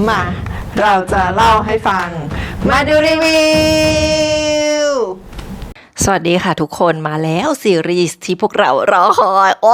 มาเราจะเล่าให้ฟังมาดูรีวิวสวัสดีค่ะทุกคนมาแล้วซีรีส์ที่พวกเรารอค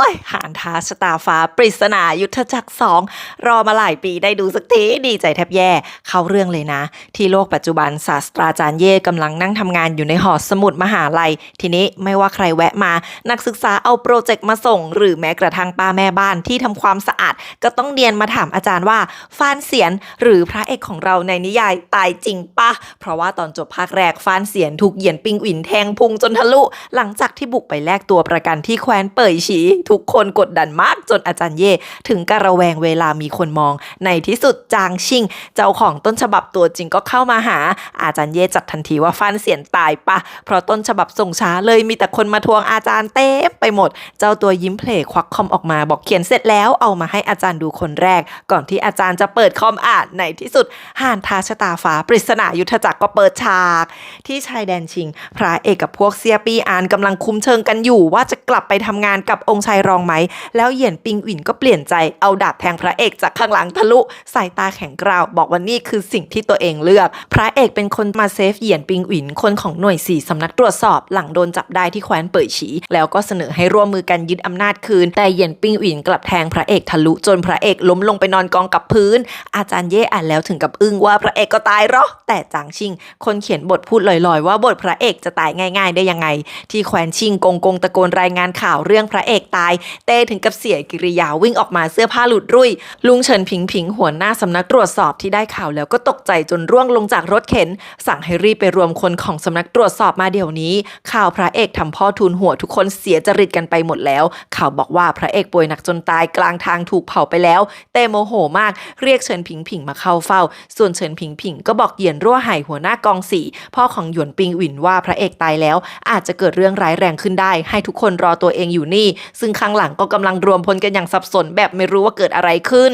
อยหานท้าชะตาฟ้าปริศนายุทธจักร2รอมาหลายปีได้ดูสักทีดีใจแทบแย่เข้าเรื่องเลยนะที่โลกปัจจุบันศาสตราจารย์เย่กำลังนั่งทำงานอยู่ในหอสมุดมหาลัยทีนี้ไม่ว่าใครแวะมานักศึกษาเอาโปรเจกต์มาส่งหรือแม้กระทั่งป้าแม่บ้านที่ทำความสะอาดก็ต้องเนียนมาถามอาจารย์ว่าฟ้านเสียนหรือพระเอกของเราในนิยายตายจริงปะเพราะว่าตอนจบภาคแรกฟ้านเสียนถูกเหยียนปิงอินแทงพุงจนทะลุหลังจากที่บุกไปแลกตัวประกันที่แคว้นเป่ยฉีทุกคนกดดันมากจนอาจารย์เย่ถึงกระแวงเวลามีคนมองในที่สุดจางชิงเจ้าของต้นฉบับตัวจริงก็เข้ามาหาอาจารย์เย่จัดทันทีว่าฟ้านเสียนตายปะเพราะต้นฉบับส่งช้าเลยมีแต่คนมาทวงอาจารย์เต็มไปหมดเจ้าตัวยิ้มเพลควักคอมออกมาบอกเขียนเสร็จแล้วเอามาให้อาจารย์ดูคนแรกก่อนที่อาจารย์จะเปิดคอมอ่านในที่สุดห่านท้าชะตาฟ้าปริศนายุทธจักรก็เปิดฉากที่ชายแดนชิงพระเอกกับพวกเซียปี้อานกำลังคุมเชิงกันอยู่ว่าจะกลับไปทำงานกับองค์ชายรองไหมแล้วเหยียนปิงอินก็เปลี่ยนใจเอาดาบแทงพระเอกจากข้างหลังทะลุสายตาแข็งกร้าวบอกว่านี่คือสิ่งที่ตัวเองเลือกพระเอกเป็นคนมาเซฟเหยียนปิงอินคนของหน่วย4สำนักตรวจสอบหลังโดนจับได้ที่แคว้นเป่ยฉีแล้วก็เสนอให้ร่วมมือกันยึดอำนาจคืนแต่เหยียนปิงอินกลับแทงพระเอกทะลุจนพระเอกล้มลงไปนอนกองกับพื้นอาจารย์เย่อ่านแล้วถึงกับอึ้งว่าพระเอกก็ตายเหรอแต่จางชิงคนเขียนบทพูดลอยๆว่าบทพระเอกจะตายง่ายๆได้ยังไงที่แคว้นชิงกงตะโกนรายงานข่าวเรื่องพระเอกตายเต้ถึงกับเสียกิริยาวิ่งออกมาเสื้อผ้าหลุดรุ่ยลุงเฉินผิงหัวหน้าสำนักตรวจสอบที่ได้ข่าวแล้วก็ตกใจจนร่วงลงจากรถเข็นสั่งให้รีบไปรวมคนของสำนักตรวจสอบมาเดี๋ยวนี้ข่าวพระเอกทำพ่อทูลหัวทุกคนเสียจริตกันไปหมดแล้วข่าวบอกว่าพระเอกป่วยหนักจนตายกลางทางถูกเผาไปแล้วเต้โมโหมากเรียกเฉินผิงมาเข้าเฝ้าส่วนเฉินผิงก็บอกเหยียนรั่วไห่หัวหน้ากอง4พ่อของหยวนปิงหวินว่าพระเอกตายแล้วอาจจะเกิดเรื่องร้ายแรงขึ้นได้ให้ทุกคนรอตัวเองอยู่นี่ซึ่งข้างหลังก็กำลังรวมพลกันอย่างสับสนแบบไม่รู้ว่าเกิดอะไรขึ้น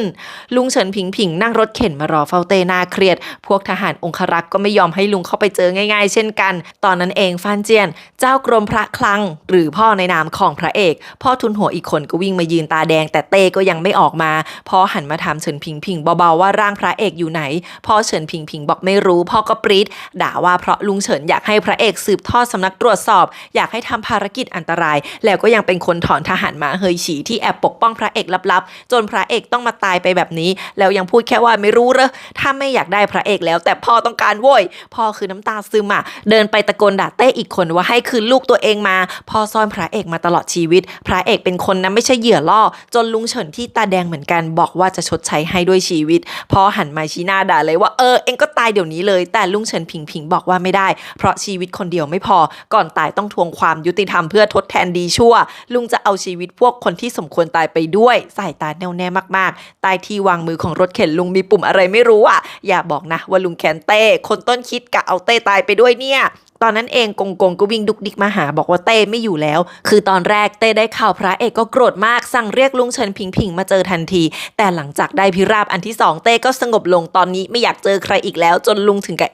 ลุงเฉินผิงนั่งรถเข็นมารอเฝ้าเต้น่าเครียดพวกทหารองครักษ์ก็ไม่ยอมให้ลุงเข้าไปเจอง่ายๆเช่นกันตอนนั้นเองฟานเจียนเจ้ากรมพระคลังหรือพ่อในนามของพระเอกพ่อทุนหัวอีกคนก็วิ่งมายืนตาแดงแต่เต้ก็ยังไม่ออกมาพ่อหันมาถามเฉินผิงเบาๆว่าร่างพระเอกอยู่ไหนพ่อเฉินผิงบอกไม่รู้พ่อก็ปรี๊ดด่าว่าเพราะลุงเฉินอยากให้พระเอกสืบทอดสำนักตรวจสอบอยากให้ทำภารกิจอันตรายแล้วก็ยังเป็นคนถอนทหารมาเฮยฉีที่แอบปกป้องพระเอกลับๆจนพระเอกต้องมาตายไปแบบนี้แล้วยังพูดแค่ว่าไม่รู้เหรอถ้าไม่อยากได้พระเอกแล้วแต่พ่อต้องการโว้ยพ่อคือน้ำตาซึมอ่ะเดินไปตะโกนด่าเต้อีกคนว่าให้คืนลูกตัวเองมาพ่อซ่อนพระเอกมาตลอดชีวิตพระเอกเป็นคนนะไม่ใช่เหยื่อล่อจนลุงเฉินที่ตาแดงเหมือนกันบอกว่าจะชดใช้ให้ด้วยชีวิตพ่อหันมาชี้หน้าด่าเลยว่าเองก็ตายเดี๋ยวนี้เลยแต่ลุงเฉินผิงบอกว่าไม่ได้เพราะชีวิตคนเดียวไม่พอก่อนตายต้องทวงความยุติธรรมเพื่อทดแทนดีชั่วลุงจะเอาชีวิตพวกคนที่สมควรตายไปด้วยสายตาแน่วแน่มากๆใต้ที่วางมือของรถเข็นลุงมีปุ่มอะไรไม่รู้อ่ะอย่าบอกนะว่าลุงแคนเต้คนต้นคิดกะเอาเต้ตายไปด้วยเนี่ยตอนนั้นเองกงก็วิ่งดุกดิกมาหาบอกว่าเต้ไม่อยู่แล้วคือตอนแรกเต้ได้ข่าวพระเอกก็โกรธมากสั่งเรียกลุงเฉินผิงมาเจอทันทีแต่หลังจากได้พิราบอันที่2เต้ก็สงบลงตอนนี้ไม่อยากเจอใครอีกแล้วจนลุงถึงกับ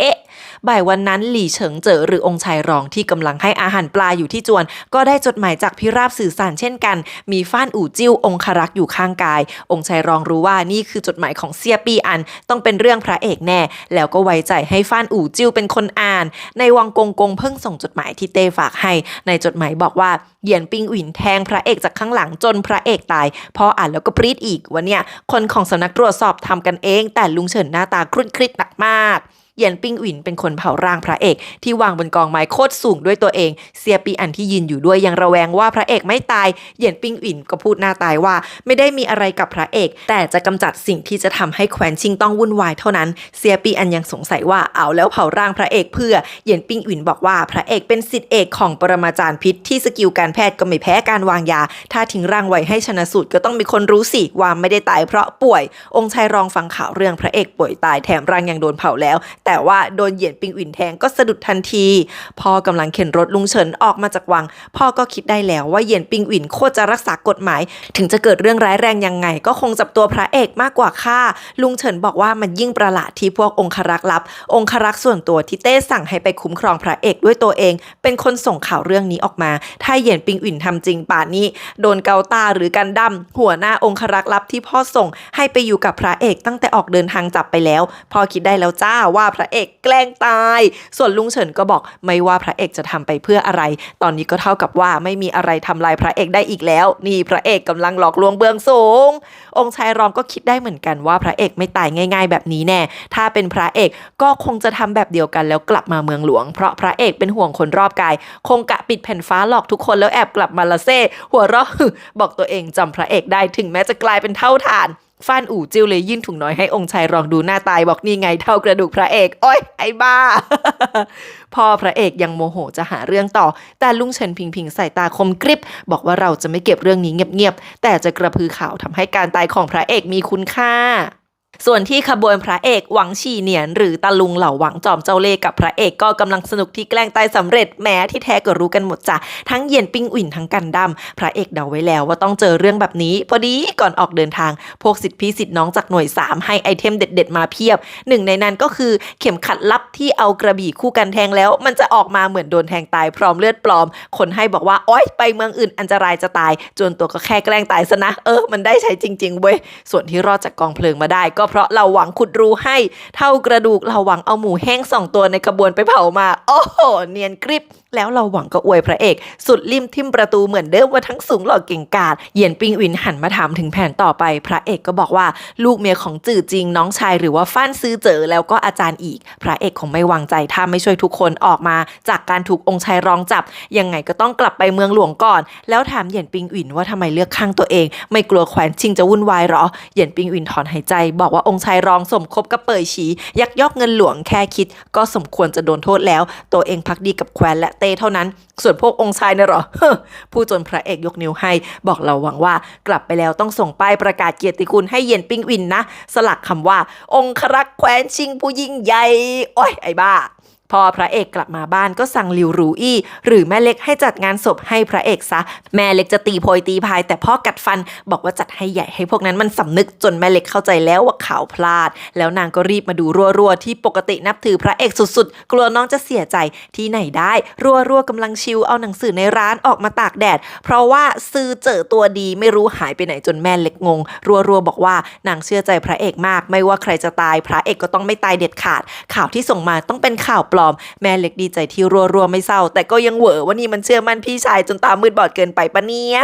บ่ายวันนั้นหลี่เฉิงเจ๋อหรือองค์ชายรองที่กำลังให้อาหารปลาอยู่ที่จวนก็ได้จดหมายจากพิราบสื่อสารเช่นกันมีฟ้านอู่จิ้วองครักษ์อยู่ข้างกายองค์ชายรองรู้ว่านี่คือจดหมายของเซียปี้อันต้องเป็นเรื่องพระเอกแน่แล้วก็ไว้ใจให้ฟ้านอู่จิ้วเป็นคนอ่านในวังกงเพิ่งส่งจดหมายที่เต้ฝากให้ในจดหมายบอกว่าเหยียนปิงหวินแทงพระเอกจากข้างหลังจนพระเอกตายพออ่านแล้วก็ปรี๊ดอีกว่าเนี่ยคนของสำนักตรวจสอบทำกันเองแต่ลุงเฉินหน้าตาครุ่นคิดหนักมากเหยียนปิงหวินเป็นคนเผาร่างพระเอกที่วางบนกองไม้โคตรสูงด้วยตัวเองเซียปีอันที่ยืนอยู่ด้วยยังระแวงว่าพระเอกไม่ตายเหยียนปิงหวินก็พูดหน้าตายว่าไม่ได้มีอะไรกับพระเอกแต่จะกำจัดสิ่งที่จะทำให้แคว้นชิงต้องวุ่นวายเท่านั้นเซียปีอันยังสงสัยว่าเอาแล้วเผาร่างพระเอกเพื่อเหยียนปิงหวินบอกว่าพระเอกเป็นศิษย์เอกของปรมาจารย์พิษที่สกิลการแพทย์ก็ไม่แพ้การวางยาถ้าทิ้งร่างไว้ให้ชนะสูตรก็ต้องมีคนรู้สิว่าไม่ได้ตายเพราะป่วยองค์ชายรองฟังข่าวเรื่องพระเอกป่วยตายแถมร่างยังโดนเผาแล้ว แต่ว่าโดนเหยียนปิงอินแทงก็สะดุดทันทีพ่อกำลังเข็นรถลุงเฉินออกมาจากวังพ่อก็คิดได้แล้วว่าเหยียนปิงอินโคตรจะรักษากฎหมายถึงจะเกิดเรื่องร้ายแรงยังไงก็คงจับตัวพระเอกมากกว่าค่าลุงเฉินบอกว่ามันยิ่งประหลาดที่พวกองครักษ์ลับองครักษ์ส่วนตัวที่เต้สั่งให้ไปคุ้มครองพระเอกด้วยตัวเองเป็นคนส่งข่าวเรื่องนี้ออกมาถ้าเหยียนปิงอินทำจริงป่านนี้โดนเกาตาหรือกันดั้มหัวหน้าองครักษ์ลับที่พ่อส่งให้ไปอยู่กับพระเอกตั้งแต่ออกเดินทางจับไปแล้วพ่อคิดได้แล้วจ้าว่าพระเอกแกล้งตายส่วนลุงเฉินก็บอกไม่ว่าพระเอกจะทำไปเพื่ออะไรตอนนี้ก็เท่ากับว่าไม่มีอะไรทำลายพระเอกได้อีกแล้วนี่พระเอกกำลังหลอกลวงเบื้องสูงองค์ชายรองก็คิดได้เหมือนกันว่าพระเอกไม่ตายง่ายๆแบบนี้แน่ถ้าเป็นพระเอกก็คงจะทำแบบเดียวกันแล้วกลับมาเมืองหลวงเพราะพระเอกเป็นห่วงคนรอบกายคงกะปิดแผ่นฟ้าหลอกทุกคนแล้วแอบกลับมาละเซ่หัวเราะ บอกตัวเองจำพระเอกได้ถึงแม้จะกลายเป็นเท่าฐานฟ้านอู่จิ้วเลยยื่นถุงน้อยให้องค์ชายรองดูหน้าตายบอกนี่ไงเท่ากระดูกพระเอกโอ๊ยไอ้บ้า พ่อพระเอกยังโมโหจะหาเรื่องต่อแต่ลุงเฉินพิงใส่ตาคมกริบบอกว่าเราจะไม่เก็บเรื่องนี้เงียบๆแต่จะกระพือข่าวทำให้การตายของพระเอกมีคุณค่าส่วนที่ขบวนพระเอกหวังฉี่เหนียนหรือตาลุงเหล่าหวังจอมเจ้าเล่ห์กับพระเอกก็กำลังสนุกที่แกล้งตายสำเร็จแม้ที่แท้ก็รู้กันหมดจ้ะทั้งเหยียนปิงอุ่นทั้งกันดั้มพระเอกเดาไว้แล้วว่าต้องเจอเรื่องแบบนี้พอดีก่อนออกเดินทางพวกศิษย์พี่ศิษย์น้องจากหน่วย3ให้ไอเทมเด็ดๆมาเพียบหนึ่งในนั้นก็คือเข็มขัดลับที่เอากระบี่คู่กันแทงแล้วมันจะออกมาเหมือนโดนแทงตายพร้อมเลือดปลอมคนให้บอกว่าโอ๊ยไปเมืองอื่นอันตรายจะตายจนตัวก็แค่แกล้งตายซะนะมันได้ใช้จริงๆเว้ยส่วนที่รอดจากกองเพลิงมาได้ก็เพราะเราหวังขุดรูให้เท่ากระดูกเราหวังเอาหมูแห้ง2 ตัวในขบวนไปเผามาโอ้โหเนียนกริบแล้วเราหวังก็อวยพระเอกสุดริมทิ่มประตูเหมือนเดิมว่าทั้งสูงหล่อเก่งกาจเหยียนปิงอินหันมาถามถึงแผนต่อไปพระเอกก็บอกว่าลูกเมียของจื่อจริงน้องชายหรือว่าฟ้านซื้อเจอแล้วก็อาจารย์อีกพระเอกคงไม่วางใจถ้าไม่ช่วยทุกคนออกมาจากการถูกองค์ชายรองจับยังไงก็ต้องกลับไปเมืองหลวงก่อนแล้วถามเหยียนปิงอินว่าทำไมเลือกข้างตัวเองไม่กลัวแขวนชิงจะวุ่นวายหรอเหยียนปิงอินถอนหายใจบอกว่าองค์ชายรองสมคบกับเป่ยฉียักยอกเงินหลวงแค่คิดก็สมควรจะโดนโทษแล้วตัวเองพักดีกับแควนและเต้เท่านั้นส่วนพวกองค์ชายเนี่ยหรอ ผู้จนพระเอกยกนิ้วให้บอกเราหวังว่ากลับไปแล้วต้องส่งป้ายประกาศเกียรติคุณให้เหยียนปิงอินนะสลักคำว่าองครักษ์แคว้นชิงผู้ยิ่งใหญ่โอ้ยไอ้บ้าพอพระเอกกลับมาบ้านก็สั่งหลิวหรูอี้หรือแม่เล็กให้จัดงานศพให้พระเอกซะแม่เล็กจะตีโพยตีพายแต่พ่อกัดฟันบอกว่าจัดให้ใหญ่ให้พวกนั้นมันสำนึกจนแม่เล็กเข้าใจแล้วว่าข่าวพลาดแล้วนางก็รีบมาดูรัวๆที่ปกตินับถือพระเอกสุดๆกลัวน้องจะเสียใจที่ไหนได้รัวๆกำลังชิวเอาหนังสือในร้านออกมาตากแดดเพราะว่าซื้อเจอตัวดีไม่รู้หายไปไหนจนแม่เล็กงงรัวๆบอกว่านางเชื่อใจพระเอกมากไม่ว่าใครจะตายพระเอกก็ต้องไม่ตายเด็ดขาดข่าวที่ส่งมาต้องเป็นข่าวปลอมแม่เล็กดีใจที่รัวๆไม่เศร้าแต่ก็ยังเหวอว่านี่มันเชื่อมั่นพี่ชายจนตามืดบอดเกินไปปะเนี่ย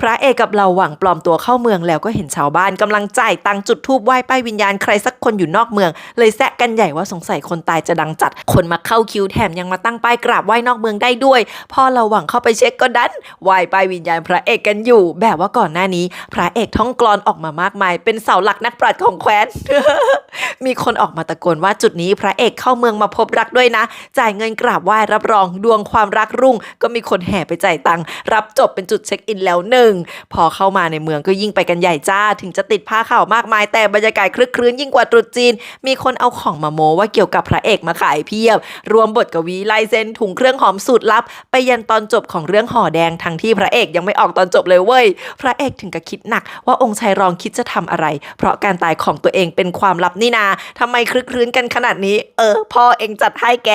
พระเอกกับเราหวังปลอมตัวเข้าเมืองแล้วก็เห็นชาวบ้านกำลังจ่ายตังค์จุดธูปไหว้ป้ายวิญญาณใครสักคนอยู่นอกเมืองเลยแซะกันใหญ่ว่าสงสัยคนตายจะดังจัดคนมาเข้าคิวแถมยังมาตั้งป้ายกราบไหว้นอกเมืองได้ด้วยพอเราหวังเข้าไปเช็คก็ดันไหว้ป้ายวิญญาณพระเอกกันอยู่แบบว่าก่อนหน้านี้พระเอกท่องกลอนออกมามากมายเป็นเสาหลักนักปราชญ์ของแคว้น มีคนออกมาตะโกนว่าจุดนี้พระเอกเข้าเมืองมาพบรักด้วยนะจ่ายเงินกราบไหว้รับรองดวงความรักรุ่งก็มีคนแห่ไปจ่ายตังค์รับจบเป็นจุดเช็คอินแล้วหนึ่งพอเข้ามาในเมืองก็ยิ่งไปกันใหญ่จ้าถึงจะติดผ้าข่าวมากมายแต่บรรยากาศคลึกครื้นยิ่งกว่าตรุษจีนมีคนเอาของมาโม้ว่าเกี่ยวกับพระเอกมาขายเพียบรวมบทกวีลายเซ็นถุงเครื่องหอมสูตรลับไปยันตอนจบของเรื่องห่อแดงทั้งที่พระเอกยังไม่ออกตอนจบเลยเว้ยพระเอกถึงกับคิดหนักว่าองค์ชายรองคิดจะทำอะไรเพราะการตายของตัวเองเป็นความลับนี่นาทำไมคลึกครื้นกันขนาดนี้พ่อเองจัดให้แก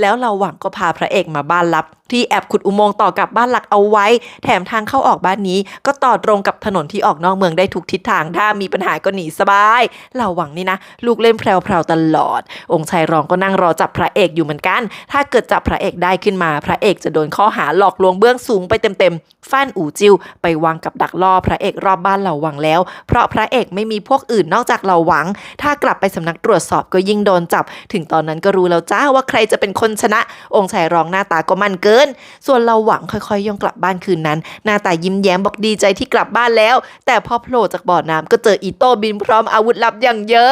แล้วเราหวังก็พาพระเอกมาบ้านลับที่แอบขุดอุโมงค์ต่อกับบ้านหลักเอาไว้แถมทางเข้าออกบ้านนี้ก็ต่อตรงกับถนนที่ออกนอกเมืองได้ทุกทิศทางถ้ามีปัญหาก็หนีสบายเราหวังนี่นะลูกเล่นแพรวๆตลอดองค์ชายรองก็นั่งรอจับพระเอกอยู่เหมือนกันถ้าเกิดจับพระเอกได้ขึ้นมาพระเอกจะโดนข้อหาหลอกลวงเบื้องสูงไปเต็มๆฟ้านอู่จิ้วไปวางกับดักล่อพระเอกรอบบ้านเหล่าหวังแล้วเพราะพระเอกไม่มีพวกอื่นนอกจากเหล่าหวังถ้ากลับไปสำนักตรวจสอบก็ยิ่งโดนจับถึงตอนนั้นก็รู้แล้วจ้าว่าใครจะเป็นคนชนะองค์ชายรองหน้าตาก็มั่นเกิ นส่วนเราหวังค่อยๆย่องกลับบ้านคืนนั้นหน้าตายิ้มแย้มบอกดีใจที่กลับบ้านแล้วแต่พอโผล่จากบ่อน้ำก็เจออีโต้บินพร้อมอาวุธลับอย่างเยอะ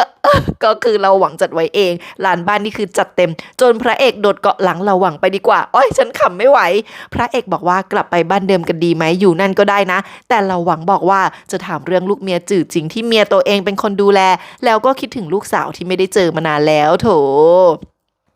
ก็คือเราหวังจัดไว้เองลานบ้านนี่คือจัดเต็มจนพระเอกโดดเกาะหลังเราหวังไปดีกว่าอ้อยฉันขำไม่ไหวพระเอกบอกว่ากลับไปบ้านเดิมกันดีไหมอยู่นั่นก็ได้นะแต่เราหวังบอกว่าจะถามเรื่องลูกเมียจืดจริงที่เมียตัวเองเป็นคนดูแลแล้วก็คิดถึงลูกสาวที่ไม่ได้เจอมานานแล้วโถ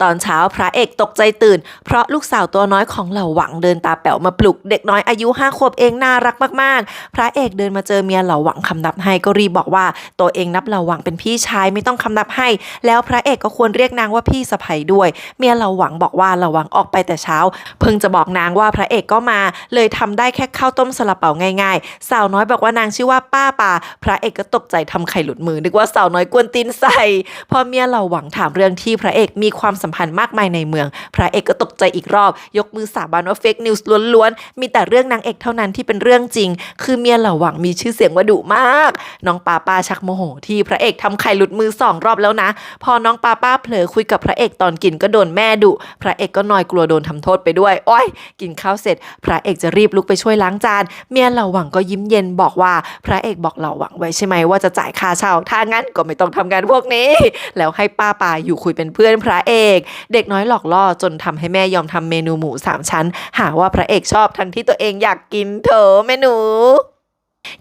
ตอนเช้าพระเอกตกใจตื่นเพราะลูกสาวตัวน้อยของเหล่าหวังเดินตาแป๋วมาปลุกเด็กน้อยอายุ5 ขวบเองน่ารักมากๆพระเอกเดินมาเจอเมียเหล่าหวังคำนับให้ก็รีบบอกว่าตัวเองนับเหล่าหวังเป็นพี่ชายไม่ต้องคำนับให้แล้วพระเอกก็ควรเรียกนางว่าพี่สะใภ้ด้วยเมียเหล่าหวังบอกว่าเหล่าหวังออกไปแต่เช้าเพิ่งจะบอกนางว่าพระเอกก็มาเลยทำได้แค่ข้าวต้มซาลาเปาง่ายๆสาวน้อยบอกว่านางชื่อว่าป้าปาพระเอกก็ตกใจทำไข่หลุดมือนึกว่าสาวน้อยกวนตีนใส่พอเมียเหล่าหวังถามเรื่องที่พระเอกมีความสัมพันธ์มากมายในเมืองพระเอกก็ตกใจอีกรอบยกมือสาบานว่าเฟกนิวส์ล้วนๆมีแต่เรื่องนางเอกเท่านั้นที่เป็นเรื่องจริงคือเมียเหล่าหวังมีชื่อเสียงว่าดุมากน้องปาป้าชักโมโหที่พระเอกทำไข่หลุดมือ2 รอบแล้วนะพอน้องปาป้าเผลอคุยกับพระเอกตอนกินก็โดนแม่ดุพระเอกก็นอยกลัวโดนทำโทษไปด้วยโอ้ยกินข้าวเสร็จพระเอกจะรีบลุกไปช่วยล้างจานเมียเหล่าหวังก็ยิ้มเย็นบอกว่าพระเอกบอกเหล่าหวังไว้ใช่ไหมว่าจะจ่ายค่าเช่าถ้างั้นก็ไม่ต้องทำงานพวกนี้แล้วให้ป้าปาอยู่คุยเป็นเพื่อนพระเอกเด็กน้อยหลอกล่อจนทำให้แม่ยอมทำเมนูหมู3 ชั้นหาว่าพระเอกชอบทั้งที่ตัวเองอยากกินเถอะแม่หนู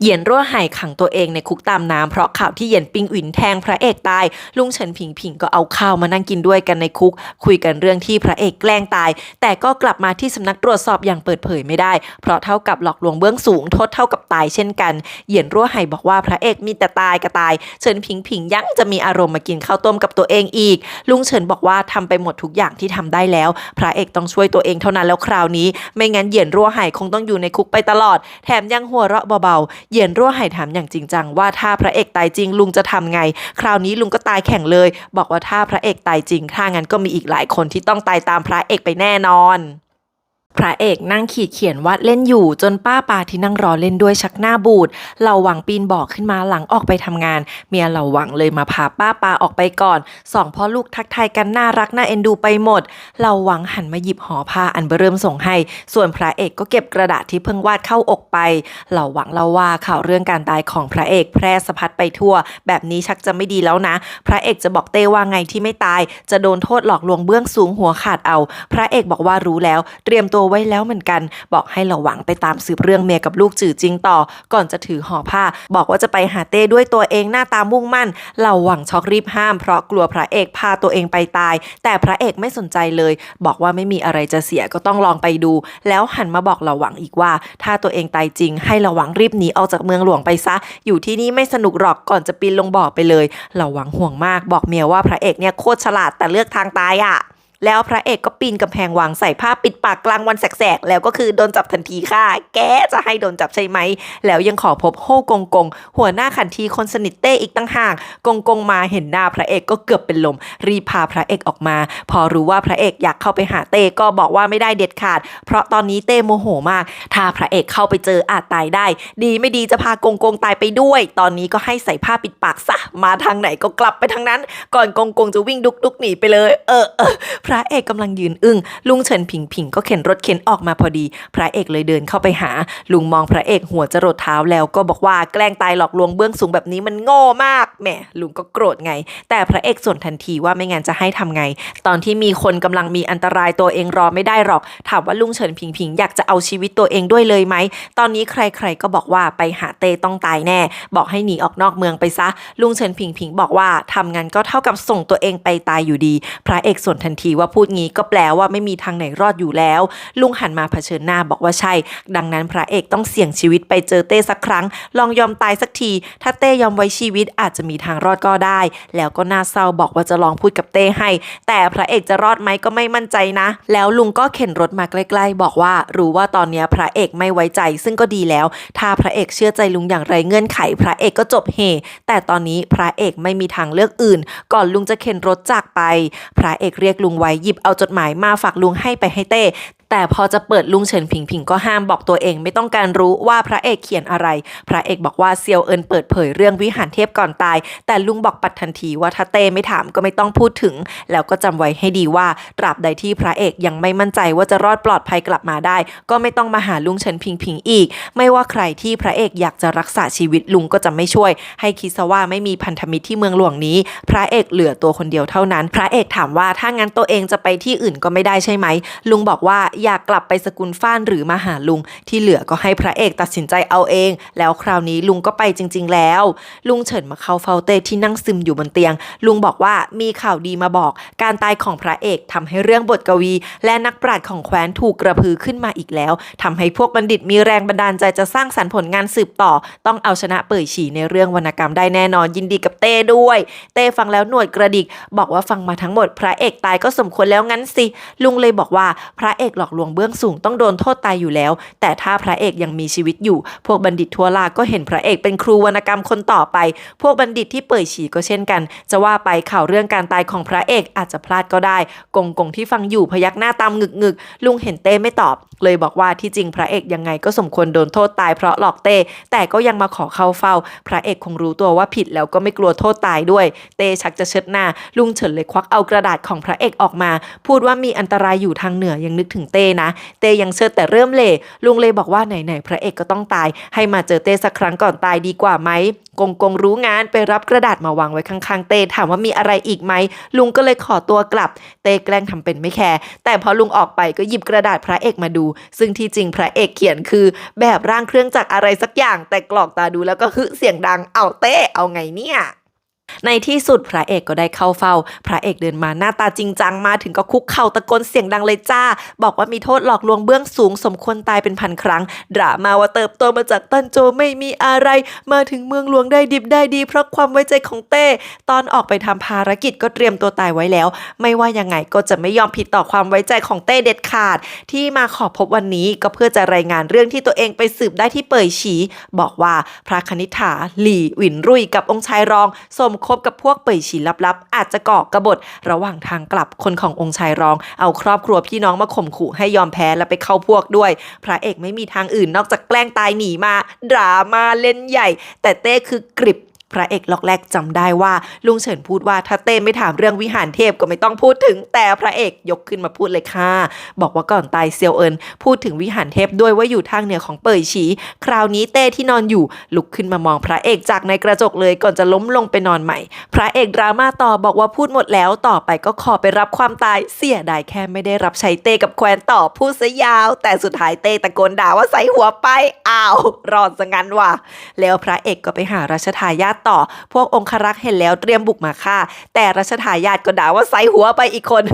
เหยียนรั่วไห่ขังตัวเองในคุกตามน้ำเพราะข่าวที่เหยียนปิงอิ๋นแทงพระเอกตายลุงเฉินผิงผิงก็เอาข้าวมานั่งกินด้วยกันในคุกคุยกันเรื่องที่พระเอกแกล้งตายแต่ก็กลับมาที่สำนักตรวจสอบอย่างเปิดเผยไม่ได้เพราะเท่ากับหลอกลวงเบื้องสูงโทษเท่ากับตายเช่นกันเหยียนรั่วไห่บอกว่าพระเอกมีแต่ตายกับตายเฉินผิงผิงยังจะมีอารมณ์มากินข้าวต้มกับตัวเองอีกลุงเฉินบอกว่าทำไปหมดทุกอย่างที่ทำได้แล้วพระเอกต้องช่วยตัวเองเท่านั้นแล้วคราวนี้ไม่งั้นเหยียนรั่วไห่คงต้องอยู่ในคุกไปตลอดแถมยังหัวเราะเบาๆเหยียนรั่วไห่ถามอย่างจริงจังว่าถ้าพระเอกตายจริงลุงจะทำไงคราวนี้ลุงก็ตายแข่งเลยบอกว่าถ้าพระเอกตายจริงถ้างั้นก็มีอีกหลายคนที่ต้องตายตามพระเอกไปแน่นอนพระเอกนั่งขีดเขียนวาดเล่นอยู่จนป้าปาที่นั่งรอเล่นด้วยชักหน้าบูดเหล่าหวังปีนบ่อขึ้นมาหลังออกไปทำงานเมียเหล่าหวังเลยมาพาป้าปาออกไปก่อน2 พ่อลูกทักทายกันน่ารักน่าเอ็นดูไปหมดเหล่าหวังหันมาหยิบห่อผ้าอันเบิ่มส่งให้ส่วนพระเอกก็เก็บกระดาษที่เพิ่งวาดเข้าอกไปเหล่าหวังเล่าว่าข่าวเรื่องการตายของพระเอกแพร่สะพัดไปทั่วแบบนี้ชักจะไม่ดีแล้วนะพระเอกจะบอกเต้ว่าไงที่ไม่ตายจะโดนโทษหลอกลวงเบื้องสูงหัวขาดเอาพระเอกบอกว่ารู้แล้วเตรียมตัวไว้แล้วเหมือนกันบอกให้เหล่าหวังไปตามสืบเรื่องเมียกับลูกจื่อจริงต่อก่อนจะถือห่อผ้าบอกว่าจะไปหาเต้ด้วยตัวเองหน้าตามุ่งมั่นเหล่าหวังช็อกรีบห้ามเพราะกลัวพระเอกพาตัวเองไปตายแต่พระเอกไม่สนใจเลยบอกว่าไม่มีอะไรจะเสียก็ต้องลองไปดูแล้วหันมาบอกเหล่าหวังอีกว่าถ้าตัวเองตายจริงให้เหล่าหวังรีบหนีออกจากเมืองหลวงไปซะอยู่ที่นี่ไม่สนุกหรอกก่อนจะปีนลงบ่อไปเลยเหล่าหวังห่วงมากบอกเมียว่าพระเอกเนี่ยโคตรฉลาดแต่เลือกทางตายอ่ะแล้วพระเอกก็ปีนกำแพงวางใส่ผ้าปิดปากกลางวันแสกๆแล้วก็คือโดนจับทันทีค่ะแกจะให้โดนจับใช่ไหมแล้วยังขอพบโฮ่กงกงหัวหน้าขันทีคนสนิทเต้อีกตั้งห่างกงกงมาเห็นหน้าพระเอกก็เกือบเป็นลมรีบพาพระเอกออกมาพอรู้ว่าพระเอกอยากเข้าไปหาเต้ก็บอกว่าไม่ได้เด็ดขาดเพราะตอนนี้เต้โมโหมากถ้าพระเอกเข้าไปเจออาจตายได้ดีไม่ดีจะพากงกงตายไปด้วยตอนนี้ก็ให้ใส่ผ้าปิดปากซะมาทางไหนก็กลับไปทางนั้นก่อนกงกงจะวิ่งดุกหนีไปเลยพระเอกกำลังยืนอึ้งลุงเฉินผิงผิงก็เข็นรถเข็นออกมาพอดีพระเอกเลยเดินเข้าไปหาลุงมองพระเอกหัวจรดเท้าแล้วก็บอกว่าแกล้งตายหลอกลวงเบื้องสูงแบบนี้มันโง่มากแหมลุงก็โกรธไงแต่พระเอกส่วนทันทีว่าไม่งั้นจะให้ทำไงตอนที่มีคนกำลังมีอันตรายตัวเองรอไม่ได้หรอกถามว่าลุงเฉินผิงผิงอยากจะเอาชีวิตตัวเองด้วยเลยไหมตอนนี้ใครๆก็บอกว่าไปหาเตต้องตายแน่บอกให้หนีออกนอกเมืองไปซะลุงเฉินผิงผิงบอกว่าทำงั้นก็เท่ากับส่งตัวเองไปตายอยู่ดีพระเอกส่วนทันทีว่าพูดงี้ก็แปลว่าไม่มีทางไหนรอดอยู่แล้วลุงหันมาเผชิญหน้าบอกว่าใช่ดังนั้นพระเอกต้องเสี่ยงชีวิตไปเจอเต้สักครั้งลองยอมตายสักทีถ้าเต้ยอมไว้ชีวิตอาจจะมีทางรอดก็ได้แล้วก็น่าเศร้าบอกว่าจะลองพูดกับเต้ให้แต่พระเอกจะรอดไหมก็ไม่มั่นใจนะแล้วลุงก็เข็นรถมาใกล้ๆบอกว่ารู้ว่าตอนนี้พระเอกไม่ไว้ใจซึ่งก็ดีแล้วถ้าพระเอกเชื่อใจลุงอย่างไรเงื่อนไขพระเอกก็จบเฮแต่ตอนนี้พระเอกไม่มีทางเลือกอื่นก่อนลุงจะเข็นรถจากไปพระเอกเรียกลุงไว้หยิบเอาจดหมายมาฝากลุงให้ไปให้เต้ แต่พอจะเปิดลุงเฉินผิงผิงก็ห้ามบอกตัวเองไม่ต้องการรู้ว่าพระเอกเขียนอะไรพระเอกบอกว่าเซียวเอินเปิดเผยเรื่องวิหารเทพก่อนตายแต่ลุงบอกปัดทันทีว่าถ้าเต้ไม่ถามก็ไม่ต้องพูดถึงแล้วก็จำไว้ให้ดีว่าตราบใดที่พระเอกยังไม่มั่นใจว่าจะรอดปลอดภัยกลับมาได้ก็ไม่ต้องมาหาลุงเฉินผิงผิงอีกไม่ว่าใครที่พระเอกอยากจะรักษาชีวิตลุงก็จะไม่ช่วยให้คิดซะว่าไม่มีพันธมิตรที่เมืองหลวงนี้พระเอกเหลือตัวคนเดียวเท่านั้นพระเอกถามว่าถ้างั้นตัวเองจะไปที่อื่นก็ไม่ได้ใช่ไหมลุงบอกว่าอยากกลับไปสกุลฟ้านหรือมาหาลุงที่เหลือก็ให้พระเอกตัดสินใจเอาเองแล้วคราวนี้ลุงก็ไปจริงๆแล้วลุงเฉินมาเข้าเฝ้าเต้ที่นั่งซึมอยู่บนเตียงลุงบอกว่ามีข่าวดีมาบอกการตายของพระเอกทำให้เรื่องบทกวีและนักปราชญ์ของแคว้นถูกกระพือขึ้นมาอีกแล้วทำให้พวกบัณฑิตมีแรงบันดาลใจจะสร้างสรรค์ผลงานสืบต่อต้องเอาชนะเป่ยฉีในเรื่องวรรณกรรมได้แน่นอนยินดีกับเต้ด้วยเต้ฟังแล้วหนวดกระดิกบอกว่าฟังมาทั้งหมดพระเอกตายก็สมควรแล้วงั้นสิลุงเลยบอกว่าพระเอกหลอกลวงเบื้องสูงต้องโดนโทษตายอยู่แล้วแต่ถ้าพระเอกยังมีชีวิตอยู่พวกบัณฑิตทั่วลาก็เห็นพระเอกเป็นครูวรรณกรรมคนต่อไปพวกบัณฑิตที่เป่ยฉีก็เช่นกันจะว่าไปข่าวเรื่องการตายของพระเอกอาจจะพลาดก็ได้กงที่ฟังอยู่พยักหน้าตามงึกลุงเห็นเต้ไม่ตอบเลยบอกว่าที่จริงพระเอกยังไงก็สมควรโดนโทษตายเพราะหลอกเต้แต่ก็ยังมาขอเข้าเฝ้าพระเอกคงรู้ตัวว่าผิดแล้วก็ไม่กลัวโทษตายด้วยเต้ชักจะเชิดหน้าลุงเฉินเลยควักเอากระดาษของพระเอกออกมาพูดว่ามีอันตรายอยู่ทางเหนือยังนึกถึงเต้นะเต้ยังเชิดแต่เริ่มเล่ลุงเลยบอกว่าไหนพระเอกก็ต้องตายให้มาเจอเต้สักครั้งก่อนตายดีกว่าไหมกงรู้งานไปรับกระดาษมาวางไว้ข้างๆเต้ถามว่ามีอะไรอีกไหมลุงก็เลยขอตัวกลับเต้แกล้งทำเป็นไม่แคร์แต่พอลุงออกไปก็หยิบกระดาษพระเอกมาดูซึ่งที่จริงพระเอกเขียนคือแบบร่างเครื่องจักรอะไรสักอย่างแต่กรอกตาดูแล้วก็ฮึเสียงดังเอาเต้เอาไงเนี่ยในที่สุดพระเอกก็ได้เข้าเฝ้าพระเอกเดินมาหน้าตาจริงจังมาถึงก็คุกเข่าตะโกนเสียงดังเลยจ้าบอกว่ามีโทษหลอกลวงเบื้องสูงสมควรตายเป็นพันครั้งดรามาว่าเติบโตมาจากตันโจไม่มีอะไรมาถึงเมืองหลวงได้ดิบได้ดีเพราะความไว้ใจของเต้ตอนออกไปทำภารกิจก็เตรียมตัวตายไว้แล้วไม่ว่ายังไงก็จะไม่ยอมผิดต่อความไว้ใจของเต้เด็ดขาดที่มาขอพบวันนี้ก็เพื่อจะรายงานเรื่องที่ตัวเองไปสืบได้ที่เป่ยฉีบอกว่าพระคณิษฐาหลี่หวินรุ่ยกับองค์ชายรองสมคบกับพวกเป่ยฉีลับๆอาจจะก่อกบฏระหว่างทางกลับคนขององค์ชายรองเอาครอบครัวพี่น้องมาข่มขู่ให้ยอมแพ้และไปเข้าพวกด้วยพระเอกไม่มีทางอื่นนอกจากแกล้งตายหนีมาดราม่าเล่นใหญ่แต่เต้คือกริบพระเอกล็อกแรกจำได้ว่าลุงเฉินพูดว่าถ้าเต้ไม่ถามเรื่องวิหารเทพก็ไม่ต้องพูดถึงแต่พระเอกยกขึ้นมาพูดเลยค่ะบอกว่าก่อนตายเซียวเอินพูดถึงวิหารเทพด้วยว่าอยู่ทางเหนือของเป่ยฉีคราวนี้เต้ที่นอนอยู่ลุกขึ้นมามองพระเอกจากในกระจกเลยก่อนจะล้มลงไปนอนใหม่พระเอกดราม่าต่อบอกว่าพูดหมดแล้วต่อไปก็ขอไปรับความตายเสียดายแค่ไม่ได้รับใช้เต้กับแคว้นต่อพูดซะยาวแต่สุดท้ายเต้ตะโกนด่าว่าใส่หัวไปอ้าวรอดซะงั้นว่ะแล้วพระเอกก็ไปหาราชทายาทต่อพวกองครักษ์เห็นแล้วเตรียมบุกมาฆ่าแต่รัชทายาทก็ด่าว่าไซหัวไปอีกคน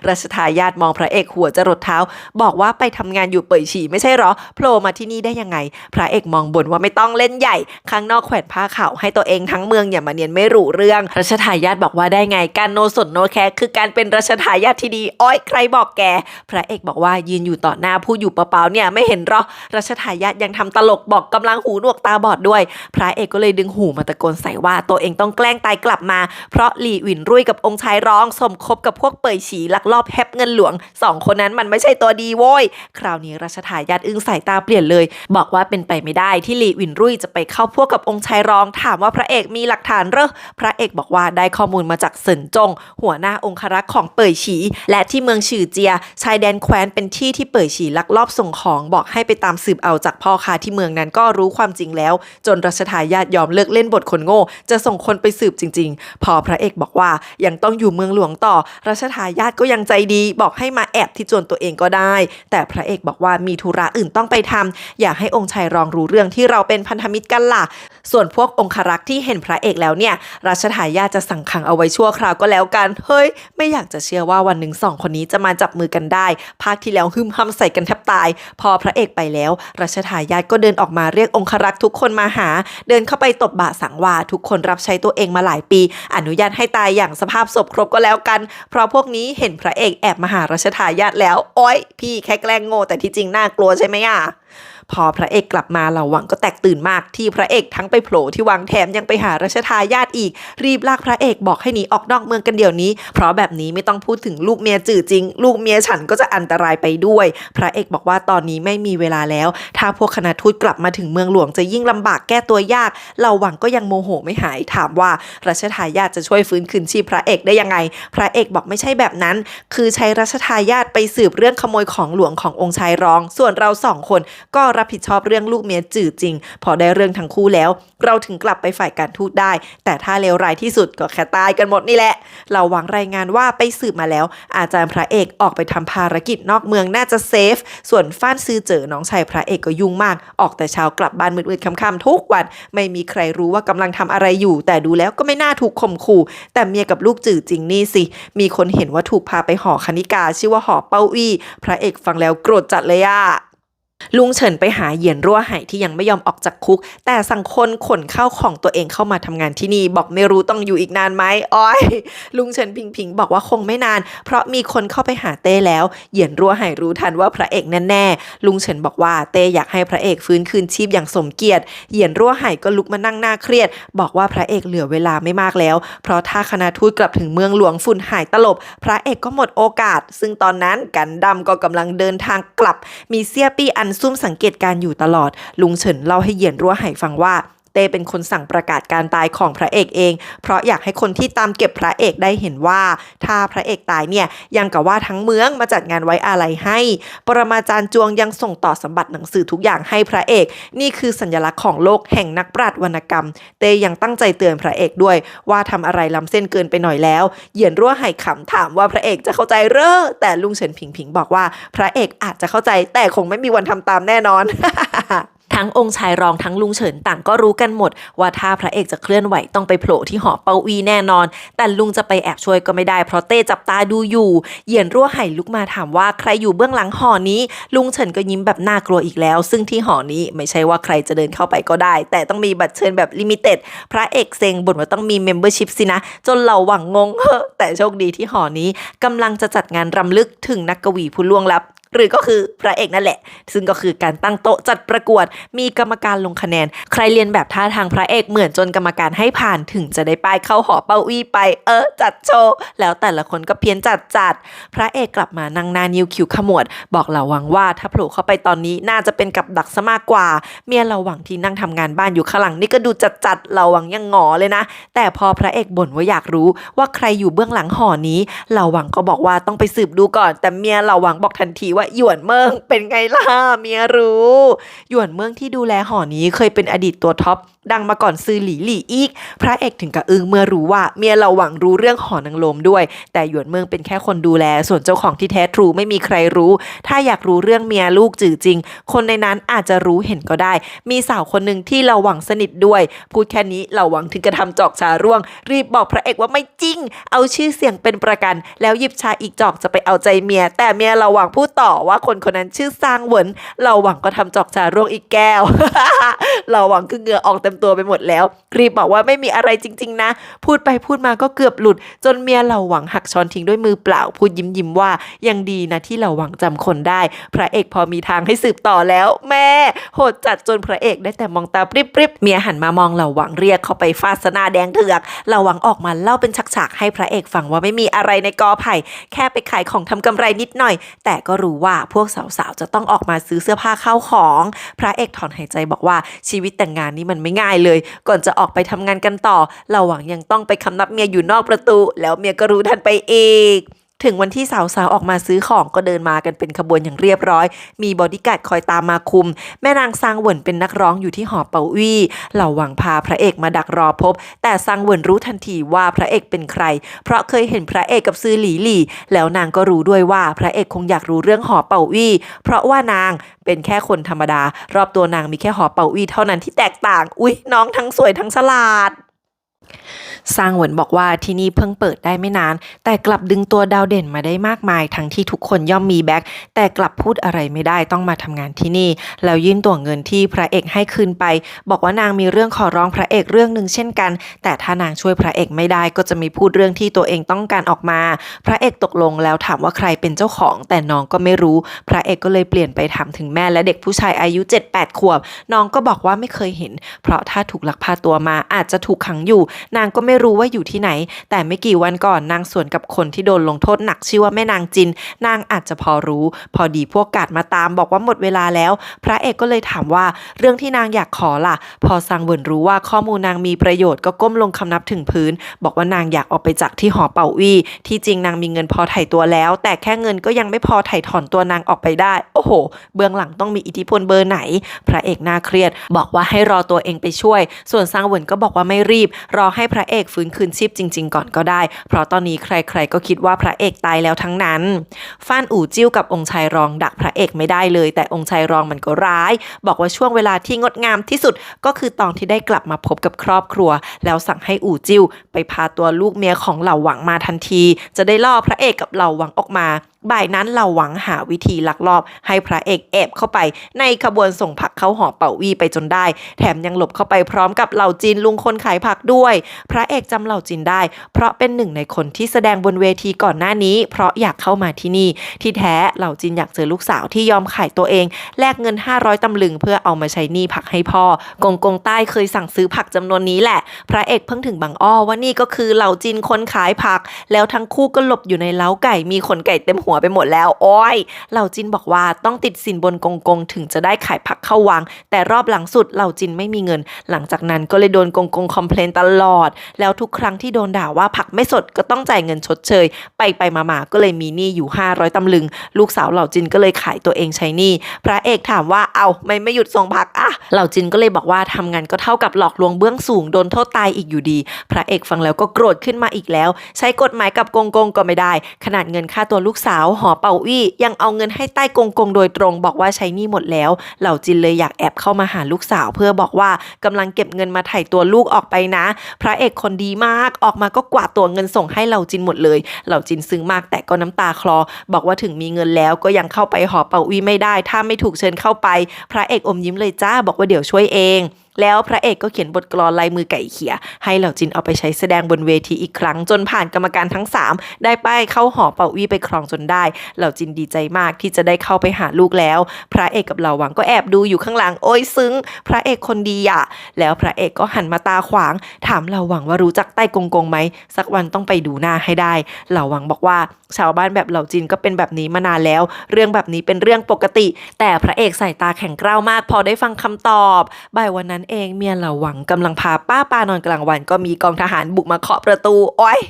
รัชทายาทมองพระเอกหัวจรดเท้าบอกว่าไปทำงานอยู่เป่ยฉีไม่ใช่หรอโผล่มาที่นี่ได้ยังไงพระเอกมองบ่นว่าไม่ต้องเล่นใหญ่ข้างนอกแขวนผ้าขาวให้ตัวเองทั้งเมืองอย่ามาเนียนไม่รู้เรื่องรัชทายาทบอกว่าได้ไงการโนสนโนแคร์คือการเป็นรัชทายาทที่ดีอ้อยใครบอกแกพระเอกบอกว่ายืนอยู่ต่อหน้าพูดอยู่เปล่าๆเนี่ยไม่เห็นหรอรัชทายาทยังทำตลกบอกกำลังหูหนวกตาบอดด้วยพระเอกก็เลยดึงหูมาตะโกนใส่ว่าตัวเองต้องแกล้งตายกลับมาเพราะหลี่หวินรุ่ยกับองค์ชายร้องสมคบกับพวกเป่ยฉีลักลอบแฮปเงินหลวง2คนนั้นมันไม่ใช่ตัวดีโว้ยคราวนี้รัชทายาทอึ้งสายตาเปลี่ยนเลยบอกว่าเป็นไปไม่ได้ที่หลี่หวินรุ่ยจะไปเข้าพวกกับองค์ชายร้องถามว่าพระเอกมีหลักฐานเหรอพระเอกบอกว่าได้ข้อมูลมาจากเซินจงหัวหน้าองครักษ์ของเป่ยฉีและที่เมืองฉือเจียชายแดนแคว้นเป็นที่ที่เป่ยฉีลักลอบส่งของบอกให้ไปตามสืบเอาจากพ่อค้าที่เมืองนั้นก็รู้ความจริงแล้วจนรัชทายาทยอมเลิกเล่นบทคนโง่จะส่งคนไปสืบจริงๆพอพระเอกบอกว่ายังต้องอยู่เมืองหลวงต่อรัชทายาทก็ยังใจดีบอกให้มาแอบที่จวนตัวเองก็ได้แต่พระเอกบอกว่ามีธุระอื่นต้องไปทำอยากให้องค์ชายรองรู้เรื่องที่เราเป็นพันธมิตรกันล่ะส่วนพวกองครักษ์ที่เห็นพระเอกแล้วเนี่ยรัชทายาทจะสั่งขังเอาไว้ชั่วคราวก็แล้วกันเฮ้ยไม่อยากจะเชื่อว่าวันหนึ่ง2คนนี้จะมาจับมือกันได้ภาคที่แล้วหึมห้ำใส่กันแทบตายพอพระเอกไปแล้วรัชทายาทก็เดินออกมาเรียกองครักษ์ทุกคนมาหาเดินเข้าไปตบบ่าสังวาทุกคนรับใช้ตัวเองมาหลายปีอนุญาตให้ตายอย่างสภาพศพครบก็แล้วกันเพราะพวกนี้เห็นพระเอกแอบมาหารัชทายาทแล้วโอ๊ยพี่แค่แกล้งโง่แต่ที่จริงน่ากลัวใช่ไหมอ่ะ พอพระเอกกลับมาเหล่าหวังก็แตกตื่นมากที่พระเอกทั้งไปโผล่ที่วังแถมยังไปหารัชทายาทอีกรีบลากพระเอกบอกให้หนีออกนอกเมืองกันเดี๋ยวนี้เพราะแบบนี้ไม่ต้องพูดถึงลูกเมียจื่อจริงลูกเมียฉันก็จะอันตรายไปด้วยพระเอกบอกว่าตอนนี้ไม่มีเวลาแล้วถ้าพวกคณะทูตกลับมาถึงเมืองหลวงจะยิ่งลำบากแก้ตัวยากเหล่าหวังก็ยังโมโหไม่หายถามว่ารัชทายาทจะช่วยฟื้นคืนชีพพระเอกได้ยังไงพระเอกบอกไม่ใช่แบบนั้นคือใช้รัชทายาทไปสืบเรื่องขโมยของหลวงขององค์ชายรองส่วนเราสองคนก็รับผิดชอบเรื่องลูกเมียจื่อจริงพอได้เรื่องทั้งคู่แล้วเราถึงกลับไปฝ่ายการทูตได้แต่ถ้าเลวร้ายที่สุดก็แค่ตายกันหมดนี่แหละเราหวังรายงานว่าไปสืบมาแล้วอาจารย์พระเอกออกไปทำภารกิจนอกเมืองน่าจะเซฟส่วนฟ้านซือเจ๋อน้องชายพระเอกก็ยุ่งมากออกแต่เช้ากลับบ้านมืดๆค่ำๆทุกวันไม่มีใครรู้ว่ากำลังทำอะไรอยู่แต่ดูแล้วก็ไม่น่าถูกข่มขู่แต่เมียกับลูกจื่อจริงนี่สิมีคนเห็นว่าถูกพาไปหอคณิกาชื่อว่าหอเป้าอี้พระเอกฟังแล้วโกรธจัดเลยอะลุงเฉินไปหาเหยียนรั่วไหที่ยังไม่ยอมออกจากคุกแต่สั่งคนขนข้าวของตัวเองเข้ามาทำงานที่นี่บอกไม่รู้ต้องอยู่อีกนานไหมอ้อยลุงเฉินพิงบอกว่าคงไม่นานเพราะมีคนเข้าไปหาเต้แล้วเหยียนรั่วไหรู้ทันว่าพระเอกแน่ๆลุงเฉินบอกว่าเต้อยากให้พระเอกฟื้นคืนชีพอย่างสมเกียรติเหยียนรั่วไหก็ลุกมานั่งหน้าเครียดบอกว่าพระเอกเหลือเวลาไม่มากแล้วเพราะถ้าคณะทูตกลับถึงเมืองหลวงฝุ่นหายตลบพระเอกก็หมดโอกาสซึ่งตอนนั้นกันดำก็กำลังเดินทางกลับมีเซี่ยปี้อันซุ่มสังเกตการอยู่ตลอดลุงเฉินเล่าให้เหยียนรั่วไหฟังว่าเต้เป็นคนสั่งประกาศการตายของพระเอกเองเพราะอยากให้คนที่ตามเก็บพระเอกได้เห็นว่าถ้าพระเอกตายเนี่ยยังกับว่าทั้งเมืองมาจัดงานไว้อาลัยให้ปรมาจารย์จวงยังส่งต่อสมบัติหนังสือทุกอย่างให้พระเอกนี่คือสัญลักษณ์ของโลกแห่งนักปราชญ์วรรณกรรมเต้ยังตั้งใจเตือนพระเอกด้วยว่าทำอะไรล้ำเส้นเกินไปหน่อยแล้วเหยียนรั่วไหขำถามว่าพระเอกจะเข้าใจเร่อแต่ลุงเฉินผิงบอกว่าพระเอกอาจจะเข้าใจแต่คงไม่มีวันทำตามแน่นอน ทั้งองค์ชายรองทั้งลุงเฉินต่างก็รู้กันหมดว่าถ้าพระเอกจะเคลื่อนไหวต้องไปโผล่ที่หอเปาอีแน่นอนแต่ลุงจะไปแอบช่วยก็ไม่ได้เพราะเต้จับตาดูอยู่เหยียนรั่วไหลุกมาถามว่าใครอยู่เบื้องหลังหอนี้ลุงเฉินก็ยิ้มแบบน่ากลัวอีกแล้วซึ่งที่หอนี้ไม่ใช่ว่าใครจะเดินเข้าไปก็ได้แต่ต้องมีบัตรเชิญแบบลิมิเต็ดพระเอกเซ็งบ่นว่าต้องมีเมมเบอร์ชิพสินะจนเหล่าหวังงงแต่โชคดีที่หอนี้กำลังจะจัดงานรำลึกถึงนักกวีผู้ล่วงลับหรือก็คือพระเอกนั่นแหละซึ่งก็คือการตั้งโต๊ะจัดประกวดมีกรรมการลงคะแนนใครเรียนแบบท่าทางพระเอกเหมือนจนกรรมการให้ผ่านถึงจะได้ป้ายเข้าหอเป้าอี้ไปจัดโชว์แล้วแต่ละคนก็เพี้ยนจัดพระเอกกลับมานั่งหน้านิ้วคิ้วขมวดบอกเหล่าหวังว่าถ้าโผล่เข้าไปตอนนี้น่าจะเป็นกับดักซะมากกว่าเมียเหล่าหวังที่นั่งทำงานบ้านอยู่ข้างหลังนี่ก็ดูจัดเหล่าหวังยังหงอเลยนะแต่พอพระเอกบ่นว่าอยากรู้ว่าใครอยู่เบื้องหลังหอนี้เหล่าหวังก็บอกว่าต้องไปสืบดูก่อนแต่เมียเหล่าหวังบอกทันทีว่าหยวนเมิงเป็นไงล่ะเมียรู้หยวนเมืองที่ดูแลหอนี้เคยเป็นอดีตตัวท็อปดังมาก่อนซือหลี่อีกพระเอกถึงกับอึ้งเมื่อรู้ว่าเมียเราหวังรู้เรื่องหอนางลมด้วยแต่หยวนเมืองเป็นแค่คนดูแลส่วนเจ้าของที่แท้ทรูไม่มีใครรู้ถ้าอยากรู้เรื่องเมียลูกจื่อจริงคนในนั้นอาจจะรู้เห็นก็ได้มีสาวคนหนึ่งที่เราหวังสนิทด้วยพูดแค่นี้เราหวังถึงกระทำจอกชาร่วงรีบบอกพระเอกว่าไม่จริงเอาชื่อเสียงเป็นประกันแล้วหยิบชาอีกจอกจะไปเอาใจเมียแต่เมียเราหวังพูดต่อว่าคนนั้นชื่อซางเหวินเราหวังก็ทำจอกชาร่วงอีกแก้ว เราหวังคือเหงื่อออกเต็มตัวไปหมดแล้วรีบบอกว่าไม่มีอะไรจริงๆนะพูดไปพูดมาก็เกือบหลุดจนเมียเราหวังหักช้อนทิ้งด้วยมือเปล่าพูดยิ้มว่ายังดีนะที่เราหวังจำคนได้พระเอกพอมีทางให้สืบต่อแล้วแม่โหดจัดจนพระเอกได้แต่มองตาปริบเมียหันมามองเราหวังเรียกเข้าไปฟาดหน้าแดงเถือกเราหวังออกมาเล่าเป็นฉากๆให้พระเอกฟังว่าไม่มีอะไรในกอไผ่แค่ไปขายของทำกำไรนิดหน่อยแต่ก็รู้ว่าพวกสาวๆจะต้องออกมาซื้อเสื้อผ้าเข้าของพระเอกถอนหายใจบอกว่าชีวิตแต่งงานนี้มันไม่ง่ายเลยก่อนจะออกไปทำงานกันต่อเราหวังยังต้องไปคำนับเมียอยู่นอกประตูแล้วเมียก็รู้ทันไปอีกถึงวันที่สาวๆออกมาซื้อของก็เดินมากันเป็นขบวนอย่างเรียบร้อยมีบอดี้การ์ดคอยตามมาคุมแม่นางซางเหวินเป็นนักร้องอยู่ที่หอเป่าอี้เหล่าหวังพาพระเอกมาดักรอพบแต่ซางเหวินรู้ทันทีว่าพระเอกเป็นใครเพราะเคยเห็นพระเอกกับซือหลี่แล้วนางก็รู้ด้วยว่าพระเอกคงอยากรู้เรื่องหอเป่าอี้เพราะว่านางเป็นแค่คนธรรมดารอบตัวนางมีแค่หอเป่าอี้เท่านั้นที่แตกต่างอุ๊ยน้องทั้งสวยทั้งฉลาด ซางเหวินบอกว่าที่นี่เพิ่งเปิดได้ไม่นานแต่กลับดึงตัวดาวเด่นมาได้มากมายทั้งที่ทุกคนย่อมมีแบ็คแต่กลับพูดอะไรไม่ได้ต้องมาทำงานที่นี่แล้วยื่นตัวเงินที่พระเอกให้คืนไปบอกว่านางมีเรื่องขอร้องพระเอกเรื่องหนึ่งเช่นกันแต่ถ้านางช่วยพระเอกไม่ได้ก็จะมีพูดเรื่องที่ตัวเองต้องการออกมาพระเอกตกลงแล้วถามว่าใครเป็นเจ้าของแต่น้องก็ไม่รู้พระเอกก็เลยเปลี่ยนไปถามถึงแม่และเด็กผู้ชายอายุ 7-8 ขวบน้องก็บอกว่าไม่เคยเห็นเพราะถ้าถูกลักพาตัวมาอาจจะถูกขังอยู่นางก็ไม่รู้ว่าอยู่ที่ไหนแต่ไม่กี่วันก่อนนางสวนกับคนที่โดนลงโทษหนักชื่อว่าแม่นางจินนางอาจจะพอรู้พอดีพวกกาดมาตามบอกว่าหมดเวลาแล้วพระเอกก็เลยถามว่าเรื่องที่นางอยากขอล่ะพอซางเหวินรู้ว่าข้อมูลนางมีประโยชน์ก็ก้มลงคำนับถึงพื้นบอกว่านางอยากออกไปจากที่หอเป่าอี้ที่จริงนางมีเงินพอไถ่ตัวแล้วแต่แค่เงินก็ยังไม่พอไถ่ถอนตัวนางออกไปได้โอ้โหเบื้องหลังต้องมีอิทธิพลเบอร์ไหนพระเอกน่าเครียดบอกว่าให้รอตัวเองไปช่วยส่วนซางเหวินก็บอกว่าไม่รีบรอให้พระเอกฟื้นคืนชีพจริงๆก่อนก็ได้เพราะตอนนี้ใครๆก็คิดว่าพระเอกตายแล้วทั้งนั้นฟ้านอู่จิ้วกับองค์ชายรองดักพระเอกไม่ได้เลยแต่องค์ชายรองมันก็ร้ายบอกว่าช่วงเวลาที่งดงามที่สุดก็คือตอนที่ได้กลับมาพบกับครอบครัวแล้วสั่งให้อู่จิ้วไปพาตัวลูกเมียของเหล่าหวังมาทันทีจะได้ล่อพระเอกกับเหล่าหวังออกมาบ่ายนั้นเหล่าหวังหาวิธีลักลอบให้พระเอกแอบเข้าไปในขบวนส่งผักเข้าหอเป่าวี่ไปจนได้แถมยังหลบเข้าไปพร้อมกับเหล่าจีนลุงคนขายผักด้วยพระเอกจำเหล่าจีนได้เพราะเป็นหนึ่งในคนที่แสดงบนเวทีก่อนหน้านี้เพราะอยากเข้ามาที่นี่ที่แท้เหล่าจีนอยากเจอลูกสาวที่ยอมขายตัวเองแลกเงิน500 ตำลึงเพื่อเอามาใช้หนี้ผักให้พ่อกงใต้เคยสั่งซื้อผักจำนวนนี้แหละพระเอกเพิ่งถึงบางอ้อว่านี่ก็คือเหล่าจีนคนขายผักแล้วทั้งคู่ก็หลบอยู่ในเล้าไก่มีขนไก่เต็มหัวไปหมดแล้วโอ้ยเหล่าจินบอกว่าต้องติดสินบนกงถึงจะได้ขายผักเข้าวังแต่รอบหลังสุดเหล่าจินไม่มีเงินหลังจากนั้นก็เลยโดนกงคอมเพลนตลอดแล้วทุกครั้งที่โดนด่าว่าผักไม่สดก็ต้องจ่ายเงินชดเชยไปมาก็เลยมีหนี้อยู่500 ตำลึงลูกสาวเหล่าจินก็เลยขายตัวเองใช้หนี้พระเอกถามว่าเอาไม่หยุดส่งผักอ่ะเหล่าจินก็เลยบอกว่าทำงานก็เท่ากับหลอกลวงเบื้องสูงโดนโทษตายอีกอยู่ดีพระเอกฟังแล้วก็โกรธขึ้นมาอีกแล้วใช้กฎหมายกับกงก็ไม่ได้ขนาดเงินค่าตัวลูกสาวหอเป่าอี้ยังเอาเงินให้ใต้กงโดยตรงบอกว่าใช้หนี้หมดแล้วเหล่าจินเลยอยากแอบเข้ามาหาลูกสาวเพื่อบอกว่ากำลังเก็บเงินมาไถ่ตัวลูกออกไปนะพระเอกคนดีมากออกมาก็กวาดตัวเงินส่งให้เหล่าจินหมดเลยเหล่าจินซึ้งมากแต่ก็น้ำตาคลอบอกว่าถึงมีเงินแล้วก็ยังเข้าไปหอเป่าอี้ไม่ได้ถ้าไม่ถูกเชิญเข้าไปพระเอกอมยิ้มเลยจ้าบอกว่าเดี๋ยวช่วยเองแล้วพระเอกก็เขียนบทกลอนลายมือไก่เขียให้เหล่าจินเอาไปใช้แสดงบนเวทีอีกครั้งจนผ่านกรรมการทั้ง3ได้ป้ายเข้าหอเป่าอี้ไปครองจนได้เหล่าจินดีใจมากที่จะได้เข้าไปหาลูกแล้วพระเอกกับเหล่าหวังก็แอบดูอยู่ข้างหลังโอ้ยซึ้งพระเอกคนดีอ่ะแล้วพระเอกก็หันมาตาขวางถามเหล่าหวังว่ารู้จักใต้กงไหมสักวันต้องไปดูหน้าให้ได้เหล่าหวังบอกว่าชาวบ้านแบบเหล่าจินก็เป็นแบบนี้มานานแล้วเรื่องแบบนี้เป็นเรื่องปกติแต่พระเอกสายตาแข็งกร้าวมากพอได้ฟังคำตอบบ่ายวันนั้นเองเมียเหล่าหวังกำลังพาป้านอนกลางวันก็มีกองทหารบุกมาเคาะประตูโอ๊ย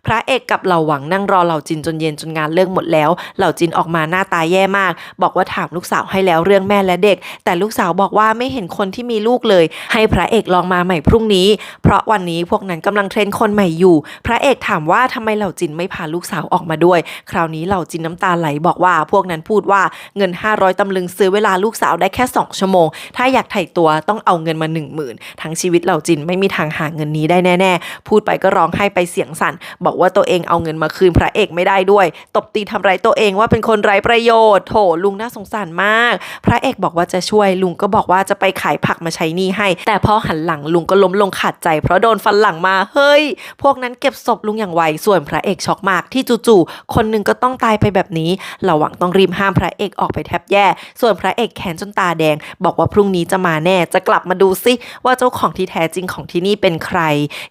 พระเอกกับเหล่าหวังนั่งรอเหล่าจินจนเย็นจนงานเลิกหมดแล้วเหล่าจินออกมาหน้าตาแย่มากบอกว่าถามลูกสาวให้แล้วเรื่องแม่และเด็กแต่ลูกสาวบอกว่าไม่เห็นคนที่มีลูกเลยให้พระเอกลองมาใหม่พรุ่งนี้เพราะวันนี้พวกนั้นกำลังเทรนคนใหม่อยู่พระเอกถามว่าทำไมเหล่าจินไม่พาลูกสาวออกมาด้วยคราวนี้เหล่าจินน้ำตาไหลบอกว่าพวกนั้นพูดว่าเงิน500 ตำลึงซื้อเวลาลูกสาวได้แค่2 ชั่วโมงถ้าอยากไถ่ตัวต้องเอาเงินมา10,000ทั้งชีวิตเหล่าจินไม่มีทางหาเงินนี้ได้แน่ๆพูดไปก็ร้องไห้ไปเสียงสั่นบอกว่าตัวเองเอาเงินมาคืนพระเอกไม่ได้ด้วยตบตีทำร้ายตัวเองว่าเป็นคนไร้ประโยชน์โถลุงน่าสงสารมากพระเอกบอกว่าจะช่วยลุงก็บอกว่าจะไปขายผักมาใช้หนี้ให้แต่พอหันหลังลุงก็ล้มลงขาดใจเพราะโดนฟันหลังมาเฮ้ยพวกนั้นเก็บศพลุงอย่างไวส่วนพระเอกช็อกมากที่จู่ๆคนหนึ่งก็ต้องตายไปแบบนี้เหล่าหวังต้องรีบห้ามพระเอกออกไปแทบแย่ส่วนพระเอกแขนจนตาแดงบอกว่าพรุ่งนี้จะมาแน่จะกลับมาดูซิว่าเจ้าของที่แท้จริงของที่นี่เป็นใคร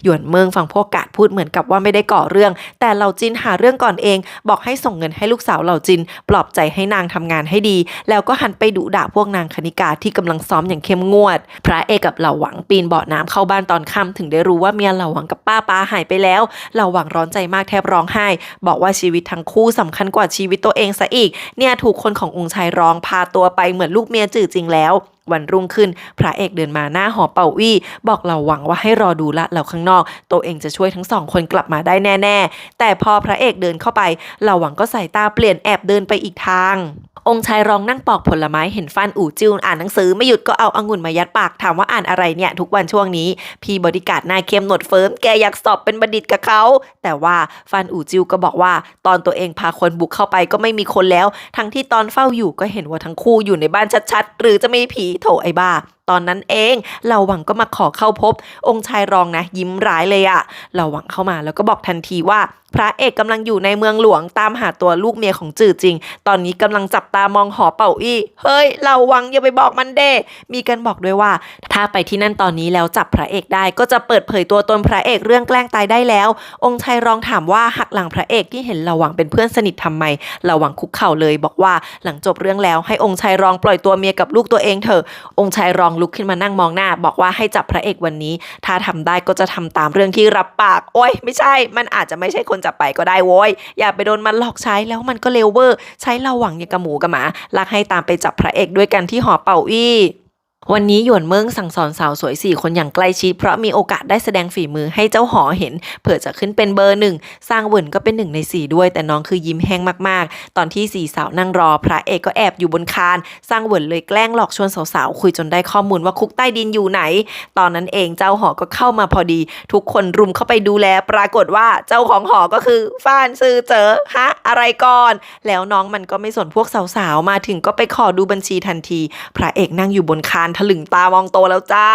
หยวนเมืองฟังพวกกาดพูดเหมือนกับว่าไม่ได้ก่อเรื่องแต่เหล่าจินหาเรื่องก่อนเองบอกให้ส่งเงินให้ลูกสาวเหล่าจินปลอบใจให้นางทำงานให้ดีแล้วก็หันไปดุด่าพวกนางคณิกาที่กำลังซ้อมอย่างเข้มงวดพระเอกกับเหล่าหวังปีนเบาะน้ำเข้าบ้านตอนค่ำถึงได้รู้ว่าเมียเหล่าหวังกับป้าหายไปแล้วเหล่าหวังร้อนใจมากแทบร้องไห้บอกว่าชีวิตทั้งคู่สำคัญกว่าชีวิตตัวเองซะอีกเนี่ยถูกคนขององค์ชายร้องพาตัวไปเหมือนลูกเมียจื่อจริงแล้ววันรุ่งขึ้นพระเอกเดินมาหน้าหอเป่าอี้บอกเหล่าหวังว่าให้รอดูละแล้วข้างนอกตัวเองจะช่วยทั้ง2 คนกลับมาได้แน่ๆแต่พอพระเอกเดินเข้าไปเหล่าหวังก็สายตาเปลี่ยนแอบเดินไปอีกทาง องค์ชายรองนั่งปอกผลไม้เห็นฟันอู่จิ้วอ่านหนังสือไม่หยุดก็เอาองุ่นมายัดปากถามว่าอ่านอะไรเนี่ยทุกวันช่วงนี้พี่บอดี้การ์ดหน้าเข้มหนวดเฟิร์มแกอยากสอบเป็นบัณฑิตกับเขาแต่ว่าฟันอู่จิ้วก็บอกว่าตอนตัวเองพาคนบุกเข้าไปก็ไม่มีคนแล้วทั้งที่ตอนเฝ้าอยู่ก็เห็นว่าทั้งคู่อยู่ในบ้านชัดๆหรือจะมีผีโถไอ้บ้าตอนนั้นเองเหล่าหวังก็มาขอเข้าพบองค์ชายรองนะยิ้มร้ายเลยอะเหล่าหวังเข้ามาแล้วก็บอกทันทีว่าพระเอกกำลังอยู่ในเมืองหลวงตามหาตัวลูกเมียของจื่อจริงตอนนี้กำลังจับตามองหอเป่าอี้เฮ้ยเหล่าหวังอย่าไปบอกมันเด้มีกันบอกด้วยว่าถ้าไปที่นั่นตอนนี้แล้วจับพระเอกได้ก็จะเปิดเผยตัวตนพระเอกเรื่องแกล้งตายได้แล้วองค์ชายรองถามว่าหักหลังพระเอกที่เห็นเหล่าหวังเป็นเพื่อนสนิททำไมเหล่าหวังคุกเข่าเลยบอกว่าหลังจบเรื่องแล้วให้องค์ชายรองปล่อยตัวเมียกับลูกตัวเองเถอะองค์ชายรองลุกขึ้นมานั่งมองหน้าบอกว่าให้จับพระเอกวันนี้ถ้าทำได้ก็จะทำตามเรื่องที่รับปากโอ๊ยไม่ใช่มันอาจจะไม่ใช่คนจับไปก็ได้โว้ยอย่าไปโดนมันหลอกใช้แล้วมันก็เลวเวอร์ใช้เหล่าหวังอย่างกระหมูกระหมาลากให้ตามไปจับพระเอกด้วยกันที่หอเป่าอี้วันนี้หยวนเมิงสั่งสอนสาวสวย4คนอย่างใกล้ชิดเพราะมีโอกาสได้แสดงฝีมือให้เจ้าหอเห็นเผื่อจะขึ้นเป็นเบอร์1ซางเหวินก็เป็น1ใน4ด้วยแต่น้องคือยิ้มแห้งมากๆตอนที่4สาวนั่งรอพระเอกก็แอบอยู่บนคานซางเหวินเลยแกล้งหลอกชวนสาวๆคุยจนได้ข้อมูลว่าคุกใต้ดินอยู่ไหนตอนนั้นเองเจ้าหอก็เข้ามาพอดีทุกคนรุมเข้าไปดูแลปรากฏว่าเจ้าของหอก็คือฟ่านซือเจ๋อฮะอะไรก่อนแล้วน้องมันก็ไม่สนพวกสาวๆมาถึงก็ไปขอดูบัญชีทันทีพระเอกนั่งอยู่บนคานถลึงตามองโตแล้วจ้า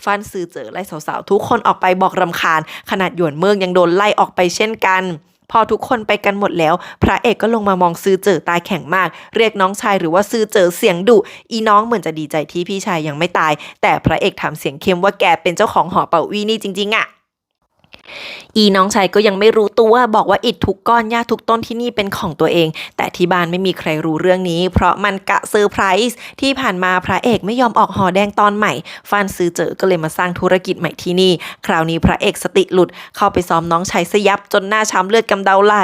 ฟันซือเจ๋อไล่สาวๆทุกคนออกไปบอกรำคาญขนาดหยวนเมิงยังโดนไล่ออกไปเช่นกันพอทุกคนไปกันหมดแล้วพระเอกก็ลงมามองซือเจ๋อตาแข็งมากเรียกน้องชายหรือว่าซือเจ๋อเสียงดุอีน้องเหมือนจะดีใจที่พี่ชายยังไม่ตายแต่พระเอกถามเสียงเข้มว่าแกเป็นเจ้าของหอเป่าอี้นี่จริงๆอะอีน้องชายก็ยังไม่รู้ตัวบอกว่าอิฐทุกก้อนหญ้าทุกต้นที่นี่เป็นของตัวเองแต่ที่บ้านไม่มีใครรู้เรื่องนี้เพราะมันกะเซอร์ไพรส์ที่ผ่านมาพระเอกไม่ยอมออกหอแดงตอนใหม่ฟานซือเจ๋อก็เลยมาสร้างธุรกิจใหม่ที่นี่คราวนี้พระเอกสติหลุดเข้าไปซ้อมน้องชายซะยับจนหน้าช้ำเลือดกำเดาไหล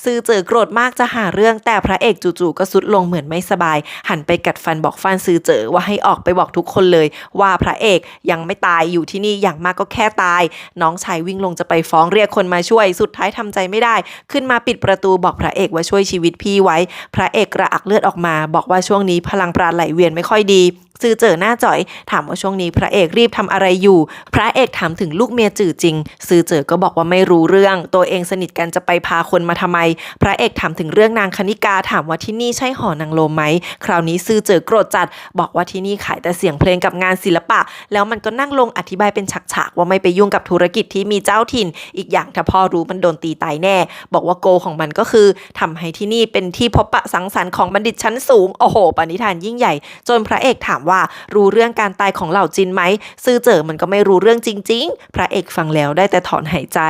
ซือเจ๋อโกรธมากจะหาเรื่องแต่พระเอกจู่ๆก็สุดลงเหมือนไม่สบายหันไปกัดฟันบอกฟานซือเจ๋อว่าให้ออกไปบอกทุกคนเลยว่าพระเอกยังไม่ตายอยู่ที่นี่อย่างมากก็แค่ตายน้องชายวิ่งลงจะไปฟ้องเรียกคนมาช่วยสุดท้ายทำใจไม่ได้ขึ้นมาปิดประตูบอกพระเอกว่าช่วยชีวิตพี่ไว้พระเอกกระอักเลือดออกมาบอกว่าช่วงนี้พลังปราณไหลเวียนไม่ค่อยดีซือเจ๋อหน้าจ่อยถามว่าช่วงนี้พระเอกรีบทำอะไรอยู่พระเอกถามถึงลูกเมียจื่อจริงซือเจ๋อก็บอกว่าไม่รู้เรื่องตัวเองสนิทกันจะไปพาคนมาทำไมพระเอกถามถึงเรื่องนางคณิกาถามว่าที่นี่ใช่หอนางโลมไหมคราวนี้ซือเจ๋อโกรธจัดบอกว่าที่นี่ขายแต่เสียงเพลงกับงานศิลปะแล้วมันก็นั่งลงอธิบายเป็นฉากๆว่าไม่ไปยุ่งกับธุรกิจที่มีเจ้าถิ่นอีกอย่างถ้าพ่อรู้มันโดนตีตายแน่บอกว่าโกของมันก็คือทำให้ที่นี่เป็นที่พบปะสังสรรค์ของบัณฑิตชั้นสูงโอ้โหปณิธานยิ่งใหญ่จนพระเอกถามว่ารู้เรื่องการตายของเหล่าจินไหมซือเจ๋อมันก็ไม่รู้เรื่องจริงๆพระเอกฟังแล้วได้แต่ถอนหายใจ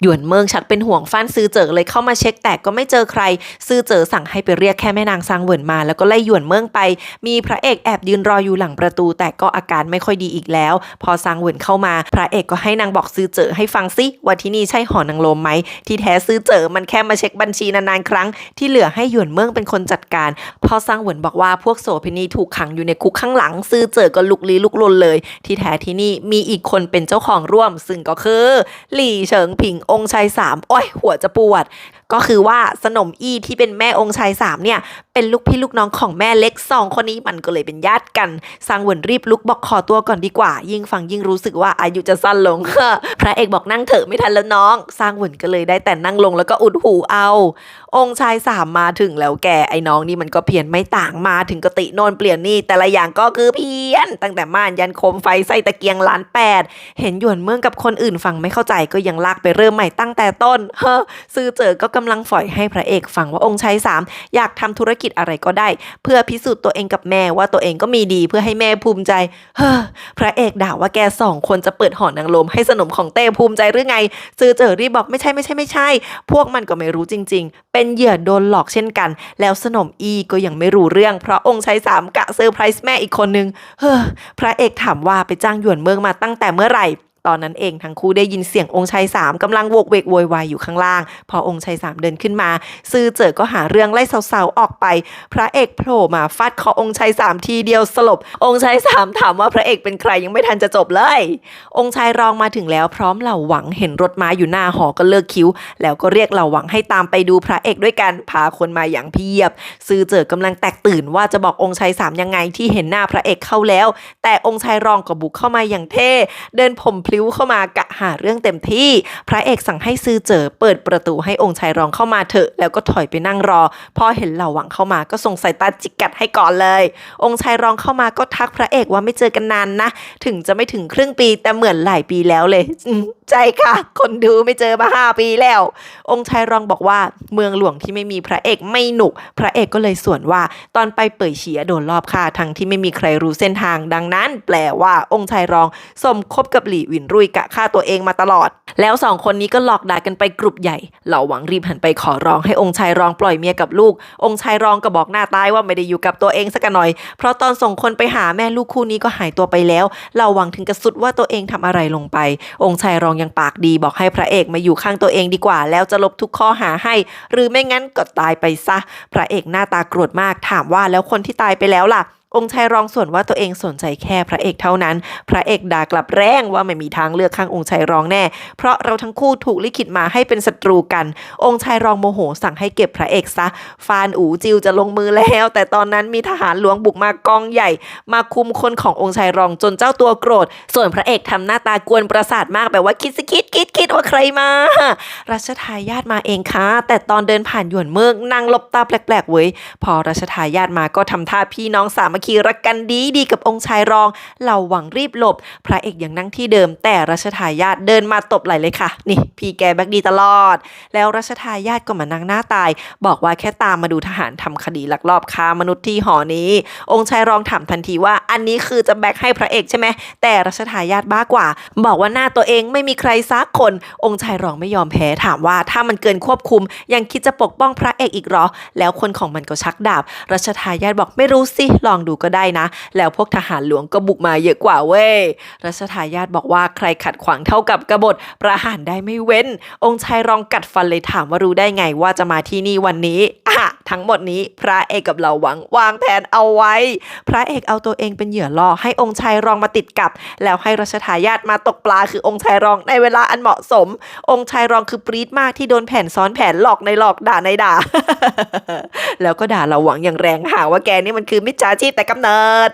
หยวนเมิงชักเป็นห่วงฟันซือเจ๋อเลยเข้ามาเช็คแต่ก็ไม่เจอใครซือเจ๋อสั่งให้ไปเรียกแค่แม่นางซางเหวินมาแล้วก็ไล่หยวนเมิงไปมีพระเอกแอบยืนรออยู่หลังประตูแต่ก็อาการไม่ค่อยดีอีกแล้วพอซางเหวินเข้ามาพระเอกก็ให้นางบอกซือเจ๋อให้ฟังซิว่าที่นี่ใช่หอนางโลมไหมที่แท้ซือเจ๋อมันแค่มาเช็คบัญชีนานๆครั้งที่เหลือให้หยวนเมิงเป็นคนจัดการพอซางเหวินบอกว่าพวกโสเภณีถูกขังอยู่ในคุกข้างหลังซือเจ๋อก็ลุกลี้ลุกลนเลยที่แท้ที่นี่มีอีกคนเป็นเจ้าของร่วมซึ่งก็คือหลี่เฉิงผิงองค์ชาย3โอ้ยหัวจะปวดก็คือว่าสนมอี้ที่เป็นแม่องค์ชาย3เนี่ยเป็นลูกพี่ลูกน้องของแม่เล็ก2คนนี้มันก็เลยเป็นญาติกันซางเหวินรีบลุกบอกขอตัวก่อนดีกว่ายิ่งฟังยิ่งรู้สึกว่าอายุจะสั้นลง พระเอกบอกนั่งเถอะไม่ทันแล้วน้องซางเหวินก็เลยได้แต่นั่งลงแล้วก็อุดหูเอาองค์ชาย3มาถึงแล้วแกไอ้น้องนี่มันก็เพี้ยนไม่ต่างมาถึงกติโนนเปลี่ยนนี่แต่ละอย่างก็คือเพี้ยนตั้งแต่ม่านยันโคมไฟใส่ตะเกียงล้าน8เห็นหยวนเมืองกับคนอื่นฟังไม่เข้าใจก็ยังลากไปเริ่มใหม่ตั้งแต่ต้นซือเจ๋อก็กำลังฝอยให้พระเอกฟังว่าองค์ชาย3อยากทำธุรกิจอะไรก็ได้เพื่อพิสูจน์ตัวเองกับแม่ว่าตัวเองก็มีดีเพื่อให้แม่ภูมิใจพระเอกด่าว่าแก2คนจะเปิดหอนางลมให้สนมของเต้ภูมิใจหรือไงซือเจ๋อรีบบอกไม่ใช่พวกมันก็ไม่รู้จริงๆเป็นเหยื่อโดนหลอกเช่นกันแล้วสนมอีก็ยังไม่รู้เรื่องเพราะองค์ชาย3กะเซอร์ไพรส์แม่อีกคนนึงพระเอกถามว่าไปจ้างหยวนเมืองมาตั้งแต่เมื่อไหร่ ตอนนั้นเองทั้งคู่ได้ยินเสียงองค์ชายสามกำลังโวกเวกโวยวายอยู่ข้างล่างพอองค์ชายสามเดินขึ้นมาซือเจ๋อก็หาเรื่องไล่สาวๆออกไปพระเอกโผล่มาฟาดคอองค์ชายสามทีเดียวสลบองค์ชายสามถามว่าพระเอกเป็นใครยังไม่ทันจะจบเลยองค์ชายรองมาถึงแล้วพร้อมเหล่าหวังเห็นรถม้าอยู่หน้าหอก็เลิกคิ้วแล้วก็เรียกเหล่าหวังให้ตามไปดูพระเอกด้วยกันพาคนมาอย่างเพียบซือเจ๋อกำลังแตกตื่นว่าจะบอกองค์ชายสามยังไงที่เห็นหน้าพระเอกเข้าแล้วแต่องค์ชายรองก็บุกเข้ามาอย่างเท่เดินผมพลิ้วเข้ามากะหาเรื่องเต็มที่พระเอกสั่งให้ซือเจ๋อเปิดประตูให้องค์ชายรองเข้ามาเถอะแล้วก็ถอยไปนั่งรอพอเห็นเหล่าหวังเข้ามาก็ส่งสายตาจิกกัดให้ก่อนเลยองค์ชายรองเข้ามาก็ทักพระเอกว่าไม่เจอกันนานนะถึงจะไม่ถึงครึ่งปีแต่เหมือนหลายปีแล้วเลยใจค่ะคนดูไม่เจอมา5 ปีแล้วองค์ชายรองบอกว่าเมืองหลวงที่ไม่มีพระเอกไม่หนุกพระเอกก็เลยสวนว่าตอนไปเป่ยเฉียโดนรอบฆ่าทั้งที่ไม่มีใครรู้เส้นทางดังนั้นแปลว่าองค์ชายรองสมคบกับหลี่หวินรุยกะฆ่าตัวเองมาตลอดแล้ว2 คนนี้ก็หลอกด่ากันไปกลุ่มใหญ่เหล่าหวังรีบหันไปขอร้องให้องค์ชายรองปล่อยเมียกับลูกองค์ชายรองก็บอกหน้าตายว่าไม่ได้อยู่กับตัวเองสักหน่อยเพราะตอนส่งคนไปหาแม่ลูกคู่นี้ก็หายตัวไปแล้วเหล่าหวังถึงกระสุดว่าตัวเองทำอะไรลงไปองค์ชายรองยังปากดีบอกให้พระเอกมาอยู่ข้างตัวเองดีกว่าแล้วจะลบทุกข้อหาให้หรือไม่งั้นก็ตายไปซะพระเอกหน้าตาโกรธมากถามว่าแล้วคนที่ตายไปแล้วล่ะองค์ชายรองส่วนว่าตัวเองสนใจแค่พระเอกเท่านั้นพระเอกด่ากลับแรงว่าไม่มีทางเลือกข้างองค์ชายรองแน่เพราะเราทั้งคู่ถูกลิขิตมาให้เป็นศัตรูกันองค์ชายรองโมโหสั่งให้เก็บพระเอกซะฟานอู่จิวจะลงมือแล้วแต่ตอนนั้นมีทหารหลวงบุกมากองใหญ่มาคุมคนขององค์ชายรองจนเจ้าตัวโกรธส่วนพระเอกทำหน้าตากวนประสาทมากแบบว่าคิดว่าใครมารัชทายาทมาเองค่ะแต่ตอนเดินผ่านหยวนเมืองนางลบตาแปลกๆเว้ยพอรัชทายาทมาก็ทำท่าพี่น้องสามัคคีรักกันดีกับองค์ชายรองเหล่าหวังรีบหลบพระเอกยังนั่งที่เดิมแต่รัชทายาทเดินมาตบไหล่เลยค่ะนี่พี่แกแบกดีตลอดแล้วรัชทายาทก็มานั่งหน้าตายบอกว่าแค่ตามมาดูทหารทำคดีลักลอบค้ามนุษย์ที่หอนี้องค์ชายรองถามทันทีว่าอันนี้คือจะแบกให้พระเอกใช่ไหมแต่รัชทายาทบ้ากว่าบอกว่าหน้าตัวเองไม่มีใครซักคนองค์ชายรองไม่ยอมแพ้ถามว่าถ้ามันเกินควบคุมยังคิดจะปกป้องพระเอกอีกหรอแล้วคนของมันก็ชักดาบรัชทายาทบอกไม่รู้สิลองดูก็ได้นะแล้วพวกทหารหลวงก็บุกมาเยอะกว่าเว้ยรัชทายาทบอกว่าใครขัดขวางเท่ากับกบฏประหารได้ไม่เว้นองค์ชายรองกัดฟันเลยถามว่ารู้ได้ไงว่าจะมาที่นี่วันนี้ทั้งหมดนี้พระเอกกับเหล่าหวังวางแผนเอาไว้พระเอกเอาตัวเองเป็นเหยื่อล่อให้องค์ชายรองมาติดกับแล้วให้รัชทายาทมาตกปลาคือองค์ชายรองในเวลาอันเหมาะสมองค์ชายรองคือปรี๊ดมากที่โดนแผนซ้อนแผนหลอกในหลอกด่าในด่า แล้วก็ด่าเหล่าหวังอย่างแรงหาว่าแกนี่มันคือมิจฉาชีพแต่กำเนิด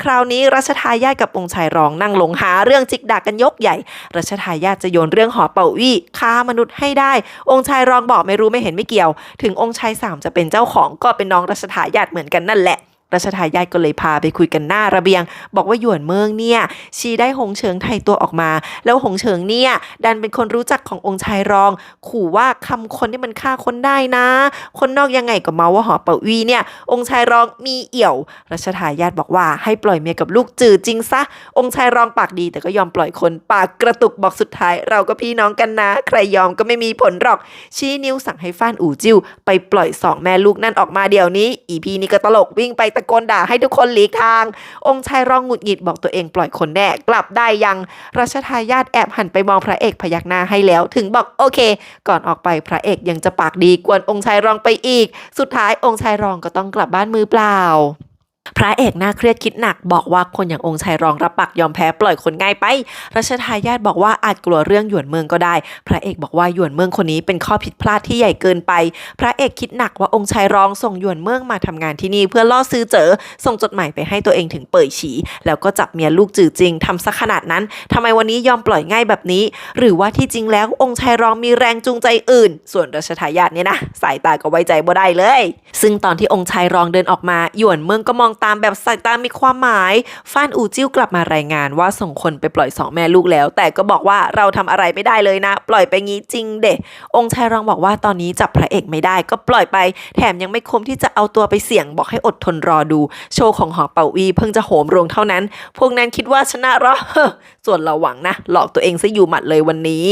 คราวนี้รัชทายาทกับองค์ชายรองนั่งลงหาเรื่องจิกด่ากันยกใหญ่รัชทายาทจะโยนเรื่องหอเป่าอี้ฆ่ามนุษย์ให้ได้องค์ชายรองบอกไม่รู้ไม่เห็นไม่เกี่ยวถึงองค์ชายสามจะเป็นเจ้าของก็เป็นน้องรัชทายาทเหมือนกันนั่นแหละรัชทายาทก็เลยพาไปคุยกันหน้าระเบียงบอกว่าหยวนเมืองเนี่ยชี้ได้หงเฉิงไถ่ตัวออกมาแล้วหงเฉิงเนี่ยดันเป็นคนรู้จักขององค์ชายรองขู่ว่าคำคนที่มันฆ่าคนได้นะคนนอกยังไงก็เมาว่าหอเป่าอี้เนี่ยองค์ชายรองมีเอี่ยวรัชทายาทบอกว่าให้ปล่อยเมียกับลูกจืดจริงซะองค์ชายรองปากดีแต่ก็ยอมปล่อยคนปากกระตุกบอกสุดท้ายเราก็พี่น้องกันนะใครยอมก็ไม่มีผลหรอกชี้นิ้วสั่งให้ฟ้านอู่จิ้วไปปล่อย2 แม่ลูกนั่นออกมาเดี๋ยวนี้อีพีนี้ก็ตลกวิ่งไปตะโกนด่าให้ทุกคนหลีกทางองค์ชายรองหงุดหงิดบอกตัวเองปล่อยคนแน่กลับได้ยังรัชทายาทแอบหันไปมองพระเอกพยักหน้าให้แล้วถึงบอกโอเคก่อนออกไปพระเอกยังจะปากดีกวนองค์ชายรองไปอีกสุดท้ายองค์ชายรองก็ต้องกลับบ้านมือเปล่าพระเอกน่าเครียดคิดหนักบอกว่าคนอย่างองค์ชายรองรับปากยอมแพ้ปล่อยคนง่ายไปรัชทายาทบอกว่าอาจกลัวเรื่องหยวนเมืองก็ได้พระเอกบอกว่าหยวนเมืองคนนี้เป็นข้อผิดพลาดที่ใหญ่เกินไปพระเอกคิดหนักว่าองค์ชายรองส่งหยวนเมืองมาทำงานที่นี่เพื่อล่อซื้อเจอส่งจดหมายไปให้ตัวเองถึงเป่ยฉีแล้วก็จับเมียลูกจือจริงทำซะขนาดนั้นทำไมวันนี้ยอมปล่อยง่ายแบบนี้หรือว่าที่จริงแล้วองค์ชายรองมีแรงจูงใจอื่นส่วนรัชทายาทเนี่ยนะสายตาก็ไว้ใจบ่ได้เลยซึ่งตอนที่องค์ชายรองเดินออกมาหยวนเมืองก็มองตามแบบสายตามีความหมายฟ้านอู่จิ้วกลับมารายงานว่าส่งคนไปปล่อย2 แม่ลูกแล้วแต่ก็บอกว่าเราทำอะไรไม่ได้เลยนะปล่อยไปงี้จริงเดะองค์ชายรองบอกว่าตอนนี้จับพระเอกไม่ได้ก็ปล่อยไปแถมยังไม่คุ้มที่จะเอาตัวไปเสี่ยงบอกให้อดทนรอดูโชว์ของหอเป่าอีเพิ่งจะโหมโรงเท่านั้นพวกนั้นคิดว่าชนะหรอส่วนเราหวังนะหลอกตัวเองซะอยู่หมัดเลยวันนี้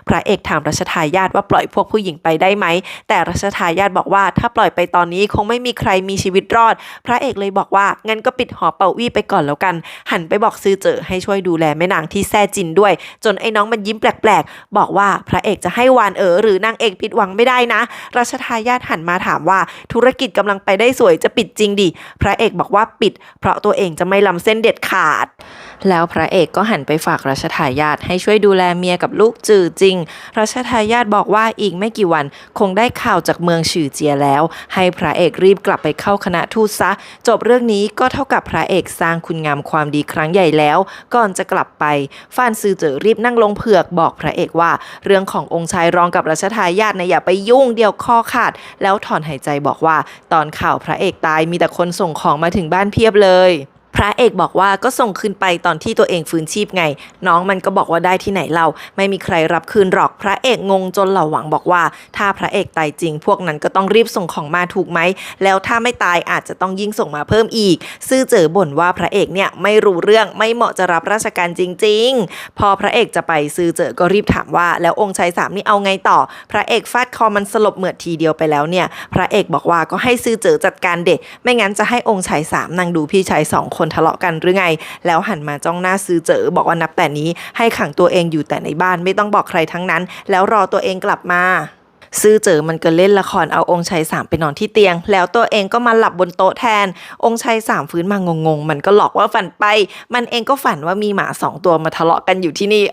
พระเอกถามรัชทายาทว่าปล่อยพวกผู้หญิงไปได้ไหมแต่รัชทายาทบอกว่าถ้าปล่อยไปตอนนี้คงไม่มีใครมีชีวิตรอดพระเอกเลยบอก บอกว่างั้นก็ปิดหอเป่าอี้ไปก่อนแล้วกันหันไปบอกซือเจ๋อให้ช่วยดูแลแม่นางที่แซ่จินด้วยจนไอ้น้องมันยิ้มแปลกๆบอกว่าพระเอกจะให้วานหรือนางเอกผิดหวังไม่ได้นะรัชทายาทหันมาถามว่าธุรกิจกำลังไปได้สวยจะปิดจริงดิพระเอกบอกว่าปิดเพราะตัวเองจะไม่ล้ำเส้นเด็ดขาดแล้วพระเอกก็หันไปฝากรัชทายาทให้ช่วยดูแลเมียกับลูกจื่อจริงรัชทายาทบอกว่าอีกไม่กี่วันคงได้ข่าวจากเมืองฉือเจียแล้วให้พระเอกรีบกลับไปเข้าคณะทูตซะจบเรื่องนี้ก็เท่ากับพระเอกสร้างคุณงามความดีครั้งใหญ่แล้วก่อนจะกลับไปฟ่านซือเจ๋อรีบนั่งลงเผือกบอกพระเอกว่าเรื่องขององค์ชายรองกับรัชทายาทอย่าไปยุ่งเดี๋ยวคอขาดแล้วถอนหายใจบอกว่าตอนข่าวพระเอกตายมีแต่คนส่งของมาถึงบ้านเพียบเลยพระเอกบอกว่าก็ส่งคืนไปตอนที่ตัวเองฟื้นชีพไงน้องมันก็บอกว่าได้ที่ไหนเราไม่มีใครรับคืนหรอกพระเอกงงจนเหล่าหวังบอกว่าถ้าพระเอกตายจริงพวกนั้นก็ต้องรีบส่งของมาถูกไหมแล้วถ้าไม่ตายอาจจะต้องยิ่งส่งมาเพิ่มอีกซื่อเจ๋อบ่นว่าพระเอกเนี่ยไม่รู้เรื่องไม่เหมาะจะรับราชการจริงๆพอพระเอกจะไปซื่อเจ๋อก็รีบถามว่าแล้วองค์ชายสามนี่เอาไงต่อพระเอกฟาดคอมันสลบเหมือดทีเดียวไปแล้วเนี่ยพระเอกบอกว่าก็ให้ซื่อเจ๋อจัดการเด็กไม่งั้นจะให้องค์ชายสามนั่งดูพี่ชาย2 คนทะเลาะกันหรือไงแล้วหันมาจ้องหน้าซือเจ๋อบอกว่านับแต่นี้ให้ขังตัวเองอยู่แต่ในบ้านไม่ต้องบอกใครทั้งนั้นแล้วรอตัวเองกลับมาซือเจ๋อมันก็เล่นละครเอาองค์ชายสามไปนอนที่เตียงแล้วตัวเองก็มาหลับบนโต๊ะแทนองค์ชายสามฟื้นมางงๆมันก็หลอกว่าฝันไปมันเองก็ฝันว่ามีหมา2 ตัวมาทะเลาะกันอยู่ที่นี่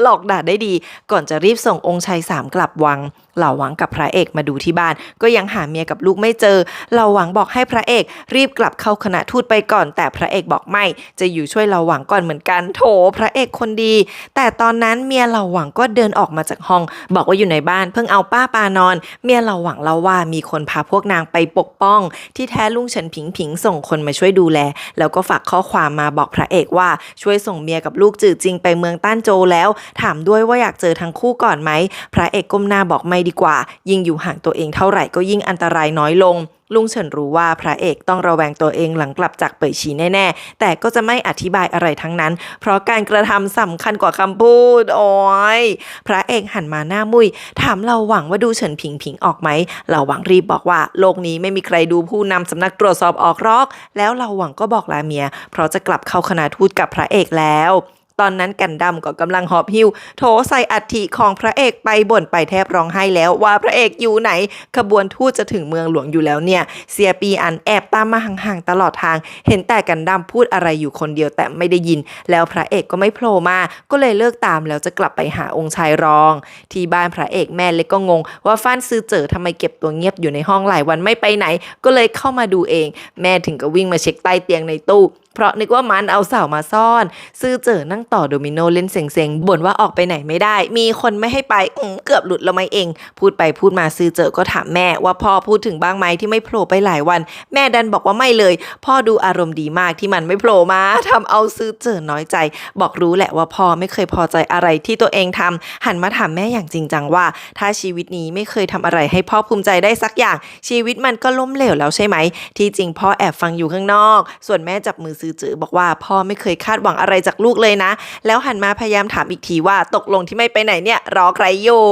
หลอกด่าได้ดีก่อนจะรีบส่งองค์ชายสามกลับวังเหล่าหวังกับพระเอกมาดูที่บ้านก็ยังหาเมียกับลูกไม่เจอเหล่าหวังบอกให้พระเอกรีบกลับเข้าคณะทูตไปก่อนแต่พระเอกบอกไม่จะอยู่ช่วยเหล่าหวังก่อนเหมือนกันโถพระเอกคนดีแต่ตอนนั้นเมียเหล่าหวังก็เดินออกมาจากห้องบอกว่าอยู่ในบ้านเพิ่งเอาป้าปานอนเมียเหล่าหวังเล่าว่ามีคนพาพวกนางไปปกป้องที่แท้ลุงเฉินผิงผิงส่งคนมาช่วยดูแลแล้วก็ฝากข้อความมาบอกพระเอกว่าช่วยส่งเมียกับลูกจื่อจริงไปเมืองต้านโจวแล้วถามด้วยว่าอยากเจอทั้งคู่ก่อนไหมพระเอกก้มหน้าบอกไม่ดีกว่ายิ่งอยู่ห่างตัวเองเท่าไหร่ก็ยิ่งอันตรายน้อยลงลุงเฉินรู้ว่าพระเอกต้องระแวงตัวเองหลังกลับจากเป่ยฉีแน่ๆแต่ก็จะไม่อธิบายอะไรทั้งนั้นเพราะการกระทำสำคัญกว่าคำพูดโอ้ยพระเอกหันมาหน้ามุยถามเราหวังว่าดูเฉินผิงผิงออกไหมเราหวังรีบบอกว่าโลกนี้ไม่มีใครดูผู้นำสำนักตรวจสอบออกหรอกแล้วเราหวังก็บอกลาเมียเพราะจะกลับเข้าคณะทูตกับพระเอกแล้วตอนนั้นกันดำก็กำลังหอบหิ้วโถใส่อัฐิของพระเอกไปบ่นไปแทบร้องไห้แล้วว่าพระเอกอยู่ไหนขบวนทูตจะถึงเมืองหลวงอยู่แล้วเนี่ยเสียปีอันแอบตามมาห่างๆตลอดทางเห็นแต่กันดำพูดอะไรอยู่คนเดียวแต่ไม่ได้ยินแล้วพระเอกก็ไม่โผล่มาก็เลยเลิกตามแล้วจะกลับไปหาองค์ชายรองที่บ้านพระเอกแม่เล็กก็งงว่าฟ้านซือเจ๋อทำไมเก็บตัวเงียบอยู่ในห้องหลายวันไม่ไปไหนก็เลยเข้ามาดูเองแม่ถึงก็วิ่งมาเช็คใต้เตียงในตู้เพราะนึกว่ามันเอาเสามาซ่อนซื่อเจ๋อนั่งต่อโดมิโนเล่นเซ็งๆบ่นว่าออกไปไหนไม่ได้มีคนไม่ให้ไปเกือบหลุดแล้วไหมเองพูดไปพูดมาซื่อเจ๋อก็ถามแม่ว่าพ่อพูดถึงบ้างไหมที่ไม่โผล่ไปหลายวันแม่ดันบอกว่าไม่เลยพ่อดูอารมณ์ดีมากที่มันไม่โผล่มาทำเอาซื่อเจ๋อน้อยใจบอกรู้แหละว่าพ่อไม่เคยพอใจอะไรที่ตัวเองทำหันมาถามแม่อย่างจริงจังว่าถ้าชีวิตนี้ไม่เคยทำอะไรให้พ่อภูมิใจได้สักอย่างชีวิตมันก็ล้มเหลวแล้วใช่ไหมที่จริงพ่อแอบฟังอยู่ข้างนอกส่วนแม่จับมือซื่อเจ๋อบอกว่าพ่อไม่เคยคาดหวังอะไรจากลูกเลยนะแล้วหันมาพยายามถามอีกทีว่าตกลงที่ไม่ไปไหนเนี่ยรอใครอยู่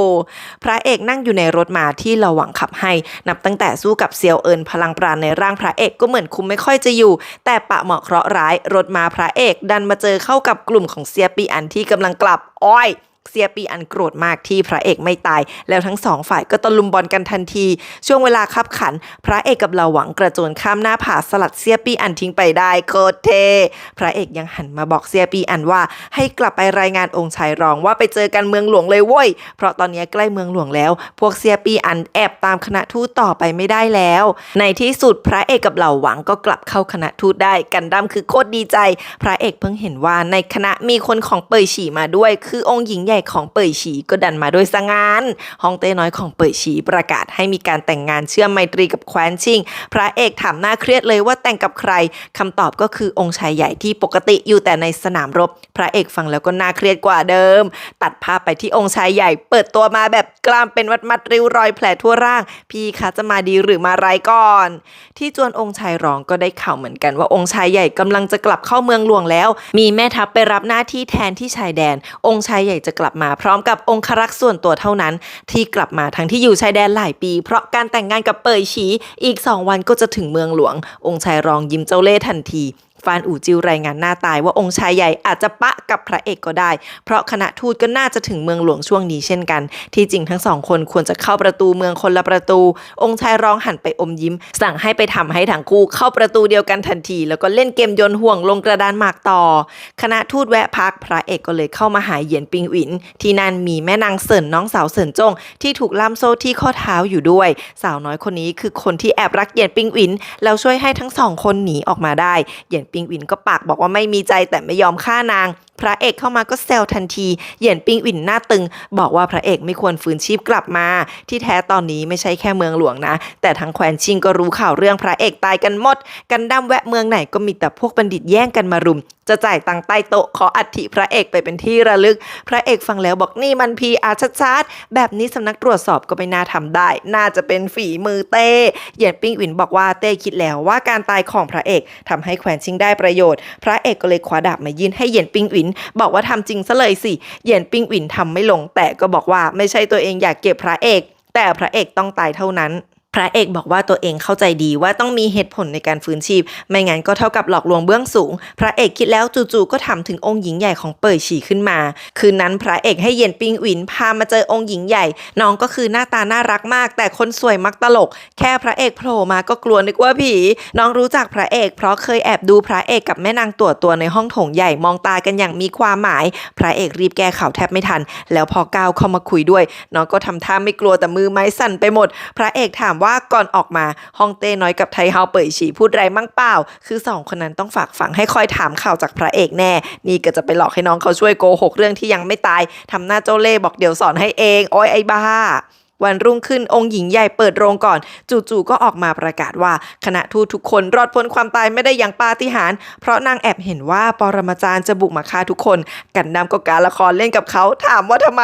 พระเอกนั่งอยู่ในรถม้าที่เราหวังขับให้นับตั้งแต่สู้กับเซียวเอินพลังปราณในร่างพระเอกก็เหมือนคุมไม่ค่อยจะอยู่แต่ปะเหมาะเคราะห์ร้ายรถม้าพระเอกดันมาเจอเข้ากับกลุ่มของเซียปีอันที่กำลังกลับอ้อยเซียปีอันโกรธมากที่พระเอกไม่ตายแล้วทั้งสองฝ่ายก็ตะลุมบอลกันทันทีช่วงเวลาคับขันพระเอกกับเหล่าหวังกระโจนข้ามหน้าผาสลัดเซียปีอันทิ้งไปได้โคตรเท่พระเอกยังหันมาบอกเซียปีอันว่าให้กลับไปรายงานองค์ชายรองว่าไปเจอกันเมืองหลวงเลยเว้ยเพราะตอนนี้ใกล้เมืองหลวงแล้วพวกเซียปีอันแอบตามคณะทูตต่อไปไม่ได้แล้วในที่สุดพระเอกกับเหล่าหวังก็กลับเข้าคณะทูตได้กันดั้มคือโคตรดีใจพระเอกเพิ่งเห็นว่าในคณะมีคนของเป่ยฉีมาด้วยคือองค์หญิงใหญ่ของเป่ยฉีก็ดันมาโดยสงานฮ่องเต้น้อยของเป่ยฉีประกาศให้มีการแต่งงานเชื่อมไมตรีกับแคว้นชิงพระเอกถามหน้าเครียดเลยว่าแต่งกับใครคำตอบก็คือองค์ชายใหญ่ที่ปกติอยู่แต่ในสนามรบพระเอกฟังแล้วก็น่าเครียดกว่าเดิมตัดภาพไปที่องค์ชายใหญ่เปิดตัวมาแบบกล้ามเป็นมัดริ้วรอยแผลทั่วร่างพี่คะจะมาดีหรือมาร้ายก่อนที่จวนองค์ชายรองก็ได้ข่าวเหมือนกันว่าองค์ชายใหญ่กำลังจะกลับเข้าเมืองหลวงแล้วมีแม่ทัพไปรับหน้าที่แทนที่ชายแดนองค์ชายใหญ่จะก ลับมาพร้อมกับองครักษ์ส่วนตัวเท่านั้นที่กลับมาทั้งที่อยู่ชายแดนหลายปีเพราะการแต่งงานกับเป่ยฉีอีก2 วันก็จะถึงเมืองหลวงองค์ชายรองยิ้มเจ้าเล่ห์ทันทีฟานอู่จิวรายงานหน้าตายว่าองค์ชายใหญ่อาจจะปะกับพระเอกก็ได้เพราะคณะทูตก็น่าจะถึงเมืองหลวงช่วงนี้เช่นกันที่จริงทั้ง2 คนควรจะเข้าประตูเมืองคนละประตูองค์ชายรองหันไปอมยิ้มสั่งให้ไปทำให้ทั้งคู่เข้าประตูเดียวกันทันทีแล้วก็เล่นเกมโยนห่วงลงกระดานหมากต่อคณะทูตแวะพักพระเอกก็เลยเข้ามาหาเหยียนปิงหวินที่นั่นมีแม่นางเสินน้องสาวเสินจงที่ถูกล่ามโซ่ที่ข้อเท้าอยู่ด้วยสาวน้อยคนนี้คือคนที่แอบรักเหยียนปิงหวินแล้วช่วยให้ทั้ง2 คนหนีออกมาได้เหยียนปิงหวินก็ปากบอกว่าไม่มีใจแต่ไม่ยอมฆ่านางพระเอกเข้ามาก็แซวทันทีเหยียนปิงหวินหน้าตึงบอกว่าพระเอกไม่ควรฟื้นชีพกลับมาที่แท้ตอนนี้ไม่ใช่แค่เมืองหลวงนะแต่ทั้งแคว้นชิงก็รู้ข่าวเรื่องพระเอกตายกันหมดกันดั้มแวะเมืองไหนก็มีแต่พวกบัณฑิตแย่งกันมารุมจะจ่ายตังค์ใต้โต๊ะขออัฐิพระเอกไปเป็นที่ระลึกพระเอกฟังแล้วบอกนี่มันPRชัดๆแบบนี้สำนักตรวจสอบก็ไม่น่าทำได้น่าจะเป็นฝีมือเต้เหยียนปิงหวินบอกว่าเต้คิดแล้วว่าการตายของพระเอกทำให้แคว้นชิงได้ประโยชน์พระเอกก็เลยคว้าดาบมายื่นให้เหยียนปิงหวินบอกว่าทำจริงซะเลยสิเหยียนปิงหวินทำไม่ลงแต่ก็บอกว่าไม่ใช่ตัวเองอยากเก็บพระเอกแต่พระเอกต้องตายเท่านั้นพระเอกบอกว่าตัวเองเข้าใจดีว่าต้องมีเหตุผลในการฟื้นชีพไม่งั้นก็เท่ากับหลอกลวงเบื้องสูงพระเอกคิดแล้วจู่ๆก็ถามถึงองค์หญิงใหญ่ของเป่ยฉีขึ้นมาคืนนั้นพระเอกให้เหยียนปิงหวินพามาเจอองค์หญิงใหญ่น้องก็คือหน้าตาน่ารักมากแต่คนสวยมักตลกแค่พระเอกโผล่มาก็กลัวนึกว่าผีน้องรู้จักพระเอกเพราะเคยแอบดูพระเอกกับแม่นางตัวในห้องโถงใหญ่มองตากันอย่างมีความหมายพระเอกรีบแก้ข่าวแทบไม่ทันแล้วพอก้าวเข้ามาคุยด้วยน้องก็ทำท่าไม่กลัวแต่มือไม้สั่นไปหมดพระเอกถามว่าก่อนออกมาฮ่องเต้น้อยกับไทเฮาเป่ยฉีพูดไรมั่งเปล่าคือ2 คนนั้นต้องฝากฝังให้คอยถามข่าวจากพระเอกแน่นี่ก็จะไปหลอกให้น้องเขาช่วยโกหกเรื่องที่ยังไม่ตายทำหน้าเจ้าเล่ห์บอกเดี๋ยวสอนให้เองโอ้ยไอ้บ้าวันรุ่งขึ้นองค์หญิงใหญ่เปิดโรงก่อนจู่ๆก็ออกมาประกาศว่าคณะทูตทุกคนรอดพ้นความตายไม่ได้อย่างปาฏิหาริย์เพราะนางแอบเห็นว่าปรมาจารย์จะบุกมาฆ่าทุกคนกันดำก็การละครเล่นกับเขาถามว่าทำไม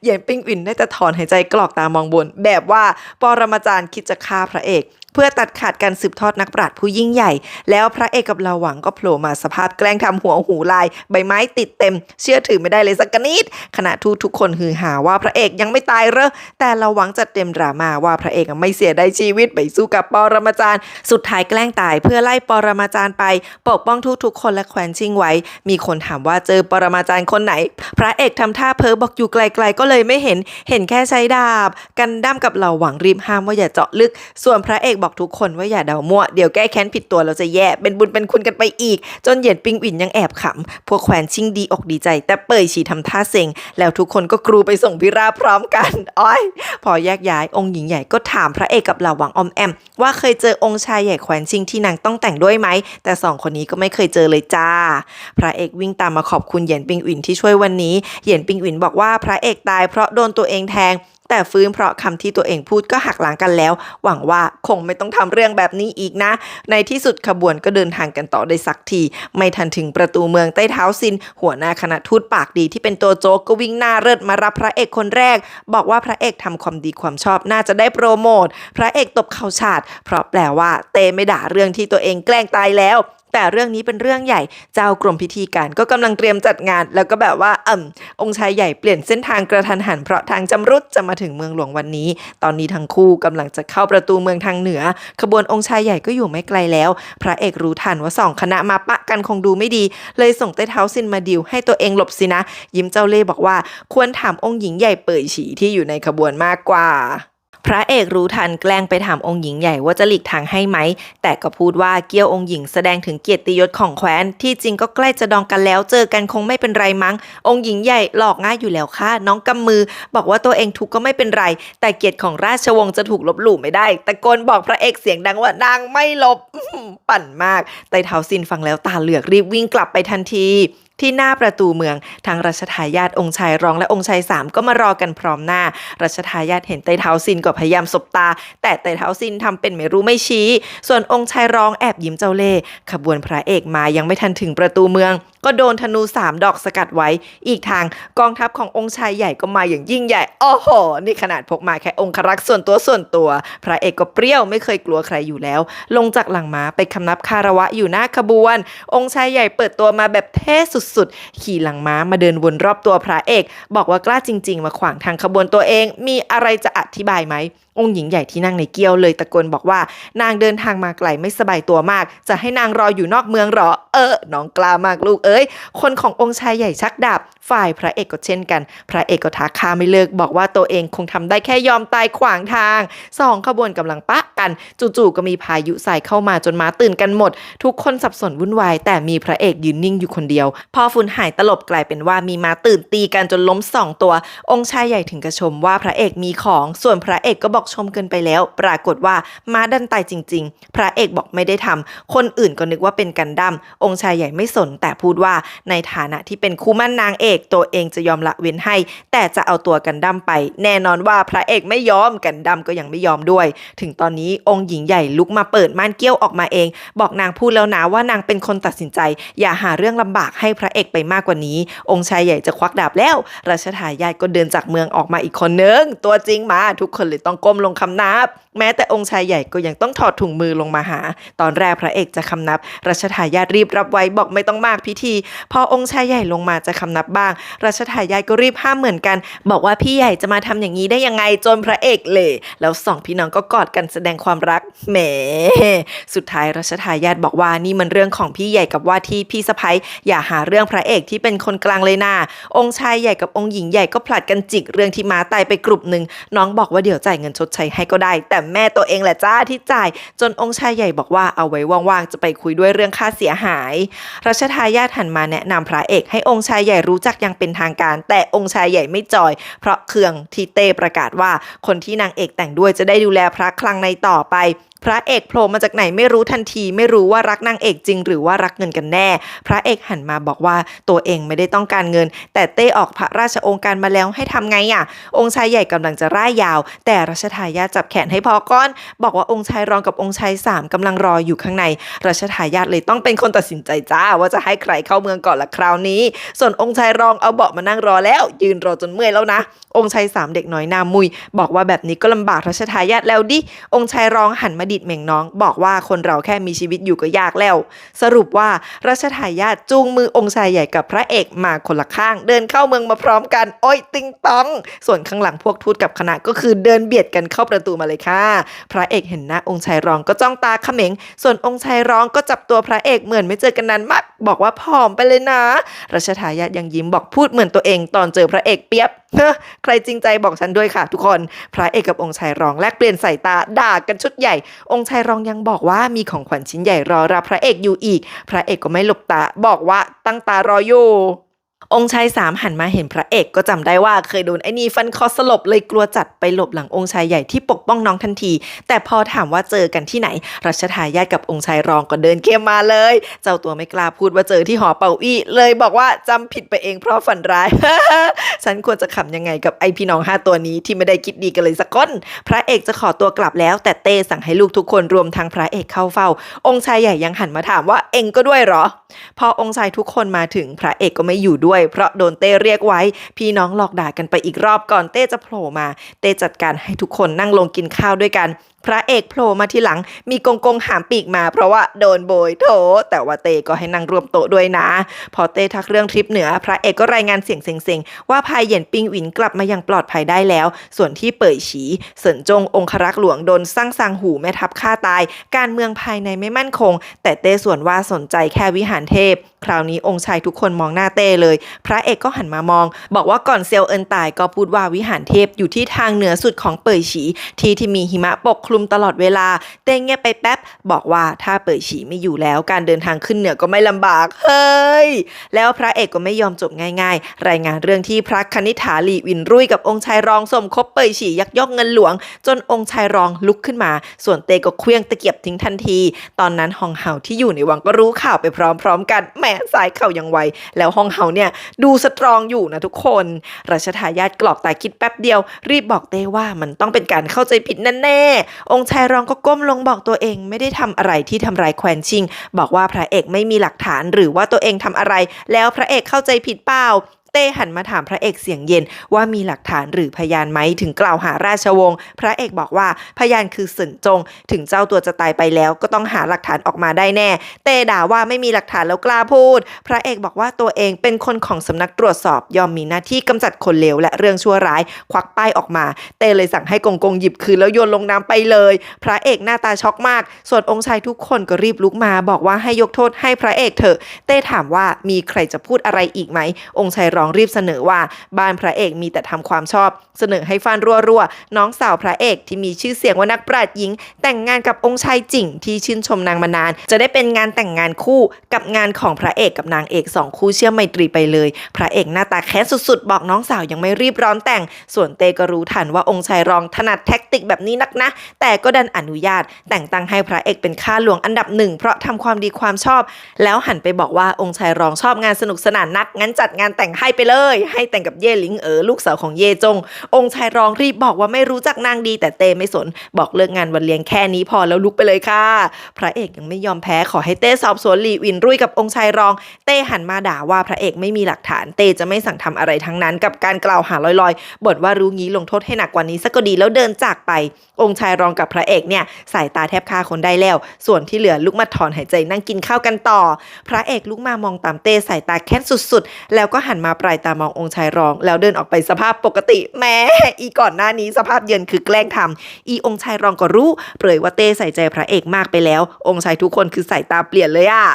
เหยียนปิงหวินได้แต่ถอนหายใจกรอกตามองบนแบบว่าปรมาจารย์คิดจะฆ่าพระเอกเพื่อตัดขาดการสืบทอดนักปราชญ์ผู้ยิ่งใหญ่แล้วพระเอกกับเราหวังก็โผล่มาสภาพแกล้งทำหัวหูลายใบไม้ติดเต็มเชื่อถือไม่ได้เลยสักนิดขณะทูตทุกคนฮือหาว่าพระเอกยังไม่ตายเหรอแต่เราหวังจัดเต็มดราม่าว่าพระเอกไม่เสียได้ชีวิตไปสู้กับปรมาจารย์สุดท้ายแกล้งตายเพื่อไล่ปรมาจารย์ไปปกป้องทุกคนและแคว้นชิงไว้มีคนถามว่าเจอปรมาจารย์คนไหนพระเอกทำท่าเพ้อบอกอยู่ไกลๆก็เลยไม่เห็นแค่ใช้ดาบกันดั้มกับเราหวังรีบห้ามว่าอย่าเจาะลึกส่วนพระเอกบอกทุกคนว่าอย่าเดามั่วเดี๋ยวแก้แค้นผิดตัวเราจะแย่เป็นบุญเป็นคุณกันไปอีกจนเหยียนปิงหวินยังแอบขำพวกแคว้นชิงดีอกดีใจแต่เป่ยฉีทำท่าเซ็งแล้วทุกคนก็กรูไปส่งพิราบพร้อมกันอ้อยพอแยกย้ายองค์หญิงใหญ่ก็ถามพระเอกกับเหล่าหวังออมแอมว่าเคยเจอองค์ชายใหญ่แคว้นชิงที่นางต้องแต่งด้วยไหมแต่2 คนนี้ก็ไม่เคยเจอเลยจ้าพระเอกวิ่งตามมาขอบคุณเหยียนปิงหวินที่ช่วยวันนี้เหยียนปิงหวินบอกว่าพระเอกตายเพราะโดนตัวเองแทงแต่ฟื้นเพราะคำที่ตัวเองพูดก็หักหลังกันแล้วหวังว่าคงไม่ต้องทำเรื่องแบบนี้อีกนะในที่สุดขบวนก็เดินทางกันต่อได้สักทีไม่ทันถึงประตูเมืองใต้เท้าซินหัวหน้าคณะทูตปากดีที่เป็นตัวโจ๊กก็วิ่งหน้าเริดมารับพระเอกคนแรกบอกว่าพระเอกทำความดีความชอบน่าจะได้โปรโมทพระเอกตบเข่าฉาดเพราะแปลว่าเตไม่ด่าเรื่องที่ตัวเองแกล้งตายแล้วแต่เรื่องนี้เป็นเรื่องใหญ่เจ้ากรมพิธีการก็กำลังเตรียมจัดงานแล้วก็แบบว่าองค์ชายใหญ่เปลี่ยนเส้นทางกระทันหันเพราะทางจำรุดจะมาถึงเมืองหลวงวันนี้ตอนนี้ทั้งคู่กำลังจะเข้าประตูเมืองทางเหนือขบวนองค์ชายใหญ่ก็อยู่ไม่ไกลแล้วพระเอกรู้ทันว่า2 คณะมาปะกันคงดูไม่ดีเลยส่งใต้เท้าซินมาดิวให้ตัวเองหลบสินะยิ้มเจ้าเล่ห์บอกว่าควรถามองค์หญิงใหญ่เป่ยฉีที่อยู่ในขบวนมากกว่าพระเอกรู้ทันแกล้งไปถามองค์หญิงใหญ่ว่าจะหลีกทางให้ไหมแต่ก็พูดว่าเกี้ยวองค์หญิงแสดงถึงเกียรติยศของแคว้นที่จริงก็ใกล้จะดองกันแล้วเจอกันคงไม่เป็นไรมั้งองค์หญิงใหญ่หลอกง่ายอยู่แล้วค่ะน้องกำมือบอกว่าตัวเองทุกข์ก็ไม่เป็นไรแต่เกียรติของราชวงศ์จะถูกลบหลู่ไม่ได้ตะโกนบอกพระเอกเสียงดังว่านางไม่ลบ ปั่นมากไต้เท้าซินฟังแล้วตาเหลือกรีบวิ่งกลับไปทันทีที่หน้าประตูเมืองทางรัชทายาทองค์ชายรองและองค์ชาย3ก็มารอกันพร้อมหน้ารัชทายาทเห็นไต้เท้าซินก็พยายามสบตาแต่ไต้เท้าซินทำเป็นไม่รู้ไม่ชี้ส่วนองค์ชายรองแอบยิ้มเจ้าเล่ห์ขบวนพระเอกมายังไม่ทันถึงประตูเมือง ก็โดนธนู3 ดอกสกัดไว้อีกทางกองทัพขององค์ชายใหญ่ก็มาอย่างยิ่งใหญ่โอ้โหนี่ขนาดพกมาแค่องครักษ์ส่วนตัวพระเอกก็เปรี้ยวไม่เคยกลัวใครอยู่แล้วลงจากหลังม้าไปคำนับคารวะอยู่หน้าขบวนองค์ชายใหญ่เปิดตัวมาแบบเท่สุดๆขี่หลังม้ามาเดินวนรอบตัวพระเอกบอกว่ากล้าจริงๆมาขวางทางขบวนตัวเองมีอะไรจะอธิบายไหมองค์หญิงใหญ่ที่นั่งในเกี้ยวเลยตะโกนบอกว่านางเดินทางมาไกลไม่สบายตัวมากจะให้นางรออยู่นอกเมืองหรอน้องกล้ามากลูกเอ้ยคนขององค์ชายใหญ่ชักดาบฝ่ายพระเอกก็เช่นกันพระเอกก็ท้าฆ่าไม่เลิกบอกว่าตัวเองคงทำได้แค่ยอมตายขวางทาง2 ขบวนกำลังปะกันจู่ๆก็มีพายุใส่เข้ามาจนม้าตื่นกันหมดทุกคนสับสนวุ่นวายแต่มีพระเอกยืนนิ่งอยู่คนเดียวพอฝุ่นหายตลบกลายเป็นว่ามีม้าตื่นตีกันจนล้ม2 ตัวองค์ชายใหญ่ถึงกระชมว่าพระเอกมีของส่วนพระเอกก็บอกชมเกินไปแล้วปรากฏว่าม้าดันตายจริงๆพระเอกบอกไม่ได้ทำคนอื่นก็นึกว่าเป็นกันดั้มองค์ชายใหญ่ไม่สนแต่พูดว่าในฐานะที่เป็นคู่มั่นนางเอกตัวเองจะยอมละเว้นให้แต่จะเอาตัวกันดั้มไปแน่นอนว่าพระเอกไม่ยอมกันดั้มก็ยังไม่ยอมด้วยถึงตอนนี้องค์หญิงใหญ่ลุกมาเปิดม่านเกี้ยวออกมาเองบอกนางพูดแล้วนะว่านางเป็นคนตัดสินใจอย่าหาเรื่องลำบากให้พระเอกไปมากกว่านี้องค์ชายใหญ่จะควักดาบแล้วรัชทายาทก็เดินจากเมืองออกมาอีกคนนึงตัวจริงมาทุกคนเลยต้องก้มลงคำนับแม้แต่องค์ชายใหญ่ก็ยังต้องถอดถุงมือลงมาหาตอนแรกพระเอกจะคำนับรัชทายาทรีบรับไว้บอกไม่ต้องมากพิธีพอองค์ชายใหญ่ลงมาจะคำนับบ้างรัชทายาทก็รีบห้ามเหมือนกันบอกว่าพี่ใหญ่จะมาทำอย่างนี้ได้ยังไงจนพระเอกเละแล้ว2 พี่น้องก็กอดกันแสดงความรักแหมสุดท้ายรัชทายาทบอกว่านี่มันเรื่องของพี่ใหญ่กับว่าที่พี่สะใภ้อย่าหาเรื่องพระเอกที่เป็นคนกลางเลยนะองค์ชายใหญ่กับองค์หญิงใหญ่ก็ผลัดกันจิกเรื่องที่ม้าตายไปกลุ่มหนึ่งน้องบอกว่าเดี๋ยวจ่ายเงินชดใช้ให้ก็ได้แต่แม่ตัวเองแหละจ้าที่จ่ายจนองค์ชายใหญ่บอกว่าเอาไว้ว่างๆจะไปคุยด้วยเรื่องค่าเสียหายรัชทายาทหันมาแนะนำพระเอกให้องค์ชายใหญ่รู้จักอย่างเป็นทางการแต่องค์ชายใหญ่ไม่จอยเพราะเคืองที่เต้ประกาศว่าคนที่นางเอกแต่งด้วยจะได้ดูแลพระคลังในต่อไปพระเอกโผล่มาจากไหนไม่รู้ทันทีไม่รู้ว่ารักนางเอกจริงหรือว่ารักเงินกันแน่พระเอกหันมาบอกว่าตัวเองไม่ได้ต้องการเงินแต่เต้ออกพระราชโองการมาแล้วให้ทำไงองค์ชายใหญ่กำลังจะร่ายยาวแต่รัชทายาทจับแขนให้พอก่อนบอกว่าองค์ชายรองกับองค์ชาย3กำลังรออยู่ข้างในรัชทายาทเลยต้องเป็นคนตัดสินใจจ้าว่าจะให้ใครเข้าเมืองก่อนละคราวนี้ส่วนองค์ชายรองเอาเบาะมานั่งรอแล้วยืนรอจนเมื่อยแล้วนะองค์ชาย3เด็กน้อยหน้ามุยบอกว่าแบบนี้ก็ลำบากรัชทายาทแล้วดิองค์ชายรองหันมาดิดเหม่งน้องบอกว่าคนเราแค่มีชีวิตอยู่ก็ยากแล้วสรุปว่ารัชทายาทจูงมือองค์ชายใหญ่กับพระเอกมาคนละข้างเดินเข้าเมืองมาพร้อมกันโอ้ยติงตองส่วนข้างหลังพวกทูตกับคณะก็คือเดินเบียดกันเข้าประตูมาเลยค่ะพระเอกเห็นหน้าองค์ชายรองก็จ้องตาเขม็งส่วนองค์ชายรองก็จับตัวพระเอกเหมือนไม่เจอกันนานมากบอกว่าผอมไปเลยนะรัชทายาทยังยิ้มบอกพูดเหมือนตัวเองตอนเจอพระเอกเปียบใครจริงใจบอกฉันด้วยค่ะทุกคนพระเอกกับองค์ชายรองแลกเปลี่ยนสายตาด่ากันชุดใหญ่องค์ชายรองยังบอกว่ามีของขวัญชิ้นใหญ่รอรับพระเอกอยู่อีกพระเอกก็ไม่หลบตาบอกว่าตั้งตารออยู่องค์ชาย3หันมาเห็นพระเอกก็จำได้ว่าเคยโดนไอ้นี่ฟันคอสลบเลยกลัวจัดไปหลบหลังองค์ชายใหญ่ที่ปกป้องน้องทันทีแต่พอถามว่าเจอกันที่ไหนรัชทายาทกับองค์ชายรองก็เดินเข้มมาเลยเจ้าตัวไม่กล้าพูดว่าเจอที่หอเป่าอี้เลยบอกว่าจำผิดไปเองเพราะฝันร้าย ฉันควรจะขำยังไงกับไอพี่น้อง5ตัวนี้ที่ไม่ได้คิดดีกันเลยสักคนพระเอกจะขอตัวกลับแล้วแต่เต้สั่งให้ลูกทุกคนรวมทั้งพระเอกเข้าเฝ้าองค์ชายใหญ่ยังหันมาถามว่าเอ็งก็ด้วยเหรอพอองค์ชายทุกคนมาถึงพระเอกก็ไม่อยู่ด้วยเพราะโดนเต้เรียกไว้พี่น้องหลอกด่ากันไปอีกรอบก่อนเต้จะโผล่มาเต้จัดการให้ทุกคนนั่งลงกินข้าวด้วยกันพระเอกโผล่มาทีหลังมีกงหามปีกมาเพราะว่าโดนโบยโถแต่ว่าเต้ก็ให้นั่งรวมโต๊ะด้วยนะพอเต้ทักเรื่องทริปเหนือพระเอกก็รายงานเสียงเซ็งๆว่าพายเหยียนปิงหวินกลับมาอย่างปลอดภัยได้แล้วส่วนที่เป่ยฉีเสินจงองครักษ์หลวงโดนสร้างซางหูแม่ทัพฆ่าตายการเมืองภายในไม่มั่นคงแต่เต้ส่วนว่าสนใจแค่วิหารเทพคราวนี้องค์ชายทุกคนมองหน้าเต้เลยพระเอกก็หันมามองบอกว่าก่อนเซียวเอินตายก็พูดว่าวิหารเทพอยู่ที่ทางเหนือสุดของเป่ยฉีที่มีหิมะปกคลุมตลอดเวลาเต้เงียบไปแป๊บบอกว่าถ้าเป่ยฉีไม่อยู่แล้วการเดินทางขึ้นเหนือก็ไม่ลำบากเฮ้ยแล้วพระเอกก็ไม่ยอมจบง่ายๆรายงานเรื่องที่พระคณิษฐาหลี่วินรุ่ยกับองค์ชายรองสมคบเป่ยฉียักยอกเงินหลวงจนองค์ชายรองลุกขึ้นมาส่วนเต้ก็เคลื่องตะเกียบทิ้งทันทีตอนนั้นฮองเฮาที่อยู่ในวังก็รู้ข่าวไปพร้อมๆกันแหมสายข่าวยังไวแล้วฮองเฮาเนี่ยดูสตรองอยู่นะทุกคนรัชทายาทกรอกตาคิดแป๊บเดียวรีบบอกเต้ว่ามันต้องเป็นการเข้าใจผิดแน่ องค์ชายรองก็ก้มลงบอกตัวเองไม่ได้ทำอะไรที่ทำร้ายแควนชิงบอกว่าพระเอกไม่มีหลักฐานหรือว่าตัวเองทำอะไรแล้วพระเอกเข้าใจผิดเปล่าเต้หันมาถามพระเอกเสียงเย็นว่ามีหลักฐานหรือพยานไหมถึงกล่าวหาราชวงศ์พระเอกบอกว่าพยานคือเสินจงถึงเจ้าตัวจะตายไปแล้วก็ต้องหาหลักฐานออกมาได้แน่เต้ด่าว่าไม่มีหลักฐานแล้วกล้าพูดพระเอกบอกว่าตัวเองเป็นคนของสำนักตรวจสอบยอมมีหน้าที่กำจัดคนเลวและเรื่องชั่วร้ายควักป้ายออกมาเต้เลยสั่งให้กงกงหยิบคืนแล้วโยนลงน้ำไปเลยพระเอกหน้าตาช็อกมากส่วนองค์ชายทุกคนก็รีบลุกมาบอกว่าให้ยกโทษให้พระเอกเถอะเต้ถามว่ามีใครจะพูดอะไรอีกไหมองค์ชายร้องรีบเสนอว่าบ้านพระเอกมีแต่ทำความชอบเสนอให้ฟันรัวๆน้องสาวพระเอกที่มีชื่อเสียงว่านักปราชญ์หญิงแต่งงานกับองค์ชายจิ่งที่ชื่นชมนางมานานจะได้เป็นงานแต่งงานคู่กับงานของพระเอกกับนางเอก2คู่เชื่อมไมตรีไปเลยพระเอกหน้าตาแค้นสุดๆบอกน้องสาวยังไม่รีบร้อนแต่งส่วนเตก็รู้ทันว่าองค์ชายรองถนัดแท็กติกแบบนี้นักนะแต่ก็ดันอนุญาตแต่งตั้งให้พระเอกเป็นข้าหลวงอันดับ1เพราะทำความดีความชอบแล้วหันไปบอกว่าองค์ชายรองชอบงานสนุกสนานนักงั้นจัดงานแต่งให้ไปเลยให้แต่งกับเย่หลิงลูกสาวของเย่จงองค์ชายรองรีบบอกว่าไม่รู้จักนางดีแต่เต้ไม่สนบอกเลิกงานวันเลี้ยงแค่นี้พอแล้วลุกไปเลยค่ะพระเอกยังไม่ยอมแพ้ขอให้เต้สอบสวนหลี่วินรุ่ยกับองค์ชายรองเต้หันมาด่าว่าพระเอกไม่มีหลักฐานเต้จะไม่สั่งทำอะไรทั้งนั้นกับการกล่าวหาลอยๆบ่นว่ารู้งี้ลงโทษให้หนักกว่านี้สักก็ดีแล้วเดินจากไปองค์ชายรองกับพระเอกเนี่ยสายตาแทบฆ่าคนได้แล้วส่วนที่เหลือลุกมาถอนหายใจนั่งกินข้าวกันต่อพระเอกลุกมามองตามเต้สายตาแค้นสุดๆแล้วก็หันมาปลายตามององค์ชายรองแล้วเดินออกไปสภาพปกติแม้อีก่อนหน้านี้สภาพเยินคือแกล้งทำอีองค์ชายรองก็รู้เปรยว่าเต้ใส่ใจพระเอกมากไปแล้วองค์ชายทุกคนคือสายตาเปลี่ยนเลยอะ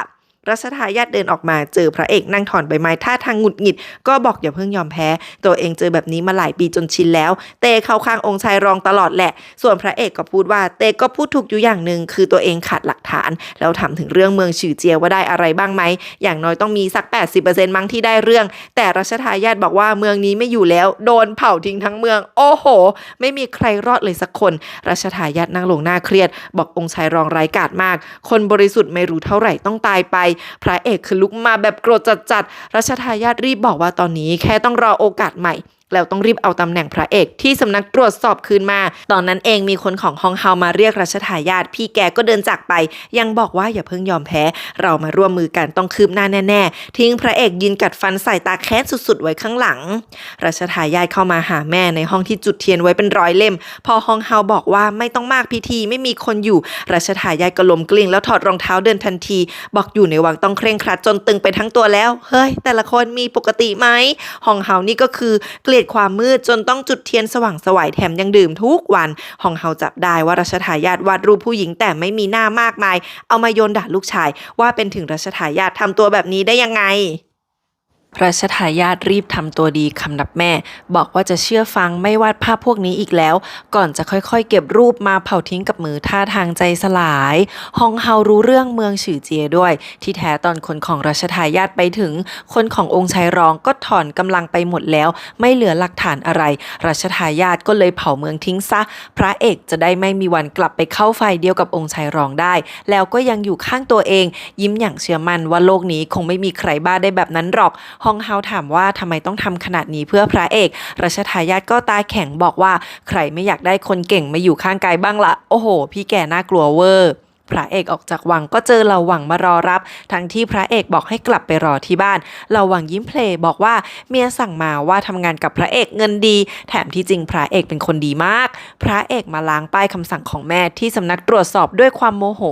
รัชทายาทเดินออกมาเจอพระเอกนั่งถอนใบไม้ท่าทางหงุดหงิดก็บอกอย่าเพิ่งยอมแพ้ตัวเองเจอแบบนี้มาหลายปีจนชินแล้วเต้เข้าข้างองค์ชายรองตลอดแหละส่วนพระเอกก็พูดว่าเต้ก็พูดถูกอยู่อย่างหนึ่งคือตัวเองขาดหลักฐานแล้วถามถึงเรื่องเมืองฉือเจียว่าได้อะไรบ้างไหมอย่างน้อยต้องมีสัก 80% มั้งที่ได้เรื่องแต่รัชทายาทบอกว่าเมืองนี้ไม่อยู่แล้วโดนเผาทิ้งทั้งเมืองโอ้โหไม่มีใครรอดเลยสักคนรัชทายาทนั่งลงหน้าเครียดบอกองค์ชายรองร้ายกาจมากคนบริสุทธิ์ไม่รู้เท่าไหร่ต้องตายไปพระเอกคือลุกมาแบบโกรธจัดๆรัชทายาทรีบบอกว่าตอนนี้แค่ต้องรอโอกาสใหม่แล้วต้องรีบเอาตำแหน่งพระเอกที่สำนักตรวจสอบคืนมาตอนนั้นเองมีคนของฮองเฮามาเรียกรัชทายาทพี่แกก็เดินจากไปยังบอกว่าอย่าเพิ่งยอมแพ้เรามาร่วมมือกันต้องคืบหน้าแน่ๆทิ้งพระเอกยืนกัดฟันใส่ตาแค้นสุดๆไว้ข้างหลังรัชทายาทเข้ามาหาแม่ในห้องที่จุดเทียนไว้เป็น100 เล่มพอฮองเฮาบอกว่าไม่ต้องมากพิธีไม่มีคนอยู่รัชทายาทก็ล้มกลิ้งแล้วถอดรองเท้าเดินทันทีบอกอยู่ในวังต้องเคร่งครัดจนตึงไปทั้งตัวแล้วเฮ้ยแต่ละคนมีปกติไหมฮองเฮานี่ก็คือเกลียดความมืดจนต้องจุดเทียนสว่างไสวแถมยังดื่มทุกวันฮองเฮาจับได้ว่ารัชทายาทวาดรูปผู้หญิงแต่ไม่มีหน้ามากมายเอามาโยนด่าลูกชายว่าเป็นถึงรัชทายาททำตัวแบบนี้ได้ยังไงรัชทายาทรีบทำตัวดีคำนับแม่บอกว่าจะเชื่อฟังไม่วาดภาพพวกนี้อีกแล้วก่อนจะค่อยๆเก็บรูปมาเผาทิ้งกับมือท่าทางใจสลายฮองเฮารู้เรื่องเมืองฉือเจียด้วยที่แท้ตอนคนของรัชทายาทไปถึงคนขององค์ชายรองก็ถอนกำลังไปหมดแล้วไม่เหลือหลักฐานอะไรรัชทายาทก็เลยเผาเมืองทิ้งซะพระเอกจะได้ไม่มีวันกลับไปเข้าไฟเดียวกับองค์ชายรองได้แล้วก็ยังอยู่ข้างตัวเองยิ้มอย่างเชื่อมั่นว่าโลกนี้คงไม่มีใครบ้าได้แบบนั้นหรอกฮองเฮาถามว่าทำไมต้องทำขนาดนี้เพื่อพระเอกรัชทายาทก็ตาแข็งบอกว่าใครไม่อยากได้คนเก่งมาอยู่ข้างกายบ้างละโอ้โหพี่แกน่ากลัวเวอร์พระเอกออกจากวังก็เจอเหล่าวังมารอรับทั้งที่พระเอกบอกให้กลับไปรอที่บ้านเหล่าวังยิ้มเพลบอกว่าเมียสั่งมาว่าทำงานกับพระเอกเงินดีแถมที่จริงพระเอกเป็นคนดีมากพระเอกมาล้างป้ายคำสั่งของแม่ที่สำนักตรวจสอบด้วยความโมโห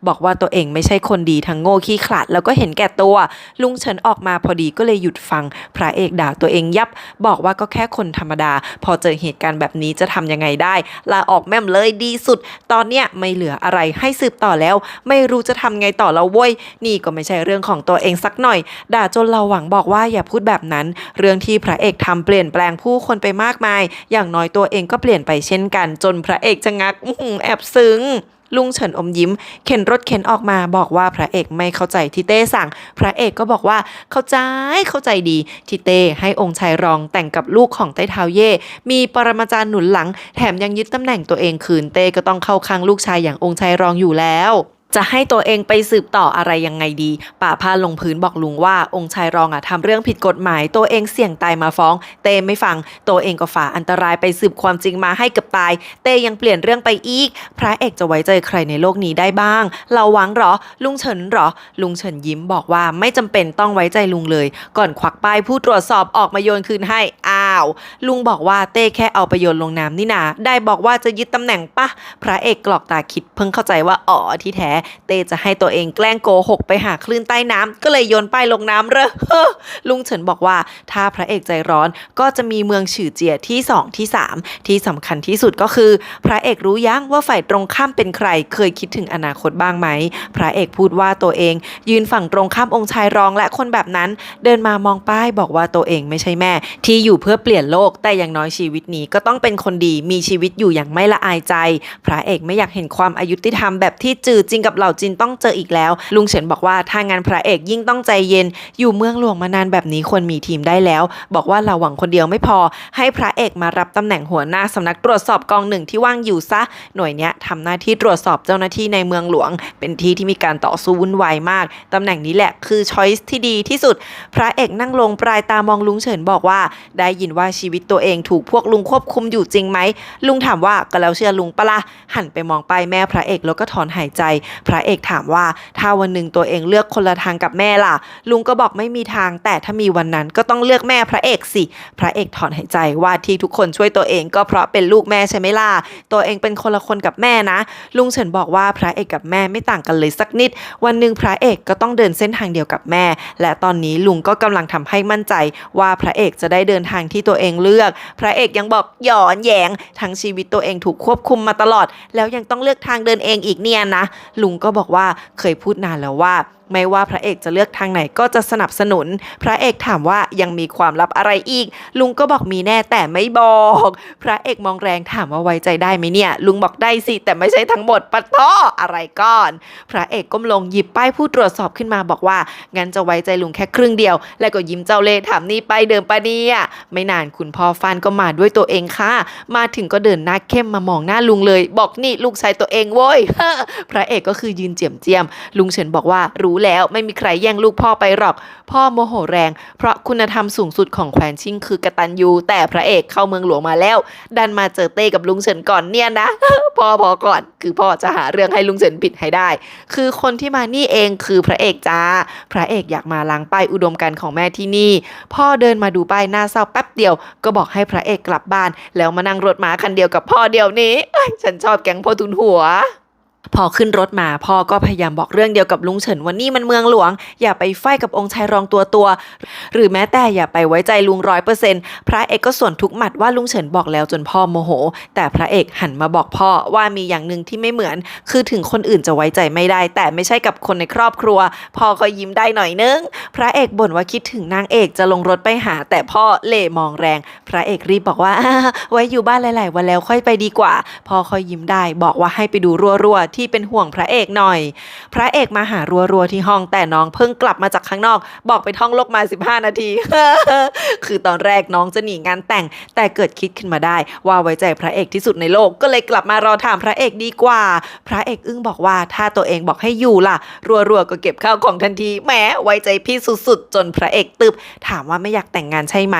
บอกว่าตัวเองไม่ใช่คนดีทั้งโง่ขี้ขลาดแล้วก็เห็นแก่ตัวลุงเฉินออกมาพอดีก็เลยหยุดฟังพระเอกด่าตัวเองยับบอกว่าก็แค่คนธรรมดาพอเจอเหตุการณ์แบบนี้จะทำยังไงได้ลาออกแม่มเลยดีสุดตอนเนี้ยไม่เหลืออะไรให้สืบต่อแล้วไม่รู้จะทำไงต่อแล้วเว้ยนี่ก็ไม่ใช่เรื่องของตัวเองสักหน่อยด่าจนเราหวังบอกว่าอย่าพูดแบบนั้นเรื่องที่พระเอกทำเปลี่ยนแปลงผู้คนไปมากมายอย่างน้อยตัวเองก็เปลี่ยนไปเช่นกันจนพระเอกจะงักแอบซึ้งลุงเฉินอมยิ้มเข็นรถเข็นออกมาบอกว่าพระเอกไม่เข้าใจที่เต้สั่งพระเอกก็บอกว่าเข้าใจดีที่เต้ให้องค์ชายรองแต่งกับลูกของไต้เท้าเย่มีปรมาจารย์หนุนหลังแถมยังยึดตำแหน่งตัวเองคืนเต้ก็ต้องเข้าข้างลูกชายอย่างองค์ชายรองอยู่แล้ว จะให้ตัวเองไปสืบต่ออะไรยังไงดีป่าพาลงพื้นบอกลุงว่าองค์ชายรองทำเรื่องผิดกฎหมายตัวเองเสี่ยงตายมาฟ้องเต้ไม่ฟังตัวเองก็ฝ่าอันตรายไปสืบความจริงมาให้กับตายเต้ยังเปลี่ยนเรื่องไปอีกพระเอกจะไว้ใจใครในโลกนี้ได้บ้างเราหวังหรอลุงเฉินหรอลุงเฉินยิ้มบอกว่าไม่จำเป็นต้องไว้ใจลุงเลยก่อนควักป้ายผู้ตรวจสอบออกมาโยนคืนให้อ้าวลุงบอกว่าเต้แค่เอาไปโยนลงน้ำนี่นาได้บอกว่าจะยึดตำแหน่งปะพระเอกกรอกตาคิดเพิ่งเข้าใจว่าอ๋อที่แท้เต้จะให้ตัวเองแกล้งโกหกไปหาคลื่นใต้น้ำก็เลยโยนป้ายลงน้ำเลุงเฉินบอกว่าถ้าพระเอกใจร้อนก็จะมีเมืองฉื่อเจียที่2ที่3ที่สำคัญที่สุดก็คือพระเอกรู้ยังว่าฝ่ายตรงข้ามเป็นใครเคยคิดถึงอนาคตบ้างไหมพระเอกพูดว่าตัวเองยืนฝั่งตรงข้ามองค์ชายรองและคนแบบนั้นเดินมามองป้ายบอกว่าตัวเองไม่ใช่แม่ที่อยู่เพื่อเปลี่ยนโลกแต่อย่างน้อยชีวิตนี้ก็ต้องเป็นคนดีมีชีวิตอยู่อย่างไม่ละอายใจพระเอกไม่อยากเห็นความอายุติธรรมแบบที่จืดจริงกับเหล่าจินต้องเจออีกแล้วลุงเฉินบอกว่าถ้างานพระเอกยิ่งต้องใจเย็นอยู่เมืองหลวงมานานแบบนี้ควรมีทีมได้แล้วบอกว่าเราหวังคนเดียวไม่พอให้พระเอกมารับตำแหน่งหัวหน้าสำนักตรวจสอบกอง1ที่ว่างอยู่ซะหน่วยเนี้ยทำหน้าที่ตรวจสอบเจ้าหน้าที่ในเมืองหลวงเป็นที่ที่มีการต่อสู้วุ่นวายมากตำแหน่งนี้แหละคือช้อยส์ที่ดีที่สุดพระเอกนั่งลงปลายตามองลุงเฉินบอกว่าได้ยินว่าชีวิตตัวเองถูกพวกลุงควบคุมอยู่จริงไหมลุงถามว่าก็แล้วเชื่อลุงปะล่ะหันไปมองไปแม่พระเอกแล้วก็ถอนหายใจพระเอกถามว่าถ้าวันหนึ่งตัวเองเลือกคนละทางกับแม่ล่ะลุงก็บอกไม่มีทางแต่ถ้ามีวันนั้นก็ต้องเลือกแม่พระเอกสิพระเอกถอนหายใจว่าที่ทุกคนช่วยตัวเองก็เพราะเป็นลูกแม่ใช่ไหมล่ะตัวเองเป็นคนละคนกับแม่นะลุงเฉินบอกว่าพระเอกกับแม่ไม่ต่างกันเลยสักนิดวันหนึ่งพระเอกก็ต้องเดินเส้นทางเดียวกับแม่และตอนนี้ลุงก็กำลังทำให้มั่นใจว่าพระเอกจะได้เดินทางที่ตัวเองเลือกพระเอกยังบอกหยอนแยงทั้งชีวิตตัวเองถูกควบคุมมาตลอดแล้วยังต้องเลือกทางเดินเองอีกเนี่ยนะลุงก็บอกว่าเคยพูดนานแล้วว่าไม่ว่าพระเอกจะเลือกทางไหนก็จะสนับสนุนพระเอกถามว่ายังมีความลับอะไรอีกลุงก็บอกมีแน่แต่ไม่บอกพระเอกมองแรงถามว่าไว้ใจได้ไหมเนี่ยลุงบอกได้สิแต่ไม่ใช่ทั้งหมดปะท้ออะไรก่อนพระเอกก้มลงหยิบป้ายผู้ตรวจสอบขึ้นมาบอกว่างั้นจะไว้ใจลุงแค่ครึ่งเดียวแล้วก็ยิ้มเจ้าเล่ห์ถามนี่ไปเดิมปะเนี่ยไม่นานคุณพ่อฟันก็มาด้วยตัวเองค่ะมาถึงก็เดินหน้าเข้มมามองหน้าลุงเลยบอกนี่ลูกชายตัวเองโว้ย พระเอกก็คือยืนเจียมลุงเฉินบอกว่ารู้แล้วไม่มีใครแย่งลูกพ่อไปหรอกพ่อโมโหแรงเพราะคุณธรรมสูงสุดของแคว้นชิงคือกตัญญูแต่พระเอกเข้าเมืองหลวงมาแล้วดันมาเจอเต้กับลุงเฉินก่อนเนี่ยนะ พ่อพอก่อนคือพ่อจะหาเรื่องให้ลุงเฉินผิดให้ได้คือคนที่มานี่เองคือพระเอกจ้าพระเอกอยากมาล้างป้ายอุดมการณ์ของแม่ที่นี่พ่อเดินมาดูป้ายหน้าเศร้าแป๊บเดียวก็บอกให้พระเอกกลับบ้านแล้วมานั่งรถม้าคันเดียวกับพ่อเดียวนี้ฉันชอบแก๊งพ่อทุนหัวพอขึ้นรถมาพ่อก็พยายามบอกเรื่องเดียวกับลุงเฉินว่านี่มันเมืองหลวงอย่าไปไฟกับองค์ชายรองตัวหรือแม้แต่อย่าไปไว้ใจลุง100%พระเอกก็ส่วนทุกหมัดว่าลุงเฉินบอกแล้วจนพ่อโมโหแต่พระเอกหันมาบอกพ่อว่ามีอย่างหนึ่งที่ไม่เหมือนคือถึงคนอื่นจะไว้ใจไม่ได้แต่ไม่ใช่กับคนในครอบครัวพ่อก็ยิ้มได้หน่อยนึงพระเอกบ่นว่าคิดถึงนางเอกจะลงรถไปหาแต่พ่อเล่มองแรงพระเอกรีบบอกว่าไว้อยู่บ้านหลายๆวันแล้วค่อยไปดีกว่าพ่อค่อยยิ้มได้บอกว่าให้ไปดูรัวๆที่เป็นห่วงพระเอกหน่อยพระเอกมาหารัวๆที่ห้องแต่น้องเพิ่งกลับมาจากข้างนอกบอกไปท่องโลกมา15นาที คือตอนแรกน้องจะหนีงานแต่งแต่เกิดคิดขึ้นมาได้ว่าไว้ใจพระเอกที่สุดในโลกก็เลยกลับมารอถามพระเอกดีกว่าพระเอกอึ้งบอกว่าถ้าตัวเองบอกให้อยู่ล่ะรัวๆก็เก็บข้าวของทันทีแหมไว้ใจพี่สุดๆจนพระเอกตึบถามว่าไม่อยากแต่งงานใช่ไหม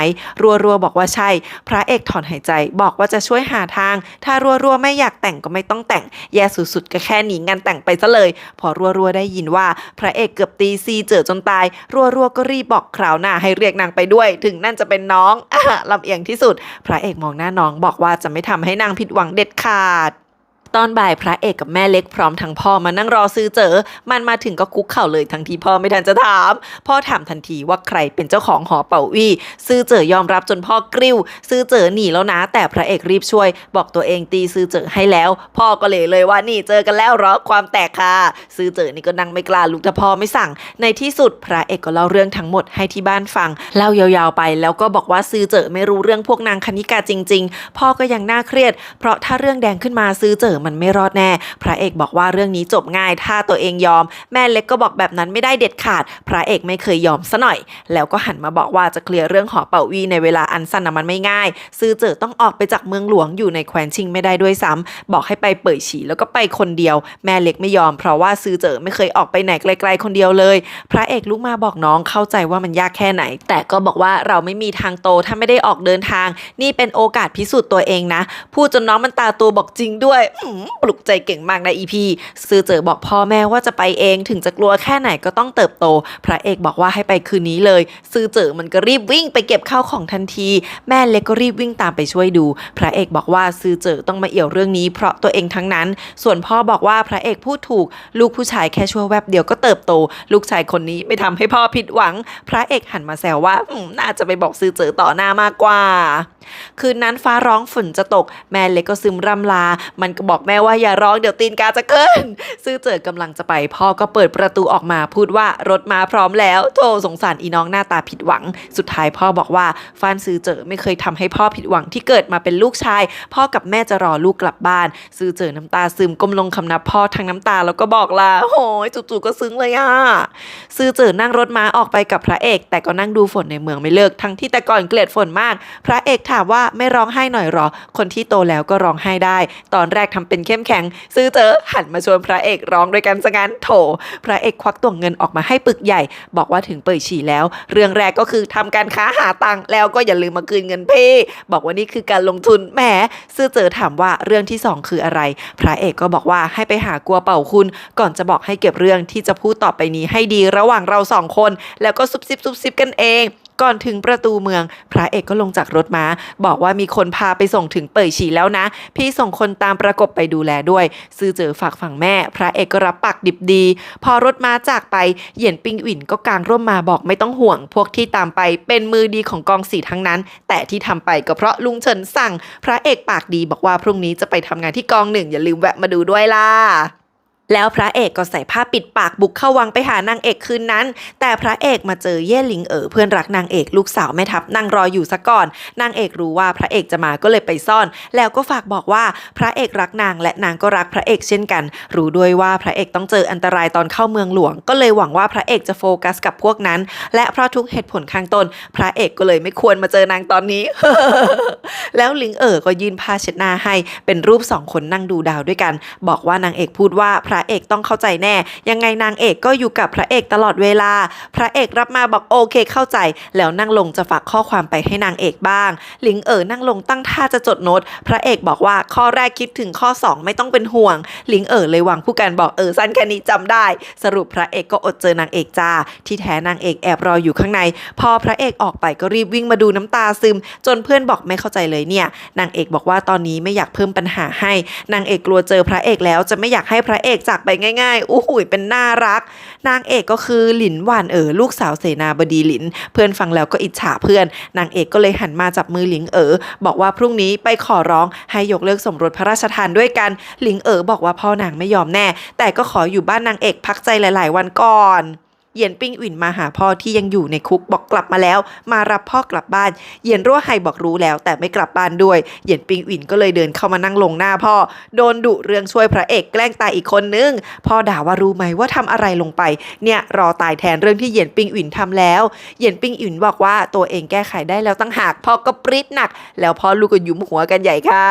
รัวๆบอกว่าใช่พระเอกถอนหายใจบอกว่าจะช่วยหาทางถ้ารัวๆไม่อยากแต่งก็ไม่ต้องแต่งแย่สุดๆก็แค่หนีงานแต่งไปซะเลยพอรัวๆได้ยินว่าพระเอกเกือบตีซีเจอจนตายรัวๆก็รีบบอกคราวหน้าให้เรียกนางไปด้วยถึงนั่นจะเป็นน้องลำเอียงที่สุดพระเอกมองหน้าน้องบอกว่าจะไม่ทำให้นางผิดหวังเด็ดขาดตอนบ่ายพระเอกกับแม่เล็กพร้อมทั้งพ่อมานั่งรอซื้อเจอมันมาถึงก็คุกเข่าเลยทั้งที่พ่อไม่ทันจะถามพ่อถามทันทีว่าใครเป็นเจ้าของหอเป่าอี้ซื้อเจอยอมรับจนพ่อกริ้วซื้อเจอหนีแล้วนะแต่พระเอกรีบช่วยบอกตัวเองตีซื้อเจอให้แล้วพ่อก็เลยว่านี่เจอกันแล้วเหรอความแตกค่ะซื้อเจอนี่ก็นั่งไม่กล้าลุกถ้าพ่อไม่สั่งในที่สุดพระเอกก็เล่าเรื่องทั้งหมดให้ที่บ้านฟังเล่ายาวๆไปแล้วก็บอกว่าซื้อเจอไม่รู้เรื่องพวกนางคณิกาจริงๆพ่อก็ยังน่าเครียดเพราะถ้าเรื่องแดงขึ้นมาซื้อเจอ มันไม่รอดแน่พระเอกบอกว่าเรื่องนี้จบง่ายถ้าตัวเองยอมแม่เล็กก็บอกแบบนั้นไม่ได้เด็ดขาดพระเอกไม่เคยยอมซะหน่อยแล้วก็หันมาบอกว่าจะเคลียร์เรื่องหอเป่าวี่ในเวลาอันสั้นมันไม่ง่ายซื่อเจ๋อต้องออกไปจากเมืองหลวงอยู่ในแคว้นชิงไม่ได้ด้วยซ้ำบอกให้ไปเป่ยฉี่แล้วก็ไปคนเดียวแม่เล็กไม่ยอมเพราะว่าซื่อเจ๋อไม่เคยออกไปไหนไกลๆคนเดียวเลยพระเอกลุกมาบอกน้องเข้าใจว่ามันยากแค่ไหนแต่ก็บอกว่าเราไม่มีทางโตถ้าไม่ได้ออกเดินทางนี่เป็นโอกาสพิสูจน์ตัวเองนะพูดจนน้องมันตาตัวบอกจริงด้วยปลุกใจเก่งมากนะอีพีซื่อเจ๋อบอกพ่อแม่ว่าจะไปเองถึงจะกลัวแค่ไหนก็ต้องเติบโตพระเอกบอกว่าให้ไปคืนนี้เลยซื่อเจ๋อมันก็รีบวิ่งไปเก็บข้าวของทันทีแม่เล็กก็รีบวิ่งตามไปช่วยดูพระเอกบอกว่าซื่อเจ๋อต้องมาเอี่ยวเรื่องนี้เพราะตัวเองทั้งนั้นส่วนพ่อบอกว่าพระเอกพูดถูกลูกผู้ชายแค่ชั่วแวบเดียวก็เติบโตลูกชายคนนี้ไม่ทำให้พ่อผิดหวังพระเอกหันมาแซวว่าน่าจะไปบอกซื่อเจ๋อต่อหน้ามากกว่าคืนนั้นฟ้าร้องฝนจะตกแม่เล็กก็ซึมร่ำลามันก็บอกแม่ว่าอย่าร้องเดี๋ยวตีนกาจะเกินซื่อเจ๋อกำลังจะไปพ่อก็เปิดประตูออกมาพูดว่ารถมาพร้อมแล้วโธ่สงสารอีน้องหน้าตาผิดหวังสุดท้ายพ่อบอกว่าฟานซื่อเจ๋อไม่เคยทำให้พ่อผิดหวังที่เกิดมาเป็นลูกชายพ่อกับแม่จะรอลูกกลับบ้านซื่อเจ๋อน้ำตาซึมก้มลงคำนับพ่อทั้งน้ำตาแล้วก็บอกลาโหยจู่ๆก็ซึ้งเลยอ่ะซื่อเจ๋อนั่งรถม้าออกไปกับพระเอกแต่ก็นั่งดูฝนในเมืองไม่เลิกทั้งที่แต่ก่อนเกลียดฝนมากพระเอกถามว่าไม่ร้องไห้หน่อยหรอคนที่โตแล้วก็ร้องไห้ได้ตอนแรกทำเป็นเข้มแข็งซื่อเจ๋อหันมาชวนพระเอกร้องด้วยกันซะงั้นโถพระเอกควักตัวเงินออกมาให้ปึกใหญ่บอกว่าถึงเปิดฉี่แล้วเรื่องแรกก็คือทำการค้าหาตังค์แล้วก็อย่าลืมมาคืนเงินพี่บอกว่านี่คือการลงทุนแหมซื่อเจ๋อถามว่าเรื่องที่2คืออะไรพระเอกก็บอกว่าให้ไปหากัวเป่าคุณก่อนจะบอกให้เก็บเรื่องที่จะพูดต่อไปนี้ให้ดีระหว่างเรา2คนแล้วก็ซุบซิบกันเองก่อนถึงประตูเมืองพระเอกก็ลงจากรถม้าบอกว่ามีคนพาไปส่งถึงเป่ยฉี่แล้วนะพี่ส่งคนตามประกบไปดูแลด้วยซื่อเจ๋อฝากฝั่งแม่พระเอกก็รับปากดิบดีพอรถม้าจากไปเหยียนปิงหวินก็กางร่มมาบอกไม่ต้องห่วงพวกที่ตามไปเป็นมือดีของกอง4ทั้งนั้นแต่ที่ทำไปก็เพราะลุงเฉินสั่งพระเอกปากดีบอกว่าพรุ่งนี้จะไปทำงานที่กอง1อย่าลืมแวะมาดูด้วยล่ะแล้วพระเอกก็ใส่ผ้าปิดปากบุกเข้าวังไปหานางเอกคืนนั้นแต่พระเอกมาเจอเย่หลิงเพื่อนรักนางเอกลูกสาวแม่ทัพนั่งรออยู่ซะก่อนนางเอกรู้ว่าพระเอกจะมาก็เลยไปซ่อนแล้วก็ฝากบอกว่าพระเอกรักนางและนางก็รักพระเอกเช่นกันรู้ด้วยว่าพระเอกต้องเจออันตรายตอนเข้าเมืองหลวงก็เลยหวังว่าพระเอกจะโฟกัสกับพวกนั้นและเพราะทุกเหตุผลข้างต้นพระเอกก็เลยไม่ควรมาเจอนางตอนนี้ แล้วหลิงก็ยื่นผ้าเช็ดหน้าให้เป็นรูป2คนนั่งดูดาวด้วยกันบอกว่านางเอกพูดว่าพระเอกต้องเข้าใจแน่ยังไงนางเอกก็อยู่กับพระเอกตลอดเวลาพระเอกรับมาบอกโอเคเข้าใจแล้วนั่งลงจะฝากข้อความไปให้นางเอกบ้างหลิงนั่งลงตั้งท่าจะจดโน้ตพระเอกบอกว่าข้อแรกคิดถึงข้อ2ไม่ต้องเป็นห่วงหลิงเลยวางผู้กันบอกสั้นแค่นี้จำได้สรุปพระเอกก็อดเจอนางเอกจ้าที่แท้นางเอกแอบรออยู่ข้างในพอพระเอกออกไปก็รีบวิ่งมาดูน้ำตาซึมจนเพื่อนบอกไม่เข้าใจเลยเนี่ยนางเอกบอกว่าตอนนี้ไม่อยากเพิ่มปัญหาให้นางเอกกลัวเจอพระเอกแล้วจะไม่อยากให้พระเอกจากไปง่ายๆอู้หูยเป็นน่ารักนางเอกก็คือหลินหวานลูกสาวเสนาบดีหลินเพื่อนฟังแล้วก็อิจฉาเพื่อนนางเอกก็เลยหันมาจับมือหลิงบอกว่าพรุ่งนี้ไปขอร้องให้ยกเลิกสมรสพระราชทานด้วยกันหลิงบอกว่าพ่อนางไม่ยอมแน่แต่ก็ขออยู่บ้านนางเอกพักใจหลายๆวันก่อนเหยียนปิ้งอิ่นมาหาพ่อที่ยังอยู่ในคุกบอกกลับมาแล้วมารับพ่อกลับบ้านเหยียนรั่วไห่บอกรู้แล้วแต่ไม่กลับบ้านด้วยเหยียนปิ้งอิ่นก็เลยเดินเข้ามานั่งลงหน้าพ่อโดนดุเรื่องช่วยพระเอกแกล้งตายอีกคนนึงพ่อด่าว่ารู้ไหมว่าทำอะไรลงไปเนี่ยรอตายแทนเรื่องที่เหยียนปิ้งอิ่นทำแล้วเหยียนปิ้งอิ่นบอกว่าตัวเองแก้ไขได้แล้วตั้งหากพ่อก็ปริ๊ดหนักแล้วพ่อลูกก็ยุมหัวกันใหญ่ค่ะ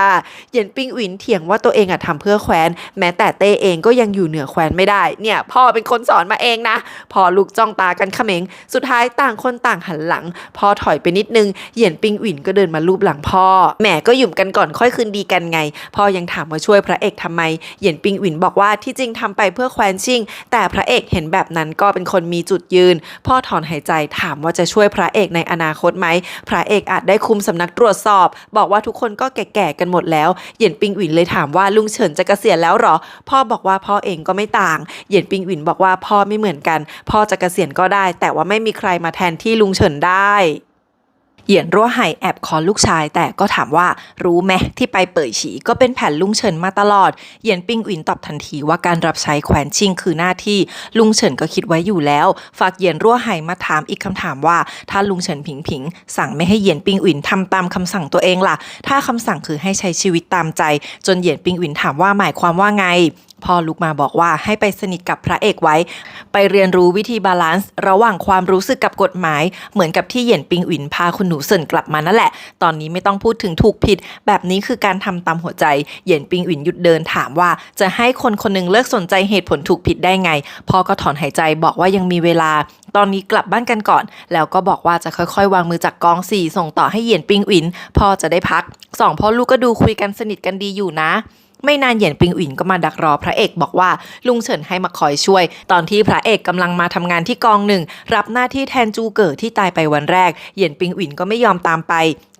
เหยียนปิ้งอิ่นเถียงว่าตัวเองทำเพื่อแคว้นแม้แต่เต้เองก็ยังอยู่เหนือแคว้นไม่ได้เนี่ยพ่อเป็นคนสอนมาเองนะพอลูกจ้องตากันเขม็งสุดท้ายต่างคนต่างหันหลังพ่อถอยไปนิดนึงเหยียนปิงหวินก็เดินมาลูบหลังพ่อแหมก็หยุ่มกันก่อนค่อยคืนดีกันไงพ่อยังถามว่าช่วยพระเอกทำไมเหยียนปิงหวินบอกว่าที่จริงทำไปเพื่อแคว้นชิงแต่พระเอกเห็นแบบนั้นก็เป็นคนมีจุดยืนพ่อถอนหายใจถามว่าจะช่วยพระเอกในอนาคตไหมพระเอกอาจได้คุมสำนักตรวจสอบบอกว่าทุกคนก็แก่ๆกันหมดแล้วเหยียนปิงหวินเลยถามว่าลุงเฉินจะเกษียณแล้วหรอพ่อบอกว่าพ่อเองก็ไม่ต่างเหยียนปิงหวินบอกว่าพ่อไม่เหมือนกันพ่อจะเกษียณก็ได้แต่ว่าไม่มีใครมาแทนที่ลุงเฉินได้ เหยียนรั่วไห่แอบคอลูกชายแต่ก็ถามว่ารู้ไหมที่ไปเป่ยฉีก็เป็นแผนลุงเฉินมาตลอดเหยียนปิงอินตอบทันทีว่าการรับใช้แขวนชิงคือหน้าที่ลุงเฉินก็คิดไว้อยู่แล้วฝากเหยียนรั่วไห่มาถามอีกคำถามว่าถ้าลุงเฉินผิงสั่งไม่ให้เหยียนปิงอินทำตามคำสั่งตัวเองล่ะถ้าคำสั่งคือให้ใช้ชีวิตตามใจจนเหยียนปิงอินถามว่าหมายความว่าไงพอลุกมาบอกว่าให้ไปสนิทกับพระเอกไว้ไปเรียนรู้วิธีบาลานซ์ระหว่างความรู้สึกกับกฎหมายเหมือนกับที่เหยียนปิงอินพาคุณหนูเซินกลับมานั่นแหละตอนนี้ไม่ต้องพูดถึงถูกผิดแบบนี้คือการทำตามหัวใจเหยียนปิงอินหยุดเดินถามว่าจะให้คนคนนึงเลิกสนใจเหตุผลถูกผิดได้ไงพ่อก็ถอนหายใจบอกว่ายังมีเวลาตอนนี้กลับบ้านกันก่อนแล้วก็บอกว่าจะค่อยๆวางมือจากกอง4ส่งต่อให้เหยียนปิงอินพ่อจะได้พัก2พ่อลูกก็ดูคุยกันสนิทกันดีอยู่นะไม่นานเหยียนปิงอินก็มาดักรอพระเอกบอกว่าลุงเฉินให้มาคอยช่วยตอนที่พระเอกกำลังมาทำงานที่กอง1รับหน้าที่แทนจูเก๋อที่ตายไปวันแรกเหยียนปิงอินก็ไม่ยอมตามไป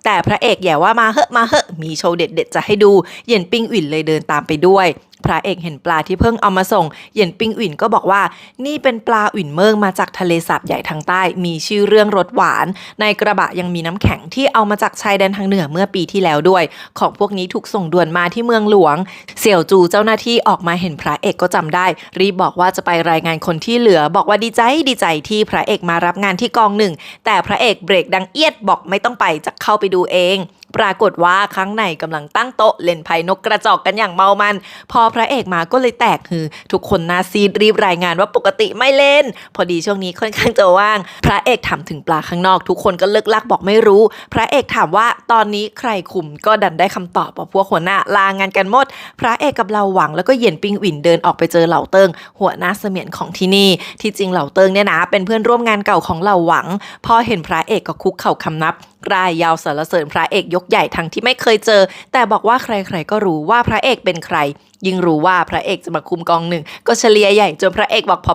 แต่พระเอกแย่ว่ามาเหอะมีโชว์เด็ดๆจะให้ดูเหยียนปิงอินเลยเดินตามไปด้วยพระเอกเห็นปลาที่เพิ่งเอามาส่งเหยียนปิงอินก็บอกว่านี่เป็นปลาอุ่นเมิงมาจากทะเลสาบใหญ่ทางใต้มีชื่อเรื่องรสหวานในกระบะยังมีน้ำแข็งที่เอามาจากชายแดนทางเหนือเมื่อปีที่แล้วด้วยของพวกนี้ถูกส่งด่วนมาที่เมืองหลวงเสี่ยวจูเจ้าหน้าที่ออกมาเห็นพระเอกก็จำได้รีบบอกว่าจะไปรายงานคนที่เหลือบอกว่าดีใจที่พระเอกมารับงานที่กอง1แต่พระเอกเบรกดังเอียดบอกไม่ต้องไปจะเข้าไปดูเองปรากฏว่าข้างในกำลังตั้งโต๊ะเล่นไพ่นกกระจอกกันอย่างเมามันพอพระเอกมาก็เลยแตกฮือทุกคนน่าซีดรีบรายงานว่าปกติไม่เล่นพอดีช่วงนี้ค่อนข้างจะว่างพระเอกถามถึงปลาข้างนอกทุกคนก็เลิกลักบอกไม่รู้พระเอกถามว่าตอนนี้ใครคุมก็ดันได้คำตอบว่าพวกหัวหน้าลางานกันหมดพระเอกกับเราหวังแล้วก็เหยียนปิงอินเดินออกไปเจอเหล่าเติงหัวหน้าเสมียนของที่นี่ที่จริงเหล่าเติงเนี่ยนะเป็นเพื่อนร่วมงานเก่าของเหล่าหวังพอเห็นพระเอกก็คุกเข่าคำนับรายยาวสรรเสริญพระเอกยกใหญ่ทั้งที่ไม่เคยเจอแต่บอกว่าใครๆก็รู้ว่าพระเอกเป็นใครยิ่งรู้ว่าพระเอกจะมาคุมกอง1ก็เฉลียใหญ่จนพระเอกบอกพ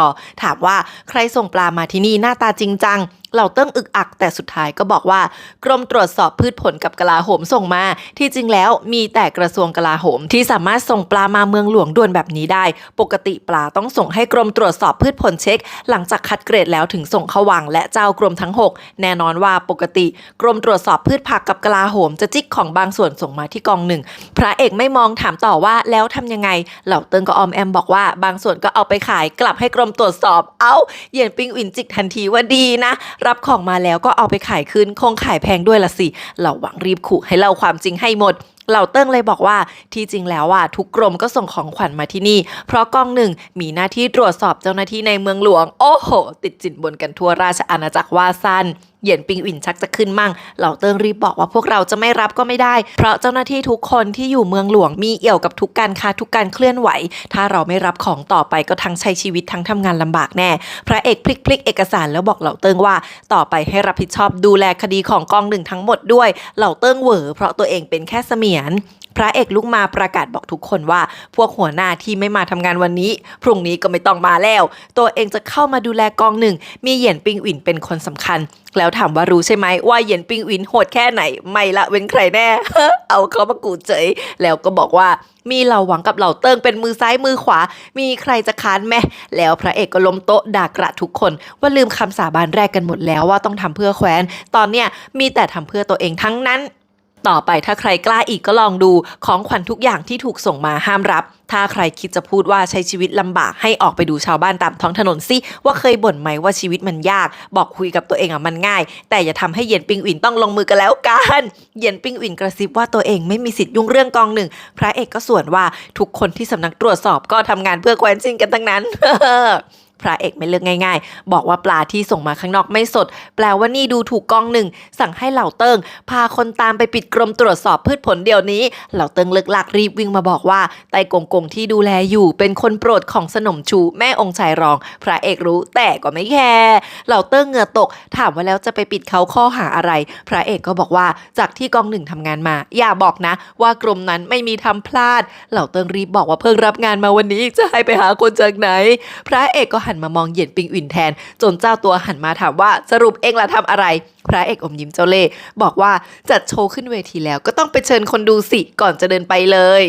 อถามว่าใครส่งปลามาที่นี่หน้าตาจริงจังเหล่าเติ้งอึกอักแต่สุดท้ายก็บอกว่ากรมตรวจสอบพืชผลกับกลาโหมส่งมาที่จริงแล้วมีแต่กระทรวงกลาโหมที่สามารถส่งปลามาเมืองหลวงด่วนแบบนี้ได้ปกติปลาต้องส่งให้กรมตรวจสอบพืชผลเช็คหลังจากคัดเกรดแล้วถึงส่งเข้าวังและเจ้ากรมทั้ง6แน่นอนว่าปกติกรมตรวจสอบพืชผักกับกลาโหมจะจิกของบางส่วนส่งมาที่กอง1พระเอกไม่มองถามต่อว่าแล้วทำยังไงเหล่าเติ้งก็ออมแอมบอกว่าบางส่วนก็เอาไปขายกลับให้กรมตรวจสอบเหยียนปิงอินจิกทันทีว่าดีนะรับของมาแล้วก็เอาไปขายคืนคงขายแพงด้วยละสิเหล่าหวังรีบขู่ให้เล่าความจริงให้หมดเหล่าเติ้งเลยบอกว่าที่จริงแล้วทุกกรมก็ส่งของขวัญมาที่นี่เพราะกอง1มีหน้าที่ตรวจสอบเจ้าหน้าที่ในเมืองหลวงโอ้โหติดจินบนกันทั่วราชอาณาจักรว่าสั้นเหยียนปิงอินชักจะขึ้นมั่งเหล่าเติ้งรีบบอกว่าพวกเราจะไม่รับก็ไม่ได้เพราะเจ้าหน้าที่ทุกคนที่อยู่เมืองหลวงมีเอี่ยวกับทุกการค้าทุกการเคลื่อนไหวถ้าเราไม่รับของต่อไปก็ทั้งใช้ชีวิตทั้งทำงานลำบากแน่พระเอกพลิกเอกสารแล้วบอกเหล่าเติ้งว่าต่อไปให้รับผิดชอบดูแลคดีของกอง1ทั้งหมดด้วยเหล่าเติ้งเหวอเพราะตัวเองเป็นแค่เสมียนพระเอกลุกมาประกาศบอกทุกคนว่าพวกหัวหน้าที่ไม่มาทำงานวันนี้พรุ่งนี้ก็ไม่ต้องมาแล้วตัวเองจะเข้ามาดูแลกอง1มีเหยียนปิงอินเป็นคนสำคัญแล้วถามว่ารู้ใช่ไหมว่าเหยียนปิงอินโหดแค่ไหนไม่ละเว้นใครแน่ เอาเขามากูเฉยแล้วก็บอกว่ามีเหล่าหวังกับเหล่าเติ้งเป็นมือซ้ายมือขวามีใครจะค้านแม่แล้วพระเอกก็ล้มโต๊ะด่ากระทุกคนว่าลืมคำสาบานแรกกันหมดแล้วว่าต้องทำเพื่อแคว้นตอนเนี้ยมีแต่ทำเพื่อตัวเองทั้งนั้นต่อไปถ้าใครกล้าอีกก็ลองดูของขวัญทุกอย่างที่ถูกส่งมาห้ามรับถ้าใครคิดจะพูดว่าใช้ชีวิตลำบากให้ออกไปดูชาวบ้านตามท้องถนนสิว่าเคยบ่นไหมว่าชีวิตมันยากบอกคุยกับตัวเองมันง่ายแต่อย่าทำให้เหยียนปิงอินต้องลงมือกันแล้วกันเหยียนปิงอินกระซิบว่าตัวเองไม่มีสิทธิ์ยุ่งเรื่องกอง1พระเอกก็ส่วนว่าทุกคนที่สำนักตรวจสอบก็ทำงานเพื่อแคว้นชิงกันทั้งนั้น พระเอกไม่เลือกง่ายๆบอกว่าปลาที่ส่งมาข้างนอกไม่สดแปลว่านี่ดูถูกกอง1สั่งให้เหล่าเติ้งพาคนตามไปปิดกรมตรวจสอบพืชผลเดี๋ยวนี้เหล่าเติ้งเลิกลักรีบวิ่งมาบอกว่าไต้กงกงที่ดูแลอยู่เป็นคนโปรดของสนมชูแม่องค์ชายรองพระเอกรู้แต่ก็ไม่แคร์เหล่าเติ้งเหงื่อตกถามว่าแล้วจะไปปิดเขาข้อหาอะไรพระเอกก็บอกว่าจากที่กอง1ทำงานมาอย่าบอกนะว่ากรมนั้นไม่มีทำพลาดเหล่าเติ้งรีบบอกว่าเพิ่งรับงานมาวันนี้จะให้ไปหาคนจากไหนพระเอกก็หันมามองเหยียนปิงอินแทนจนเจ้าตัวหันมาถามว่าสรุปเองล่ะทำอะไรพระเอกอมยิ้มเจ้าเล่ห์บอกว่าจัดโชว์ขึ้นเวทีแล้วก็ต้องไปเชิญคนดูสิก่อนจะเดินไปเลย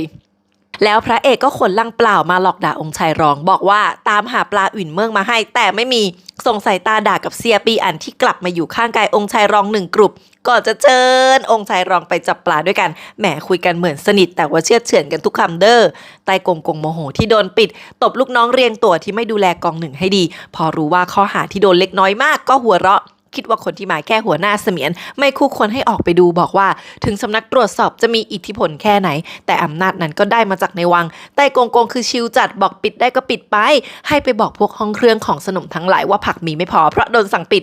แล้วพระเอกก็ขนลังเปล่ามาหลอกด่าองค์ชายรองบอกว่าตามหาปลาอุ่นเมืองมาให้แต่ไม่มีส่งสายตาด่ากับเซียปีอันที่กลับมาอยู่ข้างกายองค์ชายรอง1กลุ่ม ก่อนจะเชิญองค์ชายรองไปจับปลาด้วยกันแหมคุยกันเหมือนสนิทแต่ว่าเชื่อเฉือนกันทุกคำเด้อไต้กงกงโมโหที่โดนปิดตบลูกน้องเรียงตัวที่ไม่ดูแลกองหนึ่งให้ดีพอรู้ว่าข้อหาที่โดนเล็กน้อยมากก็หัวเราะคิดว่าคนที่มาแค่หัวหน้าเสมียนไม่คู่ควรให้ออกไปดูบอกว่าถึงสำนักตรวจสอบจะมีอิทธิพลแค่ไหนแต่อำนาจนั้นก็ได้มาจากในวังไต้กงกงคือชิวจัดบอกปิดได้ก็ปิดไปให้ไปบอกพวกห้องเครื่องของสนมทั้งหลายว่าผักมีไม่พอเพราะโดนสั่งปิด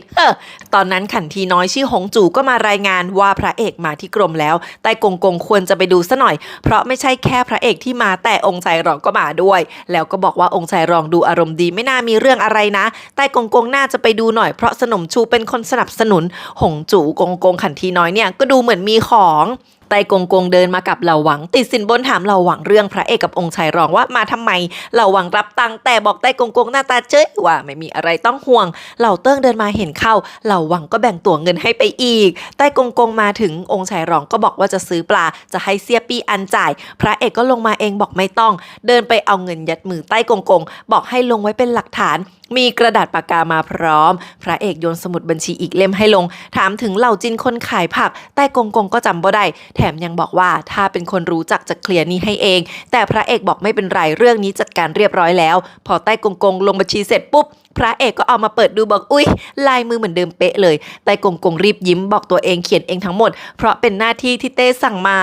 ตอนนั้นขันทีน้อยชื่อหงจู่ก็มารายงานว่าพระเอกมาที่กรมแล้วไต้กงกงควรจะไปดูซะหน่อยเพราะไม่ใช่แค่พระเอกที่มาแต่องค์ชายรองก็มาด้วยแล้วก็บอกว่าองค์ชายรองดูอารมณ์ดีไม่น่ามีเรื่องอะไรนะไต้กงกงน่าจะไปดูหน่อยเพราะสนมชูเป็นคนสนับสนุนหงจู่กงกงขันทีน้อยเนี่ยก็ดูเหมือนมีของไต้กงกงเดินมากับเหล่าหวังติดสินบนถามเหล่าหวังเรื่องพระเอกกับองค์ชายรองว่ามาทำไมเหล่าหวังรับตังค์แต่บอกไต้กงกงหน้าตาเจ๊ยว่าไม่มีอะไรต้องห่วงเหล่าเติ้งเดินมาเห็นเข้าเหล่าหวังก็แบ่งตั๋วเงินให้ไปอีกไต้กงกงมาถึงองค์ชายรองก็บอกว่าจะซื้อปลาจะให้เสียปี้อันจ่ายพระเอกก็ลงมาเองบอกไม่ต้องเดินไปเอาเงินยัดมือไต้กงกงบอกให้ลงไว้เป็นหลักฐานมีกระดาษปากกามาพร้อมพระเอกโยนสมุดบัญชีอีกเล่มให้ลงถามถึงเหล่าจินคนขายผักไต้กงกงก็จำบ่ได้แถมยังบอกว่าถ้าเป็นคนรู้จักจะเคลียร์นี้ให้เองแต่พระเอกบอกไม่เป็นไรเรื่องนี้จัดการเรียบร้อยแล้วพอไต้กงกงลงบัญชีเสร็จปุ๊บพระเอกก็เอามาเปิดดูบอกอุ๊ยลายมือเหมือนเดิมเป๊ะเลยไต้กงกงรีบยิ้มบอกตัวเองเขียนเองทั้งหมดเพราะเป็นหน้าที่ที่เต้สั่งมา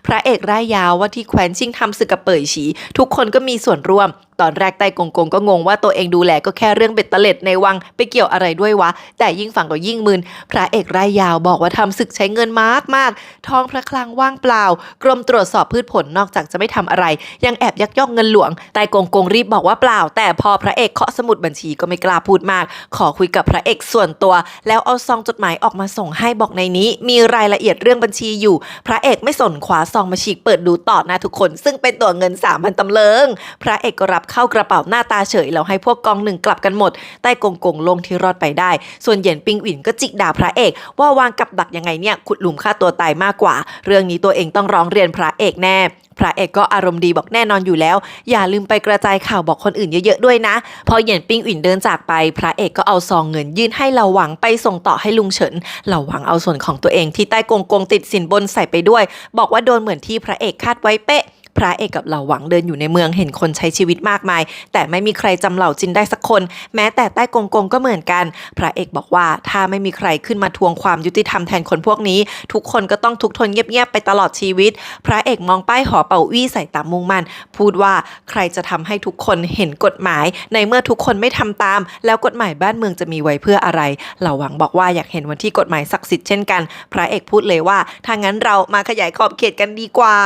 พระเอกร่ายยาวว่าที่แคว้นชิงทำศึกกับเป่ยฉีทุกคนก็มีส่วนร่วมตอนแรกไต้กงกงก็งงว่าตัวเองดูแลก็แค่เรื่องเบ็ดเตล็ดในวังไปเกี่ยวอะไรด้วยวะแต่ยิ่งฟังก็ยิ่งมึนพระเอกร่ายยาวบอกว่าทำศึกใช้เงินมากท้องพระคลังว่างเปล่ากรมตรวจสอบพืชผลนอกจากจะไม่ทำอะไรยังแอบยักยอกเงินหลวงไต้กงกงรีบบอกว่าเปล่าแต่พอพระเอกเคาะสมุดบัญชีก็ไม่กล้าพูดมากขอคุยกับพระเอกส่วนตัวแล้วเอาซองจดหมายออกมาส่งให้บอกในนี้มีรายละเอียดเรื่องบัญชีอยู่พระเอกไม่สนคว้าซองมาฉีกเปิดดูต่อหน้าทุกคนซึ่งเป็นตัวเงิน 3,000 ตำลึงพระเอกก็รับเข้ากระเป๋าหน้าตาเฉยแล้วให้พวกกองหนึ่งกลับกันหมดไต้กงกงลงที่รอดไปได้ส่วนเหยินปิงหวินก็จิกด่าพระเอกว่าวางกับดักยังไงเนี่ยขุดหลุมฆ่าตัวตายมากกว่าเรื่องนี้ตัวเองต้องร้องเรียนพระเอกแน่พระเอกก็อารมณ์ดีบอกแน่นอนอยู่แล้วอย่าลืมไปกระจายข่าวบอกคนอื่นเยอะๆด้วยนะพอเหยียนปิ้งอิ่นเดินจากไปพระเอกก็เอาซองเงินยื่นให้เหล่าหวังไปส่งต่อให้ลุงเฉินเหล่าหวังเอาส่วนของตัวเองที่ใต้กงกงติดสินบนใส่ไปด้วยบอกว่าโดนเหมือนที่พระเอกคาดไว้เป๊ะพระเอกกับเหล่าหวังเดินอยู่ในเมืองเห็นคนใช้ชีวิตมากมายแต่ไม่มีใครจำเหล่าจินได้สักคนแม้แต่ใต้กงกงก็เหมือนกันพระเอกบอกว่าถ้าไม่มีใครขึ้นมาทวงความยุติธรรมแทนคนพวกนี้ทุกคนก็ต้องทุกข์ทนเงียบๆไปตลอดชีวิตพระเอกมองป้ายหอเป่าอี้ใส่ตามุ่งมั่นพูดว่าใครจะทำให้ทุกคนเห็นกฎหมายในเมื่อทุกคนไม่ทำตามแล้วกฎหมายบ้านเมืองจะมีไว้เพื่ออะไรเหล่าหวังบอกว่าอยากเห็นวันที่กฎหมายศักดิ์สิทธิ์เช่นกันพระเอกพูดเลยว่าถ้างั้นเรามาขยายขอบเขตกันดีกว่า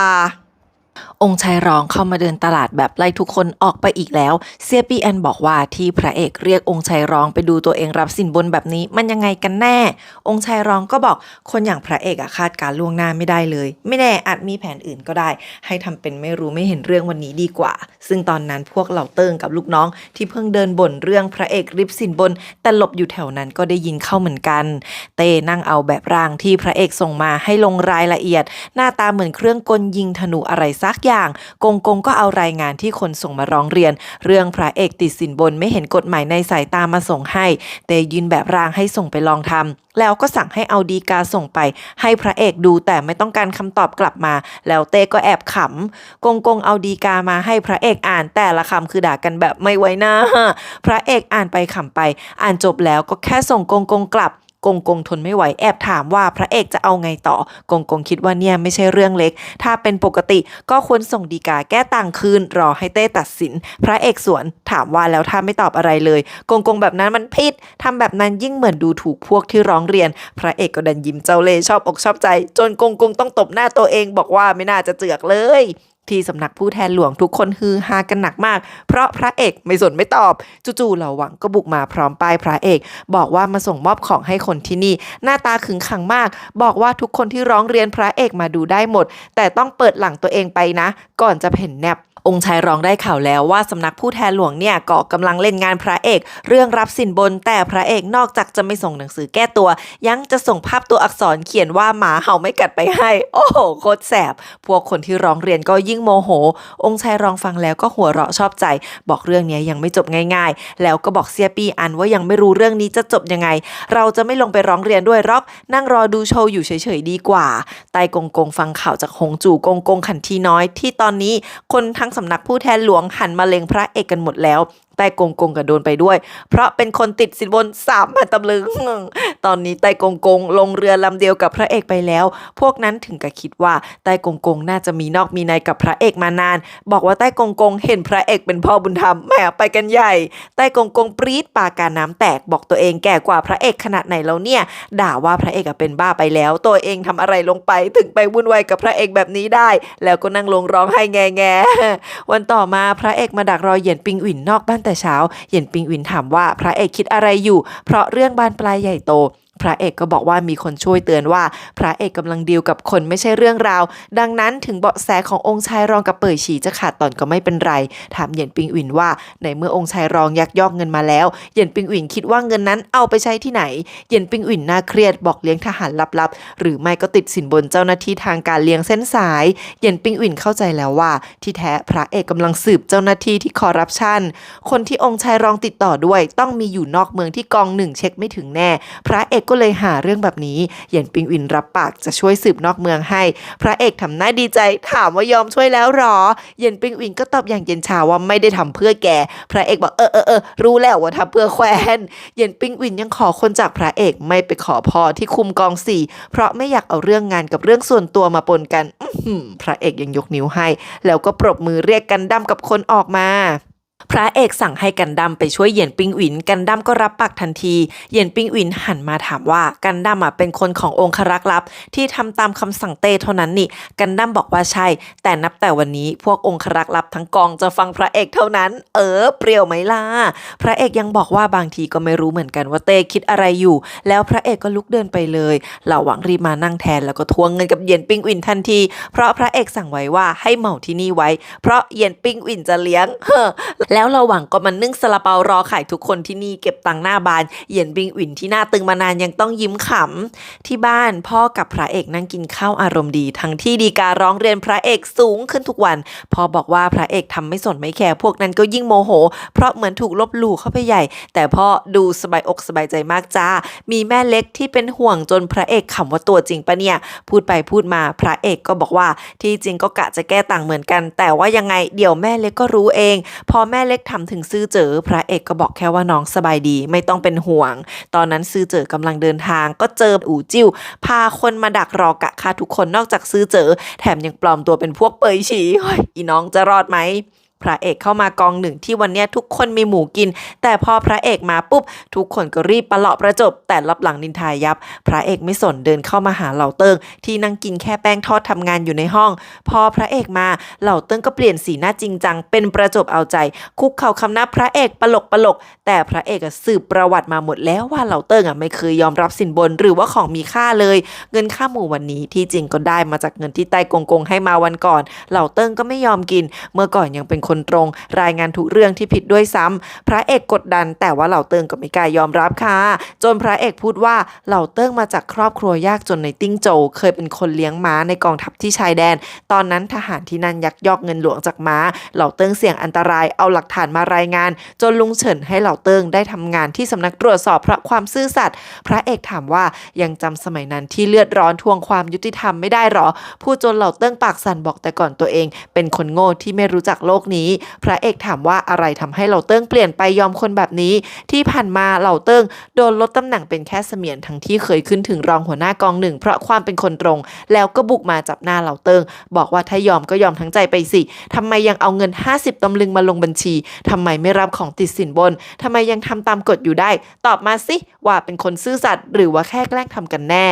องค์ชายรองเข้ามาเดินตลาดแบบไล่ทุกคนออกไปอีกแล้วเซียปี้แอนบอกว่าที่พระเอกเรียกองค์ชายรองไปดูตัวเองรับสินบนแบบนี้มันยังไงกันแน่องค์ชายรองก็บอกคนอย่างพระเอกคาดการล่วงหน้าไม่ได้เลยไม่แน่อาจมีแผนอื่นก็ได้ให้ทำเป็นไม่รู้ไม่เห็นเรื่องวันนี้ดีกว่าซึ่งตอนนั้นพวกเหล่าเติ้งกับลูกน้องที่เพิ่งเดินบ่นเรื่องพระเอกริบสินบนแต่หลบอยู่แถวนั้นก็ได้ยินเข้าเหมือนกันเต้นั่งเอาแบบร่างที่พระเอกส่งมาให้ลงรายละเอียดหน้าตาเหมือนเครื่องกลยิงธนูอะไรสักอย่างกงกงก็เอารายงานที่คนส่งมาร้องเรียนเรื่องพระเอกติดสินบนไม่เห็นกฎหมายในสายตามาส่งให้เตยืนแบบร่างให้ส่งไปลองทำแล้วก็สั่งให้เอาดีกาส่งไปให้พระเอกดูแต่ไม่ต้องการคำตอบกลับมาแล้วเต้ก็แอบขำกงกงเอาดีกามาให้พระเอกอ่านแต่ละคำคือด่ากันแบบไม่ไว้หน้าพระเอกอ่านไปขำไปอ่านจบแล้วก็แค่ส่งกงกงกลับกงกงทนไม่ไหวแอบถามว่าพระเอกจะเอาไงต่อกงกงคิดว่าเนี่ยไม่ใช่เรื่องเล็กถ้าเป็นปกติก็ควรส่งฎีกาแก้ต่างคืนรอให้เต้ตัดสินพระเอกสวนถามว่าแล้วถ้าไม่ตอบอะไรเลยกงกงแบบนั้นมันผิดทำแบบนั้นยิ่งเหมือนดูถูกพวกที่ร้องเรียนพระเอกก็ดันยิ้มเจ้าเล่ห์ชอบอกชอบใจจนกงกงต้องตบหน้าตัวเองบอกว่าไม่น่าจะเจือกเลยที่สำนักผู้แทนหลวงทุกคนฮือฮากันหนักมากเพราะพระเอกไม่สนไม่ตอบจู่ๆเหล่าหวังก็บุกมาพร้อมป้ายพระเอกบอกว่ามาส่งมอบของให้คนที่นี่หน้าตาขึงขังมากบอกว่าทุกคนที่ร้องเรียนพระเอกมาดูได้หมดแต่ต้องเปิดหลังตัวเองไปนะก่อนจะเพ่นแนบ องค์ชายรองได้ข่าวแล้วว่าสำนักผู้แทนหลวงเนี่ยก็กำลังเล่นงานพระเอกเรื่องรับสินบนแต่พระเอกนอกจากจะไม่ส่งหนังสือแก้ตัวยังจะส่งภาพตัวอักษรเขียนว่าหมาเห่าไม่กัดไปให้โอ้โหโคตรแสบพวกคนที่ร้องเรียนก็ยิ่งโมโหองค์ชายรองฟังแล้วก็หัวเราะชอบใจบอกเรื่องนี้ยังไม่จบง่ายๆแล้วก็บอกเสียปีอันว่ายังไม่รู้เรื่องนี้จะจบยังไงเราจะไม่ลงไปร้องเรียนด้วยหรอกนั่งรอดูโชว์อยู่เฉยๆดีกว่าไต้กงกงฟังข่าวจากหงจู่กงกงขันทีน้อยที่ตอนนี้คนทั้งสำนักผู้แทนหลวงหันมาเล็งพระเอกกันหมดแล้วไต้กงกงก็โดนไปด้วยเพราะเป็นคนติดสินบน3,000 ตำลึงตอนนี้ไต้กงกงลงเรือลำเดียวกับพระเอกไปแล้วพวกนั้นถึงกับคิดว่าไต้กงกงน่าจะมีนอกมีในกับพระเอกมานานบอกว่าไต้กงกงเห็นพระเอกเป็นพ่อบุญธรรมแหมไปกันใหญ่ไต้กงกงปรี๊ดปากกาน้ำแตกบอกตัวเองแก่กว่าพระเอกขนาดไหนแล้วเนี่ยด่าว่าพระเอกเป็นบ้าไปแล้วตัวเองทำอะไรลงไปถึงไปวุ่นวายกับพระเอกแบบนี้ได้แล้วก็นั่งลงร้องไห้แง่วันต่อมาพระเอกมาดักรอเหยียนปิงหวินนอกบ้านแต่เช้าเหยียนปิงหวินถามว่าพระเอกคิดอะไรอยู่เพราะเรื่องบานปลายใหญ่โตพระเอกก็บอกว่ามีคนช่วยเตือนว่าพระเอกกำลังดีลกับคนไม่ใช่เรื่องราวดังนั้นถึงเบาะแสขององค์ชายรองกับเป่ยฉีจะขาดตอนก็ไม่เป็นไรถามเหยียนปิงหวินว่าในเมื่อองค์ชายรองยักยอกเงินมาแล้วเหยียนปิงหวินคิดว่าเงินนั้นเอาไปใช้ที่ไหนเหยียนปิงหวินน่าเครียดบอกเลี้ยงทหารลับๆหรือไม่ก็ติดสินบนเจ้าหน้าที่ทางการเลี้ยงเส้นสายเหยียนปิงหวินเข้าใจแล้วว่าที่แท้พระเอกกำลังสืบเจ้าหน้าที่ที่คอร์รัปชันคนที่องค์ชายรองติดต่อด้วยต้องมีอยู่นอกเมืองที่กองหนึ่งเช็คไม่ถึงแน่พระเอกก็เลยหาเรื่องแบบนี้เหยียนปิงหวินรับปากจะช่วยสืบนอกเมืองให้พระเอกทำหน้าดีใจถามว่ายอมช่วยแล้วหรอเหยียนปิงหวินก็ตอบอย่างเย็นชาว่าไม่ได้ทำเพื่อแกพระเอกบอกรู้แล้วว่าทำเพื่อแควนเหยียนปิงหวินยังขอคนจากพระเอกไม่ไปขอพ่อที่คุมกอง4เพราะไม่อยากเอาเรื่องงานกับเรื่องส่วนตัวมาปนกันพระเอกยังยกนิ้วให้แล้วก็ปรบมือเรียกกันดั้มกับคนออกมาพระเอกสั่งให้กันดั้มไปช่วยเหยียนปิงหวินกันดั้มก็รับปากทันทีเหยียนปิงหวินหันมาถามว่ากันดั้มเป็นคนขององครักษ์ลับที่ทำตามคำสั่งเต้เท่านั้นนี่กันดั้มบอกว่าใช่แต่นับแต่วันนี้พวกองครักษ์ลับทั้งกองจะฟังพระเอกเท่านั้นเปรี้ยวไหมล่ะพระเอกยังบอกว่าบางทีก็ไม่รู้เหมือนกันว่าเต้คิดอะไรอยู่แล้วพระเอกก็ลุกเดินไปเลยเหล่าหวังรีบมานั่งแทนแล้วก็ทวงเงินกับเหยียนปิงหวินทันทีเพราะพระเอกสั่งไว้ว่าให้เหมาที่นี่ไว้เพราะเหยียนปิงหวินจะเลี้ยงแล้วเราหวังก็มันนึ่งซาลาเปารอขายทุกคนที่นี่เก็บตังค์หน้าบานเหยียนปิงหวินที่หน้าตึงมานานยังต้องยิ้มขำที่บ้านพ่อกับพระเอกนั่งกินข้าวอารมณ์ดีทั้งที่ดีการ้องเรียนพระเอกสูงขึ้นทุกวันพ่อบอกว่าพระเอกทำไม่สนไม่แคร์พวกนั้นก็ยิ่งโมโหเพราะเหมือนถูกลบหลู่เข้าไปใหญ่แต่พ่อดูสบายอกสบายใจมากจ้ามีแม่เล็กที่เป็นห่วงจนพระเอกขำว่าตัวจริงปะเนี่ยพูดไปพูดมาพระเอกก็บอกว่าที่จริงก็กะจะแก้ต่างเหมือนกันแต่ว่ายังไงเดี๋ยวแม่เล็กก็รู้เองพอแม่เล็กทำถึงซื้อเจอพระเอกก็บอกแค่ว่าน้องสบายดีไม่ต้องเป็นห่วงตอนนั้นซื้อเจอกำลังเดินทางก็เจออู่จิ้วพาคนมาดักรอกะฆ่าทุกคนนอกจากซื้อเจอแถมยังปลอมตัวเป็นพวกเปยฉีอีน้องจะรอดไหมพระเอกเข้ามากองหนึ่งที่วันนี้ทุกคนมีหมูกินแต่พอพระเอกมาปุ๊บทุกคนก็รีบประเลาะประจบแต่รับหลังนินทายับพระเอกไม่สนเดินเข้ามาหาเหล่าเติ้งที่นั่งกินแค่แป้งทอดทำงานอยู่ในห้องพอพระเอกมาเหล่าเติ้งก็เปลี่ยนสีหน้าจริงจังเป็นประจบเอาใจคุกเข่าคำนับพระเอกปลกแต่พระเอกสืบประวัติมาหมดแล้วว่าเหล่าเติ้งไม่เคยยอมรับสินบนหรือว่าของมีค่าเลยเงินค่าหมูวันนี้ที่จริงก็ได้มาจากเงินที่ไต้กงกงให้มาวันก่อนเหล่าเติ้งก็ไม่ยอมกินเมื่อก่อนยังเป็นคนตรงรายงานทุกเรื่องที่ผิดด้วยซ้ำพระเอกกดดันแต่ว่าเหล่าเติ้งก็ไม่กล้ายอมรับค่ะจนพระเอกพูดว่าเหล่าเติ้งมาจากครอบครัวยากจนในติ้งโจวเคยเป็นคนเลี้ยงม้าในกองทัพที่ชายแดนตอนนั้นทหารที่นั่นยักยอกเงินหลวงจากม้าเหล่าเติ้งเสี่ยงอันตรายเอาหลักฐานมารายงานจนลุงเฉินให้เหล่าเติ้งได้ทำงานที่สำนักตรวจสอบพระความซื่อสัตย์พระเอกถามว่ายังจำสมัยนั้นที่เลือดร้อนทวงความยุติธรรมไม่ได้หรอพูดจนเหล่าเติ้งปากสั่นบอกแต่ก่อนตัวเองเป็นคนโง่ที่ไม่รู้จักโลกนี้พระเอกถามว่าอะไรทำให้เหล่าเติ้งเปลี่ยนไปยอมคนแบบนี้ที่ผ่านมาเหล่าเติ้งโดนลดตำแหน่งเป็นแค่เสมียนทั้งที่เคยขึ้นถึงรองหัวหน้ากองหนึ่งเพราะความเป็นคนตรงแล้วก็บุกมาจับหน้าเหล่าเติ้งบอกว่าถ้ายอมก็ยอมทั้งใจไปสิทำไมยังเอาเงิน50 ตำลึงมาลงบัญชีทำไมไม่รับของติดสินบนทำไมยังทำตามกฎอยู่ได้ตอบมาสิว่าเป็นคนซื่อสัตย์หรือว่าแค่แกล้งทำกันแน่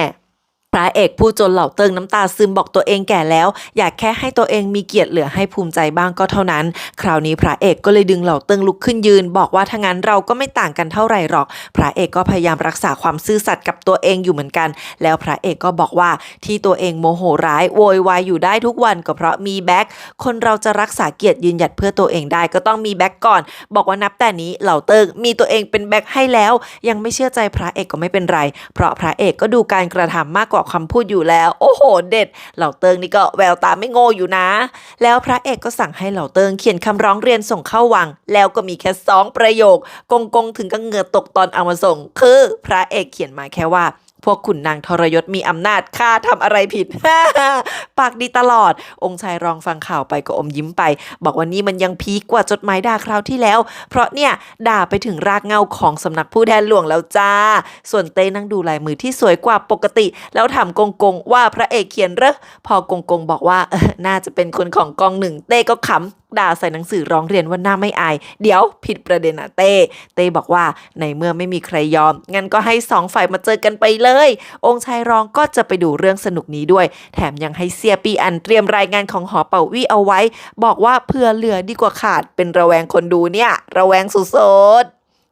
พระเอกพูดจนเหล่าเติ้งน้ำตาซึมบอกตัวเองแก่แล้วอยากแค่ให้ตัวเองมีเกียรติเหลือให้ภูมิใจบ้างก็เท่านั้นคราวนี้พระเอกก็เลยดึงเหล่าเติ้งลุกขึ้นยืนบอกว่าถ้างั้นเราก็ไม่ต่างกันเท่าไหร่หรอกพระเอกก็พยายามรักษาความซื่อสัตย์กับตัวเองอยู่เหมือนกันแล้วพระเอกก็บอกว่าที่ตัวเองโมโหร้ายโวยวายอยู่ได้ทุกวันก็เพราะมีแบ็คคนเราจะรักษาเกียรติยืนหยัดเพื่อตัวเองได้ก็ต้องมีแบ็คก่อนบอกว่านับแต่นี้เหล่าเติ้งมีตัวเองเป็นแบ็คให้แล้วยังไม่เชื่อใจพระเอกก็ไม่เป็นไรเพราะพระเอกก็ดูการกระทำมากกว่าคำพูดอยู่แล้วโอ้โหเด็ดเหล่าเติ้งนี่ก็แววตาไม่โง่อยู่นะแล้วพระเอกก็สั่งให้เหล่าเติ้งเขียนคำร้องเรียนส่งเข้าวังแล้วก็มีแค่2 ประโยคกงถึงกับเหงื่อตกตอนเอามาส่งคือพระเอกเขียนมาแค่ว่าพวกขุนนางทรยศมีอำนาจข้าทำอะไรผิด ปากดีตลอดองค์ชายรองฟังข่าวไปก็อมยิ้มไปบอกว่านี่มันยังพีคกว่าจดหมายด่าคราวที่แล้วเพราะเนี่ยด่าไปถึงรากเหง้าของสำนักผู้แทนหลวงแล้วจ้าส่วนเต้นั่งดูลายมือที่สวยกว่าปกติแล้วถามกงว่าพระเอกเขียนเหรอพอกงบอกว่าน่าจะเป็นคนของกองหนึ่งเต้ก็ขำด่าใส่หนังสือร้องเรียนว่าหน้าไม่อายเดี๋ยวผิดประเด็นอะเต้บอกว่าในเมื่อไม่มีใครยอมงั้นก็ให้2 ฝ่ายมาเจอกันไปเลยองค์ชายรองก็จะไปดูเรื่องสนุกนี้ด้วยแถมยังให้เสียปีอันเตรียมรายงานของหอเป่าวี่เอาไว้บอกว่าเพื่อเหลือดีกว่าขาดเป็นระแวงคนดูเนี่ยระแวงสุด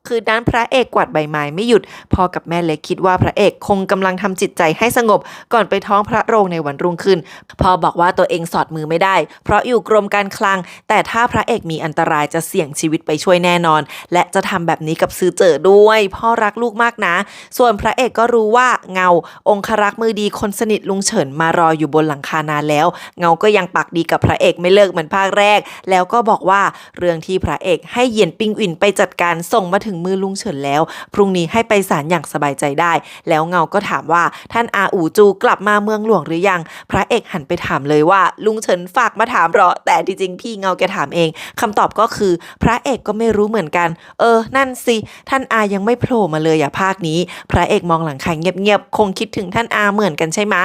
คืนนั้นพระเอกกวาดใบไม้ไม่หยุดพ่อกับแม่เล็กคิดว่าพระเอกคงกำลังทำจิตใจให้สงบก่อนไปท้องพระโรงในวันรุ่งขึ้นพ่อบอกว่าตัวเองสอดมือไม่ได้เพราะอยู่กรมการคลังแต่ถ้าพระเอกมีอันตรายจะเสี่ยงชีวิตไปช่วยแน่นอนและจะทำแบบนี้กับซื้อเจอด้วยพ่อรักลูกมากนะส่วนพระเอกก็รู้ว่าเงาองครักษ์มือดีคนสนิทลุงเฉินมารออยู่บนหลังคานานแล้วเงาก็ยังปากดีกับพระเอกไม่เลิกเหมือนภาคแรกแล้วก็บอกว่าเรื่องที่พระเอกให้เหยียนปิงอินไปจัดการส่งมาถึงมือลุงเฉินแล้วพรุ่งนี้ให้ไปศาลอย่างสบายใจได้แล้วเงาก็ถามว่าท่านอาอู่จูกลับมาเมืองหลวงหรือยังพระเอกหันไปถามเลยว่าลุงเฉินฝากมาถามหรอแต่ที่จริงพี่เงาแกถามเองคำตอบก็คือพระเอกก็ไม่รู้เหมือนกันนั่นสิท่านอายังไม่โผล่มาเลยภาคนี้พระเอกมองหลังใครเงียบๆคงคิดถึงท่านอาเหมือนกันใช่ไหม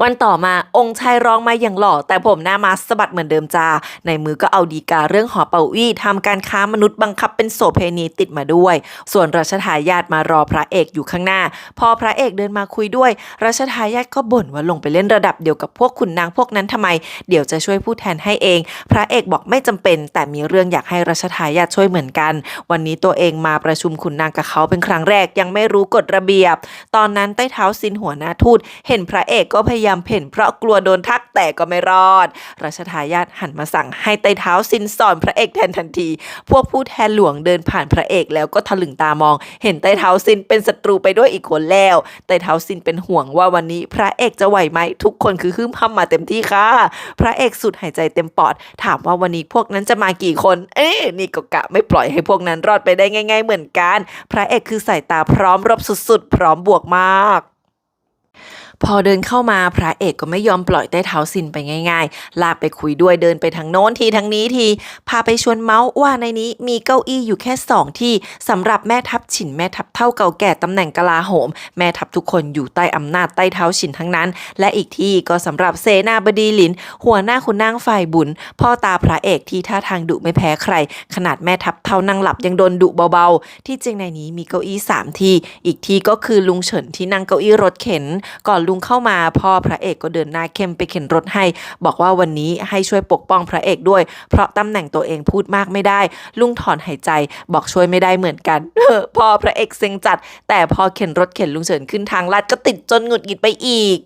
วันต่อมาองค์ชายร้องมาอย่างหล่อแต่ผมหน้ามาสะบัดเหมือนเดิมจ้าในมือก็เอาดีกาเรื่องหอเป่าอี้ทำการค้ามนุษย์บังคับเป็นโสเภณีติดมาด้วยส่วนรัชทายาทมารอพระเอกอยู่ข้างหน้าพอพระเอกเดินมาคุยด้วยรัชทายาทก็บ่นว่าลงไปเล่นระดับเดียวกับพวกขุนนางพวกนั้นทำไมเดี๋ยวจะช่วยพูดแทนให้เองพระเอกบอกไม่จำเป็นแต่มีเรื่องอยากให้รัชทายาทช่วยเหมือนกันวันนี้ตัวเองมาประชุมขุนนางกับเขาเป็นครั้งแรกยังไม่รู้กฎระเบียบตอนนั้นใต้เท้าซินหัวหน้าทูตเห็นพระเอกก็พยายามเพ่นเพราะกลัวโดนทักแต่ก็ไม่รอดรัชทายาทหันมาสั่งให้ไต้เท้าซินสอนพระเอกแทนทันทีพวกผู้แทนหลวงเดินผ่านพระเอกแล้วก็ถลึงตามองเห็นไต้เท้าซินเป็นศัตรูไปด้วยอีกคนแล้วไต้เท้าซินเป็นห่วงว่าวันนี้พระเอกจะไหวไหมทุกคนคือฮึ่มห้ำมาเต็มที่ค่ะพระเอกสุดหายใจเต็มปอดถามว่าวันนี้พวกนั้นจะมากี่คนนี่ก็กะไม่ปล่อยให้พวกนั้นรอดไปได้ง่ายๆเหมือนกันพระเอกคือสายตาพร้อมรบสุดๆพร้อมบวกมากพอเดินเข้ามาพระเอกก็ไม่ยอมปล่อยใต้เท้าซินไปง่ายๆลากไปคุยด้วยเดินไปทางโน้นทีทางนี้ทีพาไปชวนเมาส์ว่าในนี้มีเก้าอี้อยู่แค่2 ที่สำหรับแม่ทัพฉินแม่ทัพเท่าเก่าแก่ตำแหน่งกลาโหมแม่ทัพทุกคนอยู่ใต้อำนาจใต้เท้าฉินทั้งนั้นและอีกที่ก็สำหรับเสนาบดีหลินหัวหน้าขุนนางฝ่ายบุญพ่อตาพระเอกที่ท่าทางดุไม่แพ้ใครขนาดแม่ทัพเท่านั่งหลับยังโดนดุเบาๆที่จริงในนี้มีเก้าอี้3 ที่อีกที่ก็คือลุงเฉินที่นั่งเก้าอี้รถเข็นก่อนลุงเข้ามาพ่อพระเอกก็เดินหน้าเข้มไปเข็นรถให้บอกว่าวันนี้ให้ช่วยปกป้องพระเอกด้วยเพราะตำแหน่งตัวเองพูดมากไม่ได้ลุงถอนหายใจบอกช่วยไม่ได้เหมือนกันพ่อพระเอกเซ็งจัดแต่พอเข็นรถเข็นลุงเฉินขึ้นทางลาดก็ติดจนหงุดหงิดไปอีก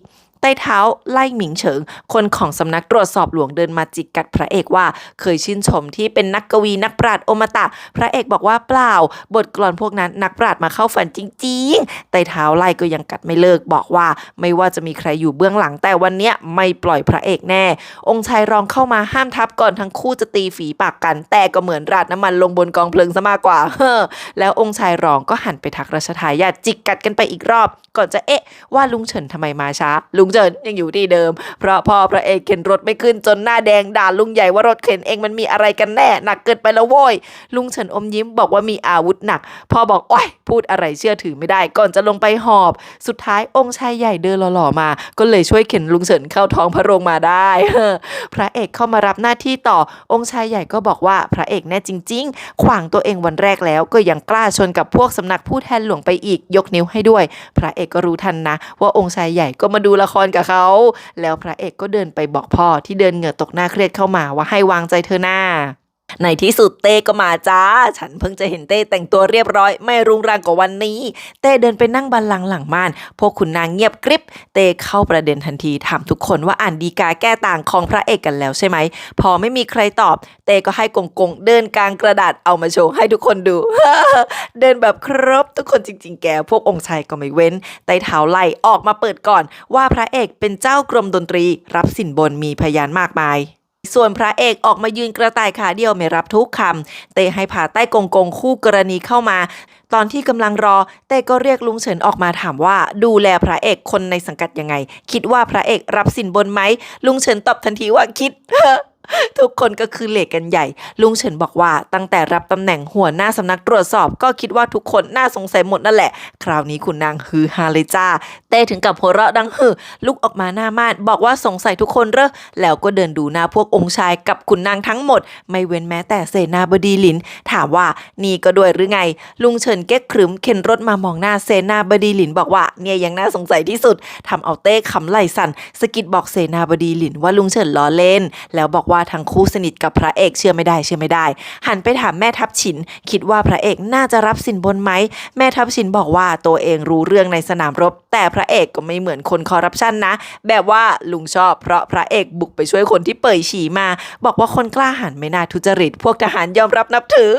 ใต้เท้าไล่หมิงเฉิงคนของสำนักตรวจสอบหลวงเดินมาจิกกัดพระเอกว่าเคยชื่นชมที่เป็นนักกวีนักปราชญ์โอมตะพระเอกบอกว่าเปล่าบทกลอนพวกนั้นนักปราชญ์มาเข้าฝันจริงๆใต้เท้าไล่ก็ยังกัดไม่เลิกบอกว่าไม่ว่าจะมีใครอยู่เบื้องหลังแต่วันเนี้ยไม่ปล่อยพระเอกแน่องค์ชายรองเข้ามาห้ามทับก่อนทั้งคู่จะตีฝีปากกันแต่ก็เหมือนราดน้ำมันลงบนกองเพลิงซะมากกว่าแล้วองค์ชายรองก็หันไปทักรัชทายาทจิกกัดกันไปอีกรอบก่อนจะว่าลุงเฉินทำไมมาช้าลุงเฉินยังอยู่ที่เดิมเพราะพ่อพระเอกเข็นรถไม่ขึ้นจนหน้าแดงด่าลุงใหญ่ว่ารถเข็นเองมันมีอะไรกันแน่หนักเกินไปแล้วโว้ยลุงเฉินอมยิ้มบอกว่ามีอาวุธหนักพ่อบอกโอ๊ยพูดอะไรเชื่อถือไม่ได้ก่อนจะลงไปหอบสุดท้ายองค์ชายใหญ่เดินหล่อๆมาก็เลยช่วยเข็นลุงเฉินเข้าท้องพระโรงมาได้พระเอกเข้ามารับหน้าที่ต่อองค์ชายใหญ่ก็บอกว่าพระเอกแน่จริงๆขวางตัวเองวันแรกแล้วก็ยังกล้าชนกับพวกสำนักผู้แทนหลวงไปอีกยกนิ้วให้ด้วยพระเอกก็รู้ทันนะว่าองค์ชายใหญ่ก็มาดูละคร รกับเขาแล้วพระเอกก็เดินไปบอกพ่อที่เดินเหงื่อตกหน้าเครียดเข้ามาว่าให้วางใจเธอหน้าในที่สุดเต้ก็มาจ้าฉันเพิ่งจะเห็นเต้แต่งตัวเรียบร้อยไม่รุงรังกว่าวันนี้เต้เดินไปนั่งบัลลังก์หลังม่านพวกขุนนางเงียบกริบเต้เข้าประเด็นทันทีถามทุกคนว่าอ่านฎีกาแก้ต่างของพระเอกกันแล้วใช่ไหมพอไม่มีใครตอบเต้ก็ให้กงเดินกลางกระดาษเอามาโชว์ให้ทุกคนดู เดินแบบครบทุกคนจริงๆแกพวกองค์ชายก็ไม่เว้นไต่เท้าไล่ออกมาเปิดก่อนว่าพระเอกเป็นเจ้ากรมดนตรีรับสินบนมีพยานมากมายส่วนพระเอกออกมายืนกระต่ายขาเดียวไม่รับทุกคำเต้ให้พาใต้กงคู่กรณีเข้ามาตอนที่กำลังรอเต้ก็เรียกลุงเฉินออกมาถามว่าดูแลพระเอกคนในสังกัดยังไงคิดว่าพระเอกรับสินบนไหมลุงเฉินตอบทันทีว่าคิด ทุกคนก็คือเหลกกันใหญ่ลุงเฉินบอกว่าตั้งแต่รับตำแหน่งหัวหน้าสำนักตรวจสอบก็คิดว่าทุกคนน่าสงสัยหมดนั่นแหละคราวนี้คุณนางฮือฮาเลยจ้าเต้ถึงกับหัวเราะดังฮือลุกออกมาหน้าม่านบอกว่าสงสัยทุกคนเหรอแล้วก็เดินดูหน้าพวกองค์ชายกับคุณนางทั้งหมดไม่เว้นแม้แต่เสนาบดีหลินถามว่านี่ก็ด้วยหรือไงลุงเฉินเก๊กขรึมเข็นรถมามองหน้าเสนาบดีหลินบอกว่าเนี่ยยังน่าสงสัยที่สุดทำเอาเต้ขำไหล่สั่นสะกิดบอกเสนาบดีหลินว่าลุงเฉินล้อเล่นแล้วบอกว่าทั้งคู่สนิทกับพระเอกเชื่อไม่ได้หันไปถามแม่ทัพฉินคิดว่าพระเอกน่าจะรับสินบนไหมแม่ทัพฉินบอกว่าตัวเองรู้เรื่องในสนามรบแต่พระเอกก็ไม่เหมือนคนคอร์รัปชันนะแบบว่าลุงชอบเพราะพระเอกบุกไปช่วยคนที่เป่ยฉี่มาบอกว่าคนกล้าหาญไม่น่าทุจริตพวกทหารยอมรับนับถือ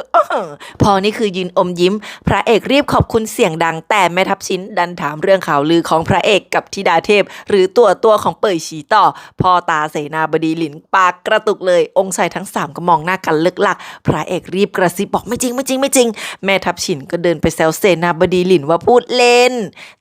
พอนี่คือยืนอมยิ้มพระเอกรีบขอบคุณเสียงดังแต่แม่ทัพฉินดันถามเรื่องข่าวลือของพระเอกกับธิดาเทพหรือตัวของเป่ยฉี่ต่อพ่อตาเสนาบดีหลินปากกระตุกเลยองค์ชายทั้ง3ก็มองหน้ากันเลิกลักพระเอกรีบกระซิบบอกไม่จริงแม่ทัพฉินก็เดินไปแซวเสนาบดีหลินว่าพูดเล่น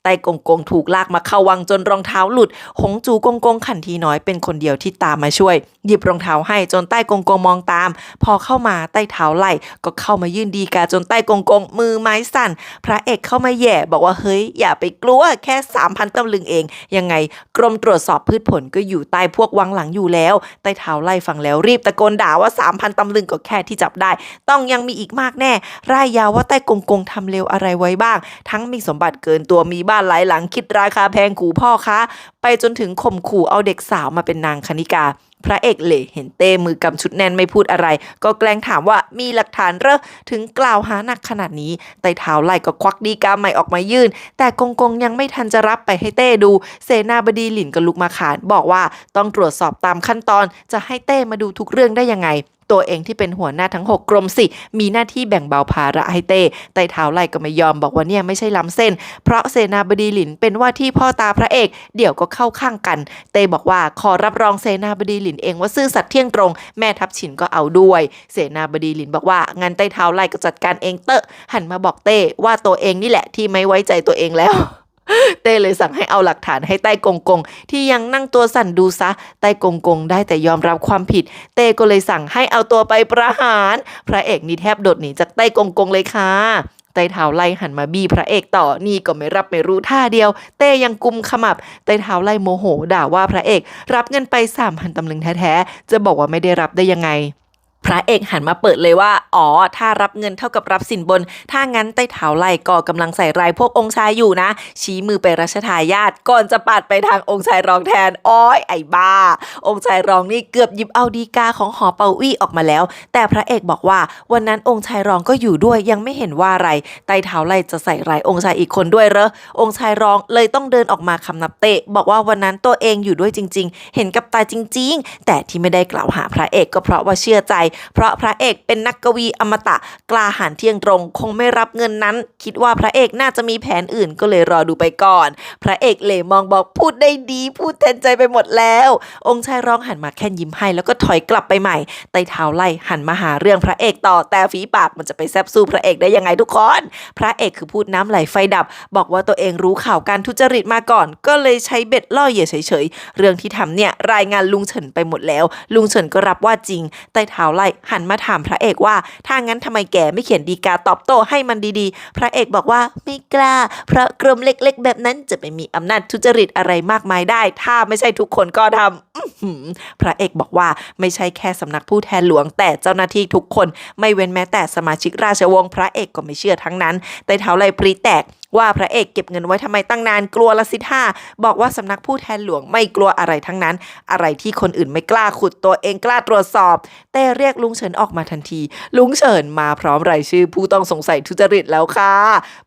ไต้กงถูกลากมาเข้าวังจนรองเท้าหลุดหงจูกงขันทีน้อยเป็นคนเดียวที่ตามมาช่วยหยิบรองเท้าให้จนใต้กงมองตามพอเข้ามาใต้เท้าไหล่ก็เข้ามายื่นดีกาจนใต้กงมือไม้สั่นพระเอกเข้ามาแย่บอกว่าเฮ้ยอย่าไปกลัวแค่ 3,000 ตำลึงเองยังไงกรมตรวจสอบพืชผลก็อยู่ใต้พวกวังหลังอยู่แล้วใต้เท้าไล่ฟังแล้วรีบตะโกนด่าว่า 3,000 ตำลึงก็แค่ที่จับได้ต้องยังมีอีกมากแน่ร่ายยาวว่าใต้กงทำเลวอะไรไว้บ้างทั้งมีสมบัติเกินตัวมีบ้านหลายหลังคิดราคาแพงขู่พ่อค้าไปจนถึงข่มขู่เอาเด็กสาวมาเป็นนางคณิกาพระเอกเหล่เห็นเต้มือกำชุดแน่นไม่พูดอะไรก็แกล้งถามว่ามีหลักฐานเหรอถึงกล่าวหาหนักขนาดนี้ไต่เท้าไล่ก็ควักดีกาใหม่ออกมายื่นแต่กงยังไม่ทันจะรับไปให้เต้ดูเสนาบดีหลินก็ลุกมาขานบอกว่าต้องตรวจสอบตามขั้นตอนจะให้เต้มาดูทุกเรื่องได้ยังไงตัวเองที่เป็นหัวหน้าทั้ง6กรมสิมีหน้าที่แบ่งเบาภาระให้เต้ไต่เท้าไล่ก็ไม่ยอมบอกว่าเนี่ยไม่ใช่ล้ำเส้นเพราะเสนาบดีหลินเป็นว่าที่พ่อตาพระเอกเดี๋ยวก็เข้าข้างกันเต้บอกว่าขอรับรองเสนาบดีหลินเองว่าซื่อสัตย์เที่ยงตรงแม่ทัพฉินก็เอาด้วยเสนาบดีหลินบอกว่างั้นไต่เท้าไล่ก็จัดการเองเตอะหันมาบอกเต้ว่าตัวเองนี่แหละที่ไม่ไว้ใจตัวเองแล้วเต้เลยสั่งให้เอาหลักฐานให้ใต้กงที่ยังนั่งตัวสั่นดูซะใต้กงได้แต่ยอมรับความผิดเต้ก็เลยสั่งให้เอาตัวไปประหารพระเอกนี่แทบโดดหนีจากใต้กงเลยค่ะไต้เท้าไล่หันมาบี้พระเอกต่อนี่ก็ไม่รับไม่รู้ท่าเดียวเต้ยังกุมขมับไต้เท้าไล่โมโหด่าว่าพระเอกรับเงินไป 3,000 ตำลึงแท้ๆจะบอกว่าไม่ได้รับได้ยังไงพระเอกหันมาเปิดเลยว่าอ๋อถ้ารับเงินเท่ากับรับสินบนถ้างั้นใต้เท้าไล่ก็กำลังใส่รายพวกองค์ชายอยู่นะชี้มือไปรัชทายาทก่อนจะปัดไปทางองค์ชายรองแทนอ้อยไอ้บ้าองค์ชายรองนี่เกือบหยิบเอาดีกาของหอเป่าอี้ออกมาแล้วแต่พระเอกบอกว่าวันนั้นองค์ชายรองก็อยู่ด้วยยังไม่เห็นว่าอะไรใต้เท้าไล่จะใส่รายองค์ชายอีกคนด้วยเหรอองค์ชายรองเลยต้องเดินออกมาคำนับเตะบอกว่าวันนั้นตัวเองอยู่ด้วยจริงๆเห็นกับตาจริงๆแต่ที่ไม่ได้กล่าวหาพระเอกก็เพราะว่าเชื่อใจเพราะพระเอกเป็นนักกวีอมตะกล้าหาญเที่ยงตรงคงไม่รับเงินนั้นคิดว่าพระเอกน่าจะมีแผนอื่นก็เลยรอดูไปก่อนพระเอกเหล่มองบอกพูดได้ดีพูดแทนใจไปหมดแล้วองค์ชายร้องหันมาแค่ยิ้มให้แล้วก็ถอยกลับไปใหม่ไต่เท้าไล่หันมาหาเรื่องพระเอกต่อแต่ฝีปากมันจะไปแซบสู้พระเอกได้ยังไงทุกคนพระเอกคือพูดน้ำไหลไฟดับบอกว่าตัวเองรู้ข่าวการทุจริตมาก่อนก็เลยใช้เบ็ดล่อเหยื่อเฉยๆเรื่องที่ทำเนี่ยรายงานลุงเฉินไปหมดแล้วลุงเฉินก็รับว่าจริงไต่เท้าไล่หันมาถามพระเอกว่าถ้างั้นทำไมแกไม่เขียนดีกาตอบโต้ให้มันดีๆพระเอกบอกว่าไม่กล้าเพราะกรมเล็กๆแบบนั้นจะไม่มีอำนาจทุจริตอะไรมากมายได้ถ้าไม่ใช่ทุกคนก็ทำพระเอกบอกว่าไม่ใช่แค่สำนักผู้แทนหลวงแต่เจ้าหน้าที่ทุกคนไม่เว้นแม้แต่สมาชิกราชวงศ์พระเอกก็ไม่เชื่อทั้งนั้นไต่เท้าไล่ปรีแตก ว่าพระเอกเก็บเงินไว้ทำไมตั้งนานกลัวละสิท่าบอกว่าสำนักผู้แทนหลวงไม่กลัวอะไรทั้งนั้นอะไรที่คนอื่นไม่กล้าขุดตัวเองกล้าตรวจสอบเต้เรียกลุงเฉินออกมาทันทีลุงเฉินมาพร้อมรายชื่อผู้ต้องสงสัยทุจริตแล้วค่ะ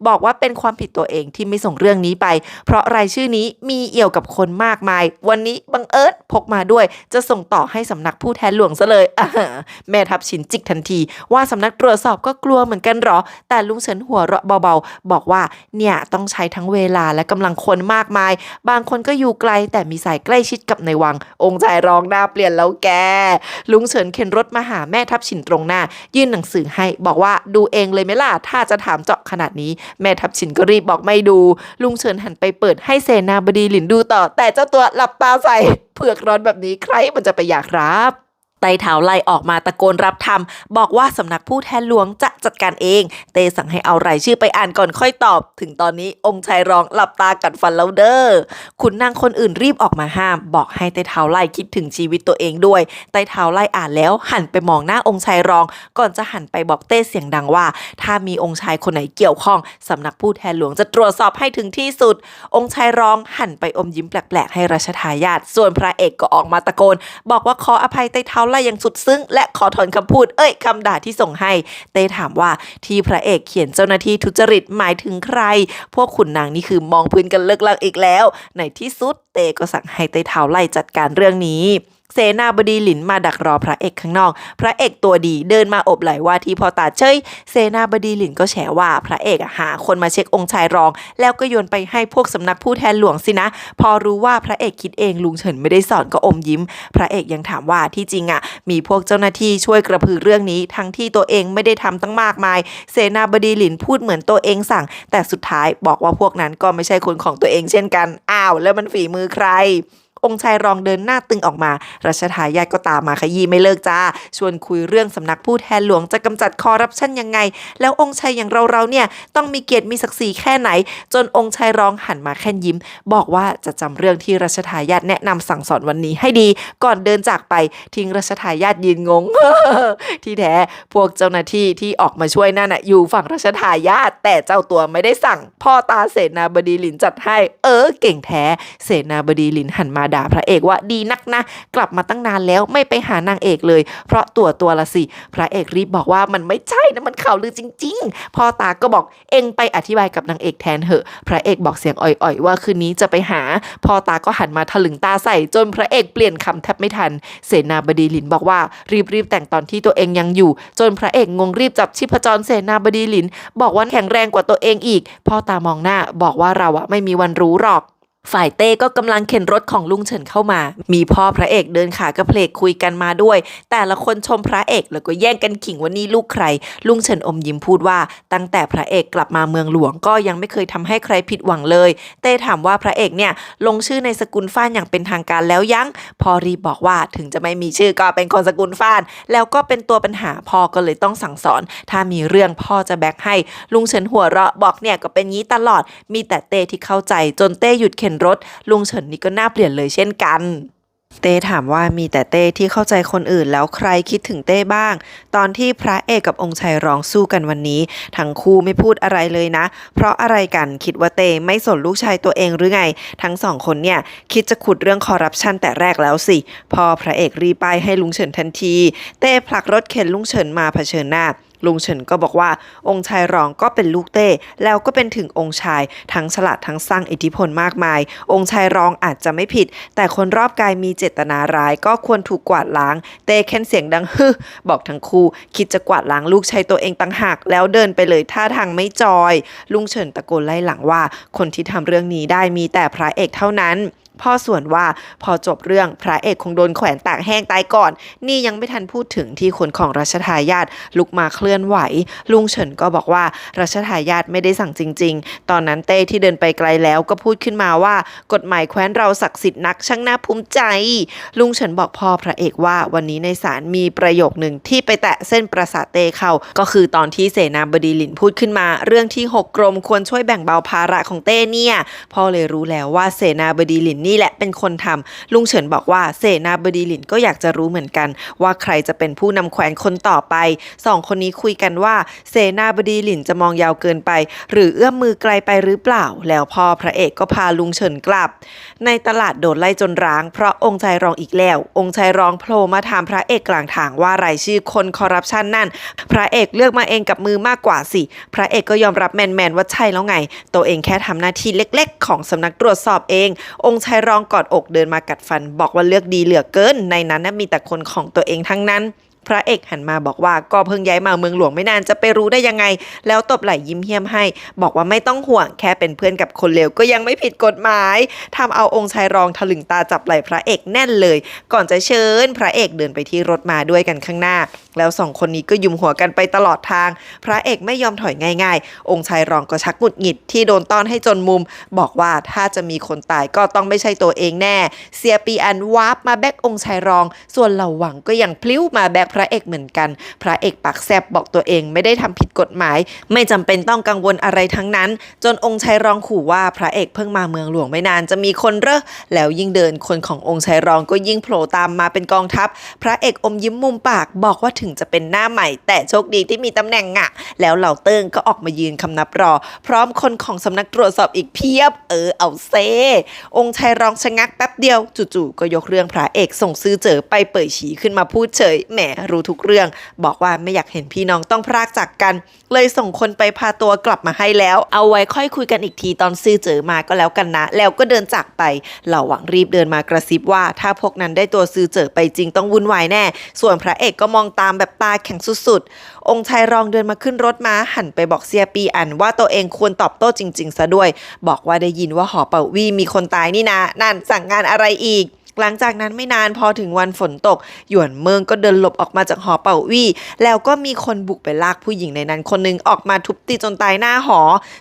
บอกว่าเป็นความผิดตัวเองที่ไม่ส่งเรื่องนี้ไปเพราะรายชื่อนี้มีเอี่ยวกับคนมากมายวันนี้บังเอิญพกมาด้วยจะส่งต่อให้สำนักผู้แทนหลวงซะเลยแม่ทัพชินจิกทันทีว่าสำนักตรวจสอบก็กลัวเหมือนกันหรอแต่ลุงเฉินหัวเราะเบาๆบอกว่าเนี่ยต้องใช้ทั้งเวลาและกำลังคนมากมายบางคนก็อยู่ไกลแต่มีสายใกล้ชิดกับในวังองค์ชายรองหน้าเปลี่ยนแล้วแกลุงเฉินเข็นรถมาหาแม่ทัพชินตรงหน้ายื่นหนังสือให้บอกว่าดูเองเลยไหมล่ะถ้าจะถามเจาะขนาดนี้แม่ทัพชินก็รีบบอกไม่ดูลุงเฉินหันไปเปิดให้เสนาบดีหลินดูต่อแต่เจ้าตัวหลับตาใส่เผือกร้อนแบบนี้ใครมันจะไปอยากรับไต่เท้าไล่ออกมาตะโกนรับธรรมบอกว่าสำนักผู้แทนหลวงจะจัดการเองเตสั่งให้เอารายชื่อไปอ่านก่อนค่อยตอบถึงตอนนี้องค์ชายรองหลับตากัดฟันแล้วเด้อขุนนางคนอื่นรีบออกมาห้ามบอกให้ไต่เท้าไล่คิดถึงชีวิตตัวเองด้วยไต่เท้าไล่อ่านแล้วหันไปมองหน้าองค์ชายรองก่อนจะหันไปบอกเต้เสียงดังว่าถ้ามีองค์ชายคนไหนเกี่ยวข้องสำนักผู้แทนหลวงจะตรวจสอบให้ถึงที่สุดองค์ชายรองหันไปอมยิ้มแปลกๆให้รัชทายาทส่วนพระเอกก็ออกมาตะโกนบอกว่าขออภัยไต่เท้าไล่อย่างสุดซึ้งและขอถอนคำพูดคำด่าที่ส่งให้เต้ถามว่าที่พระเอกเขียนเจ้าหน้าที่ทุจริตหมายถึงใครพวกขุนนางนี่คือมองพื้นกันเลิกลักอีกแล้วในที่สุดเต้ก็สั่งให้ไต้เท้าไล่จัดการเรื่องนี้เสนาบดีหลินมาดักรอพระเอกข้างนอกพระเอกตัวดีเดินมาอบไหล่ว่าที่พ่อตาเฉยเสนาบดีหลินก็แฉว่าพระเอกหาคนมาเช็คองค์ชายรองแล้วก็โยนไปให้พวกสำนักผู้แทนหลวงสินะพอรู้ว่าพระเอกคิดเองลุงเฉินไม่ได้สอนก็อมยิ้มพระเอกยังถามว่าที่จริงมีพวกเจ้าหน้าที่ช่วยกระพือเรื่องนี้ทั้งที่ตัวเองไม่ได้ทำตั้งมากมายเสนาบดีหลินพูดเหมือนตัวเองสั่งแต่สุดท้ายบอกว่าพวกนั้นก็ไม่ใช่คนของตัวเองเช่นกันอ้าวแล้วมันฝีมือใครองค์ชายรองเดินหน้าตึงออกมารัชทายาทก็ตามมาขยี้ไม่เลิกจ้าชวนคุยเรื่องสำนักผู้แทนหลวงจะกำจัดคอร์รัปชันยังไงแล้วองค์ชายอย่างเราเนี่ยต้องมีเกียรติมีศักดิ์ศรีแค่ไหนจนองค์ชายรองหันมาแค่ยิ้มบอกว่าจะจำเรื่องที่รัชทายาทแนะนำสั่งสอนวันนี้ให้ดีก่อนเดินจากไปทิ้งรัชทายาทยืนงง ที่แท้พวกเจ้าหน้าที่ที่ออกมาช่วยนั่นอยู่ฝั่งรัชทายาทแต่เจ้าตัวไม่ได้สั่งพ่อตาเสนาบดีหลินจัดให้เก่งแท้เสนาบดีหลินหันมาด่าพระเอกว่าดีนักนะกลับมาตั้งนานแล้วไม่ไปหานางเอกเลยเพราะตัวละสิพระเอกรีบบอกว่ามันไม่ใช่นะมันข่าวลือจริงๆพ่อตาก็บอกเอ็งไปอธิบายกับนางเอกแทนเหอะพระเอกบอกเสียงอ่อยๆว่าคืนนี้จะไปหาพ่อตาก็หันมาถลึงตาใส่จนพระเอกเปลี่ยนคำแทบไม่ทันเสนาบดีหลินบอกว่ารีบแต่งตอนที่ตัวเองยังอยู่จนพระเอกงงรีบจับชีพจรเสนาบดีหลินบอกว่าแข็งแรงกว่าตัวเองอีกพ่อตามองหน้าบอกว่าเราไม่มีวันรู้หรอกฝ่ายเต้ก็กำลังเข็นรถของลุงเฉินเข้ามามีพ่อพระเอกเดินขากระเพลกคุยกันมาด้วยแต่ละคนชมพระเอกแล้วก็แย่งกันขิงว่านี่ลูกใครลุงเฉินอมยิ้มพูดว่าตั้งแต่พระเอกกลับมาเมืองหลวงก็ยังไม่เคยทำให้ใครผิดหวังเลยเต้ถามว่าพระเอกเนี่ยลงชื่อในสกุลฟ้านอย่างเป็นทางการแล้วยังพอรีบบอกว่าถึงจะไม่มีชื่อก็เป็นคนสกุลฟ้านแล้วก็เป็นตัวปัญหาพ่อก็เลยต้องสั่งสอนถ้ามีเรื่องพ่อจะแบกให้ลุงเฉินหัวเราะบอกเนี่ยก็เป็นงี้ตลอดมีแต่เต้ที่เข้าใจจนเต้หยุดเข็นรถลุงเฉินนี่ก็น่าเปลี่ยนเลยเช่นกันเต้ถามว่ามีแต่เต้ที่เข้าใจคนอื่นแล้วใครคิดถึงเต้บ้างตอนที่พระเอกกับองค์ชายรองสู้กันวันนี้ทั้งคู่ไม่พูดอะไรเลยนะเพราะอะไรกันคิดว่าเต้ไม่สนลูกชายตัวเองหรือไงทั้งสองคนเนี่ยคิดจะขุดเรื่องคอร์รัปชันแต่แรกแล้วสิพอพระเอกรีป้ายให้ลุงเฉินทันทีเต้ผลักรถเข็นลุงเฉินมาเผชิญหน้าลุงเฉินก็บอกว่าองค์ชายรองก็เป็นลูกเต้แล้วก็เป็นถึงองค์ชายทั้งฉลาดทั้งสร้างอิทธิพลมากมายองค์ชายรองอาจจะไม่ผิดแต่คนรอบกายมีเจตนาร้ายก็ควรถูกกวาดล้างเต้แค่เสียงดังฮึบอกทั้งคู่คิดจะกวาดล้างลูกชายตัวเองต่างหากแล้วเดินไปเลยท่าทางไม่จอยลุงเฉินตะโกนไล่หลังว่าคนที่ทำเรื่องนี้ได้มีแต่พระเอกเท่านั้นพ่อส่วนว่าพอจบเรื่องพระเอกคงโดนแขวนตากแห้งตายก่อนนี่ยังไม่ทันพูดถึงที่คนของรัชทายาทลุกมาเคลื่อนไหวลุงเฉินก็บอกว่ารัชทายาทไม่ได้สั่งจริงๆตอนนั้นเต้ที่เดินไปไกลแล้วก็พูดขึ้นมาว่ากฎหมายแคว้นเราศักดิ์สิทธิ์นักช่างน่าภูมิใจลุงเฉินบอกพ่อพระเอกว่าวันนี้ในศาลมีประโยคหนึ่งที่ไปแตะเส้นประสาทเต้เข้าก็คือตอนที่เสนาบดีหลินพูดขึ้นมาเรื่องที่6 กรมควรช่วยแบ่งเบาภาระของเต้เนี่ยพ่อเลยรู้แล้วว่าเสนาบดีหลิน นี่แหละเป็นคนทำลุงเฉินบอกว่าเสนาบดีหลินก็อยากจะรู้เหมือนกันว่าใครจะเป็นผู้นำแขวนคนต่อไปสองคนนี้คุยกันว่าเสนาบดีหลินจะมองยาวเกินไปหรือเอื้อมมือไกลไปหรือเปล่าแล้วพ่อพระเอกก็พาลุงเฉินกลับในตลาดโดนไล่จนร้างเพราะองค์ชายรองอีกแล้วองค์ชายรองโผล่มาถามพระเอกกลางทางว่ารายชื่อคนคอร์รัปชันนั่นพระเอกเลือกมาเองกับมือมากกว่าสิพระเอกก็ยอมรับแมนๆว่าใช่แล้วไงตัวเองแค่ทำหน้าที่เล็กๆของสำนักตรวจสอบเององค์ชายรองกอดอกเดินมากัดฟันบอกว่าเลือกดีเหลือเกินในนั้นมีแต่คนของตัวเองทั้งนั้นพระเอกหันมาบอกว่าก็เพิ่งย้ายมาเมืองหลวงไม่นานจะไปรู้ได้ยังไงแล้วตบไหล่ยิ้มเหี้ยมให้บอกว่าไม่ต้องห่วงแค่เป็นเพื่อนกับคนเลวก็ยังไม่ผิดกฎหมายทำเอาองค์ชายรองถลึงตาจับไหล่พระเอกแน่นเลยก่อนจะเชิญพระเอกเดินไปที่รถมาด้วยกันข้างหน้าแล้วสองคนนี้ก็ยุมหัวกันไปตลอดทางพระเอกไม่ยอมถอยง่ายๆองค์ชายรองก็ชักหงุดหงิดที่โดนต้อนให้จนมุมบอกว่าถ้าจะมีคนตายก็ต้องไม่ใช่ตัวเองแน่เสียปีอันวาร์ปมาแบกองค์ชายรองส่วนเหล่าหวังก็ยังพลิ้วมาแบกพระเอกเหมือนกันพระเอกปากแซบบอกตัวเองไม่ได้ทำผิดกฎหมายไม่จำเป็นต้องกังวลอะไรทั้งนั้นจนองค์ชายรองขู่ว่าพระเอกเพิ่งมาเมืองหลวงไม่นานจะมีคนแล้วยิ่งเดินคนขององค์ชายรองก็ยิ่งโผล่ตามมาเป็นกองทัพพระเอกอมยิ้มมุมปากบอกว่าถึงจะเป็นหน้าใหม่แต่โชคดีที่มีตำแหน่งอะแล้วเหล่าเติ้งก็ออกมายืนคำนับรอพร้อมคนของสำนักตรวจสอบอีกเพียบเอาเซองค์ชายรองชะงักแป๊บเดียวจู่ๆก็ยกเรื่องพระเอกส่งซื้อเจอไปเปิดฉีขึ้นมาพูดเฉยแหมรู้ทุกเรื่องบอกว่าไม่อยากเห็นพี่น้องต้องพรากจากกันเลยส่งคนไปพาตัวกลับมาให้แล้วเอาไว้ค่อยคุยกันอีกทีตอนซื้อเจอมาก็แล้วกันนะแล้วก็เดินจากไปเหล่าหวังรีบเดินมากระซิบว่าถ้าพวกนั้นได้ตัวซื้อเจอไปจริงต้องวุ่นวายแน่ส่วนพระเอกก็มองตามแบบตาแข็งสุดๆองค์ชายรองเดินมาขึ้นรถม้าหันไปบอกเซียปีอันว่าตัวเองควรตอบโต้จริงๆซะด้วยบอกว่าได้ยินว่าหอเป่าวี่มีคนตายนี่นะนั่นสั่งงานอะไรอีกหลังจากนั้นไม่นานพอถึงวันฝนตกหยวนเมิงก็เดินหลบออกมาจากหอเป่าวี่แล้วก็มีคนบุกไปลากผู้หญิงในนั้นคนนึงออกมาทุบตีจนตายหน้าหอ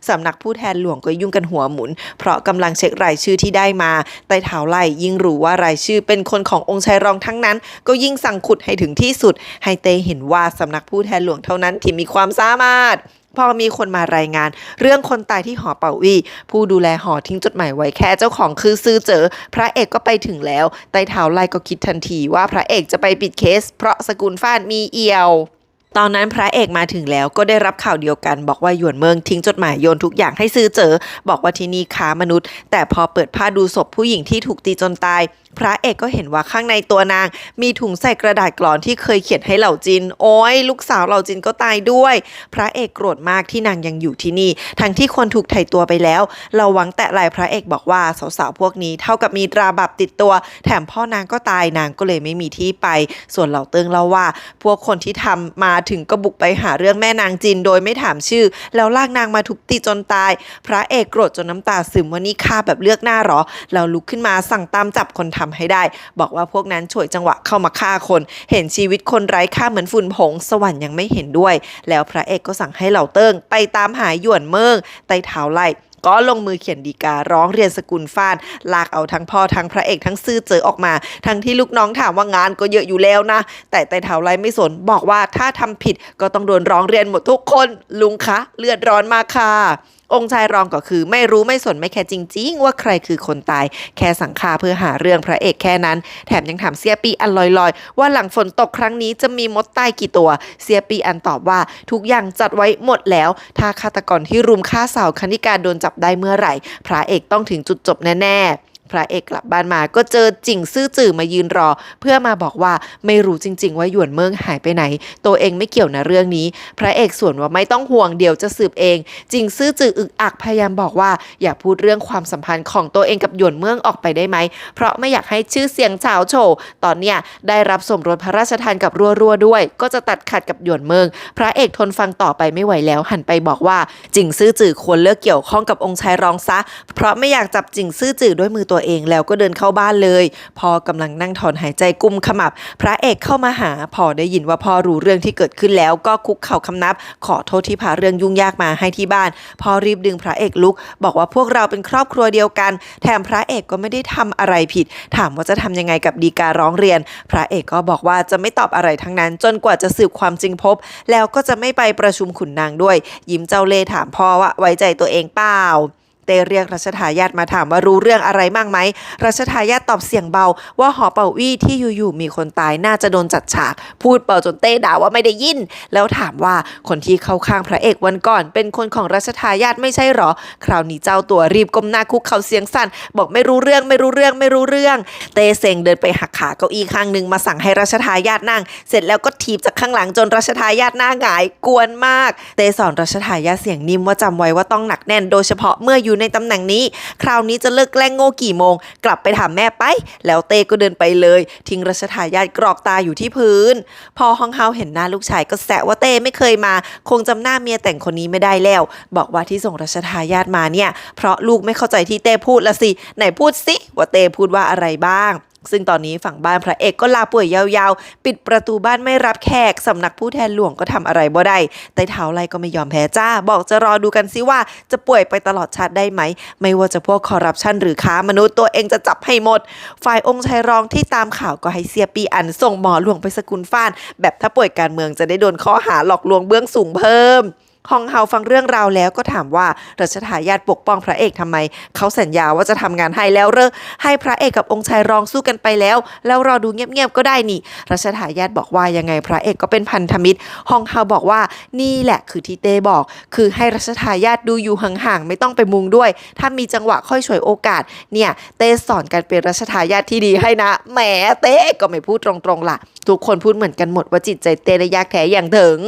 สำนักผู้แทนหลวงก็ยุ่งกันหัวหมุนเพราะกำลังเช็ครายชื่อที่ได้มาไต่เท้าไล่ยิ่งรู้ว่ารายชื่อเป็นคนขององค์ชายรองทั้งนั้นก็ยิ่งสั่งขุดให้ถึงที่สุดให้เตเห็นว่าสำนักผู้แทนหลวงเท่านั้นที่มีความสามารถพอมีคนมารายงานเรื่องคนตายที่หอเป่าวี่ผู้ดูแลหอทิ้งจดหมายไว้แค่เจ้าของคือซื้อเจอพระเอกก็ไปถึงแล้วไต่เท้าไล่ก็คิดทันทีว่าพระเอกจะไปปิดเคสเพราะสกุลฟ้านมีเอี่ยวตอนนั้นพระเอกมาถึงแล้วก็ได้รับข่าวเดียวกันบอกว่าหยวนเมิงทิ้งจดหมายโยนทุกอย่างให้ซื้อเจอบอกว่าที่นี่ค้ามนุษย์แต่พอเปิดผ้าดูศพผู้หญิงที่ถูกตีจนตายพระเอกก็เห็นว่าข้างในตัวนางมีถุงใส่กระดาษกลอนที่เคยเขียนให้เหล่าจินโอ้ยลูกสาวเหล่าจินก็ตายด้วยพระเอกโกรธมากที่นางยังอยู่ที่นี่ทั้งที่คนถูกไถ่ตัวไปแล้วเราหวังแต่ไหลพระเอกบอกว่าสาวๆพวกนี้เท่ากับมีตราบาปติดตัวแถมพ่อนางก็ตายนางก็เลยไม่มีที่ไปส่วนเหล่าเติงเล่าว่าพวกคนที่ทำมาถึงก็บุกไปหาเรื่องแม่นางจินโดยไม่ถามชื่อแล้วลากนางมาทุบตีจนตายพระเอกโกรธจนน้ำตาซึมว่านี่ฆ่าแบบเลือกหน้าหรอเราลุกขึ้นมาสั่งตามจับคนทำให้ได้บอกว่าพวกนั้นฉวยจังหวะเข้ามาฆ่าคนเห็นชีวิตคนไร้ค่าเหมือนฝุ่นผงสวรรค์ยังไม่เห็นด้วยแล้วพระเอกก็สั่งให้เหล่าเติ้งไปตามหาหยวนเมิงไต่เท้าไล่ก็ลงมือเขียนฎีการ้องเรียนสกุลฟ้านลากเอาทั้งพ่อทั้งพระเอกทั้งซื่อเจอออกมาทั้งที่ลูกน้องถามว่างานก็เยอะอยู่แล้วนะแต่ไต่เท้าไล่ไม่สนบอกว่าถ้าทำผิดก็ต้องโดนร้องเรียนหมดทุกคนลุงคะเลือดร้อนมากค่ะองค์ชายรองก็คือไม่รู้ไม่สนไม่แคร์จริงๆว่าใครคือคนตายแค่สังฆาเพื่อหาเรื่องพระเอกแค่นั้นแถมยังถามเสียปีอันลอยๆว่าหลังฝนตกครั้งนี้จะมีมดตายกี่ตัวเสียปีอันตอบว่าทุกอย่างจัดไว้หมดแล้วถ้าฆาตกรที่รุมฆ่าสาวคณิกาโดนจับได้เมื่อไหร่พระเอกต้องถึงจุดจบแน่ๆพระเอกกลับบ้านมาก็เจอจิ่งซื่อจื่อมายืนรอเพื่อมาบอกว่าไม่รู้จริงๆว่าหยวนเมิงหายไปไหนตัวเองไม่เกี่ยวนะเรื่องนี้พระเอกส่วนว่าไม่ต้องห่วงเดี๋ยวจะสืบเองจิ่งซื่อจื่ออึกอักพยายามบอกว่าอย่าพูดเรื่องความสัมพันธ์ของตัวเองกับหยวนเมิงออกไปได้ไหมเพราะไม่อยากให้ชื่อเสียงเฉาโฉตอนเนี้ยได้รับสมรสพระราชทานกับรัวๆด้วยก็จะตัดขาดกับหยวนเมิงพระเอกทนฟังต่อไปไม่ไหวแล้วหันไปบอกว่าจิ่งซื่อจื่อควรเลิกเกี่ยวข้องกับองค์ชายรองซะเพราะไม่อยากจับจิ่งซื่อจื่อด้วยมือตัวเองแล้วก็เดินเข้าบ้านเลยพอกำลังนั่งถอนหายใจกุมขมับพระเอกเข้ามาหาพอได้ยินว่าพ่อรู้เรื่องที่เกิดขึ้นแล้วก็คุกเข่าคำนับขอโทษที่พาเรื่องยุ่งยากมาให้ที่บ้านพอรีบดึงพระเอกลุกบอกว่าพวกเราเป็นครอบครัวเดียวกันแถมพระเอกก็ไม่ได้ทำอะไรผิดถามว่าจะทำยังไงกับฎีการร้องเรียนพระเอกก็บอกว่าจะไม่ตอบอะไรทั้งนั้นจนกว่าจะสืบความจริงพบแล้วก็จะไม่ไปประชุมขุนนางด้วยยิ้มเจ้าเล่ห์ถามพ่อว่าไว้ใจตัวเองเปล่า เต้เรียกรัชทายาทมาถามว่ารู้เรื่องอะไรบ้างไหมรัชทายาทตอบเสียงเบาว่าหอเป่าอี้ที่อยู่ๆมีคนตายน่าจะโดนจัดฉากพูดเบาจนเต้ด่าว่าไม่ได้ยินแล้วถามว่าคนที่เข้าข้างพระเอกวันก่อนเป็นคนของรัชทายาทไม่ใช่หรอคราวนี้เจ้าตัวรีบก้มหน้าคุกเข่าเสียงสั่นบอกไม่รู้เรื่องเต้เซ็งเดินไปหักขาเก้าอี้ข้างนึงมาสั่งให้รัชทายาทนั่งเสร็จแล้วก็ถีบจากข้างหลังจนรัชทายาทหน้าหงายกวนมากเต้สอนรัชทายาทเสียงนิ่มว่าจำไว้ว่าต้องหนักแน่นโดยเฉพาะเมื่ออยู่ในตำแหน่งนี้คราวนี้จะเลิกแกล้งโง่กี่โมงกลับไปถามแม่ไปแล้วเต้ก็เดินไปเลยทิ้งรัชทายาทกรอกตาอยู่ที่พื้นพอฮองเฮาเห็นหน้าลูกชายก็แซะว่าเต้ไม่เคยมาคงจำหน้าเมียแต่งคนนี้ไม่ได้แล้วบอกว่าที่ส่งรัชทายาทมาเนี่ยเพราะลูกไม่เข้าใจที่เต้พูดละสิไหนพูดสิว่าเต้พูดว่าอะไรบ้างซึ่งตอนนี้ฝั่งบ้านพระเอกก็ลาป่วยยาวๆปิดประตูบ้านไม่รับแขกสำนักผู้แทนหลวงก็ทำอะไรบ่ได้แต่เท้าไรก็ไม่ยอมแพ้จ้าบอกจะรอดูกันซิว่าจะป่วยไปตลอดชาติได้ไหมไม่ว่าจะพวกคอร์รัปชันหรือค้ามนุษย์ตัวเองจะจับให้หมดฝ่ายองค์ชายรองที่ตามข่าวก็ให้เสียปีอันส่งหมอหลวงไปสกุลฟ้านแบบถ้าป่วยการเมืองจะได้โดนข้อหาหลอกลวงเบื้องสูงเพิ่มฮองเฮาฟังเรื่องราวแล้วก็ถามว่ารัชทายาทปกป้องพระเอกทำไมเขาสัญญาว่าจะทำงานให้แล้วให้พระเอกกับองค์ชายรองสู้กันไปแล้วรอดูเงียบๆก็ได้นี่รัชทายาทบอกว่ายังไงพระเอกก็เป็นพันธมิตรฮองเฮาบอกว่านี่แหละคือที่เต้บอกคือให้รัชทายาทดูอยู่ห่างๆไม่ต้องไปมุงด้วยถ้ามีจังหวะค่อยฉวยโอกาสเนี่ยเต้สอนกันเป็นรัชทายาทที่ดีให้นะแหมเต้ก็ไม่พูดตรงๆล่ะทุกคนพูดเหมือนกันหมดว่าจิตใจเต้ได้ยากแท้อย่างถึง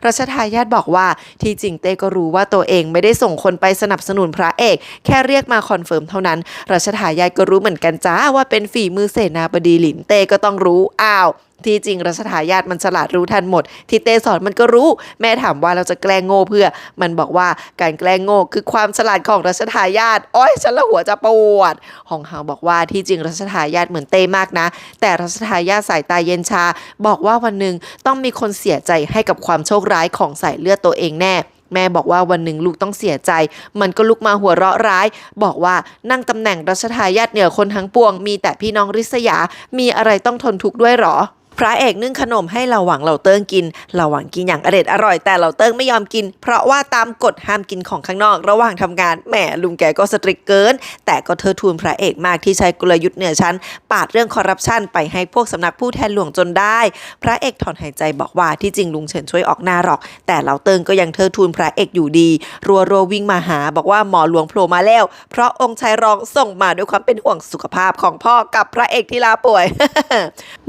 รัชทายาทบอกว่าที่จริงเต้ก็รู้ว่าตัวเองไม่ได้ส่งคนไปสนับสนุนพระเอกแค่เรียกมาคอนเฟิร์มเท่านั้นรัชทายาทก็รู้เหมือนกันจ้าว่าเป็นฝีมือเสนาบดีหลินเต้ก็ต้องรู้อ้าวที่จริงรัชทายาทมันฉลาดรู้ทันหมดที่เต้สอนมันก็รู้แม่ถามว่าเราจะแกล้งโง่เพื่อมันบอกว่าการแกล้งโง่คือความฉลาดของรัชทายาทโอ๊ยฉันละหัวจะปวดฮองเฮาบอกว่าที่จริงรัชทายาทเหมือนเต้มากนะแต่รัชทายาทสายตาเย็นชาบอกว่าวันหนึ่งต้องมีคนเสียใจให้กับความโชคร้ายของสายเลือดตัวเองแน่แม่บอกว่าวันหนึ่งลูกต้องเสียใจมันก็ลุกมาหัวเราะร้ายบอกว่านั่งตำแหน่งรัชทายาทเหนือคนทั้งปวงมีแต่พี่น้องริษยามีอะไรต้องทนทุกข์ด้วยหรอพระเอกนึ่งขนมให้เหล่าหวังเหล่าเติ้งกินเหล่าหวังกินอย่างอร่อยแต่เหล่าเติ้งไม่ยอมกินเพราะว่าตามกฎห้ามกินของข้างนอกระหว่างทำงานแหมลุงแกก็สตริกเกินแต่ก็เทิดทูนพระเอกมากที่ใช้กลยุทธ์เหนือชั้นปาดเรื่องคอร์รัปชันไปให้พวกสำนักผู้แทนหลวงจนได้พระเอกถอนหายใจบอกว่าที่จริงลุงเฉินช่วยออกหน้าหรอกแต่เหล่าเติ้งก็ยังเทิดทูนพระเอกอยู่ดีรัววิ่งมาหาบอกว่าหมอหลวงโผล่มาแล้วเพราะองค์ชายรองส่งมาด้วยความเป็นห่วงสุขภาพของพ่อกับพระเอกที่ลาป่วย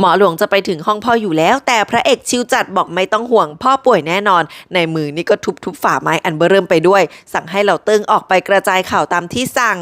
หมอหลวงจะไปถึงห้องพ่ออยู่แล้วแต่พระเอกชิวจัดบอกไม่ต้องห่วงพ่อป่วยแน่นอนในมือนี่ก็ทุบฝ่าไม้อันเบิ่มไปด้วยสั่งให้เหล่าเติ้งออกไปกระจายข่าวตามที่สั่ง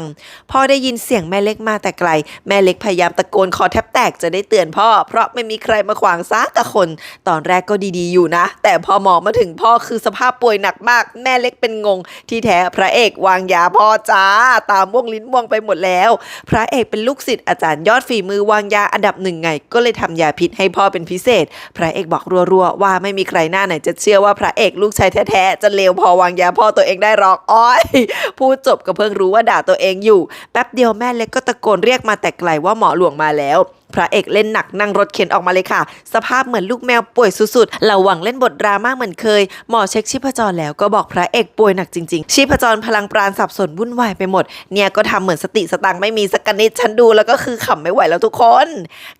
พ่อได้ยินเสียงแม่เล็กมาแต่ไกลแม่เล็กพยายามตะโกนคอแทบแตกจะได้เตือนพ่อเพราะไม่มีใครมาขวางซักกับคนตอนแรกก็ดีๆอยู่นะแต่พอหมอมาถึงพ่อคือสภาพป่วยหนักมากแม่เล็กเป็นงงที่แท้พระเอกวางยาพ่อจ้าตามม่วงลิ้นม่วงไปหมดแล้วพระเอกเป็นลูกศิษย์อาจารย์ยอดฝีมือวางยาอันดับหนึ่งไงก็เลยทำยาพิษให้พ่อเป็นพิเศษพระเอกบอกรัวๆว่าไม่มีใครหน้าไหนจะเชื่อว่าพระเอกลูกชายแท้ๆจะเลวพอวางยาพ่อตัวเองได้หรอกอ้อยพูดจบก็เพิ่งรู้ว่าด่าตัวเองอยู่แป๊บเดียวแม่เล็กก็ตะโกนเรียกมาแต่ไกลว่าหมอหลวงมาแล้วพระเอกเล่นหนักนั่งรถเข็นออกมาเลยค่ะสภาพเหมือนลูกแมวป่วยสุดๆเราหวังเล่นบทดราม่าเหมือนเคยหมอเช็คชีพจรแล้วก็บอกพระเอกป่วยหนักจริงๆชีพจรพลังปราณสับสนวุ่นวายไปหมดเนี่ยก็ทำเหมือนสติสตังไม่มีสักนิดฉันดูแล้วก็คือขำไม่ไหวแล้วทุกคน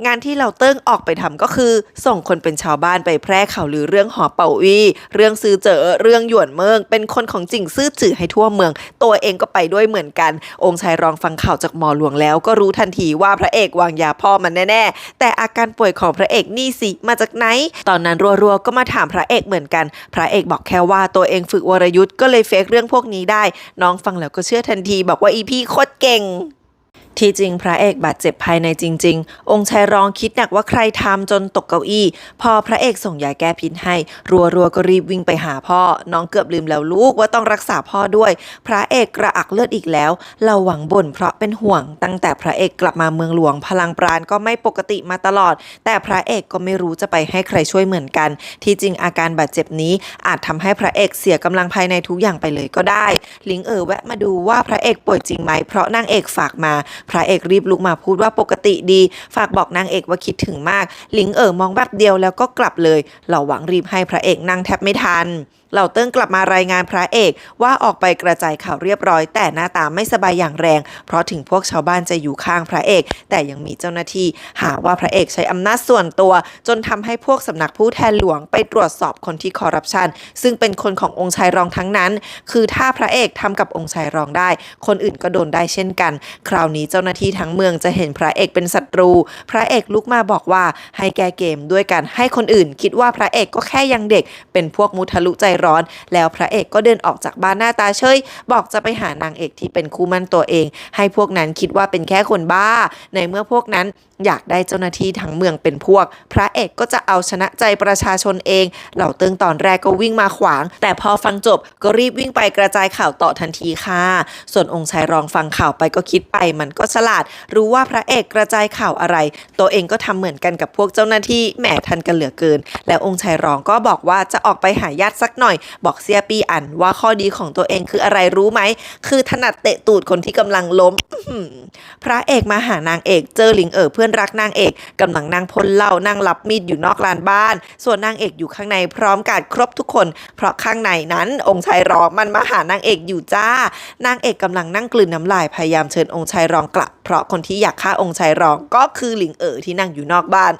งานที่เราเติ้งออกไปทำก็คือส่งคนเป็นชาวบ้านไปแพร่ข่าวลือเรื่องหอเป่าอี้เรื่องซื้อเจอเรื่องหยวนเมืองเป็นคนของจริงซื่อจื่อให้ทั่วเมืองตัวเองก็ไปด้วยเหมือนกันองค์ชายรองฟังข่าวจากหมอหลวงแล้วก็รู้ทันทีว่าพระเอกวางยาพ่อมันแน่ๆแต่อาการป่วยของพระเอกนี่สิมาจากไหนตอนนั้นรัวๆก็มาถามพระเอกเหมือนกันพระเอกบอกแค่ว่าตัวเองฝึกวรยุทธ์ก็เลยเฟกเรื่องพวกนี้ได้น้องฟังแล้วก็เชื่อทันทีบอกว่าอีพี่โคตรเก่งที่จริงพระเอกบาดเจ็บภายในจริงๆองค์ชายรองคิดหนักว่าใครทำจนตกเก้าอี้พอพระเอกส่งยาแก้พิษให้รัวๆก็รีบวิ่งไปหาพ่อน้องเกือบลืมแล้วลูกว่าต้องรักษาพ่อด้วยพระเอกกระอักเลือดอีกแล้วเราหวังบ่นเพราะเป็นห่วงตั้งแต่พระเอกกลับมาเมืองหลวงพลังปราณก็ไม่ปกติมาตลอดแต่พระเอกก็ไม่รู้จะไปให้ใครช่วยเหมือนกันที่จริงอาการบาดเจ็บนี้อาจทำให้พระเอกเสียกำลังภายในทุกอย่างไปเลยก็ได้หลิงแวะมาดูว่าพระเอกป่วยจริงไหมเพราะนางเอกฝากมาพระเอกรีบลุกมาพูดว่าปกติดีฝากบอกนางเอกว่าคิดถึงมากหลิงมองแบบเดียวแล้วก็กลับเลยเราหวังรีบให้พระเอกนั่งแทบไม่ทัน เหล่าเติ้งกลับมารายงานพระเอกว่าออกไปกระจายข่าวเรียบร้อยแต่หน้าตาไม่สบายอย่างแรงเพราะถึงพวกชาวบ้านจะอยู่ข้างพระเอกแต่ยังมีเจ้าหน้าที่หาว่าพระเอกใช้อำนาจส่วนตัวจนทำให้พวกสำนักผู้แทนหลวงไปตรวจสอบคนที่คอร์รัปชันซึ่งเป็นคนขององค์ชายรองทั้งนั้นคือถ้าพระเอกทำกับองค์ชายรองได้คนอื่นก็โดนได้เช่นกันคราวนี้เจ้าหน้าที่ทั้งเมืองจะเห็นพระเอกเป็นศัตรูพระเอกลุกมาบอกว่าให้แก้เกมด้วยกันให้คนอื่นคิดว่าพระเอกก็แค่ยังเด็กเป็นพวกมุทะลุใจร้อนแล้วพระเอกก็เดินออกจากบ้านหน้าตาเฉยบอกจะไปหานางเอกที่เป็นคู่มั่นตัวเองให้พวกนั้นคิดว่าเป็นแค่คนบ้าในเมื่อพวกนั้นอยากได้เจ้าหน้าที่ทั้งเมืองเป็นพวกพระเอกก็จะเอาชนะใจประชาชนเองเหล่าเติ้งตอนแรกก็วิ่งมาขวางแต่พอฟังจบก็รีบวิ่งไปกระจายข่าวต่อทันทีค่ะส่วนองค์ชายรองฟังข่าวไปก็คิดไปมันก็ฉลาดรู้ว่าพระเอกกระจายข่าวอะไรตัวเองก็ทำเหมือนกันกับพวกเจ้าหน้าที่แหมทันกันเหลือเกินแล้วองค์ชายรองก็บอกว่าจะออกไปหาญาติสักหน่อยบอกเสียปีอันว่าข้อดีของตัวเองคืออะไรรู้ไหมคือถนัดเตะตูดคนที่กำลังล้มพระเอกมาหานางเอกเจอหลิงเพื่อนรักนางเอกกำลังนั่งพ่นเหล้านั่งรับมีดอยู่นอกลานบ้านส่วนนางเอกอยู่ข้างในพร้อมการครบทุกคนเพราะข้างในนั้นองค์ชายรองมันมาหานางเอกอยู่จ้านางเอกกำลังนั่งกลืนน้ำลายพยายามเชิญองค์ชายรองกลับเพราะคนที่อยากฆ่าองค์ชายรองก็คือหลิงที่นั่งอยู่นอกบ้าน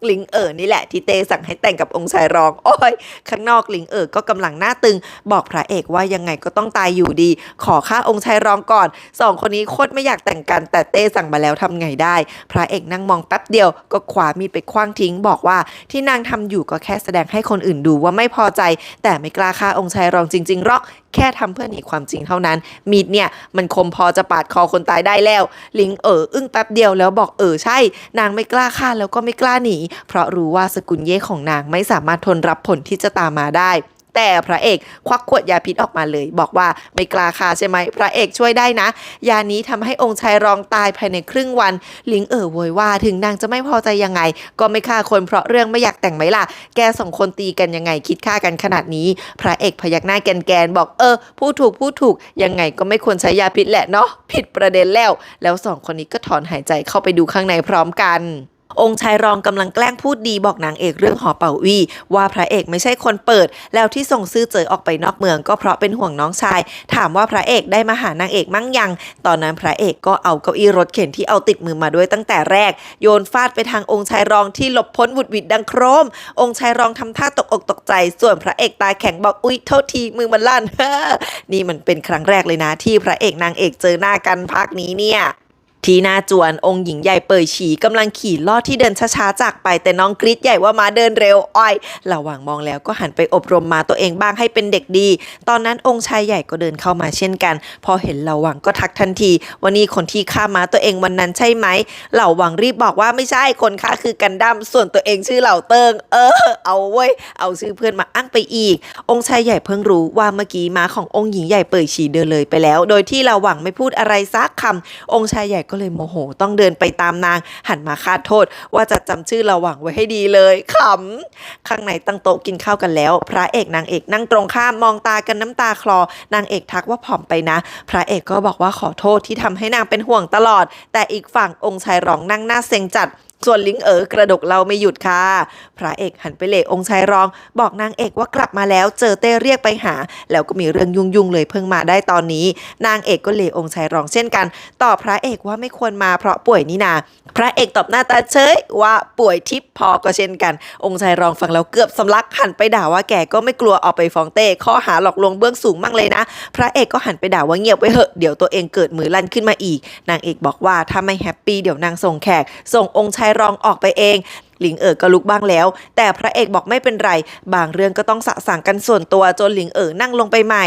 หลิงนี่แหละที่เตสั่งให้แต่งกับองค์ชายรองโอ้ยข้างนอกหลิงก็กำลังหน้าตึงบอกพระเอกว่ายังไงก็ต้องตายอยู่ดีขอฆ่าองค์ชายรองก่อนสองคนนี้โคตรไม่อยากแต่งกันแต่เต้สั่งมาแล้วทำไงได้พระเอกนั่งมองแป๊บเดียวก็คว้ามีดไปขว้างทิ้งบอกว่าที่นางทำอยู่ก็แค่แสดงให้คนอื่นดูว่าไม่พอใจแต่ไม่กล้าฆ่าองค์ชายรองจริงๆหรอกแค่ทำเพื่อหนีความจริงเท่านั้นมีดเนี่ยมันคมพอจะปาดคอคนตายได้แล้วหลิงอึ้งแป๊บเดียวแล้วบอกใช่นางไม่กล้าฆ่าแล้วก็ไม่กล้าหนีเพราะรู้ว่าสกุลเย่ของนางไม่สามารถทนรับผลที่จะตามมาได้แต่พระเอกควักขวดยาพิษออกมาเลยบอกว่าไม่กล้าฆ่าใช่ไหมพระเอกช่วยได้นะยานี้ทำให้องค์ชายรองตายภายในครึ่งวันหลิงโวยว่าถึงนางจะไม่พอใจยังไงก็ไม่ฆ่าคนเพราะเรื่องไม่อยากแต่งไหมล่ะแกสองคนตีกันยังไงคิดฆ่ากันขนาดนี้พระเอกพยักหน้าแกนบอกพูดถูกยังไงก็ไม่ควรใช้ยาพิษแหละเนาะผิดประเด็นแล้วสองคนนี้ก็ถอนหายใจเข้าไปดูข้างในพร้อมกันองค์ชายรองกำลังแกล้งพูดดีบอกนางเอกเรื่องหอเป่าวี่ว่าพระเอกไม่ใช่คนเปิดแล้วที่ส่งซื่อเจอออกไปนอกเมืองก็เพราะเป็นห่วงน้องชายถามว่าพระเอกได้มาหานางเอกมั่งยังตอนนั้นพระเอกก็เอาเก้าอี้รถเข็นที่เอาติดมือมาด้วยตั้งแต่แรกโยนฟาดไปทางองค์ชายรองที่หลบพ้นวุดวิดดังโครมองค์ชายรองทำท่าตกอกตกใจส่วนพระเอกตาแข็งบอกอุ๊ยโทษทีมือมันลั่น นี่มันเป็นครั้งแรกเลยนะที่พระเอกนางเอกเจอหน้ากันภาคนี้เนี่ยที่หน้าจวนองค์หญิงใหญ่เป่ยฉีกำลังขี่ลอดที่เดินช้าๆจากไปแต่น้องกรี๊ดใหญ่ว่ามาเดินเร็วระหว่างมองแล้วก็หันไปอบรมมาตัวเองบ้างให้เป็นเด็กดีตอนนั้นองค์ชายใหญ่ก็เดินเข้ามาเช่นกันพอเห็นเหล่าหวังก็ทักทันทีว่านี่คนที่ฆ่าม้าตัวเองวันนั้นใช่ไหมเหล่าหวังรีบบอกว่าไม่ใช่คนฆ่าคือกันดั้มส่วนตัวเองชื่อเหล่าเติงเอาเว้ยเอาชื่อเพื่อนมาอ้างไปอีกองค์ชายใหญ่เพิ่งรู้ว่าเมื่อกี้ม้าขององค์หญิงใหญ่เป่ยฉีเดินเลยไปแล้วโดยที่เหล่าหวังไม่พูดอะไรซักคำองค์ชายใหญ่ก็เลยโมโหต้องเดินไปตามนางหันมาคาดโทษว่าจะจำชื่อระหว่างไว้ให้ดีเลยขำข้างในตั้งโต๊ะกินข้าวกันแล้วพระเอกนางเอกนั่งตรงข้ามมองตากันน้ำตาคลอนางเอกทักว่าผอมไปนะพระเอกก็บอกว่าขอโทษที่ทำให้นางเป็นห่วงตลอดแต่อีกฝั่งองค์ชายรองนั่งหน้าเซ็งจัดส่วนลิงกระดกเราไม่หยุดค่ะพระเอกหันไปเหล่องค์ชายรองบอกนางเอกว่ากลับมาแล้วเจอเต้เรียกไปหาแล้วก็มีเรื่องยุ่งเลยเพิ่งมาได้ตอนนี้นางเอกก็เหล่องค์ชายรองเช่นกันตอบพระเอกว่าไม่ควรมาเพราะป่วยนี่นาพระเอกตอบหน้าตาเฉยว่าป่วยทิพย์พอก็เช่นกันองค์ชายรองฟังแล้วเกือบสำลักหันไปด่าว่าแกก็ไม่กลัวออกไปฟ้องเต้ข้อหาหลอกลวงเบื้องสูงมั่งเลยนะพระเอกก็หันไปด่าว่าเงียบไว้เหอะเดี๋ยวตัวเองเกิดมือลั่นขึ้นมาอีกนางเอกบอกว่าถ้าไม่แฮปปี้เดี๋ยวนางส่งแขกส่งองค์ชายรองออกไปเองหลิงก็ลุกบ้างแล้วแต่พระเอกบอกไม่เป็นไรบางเรื่องก็ต้องสะสางกันส่วนตัวจนหลิงนั่งลงไปใหม่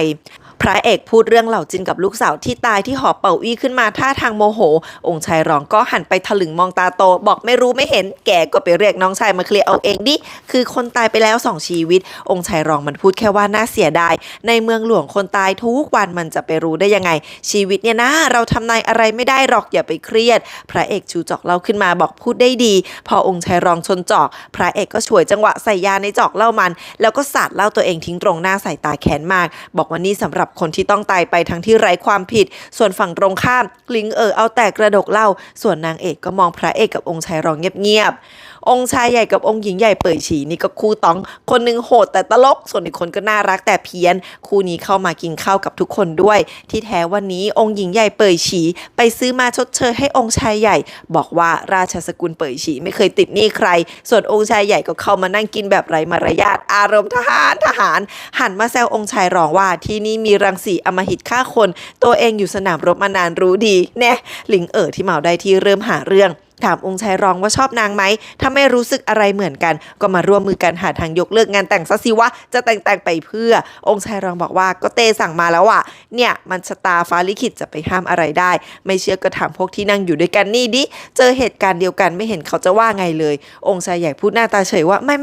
พระเอกพูดเรื่องเหล่าจินกับลูกสาวที่ตายที่หอเป่าอี้ขึ้นมาท่าทางโมโหองค์ชายรองก็หันไปถลึงมองตาโตบอกไม่รู้ไม่เห็นแกก็ไปเรียกน้องชายมาเคลียร์เอาเองดิคือคนตายไปแล้ว2ชีวิตองค์ชายรองมันพูดแค่ว่าน่าเสียดายในเมืองหลวงคนตายทุกวันมันจะไปรู้ได้ยังไงชีวิตเนี่ยนะเราทำนายอะไรไม่ได้หรอกอย่าไปเครียดพระเอกชูจอกเล่าขึ้นมาบอกพูดได้ดีพอองค์ชายรองชนจอกพระเอกก็ฉวยจังหวะใส่ยาในจอกเหล้ามันแล้วก็สาดเหล้าตัวเองทิ้งตรงหน้าใส่ตาแค้นมากบอกว่านี่สำหรับ คนที่ต้องตายไปทั้งที่ไร้ความผิดส่วนฝั่งตรงข้ามหลิงเอาแต่กระดกเหล้าส่วนนางเอกก็มองพระเอกกับองค์ชายรองเงียบๆองค์ชายใหญ่กับองค์หญิงใหญ่เป่ยฉีนี่ก็คู่ต้องคนนึงโหดแต่ตลกส่วนอีกคนก็น่ารักแต่เพี้ยนคู่นี้เข้ามากินข้าวกับทุกคนด้วยที่แท้วันนี้องค์หญิงใหญ่เป่ยฉีไปซื้อมาชดเชยให้องค์ชายใหญ่บอกว่าราชสกุลเป่ยฉีไม่เคยติดหนี้ใครส่วนองค์ชายใหญ่ก็เข้ามานั่งกินแบบไร้มารยาทอารมณ์ทหารหันมาแซวองค์ชายรองว่าที่นี่มีรังสีอำมหิตฆ่าคนตัวเองอยู่สนามรบมานานรู้ดีแน่หลิงที่เมาได้ที่เริ่มหาเรื่องถามองค์ชายรองว่าชอบนางไหมถ้าไม่รู้สึกอะไรเหมือนกันก็มาร่วมมือกันหาทางยกเลิกงานแต่งซะสิวะจะแต่งไปเพื่อองค์ชายรองบอกว่าก็เตสั่งมาแล้วอ่ะเนี่ยมันชะตาฟ้าลิขิตจะไปห้ามอะไรได้ไม่เชื่อก็ถามพวกที่นั่งอยู่ด้วยกันนี่ดิเจอเหตุการณ์เดียวกันไม่เห็นเขาจะว่าไงเลยองค์ชายใหญ่พูดหน้าตาเฉยว่าไม่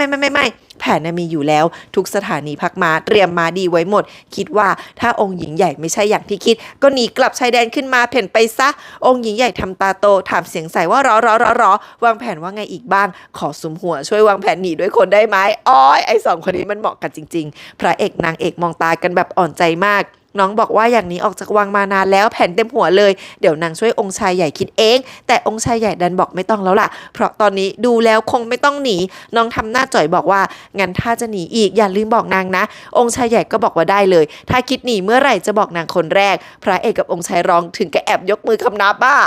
แผนมีอยู่แล้วทุกสถานีพักม้าเตรียมม้าดีไว้หมดคิดว่าถ้าองค์หญิงใหญ่ไม่ใช่อย่างที่คิดก็หนีกลับชายแดนขึ้นมาเพ่นไปซะองค์หญิงใหญ่ทำตาโตถามเสียงใสว่ารอวางแผนว่าไงอีกบ้างขอสุมหัวช่วยวางแผนหนีด้วยคนได้ไหมอ้อยไอ้สองคนนี้มันเหมาะกันจริงๆพระเอกนางเอกมองตากันแบบอ่อนใจมากน้องบอกว่าอย่างนี้ออกจากวังมานานแล้วแผ่นเต็มหัวเลยเดี๋ยวนางช่วยองค์ชายใหญ่คิดเองแต่องค์ชายใหญ่ดันบอกไม่ต้องแล้วล่ะเพราะตอนนี้ดูแล้วคงไม่ต้องหนีน้องทำหน้าจ่อยบอกว่างั้นถ้าจะหนีอีกอย่าลืมบอกนางนะองค์ชายใหญ่ก็บอกว่าได้เลยถ้าคิดหนีเมื่อไหร่จะบอกนางคนแรกพระเอกกับองค์ชายรองถึงกับแอบยกมือคำนับบ้า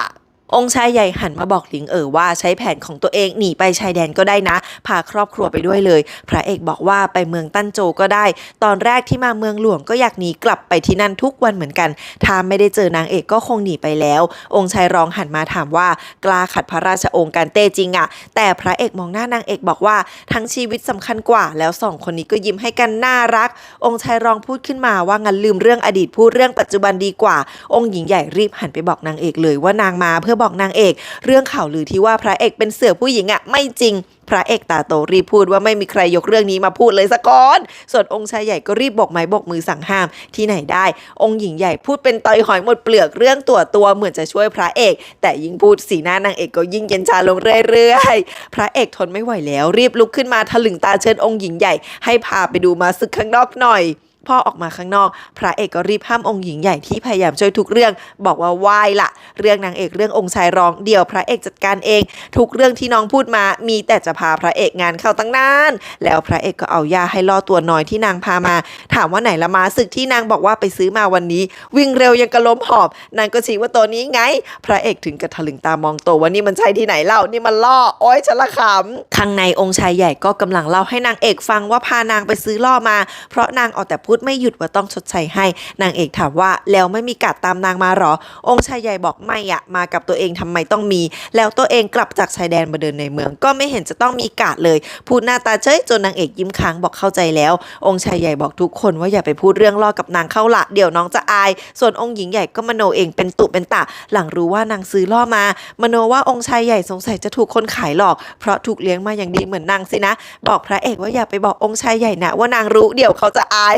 องค์ชายใหญ่หันมาบอกหลิงว่าใช้แผนของตัวเองหนีไปชายแดนก็ได้นะพาครอบครัวไปด้วยเลยพระเอกบอกว่าไปเมืองตั้นโจก็ได้ตอนแรกที่มาเมืองหลวงก็อยากหนีกลับไปที่นั่นทุกวันเหมือนกันถ้าไม่ได้เจอนางเอกก็คงหนีไปแล้วองค์ชายรองหันมาถามว่ากล้าขัดพระราชโองการเต้จริงอะแต่พระเอกมองหน้านางเอกบอกว่าทั้งชีวิตสำคัญกว่าแล้วสองคนนี้ก็ยิ้มให้กันน่ารักองค์ชายรองพูดขึ้นมาว่างั้นลืมเรื่องอดีตพูดเรื่องปัจจุบันดีกว่าองค์หญิงใหญ่รีบหันไปบอกนางเอกเลยว่านางมาเพื่อบอกนางเอกเรื่องข่าวลือที่ว่าพระเอกเป็นเสือผู้หญิงไม่จริงพระเอกตาโตรีบพูดว่าไม่มีใครยกเรื่องนี้มาพูดเลยสักก่อนส่วนองค์ชายใหญ่ก็รีบบอกไม้บอกมือสั่งห้ามที่ไหนได้องค์หญิงใหญ่พูดเป็นตอยหอยหมดเปลือกเรื่องตัวเหมือนจะช่วยพระเอกแต่ยิ่งพูดสีหน้านางเอกก็ยิ่งเย็นชาลงเรื่อยๆพระเอกทนไม่ไหวแล้วรีบลุกขึ้นมาถลึงตาเชิญองค์หญิงใหญ่ให้พาไปดูม้าศึกข้างนอกหน่อยพอออกมาข้างนอกพระเอกก็รีบห้ามองค์หญิงใหญ่ที่พยายามช่วยทุกเรื่องบอกว่าไหว้ละเรื่องนางเอกเรื่ององค์ชายรองเดี๋ยวพระเอกจัดการเองทุกเรื่องที่น้องพูดมามีแต่จะพาพระเอกงานเข้าตั้งนานแล้วพระเอกก็เอายาให้ล่อตัวน้อยที่นางพามาถามว่าไหนละม้าศึกที่นางบอกว่าไปซื้อมาวันนี้วิ่งเร็วยังกระล้มหอบนางก็ชี้ว่าตัวนี้ไงพระเอกถึงกับถลึงตามองโตว่านี่มันใช่ที่ไหนเล่านี่มันล่อโอ๊ยฉันละขำข้างในองค์ชายใหญ่ก็กำลังเล่าให้นางเอกฟังว่าพานางไปซื้อล่อมาเพราะนางเอาแต่พูดไม่หยุดว่าต้องชดใช้ให้นางเอกถามว่าแล้วไม่มีการตามนางมาหรอองค์ชายใหญ่บอกไม่มากับตัวเองทำไมต้องมีแล้วตัวเองกลับจากชายแดนมาเดินในเมืองก็ไม่เห็นจะต้องมีการเลยพูดหน้าตาเฉยจนนางเอกยิ้มค้างบอกเข้าใจแล้วองค์ชายใหญ่บอกทุกคนว่าอย่าไปพูดเรื่องล่อกับนางเข้าละเดี๋ยวน้องจะอายส่วนองค์หญิงใหญ่ก็มโนเองเป็นตุเป็นตะหลังรู้ว่านางซื้อล่อมามโนว่าองค์ชายใหญ่สงสัยจะถูกคนขายหลอกเพราะถูกเลี้ยงมาอย่างดีเหมือนนางสินะบอกพระเอกว่าอย่าไปบอกองค์ชายใหญ่นะว่านางรู้เดี๋ยวเขาจะอาย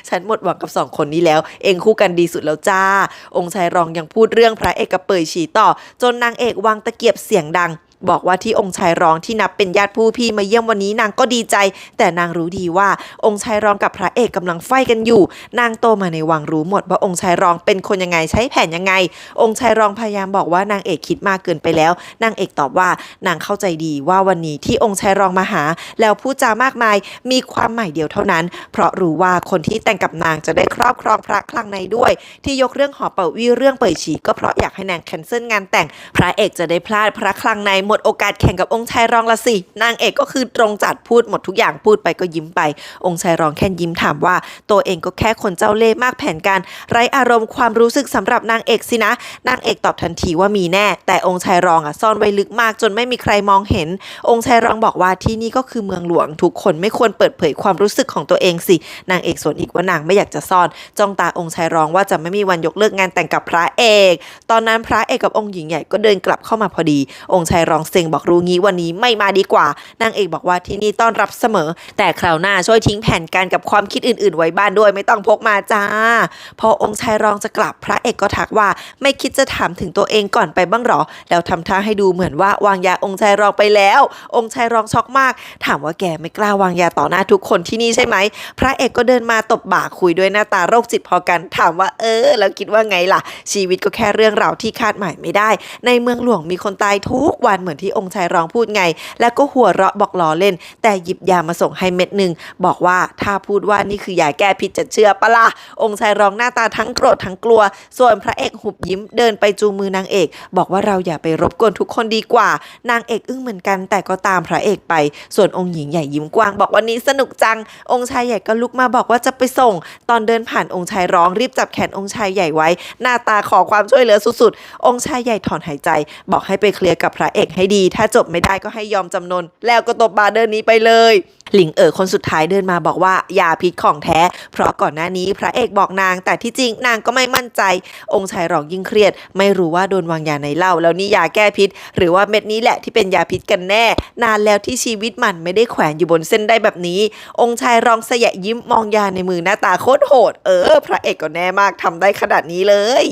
ฉันหมดหวังกับสองคนนี้แล้วเองคู่กันดีสุดแล้วจ้าองค์ชายรองยังพูดเรื่องพระเอกกับเป่ยฉีต่อจนนางเอกวางตะเกียบเสียงดังบอกว่าที่องค์ชายรองที่นับเป็นญาติผู้พี่มาเยี่ยมวันนี้นางก็ดีใจแต่นางรู้ดีว่าองค์ชายรองกับพระเอกกำลังไฟกันอยู่นางโตมาในวังรู้หมดว่าองค์ชายรองเป็นคนยังไงใช้แผนยังไงองค์ชายรองพยายามบอกว่านางเอกคิดมากเกินไปแล้วนางเอกตอบว่านางเข้าใจดีว่าวันนี้ที่องค์ชายรองมาหาแล้วพูดจามากมายมีความหมายเดียวเท่านั้นเพราะรู้ว่าคนที่แต่งกับนางจะได้ครอบครองพระคลังในด้วยที่ยกเรื่องหอเป่าวี่เรื่องเป่ยฉีก็เพราะอยากให้นางแคนเซิลงานแต่งพระเอกจะได้พลาดพระคลังในหมดโอกาสแข่งกับองค์ชายรองละสินางเอกก็คือตรงจัดพูดหมดทุกอย่างพูดไปก็ยิ้มไปองค์ชายรองแค่ยิ้มถามว่าตัวเองก็แค่คนเจ้าเล่ห์มากแผนการไร้อารมณ์ความรู้สึกสำหรับนางเอกสินะนางเอกตอบทันทีว่ามีแน่แต่องค์ชายรองซ่อนไว้ลึกมากจนไม่มีใครมองเห็นองค์ชายรองบอกว่าที่นี่ก็คือเมืองหลวงทุกคนไม่ควรเปิดเผยความรู้สึกของตัวเองสินางเอกสวนอีกว่านางไม่อยากจะซ่อนจ้องตาองค์ชายรองว่าจะไม่มีวันยกเลิกงานแต่งกับพระเอกตอนนั้นพระเอกกับองค์หญิงใหญ่ก็เดินกลับเข้ามาพอดีองค์ชายร องเซ็งบอกรู้งี้วันนี้ไม่มาดีกว่านางเอกบอกว่าที่นี่ต้อนรับเสมอแต่คราวหน้าช่วยทิ้งแผนการกับความคิดอื่นๆไว้บ้านด้วยไม่ต้องพกมาจ้าพอองค์ชายรองจะกลับพระเอกก็ทักว่าไม่คิดจะถามถึงตัวเองก่อนไปบ้างหรอแล้วทำท่าให้ดูเหมือนว่าวางยาองค์ชายรองไปแล้วองค์ชายรองช็อกมากถามว่าแกไม่กล้าวางยาต่อหน้าทุกคนที่นี่ใช่ไหมพระเอกก็เดินมาตบบ่าคุยด้วยหน้าตาโรคจิตพอกันถามว่าแล้วคิดว่าไงล่ะชีวิตก็แค่เรื่องราวที่คาดหมายไม่ได้ในเมืองหลวงมีคนตายทุกวันเหมือนที่องค์ชายรองพูดไงแล้วก็หัวเราะบอกล้อเล่นแต่หยิบยามาส่งให้เม็ดหนึ่งบอกว่าถ้าพูดว่านี่คือยาแก้พิษจะเชื่อปะล่ะองค์ชายรองหน้าตาทั้งโกรธทั้งกลัวส่วนพระเอกหุบยิ้มเดินไปจูงมือนางเอกบอกว่าเราอย่าไปรบกวนทุกคนดีกว่านางเอกอึ้งเหมือนกันแต่ก็ตามพระเอกไปส่วนองค์หญิงใหญ่ยิ้มกว้างบอกวันนี้สนุกจังองค์ชายใหญ่ก็ลุกมาบอกว่าจะไปส่งตอนเดินผ่านองค์ชายร้องรีบจับแขนองค์ชายใหญ่ไว้หน้าตาขอความช่วยเหลือสุดๆองค์ชายใหญ่ถอนหายใจบอกให้ไปเคลียร์กับพระเอกให้ดีถ้าจบไม่ได้ก็ให้ยอมจำนนแล้วก็ตบบาเดินนี้ไปเลยหลิงคนสุดท้ายเดินมาบอกว่ายาพิษของแท้เพราะก่อนหน้านี้พระเอกบอกนางแต่ที่จริงนางก็ไม่มั่นใจองค์ชายร้องยิ่งเครียดไม่รู้ว่าโดนวางยาในเหล้าแล้วนี่ยาแก้พิษหรือว่าเม็ดนี้แหละที่เป็นยาพิษกันแน่นานแล้วที่ชีวิตมันไม่ได้แขวนอยู่บนเส้นได้แบบนี้องค์ชายร้องเสยะยิ้มมองยาในมือหน้าตาโคตรโหดพระเอกก็แน่มากทำได้ขนาดนี้เลย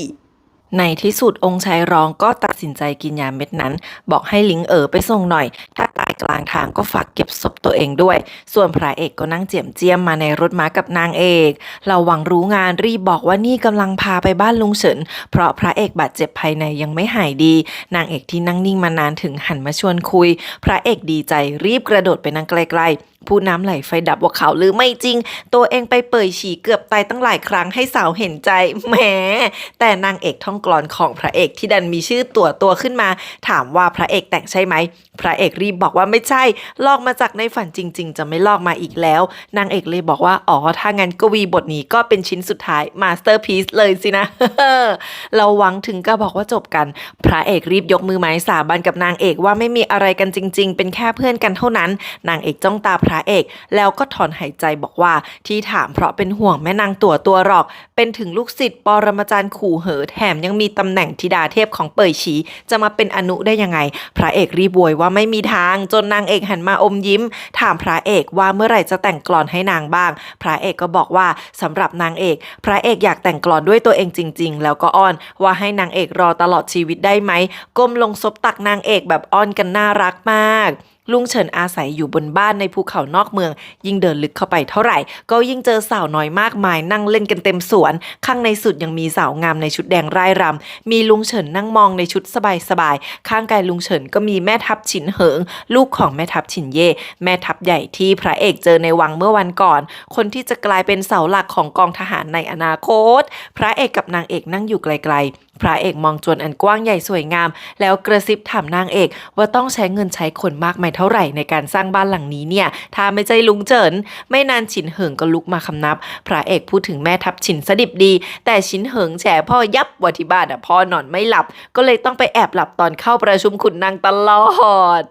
ในที่สุดองค์ชายรองก็ตัดสินใจกินยาเม็ดนั้นบอกให้หลิงไปส่งหน่อยถ้าตายกลางทางก็ฝากเก็บศพตัวเองด้วยส่วนพระเอกก็นั่งเจียมมาในรถม้ากับนางเอกเราหวังรู้งานรีบบอกว่านี่กำลังพาไปบ้านลุงเฉินเพราะพระเอกบาดเจ็บภายในยังไม่หายดีนางเอกที่นั่งนิ่งมานานถึงหันมาชวนคุยพระเอกดีใจรีบกระโดดไปนั่งไกลๆพูดน้ำไหลไฟดับว่าเขาหรือไม่จริงตัวเองไปเปื่อยฉี่เกือบตายตั้งหลายครั้งให้สาวเห็นใจแหมแต่นางเอกท่องกลอนของพระเอกที่ดันมีชื่อตัวขึ้นมาถามว่าพระเอกแต่งใช่ไหมพระเอกรีบบอกว่าไม่ใช่ลอกมาจากในฝันจริงๆจะไม่ลอกมาอีกแล้วนางเอกเลยบอกว่าอ๋อถ้างั้นกวีบทนี้ก็เป็นชิ้นสุดท้ายมาสเตอร์พีซเลยสินะ เราหวังถึงก็บอกว่าจบกันพระเอกรีบยกมือไม้สาบานกับนางเอกว่าไม่มีอะไรกันจริงๆเป็นแค่เพื่อนกันเท่านั้นนางเอกจ้องตาพระเอกแล้วก็ถอนหายใจบอกว่าที่ถามเพราะเป็นห่วงแม่นางตัวหรอกเป็นถึงลูกศิษย์ปรมาจารย์ขู่เหอแถมยังมีตำแหน่งธิดาเทพของเป่ยฉีจะมาเป็นอนุได้ยังไงพระเอกรีบโวยว่าไม่มีทางจนนางเอกหันมาอมยิ้มถามพระเอกว่าเมื่อไหร่จะแต่งกลอนให้นางบ้างพระเอกก็บอกว่าสำหรับนางเอกพระเอกอยากแต่งกลอนด้วยตัวเองจริงๆแล้วก็อ้อนว่าให้นางเอกรอตลอดชีวิตได้ไหมก้มลงซบตักนางเอกแบบอ้อนกันน่ารักมากลุงเฉินอาศัยอยู่บนบ้านในภูเขานอกเมืองยิ่งเดินลึกเข้าไปเท่าไหร่ก็ยิ่งเจอสาวน้อยมากมายนั่งเล่นกันเต็มสวนข้างในสุดยังมีสาวงามในชุดแดงร่ายรำมีลุงเฉินนั่งมองในชุดสบายๆข้างกายลุงเฉินก็มีแม่ทัพฉินเหิงลูกของแม่ทัพฉินเย่แม่ทัพใหญ่ที่พระเอกเจอในวังเมื่อวันก่อนคนที่จะกลายเป็นเสาหลักของกองทหารในอนาคตพระเอกกับนางเอกนั่งอยู่ไกลๆพระเอกมองจวนอันกว้างใหญ่สวยงามแล้วกระซิบถามนางเอกว่าต้องใช้เงินใช้คนมากมายเท่าไหร่ในการสร้างบ้านหลังนี้เนี่ยถ้าไม่ใช่ลุงเจินไม่นานฉินเหิงก็ลุกมาคำนับพระเอกพูดถึงแม่ทัพฉินสดิบดีแต่ฉินเหิงแฉพ่อยับว่าที่บ้านพ่อนอนไม่หลับก็เลยต้องไปแอบหลับตอนเข้าประชุมขุนนางตลอด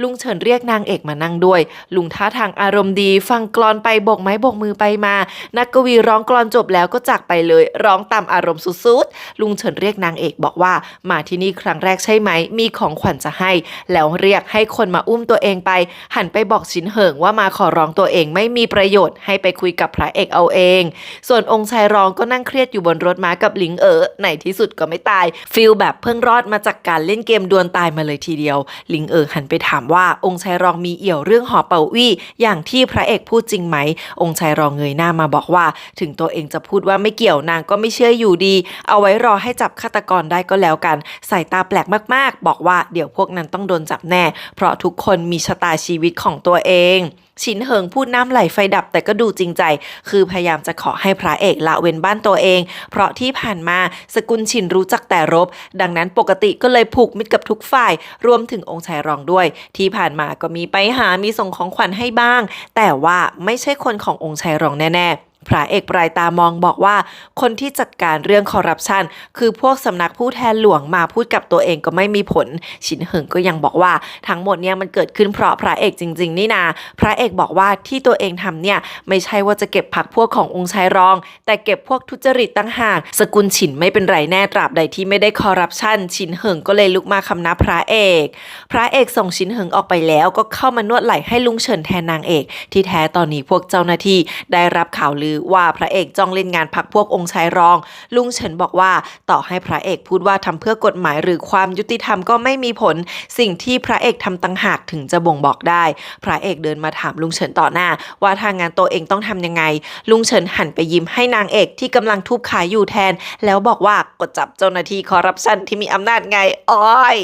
ลุงเฉินเรียกนางเอกมานั่งด้วยลุงท่าทางอารมณ์ดีฟังกลอนไปโบกไม้โบกมือไปมานักกวีร้องกลอนจบแล้วก็จากไปเลยร้องตามอารมณ์สุดๆลุงเฉินเรียกนางเอกบอกว่ามาที่นี่ครั้งแรกใช่ไหมมีของขวัญจะให้แล้วเรียกให้คนมาอุ้มตัวเองไปหันไปบอกฉินเหิงว่ามาขอร้องตัวเองไม่มีประโยชน์ให้ไปคุยกับพระเอกเอาเองส่วนองค์ชายรองก็นั่งเครียดอยู่บนรถม้ากับหลิงในที่สุดก็ไม่ตายฟีลแบบเพิ่งรอดมาจากการเล่นเกมดวลตายมาเลยทีเดียวหลิงหันไปถามว่าองค์ชายรองมีเอี่ยวเรื่องหอเป่าอี้อย่างที่พระเอกพูดจริงไหมองค์ชายรองเงยหน้ามาบอกว่าถึงตัวเองจะพูดว่าไม่เกี่ยวนางก็ไม่เชื่ออยู่ดีเอาไว้รอให้จับฆาตกรได้ก็แล้วกันสายตาแปลกมากๆบอกว่าเดี๋ยวพวกนั้นต้องโดนจับแน่เพราะทุกคนมีชะตาชีวิตของตัวเองฉินเหิงพูดน้ำไหลไฟดับแต่ก็ดูจริงใจคือพยายามจะขอให้พระเอกละเว้นบ้านตัวเองเพราะที่ผ่านมาสกุลฉินรู้จักแต่รบดังนั้นปกติก็เลยผูกมิตรกับทุกฝ่ายรวมถึงองค์ชายรองด้วยที่ผ่านมาก็มีไปหามีส่งของขวัญให้บ้างแต่ว่าไม่ใช่คนขององค์ชายรองแน่ๆ พระเอกปลายตามองบอกว่าคนที่จัดการเรื่องคอร์รัปชันคือพวกสำนักผู้แทนหลวงมาพูดกับตัวเองก็ไม่มีผลฉินเหิงก็ยังบอกว่าทั้งหมดเนี่ยมันเกิดขึ้นเพราะพระเอกจริงๆนี่นาพระเอกบอกว่าที่ตัวเองทำเนี่ยไม่ใช่ว่าจะเก็บพรรคพวกขององค์ชายรองแต่เก็บพวกทุจริตตั้งหากสกุลฉินไม่เป็นไรแน่ตราบใดที่ไม่ได้คอร์รัปชันฉินเหิงก็เลยลุกมาคำนับพระเอกส่งฉินเหิงออกไปแล้วก็เข้ามานวดไหล่ให้ลุงเฉินแทนนางเอกที่แท้ตอนนี้พวกเจ้าหน้าที่ได้รับข่าวลือว่าพระเอกจ้องเล่นงานพรรคพวกองค์ชายรองลุงเฉินบอกว่าต่อให้พระเอกพูดว่าทำเพื่อกฎหมายหรือความยุติธรรมก็ไม่มีผลสิ่งที่พระเอกทำต่างหากถึงจะบ่งบอกได้พระเอกเดินมาถามลุงเฉินต่อหน้าว่าทางงานตัวเองต้องทำยังไงลุงเฉินหันไปยิ้มให้นางเอกที่กำลังทุบขาอยู่แทนแล้วบอกว่ากดจับเจ้าหน้าที่คอร์รัปชันที่มีอำนาจไงอ้อย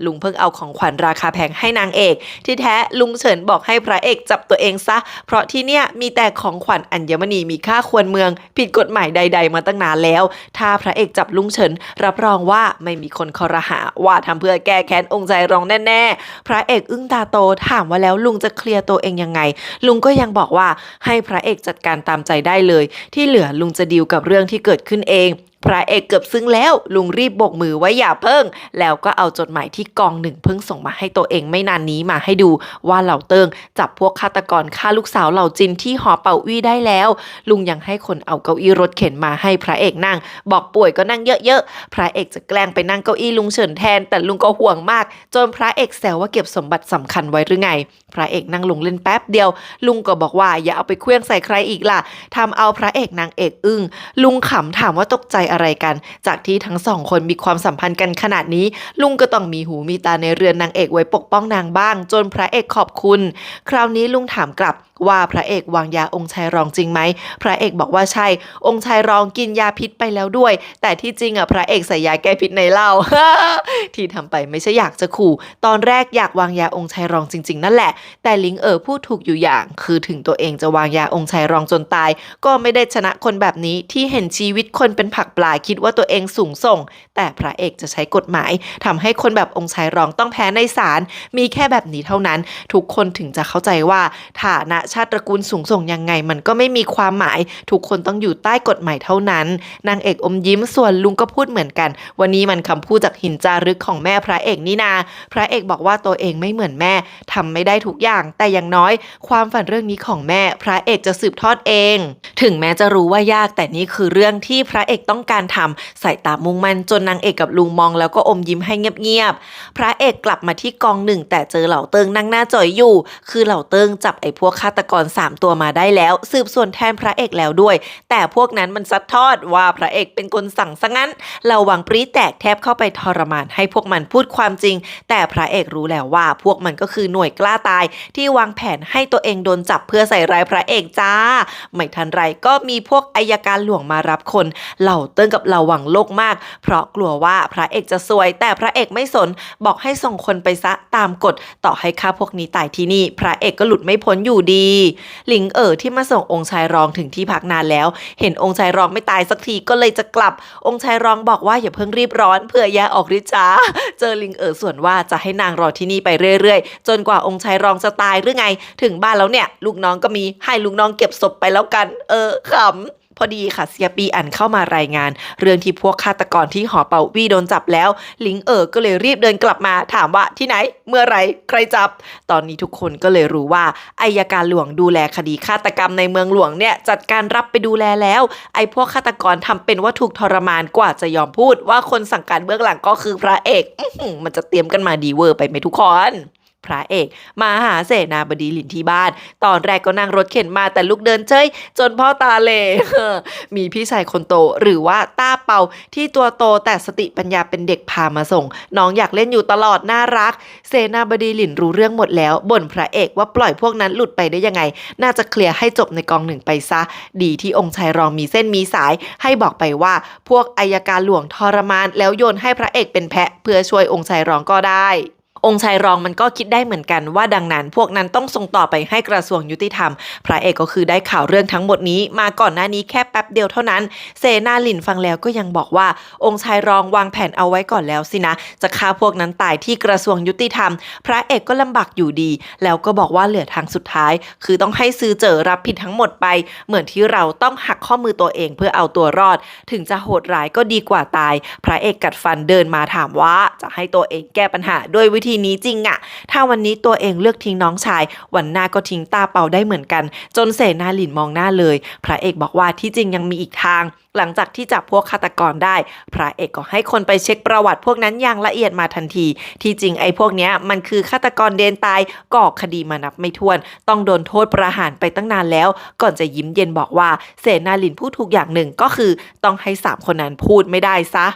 ลุงเพิ่งเอาของขวัญราคาแพงให้นางเอกที่แท้ลุงเฉินบอกให้พระเอกจับตัวเองซะเพราะที่เนี่ยมีแต่ของขวัญอัญมณีมีค่าควรเมืองผิดกฎหมายใดๆมาตั้งนานแล้วถ้าพระเอกจับลุงเฉินรับรองว่าไม่มีคนคอรหาว่าทำเพื่อแก้แค้นองค์ชายรองแน่ๆพระเอกอึ้งตาโตถามว่าแล้วลุงจะเคลียร์ตัวเองยังไงลุงก็ยังบอกว่าให้พระเอกจัดการตามใจได้เลยที่เหลือลุงจะดีลกับเรื่องที่เกิดขึ้นเองพระเอกเกือบซึ้งแล้วลุงรีบโบกมือไว้อย่าเพิ่งแล้วก็เอาจดหมายที่กองหนึ่งเพิ่งส่งมาให้ตัวเองไม่นานนี้มาให้ดูว่าเหล่าเติงจับพวกฆาตกรฆ่าลูกสาวเหล่าจินที่หอเป่าอี้ได้แล้วลุงยังให้คนเอาเก้าอี้รถเข็นมาให้พระเอกนั่งบอกป่วยก็นั่งเยอะๆพระเอกจะแกล้งไปนั่งเก้าอี้ลุงเฉินแทนแต่ลุงก็ห่วงมากจนพระเอกแซวว่าเก็บสมบัติสำคัญไว้หรือไงพระเอกนั่งลงเล่นแป๊บเดียวลุงก็บอกว่าอย่าเอาไปเคลื่องใส่ใครอีกล่ะทำเอาพระเอกนางเอกอึ้งลุงขำถามว่าตกใจอะไรกันจากที่ทั้งสองคนมีความสัมพันธ์กันขนาดนี้ลุงก็ต้องมีหูมีตาในเรือนนางเอกไว้ปกป้องนางบ้างจนพระเอกขอบคุณคราวนี้ลุงถามกลับว่าพระเอกวางยาองค์ชายรองจริงไหมพระเอกบอกว่าใช่องค์ชายรองกินยาพิษไปแล้วด้วยแต่ที่จริงพระเอกใส่ยาแก้พิษในเหล้า ที่ทำไปไม่ใช่อยากจะขู่ตอนแรกอยากวางยาองค์ชายรองจริงๆนั่นแหละแต่ลิงพูดถูกอยู่อย่างคือถึงตัวเองจะวางยาองค์ชายรองจนตายก็ไม่ได้ชนะคนแบบนี้ที่เห็นชีวิตคนเป็นผักปลาคิดว่าตัวเองสูงส่งแต่พระเอกจะใช้กฎหมายทำให้คนแบบองค์ชายรองต้องแพ้ในศาลมีแค่แบบนี้เท่านั้นทุกคนถึงจะเข้าใจว่าฐานะชาติตระกูลสูงส่งยังไงมันก็ไม่มีความหมายทุกคนต้องอยู่ใต้กฎหมายเท่านั้นนางเอกอมยิ้มส่วนลุงก็พูดเหมือนกันวันนี้มันคำพูดจากหินจารึกของแม่พระเอกนี่นาพระเอกบอกว่าตัวเองไม่เหมือนแม่ทำไม่ได้ทุกอย่างแต่อย่างน้อยความฝันเรื่องนี้ของแม่พระเอกจะสืบทอดเองถึงแม้จะรู้ว่ายากแต่นี่คือเรื่องที่พระเอกต้องการทำใส่ตามุ่งมั่นจนนางเอกกับลุงมองแล้วก็อมยิ้มให้เงียบๆพระเอกกลับมาที่กองหนึ่งแต่เจอเหล่าเติงนั่งหน้าจ่อยอยู่คือเหล่าเติงจับไอ้พวกฆาตกร3ตัวมาได้แล้วสืบสวนแทนพระเอกแล้วด้วยแต่พวกนั้นมันซัดทอดว่าพระเอกเป็นคนสั่งซะงั้นเราหวังปรีแตกแทบเข้าไปทรมานให้พวกมันพูดความจริงแต่พระเอกรู้แล้วว่าพวกมันก็คือหน่วยกล้าตายที่วางแผนให้ตัวเองโดนจับเพื่อใส่ร้ายพระเอกจ้าไม่ทันไรก็มีพวกอัยการหลวงมารับคนเหล่าเติ้งกับเหล่าหวังโลกมากเพราะกลัวว่าพระเอกจะซวยแต่พระเอกไม่สนบอกให้ส่งคนไปซะตามกฎต่อให้ฆ่าพวกนี้ตายที่นี่พระเอกก็หลุดไม่พ้นอยู่ดีหลิงที่มาส่งองค์ชายรองถึงที่พักนานแล้วเห็นองค์ชายรองไม่ตายสักทีก็เลยจะกลับองค์ชายรองบอกว่าอย่าเพิ่งรีบร้อนเผื่อยาออกฤทธิ์จ้าเจอหลิงส่วนว่าจะให้นางรอที่นี่ไปเรื่อยๆจนกว่าองค์ชายรองจะตายหรือไงถึงบ้านแล้วเนี่ยลูกน้องก็มีให้ลูกน้องเก็บศพไปแล้วกันขำพอดีค่ะเซียปีอันเข้ามารายงานเรื่องที่พวกฆาตกรที่หอเป่าวี่โดนจับแล้วหลิงก็เลยรีบเดินกลับมาถามว่าที่ไหนเมื่อไรใครจับตอนนี้ทุกคนก็เลยรู้ว่าอัยการหลวงดูแลคดีฆาตกรรมในเมืองหลวงเนี่ยจัดการรับไปดูแลแล้วไอ้พวกฆาตกรทำเป็นว่าถูกทรมานกว่าจะยอมพูดว่าคนสั่งการเบื้องหลังก็คือพระเอกมันจะเตรียมกันมาดีเวอร์ไปไหมทุกคนพระเอกมาหาเสนาบดีหลินที่บ้านตอนแรกก็นั่งรถเข็นมาแต่ลูกเดินเจ้ยจนพ่อตาเหล่ มีพี่ชายคนโตหรือว่าต้าเปาที่ตัวโตแต่สติปัญญาเป็นเด็กพามาส่งน้องอยากเล่นอยู่ตลอดน่ารักเสนาบดีหลินรู้เรื่องหมดแล้วบ่นพระเอกว่าปล่อยพวกนั้นหลุดไปได้ยังไงน่าจะเคลียร์ให้จบในกองหนึ่งไปซะดีที่องค์ชายรองมีเส้นมีสายให้บอกไปว่าพวกอัยการหลวงทรมานแล้วโยนให้พระเอกเป็นแพะเพื่อช่วยองค์ชายรองก็ได้ องค์ชายรองมันก็คิดได้เหมือนกันว่าดังนั้นพวกนั้นต้องส่งต่อไปให้กระทรวงยุติธรรมพระเอกก็คือได้ข่าวเรื่องทั้งหมดนี้มาก่อนหน้านี้แค่แป๊บเดียวเท่านั้นเสนาหลินฟังแล้วก็ยังบอกว่าองค์ชายรองวางแผนเอาไว้ก่อนแล้วสินะจะฆ่าพวกนั้นตายที่กระทรวงยุติธรรมพระเอกก็ลำบากอยู่ดีแล้วก็บอกว่าเหลือทางสุดท้ายคือต้องให้ซือเจ๋อรับผิดทั้งหมดไปเหมือนที่เราต้องหักข้อมือตัวเองเพื่อเอาตัวรอดถึงจะโหดร้ายก็ดีกว่าตายพระเอกกัดฟันเดินมาถามว่าจะให้ตัวเองแก้ปัญหาด้วยวิธีนี้จริงอะถ้าวันนี้ตัวเองเลือกทิ้งน้องชายวันหน้าก็ทิ้งตาเปาได้เหมือนกันจนเสนาหลินมองหน้าเลยพระเอกบอกว่าที่จริงยังมีอีกทางหลังจากที่จับพวกฆาตกรได้พระเอกก็ให้คนไปเช็คประวัติพวกนั้นอย่างละเอียดมาทันทีที่จริงไอ้พวกเนี้ยมันคือฆาตกรเดนตายก่อคดีมานับไม่ถ้วนต้องโดนโทษประหารไปตั้งนานแล้วก่อนจะยิ้มเย็นบอกว่าเสนาหลินพูดถูกอย่างหนึ่งก็คือต้องให้3คนนั้นพูดไม่ได้ซะ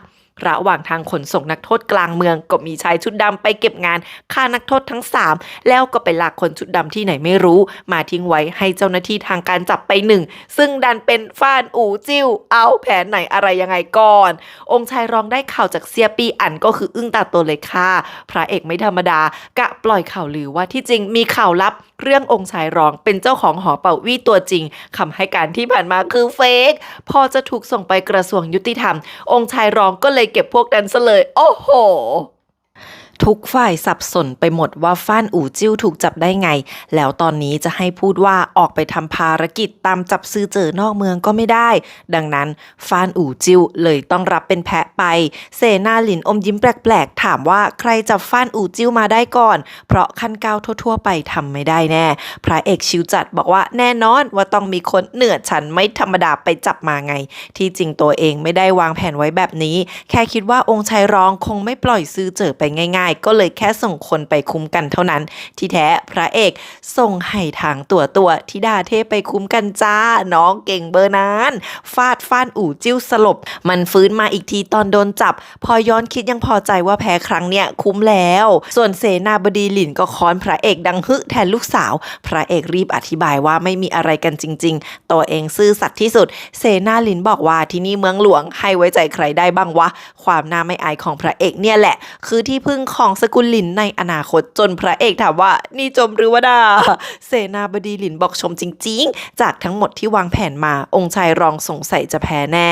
ระหว่างทางขนส่งนักโทษกลางเมืองก็มีชายชุดดำไปเก็บงานฆ่านักโทษทั้ง3แล้วก็ไปลากคนชุดดำที่ไหนไม่รู้มาทิ้งไว้ให้เจ้าหน้าที่ทางการจับไป1ซึ่งดันเป็นฟ่านอู่จิ้วเอาแผนไหนอะไรยังไงก่อนองค์ชายรองได้ข่าวจากเซียปีอันก็คืออึ้งตาโตเลยค่ะพระเอกไม่ธรรมดากะปล่อยข่าวลือว่าที่จริงมีข่าวลับเรื่ององค์ชายรองเป็นเจ้าของหอเป่าวี่ตัวจริงคำให้การที่ผ่านมาคือเฟกพอจะถูกส่งไปกระทรวงยุติธรรมองค์ชายรองก็เลยเก็บพวกนั้นซะเลยโอ้โหทุกฝ่ายสับสนไปหมดว่าฟ่านอู่จิ้วถูกจับได้ไงแล้วตอนนี้จะให้พูดว่าออกไปทำภารกิจตามจับซือเจ๋อนอกเมืองก็ไม่ได้ดังนั้นฟ่านอู่จิ้วเลยต้องรับเป็นแพะไปเสนาหลินอมยิ้มแปลกๆถามว่าใครจับฟ่านอู่จิ้วมาได้ก่อนเพราะขั้นก้าวทั่วๆไปทำไม่ได้แน่พระเอกชิวจัดบอกว่าแน่นอนว่าต้องมีคนเหนือชั้นไม่ธรรมดาไปจับมาไงที่จริงตัวเองไม่ได้วางแผนไว้แบบนี้แค่คิดว่าองค์ชายรองคงไม่ปล่อยซือเจ๋อไปง่ายก็เลยแค่ส่งคนไปคุ้มกันเท่านั้นที่แท้พระเอกส่งให้ทางตัวธิดาเทพไปคุ้มกันจ้าน้องเก่งเบอร์นั้นฟาดฟ่านอู่จิ้วสลบมันฟื้นมาอีกทีตอนโดนจับพอย้อนคิดยังพอใจว่าแพ้ครั้งเนี้ยคุ้มแล้วส่วนเสนาบดีหลินก็ค้อนพระเอกดังฮึแทนลูกสาวพระเอกรีบอธิบายว่าไม่มีอะไรกันจริงๆตัวเองซื่อสัตย์ที่สุดเสนาหลินบอกว่าที่นี่เมืองหลวงให้ไว้ใจใครได้บ้างวะความน่าไม่อายของพระเอกเนี่ยแหละคือที่พึ่งของสกุลหลินในอนาคตจนพระเอกถามว่านี่จมหรือว่าด่าเสนาบดีหลินบอกชมจริงๆจากทั้งหมดที่วางแผนมาองค์ชายรองสงสัยจะแพ้แน่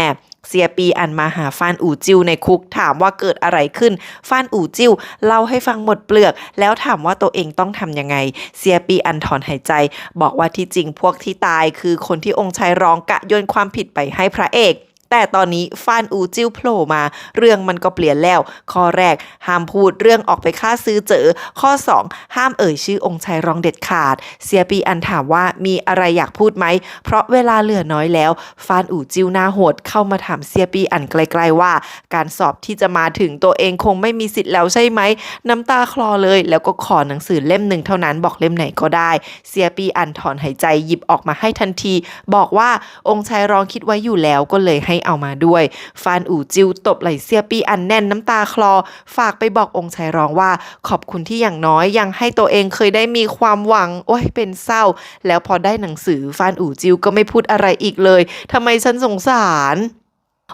เซียปีอันมาหาฟ่านอู่จิ้วในคุกถามว่าเกิดอะไรขึ้นฟ่านอู่จิ้วเล่าให้ฟังหมดเปลือกแล้วถามว่าตัวเองต้องทำยังไงเซียปีอันถอนหายใจบอกว่าที่จริงพวกที่ตายคือคนที่องค์ชายรองกะโยนความผิดไปให้พระเอกแต่ตอนนี้ฟ่านอู่จิ้วโผล่มาเรื่องมันก็เปลี่ยนแล้วข้อแรกห้ามพูดเรื่องออกไปฆ่าซื้อเจอข้อ2ห้ามเอ่ยชื่อองค์ชายรองเด็ดขาดเซียปีอันถามว่ามีอะไรอยากพูดไหมเพราะเวลาเหลือน้อยแล้วฟ่านอู่จิ้วหน้าโหดเข้ามาถามเซียปีอันไกลๆว่าการสอบที่จะมาถึงตัวเองคงไม่มีสิทธิ์แล้วใช่ไหมน้ำตาคลอเลยแล้วก็ขอหนังสือเล่มหนึ่งเท่านั้นบอกเล่มไหนก็ได้เซียปีอันถอนหายใจหยิบออกมาให้ทันทีบอกว่าองค์ชายรองคิดไว้อยู่แล้วก็เลยให้เอามาด้วยฟ่านอู่จิ้วตบไหล่เซียปีอันแน่นน้ำตาคลอฝากไปบอกองค์ชายรองว่าขอบคุณที่อย่างน้อยยังให้ตัวเองเคยได้มีความหวังโอ้ยเป็นเศร้าแล้วพอได้หนังสือฟ่านอู่จิ้วก็ไม่พูดอะไรอีกเลยทำไมฉันสงสาร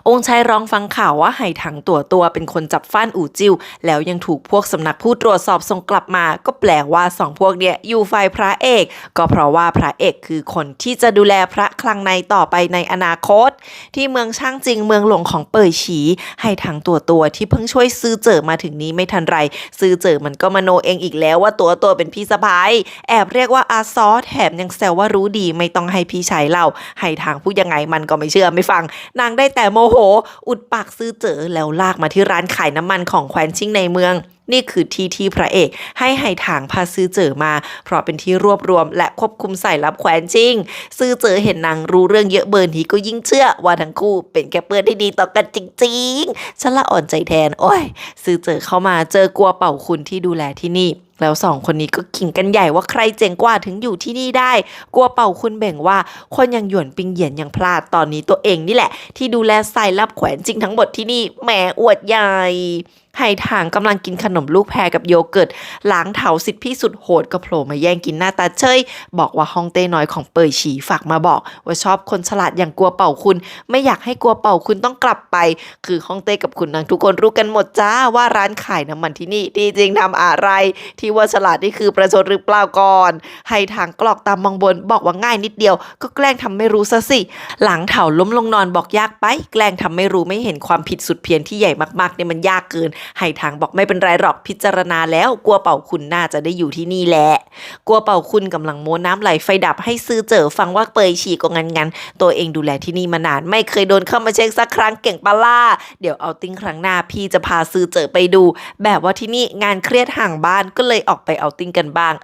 องค์ชายรองฟังข่าวว่าไหถังตัวเป็นคนจับฟ่านอู่จิ้วแล้วยังถูกพวกสำนักผู้ตรวจสอบส่งกลับมาก็แปลว่า2พวกเนี่ยอยู่ฝ่ายพระเอกก็เพราะว่าพระเอกคือคนที่จะดูแลพระคลังในต่อไปในอนาคตที่เมืองช่างจริงเมืองหลวงของเป่ยฉีไหถังตัวที่เพิ่งช่วยซื้อเจอมาถึงนี้ไม่ทันไรซื้อเจอมันก็มโนเองอีกแล้วว่าตัวเป็นพี่สะพ้ายแอบเรียกว่าอาซอแถมยังแซวว่ารู้ดีไม่ต้องให้พี่ชายเล่าไหถังพูดยังไงมันก็ไม่เชื่อไม่ฟังนางได้แต่โมโหอุดปากซื้อเจอแล้วลากมาที่ร้านขายน้ำมันของแคว้นชิงในเมืองนี่คือที่พระเอกให้ไหถังพาซื้อเจอมาเพราะเป็นที่รวบรวมและควบคุมสายลับแคว้นชิงซื้อเจอเห็นนางรู้เรื่องเยอะเบอร์นี้ก็ยิ่งเชื่อว่าทั้งคู่เป็นแค่เพื่อนที่ดีต่อกันจริงๆฉันละอ่อนใจแทนโอ้ยซื้อเจอเข้ามาเจอกัวเป่าคุณที่ดูแลที่นี่แล้ว2คนนี้ก็ขิงกันใหญ่ว่าใครเจ๋งกว่าถึงอยู่ที่นี่ได้กลัวเป่าคุณเบ่งว่าคนอย่างหยวนปิงเหยียนยังพลาดตอนนี้ตัวเองนี่แหละที่ดูแลสายลับแขวนจริงทั้งหมดที่นี่แหมอวดใหญ่ ไหทางกำลังกินขนมลูกแพรกับโยเกิร์ตหลังเถาสิทธิ์พี่สุดโหดก็โผล่มาแย่งกินหน้าตาเฉยบอกว่าฮ่องเต้น้อยของเปยฉีฝากมาบอกว่าชอบคนฉลาดอย่างกัวเป่าคุณไม่อยากให้กัวเป่าคุณต้องกลับไปคือฮ่องเต้กับคุณนางทุกคนรู้กันหมดจ้าว่าร้านขายน้ำมันที่นี่ที่จริงทำอะไรที่ว่าฉลาดนี่คือประชดหรือเปล่าก่อนไหทางกรอกตามมองบนบอกว่าง่ายนิดเดียวก็แกล้งทำไม่รู้ซะสิหลังเถาล้มลงนอนบอกยากไปแกล้งทำไม่รู้ไม่เห็นความผิดสุดเพี้ยนที่ใหญ่มากๆเนี่ยมันยากเกินไหทางบอกไม่เป็นไรหรอกพิจารณาแล้วกัวเป่าคุณน่าจะได้อยู่ที่นี่แหละกัวเป่าคุณกำลังโม้น้ำไหลไฟดับให้ซื้อเจอฟังว่าเปยฉีก็งันตัวเองดูแลที่นี่มานานไม่เคยโดนเข้ามาเช็คสักครั้งเก่งปะล่าเดี๋ยวเอาติ้งครั้งหน้าพี่จะพาซื้อเจอไปดูแบบว่าที่นี่งานเครียดห่างบ้านก็เลยออกไปเอาติ้งกันบ้าง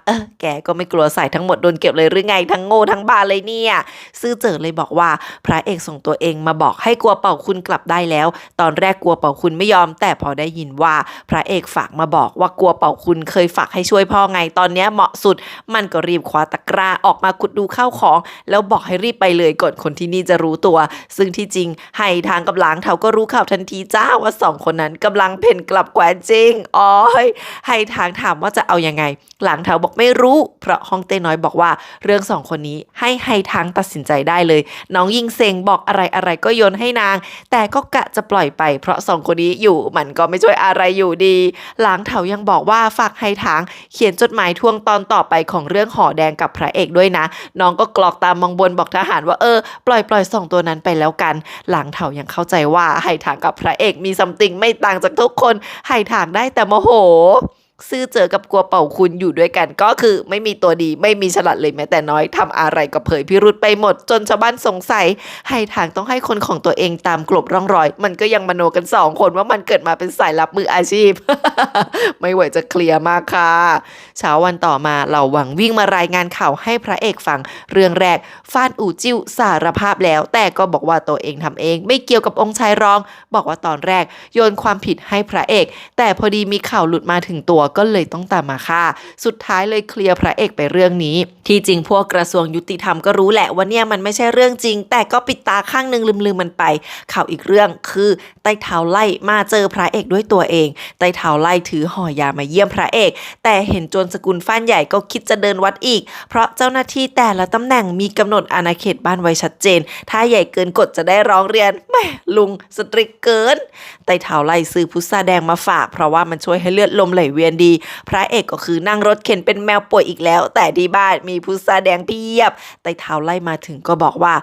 แกก็ไม่กลัวสายทั้งหมดโดนเก็บเลยหรือไงทั้งโง่ทั้งบ้าเลยเนี่ยซื้อเจอเลยบอกว่าพระเอกส่งตัวเองมาบอกให้กัวเป่าคุณกลับได้แล้วตอนแรกกัวเป่าคุณไม่ยอมแต่พอได้ยินว่าพระเอกฝากมาบอกว่ากัวเป่าคุณเคยฝากให้ช่วยพ่อไงตอนนี้เหมาะสุดมันก็รีบคว้าตะกร้าออกมาขุดดูข้าวของแล้วบอกให้รีบไปเลยก่อนคนที่นี่จะรู้ตัวซึ่งที่จริงไหทางกับหลางเถาก็รู้ข่าวทันทีจ้าว่าสองคนนั้นกำลังเพ่นกลับแกวนจริงไหทางถามว่าจะเอายังไงหลางเถาบอกไม่รู้เพราะฮ่องเต้น้อยบอกว่าเรื่องสองคนนี้ให้ไหทางตัดสินใจได้เลยน้องยิงเซงบอกอะไรก็โยนให้นางแต่ก็กะจะปล่อยไปเพราะสองคนนี้อยู่มันก็ไม่ช่วยอะไรอยู่ดีหลางเถายังบอกว่าฝากไหทางเขียนจดหมายทวงตอนต่อไปของเรื่องหอแดงกับพระเอกด้วยนะน้องก็กรอกตามมองบนบอกทหารว่าปล่อยสองตัวนั้นไปแล้วกันหลางเถายังเข้าใจว่าไหทางกับพระเอกมีซัมติงไม่ต่างจากทุกคนไหทางได้แต่โมโหซื่อเจอกับกัวเป่าคุณอยู่ด้วยกันก็คือไม่มีตัวดีไม่มีฉลาดเลยแม้แต่น้อยทำอะไรก็เผยพิรุธไปหมดจนชาวบ้านสงสัยให้ทางต้องให้คนของตัวเองตามกลบร่องรอยมันก็ยังมโนกัน2 คนว่ามันเกิดมาเป็นสายลับมืออาชีพ ไม่ไหวจะเคลียร์มากค่ะเช้าวันต่อมาเหล่าหวังวิ่งมารายงานข่าวให้พระเอกฟังเรื่องแรกฟ้านอู่จิ้วสารภาพแล้วแต่ก็บอกว่าตัวเองทำเองไม่เกี่ยวกับองค์ชายรองบอกว่าตอนแรกโยนความผิดให้พระเอกแต่พอดีมีข่าวหลุดมาถึงตัวก็เลยต้องตามมาฆ่าสุดท้ายเลยเคลียร์พระเอกไปเรื่องนี้ที่จริงพวกกระทรวงยุติธรรมก็รู้แหละว่าเนี่ยมันไม่ใช่เรื่องจริงแต่ก็ปิดตาข้างนึงลืมมันไปข่าวอีกเรื่องคือไต้เท้าไล่มาเจอพระเอกด้วยตัวเองไต้เท้าไล่ถือห่อยามาเยี่ยมพระเอกแต่เห็นโจรสกุลฟ้านใหญ่ก็คิดจะเดินวัดอีกเพราะเจ้าหน้าที่แต่ละตำแหน่งมีกำหนดอาณาเขตบ้านไว้ชัดเจนถ้าใหญ่เกินกฎจะได้ร้องเรียนแม่ลุงสตริกเกินไต้เท้าไล่ซื้อพุทราแดงมาฝากเพราะว่ามันช่วยให้เลือดลมไหลเวียนดีพระเอกก็คือนั่งรถเข็นเป็นแมวป่วยอีกแล้วแต่ที่บ้านมีพุทราแดงเพียบไต้เท้าไล่มาถึงก็บอกว่า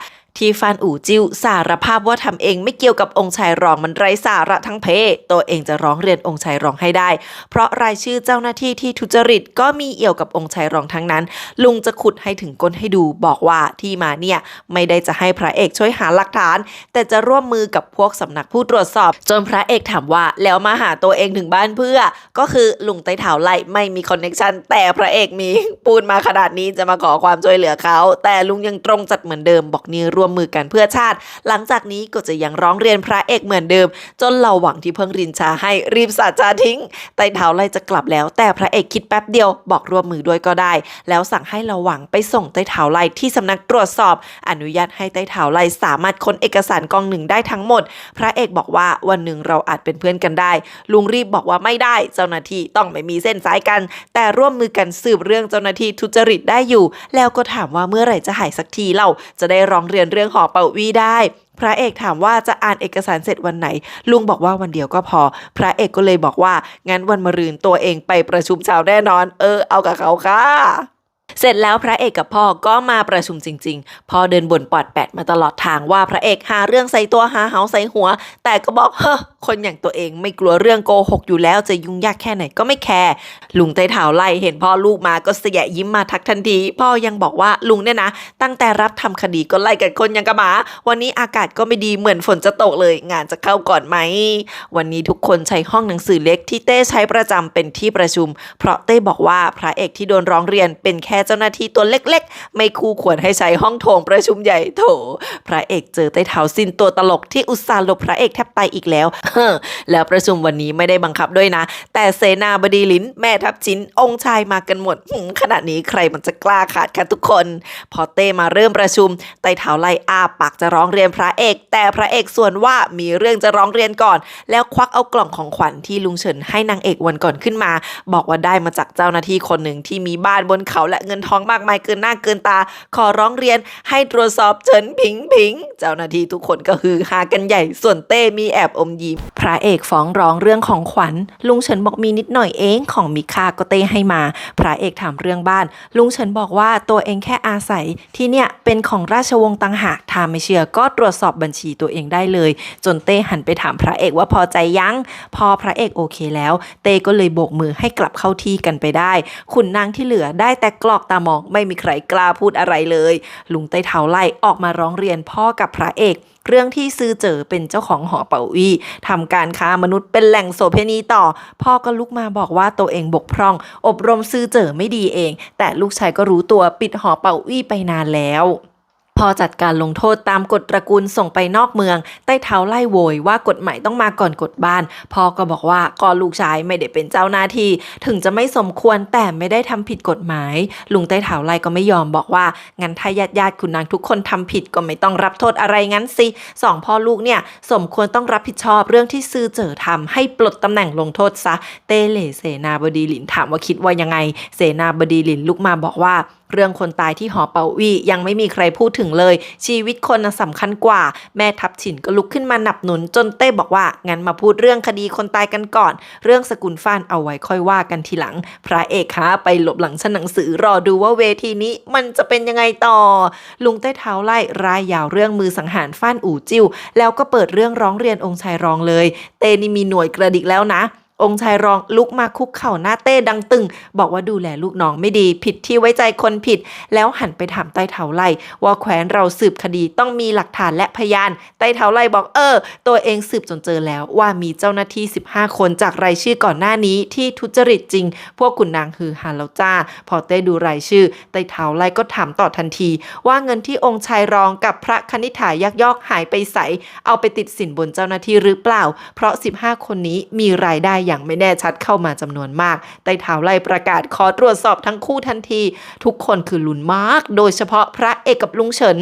ที่ฟานอู่จิ้วสารภาพว่าทำเองไม่เกี่ยวกับองค์ชายรองมันไร้สาระทั้งเพตัวเองจะร้องเรียนองค์ชายรองให้ได้เพราะรายชื่อเจ้าหน้าที่ที่ทุจริตก็มีเอี่ยวกับองค์ชายรองทั้งนั้นลุงจะขุดให้ถึงก้นให้ดูบอกว่าที่มาเนี่ยไม่ได้จะให้พระเอกช่วยหาหลักฐานแต่จะร่วมมือกับพวกสำนักผู้ตรวจสอบจนพระเอกถามว่าแล้วมาหาตัวเองถึงบ้านเพื่อก็คือลุงไต้เท้าไล่ไม่มีคอนเนคชั่นแต่พระเอกมีปูนมาขนาดนี้จะมาขอความช่วยเหลือเขาแต่ลุงยังตรงจัดเหมือนเดิมบอกนี่ร่วมมือกันเพื่อชาติหลังจากนี้ก็จะยังร้องเรียนพระเอกเหมือนเดิมจนเราหวังที่เพิ่งรินชาให้รีบสาจาทิ้งไต้เท้าไล่จะกลับแล้วแต่พระเอกคิดแป๊บเดียวบอกร่วมมือด้วยก็ได้แล้วสั่งให้เราหวังไปส่งไต้เท้าไล่ที่สำนักตรวจสอบอนุญาตให้ไต้เท้าไล่สามารถค้นเอกสารกองหนึ่งได้ทั้งหมดพระเอกบอกว่าวันหนึ่งเราอาจเป็นเพื่อนกันได้ลุงรีบบอกว่าไม่ได้เจ้าหน้าที่ต้องไม่มีเส้นสายกันแต่ร่วมมือกันสืบเรื่องเจ้าหน้าที่ทุจริตได้อยู่แล้วก็ถามว่าเมื่อไหร่จะหายสักทีเราจะได้ร้องเรียนเรื่องหอเป่าวีได้พระเอกถามว่าจะอ่านเอกสารเสร็จวันไหนลุงบอกว่าวันเดียวก็พอพระเอกก็เลยบอกว่างั้นวันมะรืนตัวเองไปประชุมเช้าแน่นอนเอากับเขาค่ะเสร็จแล้วพระเอกกับพ่อก็มาประชุมจริงๆพ่อเดินบ่นปอดแปดมาตลอดทางว่าพระเอกหาเรื่องใส่ตัวหาเหาใส่หัวแต่ก็บอกคนอย่างตัวเองไม่กลัวเรื่องโกหกอยู่แล้วจะยุ่งยากแค่ไหนก็ไม่แคร์ลุงไต้เท้าไล่เห็นพ่อลูกมาก็เสียยิ้มมาทักทันทีพ่อยังบอกว่าลุงเนี่ยนะตั้งแต่รับทำคดีก็ไล่กับคนยังกระหมาวันนี้อากาศก็ไม่ดีเหมือนฝนจะตกเลยงานจะเข้าก่อนไหมวันนี้ทุกคนใช้ห้องหนังสือเล็กที่เต้ใช้ประจำเป็นที่ประชุมเพราะเต้บอกว่าพระเอกที่โดนร้องเรียนเป็นแค่เจ้าหน้าที่ตัวเล็กๆไม่คู่ควรให้ใช้ห้องโถงประชุมใหญ่โถพระเอกเจอไต้เท้าซินตัวตลกที่อุตส่าห์หลบพระเอกแทบตายอีกแล้ว แล้วประชุมวันนี้ไม่ได้บังคับด้วยนะแต่เสนาบดีลิ้นแม่ทัพชินองค์ชายมากันหมดขนาดนี้ใครมันจะกล้าขาดคะทุกคนพอเต้มาเริ่มประชุมไต่เท้าไล่อ้าปากจะร้องเรียนพระเอกแต่พระเอกส่วนว่ามีเรื่องจะร้องเรียนก่อนแล้วควักเอากล่องของขวัญที่ลุงเฉินให้นางเอกวันก่อนขึ้นมาบอกว่าได้มาจากเจ้าหน้าที่คนหนึ่งที่มีบ้านบนเขาและเงินทองมากมายเกินหน้าเกินตาขอร้องเรียนให้ตรวจสอบเฉินผิงผิงเจ้าหน้าที่ทุกคนก็ฮือฮากันใหญ่ส่วนเต้มีแอบอมยิ้มพระเอกฟ้องร้องเรื่องของขวัญลุงเฉินบอกมีนิดหน่อยเองของมีค่าก็เต้ให้มาพระเอกถามเรื่องบ้านลุงเฉินบอกว่าตัวเองแค่อาศัยที่เนี่ยเป็นของราชวงศ์ต่างหากถ้าไม่เชื่อก็ตรวจสอบบัญชีตัวเองได้เลยจนเต้หันไปถามพระเอกว่าพอใจยังพอพระเอกโอเคแล้วเต้ก็เลยโบกมือให้กลับเข้าที่กันไปได้ขุนนางที่เหลือได้แต่กรอกตามองไม่มีใครกล้าพูดอะไรเลยลุงไต้เท้าไล่ออกมาร้องเรียนพ่อกับพระเอกเรื่องที่ซื้อเจอเป็นเจ้าของหอเป่าอี้ทำการค้ามนุษย์เป็นแหล่งโสเภณีต่อพ่อก็ลุกมาบอกว่าตัวเองบกพร่องอบรมซื้อเจอไม่ดีเองแต่ลูกชายก็รู้ตัวปิดหอเป่าอี้ไปนานแล้วพอจัดการลงโทษตามกฎตระกูลส่งไปนอกเมืองใต้เท้าไล่โวยว่ากฎหมายต้องมาก่อนกฎบ้านพ่อก็บอกว่าก็ลูกชายไม่ได้เป็นเจ้าหน้าที่ถึงจะไม่สมควรแต่ไม่ได้ทำผิดกฎหมายลุงใต้เท้าไล่ก็ไม่ยอมบอกว่างั้นถ้าญาติคุณนางทุกคนทำผิดก็ไม่ต้องรับโทษอะไรงั้นสิสองพ่อลูกเนี่ยสมควรต้องรับผิดชอบเรื่องที่ซื่อเจ๋อทำให้ปลดตำแหน่งลงโทษซะเต้เหล่เสนาบดีหลินถามว่าคิดว่ายังไงเสนาบดีหลินลุกมาบอกว่าเรื่องคนตายที่หอเป่าอี้ยังไม่มีใครพูดถึงเลยชีวิตคนสำคัญกว่าแม่ทัพฉินก็ลุกขึ้นมาหนับหนุนจนเต้บอกว่างั้นมาพูดเรื่องคดีคนตายกันก่อนเรื่องสกุลฟ้านเอาไว้ค่อยว่ากันทีหลังพระเอกคะไปหลบหลังชั้นหนังสือรอดูว่าเวทีนี้มันจะเป็นยังไงต่อลุงใต้เท้าไล่รายยาวเรื่องมือสังหารฟ้านอู่จิ้วแล้วก็เปิดเรื่องร้องเรียนองค์ชายรองเลยเต้นี่มีหน่วยกระดิกแล้วนะองค์ชายรองลุกมาคุกเข่าหน้าเต้ดังตึงบอกว่าดูแลลูกน้องไม่ดีผิดที่ไว้ใจคนผิดแล้วหันไปถามใต้เท้าไล่ว่าแคว้นเราสืบคดีต้องมีหลักฐานและพยานใต้เท้าไล่บอกตัวเองสืบจนเจอแล้วว่ามีเจ้าหน้าที่15คนจากรายชื่อก่อนหน้านี้ที่ทุจริตจริงพวกขุนนางฮือฮาแล้วจ้าพอเต้ดูรายชื่อใต้เท้าไล่ก็ถามต่อทันทีว่าเงินที่องค์ชายรองกับพระคณิษฐายักยอกหายไปใสเอาไปติดสินบนเจ้าหน้าที่หรือเปล่าเพราะ15คนนี้มีรายได้อย่างไม่แน่ชัดเข้ามาจำนวนมากใต้เท้าไล่ประกาศขอตรวจสอบทั้งคู่ทันทีทุกคนคือลุ้นมากโดยเฉพาะพระเอกกับลุงเฉิน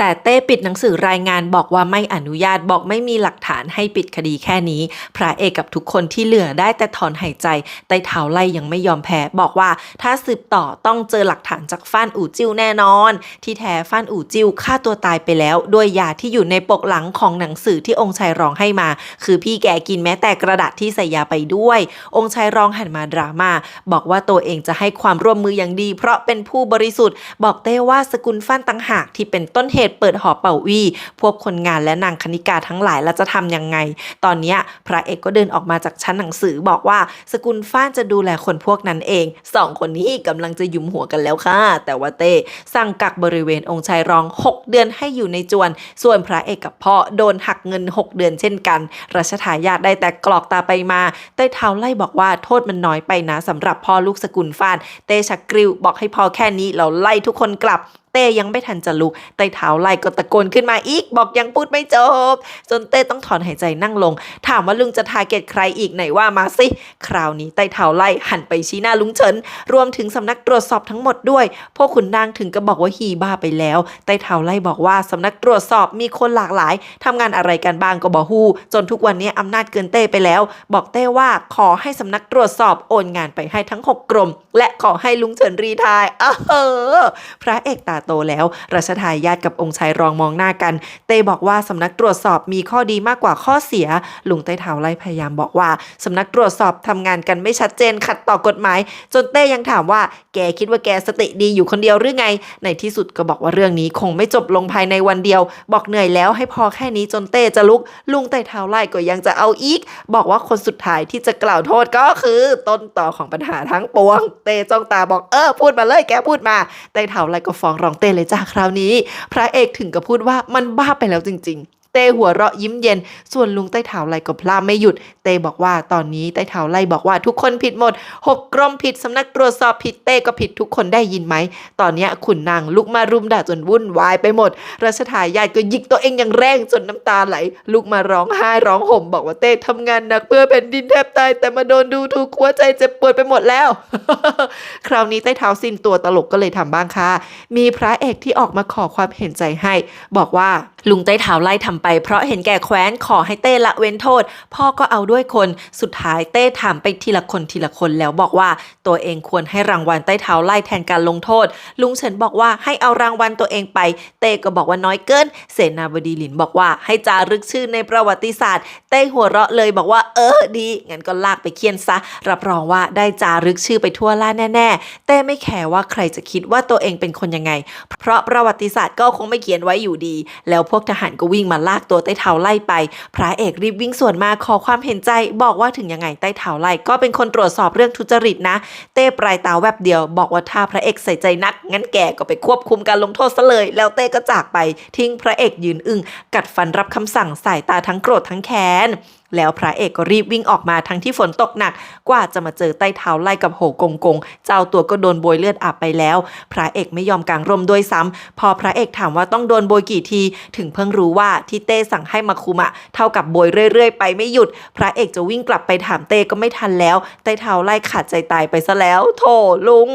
แต่เต้ปิดหนังสือรายงานบอกว่าไม่อนุญาตบอกไม่มีหลักฐานให้ปิดคดีแค่นี้พระเอกกับทุกคนที่เหลือได้แต่ถอนหายใจใต้เท้าไล่ยังไม่ยอมแพ้บอกว่าถ้าสืบต่อต้องเจอหลักฐานจากฟ้านอู่จิ้วแน่นอนที่แท้ฟ้านอู่จิ้วฆ่าตัวตายไปแล้วด้วยยาที่อยู่ในปกหลังของหนังสือที่องค์ชายรองให้มาคือพี่แกกินแม้แต่กระดาษที่ใส่ยาไปด้วยองค์ชายรองหันมาดราม่าบอกว่าตัวเองจะให้ความร่วมมืออย่างดีเพราะเป็นผู้บริสุทธิ์บอกเต้ว่าสกุลฟ้านต่างหากที่เป็นต้นเหตุเปิดหอเป่าวี่พวกคนงานและนางคณิกาทั้งหลายแล้วจะทำยังไงตอนนี้พระเอกก็เดินออกมาจากชั้นหนังสือบอกว่าสกุลฟ้านจะดูแลคนพวกนั้นเอง2คนนี้กำลังจะยุมหัวกันแล้วค่ะแต่ว่าเต้สั่งกักบริเวณองค์ชายรอง6เดือนให้อยู่ในจวนส่วนพระเอกกับพ่อโดนหักเงิน6เดือนเช่นกันรัชทายาทได้แต่กรอกตาไปมาใต้เท้าไล่บอกว่าโทษมันน้อยไปนะสำหรับพ่อลูกสกุลฟ้านเต้ชักกริ้วบอกให้พอแค่นี้เราไล่ทุกคนกลับเต้ยังไม่ทันจะลุกใต้เท้าไล่ก็ตะโกนขึ้นมาอีกบอกยังพูดไม่จบจนเต้ต้องถอนหายใจนั่งลงถามว่าลุงจะทาร์เก็ตใครอีกไหนว่ามาสิคราวนี้ใต้เท้าไล่หันไปชี้หน้าลุงเฉินรวมถึงสำนักตรวจสอบทั้งหมดด้วยพวกขุนนางถึงก็บอกว่าฮีบ้าไปแล้วใต้เท้าไล่บอกว่าสำนักตรวจสอบมีคนหลากหลายทำงานอะไรกันบ้างก็บอกฮู้จนทุกวันนี้อำนาจเกินเต้ไปแล้วบอกเต้ว่าขอให้สำนักตรวจสอบโอนงานไปให้ทั้ง6กรมและขอให้ลุงเฉินรีไทร์พระเอกตาโตแล้วรัชทายาทกับองค์ชายรองมองหน้ากันเต้บอกว่าสำนักตรวจสอบมีข้อดีมากกว่าข้อเสียลุงใต้เท้าไล่พยายามบอกว่าสำนักตรวจสอบทำงานกันไม่ชัดเจนขัดต่อกฎหมายจนเต้ยังถามว่าแกคิดว่าแกสติดีอยู่คนเดียวหรือไงในที่สุดก็บอกว่าเรื่องนี้คงไม่จบลงภายในวันเดียวบอกเหนื่อยแล้วให้พอแค่นี้จนเต้จะลุกลุงใต้เท้าไล่ก็ยังจะเอาอีกบอกว่าคนสุดท้ายที่จะกล่าวโทษก็คือต้นต่อของปัญหาทั้งปวงเต้จ้องตาบอกพูดมาเลยแกพูดมาใต้เท้าไล่ก็ฟ้องร้องเต้เลยจ้าคราวนี้พระเอกถึงกับพูดว่ามันบ้าไปแล้วจริงๆ เต้หัวเราะยิ้มเย็นส่วนลุงใต้เท้าไล่ก็พลาดไม่หยุดเต้บอกว่าตอนนี้ใต้เท้าไล่บอกว่าทุกคนผิดหมด6 กรมผิดสำนักตรวจสอบผิดเต้ก็ผิดทุกคนได้ยินไหมตอนนี้ขุนนางลุกมารุมด่าจนวุ่นวายไปหมดรัชทายาทก็หยิกตัวเองอย่างแรงจนน้ำตาไหลลุกมาร้องไห้ร้องห่มบอกว่าเต้ทำงานหนักเพื่อแผ่นดินแทบตายแต่มาโดนดูถูกหัวใจเจ็บปวดไปหมดแล้ว คราวนี้ใต้เท้าซินตัวตลกก็เลยทำบ้างค่ะมีพระเอกที่ออกมาขอความเห็นใจให้บอกว่าลุงใต้เท้าไล่ทำไปเพราะเห็นแก่แคว้นขอให้เต้ละเว้นโทษพ่อก็เอาด้วยคนสุดท้ายเต้ถามไปทีละคนแล้วบอกว่าตัวเองควรให้รางวัลใต้เท้าไล่แทนการลงโทษลุงเฉินบอกว่าให้เอารางวัลตัวเองไปเต้ก็บอกว่าน้อยเกินเสนาบดีหลินบอกว่าให้จารึกชื่อในประวัติศาสตร์เต้หัวเราะเลยบอกว่าดีงั้นก็ลากไปเคี่ยนซะรับรองว่าได้จารึกชื่อไปทั่วล่าแน่ๆเต้ไม่แคร์ว่าใครจะคิดว่าตัวเองเป็นคนยังไงเพราะประวัติศาสตร์ก็คงไม่เขียนไว้อยู่ดีแล้วพวกทหารก็วิ่งมาลากตัวใต้เท้าไล่ไปพระเอกรีบวิ่งสวนมาขอความเห็นใจบอกว่าถึงยังไงใต้เท้าไล่ก็เป็นคนตรวจสอบเรื่องทุจริตนะเต้ปลายตาแวบเดียวบอกว่าถ้าพระเอกใส่ใจนักงั้นแกก็ไปควบคุมการลงโทษซะเลยแล้วเต้ก็จากไปทิ้งพระเอกยืนอึ้งกัดฟันรับคำสั่งสายตาทั้งโกรธทั้งแค้นแล้วพระเอกก็รีบวิ่งออกมาทั้งที่ฝนตกหนักกว่าจะมาเจอใต้เท้าไล่กับโหกงเจ้าตัวก็โดนโบยเลือดอาบไปแล้วพระเอกไม่ยอมกางร่มด้วยซ้ำพอพระเอกถามว่าต้องโดนโบยกี่ทีถึงเพิ่งรู้ว่าที่เต้สั่งให้มาคุมะเท่ากับโบยเรื่อยๆไปไม่หยุดพระเอกจะวิ่งกลับไปถามเต้ก็ไม่ทันแล้วใต้เท้าไล่ขาดใจตายไปซะแล้วโธ่ลุง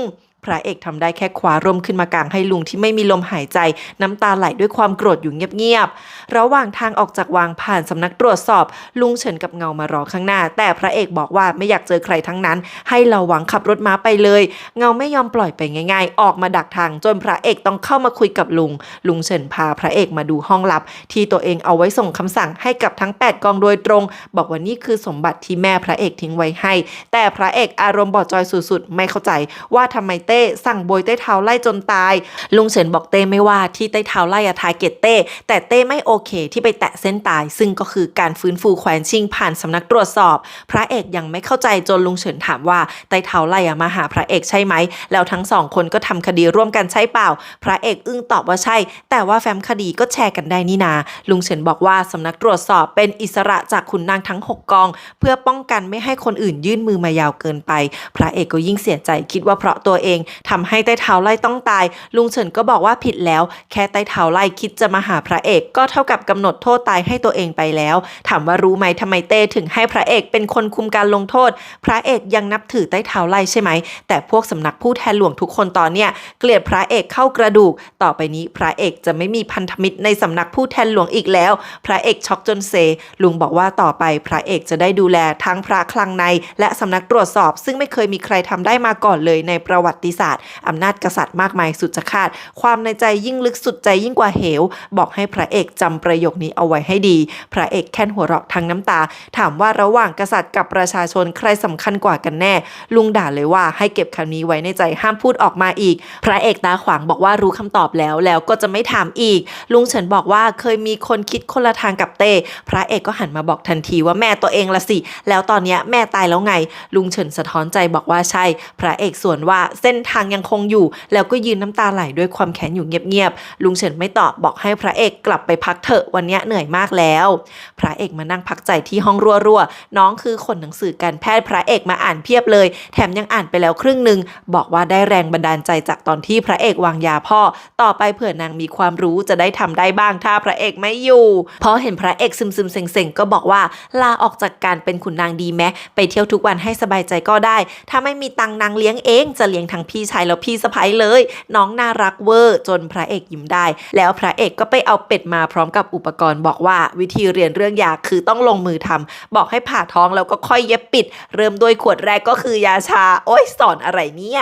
พระเอกทำได้แค่คว้าร่มขึ้นมากางให้ลุงที่ไม่มีลมหายใจน้ำตาไหลด้วยความโกรธอยู่เงียบๆระหว่างทางออกจากวังผ่านสำนักตรวจสอบลุงเฉินกับเงามารอข้างหน้าแต่พระเอกบอกว่าไม่อยากเจอใครทั้งนั้นให้เราหวังขับรถม้าไปเลยเงาไม่ยอมปล่อยไปง่ายๆออกมาดักทางจนพระเอกต้องเข้ามาคุยกับลุงเฉินพาพระเอกมาดูห้องลับที่ตัวเองเอาไว้ส่งคำสั่งให้กับทั้ง8 กองโดยตรงบอกว่านี่คือสมบัติที่แม่พระเอกทิ้งไว้ให้แต่พระเอกอารมณ์บอดจอยสุดๆไม่เข้าใจว่าทำไมเต้สั่งโบยใต้เท้าไล่จนตายลุงเฉินบอกเต้ไม่ว่าที่ใต้เท้าไล่ทาร์เก็ตเต้แต่เต้ไม่โอเคที่ไปแตะเส้นตายซึ่งก็คือการฟื้นฟูแคว้นชิงผ่านสำนักตรวจสอบพระเอกยังไม่เข้าใจจนลุงเฉินถามว่าใต้เท้าไล่มาหาพระเอกใช่ไหมแล้วทั้ง2 คนก็ทำคดีร่วมกันใช่เปล่าพระเอกอึ้งตอบว่าใช่แต่ว่าแฟ้มคดีก็แชร์กันได้นี่นาลุงเฉินบอกว่าสำนักตรวจสอบเป็นอิสระจากขุนนางทั้ง6 กองเพื่อป้องกันไม่ให้คนอื่นยื่นมือมายาวเกินไปพระเอกก็ยิ่งเสียใจคิดว่าเพราะตัวเองทำให้ใต้เท้าไล่ต้องตายลุงเฉินก็บอกว่าผิดแล้วแค่ใต้เท้าไล่คิดจะมาหาพระเอกก็เท่ากับกำหนดโทษตายให้ตัวเองไปแล้วถามว่ารู้ไหมทำไมเต้ถึงให้พระเอกเป็นคนคุมการลงโทษพระเอกยังนับถือใต้เท้าไล่ใช่ไหมแต่พวกสำนักผู้แทนหลวงทุกคนตอนเนี้ยเกลียดพระเอกเข้ากระดูกต่อไปนี้พระเอกจะไม่มีพันธมิตรในสำนักผู้แทนหลวงอีกแล้วพระเอกช็อกจนเซลุงบอกว่าต่อไปพระเอกจะได้ดูแลทั้งพระคลังในและสำนักตรวจสอบซึ่งไม่เคยมีใครทำได้มาก่อนเลยในประวัติศาสตร์อำนาจกษัตริย์มากมายสุดจะคาดความในใจยิ่งลึกสุดใจยิ่งกว่าเหวบอกให้พระเอกจำประโยคนี้เอาไว้ให้ดีพระเอกแค่นหัวเราะทั้งน้ำตาถามว่าระหว่างกษัตริย์กับประชาชนใครสำคัญกว่ากันแน่ลุงด่าเลยว่าให้เก็บคำนี้ไว้ในใจห้ามพูดออกมาอีกพระเอกตาขวางบอกว่ารู้คำตอบแล้วก็จะไม่ถามอีกลุงเฉินบอกว่าเคยมีคนคิดคนละทางกับเต้พระเอกก็หันมาบอกทันทีว่าแม่ตัวเองละสิแล้วตอนนี้แม่ตายแล้วไงลุงเฉินสะท้อนใจบอกว่าใช่พระเอกสวนว่าเส้นทางยังคงอยู่แล้วก็ยืนน้ำตาไหลด้วยความแค้นอยู่เงียบๆลุงเฉินไม่ตอบบอกให้พระเอกกลับไปพักเถอะวันนี้เหนื่อยมากแล้วพระเอกมานั่งพักใจที่ห้องรัวๆน้องคือขนหนังสือการแพทย์พระเอกมาอ่านเพียบเลยแถมยังอ่านไปแล้วครึ่งนึงบอกว่าได้แรงบันดาลใจจากตอนที่พระเอกวางยาพ่อต่อไปเผื่อนางมีความรู้จะได้ทำได้บ้างถ้าพระเอกไม่อยู่พอเห็นพระเอกซึมๆเซ็งๆก็บอกว่าลาออกจากการเป็นขุนนางดีแม้ไปเที่ยวทุกวันให้สบายใจก็ได้ถ้าไม่มีตังนางเลี้ยงเองจะเลี้ยงทั้งพี่ชายแล้วพี่สะใภ้เลยน้องน่ารักเวอร์จนพระเอกยิ้มได้แล้วพระเอกก็ไปเอาเป็ดมาพร้อมกับอุปกรณ์บอกว่าวิธีเรียนเรื่องยาคือต้องลงมือทำบอกให้ผ่าท้องแล้วก็ค่อยเย็บปิดเริ่มด้วยขวดแรกก็คือยาชาโอ้ยสอนอะไรเนี่ย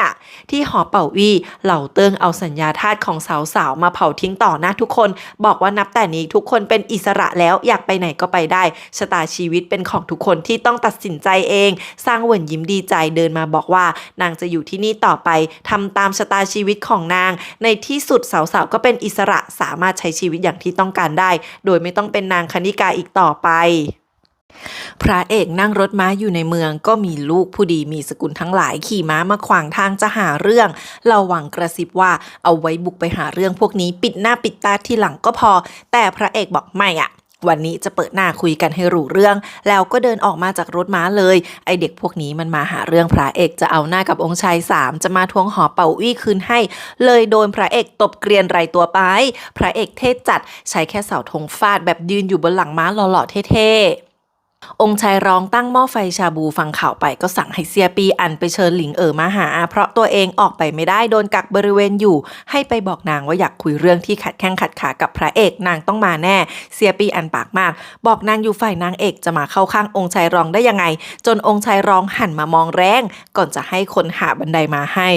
ที่หอเป่าวี่เหล่าเติ้งเอาสัญญาทาสของสาวๆมาเผาทิ้งต่อหน้าทุกคนบอกว่านับแต่นี้ทุกคนเป็นอิสระแล้วอยากไปไหนก็ไปได้ชะตาชีวิตเป็นของทุกคนที่ต้องตัดสินใจเองสร้างเหวินยิ้มดีใจเดินมาบอกว่านางจะอยู่ที่นี่ต่อไปทำตามชะตาชีวิตของนางในที่สุดสาวๆก็เป็นอิสระสามารถใช้ชีวิตอย่างที่ต้องการได้โดยไม่ต้องเป็นนางคณิกาอีกต่อไปพระเอกนั่งรถม้าอยู่ในเมืองก็มีลูกผู้ดีมีสกุลทั้งหลายขี่ม้ามาขวางทางจะหาเรื่องเราหวังกระซิบว่าเอาไว้บุกไปหาเรื่องพวกนี้ปิดหน้าปิดตาทีหลังก็พอแต่พระเอกบอกไม่ วันนี้จะเปิดหน้าคุยกันให้รู้เรื่องแล้วก็เดินออกมาจากรถม้าเลยไอเด็กพวกนี้มันมาหาเรื่องพระเอกจะเอาหน้ากับองค์ชาย3จะมาทวงหอเป่าอี้คืนให้เลยโดนพระเอกตบเกรียนไรตัวไปพระเอกเท่จัดใช้แค่เสาธงฟาดแบบยืนอยู่บนหลังม้าหล่อๆเท่ๆองค์ชายรองตั้งหม้อไฟชาบูฟังข่าวไปก็สั่งให้เซียปีอันไปเชิญหลิงมาหาเพราะตัวเองออกไปไม่ได้โดนกักบริเวณอยู่ให้ไปบอกนางว่าอยากคุยเรื่องที่ขัดแข้งขัดขากับพระเอกนางต้องมาแน่เซียปีอันปากมากบอกนางอยู่ฝ่ายนางเอกจะมาเข้าข้างองค์ชายรองได้ยังไงจนองค์ชายรองหันมามองแรงก่อนจะให้คนหาบันไดมาให้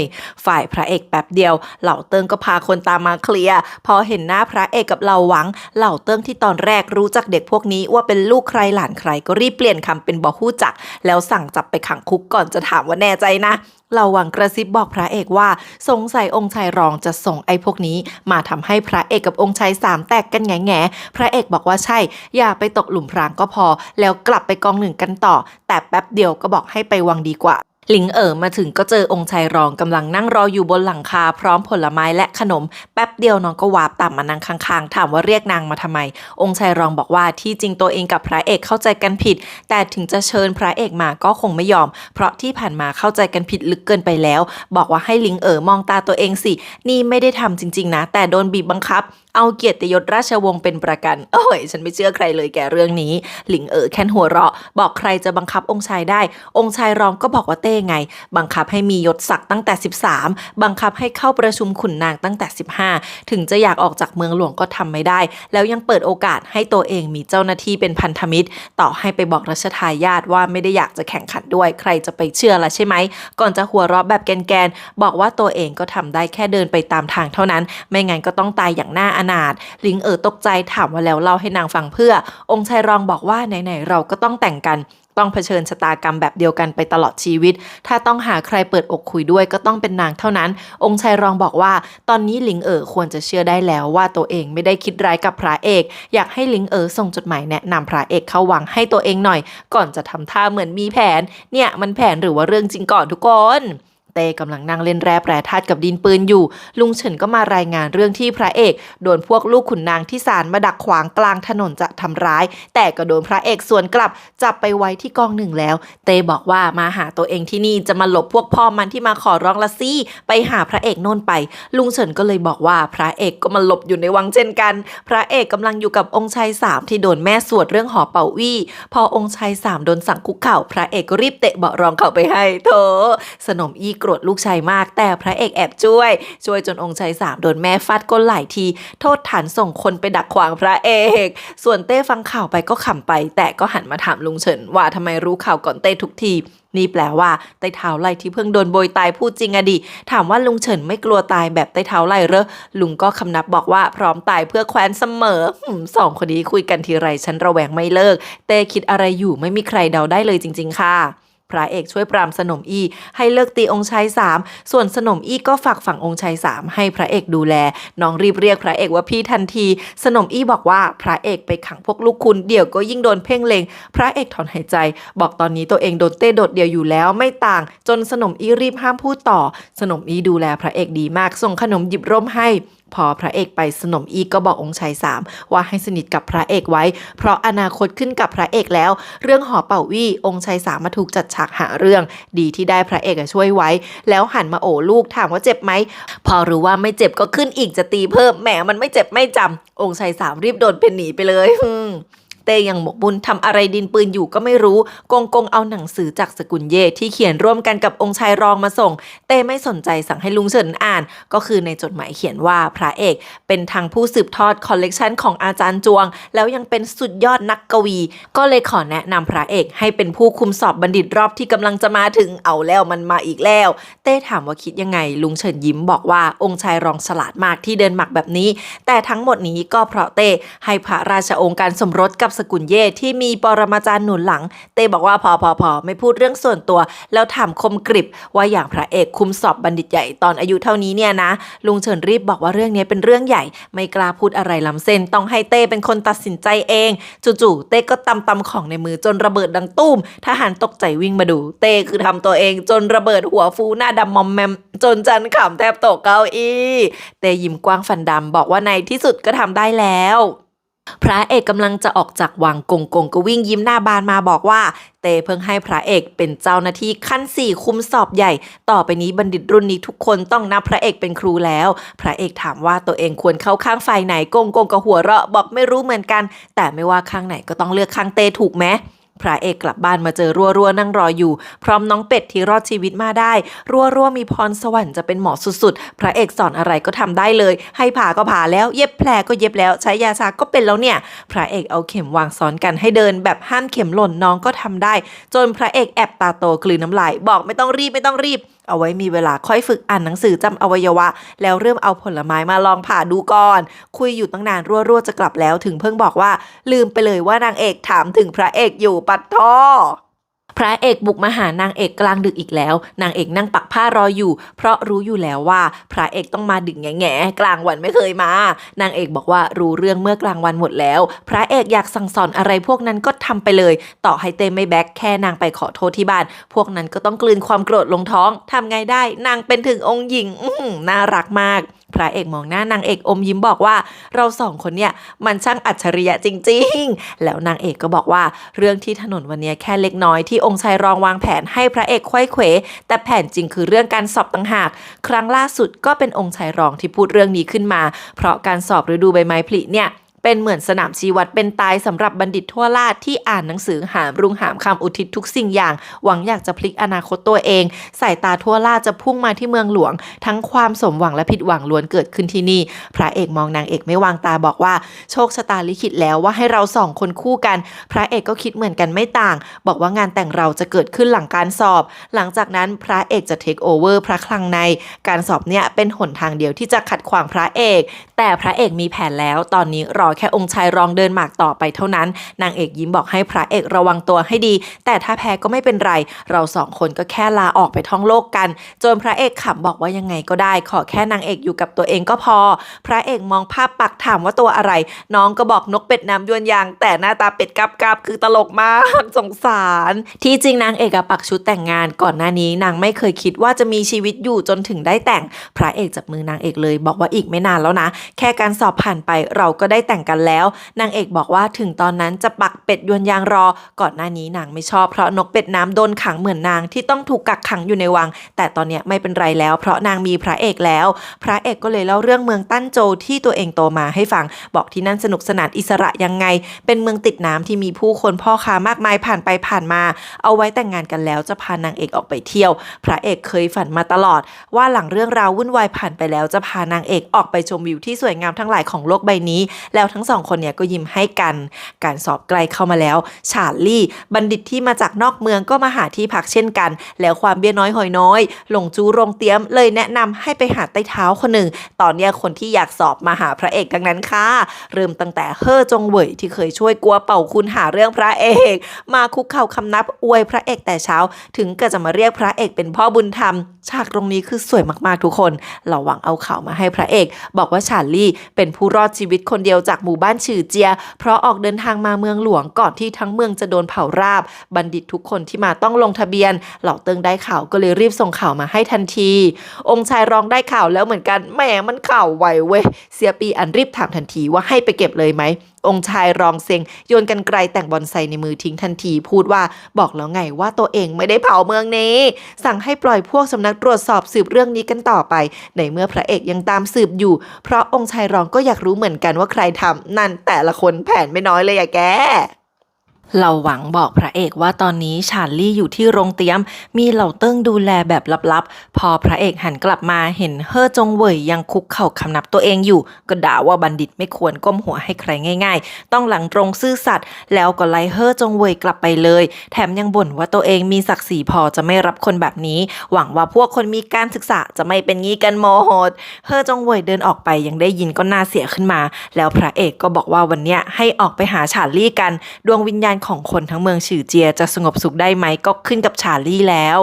ฝ่ายพระเอกแป๊บเดียวเหล่าเติ้งก็พาคนตามมาเคลียร์พอเห็นหน้าพระเอกกับเหล่าหวังเหล่าเติ้งที่ตอนแรกรู้จักเด็กพวกนี้ว่าเป็นลูกใครหลานใครก็รีบเปลี่ยนคำเป็นบ่ฮู้จักแล้วสั่งจับไปขังคุกก่อนจะถามว่าแน่ใจนะเราหวังกระซิบบอกพระเอกว่าสงสัยองค์ชายรองจะส่งไอ้พวกนี้มาทำให้พระเอกกับองค์ชาย3แตกกันแง่พระเอกบอกว่าใช่อย่าไปตกหลุมพรางก็พอแล้วกลับไปกอง1กันต่อแต่แป๊บเดียวก็บอกให้ไปวังดีกว่าหลิงมาถึงก็เจอองค์ชายรองกำลังนั่งรออยู่บนหลังคาพร้อมผลไม้และขนมแป๊บเดียวน้องก็วาบตามมานั่งข้างๆถามว่าเรียกนางมาทำไมองค์ชายรองบอกว่าที่จริงตัวเองกับพระเอกเข้าใจกันผิดแต่ถึงจะเชิญพระเอกมาก็คงไม่ยอมเพราะที่ผ่านมาเข้าใจกันผิดลึกเกินไปแล้วบอกว่าให้หลิงมองตาตัวเองสินี่ไม่ได้ทำจริงๆนะแต่โดนบีบบังคับเอาเกียรติยศราชวงศ์เป็นประกันโอ้ยฉันไม่เชื่อใครเลยแกเรื่องนี้หลิงแค่หัวเราะบอกใครจะบังคับองค์ชายได้องค์ชายรองก็บอกว่าเต้ไงบังคับให้มียศศักดิ์ตั้งแต่13บังคับให้เข้าประชุมขุนนางตั้งแต่15ถึงจะอยากออกจากเมืองหลวงก็ทำไม่ได้แล้วยังเปิดโอกาสให้ตัวเองมีเจ้าหน้าที่เป็นพันธมิตรต่อให้ไปบอกรัชทายาทว่าไม่ได้อยากจะแข่งขันด้วยใครจะไปเชื่อล่ะใช่ไหมก่อนจะหัวเราะแบบแกนๆบอกว่าตัวเองก็ทำได้แค่เดินไปตามทางเท่านั้นไม่งั้นก็ต้องตายอย่างน่าอนาถหลิงตกใจถามว่าแล้วเล่าให้นางฟังเพื่อองค์ชายรองบอกว่าไหนๆเราก็ต้องแต่งกันต้องเผชิญชะตากรรมแบบเดียวกันไปตลอดชีวิตถ้าต้องหาใครเปิดอกคุยด้วยก็ต้องเป็นนางเท่านั้นองค์ชายรองบอกว่าตอนนี้หลิงควรจะเชื่อได้แล้วว่าตัวเองไม่ได้คิดร้ายกับพระเอกอยากให้หลิงส่งจดหมายแนะนำพระเอกเข้าวังให้ตัวเองหน่อยก่อนจะทำท่าเหมือนมีแผนเนี่ยมันแผนหรือว่าเรื่องจริงก่อนทุกคนเต้กำลังนั่งเล่นแร่แปรธาตุกับดินปืนอยู่ลุงเฉินก็มารายงานเรื่องที่พระเอกโดนพวกลูกขุนนางที่ศาลมาดักขวางกลางถนนจะทำร้ายแต่ก็โดนพระเอกสวนกลับจับไปไว้ที่กอง1แล้วเต้บอกว่ามาหาตัวเองที่นี่จะมาหลบพวกพ่อมันที่มาขอร้องละซี่ไปหาพระเอกโน่นไปลุงเฉินก็เลยบอกว่าพระเอกก็มาหลบอยู่ในวังเช่นกันพระเอกกำลังอยู่กับองค์ชาย3ที่โดนแม่สวดเรื่องหอเป่าวี่พอองค์ชาย3โดนสั่งคุกเข่าพระเอกก็รีบเตะเบาะรองเข่าไปให้โถสนมอี้โกรธลูกชายมากแต่พระเอกแอบช่วยจนองค์ชาย3โดนแม่ฟาดก้นหลายทีโทษฐานส่งคนไปดักขวางพระเอกส่วนเต้ฟังข่าวไปก็ขำไปแต่ก็หันมาถามลุงเฉินว่าทำไมรู้ข่าวก่อนเต้ทุกทีนี่แปลว่าไต้เท้าไล่ที่เพิ่งโดนโบยตายพูดจริงอะดิถามว่าลุงเฉินไม่กลัวตายแบบไต้เท้าไล่เหรอลุงก็คำนับบอกว่าพร้อมตายเพื่อแคว้นเสมอสองคนนี้คุยกันทีไรฉันระแวงไม่เลิกเต้คิดอะไรอยู่ไม่มีใครเดาได้เลยจริงๆค่ะพระเอกช่วยปรามสนมอี้ให้เลิกตีองค์ชาย3ส่วนสนมอี้ก็ฝากฝั่งองค์ชาย3ให้พระเอกดูแลน้องรีบเรียกพระเอกว่าพี่ทันทีสนมอี้บอกว่าพระเอกไปขังพวกลูกคุณเดี๋ยวก็ยิ่งโดนเพ่งเล็งพระเอกถอนหายใจบอกตอนนี้ตัวเองโดนเต้โดดเดี่ยวอยู่แล้วไม่ต่างจนสนมอี้รีบห้ามพูดต่อสนมอี้ดูแลพระเอกดีมากส่งขนมหยิบร่มให้พอพระเอกไปสนมอีก็บอกองค์ชาย3ว่าให้สนิทกับพระเอกไว้เพราะอนาคตขึ้นกับพระเอกแล้วเรื่องหอเป่าวี่องค์ชาย3มาถูกจัดฉากหาเรื่องดีที่ได้พระเอกช่วยไว้แล้วหันมาโอ้ลูกถามว่าเจ็บไหมพอรู้ว่าไม่เจ็บก็ขึ้นอีกจะตีเพิ่มแหมมันไม่เจ็บไม่จำองค์ชาย3รีบโดนเป็นหนีไปเลยเต้ยังหมกบุญทำอะไรดินปืนอยู่ก็ไม่รู้กงเอาหนังสือจากสกุลเย่ที่เขียนร่วมกันกับองค์ชายรองมาส่งเต้ไม่สนใจสั่งให้ลุงเฉินอ่านก็คือในจดหมายเขียนว่าพระเอกเป็นทางผู้สืบทอดคอลเลกชันของอาจารย์จวงแล้วยังเป็นสุดยอดนักกวีก็เลยขอแนะนำพระเอกให้เป็นผู้คุมสอบบัณฑิตรอบที่กำลังจะมาถึงเอาแล้วมันมาอีกแล้วเต้ถามว่าคิดยังไงลุงเฉินยิ้มบอกว่าองค์ชายรองฉลาดมากที่เดินหมักแบบนี้แต่ทั้งหมดนี้ก็เพราะเต้ให้พระราชโองการสมรสกับสกุลเย่ที่มีปรมาจารย์หนุนหลังเต้บอกว่าพอไม่พูดเรื่องส่วนตัวแล้วถามคมกริบว่าอย่างพระเอกคุมสอบบัณฑิตใหญ่ตอนอายุเท่านี้เนี่ยนะลุงเฉินรีบบอกว่าเรื่องนี้เป็นเรื่องใหญ่ไม่กล้าพูดอะไรล้ำเส้นต้องให้เต้เป็นคนตัดสินใจเองจู่ๆเต้ก็ตำของในมือจนระเบิดดังตุ้มทหารตกใจวิ่งมาดูเต้คือทำตัวเองจนระเบิดหัวฟูหน้าดำมอมแมมจนจันขำแทบตกเก้าอี้เต้ยิ้มกว้างฟันดำบอกว่าในที่สุดก็ทำได้แล้ว พระเอกกำลังจะออกจากวังกงก็วิ่งยิ้มหน้าบานมาบอกว่าเตเพิ่งให้พระเอกเป็นเจ้าหน้าที่ขั้น4คุมสอบใหญ่ต่อไปนี้บัณฑิตรุ่นนี้ทุกคนต้องนับพระเอกเป็นครูแล้วพระเอกถามว่าตัวเองควรเข้าข้างฝ่ายไหนกงก็หัวเราะบอกไม่รู้เหมือนกันแต่ไม่ว่าข้างไหนก็ต้องเลือกข้างเตถูกไหมพระเอกกลับบ้านมาเจอรัวนั่งรออยู่พร้อมน้องเป็ดที่รอดชีวิตมาได้รัวมีพรสวรรค์จะเป็นหมอสุดๆพระเอกสอนอะไรก็ทำได้เลยให้ผ่าก็ผ่าแล้วเย็บแผลก็เย็บแล้วใช้ยาชาก็เป็นแล้วเนี่ยพระเอกเอาเข็มวางซ้อนกันให้เดินแบบห้ามเข็มหล่นน้องก็ทำได้จนพระเอกแอบตาโตกลืนน้ำลายบอกไม่ต้องรีบเอาไว้มีเวลาค่อยฝึกอ่านหนังสือจำอวัยวะแล้วเริ่มเอาผลไม้มาลองผ่าดูก่อนคุยอยู่ตั้งนานรัวจะกลับแล้วถึงเพิ่งบอกว่าลืมไปเลยว่านางเอกถามถึงพระเอกอยู่ปัดท่อพระเอกบุกมาหานางเอกกลางดึกอีกแล้วนางเอกนั่งปักผ้ารออยู่เพราะรู้อยู่แล้วว่าพระเอกต้องมาดึกแง่กลางวันไม่เคยมานางเอกบอกว่ารู้เรื่องเมื่อกลางวันหมดแล้วพระเอกอยากสั่งสอนอะไรพวกนั้นก็ทำไปเลยต่อให้เต้ไม่แบ็คแค่นางไปขอโทษที่บ้านพวกนั้นก็ต้องกลืนความโกรธลงท้องทำไงได้นางเป็นถึงองค์หญิงน่ารักมากพระเอกมองหน้านางเอกอมยิ้มบอกว่าเราสองคนเนี่ยมันช่างอัจฉริยะจริงๆแล้วนางเอกก็บอกว่าเรื่องที่ถนนวันนี้แค่เล็กน้อยที่องค์ชายรองวางแผนให้พระเอกไขว้เขวแต่แผนจริงคือเรื่องการสอบต่างหากครั้งล่าสุดก็เป็นองค์ชายรองที่พูดเรื่องนี้ขึ้นมาเพราะการสอบฤดูใบไม้ผลิเนี่ยเป็นเหมือนสนามชี้วัดเป็นตายสำหรับบัณฑิตทั่วราชที่อ่านหนังสือหามรุ่งหามคำอุทิศทุกสิ่งอย่างหวังอยากจะพลิกอนาคตตัวเองสายตาทั่วราชจะพุ่งมาที่เมืองหลวงทั้งความสมหวังและผิดหวังล้วนเกิดขึ้นที่นี่พระเอกมองนางเอกไม่วางตาบอกว่าโชคชะตาลิขิตแล้วว่าให้เราสองคนคู่กันพระเอกก็คิดเหมือนกันไม่ต่างบอกว่างานแต่งเราจะเกิดขึ้นหลังการสอบหลังจากนั้นพระเอกจะเทคโอเวอร์พระคลังในการสอบเนี่ยเป็นหนทางเดียวที่จะขัดขวางพระเอกแต่พระเอกมีแผนแล้วตอนนี้รอแค่องค์ชายรองเดินหมากต่อไปเท่านั้นนางเอกยิ้มบอกให้พระเอกระวังตัวให้ดีแต่ถ้าแพ้ก็ไม่เป็นไรเราสองคนก็แค่ลาออกไปท่องโลกกันจนพระเอกขำบอกว่ายังไงก็ได้ขอแค่นางเอกอยู่กับตัวเองก็พอพระเอกมองภาพปักถามว่าตัวอะไรน้องก็บอกนกเป็ดน้ำยวงยางแต่หน้าตาเป็ดกับคือตลกมากสงสารที่จริงนางเอกปักชุดแต่งงานก่อนหน้านี้นางไม่เคยคิดว่าจะมีชีวิตอยู่จนถึงได้แต่งพระเอกจับมือนางเอกเลยบอกว่าอีกไม่นานแล้วนะแค่การสอบผ่านไปเราก็ได้แต่งกันแล้วนางเอกบอกว่าถึงตอนนั้นจะปักเป็ดยวงยางรอก่อนหน้านี้นางไม่ชอบเพราะนกเป็ดน้ำโดนขังเหมือนนางที่ต้องถูกกักขังอยู่ในวังแต่ตอนนี้ไม่เป็นไรแล้วเพราะนางมีพระเอกแล้วพระเอกก็เลยเล่าเรื่องเมืองตั้นโจวที่ตัวเองโตมาให้ฟังบอกที่นั่นสนุกสนานอิสระยังไงเป็นเมืองติดน้ำที่มีผู้คนพ่อค้ามากมายผ่านไปผ่านมาเอาไว้แต่งงานกันแล้วจะพานางเอกออกไปเที่ยวพระเอกเคยฝันมาตลอดว่าหลังเรื่องราววุ่นวายผ่านไปแล้วจะพานางเอกออกไปชมวิวที่สวยงามทั้งหลายของโลกใบนี้แล้วทั้งสองคนเนี่ยก็ยิ้มให้กันการสอบใกล้เข้ามาแล้วชาร์ลี่บัณฑิตที่มาจากนอกเมืองก็มาหาที่พักเช่นกันแล้วความเบี้ยน้อยหอยน้อยหลงจูโรงเตี้ยมเลยแนะนำให้ไปหาใต้เท้าคนหนึ่งตอนนี้คนที่อยากสอบมาหาพระเอกดังนั้นค่ะเริ่มตั้งแต่เฮ่อจงเหวยที่เคยช่วยกัวเป่าคุณหาเรื่องพระเอกมาคุกเข่าคำนับอวยพระเอกแต่เช้าถึงก็จะมาเรียกพระเอกเป็นพ่อบุญธรรมฉากตรงนี้คือสวยมากๆทุกคนเราหวังเอาข่าวมาให้พระเอกบอกว่าชาร์ลี่เป็นผู้รอดชีวิตคนเดียวจากหมู่บ้านฉือเจียเพราะออกเดินทางมาเมืองหลวงก่อนที่ทั้งเมืองจะโดนเผาราบบัณฑิตทุกคนที่มาต้องลงทะเบียนเหล่าเติงได้ข่าวก็เลยรีบส่งข่าวมาให้ทันทีองค์ชายรองได้ข่าวแล้วเหมือนกันแหมมันข่าวไวเว้ยเสียปีอันรีบถามทันทีว่าให้ไปเก็บเลยไหมองค์ชายรองเซ็งโยนกรรไกรแต่งบอนไซในมือทิ้งทันทีพูดว่าบอกแล้วไงว่าตัวเองไม่ได้เผาเมืองนี้สั่งให้ปล่อยพวกสำนักตรวจสอบสืบเรื่องนี้กันต่อไปในเมื่อพระเอกยังตามสืบอยู่เพราะองค์ชายรองก็อยากรู้เหมือนกันว่าใครทำนั่นแต่ละคนแผนไม่น้อยเลยอะแก เราหวังบอกพระเอกว่าตอนนี้ชาร์ลี่อยู่ที่โรงเตรียมมีเหล่าเติ้งดูแลแบบลับๆพอพระเอกหันกลับมาเห็นเฮ่อจงเหวยยังคุกเข่าคำนับตัวเองอยู่ก็ด่าว่าบัณฑิตไม่ควรก้มหัวให้ใครง่ายๆต้องหลังตรงซื่อสัตย์แล้วก็ไล่เฮ่อจงเหวยกลับไปเลยแถมยังบ่นว่าตัวเองมีศักดิ์ศรีพอจะไม่รับคนแบบนี้หวังว่าพวกคนมีการศึกษาจะไม่เป็นงี้กันโมโหดเฮ่อจงเหวยเดินออกไปยังได้ยินก็น่าเสียขึ้นมาแล้วพระเอกก็บอกว่าวันเนี้ยให้ออกไปหาชาร์ลี่กันดวงวิญญาณของคนทั้งเมืองฉือเจียจะสงบสุขได้ไหมก็ขึ้นกับชาร์ลี่แล้ว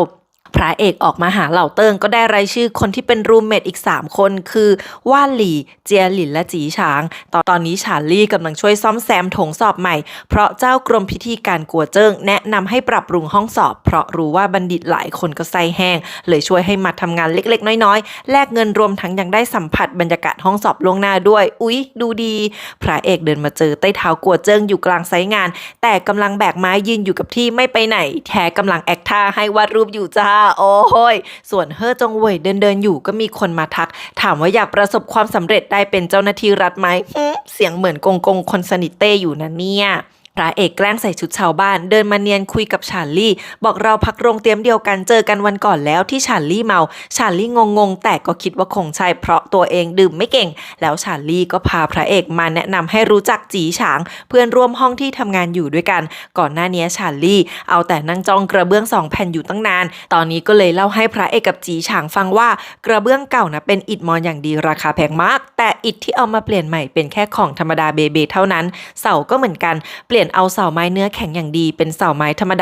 พระเอกออกมาหาเหล่าเติ้งก็ได้รายชื่อคนที่เป็นรูมเมทอีก3คนคือว่านหลี่เจียหลินและจีฉางตอนนี้ฉานลี่กำลังช่วยซ่อมแซมโถงสอบใหม่เพราะเจ้ากรมพิธีการกัวเจิ้งแนะนำให้ปรับปรุงห้องสอบเพราะรู้ว่าบัณฑิตหลายคนก็ไส้แห้งเลยช่วยให้มาทำงานเล็กๆน้อยๆแลกเงินรวมทั้งยังได้สัมผัสบรรยากาศห้องสอบล่วงหน้าด้วยอุ๊ยดูดีพระเอกเดินมาเจอใต้เท้ากัวเจิ้งอยู่กลางไซต์งานแต่กำลังแบกไม้ยืนอยู่กับที่ไม่ไปไหนแท้กำลังแอคท่าให้วาดรูปอยู่จ้าโอ้ยส่วนเฮ่อจงเว่ยเดินอยู่ก็มีคนมาทักถามว่าอยากประสบความสำเร็จได้เป็นเจ้าหน้าที่รัฐไหมเสียงเหมือนกงคนสนิทเต้อยู่นะเนี่ยพระเอกแกล้งใส่ชุดชาวบ้านเดินมาเนียนคุยกับชาร์ลี่บอกเราพักโรงเตรียมเดียวกันเจอกันวันก่อนแล้วที่ชาร์ลี่เมาชาร์ลี่งงแต่ก็คิดว่าคงใช่เพราะตัวเองดื่มไม่เก่งแล้วชาร์ลี่ก็พาพระเอกมาแนะนำให้รู้จักจีฉางเพื่อนร่วมห้องที่ทำงานอยู่ด้วยกันก่อนหน้านี้ชาร์ลี่เอาแต่นั่งจ้องกระเบื้อง2 แผ่นอยู่ตั้งนานตอนนี้ก็เลยเล่าให้พระเอกกับจีฉางฟังว่ากระเบื้องเก่านะเป็นอิฐมอนอย่างดีราคาแพงมากแต่อิฐที่เอามาเปลี่ยนใหม่เป็นแค่ของธรรมดาเบเท่านั้นเสาก็เหมือนกันเปลี่ยนเอาเสาไม้เนื้อแข็งอย่างดีเป็นเสาไม้ธรรม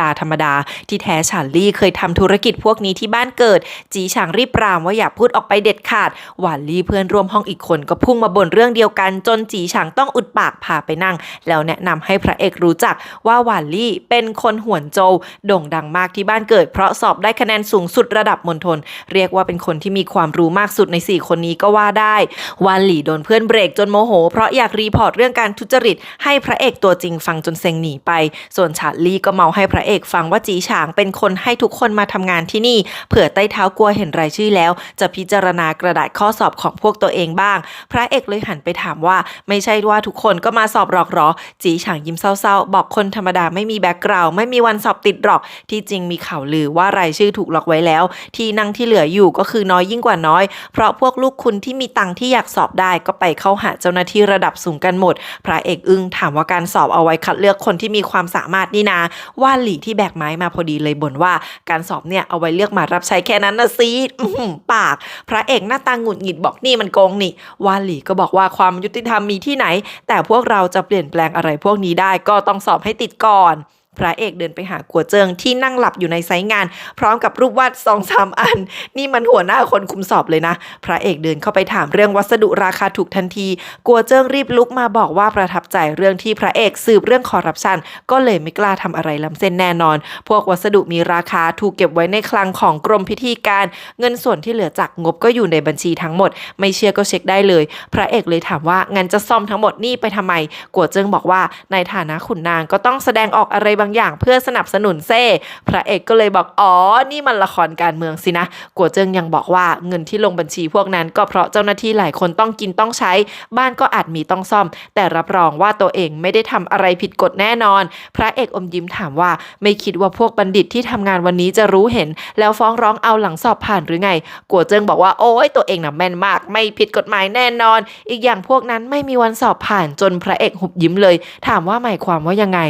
ดาที่แท้ชาร์ลี่เคยทำธุรกิจพวกนี้ที่บ้านเกิดจีฉางรีบปรามว่าอย่าพูดออกไปเด็ดขาดหวานลี่เพื่อนร่วมห้องอีกคนก็พุ่งมาบ่นเรื่องเดียวกันจนจีฉางต้องอุดปากพาไปนั่งแล้วแนะนำให้พระเอกรู้จักว่าหวานลี่เป็นคนหวนโจวโด่งดังมากที่บ้านเกิดเพราะสอบได้คะแนนสูงสุดระดับมณฑลเรียกว่าเป็นคนที่มีความรู้มากสุดใน4 คนนี้ก็ว่าได้หวานลี่โดนเพื่อนเบรกจนโมโหเพราะอยากรีพอร์ตเรื่องการทุจริตให้พระเอกตัวจริงฟังจนเซ็งหนีไปส่วนชาร์ลี่ก็เมาให้พระเอกฟังว่าจีฉางเป็นคนให้ทุกคนมาทำงานที่นี่เผื่อใต้เท้ากลัวเห็นรายชื่อแล้วจะพิจารณากระดาษข้อสอบของพวกตัวเองบ้างพระเอกเลยหันไปถามว่าไม่ใช่ว่าทุกคนก็มาสอบหรอกหรอจีฉางยิ้มเศร้าๆบอกคนธรรมดาไม่มีแบ็กกราวด์ไม่มีวันสอบติดหรอกที่จริงมีข่าวลือว่ารายชื่อถูกล็อกไว้แล้วที่นั่งที่เหลืออยู่ก็คือน้อยยิ่งกว่าน้อยเพราะพวกลูกคุณที่มีตังค์ที่อยากสอบได้ก็ไปเข้าหาเจ้าหน้าที่ระดับสูงกันหมดพระเอกอึ้งถามว่าการสอบเอาไว้คัดเลือกคนที่มีความสามารถนี่นาว่านหลี่ที่แบกไม้มาพอดีเลยบ่นว่าการสอบเนี่ยเอาไว้เลือกมารับใช้แค่นั้นนะซีปากพระเอกหน้าตาหงุดหงิดบอกนี่มันโกงนี่ว่านหลี่ก็บอกว่าความยุติธรรมมีที่ไหนแต่พวกเราจะเปลี่ยนแปลงอะไรพวกนี้ได้ก็ต้องสอบให้ติดก่อนพระเอกเดินไปหากัวเจิงที่นั่งหลับอยู่ในไซต์งานพร้อมกับรูปวาด 2-3 อันนี่มันหัวหน้าคนคุมสอบเลยนะพระเอกเดินเข้าไปถามเรื่องวัสดุราคาถูกทันทีกัวเจิงรีบลุกมาบอกว่าประทับใจเรื่องที่พระเอกสืบเรื่องคอร์รัปชันก็เลยไม่กล้าทำอะไรล้ำเส้นแน่นอนพวกวัสดุมีราคาถูกเก็บไว้ในคลังของกรมพิธีการเงินส่วนที่เหลือจากงบก็อยู่ในบัญชีทั้งหมดไม่เชื่อก็เช็คได้เลยพระเอกเลยถามว่างั้นจะซ่อมทั้งหมดนี่ไปทำไมกัวเจิงบอกว่าในฐานะขุนนางก็ต้องแสดงออกอะไรบางอย่างเพื่อสนับสนุนเซ่พระเอกก็เลยบอกอ๋อนี่มันละครการเมืองสินะกัวเจิงยังบอกว่าเงินที่ลงบัญชีพวกนั้นก็เพราะเจ้าหน้าที่หลายคนต้องกินต้องใช้บ้านก็อาจมีต้องซ่อมแต่รับรองว่าตัวเองไม่ได้ทำอะไรผิดกฎแน่นอนพระเอกอมยิ้มถามว่าไม่คิดว่าพวกบัณฑิตที่ทำงานวันนี้จะรู้เห็นแล้วฟ้องร้องเอาหลังสอบผ่านหรือไงกัวเจิงบอกว่าโอ้ยตัวเองน่ะแม่นมากไม่ผิดกฎหมายแน่นอนอีกอย่างพวกนั้นไม่มีวันสอบผ่านจนพระเอกหุบยิ้มเลยถามว่าหมายความว่ายังไง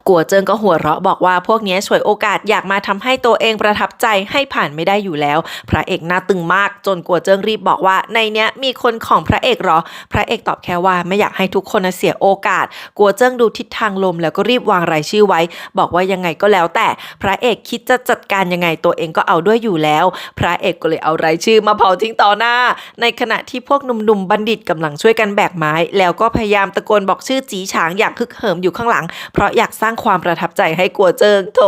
กัวเจิงก็หัวเราะบอกว่าพวกนี้ฉวยโอกาสอยากมาทำให้ตัวเองประทับใจให้ผ่านไม่ได้อยู่แล้วพระเอกหน้าตึงมากจนกัวเจิงรีบบอกว่าในเนี้ยมีคนของพระเอกหรอพระเอกตอบแค่ว่าไม่อยากให้ทุกคนเสียโอกาสกัวเจิงดูทิศทางลมแล้วก็รีบวางรายชื่อไว้บอกว่ายังไงก็แล้วแต่พระเอกคิดจะจัดการยังไงตัวเองก็เอาด้วยอยู่แล้วพระเอกก็เลยเอารายชื่อมาเผาทิ้งต่อหน้าในขณะที่พวกหนุ่มๆบัณฑิตกำลังช่วยกันแบกไม้แล้วก็พยายามตะโกนบอกชื่อจีฉางอย่างฮึกเหิมอยู่ข้างหลังเพราะอยากสร้างความประทับใจให้กัวเจิงโถ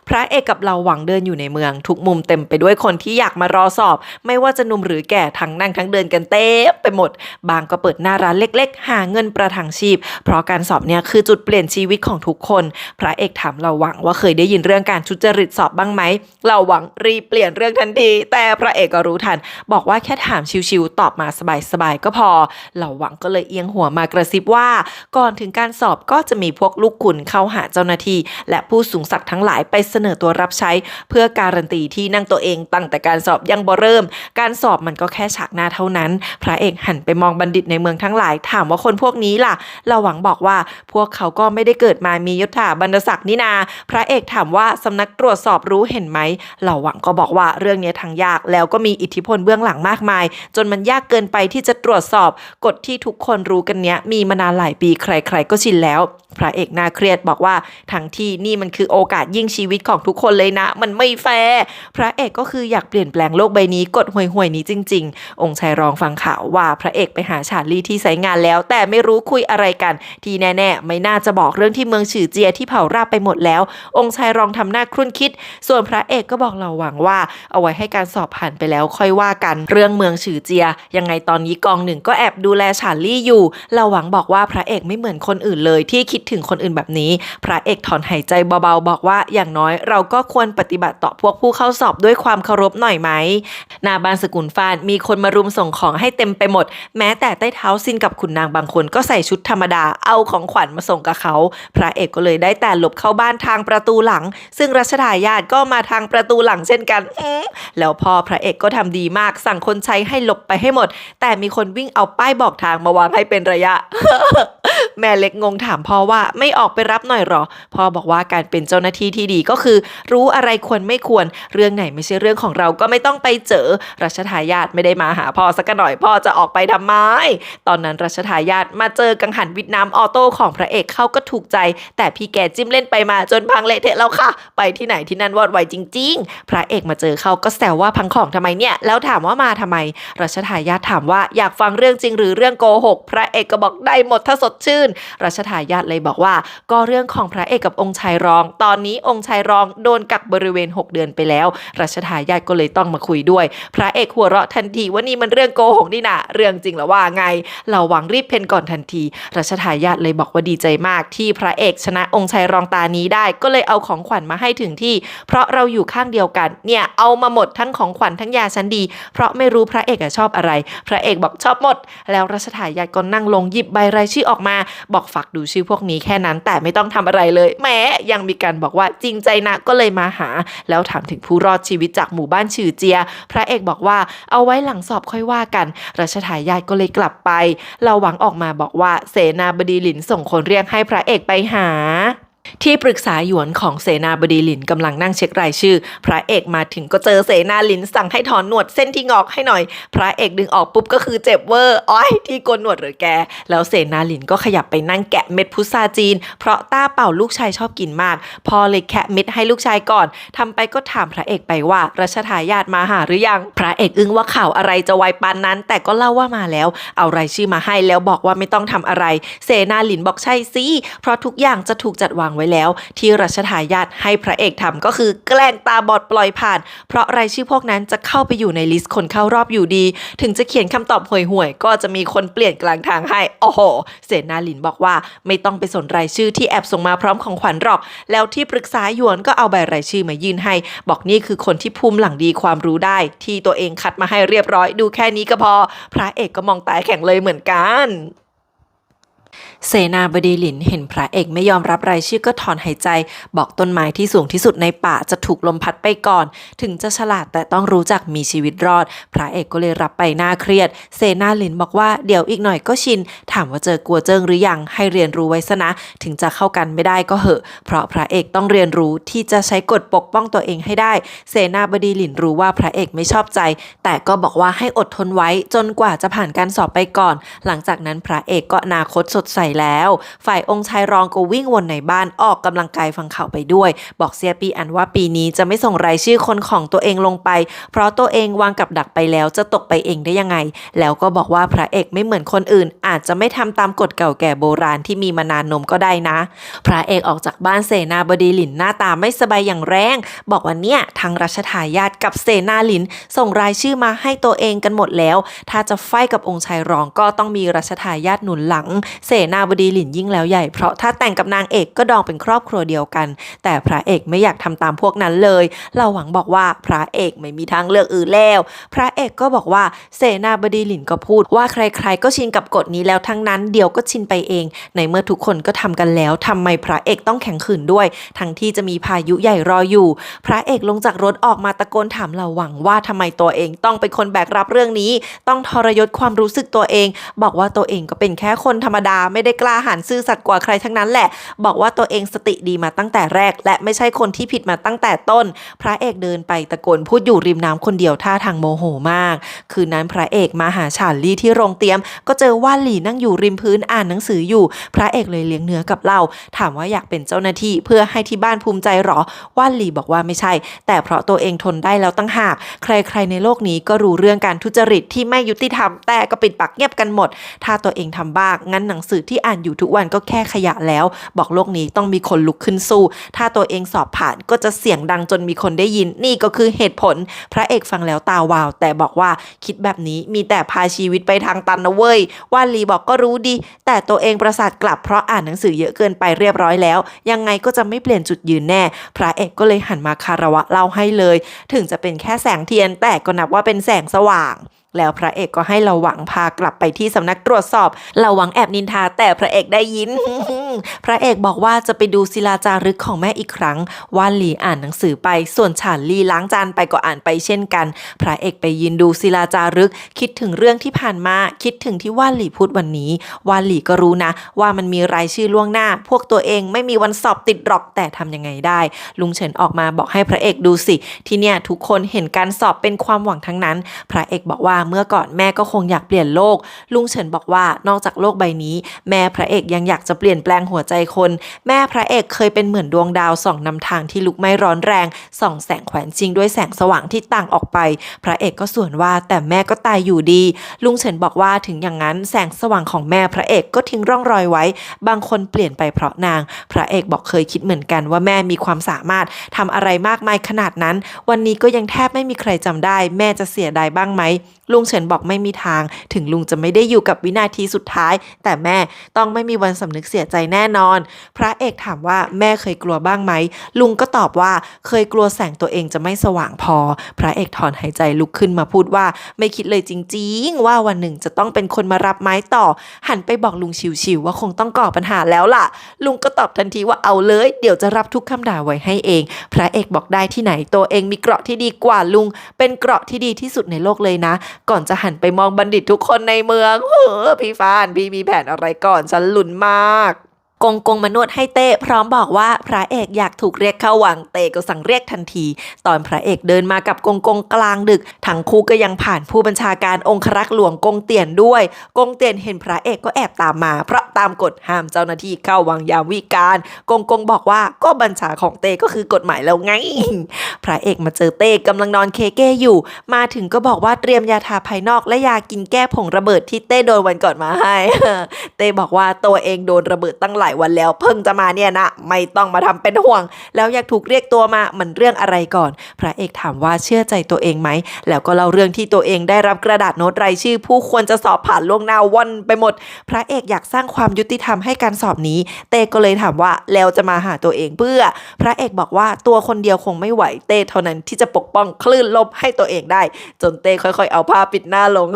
พระเอกกับเราหวังเดินอยู่ในเมืองทุกมุมเต็มไปด้วยคนที่อยากมารอสอบไม่ว่าจะหนุ่มหรือแก่ทั้งนั่งทั้งเดินกันเต็มไปหมดบางก็เปิดหน้าร้านเล็กๆหาเงินประทังชีพเพราะการสอบเนี่ยคือจุดเปลี่ยนชีวิตของทุกคนพระเอกถามเราหวังว่าเคยได้ยินเรื่องการทุจริตสอบบ้างไหมเราหวังรีบเปลี่ยนเรื่องทันทีแต่พระเอกก็รู้ทันบอกว่าแค่ถามชิวๆตอบมาสบายๆก็พอเราหวังก็เลยเอียงหัวมากระซิบว่าก่อนถึงการสอบก็จะมีพวกลูกขุนเข้าหาเจ้าหน้าที่และผู้สูงศักดิ์ทั้งหลายไปเสนอตัวรับใช้เพื่อการันตีที่นั่งตัวเองตั้งแต่การสอบยังบ่เริ่มการสอบมันก็แค่ฉากหน้าเท่านั้นพระเอกหันไปมองบัณฑิตในเมืองทั้งหลายถามว่าคนพวกนี้ล่ะเราหวังบอกว่าพวกเขาก็ไม่ได้เกิดมามียศถาบรรดาศักดิ์นี่นาพระเอกถามว่าสำนักตรวจสอบรู้เห็นไหมเราหวังก็บอกว่าเรื่องนี้ทางยากแล้วก็มีอิทธิพลเบื้องหลังมากมายจนมันยากเกินไปที่จะตรวจสอบกฎที่ทุกคนรู้กันเนี้ยมีมานานหลายปีใครๆก็ชินแล้วพระเอกน่าเครียด บอกว่าทั้งที่นี่มันคือโอกาสยิ่งชีวิตของทุกคนเลยนะมันไม่แฟร์พระเอกก็คืออยากเปลี่ยนแปลงโลกใบนี้กดห่วยๆนี้จริงๆองค์ชายรองฟังข่าวว่าพระเอกไปหาชาลีที่ไซต์งานแล้วแต่ไม่รู้คุยอะไรกันที่แน่ๆไม่น่าจะบอกเรื่องที่เมืองฉือเจียที่เผาราบไปหมดแล้วองค์ชายรองทำหน้าครุ่นคิดส่วนพระเอกก็บอกเราหวังว่าเอาไว้ให้การสอบผ่านไปแล้วค่อยว่ากันเรื่องเมืองฉือเจียยังไงตอนนี้กองหนึ่งก็แอบดูแลชาลี่อยู่เราหวังบอกว่าพระเอกไม่เหมือนคนอื่นเลยที่คิดถึงคนอื่นแบบนี้พระเอกถอนหายใจเบาๆบอกว่าอย่างน้อยเราก็ควรปฏิบัติต่อพวกผู้เข้าสอบด้วยความเคารพหน่อยไหมหน้าบ้านสกุลฟานมีคนมารุมส่งของให้เต็มไปหมดแม้แต่ใต้เท้าซินกับขุนนางบางคนก็ใส่ชุดธรรมดาเอาของขวัญมาส่งกับเขาพระเอกก็เลยได้แต่หลบเข้าบ้านทางประตูหลังซึ่งรัชทายาทก็มาทางประตูหลังเช่นกันแล้วพอพระเอกก็ทำดีมากสั่งคนใช้ให้หลบไปให้หมดแต่มีคนวิ่งเอาป้ายบอกทางมาวางให้เป็นระยะ แม่เล็กงงถามพ่อว่าไม่ออกไปรับหน่อยหรอพ่อบอกว่าการเป็นเจ้าหน้าที่ที่ดีก็คือรู้อะไรควรไม่ควรเรื่องไหนไม่ใช่เรื่องของเราก็ไม่ต้องไปเจอรัชทายาทไม่ได้มาหาพ่อสักหน่อยพ่อจะออกไปทำไมตอนนั้นรัชทายาทมาเจอกังหันวิทน้ำออโต้ของพระเอกเข้าก็ถูกใจแต่พี่แกจิ้มเล่นไปมาจนพังเละเทะแล้วค่ะไปที่ไหนที่นั่นวอดไวจริงๆพระเอกมาเจอเขาก็แซวว่าพังของทำไมเนี่ยแล้วถามว่ามาทำไมรัชทายาทถามว่าอยากฟังเรื่องจริงหรือเรื่องโกหกพระเอกก็บอกได้หมดถ้าสดชื่นรัชทายาทเลยบอกว่าก็เรื่องของพระเอกกับองค์ชายรองตอนนี้องค์ชายรองโดนกักบริเวณ6 เดือนไปแล้วรัชทายาทก็เลยต้องมาคุยด้วยพระเอกหัวเราะทันทีว่านี่มันเรื่องโกหกนี่นะเรื่องจริงแล้วว่าไงเราหวังรีบเพ่นก่อนทันทีรัชทายาทเลยบอกว่าดีใจมากที่พระเอกชนะองค์ชายรองตานี้ได้ก็เลยเอาของขวัญมาให้ถึงที่เพราะเราอยู่ข้างเดียวกันเนี่ยเอามาหมดทั้งของขวัญทั้งยาชั้นดีเพราะไม่รู้พระเอกชอบอะไรพระเอกบอกชอบหมดแล้วรัชทายาทก็นั่งลงหยิบใบรายชื่อออกมาบอกฝากดูชื่อพวกนี้แค่นั้นแต่ไม่ต้องทำอะไรเลยแม้ยังมีการบอกว่าจริงใจนะก็เลยมาหาแล้วถามถึงผู้รอดชีวิตจากหมู่บ้านฉือเจียพระเอกบอกว่าเอาไว้หลังสอบค่อยว่ากันรัชทายาทก็เลยกลับไปเราหวังออกมาบอกว่าเสนาบดีหลินส่งคนเรียกให้พระเอกไปหาที่ปรึกษาหยวนของเสนาบดีหลินกำลังนั่งเช็ครายชื่อพระเอกมาถึงก็เจอเสนาหลินสั่งให้ถอนหนวดเส้นที่งอกให้หน่อยพระเอกดึงออกปุ๊บก็คือเจ็บเวอร์อ้อยที่โกนหนวดหรือแกแล้วเสนาหลินก็ขยับไปนั่งแกะเม็ดพุทราจีนเพราะต้าเป่าลูกชายชอบกินมากพอเลยแคะเม็ดให้ลูกชายก่อนทำไปก็ถามพระเอกไปว่ารัชทายาทมาหาหรือยังพระเอกอึ้งว่าข่าวอะไรจะไวปานนั้นแต่ก็เล่าว่ามาแล้วเอารายชื่อมาให้แล้วบอกว่าไม่ต้องทำอะไรเสนาหลินบอกใช่สิเพราะทุกอย่างจะถูกจัดวางไว้แล้วที่รัชทายาทให้พระเอกทำก็คือแกล้งตาบอดปล่อยผ่านเพราะรายชื่อพวกนั้นจะเข้าไปอยู่ในลิสต์คนเข้ารอบอยู่ดีถึงจะเขียนคำตอบห่วยๆก็จะมีคนเปลี่ยนกลางทางให้โอ้โหเสนาหลินบอกว่าไม่ต้องไปสนรายชื่อที่แอบส่งมาพร้อมของขวัญหรอกแล้วที่ปรึกษาหยวนก็เอาใบรายชื่อมายื่นให้บอกนี่คือคนที่ภูมิหลังดีความรู้ได้ที่ตัวเองคัดมาให้เรียบร้อยดูแค่นี้ก็พอพระเอกก็มองตาแข็งเลยเหมือนกันเสนาบดีหลินเห็นพระเอกไม่ยอมรับรายชื่อก็ถอนหายใจบอกต้นไม้ที่สูงที่สุดในป่าจะถูกลมพัดไปก่อนถึงจะฉลาดแต่ต้องรู้จักมีชีวิตรอดพระเอกก็เลยรับไปน่าเครียดเสนาหลินบอกว่าเดี๋ยวอีกหน่อยก็ชินถามว่าเจอกลัวเจิ้งหรือยังให้เรียนรู้ไว้ซะนะถึงจะเข้ากันไม่ได้ก็เหอะเพราะพระเอกต้องเรียนรู้ที่จะใช้กฎปกป้องตัวเองให้ได้เสนาบดีหลินรู้ว่าพระเอกไม่ชอบใจแต่ก็บอกว่าให้อดทนไว้จนกว่าจะผ่านการสอบไปก่อนหลังจากนั้นพระเอกก็อนาคตสดใสแล้วฝ่ายองค์ชายรองก็วิ่งวนในบ้านออกกำลังกายฟังข่าวไปด้วยบอกเซียปีอันว่าปีนี้จะไม่ส่งรายชื่อคนของตัวเองลงไปเพราะตัวเองวางกับดักไปแล้วจะตกไปเองได้ยังไงแล้วก็บอกว่าพระเอกไม่เหมือนคนอื่นอาจจะไม่ทำตามกฎเก่าแก่โบราณที่มีมานานนมก็ได้นะพระเอกออกจากบ้านเสนาบดีหลินหน้าตาไม่สบายอย่างแรงบอกว่าเนี่ยทางรัชทายาทกับเสนาหลินส่งรายชื่อมาให้ตัวเองกันหมดแล้วถ้าจะไฟกับองค์ชายรองก็ต้องมีรัชทายาทหนุนหลังเสนาบดีหลินยิ่งแล้วใหญ่เพราะถ้าแต่งกับนางเอกก็ดองเป็นครอบครัวเดียวกันแต่พระเอกไม่อยากทำตามพวกนั้นเลยเราหวังบอกว่าพระเอกไม่มีทางเลือกอื่นแล้วพระเอกก็บอกว่าเสนาบดีหลินก็พูดว่าใครๆก็ชินกับกฎนี้แล้วทั้งนั้นเดี๋ยวก็ชินไปเองในเมื่อทุกคนก็ทำกันแล้วทำไมพระเอกต้องแข็งขืนด้วยทั้งที่จะมีพายุใหญ่รออยู่พระเอกลงจากรถออกมาตะโกนถามเราหวังว่าทำไมตัวเองต้องเป็นคนแบกรับเรื่องนี้ต้องทรยศความรู้สึกตัวเองบอกว่าตัวเองก็เป็นแค่คนธรรมดาไม่ได้ ได้กล้าหาญซื่อสัตย์กว่าใครทั้งนั้นแหละบอกว่าตัวเองสติดีมาตั้งแต่แรกและไม่ใช่คนที่ผิดมาตั้งแต่ต้นพระเอกเดินไปตะโกนพูดอยู่ริมน้ำคนเดียวท่าทางโมโหมากคืนนั้นพระเอกมาหาฉานลี่ที่โรงเตรียมก็เจอว่านหลี่นั่งอยู่ริมพื้นอ่านหนังสืออยู่พระเอกเลยเลี้ยงเนื้อกับเหล้าถามว่าอยากเป็นเจ้าหน้าที่เพื่อให้ที่บ้านภูมิใจหรอว่านหลี่บอกว่าไม่ใช่แต่เพราะตัวเองทนได้แล้วตั้งหากใครๆในโลกนี้ก็รู้เรื่องการทุจริตที่ไม่ยุติธรรมแต่ก็ปิดปากเงียบกันหมดถ้าตัวเองทำบ้างงั้นหนังสือที่อ่านอยู่ทุกวันก็แค่ขยะแล้วบอกโลกนี้ต้องมีคนลุกขึ้นสู้ถ้าตัวเองสอบผ่านก็จะเสียงดังจนมีคนได้ยินนี่ก็คือเหตุผลพระเอกฟังแล้วตาวาวแต่บอกว่าคิดแบบนี้มีแต่พาชีวิตไปทางตันนะเว้ยว่านหลีบอกก็รู้ดีแต่ตัวเองประสาทกลับเพราะอ่านหนังสือเยอะเกินไปเรียบร้อยแล้วยังไงก็จะไม่เปลี่ยนจุดยืนแน่พระเอกก็เลยหันมาคารวะเล่าให้เลยถึงจะเป็นแค่แสงเทียนแต่ก็นับว่าเป็นแสงสว่างแล้วพระเอกก็ให้ระวังพากลับไปที่สำนักตรวจสอบระวังแอบนินทาแต่พระเอกได้ยิน พระเอกบอกว่าจะไปดูศิลาจารึกของแม่อีกครั้งว่านหลีอ่านหนังสือไปส่วนฉานลี่ล้างจานไปก็อ่านไปเช่นกันพระเอกไปยืนดูศิลาจารึกคิดถึงเรื่องที่ผ่านมาคิดถึงที่ว่านหลีพูดวันนี้ว่านหลีก็รู้นะว่ามันมีรายชื่อล่วงหน้าพวกตัวเองไม่มีวันสอบติดหรอกแต่ทำยังไงได้ลุงเฉินออกมาบอกให้พระเอกดูสิที่เนี่ยทุกคนเห็นการสอบเป็นความหวังทั้งนั้นพระเอกบอกว่าเมื่อก่อนแม่ก็คงอยากเปลี่ยนโลกลุงเฉินบอกว่านอกจากโลกใบนี้แม่พระเอกยังอยากจะเปลี่ยนแปลงหัวใจคนแม่พระเอกเคยเป็นเหมือนดวงดาวส่องนำทางที่ลุกไหม้ร้อนแรงส่องแสงแขวนชิงด้วยแสงสว่างที่ต่างออกไปพระเอกก็สวนว่าแต่แม่ก็ตายอยู่ดีลุงเฉินบอกว่าถึงอย่างนั้นแสงสว่างของแม่พระเอกก็ทิ้งร่องรอยไว้บางคนเปลี่ยนไปเพราะนางพระเอกบอกเคยคิดเหมือนกันว่าแม่มีความสามารถทำอะไรมากมายขนาดนั้นวันนี้ก็ยังแทบไม่มีใครจำได้แม่จะเสียดายบ้างไหมลุงเฉินบอกไม่มีทางถึงลุงจะไม่ได้อยู่กับวินาทีสุดท้ายแต่แม่ต้องไม่มีวันสำนึกเสียใจแน่นอนพระเอกถามว่าแม่เคยกลัวบ้างไหมลุงก็ตอบว่าเคยกลัวแสงตัวเองจะไม่สว่างพอพระเอกถอนหายใจลุกขึ้นมาพูดว่าไม่คิดเลยจริงๆว่าวันหนึ่งจะต้องเป็นคนมารับไม้ต่อหันไปบอกลุงชิวๆว่าคงต้องก่อปัญหาแล้วล่ะลุงก็ตอบทันทีว่าเอาเลยเดี๋ยวจะรับทุกคำด่าไว้ให้เองพระเอกบอกได้ที่ไหนตัวเองมีเกราะที่ดีกว่าลุงเป็นเกราะที่ดีที่สุดในโลกเลยนะก่อนจะหันไปมองบัณฑิตทุกคนในเมืองพี่ฟานพี่มีแผนอะไรก่อนฉันลุ้นมากกงมานวดให้เต้พร้อมบอกว่าพระเอกอยากถูกเรียกเข้าวังเต้ก็สั่งเรียกทันทีตอนพระเอกเดินมากับกงกลางดึกทั้งคู่ก็ยังผ่านผู้บัญชาการองครักษ์หลวงกงเตียนด้วยกงเตียนเห็นพระเอกก็แอบตามมาเพราะตามกฎห้ามเจ้าหน้าที่เข้าวังยามวิกาลกงบอกว่าก็บัญชาของเต้ก็คือกฎหมายแล้วไง พระเอกมาเจอเต้กำลังนอนเคเก้อยู่มาถึงก็บอกว่าเตรียมยาทาภายนอกและยากินแก้ผงระเบิดที่เต้โดนวันก่อนมาให้ เต้บอกว่าตัวเองโดนระเบิดตั้งหลายวันแล้วเพิ่งจะมาเนี่ยนะไม่ต้องมาทำเป็นห่วงแล้วอยากถูกเรียกตัวมามันเรื่องอะไรก่อนพระเอกถามว่าเชื่อใจตัวเองไหมแล้วก็เล่าเรื่องที่ตัวเองได้รับกระดาษโน้ตรายชื่อผู้ควรจะสอบผ่านล่วงหน้าว่อนไปหมดพระเอกอยากสร้างความยุติธรรมให้การสอบนี้เต้ก็เลยถามว่าแล้วจะมาหาตัวเองเพื่อพระเอกบอกว่าตัวคนเดียวคงไม่ไหวเต้เท่านั้นที่จะปกป้องคลื่นลมให้ตัวเองได้จนเต้ค่อยๆเอาผ้าปิดหน้าลง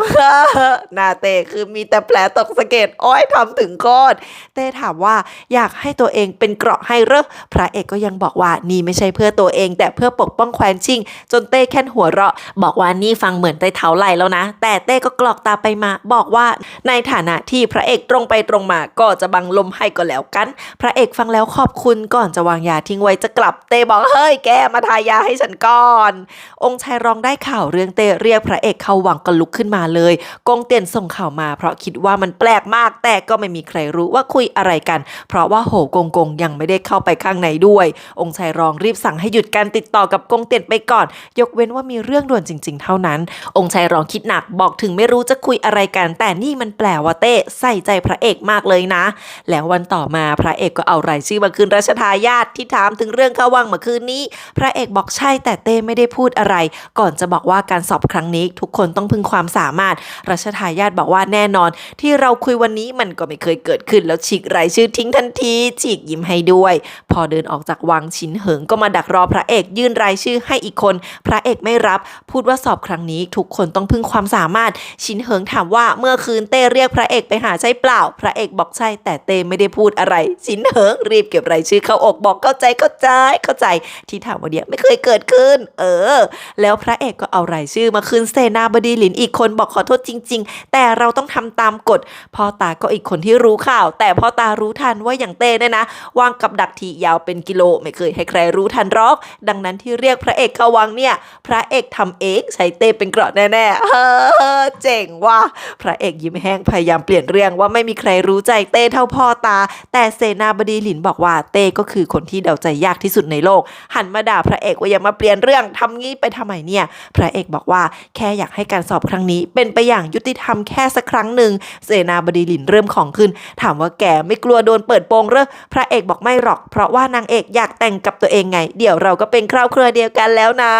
หน้าเต้คือมีแต่แผลตกสะเก็ดโอ้ยทำถึงโคตรเต้ถามว่าอยากให้ตัวเองเป็นเกราะให้เหรอพระเอกก็ยังบอกว่านี่ไม่ใช่เพื่อตัวเองแต่เพื่อปกป้องแคว้นชิงจนเต้แค่หัวเราะบอกว่านี่ฟังเหมือนไต้เท้าไหลแล้วนะแต่เต้ก็กรอกตาไปมาบอกว่าในฐานะที่พระเอกตรงไปตรงมาก็จะบังลมให้ก็แล้วกันพระเอกฟังแล้วขอบคุณก่อนจะวางยาทิ้งไว้จะกลับเต้บอกเฮ้ยแกมาทายาให้ฉันก่อนองค์ชายรองได้ข่าวเรื่องเต้เรียกพระเอกเข้าวังก็ลุกขึ้นมาเลยกงเตียนส่งข่าวมาเพราะคิดว่ามันแปลกมากแต่ก็ไม่มีใครรู้ว่าคุยอะไรกันเพราะว่าโหกงยังไม่ได้เข้าไปข้างในด้วยองค์ชายรองรีบสั่งให้หยุดการติดต่อกับกงเตียนไปก่อนยกเว้นว่ามีเรื่องด่วนจริงๆเท่านั้นองค์ชายรองคิดหนักบอกถึงไม่รู้จะคุยอะไรกันแต่นี่มันแปลว่าเต้ใส่ใจพระเอกมากเลยนะแล้ววันต่อมาพระเอกก็เอารายชื่อมาคืนรัชทายาทที่ถามถึงเรื่องเข้าวังเมื่อคืนนี้พระเอกบอกใช่แต่เต้ไม่ได้พูดอะไรก่อนจะบอกว่าการสอบครั้งนี้ทุกคนต้องพึงความสามารถรัชทายาทบอกว่าแน่นอนที่เราคุยวันนี้มันก็ไม่เคยเกิดขึ้นแล้วฉีกรายชื่อ ทิ้งทันทีฉีกยิ้มให้ด้วยพอเดินออกจากวังชินเหิงก็มาดักรอพระเอกยื่นรายชื่อให้อีกคนพระเอกไม่รับพูดว่าสอบครั้งนี้ทุกคนต้องพึ่งความสามารถชินเหิงถามว่าเมื่อคืนเต้เรียกพระเอกไปหาใช่เปล่าพระเอกบอกใช่แต่เต้ไม่ได้พูดอะไรชินเหิงรีบเก็บรายชื่อเข้าอกบอกเข้าใจที่ถามว่าเนี่ยไม่เคยเกิดขึ้นแล้วพระเอกก็เอารายชื่อมาคืนเสนาบดีหลินอีกคนบอกขอโทษจริงๆแต่เราต้องทำตามกฎพ่อตาก็อีกคนที่รู้ข่าวแต่พ่อตารู้ทันว่าอย่างเต้เนี่ยนะวางกับดักที่ยาวเป็นกิโลไม่เคยให้ใครรู้ทันหรอกดังนั้นที่เรียกพระเอกเข้าวังเนี่ยพระเอกทำเองใช้เต้เป็นเกราะแน่ๆเจ๋งว่ะพระเอกยิ้มแห้งพยายามเปลี่ยนเรื่องว่าไม่มีใครรู้ใจเต้เท่าพ่อตาแต่เสนาบดีหลินบอกว่าเต้ก็คือคนที่เดาใจยากที่สุดในโลกหันมาด่าพระเอกว่าอย่ามาเปลี่ยนเรื่องทำงี้ไปทำไมเนี่ยพระเอกบอกว่าแค่อยากให้การสอบครั้งนี้เป็นไปอย่างยุติธรรมแค่สักครั้งหนึ่งเสนาบดีหลินเริ่มของขึ้นถามว่าแกไม่กลัวโดนเปิดโปงเหรอพระเอกบอกไม่หรอกเพราะว่านางเอกอยากแต่งกับตัวเองไงเดี๋ยวเราก็เป็นครอบครัวเดียวกันแล้วนะ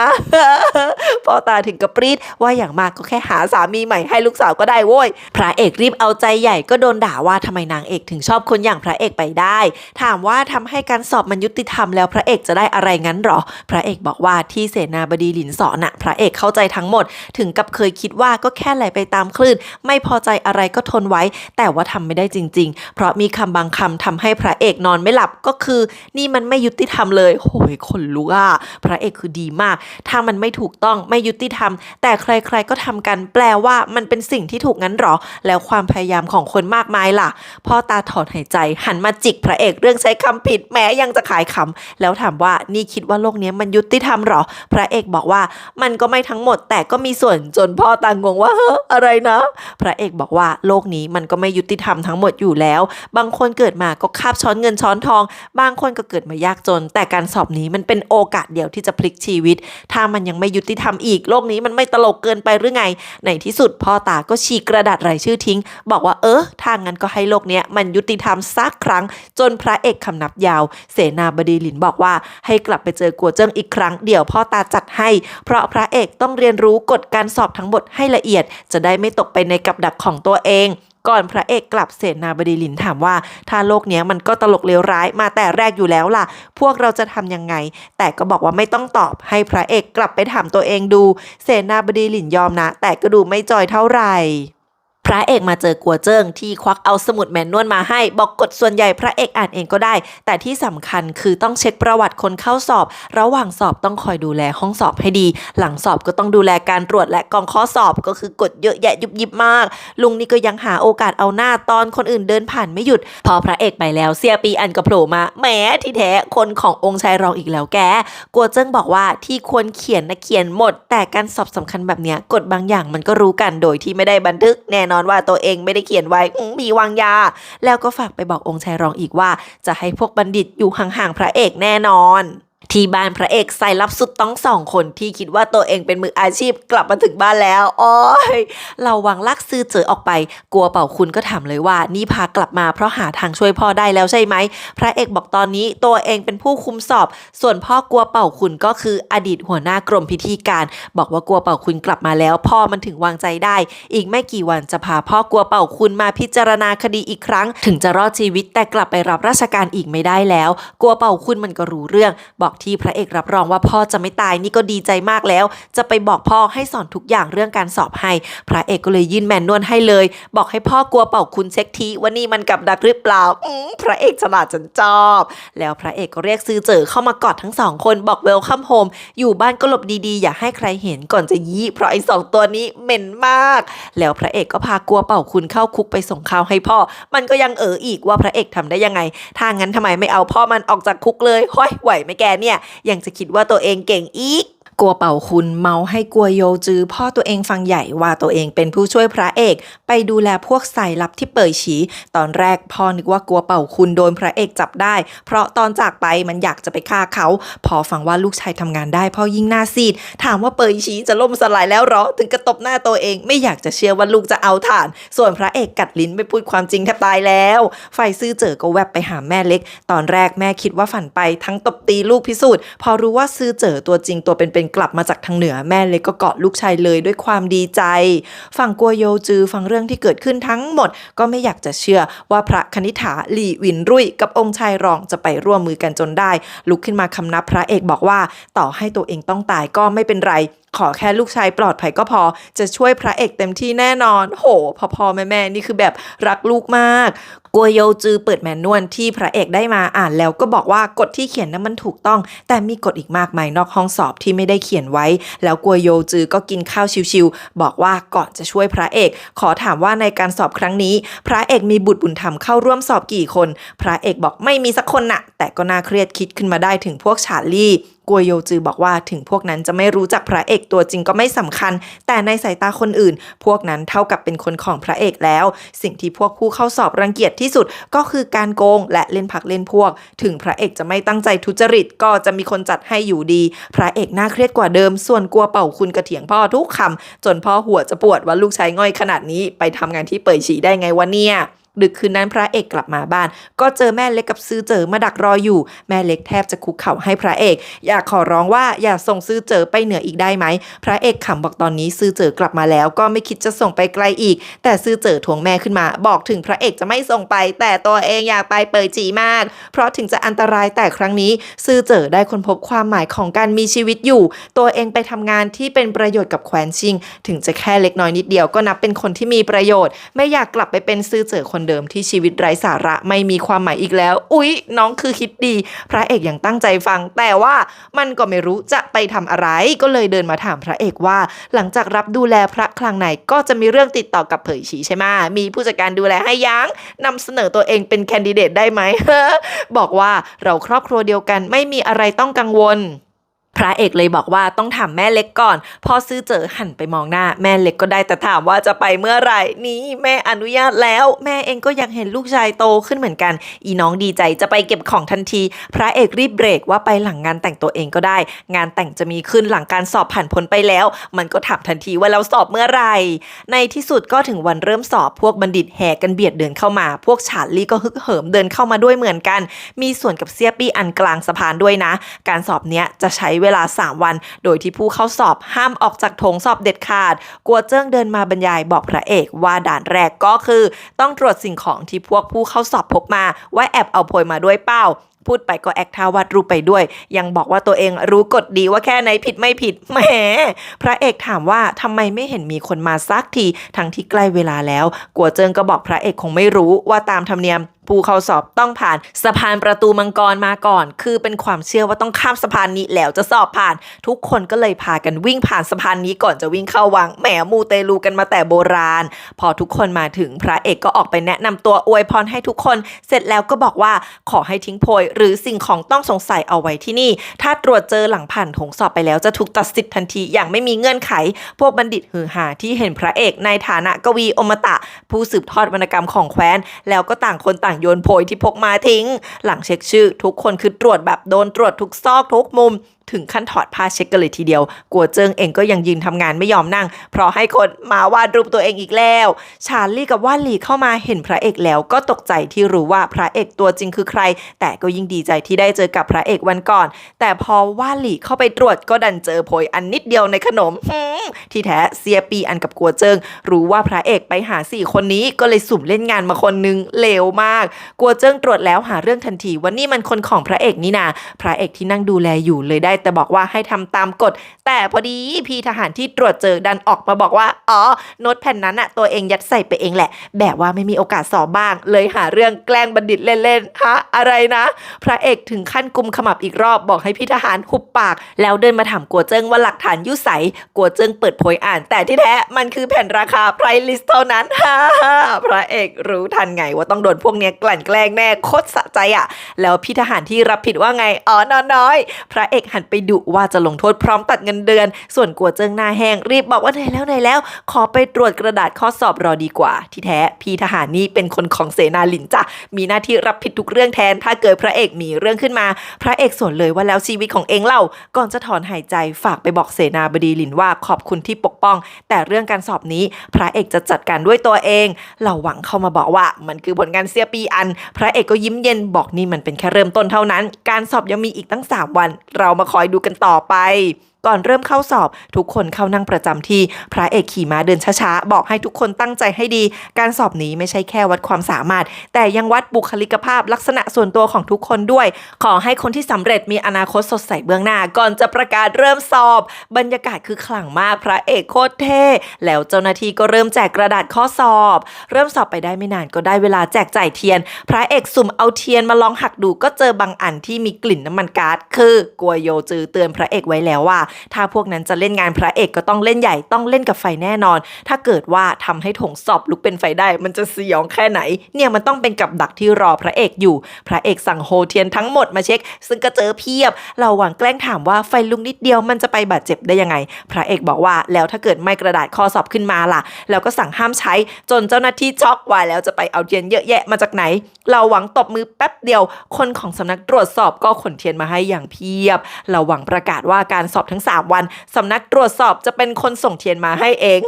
พ่อตาถึงกับปรี๊ดว่าอย่างมากก็แค่หาสามีใหม่ให้ลูกสาวก็ได้โว้ยพระเอกรีบเอาใจใหญ่ก็โดนด่าว่าทำไมนางเอกถึงชอบคนอย่างพระเอกไปได้ถามว่าทำให้การสอบมันยุติธรรมแล้วพระเอกจะได้อะไรงั้นหรอพระเอกบอกว่าที่เสนาบดีหลินสอนน่ะพระเอกเข้าใจทั้งหมดถึงกับเคยคิดว่าก็แค่ไหลไปตามคลื่นไม่พอใจอะไรก็ทนไว้แต่ว่าทำไม่ได้จริงๆเพราะมีคำบางคำทำให้พระเอกนอนไม่หลับก็คือนี่มันไม่ยุติธรรมเลยโอ้ยขนลุกอ่ะพระเอกคือดีมากถ้ามันไม่ถูกต้องไม่ยุติธรรมแต่ใครๆก็ทำกันแปลว่ามันเป็นสิ่งที่ถูกงั้นหรอแล้วความพยายามของคนมากมายล่ะพ่อตาถอนหายใจหันมาจิกพระเอกเรื่องใช้คำผิดแม้ยังจะขายขำแล้วถามว่านี่คิดว่าโลกนี้มันยุติธรรมหรอพระเอกบอกว่ามันก็ไม่ทั้งหมดแต่ก็มีส่วนจนพ่อตางงว่าเฮ้ออะไรนะพระเอกบอกว่าโลกนี้มันก็ไม่ยุติธรรมทั้งหมดอยู่แล้วบางคนเกิดมาก็คาบช้อนเงินช้อนทองบางคนก็เกิดมายากจนแต่การสอบนี้มันเป็นโอกาสเดียวที่จะพลิกชีวิตถ้ามันยังไม่ยุติธรรมอีกโลกนี้มันไม่ตลกเกินไปหรือไงในที่สุดพ่อตาก็ฉีกกระดาษรายชื่อทิ้งบอกว่าถ้างั้นก็ให้โลกนี้มันยุติธรรมสักครั้งจนพระเอกคำนับยาวเสนาบดีหลินบอกว่าให้กลับไปเจอกัวเจิ้งอีกครั้งเดี๋ยวพ่อตาจัดให้เพราะพระเอกต้องเรียนรู้กฎการสอบทั้งหมดให้ละเอียดจะได้ไม่ตกไปในกับดักของตัวเองก่อนพระเอกกลับเสนาบดีหลินถามว่าถ้าโลกนี้มันก็ตลกเลวร้ายมาแต่แรกอยู่แล้วล่ะพวกเราจะทำยังไงแต่ก็บอกว่าไม่ต้องตอบให้พระเอกกลับไปถามตัวเองดูเสนาบดีหลินยอมนะแต่ก็ดูไม่จอยเท่าไหร่พระเอกมาเจอกัวเจิ้งที่ควักเอาสมุดแมนนวลมาให้บอกกฎส่วนใหญ่พระเอกอ่านเองก็ได้แต่ที่สำคัญคือต้องเช็คประวัติคนเข้าสอบระหว่างสอบต้องคอยดูแลห้องสอบให้ดีหลังสอบก็ต้องดูแลการตรวจและกองข้อสอบก็คือกฎเยอะแยะยุบยิบมากลุงนี่ก็ยังหาโอกาสเอาหน้าตอนคนอื่นเดินผ่านไม่หยุดพอพระเอกไปแล้วเสียปีอันก็โผล่มาแหมที่แท้คนขององค์ชายรองอีกแล้วแกกัวเจิ้งบอกว่าที่ควรเขียนนะเขียนหมดแต่การสอบสำคัญแบบเนี้ยกฎบางอย่างมันก็รู้กันโดยที่ไม่ได้บันทึกแน่นอนว่าตัวเองไม่ได้เขียนไว้มีวางยาแล้วก็ฝากไปบอกองค์ชายรองอีกว่าจะให้พวกบัณฑิตอยู่ห่างๆพระเอกแน่นอนที่บ้านพระเอกใส่ลับสุดต้องสองคนที่คิดว่าตัวเองเป็นมืออาชีพกลับมาถึงบ้านแล้วโอ้ยเราวางลักซื้อเจอออกไปกลัวเป่าคุณก็ถามเลยว่านี่พากลับมาเพราะหาทางช่วยพ่อได้แล้วใช่ไหมพระเอกบอกตอนนี้ตัวเองเป็นผู้คุมสอบส่วนพ่อกลัวเป่าคุณก็คืออดีตหัวหน้ากรมพิธีการบอกว่ากลัวเป่าคุณกลับมาแล้วพ่อมันถึงวางใจได้อีกไม่กี่วันจะพาพ่อกลัวเป่าคุณมาพิจารณาคดีอีกครั้งถึงจะรอดชีวิตแต่กลับไปรับราชการอีกไม่ได้แล้วกลัวเป่าคุณมันก็รู้เรื่องบอกที่พระเอกรับรองว่าพ่อจะไม่ตายนี่ก็ดีใจมากแล้วจะไปบอกพ่อให้สอนทุกอย่างเรื่องการสอบให้พระเอกก็เลยยื่นแมนนวลให้เลยบอกให้พ่อกลัวเป่าคุณเช็คทีว่านี่มันกับดักหรือเปล่าพระเอกฉลาดจนชอบแล้วพระเอกก็เรียกซื้อเจอเข้ามากอดทั้งสองคนบอกเวลคัมโฮมอยู่บ้านก็หลบดีๆอย่าให้ใครเห็นก่อนจะยี้เพราะไอ้สองตัวนี้เหม็นมากแล้วพระเอกก็พากลัวเป่าคุณเข้าคุกไปส่งข่าวให้พ่อมันก็ยังอีกว่าพระเอกทำได้ยังไงถ้างั้นทำไมไม่เอาพ่อมันออกจากคุกเลยห้อยไหวไหมแกเนี่ยยังจะคิดว่าตัวเองเก่งอีกกัวเป่าคุณเมาให้กัวโยจือพ่อตัวเองฟังใหญ่ว่าตัวเองเป็นผู้ช่วยพระเอกไปดูแลพวกสายลับที่เป่ยฉีตอนแรกพ่อนึกว่ากัวเป่าคุณโดนพระเอกจับได้เพราะตอนจากไปมันอยากจะไปฆ่าเขาพอฟังว่าลูกชายทำงานได้พ่อยิ่งหน้าซีดถามว่าเป่ยฉีจะล่มสลายแล้วหรอถึงกระตบหน้าตัวเองไม่อยากจะเชื่อว่าลูกจะเอาถ่านส่วนพระเอกกัดลิ้นไม่พูดความจริงแทบตายแล้วฝ่ายซื่อเจ๋อก็แวบไปหาแม่เล็กตอนแรกแม่คิดว่าฝันไปทั้งตบตีลูกพิสูจน์พอรู้ว่าซื่อเจ๋อตัวจริงตัวเป็น กลับมาจากทางเหนือแม่เล็กก็เกาะลูกชายเลยด้วยความดีใจฝั่งกัวโยจือฟังเรื่องที่เกิดขึ้นทั้งหมดก็ไม่อยากจะเชื่อว่าพระคณิษฐาหลี่หวินรุ่ยกับองค์ชายรองจะไปร่วมมือกันจนได้ลุกขึ้นมาคำนับพระเอกบอกว่าต่อให้ตัวเองต้องตายก็ไม่เป็นไรขอแค่ลูกชายปลอดภัยก็พอจะช่วยพระเอกเต็มที่แน่นอนโหพ่อแม่นี่คือแบบรักลูกมากกัวโยจือเปิดแมนนวลที่พระเอกได้มาอ่านแล้วก็บอกว่ากฎที่เขียนนั้นมันถูกต้องแต่มีกฎอีกมากมายนอกห้องสอบที่ไม่ได้เขียนไว้แล้วกัวโยจือก็กินข้าวชิวๆบอกว่าก่อนจะช่วยพระเอกขอถามว่าในการสอบครั้งนี้พระเอกมีบุตรบุญธรรมเข้าร่วมสอบกี่คนพระเอกบอกไม่มีสักคนน่ะแต่ก็น่าเครียดคิดขึ้นมาได้ถึงพวกชาร์ลี่กัวโยจือบอกว่าถึงพวกนั้นจะไม่รู้จักพระเอกตัวจริงก็ไม่สำคัญแต่ในสายตาคนอื่นพวกนั้นเท่ากับเป็นคนของพระเอกแล้วสิ่งที่พวกผู้เข้าสอบรังเกียจที่สุดก็คือการโกงและเล่นพรรคเล่นพวกถึงพระเอกจะไม่ตั้งใจทุจริตก็จะมีคนจัดให้อยู่ดีพระเอกน่าเครียดกว่าเดิมส่วนกัวเป่าคุณกระเถียงพ่อทุกคำจนพ่อหัวจะปวดว่าลูกชายง่อยขนาดนี้ไปทำงานที่เป่ยฉีได้ไงวะเนี่ยดึกคืนนั้นพระเอกกลับมาบ้านก็เจอแม่เล็กกับซื่อเจ๋อมาดักรออยู่แม่เล็กแทบจะคุกเข่าให้พระเอกอยากขอร้องว่าอย่าส่งซื่อเจ๋อไปเหนืออีกได้ไหมพระเอกขำบอกตอนนี้ซื่อเจ๋อกลับมาแล้วก็ไม่คิดจะส่งไปไกลอีกแต่ซื่อเจ๋อทวงแม่ขึ้นมาบอกถึงพระเอกจะไม่ส่งไปแต่ตัวเองอยากไปเป่ยจีมากเพราะถึงจะอันตรายแต่ครั้งนี้ซื่อเจ๋อได้ค้นพบความหมายของการมีชีวิตอยู่ตัวเองไปทำงานที่เป็นประโยชน์กับแคว้นชิงถึงจะแค่เล็กน้อยนิดเดียวก็นับเป็นคนที่มีประโยชน์ไม่อยากกลับไปเป็นซื่อเจ๋อคนเดิมที่ชีวิตไร้สาระไม่มีความหมายอีกแล้วอุ๊ยน้องคือคิดดีพระเอกยังตั้งใจฟังแต่ว่ามันก็ไม่รู้จะไปทำอะไรก็เลยเดินมาถามพระเอกว่าหลังจากรับดูแลพระคลังไหนก็จะมีเรื่องติดต่อกับเผยฉีใช่ไหมมีผู้จัดการดูแลให้ยังนำเสนอตัวเองเป็นแคนดิเดตได้ไหม บอกว่าเราครอบครัวเดียวกันไม่มีอะไรต้องกังวลพระเอกเลยบอกว่าต้องถามแม่เล็กก่อนพอซื่อเจ๋อหันไปมองหน้าแม่เล็กก็ได้แต่ถามว่าจะไปเมื่อไหร่นี่แม่อนุญาตแล้วแม่เองก็อยากเห็นลูกชายโตขึ้นเหมือนกันอีน้องดีใจจะไปเก็บของทันทีพระเอกรีบเบรกว่าไปหลังงานแต่งตัวเองก็ได้งานแต่งจะมีขึ้นหลังการสอบผ่านพ้นไปแล้วมันก็ถามทันทีว่าเราสอบเมื่อไหร่ในที่สุดก็ถึงวันเริ่มสอบพวกบัณฑิตแห่กันเบียดเดินเข้ามาพวกชาร์ลี่ก็ฮึกเหิมเดินเข้ามาด้วยเหมือนกันมีส่วนกับเสียปี้อันกลางสะพานด้วยนะการสอบเนี้ยจะใช้เวลา3 วันโดยที่ผู้เข้าสอบห้ามออกจากโถงสอบเด็ดขาดกัวเจิ้งเดินมาบรรยายบอกพระเอกว่าด่านแรกก็คือต้องตรวจสิ่งของที่พวกผู้เข้าสอบพกมาว่าแอบเอาโพยมาด้วยเปล่าพูดไปก็แอคท่าวาดรูปไปด้วยยังบอกว่าตัวเองรู้กฎดีว่าแค่ไหนผิดไม่ผิดแหมพระเอกถามว่าทำไมไม่เห็นมีคนมาสักทีทั้งที่ใกล้เวลาแล้วกัวเจิ้งก็บอกพระเอกคงไม่รู้ว่าตามธรรมเนียมผู้เข้าสอบต้องผ่านสะพานประตูมังกรมาก่อนคือเป็นความเชื่อว่าต้องข้ามสะพานนี้แล้วจะสอบผ่านทุกคนก็เลยพากันวิ่งผ่านสะพานนี้ก่อนจะวิ่งเข้าวังแหมมูเตลูกันมาแต่โบราณพอทุกคนมาถึงพระเอกก็ออกไปแนะนำตัวอวยพรให้ทุกคนเสร็จแล้วก็บอกว่าขอให้ทิ้งโพยหรือสิ่งของต้องสงสัยเอาไว้ที่นี่ถ้าตรวจเจอหลังผ่านโถงสอบไปแล้วจะถูกตัดสิทธิ์ทันทีอย่างไม่มีเงื่อนไขพวกบัณฑิตฮือฮาที่เห็นพระเอกในฐานะกวีอมตะผู้สืบทอดวรรณกรรมของแคว้นแล้วก็ต่างคนต่างโยนโพยที่พกมาทิ้งหลังเช็คชื่อทุกคนคือตรวจแบบโดนตรวจทุกซอกทุกมุมถึงขั้นถอดผ้าเช็คกันเลยทีเดียวกัวเจิ้งเองก็ยังยืนทำงานไม่ยอมนั่งเพราะให้คนมาวาดรูปตัวเองอีกแล้วชาร์ลี่กับว่านหลี่เข้ามาเห็นพระเอกแล้วก็ตกใจที่รู้ว่าพระเอกตัวจริงคือใครแต่ก็ยิ่งดีใจที่ได้เจอกับพระเอกวันก่อนแต่พอว่านหลี่เข้าไปตรวจก็ดันเจอโพยอันนิดเดียวในขนมที่แท้เซียปีอันกับกัวเจิ้งรู้ว่าพระเอกไปหา4 คนนี้ก็เลยสุ่มเล่นงานมาคนนึงเลวมากกัวเจิ้งตรวจแล้วหาเรื่องทันทีว่านี่มันคนของพระเอกนี่นาพระเอกที่นั่งดูแลอยู่เลยได้แต่บอกว่าให้ทำตามกฎแต่พอดีพี่ทหารที่ตรวจเจอดันออกมาบอกว่าอ๋อโน้ตแผ่นนั้นอะตัวเองยัดใส่ไปเองแหละแบบว่าไม่มีโอกาสสอบบ้างเลยหาเรื่องแกล้งบัณฑิตเล่นๆฮะอะไรนะพระเอกถึงขั้นกุมขมับอีกรอบบอกให้พี่ทหารหุบปากแล้วเดินมาถามกัวเจิ้งว่าหลักฐานยุ่ใสกัวเจิ้งเปิดโพยอ่านแต่ที่แท้มันคือแผ่นราคาไพรลิสต์เท่านั้นฮ่าพระเอกรู้ทันไงว่าต้องโดนพวกเนี้ยกลั่นแกล้งแน่โคตรสะใจอะแล้วพี่ทหารที่รับผิดว่าไงอ๋อนอนน้อยพระเอกหันไปดุว่าจะลงโทษพร้อมตัดเงินเดือนส่วนกัวเจิ้งหน้าแห้งรีบบอกว่าเหนื่อยแล้วขอไปตรวจกระดาษข้อสอบรอดีกว่าที่แท้พี่ทหารนี่เป็นคนของเสนาหลินจ้ะมีหน้าที่รับผิดทุกเรื่องแทนถ้าเกิดพระเอกมีเรื่องขึ้นมาพระเอกสวนเลยว่าแล้วชีวิตของเองเล่าก่อนจะถอนหายใจฝากไปบอกเสนาบดีหลินว่าขอบคุณที่ปกป้องแต่เรื่องการสอบนี้พระเอกจะจัดการด้วยตัวเองเหล่าหวังเข้ามาบอกว่ามันคือผลงานเสียปีอันพระเอกก็ยิ้มเย็นบอกนี่มันเป็นแค่เริ่มต้นเท่านั้นการสอบยังมีอีกตั้ง3 วันเรามาคอยดูกันต่อไป ก่อนเริ่มเข้าสอบทุกคนเข้านั่งประจำที่พระเอกขี่ม้าเดินช้าๆบอกให้ทุกคนตั้งใจให้ดีการสอบนี้ไม่ใช่แค่วัดความสามารถแต่ยังวัดบุคลิกภาพลักษณะส่วนตัวของทุกคนด้วยขอให้คนที่สำเร็จมีอนาคตสดใสเบื้องหน้าก่อนจะประกาศเริ่มสอบบรรยากาศคือขลังมากพระเอกโคตรเท่แล้วเจ้าหน้าที่ก็เริ่มแจกกระดาษข้อสอบเริ่มสอบไปได้ไม่นานก็ได้เวลาแจกจ่ายเทียนพระเอกสุ่มเอาเทียนมาลองหักดูก็เจอบางอันที่มีกลิ่นน้ำมันก๊าซคือกลัวโยจือเตือนพระเอกไว้แล้วว่าถ้าพวกนั้นจะเล่นงานพระเอกก็ต้องเล่นใหญ่ต้องเล่นกับไฟแน่นอนถ้าเกิดว่าทำให้ถงสอบลุกเป็นไฟได้มันจะสยองแค่ไหนเนี่ยมันต้องเป็นกับดักที่รอพระเอกอยู่พระเอกสั่งโฮเทียนทั้งหมดมาเช็คซึ่งก็เจอเพียบเราหวังแกล้งถามว่าไฟลุกนิดเดียวมันจะไปบาดเจ็บได้ยังไงพระเอกบอกว่าแล้วถ้าเกิดไม่กระดาษข้อสอบขึ้นมาล่ะแล้วก็สั่งห้ามใช้จนเจ้าหน้าที่ช็อกว่าแล้วจะไปเอาเทียนเยอะแยะมาจากไหนเราหวังตบมือแป๊บเดียวคนของสำนักตรวจสอบก็ขนเทียนมาให้อย่างเพียบเราหวังประกาศว่าการสอบทั้ง3วันสำนักตรวจสอบจะเป็นคนส่งเทียนมาให้เอง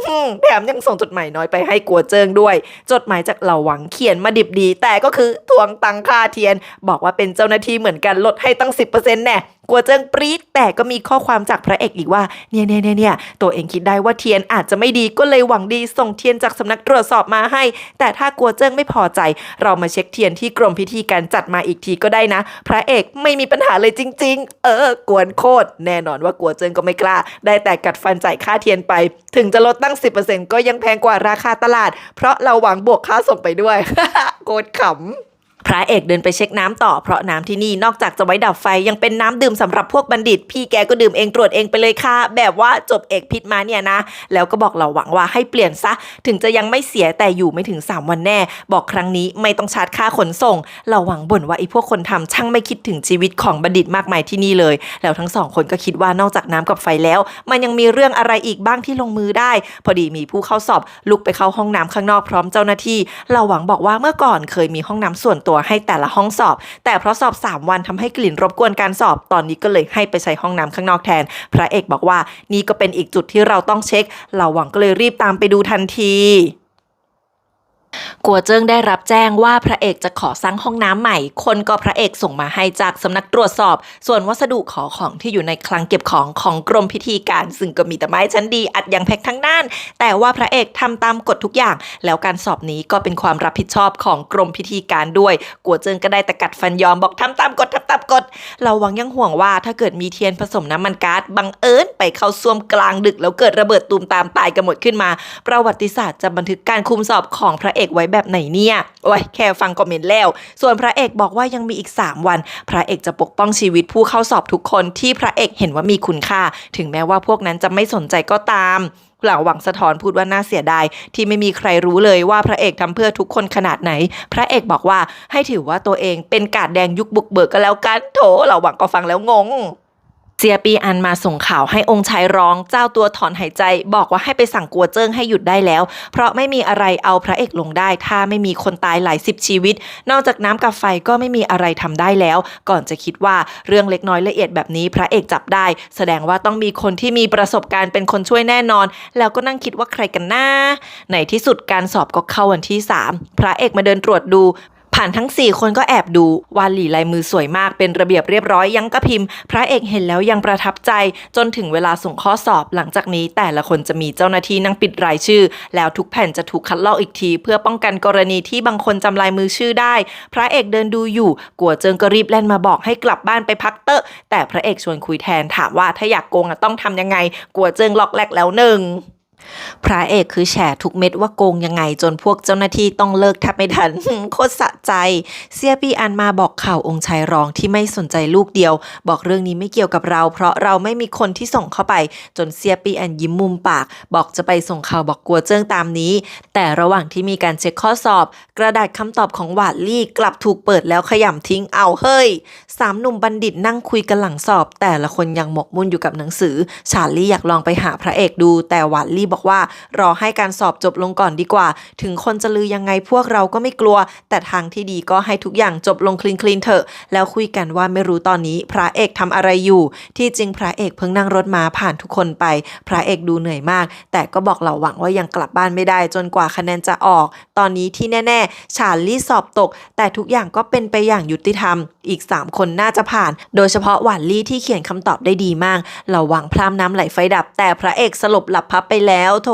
แถมยังส่งจดหมายน้อยไปให้กัวเจิงด้วยจดหมายจากเราหวังเขียนมาดิบดีแต่ก็คือทวงตังค่าเทียนบอกว่าเป็นเจ้าหน้าที่เหมือนกันลดให้ตั้ง 10% แน่กัวเจิงปรี๊ดแต่ก็มีข้อความจากพระเอกอีกว่าเนี่ยตัวเองคิดได้ว่าเทียนอาจจะไม่ดีก็เลยหวังดีส่งเทียนจากสำนักตรวจสอบมาให้แต่ถ้ากัวเจิงไม่พอใจเรามาเช็คเทียนที่กรมพิธีการจัดมาอีกทีก็ได้นะพระเอกไม่มีปัญหาเลยจริงๆกวนโคตรแน่นอนว่ากัวเจิงก็ไม่กล้าได้แต่กัดฟันจ่ายค่าเทียนไปถึงจะลดตั้ง 10% ก็ยังแพงกว่าราคาตลาดเพราะเราหวังบวกค่าส่งไปด้วย โคตรขำพระเอกเดินไปเช็คน้ำต่อเพราะน้ำที่นี่นอกจากจะไว้ดับไฟยังเป็นน้ำดื่มสำหรับพวกบัณฑิตพี่แกก็ดื่มเองตรวจเองไปเลยค่ะแบบว่าจบเอกพิษมาเนี่ยนะแล้วก็บอกเราหวังว่าให้เปลี่ยนซะถึงจะยังไม่เสียแต่อยู่ไม่ถึง3วันแน่บอกครั้งนี้ไม่ต้องชาร์จค่าขนส่งเราหวังบ่นว่าไอ้พวกคนทำช่างไม่คิดถึงชีวิตของบัณฑิตมากมายที่นี่เลยแล้วทั้ง2คนก็คิดว่านอกจากน้ำกับไฟแล้วมันยังมีเรื่องอะไรอีกบ้างที่ลงมือได้พอดีมีผู้เข้าสอบลุกไปเข้าห้องน้ำข้างนอกพร้อมเจ้าหน้าที่เราหวังบอกว่าเมื่อก่อนเคยมีห้องน้ำส่วนตัวให้แต่ละห้องสอบแต่เพราะสอบ3วันทำให้กลิ่นรบกวนการสอบตอนนี้ก็เลยให้ไปใช้ห้องน้ำข้างนอกแทนพระเอกบอกว่านี่ก็เป็นอีกจุดที่เราต้องเช็คเราหวังก็เลยรีบตามไปดูทันทีกัวเจิ้งได้รับแจ้งว่าพระเอกจะขอสร้างห้องน้ำใหม่คนก็พระเอกส่งมาให้จากสำนักตรวจสอบส่วนวัสดุขอของที่อยู่ในคลังเก็บของของกรมพิธีการซึ่งก็มีแต่ไม้ชั้นดีอัดอย่างแพ็คทั้งนั้นแต่ว่าพระเอกทำตามกฎทุกอย่างแล้วการสอบนี้ก็เป็นความรับผิดชอบของกรมพิธีการด้วยกัวเจิ้งก็ได้แต่กัดฟันยอมบอกทำตามกฎเราหวังยังห่วงว่าถ้าเกิดมีเทียนผสมน้ำมันก๊าซบังเอิญไปเข้าซ่วมกลางดึกแล้วเกิดระเบิดตูมตามตายกันหมดขึ้นมาประวัติศาสตร์จะบันทึกการคุมสอบของพระเอกไว้แบบไหนเนี่ยโอ้ยแค่ฟังคอมเมนต์แล้วส่วนพระเอกบอกว่ายังมีอีก3วันพระเอกจะปกป้องชีวิตผู้เข้าสอบทุกคนที่พระเอกเห็นว่ามีคุณค่าถึงแม้ว่าพวกนั้นจะไม่สนใจก็ตามหลังหวังสะท้อนพูดว่าน่าเสียดายที่ไม่มีใครรู้เลยว่าพระเอกทำเพื่อทุกคนขนาดไหนพระเอกบอกว่าให้ถือว่าตัวเองเป็นกาดแดงยุคบุกเบิกก็แล้วกันโถหลังหวังก็ฟังแล้วงงเซียปีอันมาส่งข่าวให้องค์ชายร้องเจ้าตัวถอนหายใจบอกว่าให้ไปสั่งกัวเจิ้งให้หยุดได้แล้วเพราะไม่มีอะไรเอาพระเอกลงได้ถ้าไม่มีคนตายหลาย10ชีวิตนอกจากน้ำกับไฟก็ไม่มีอะไรทำได้แล้วก่อนจะคิดว่าเรื่องเล็กน้อยละเอียดแบบนี้พระเอกจับได้แสดงว่าต้องมีคนที่มีประสบการณ์เป็นคนช่วยแน่นอนแล้วก็นั่งคิดว่าใครกันนะในที่สุดการสอบก็เข้าวันที่3พระเอกมาเดินตรวจดูผ่านทั้ง4คนก็แอบดูวาดหลี่ลายมือสวยมากเป็นระเบียบเรียบร้อยยังกระพิมพ์พระเอกเห็นแล้วยังประทับใจจนถึงเวลาส่งข้อสอบหลังจากนี้แต่ละคนจะมีเจ้าหน้าที่นั่งปิดรายชื่อแล้วทุกแผ่นจะถูกคัดลอกอีกทีเพื่อป้องกันกรณีที่บางคนจำลายมือชื่อได้พระเอกเดินดูอยู่กัวเจิงก็รีบแล่นมาบอกให้กลับบ้านไปพักเตอะแต่พระเอกชวนคุยแทนถามว่าถ้าอยากโกงต้องทำยังไงกัวเจิงล็อกแรกแล้วหนึ่งพระเอกคือแฉทุกเม็ดว่าโกงยังไงจนพวกเจ้าหน้าที่ต้องเลิกแทบไม่ทัน โคตรสะใจเซียปีอันมาบอกข่าวองค์ชายรองที่ไม่สนใจลูกเดียวบอกเรื่องนี้ไม่เกี่ยวกับเราเพราะเราไม่มีคนที่ส่งเข้าไปจนเซียปีอันยิ้มมุมปากบอกจะไปส่งข่าวบอกกัวเจิ้งตามนี้แต่ระหว่างที่มีการเช็คข้อสอบกระดาษคำตอบของหวาดลี่กลับถูกเปิดแล้วขย่ำทิ้งเอาเฮ้ย3 หนุ่มบัณฑิตนั่งคุยกันหลังสอบแต่ละคนยังหมกมุ่นอยู่กับหนังสือชาร์ลี่อยากลองไปหาพระเอกดูแต่หวาดลี่ บอกว่ารอให้การสอบจบลงก่อนดีกว่าถึงคนจะลือยังไงพวกเราก็ไม่กลัวแต่ทางที่ดีก็ให้ทุกอย่างจบลงคลีนเถอะแล้วคุยกันว่าไม่รู้ตอนนี้พระเอกทำอะไรอยู่ที่จริงพระเอกเพิ่งนั่งรถม้าผ่านทุกคนไปพระเอกดูเหนื่อยมากแต่ก็บอกเหล่าหวังว่ายังกลับบ้านไม่ได้จนกว่าคะแนนจะออกตอนนี้ที่แน่ๆชาลี่สอบตกแต่ทุกอย่างก็เป็นไปอย่างยุติธรรมอีก3คนน่าจะผ่านโดยเฉพาะหวานลี่ที่เขียนคำตอบได้ดีมากเหล่าหวังพรามน้ำไหลไฟดับแต่พระเอกสลบหลับพับไปแล้วโถ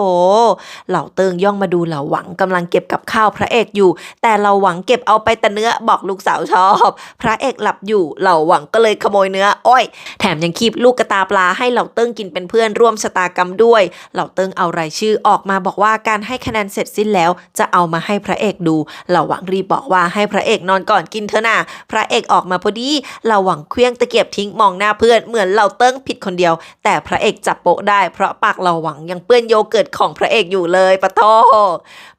เหล่าเติงย่องมาดูเหล่าหวังกำลังเก็บกับข้าวพระเอกอยู่แต่เหล่าหวังเก็บเอาไปแต่เนื้อบอกลูกสาวชอบพระเอกหลับอยู่เหล่าหวังก็เลยขโมยเนื้ออ้อยแถมยังคีบลูกกระตาปลาให้เหล่าเติงกินเป็นเพื่อนร่วมชะตากรรมด้วยเหล่าเติงเอารายชื่อออกมาบอกว่าการให้คะแนนเสร็จสิ้นแล้วจะเอามาให้พระเอกดูเหล่าหวังรีบบอกว่าให้พระเอกนอนก่อนกินเถอะนะพระเอกออกมาพอดีเหล่าหวังเคลี้ยงตะเกียบทิ้งมองหน้าเพื่อนเหมือนเหล่าเติ้งผิดคนเดียวแต่พระเอกจับโป๊ะได้เพราะปากเหล่าหวังยังเปื้อนโยเกิร์ตของพระเอกอยู่เลยปะโท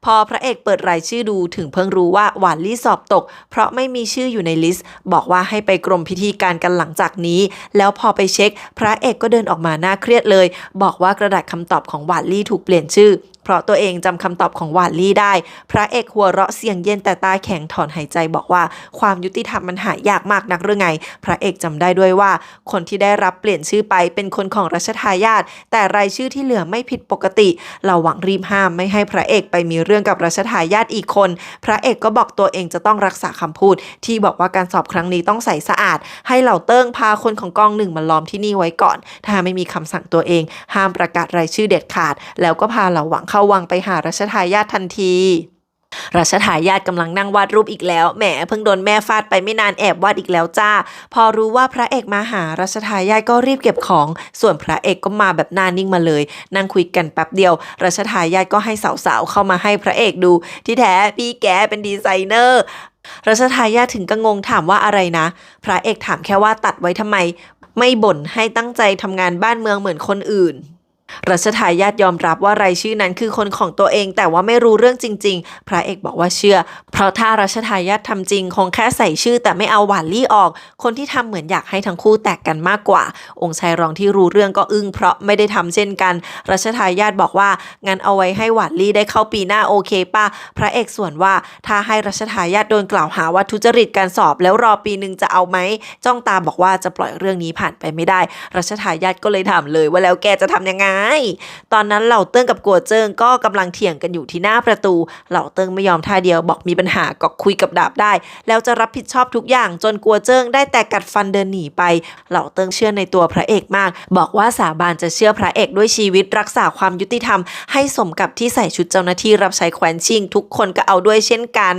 พอพระเอกเปิดรายชื่อดูถึงเพิ่งรู้ว่าหวานลี่สอบตกเพราะไม่มีชื่ออยู่ในลิสต์บอกว่าให้ไปกรมพิธีการกันหลังจากนี้แล้วพอไปเช็คพระเอกก็เดินออกมาน่าเครียดเลยบอกว่ากระดาษคำตอบของหวานลี่ถูกเปลี่ยนชื่อเพราะตัวเองจำคำตอบของหวานลี่ได้พระเอกหัวเราะเสียงเย็นแต่ตาแข็งถอนหายใจบอกว่าความยุติธรรมมันหายากมากนักหรือไงพระเอกจำได้ด้วยว่าคนที่ได้รับเปลี่ยนชื่อไปเป็นคนของรัชทายาทแต่รายชื่อที่เหลือไม่ผิดปกติเราหวังรีบห้ามไม่ให้พระเอกไปมีเรื่องกับรัชทายาทอีกคนพระเอกก็บอกตัวเองจะต้องรักษาคำพูดที่บอกว่าการสอบครั้งนี้ต้องใสสะอาดให้เหล่าเติ้งพาคนของกองหนึ่งมาล้อมที่นี่ไว้ก่อนถ้าไม่มีคำสั่งตัวเองห้ามประกาศรายชื่อเด็ดขาดแล้วก็พาเหล่าหวังเข้าวังไปหารัชทายาททันทีรัชทายาทกำลังนั่งวาดรูปอีกแล้วแหมเพิ่งโดนแม่ฟาดไปไม่นานแอบวาดอีกแล้วจ้าพอรู้ว่าพระเอกมาหารัชทายาทก็รีบเก็บของส่วนพระเอกก็มาแบบหน้านิ่งมาเลยนั่งคุยกันแป๊บเดียวรัชทายาทก็ให้สาวๆเข้ามาให้พระเอกดูที่แท้พี่แกเป็นดีไซเนอร์รัชทายาทถึงก็งงถามว่าอะไรนะพระเอกถามแค่ว่าตัดไว้ทำไมไม่บ่นให้ตั้งใจทำงานบ้านเมืองเหมือนคนอื่นรัชทายาทยอมรับว่ารายชื่อนั้นคือคนของตัวเองแต่ว่าไม่รู้เรื่องจริงๆพระเอกบอกว่าเชื่อเพราะถ้ารัชทายาททำจริงคงแค่ใส่ชื่อแต่ไม่เอาหวานลี่ออกคนที่ทำเหมือนอยากให้ทั้งคู่แตกกันมากกว่าองค์ชายรองที่รู้เรื่องก็อึ้งเพราะไม่ได้ทำเช่นกันรัชทายาทบอกว่างั้นเอาไว้ให้หวานลี่ได้เข้าปีหน้าโอเคป่ะพระเอกส่วนว่าถ้าให้รัชทายาทโดนกล่าวหาว่าทุจริตการสอบแล้วรอปีนึงจะเอาไหมจ้องตาบอกว่าจะปล่อยเรื่องนี้ผ่านไปไม่ได้รัชทายาทก็เลยถามเลยว่าแล้วแกจะทำยังไงตอนนั้นเหล่าเติ้งกับกัวเจิ้งก็กำลังเถียงกันอยู่ที่หน้าประตูเหล่าเติ้งไม่ยอมท่าเดียวบอกมีปัญหาก็คุยกับดาบได้แล้วจะรับผิดชอบทุกอย่างจนกัวเจิ้งได้แต่กัดฟันเดินหนีไปเหล่าเติ้งเชื่อในตัวพระเอกมากบอกว่าสาบานจะเชื่อพระเอกด้วยชีวิตรักษาความยุติธรรมให้สมกับที่ใส่ชุดเจ้าหน้าที่รับใช้แคว้นชิงทุกคนก็เอาด้วยเช่นกัน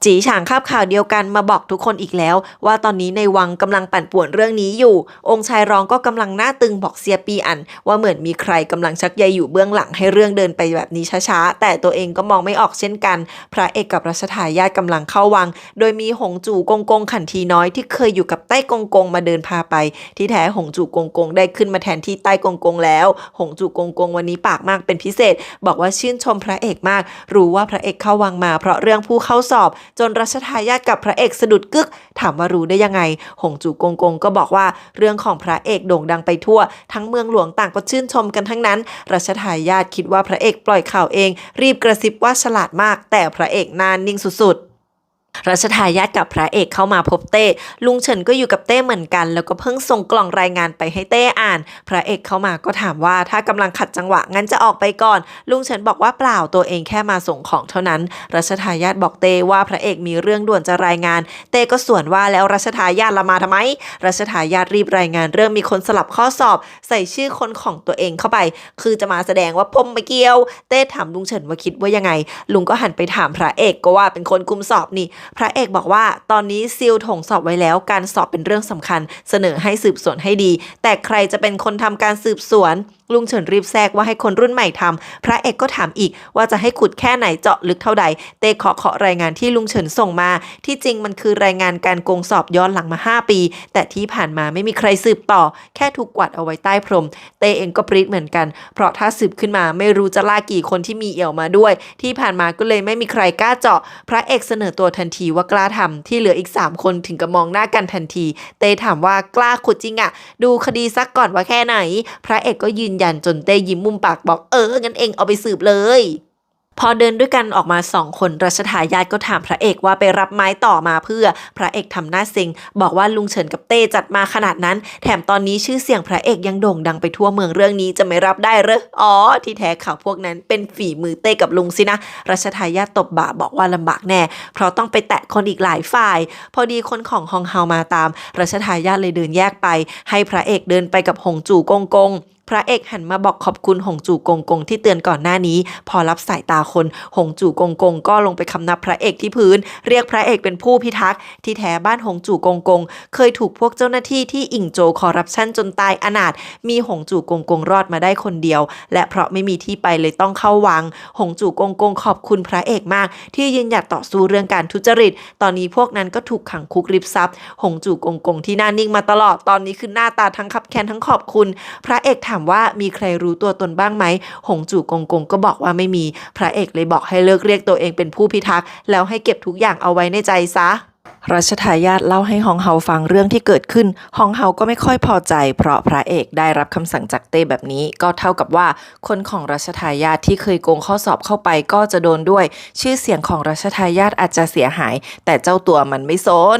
จีฉางคาบข่าวเดียวกันมาบอกทุกคนอีกแล้วว่าตอนนี้ในวังกำลังปั่นป่วนเรื่องนี้อยู่องค์ชายรองก็กำลังหน้าตึงบอกเซียปีอันว่าเหมือนมีใครกำลังชักใยอยู่เบื้องหลังให้เรื่องเดินไปแบบนี้ช้าๆแต่ตัวเองก็มองไม่ออกเช่นกันพระเอกกับรัชทายาทกำลังเข้าวังโดยมีหงจู่กงกงขันทีน้อยที่เคยอยู่กับใต้กงกงมาเดินพาไปที่แท้หงจู่กงกงได้ขึ้นมาแทนที่ใต้กงกงแล้วหงจู่กงกงวันนี้ปากมากเป็นพิเศษบอกว่าชื่นชมพระเอกมากรู้ว่าพระเอกเข้าวังมาเพราะเรื่องผู้เข้าสอบจนรัชทายาทกับพระเอกสะดุดกึกถามว่ารู้ได้ยังไงหงจู่กงกงก็บอกว่าเรื่องของพระเอกโด่งดังไปทั่วทั้งเมืองหลวงต่างก็ชื่นชมกันทั้งนั้นรัชทายาทคิดว่าพระเอกปล่อยข่าวเองรีบกระซิบว่าฉลาดมากแต่พระเอกนานนิ่งสุดๆรัชทายาทกับพระเอกเข้ามาพบเต้ลุงเฉินก็อยู่กับเต้เหมือนกันแล้วก็เพิ่งส่งกล่องรายงานไปให้เต้อ่านพระเอกเข้ามาก็ถามว่าถ้ากำลังขัดจังหวะงั้นจะออกไปก่อนลุงเฉินบอกว่าเปล่าตัวเองแค่มาส่งของเท่านั้นรัชทายาทบอกเต้ว่าพระเอกมีเรื่องด่วนจะรายงานเต้ก็สวนว่าแล้วรัชทายาทละมาทำไมรัชทายาทรีบรายงานเรื่องมีคนสลับข้อสอบใส่ชื่อคนของตัวเองเข้าไปคือจะมาแสดงว่าผมไม่เกี่ยวเต้ถามลุงเฉินว่าคิดว่ายังไงลุงก็หันไปถามพระเอกก็ว่าเป็นคนคุมสอบนี่พระเอกบอกว่าตอนนี้ซีลถงสอบไว้แล้วการสอบเป็นเรื่องสำคัญเสนอให้สืบสวนให้ดีแต่ใครจะเป็นคนทำการสืบสวนลุงเฉินรีบแทรกว่าให้คนรุ่นใหม่ทำพระเอกก็ถามอีกว่าจะให้ขุดแค่ไหนเจาะลึกเท่าใดเต้เคาะรายงานที่ลุงเฉินส่งมาที่จริงมันคือรายงานการโกงสอบย้อนหลังมา5 ปีแต่ที่ผ่านมาไม่มีใครสืบต่อแค่ถูกกวาดเอาไว้ใต้พรมเต้เองก็ปรี๊ดเหมือนกันเพราะถ้าสืบขึ้นมาไม่รู้จะล่ากี่คนที่มีเอี่ยวมาด้วยที่ผ่านมาก็เลยไม่มีใครกล้าเจาะพระเอกเสนอตัวทันทีว่ากล้าทำที่เหลืออีก3 คนถึงกับมองหน้ากันทันทีเต้ถามว่ากล้าขุดจริงอะดูคดีซักก่อนว่าแค่ไหนพระเอกก็ยืน นยันจนเต้ยิ้มมุมปากบอกงั้นเองเอาไปสืบเลยพอเดินด้วยกันออกมา2 คนรัชทายาทก็ถามพระเอกว่าไปรับไม้ต่อมาเพื่อพระเอกทำหน้าเซ็งบอกว่าลุงเฉินกับเต้จัดมาขนาดนั้นแถมตอนนี้ชื่อเสียงพระเอกยังโด่งดังไปทั่วเมืองเรื่องนี้จะไม่รับได้เหรอที่แท้ข่าวพวกนั้นเป็นฝีมือเต้กับลุงสินะรัชทายาทตบบ่าบอกว่าลำบากแน่เพราะต้องไปแตะคนอีกหลายฝ่ายพอดีคนของฮองเฮามาตามรัชทายาทเลยเดินแยกไปให้พระเอกเดินไปกับหงจู่กงกงพระเอกหันมาบอกขอบคุณหงจู่กงกงที่เตือนก่อนหน้านี้พอรับสายตาคนหงจู่กงกงก็ลงไปคำนับพระเอกที่พื้นเรียกพระเอกเป็นผู้พิทักษ์ที่แท้บ้านหงจู่กงกงเคยถูกพวกเจ้าหน้าที่ที่อิงโจคอร์รัปชันจนตายอนาถมีหงจู่กงกงรอดมาได้คนเดียวและเพราะไม่มีที่ไปเลยต้องเข้าวังหงจู่กงกงขอบคุณพระเอกมากที่ยืนหยัดต่อสู้เรื่องการทุจริตตอนนี้พวกนั้นก็ถูกขังคุกริบทรัพย์หงจู่กงกงที่หน้านิ่งมาตลอดตอนนี้คือหน้าตาทั้งคับแค้นทั้งขอบคุณพระเอกถามว่ามีใครรู้ตัวตนบ้างไหมหงจู่กงกงก็บอกว่าไม่มีพระเอกเลยบอกให้เลิกเรียกตัวเองเป็นผู้พิทักษ์แล้วให้เก็บทุกอย่างเอาไว้ในใจซะรัชทายาทเล่าให้ฮองเฮาฟังเรื่องที่เกิดขึ้นฮองเฮาก็ไม่ค่อยพอใจเพราะพระเอกได้รับคำสั่งจากเต้แบบนี้ก็เท่ากับว่าคนของรัชทายาทที่เคยโกงข้อสอบเข้าไปก็จะโดนด้วยชื่อเสียงของรัชทายาทอาจจะเสียหายแต่เจ้าตัวมันไม่สน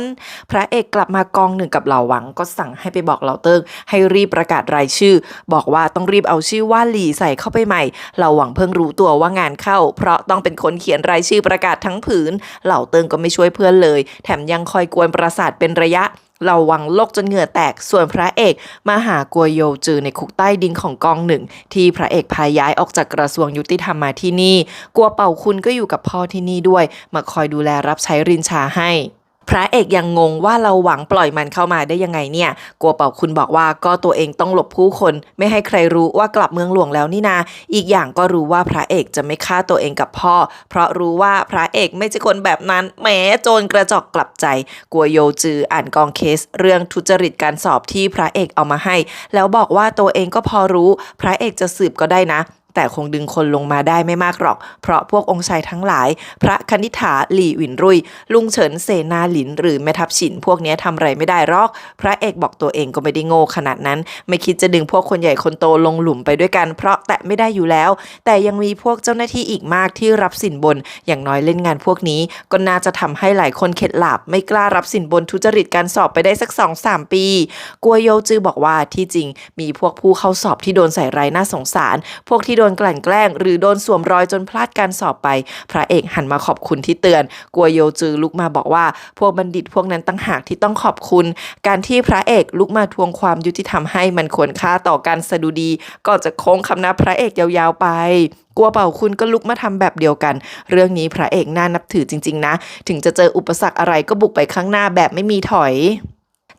พระเอกกลับมากองหนึ่งกับเหล่าหวังก็สั่งให้ไปบอกเหล่าเติ้งให้รีบประกาศรายชื่อบอกว่าต้องรีบเอาชื่อว่าหลี่ใส่เข้าไปใหม่เหล่าหวังเพิ่งรู้ตัวว่างานเข้าเพราะต้องเป็นคนเขียนรายชื่อประกาศทั้งผืนเหล่าเติ้งก็ไม่ช่วยเพื่อนเลยแถมยังคอยกวนประสาทเป็นระยะเราวังโลกจนเหงื่อแตกส่วนพระเอกมาหากัวโยจือในคุกใต้ดินของกองหนึ่งที่พระเอกพาย้ายออกจากกระทรวงยุติธรรมมาที่นี่กัวเป่าคุณก็อยู่กับพ่อที่นี่ด้วยมาคอยดูแลรับใช้รินชาให้พระเอกยังงงว่าเราหวังปล่อยมันเข้ามาได้ยังไงเนี่ยกัวเป่าคุณบอกว่าก็ตัวเองต้องหลบผู้คนไม่ให้ใครรู้ว่ากลับเมืองหลวงแล้วนี่นาอีกอย่างก็รู้ว่าพระเอกจะไม่ฆ่าตัวเองกับพ่อเพราะรู้ว่าพระเอกไม่ใช่คนแบบนั้นแหมโจรกระจอกกลับใจกัวโยจืออ่านกองเคสเรื่องทุจริตการสอบที่พระเอกเอามาให้แล้วบอกว่าตัวเองก็พอรู้พระเอกจะสืบก็ได้นะแต่คงดึงคนลงมาได้ไม่มากหรอกเพราะพวกองค์ชายทั้งหลายพระคณิษฐาหลี่หวินรุยลุงเฉินเสนาหลินหรือแม่ทัพฉินพวกนี้ทำไรไม่ได้หรอกพระเอกบอกตัวเองก็ไม่ได้โง่ขนาดนั้นไม่คิดจะดึงพวกคนใหญ่คนโตลงหลุมไปด้วยกันเพราะแตะไม่ได้อยู่แล้วแต่ยังมีพวกเจ้าหน้าที่อีกมากที่รับสินบนอย่างน้อยเล่นงานพวกนี้ก็น่าจะทำให้หลายคนเข็ดหลาบไม่กล้ารับสินบนทุจริตการสอบไปได้สัก 2-3 ปีกัวโยจือบอกว่าที่จริงมีพวกผู้เข้าสอบที่โดนใส่ร้ายน่าสงสารพวกที่โดนกลั่นแกล้งหรือโดนสวมรอยจนพลาดการสอบไปพระเอกหันมาขอบคุณที่เตือนกัวโยจือลุกมาบอกว่าพวกบัณฑิตพวกนั้นต่างหากที่ต้องขอบคุณการที่พระเอกลุกมาทวงความยุติธรรมให้มันควรค่าต่อการสดุดีก็จะโค้งคำนับพระเอกยาวๆไปกัวเป่าคุณก็ลุกมาทำแบบเดียวกันเรื่องนี้พระเอกน่านับถือจริงๆนะถึงจะเจออุปสรรคอะไรก็บุกไปข้างหน้าแบบไม่มีถอย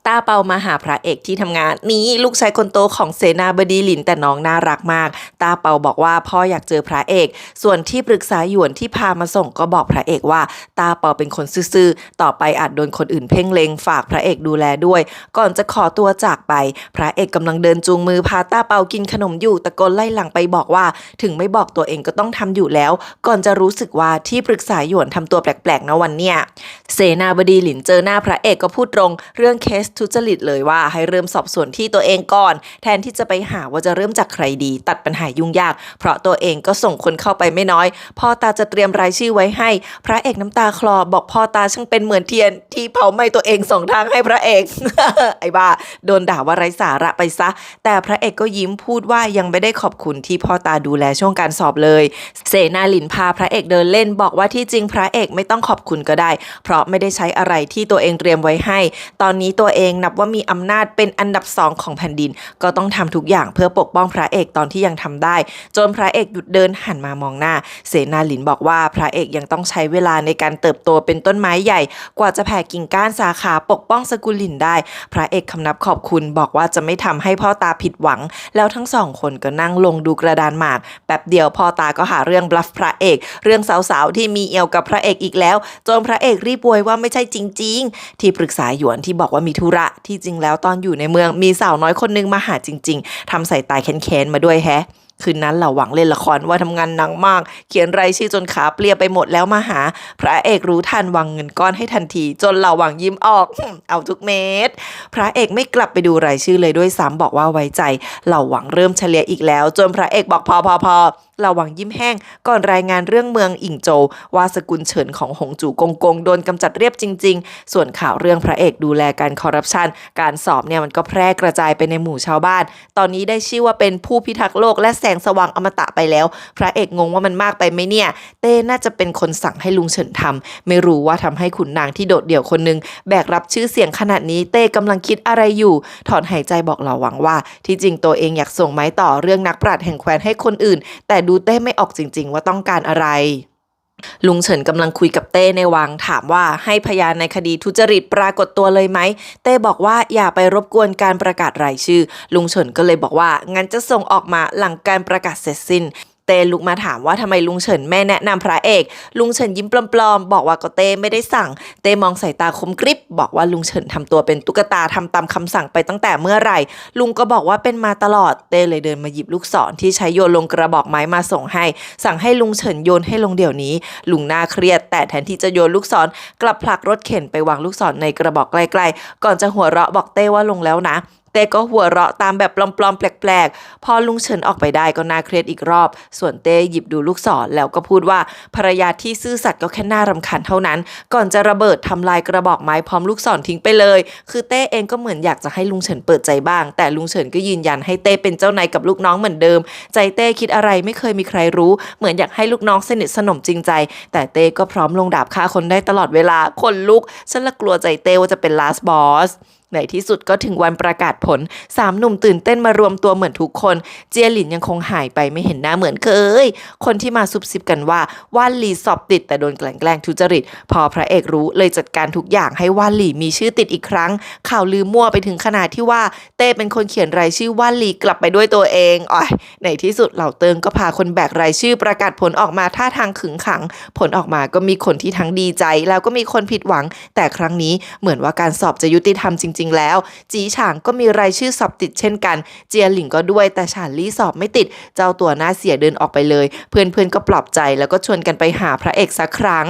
ต้าเปามาหาพระเอกที่ทำงานนี้ลูกชายคนโตของเสนาบดีหลินแต่น้องน่ารักมากต้าเปาบอกว่าพ่ออยากเจอพระเอกส่วนที่ปรึกษาหยวนที่พามาส่งก็บอกพระเอกว่าต้าเปาเป็นคนซื่อๆต่อไปอาจโดนคนอื่นเพ่งเล็งฝากพระเอกดูแลด้วยก่อนจะขอตัวจากไปพระเอกกำลังเดินจูงมือพาต้าเปากินขนมอยู่ตะโกนไล่หลังไปบอกว่าถึงไม่บอกตัวเองก็ต้องทำอยู่แล้วก่อนจะรู้สึกว่าที่ปรึกษาหยวนทำตัวแปลกๆนะวันเนี้ยเสนาบดีหลินเจอหน้าพระเอกก็พูดตรงเรื่องเคสทุจริตเลยว่าให้เริ่มสอบสวนที่ตัวเองก่อนแทนที่จะไปหาว่าจะเริ่มจากใครดีตัดปัญหายุ่งยากเพราะตัวเองก็ส่งคนเข้าไปไม่น้อยพ่อตาจะเตรียมรายชื่อไว้ให้พระเอกน้ำตาคลอบอกพ่อตาช่างเป็นเหมือนเทียนที่เผาไหม้ตัวเองส่งทางให้พระเอก ไอ้บ้าโดนด่าว่าไร้สาระไปซะแต่พระเอกก็ยิ้มพูดว่ายังไม่ได้ขอบคุณที่พ่อตาดูแลช่วงการสอบเลยเสนาหลินพาพระเอกเดินเล่นบอกว่าที่จริงพระเอกไม่ต้องขอบคุณก็ได้เพราะไม่ได้ใช้อะไรที่ตัวเองเตรียมไว้ให้ตอนนี้ตัวเองนับว่ามีอำนาจเป็นอันดับ2ของแผ่นดินก็ต้องทำทุกอย่างเพื่อปกป้องพระเอกตอนที่ยังทำได้จนพระเอกหยุดเดินหันมามองหน้าเสนาหลินบอกว่าพระเอกยังต้องใช้เวลาในการเติบโตเป็นต้นไม้ใหญ่กว่าจะแผ่กิ่งก้านสาขาปกป้องสกุลหลินได้พระเอกคำนับขอบคุณบอกว่าจะไม่ทำให้พ่อตาผิดหวังแล้วทั้งสองคนก็นั่งลงดูกระดานหมากแป๊บเดียวพ่อตาก็หาเรื่องบลัฟพระเอกเรื่องสาวๆที่มีเอวกับพระเอกอีกแล้วจนพระเอกรีบโวยว่าไม่ใช่จริงๆที่ปรึกษาหยวนที่บอกว่ามีธุระที่จริงแล้วตอนอยู่ในเมืองมีสาวน้อยคนนึงมาหาจริงๆทำใส่ตายแค้นๆมาด้วยแฮะ คืนนั้นเหล่าหวังเล่นละครว่าทำงานหนักมากเขียนรายชื่อจนขาเปลี่ยไปหมดแล้วมาหาพระเอกรู้ทันวางเงินก้อนให้ทันทีจนเหล่าหวังยิ้มออก เอาทุกเม็ดพระเอกไม่กลับไปดูรายชื่อเลยด้วยซ้ำบอกว่าไว้ใจเหล่าหวังเริ่มเฉลี่ยอีกแล้วจนพระเอกบอกพอเหล่าหวังยิ้มแห้งก่อนรายงานเรื่องเมืองอิงโจวว่าสกุลเฉินของหงจูกงโดนกำจัดเรียบจริงๆส่วนข่าวเรื่องพระเอกดูแลการคอร์รัปชันการสอบเนี่ยมันก็แพร่กระจายไปในหมู่ชาวบ้านตอนนี้ได้ชื่อว่าเป็นผู้พิทักษ์โลกและแสงสว่างอมตะไปแล้วพระเอกงงว่ามันมากไปไหมเนี่ยเต้น่าจะเป็นคนสั่งให้ลุงเฉินทำไม่รู้ว่าทำให้ขุนนางที่โดดเดี่ยวคนนึงแบกรับชื่อเสียงขนาดนี้เต้กำลังคิดอะไรอยู่ถอนหายใจบอกเหล่าหวังว่าที่จริงตัวเองอยากส่งไม้ต่อเรื่องนักปราชญ์แห่งแคว้นให้คนอื่นแต่ดูเต้ไม่ออกจริงๆว่าต้องการอะไรลุงเฉินกำลังคุยกับเต้ในวังถามว่าให้พยานในคดีทุจริตปรากฏตัวเลยไหมเต้บอกว่าอย่าไปรบกวนการประกาศรายชื่อลุงเฉินก็เลยบอกว่างั้นจะส่งออกมาหลังการประกาศเสร็จสิ้นเต้ลุกมาถามว่าทำไมลุงเฉินแม่แนะนำพระเอกลุงเฉินยิ้มปลอมๆบอกว่าก็เต้ไม่ได้สั่งเต้มองสายตาคมกริบบอกว่าลุงเฉินทำตัวเป็นตุ๊กตาทำตามคำสั่งไปตั้งแต่เมื่อไหร่ลุงก็บอกว่าเป็นมาตลอดเต้เลยเดินมาหยิบลูกศรที่ใช้โยนลงกระบอกไม้มาส่งให้สั่งให้ลุงเฉินโยนให้ลงเดี๋ยวนี้ลุงน่าเครียดแต่แทนที่จะโยนลูกศรกลับผลักรถเข็นไปวางลูกศรในกระบอกใกล้ๆก่อนจะหัวเราะบอกเต้ว่าลงแล้วนะเต้ก็หัวเราะตามแบบปลอมๆแปลกๆพอลุงเฉินออกไปได้ก็น่าเครียดอีกรอบส่วนเต้หยิบดูลูกศรแล้วก็พูดว่าภรรยาที่ซื่อสัตย์ก็แค่น่ารำคาญเท่านั้นก่อนจะระเบิดทำลายกระบอกไม้พร้อมลูกศรทิ้งไปเลยคือเต้เองก็เหมือนอยากจะให้ลุงเฉินเปิดใจบ้างแต่ลุงเฉินก็ยืนยันให้เต้เป็นเจ้านายกับลูกน้องเหมือนเดิมใจเต้คิดอะไรไม่เคยมีใครรู้เหมือนอยากให้ลูกน้องสนิทสนมจริงใจแต่เต้ก็พร้อมลงดาบฆ่าคนได้ตลอดเวลาคนลุกฉันละกลัวใจเต้ว่าจะเป็น last bossในที่สุดก็ถึงวันประกาศผล3หนุ่มตื่นเต้นมารวมตัวเหมือนทุกคนเจียหลินยังคงหายไปไม่เห็นหน้าเหมือนเคยคนที่มาซุบซิบกันว่าว่านหลี่สอบติดแต่โดนแกล้งทุจริตพอพระเอกรู้เลยจัดการทุกอย่างให้ว่านหลี่มีชื่อติดอีกครั้งข่าวลือมั่วไปถึงขนาดที่ว่าเต้เป็นคนเขียนรายชื่อว่านหลี่กลับไปด้วยตัวเองในที่สุดเหล่าเติงก็พาคนแบกรายชื่อประกาศผลออกมาท่าทางขึงขังผลออกมาก็มีคนที่ทั้งดีใจแล้วก็มีคนผิดหวังแต่ครั้งนี้เหมือนว่าการสอบจะยุติธรรมจริงแล้วจีฉางก็มีรายชื่อสอบติดเช่นกันเจียหลิงก็ด้วยแต่ฉานลี่สอบไม่ติดเจ้าตัวหน้าเสียเดินออกไปเลยเพื่อนๆก็ปลอบใจแล้วก็ชวนกันไปหาพระเอกสักครั้ง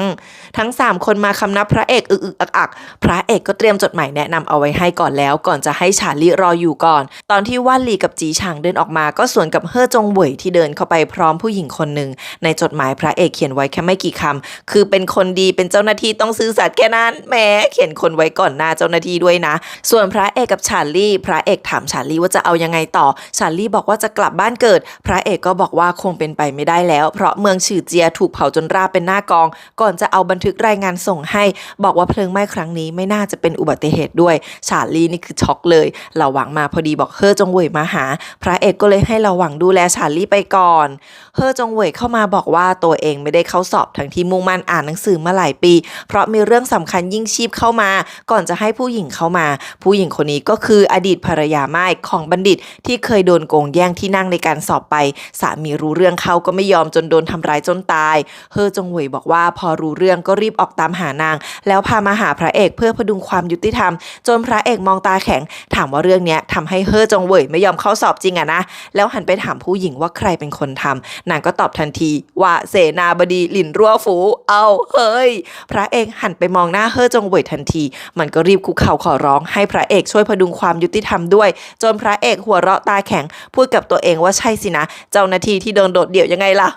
ทั้ง3คนมาคำนับพระเอกอึกอักพระเอกก็เตรียมจดหมายแนะนำเอาไว้ให้ก่อนแล้วก่อนจะให้ฉานลี่รออยู่ก่อนตอนที่ว่านหลี่กับจีฉางเดินออกมาก็สวนกับเฮ่อจงเหวยที่เดินเข้าไปพร้อมผู้หญิงคนหนึ่งในจดหมายพระเอกเขียนไว้แค่ไม่กี่คำคือเป็นคนดีเป็นเจ้าหน้าที่ต้องซื่อสัตย์แค่นั้นแหมเขียนคนไว้ก่อนหน้าเจ้าหน้าที่ด้วยนะส่วนพระเอกกับฉานลี่พระเอกถามฉานลี่ว่าจะเอายังไงต่อฉานลี่บอกว่าจะกลับบ้านเกิดพระเอกก็บอกว่าคงเป็นไปไม่ได้แล้วเพราะเมืองฉือเจียถูกเผาจนราบเป็นหน้ากองก่อนจะเอาบันทึกรายงานส่งให้บอกว่าเพลิงไหม้ครั้งนี้ไม่น่าจะเป็นอุบัติเหตุด้วยฉานลี่นี่คือช็อกเลยเหล่าหวังมาพอดีบอกเฮ่อจงเหวยมาหาพระเอกก็เลยให้เหล่าหวังดูแลฉานลี่ไปก่อนเฮ่อจงเหวยเข้ามาบอกว่าตัวเองไม่ได้เข้าสอบทั้งที่มุ่งมั่นอ่านหนังสือมาหลายปีเพราะมีเรื่องสำคัญยิ่งชีพเข้ามาก่อนจะให้ผู้หญิงเข้ามาผู้หญิงคนนี้ก็คืออดีตภรรยาม่ายของบัณฑิตที่เคยโดนโกงแย่งที่นั่งในการสอบไปสามีรู้เรื่องเขาก็ไม่ยอมจนโดนทำร้ายจนตายเฮ่อจงเหวยบอกว่าพอรู้เรื่องก็รีบออกตามหานางแล้วพามาหาพระเอกเพื่อพดุงความยุติธรรมจนพระเอกมองตาแข็งถามว่าเรื่องนี้ทำให้เฮ่อจงเหวยไม่ยอมเข้าสอบจริงอะนะแล้วหันไปถามผู้หญิงว่าใครเป็นคนทำนางก็ตอบทันทีว่าเสนาบดีหลินรั่วฝูเอาเฮ้ยพระเอกหันไปมองหน้าเฮ่อจงเหวยทันทีมันก็รีบคุกเข่าขอร้องให้พระเอกช่วยพดุงความยุติธรรมด้วยจนพระเอกหัวเราะตาแข็งพูดกับตัวเองว่าใช่สินะเจ้าหน้าที่ที่โดดเดี่ยวยังไงล่ะ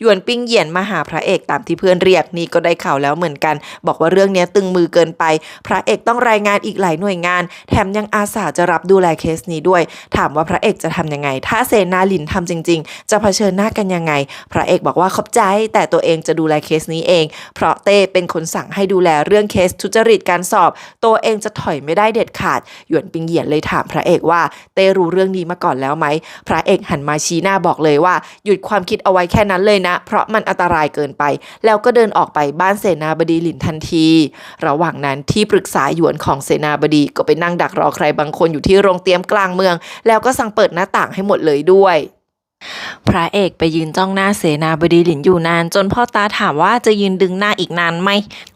หยวนปิ้งเหยียนมาหาพระเอกตามที่เพื่อนเรียกนี่ก็ได้ข่าวแล้วเหมือนกันบอกว่าเรื่องนี้ตึงมือเกินไปพระเอกต้องรายงานอีกหลายหน่วยงานแถมยังอาสาจะรับดูแลเคสนี้ด้วยถามว่าพระเอกจะทำยังไงถ้าเสนาหลินทำจริงๆจะเผชิญหน้ากันยังไงพระเอกบอกว่าขอบใจแต่ตัวเองจะดูแลเคสนี้เองเพราะเต้เป็นคนสั่งให้ดูแลเรื่องเคสทุจริตการสอบตัวเองจะถอยไม่ได้เด็ดขาดหยวนปิ้งเหยียนเลยถามพระเอกว่าเต้รู้เรื่องนี้มาก่อนแล้วไหมพระเอกหันมาชี้หน้าบอกเลยว่าหยุดความคิดเอาไว้แค่นั้นเลยนะเพราะมันอันตรายเกินไปแล้วก็เดินออกไปบ้านเสนาบดีหลินทันทีระหว่างนั้นที่ปรึกษาหยวนของเสนาบดีก็ไปนั่งดักรอใครบางคนอยู่ที่โรงเตรียมกลางเมืองแล้วก็สั่งเปิดหน้าต่างให้หมดเลยด้วยพระเอกไปยืนจ้องหน้าเสนาบดีหลินอยู่นานจนพ่อตาถามว่าจะยืนดึงหน้าอีกนานไหม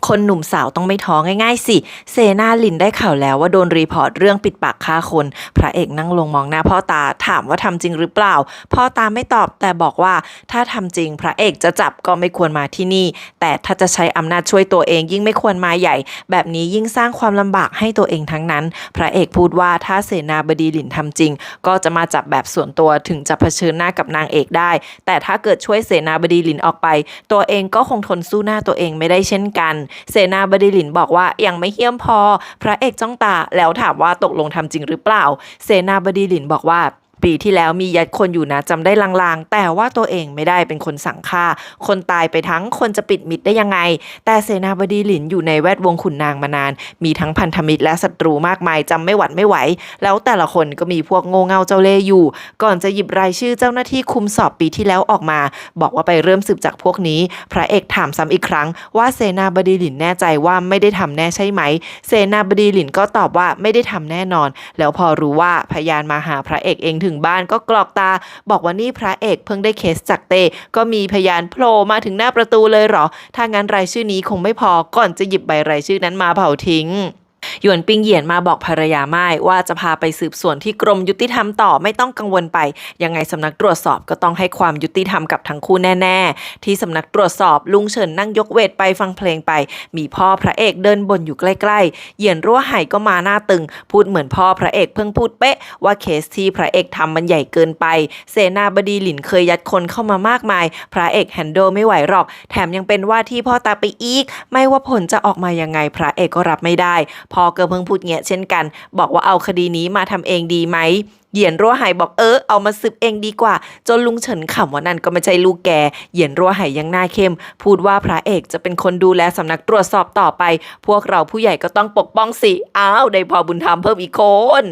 คนหนุ่มสาวต้องไม่ท้อง่ายๆสิเซนาลินได้ข่าวแล้วว่าโดนรีพอร์ตเรื่องปิดปากฆ่าคนพระเอกนั่งลงมองหน้าพ่อตาถามว่าทำจริงหรือเปล่าพ่อตาไม่ตอบแต่บอกว่าถ้าทำจริงพระเอกจะจับก็ไม่ควรมาที่นี่แต่ถ้าจะใช้อำนาจช่วยตัวเองยิ่งไม่ควรมาใหญ่แบบนี้ยิ่งสร้างความลำบากให้ตัวเองทั้งนั้นพระเอกพูดว่าถ้าเสนาบดีหลินทำจริงก็จะมาจับแบบส่วนตัวถึงจะเผชิญหน้ากับนางเอกได้แต่ถ้าเกิดช่วยเสนาบดีหลินออกไปตัวเองก็คงทนสู้หน้าตัวเองไม่ได้เช่นกันเสนาบดีหลินบอกว่ายังไม่เหี้ยมพอพระเอกจ้องตาแล้วถามว่าตกลงทำจริงหรือเปล่าเสนาบดีหลินบอกว่าปีที่แล้วมียัดคนอยู่นะจำได้ลางๆแต่ว่าตัวเองไม่ได้เป็นคนสั่งฆ่าคนตายไปทั้งคนจะปิดมิตรได้ยังไงแต่เสนาบดีหลินอยู่ในแวดวงขุนนางมานานมีทั้งพันธมิตรและศัตรูมากมายจำไม่หวัดไม่ไหวแล้วแต่ละคนก็มีพวกโง่เง่าเจ้าเล่ห์อยู่ก่อนจะหยิบรายชื่อเจ้าหน้าที่คุมสอบปีที่แล้วออกมาบอกว่าไปเริ่มสืบจากพวกนี้พระเอกถามซ้ำอีกครั้งว่าเสนาบดีหลินแน่ใจว่าไม่ได้ทำแน่ใช่ไหมเสนาบดีหลินก็ตอบว่าไม่ได้ทำแน่นอนแล้วพอรู้ว่าพยานมาหาพระเอกเองถึงบ้านก็กรอกตาบอกว่านี่พระเอกเพิ่งได้เคสจากเต้ก็มีพยานโผล่มาถึงหน้าประตูเลยเหรอถ้างั้นรายชื่อนี้คงไม่พอก่อนจะหยิบใบรายชื่อนั้นมาเผาทิ้งหยวนปิงเหยียนมาบอกภรรยาม่ายว่าจะพาไปสืบสวนที่กรมยุติธรรมต่อไม่ต้องกังวลไปยังไงสำนักตรวจสอบก็ต้องให้ความยุติธรรมกับทั้งคู่แน่ๆที่สำนักตรวจสอบลุงเฉินนั่งยกเวทไปฟังเพลงไปมีพ่อพระเอกเดินบนอยู่ใกล้ๆเหยียนรั่วไห่ก็มาหน้าตึงพูดเหมือนพ่อพระเอกเพิ่งพูดเป๊ะว่าเคสที่พระเอกทำมันใหญ่เกินไปเสนาบดีหลินเคยยัดคนเข้ามามากมายพระเอกแฮนโดลไม่ไหวหรอกแถมยังเป็นว่าที่พ่อตาไปอีกไม่ว่าผลจะออกมายังไงพระเอกก็รับไม่ได้พอก็เพิ่งพูดเงี้ยเช่นกันบอกว่าเอาคดีนี้มาทำเองดีไหมเหยียนรั่วไหบอกเอามาสืบเองดีกว่าจนลุงเฉินขำว่านั่นก็ไม่ใช่ลูกแกเหยียนรั่วไหยังหน้าเข้มพูดว่าพระเอกจะเป็นคนดูแลสำนักตรวจสอบต่อไปพวกเราผู้ใหญ่ก็ต้องปกป้องสิได้พอบุญธรรมเพิ่มอีกคน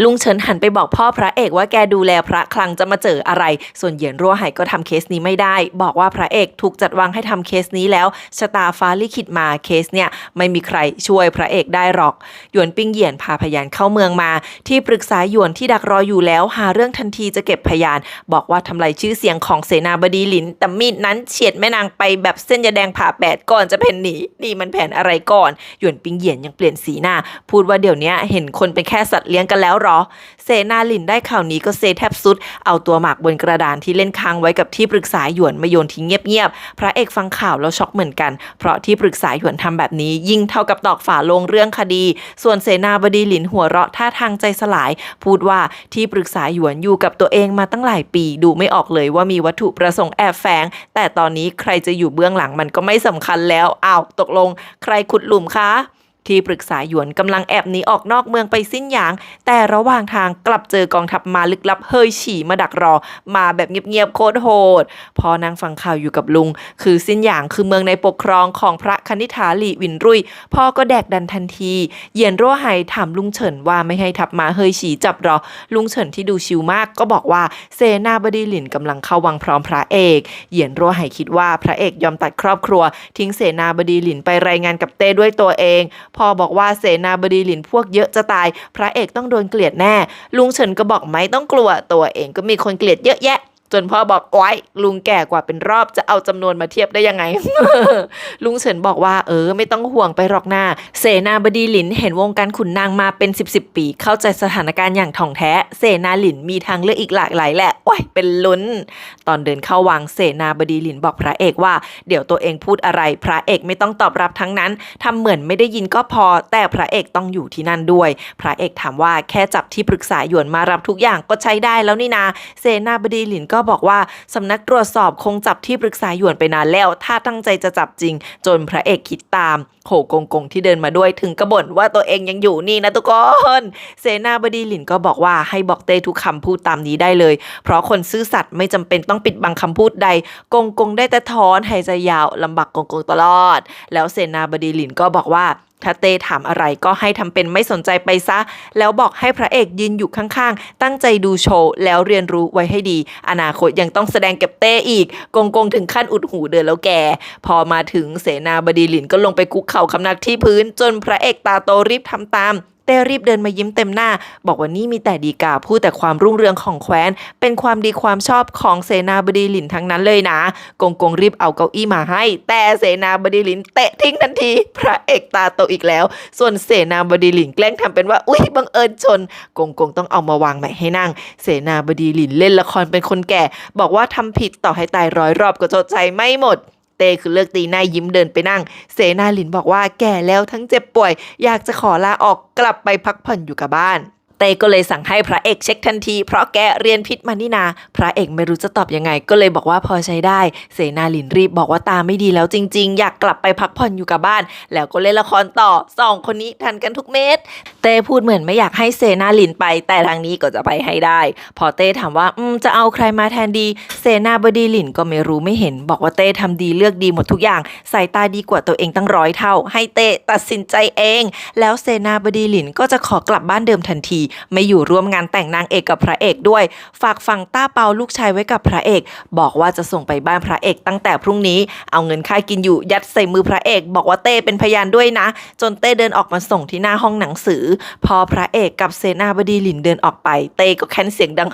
ลุงเฉินหันไปบอกพ่อพระเอกว่าแกดูแลพระคลังจะมาเจออะไรส่วนเหยียนรั่วไหก็ทำเคสนี้ไม่ได้บอกว่าพระเอกถูกจัดวางให้ทำเคสนี้แล้วชะตาฟ้าลิขิตมาเคสเนี่ยไม่มีใครช่วยพระเอกได้หรอกหยวนปิ้งเหยียนพาพยานเข้าเมืองมาที่ปรึกษาหยวนที่ดักรออยู่แล้วหาเรื่องทันทีจะเก็บพยานบอกว่าทำลายชื่อเสียงของเสนาบดีหลินแต่มีดนั้นเฉียดแม่นางไปแบบเส้นยาแดงผ่าแปดก่อนจะเพ่นหนีนี่มันแผนอะไรก่อนหยวนปิ้งเหยียนยังเปลี่ยนสีหน้าพูดว่าเดี๋ยวนี้เห็นคนเป็นแค่สัตว์เลี้ยงกันแล้วหรอเสนาลินได้ข่าวนี้ก็เซแทบสุดเอาตัวหมากบนกระดานที่เล่นค้างไว้กับที่ปรึกษาหยวนมาโยนทิ้งเงียบๆพระเอกฟังข่าวแล้วช็อกเหมือนกันเพราะที่ปรึกษาหยวนทำแบบนี้ยิ่งเท่ากับตอกฝาโลงเรื่องคดีส่วนเสนาบดีหลินหัวเราะท่าทางใจสลายพูดว่าที่ปรึกษาหยวนอยู่กับตัวเองมาตั้งหลายปีดูไม่ออกเลยว่ามีวัตถุประสงค์แอบแฝงแต่ตอนนี้ใครจะอยู่เบื้องหลังมันก็ไม่สำคัญแล้วตกลงใครขุดหลุมคะที่ปรึกษาหยวนกำลังแอบหนีออกนอกเมืองไปสิ้นหยางแต่ระหว่างทางกลับเจอกองทัพมาลึกลับเฮยฉี่มาดักรอมาแบบเงียบๆโคตรโหดพอนางฟังข่าวอยู่กับลุงคือสิ้นหยางคือเมืองในปกครองของพระคณิษฐาหลี่วินรุ่ยพ่อก็แดกดันทันทีเหยียนรั่วไหถามลุงเฉินว่าไม่ให้ทัพมาเฮยฉี่จับรอลุงเฉินที่ดูชิวมากก็บอกว่าเสนาบดีหลินกำลังเข้าวังพร้อมพระเอกเหยียนรั่วไหคิดว่าพระเอกยอมตัดครอบครัวทิ้งเสนาบดีหลินไปรายงานกับเต้ด้วยตัวเองพอบอกว่าเสนาบดีหลินพวกเยอะจะตายพระเอกต้องโดนเกลียดแน่ลุงเฉินก็บอกไม่ต้องกลัวตัวเองก็มีคนเกลียดเยอะแยะจนพ่อบอกโอ๊ยลุงแก่กว่าเป็นรอบจะเอาจำนวนมาเทียบได้ยังไง ลุงเฉินบอกว่าไม่ต้องห่วงไปหรอกหน้าเสนาบดีหลินเห็นวงการขุนนางมาเป็น10 ปีเข้าใจสถานการณ์อย่างถ่องแท้เสนาหลินมีทางเลือกอีกหลากหลายแหละโอ๊ยเป็นลุ้นตอนเดินเข้าวังเสนาบดีหลินบอกพระเอกว่าเดี๋ยวตัวเองพูดอะไรพระเอกไม่ต้องตอบรับทั้งนั้นทำเหมือนไม่ได้ยินก็พอแต่พระเอกต้องอยู่ที่นั่นด้วยพระเอกถามว่าแค่จับที่ปรึกษาหยวนมารับทุกอย่างก็ใช้ได้แล้วนี่นาเสนาบดีหลินก็บอกว่าสำนักตรวจสอบคงจับที่ปรึกษาหยวนไปนานแล้วถ้าตั้งใจจะจับจริงจนพระเอกคิดตามโหกงที่เดินมาด้วยถึงกระบ่นว่าตัวเองยังอยู่นี่นะทุกคนเสนาบดีหลินก็บอกว่าให้บอกเต้ทุกคำพูดตามนี้ได้เลยเพราะคนซื่อสัตย์ไม่จำเป็นต้องปิดบังคำพูดใดกงได้แต่ถอนหายใจยาวลำบากกงตลอดแล้วเสนาบดีหลินก็บอกว่าถ้าเต้ถามอะไรก็ให้ทำเป็นไม่สนใจไปซะแล้วบอกให้พระเอกยืนอยู่ข้างๆตั้งใจดูโชว์แล้วเรียนรู้ไว้ให้ดีอนาคตยังต้องแสดงเก็บเต้อีกกงถึงขั้นอุดหูเดินแล้วแกพอมาถึงเสนาบดีหลินก็ลงไปคุกเข่าคำนับที่พื้นจนพระเอกตาโตรีบทำตามเ ต้รีบเดินมายิ้มเต็มหน้าบอกว่านี่มีแต่ดีกาพูดแต่ความรุ่งเรืองของแคว้นเป็นความดีความชอบของเสนาบดีหลินทั้งนั้นเลยนะกงกงรีบเอาเก้าอี้มาให้แต่เสนาบดีหลินเตะทิ้งทันทีพระเอกตาโตอีกแล้วส่วนเสนาบดีหลินแกล้งทำเป็นว่าอุ๊ยบังเอิญชนกงกงต้องเอามาวางใหม่ให้นั่งเสนาบดีหลินเล่นละครเป็นคนแก่บอกว่าทำผิดต่อให้ตาย100 รอบก็ชดใช้ไม่หมดเต้คือเลือกตีหน้ายิ้มเดินไปนั่งเสนาหลินบอกว่าแก่แล้วทั้งเจ็บป่วยอยากจะขอลาออกกลับไปพักผ่อนอยู่กับบ้านเต้ก็เลยสั่งให้พระเอกเช็คทันทีเพราะแกเรียนพิษมานี่นาพระเอกไม่รู้จะตอบยังไงก็เลยบอกว่าพอใช้ได้เสนาหลินรีบบอกว่าตาไม่ดีแล้วจริงๆอยากกลับไปพักผ่อนอยู่กับบ้านแล้วก็เล่นละครต่อ2 คนนี้ทันกันทุกเม็ดเต้พูดเหมือนไม่อยากให้เสนาหลินไปแต่ทางนี้ก็จะไปให้ได้พอเต้ถามว่าจะเอาใครมาแทนดีเสนาบดีหลินก็ไม่รู้ไม่เห็นบอกว่าเต้ทำดีเลือกดีหมดทุกอย่างสายตาดีกว่าตัวเองตั้ง100 เท่าให้เต้ตัดสินใจเองแล้วเสนาบดีหลินก็จะขอกลับบ้านเดิมทันทีไม่อยู่ร่วมงานแต่งนางเอกกับพระเอกด้วยฝากฝั่งต้าเปาลูกชายไว้กับพระเอกบอกว่าจะส่งไปบ้านพระเอกตั้งแต่พรุ่งนี้เอาเงินค่ากินอยู่ยัดใส่มือพระเอกบอกว่าเต้เป็นพยานด้วยนะจนเต้เดินออกมาส่งที่หน้าห้องหนังสือพอพระเอกกับเสนาบดีหลินเดินออกไปเต้ก็แค้นเสียงดัง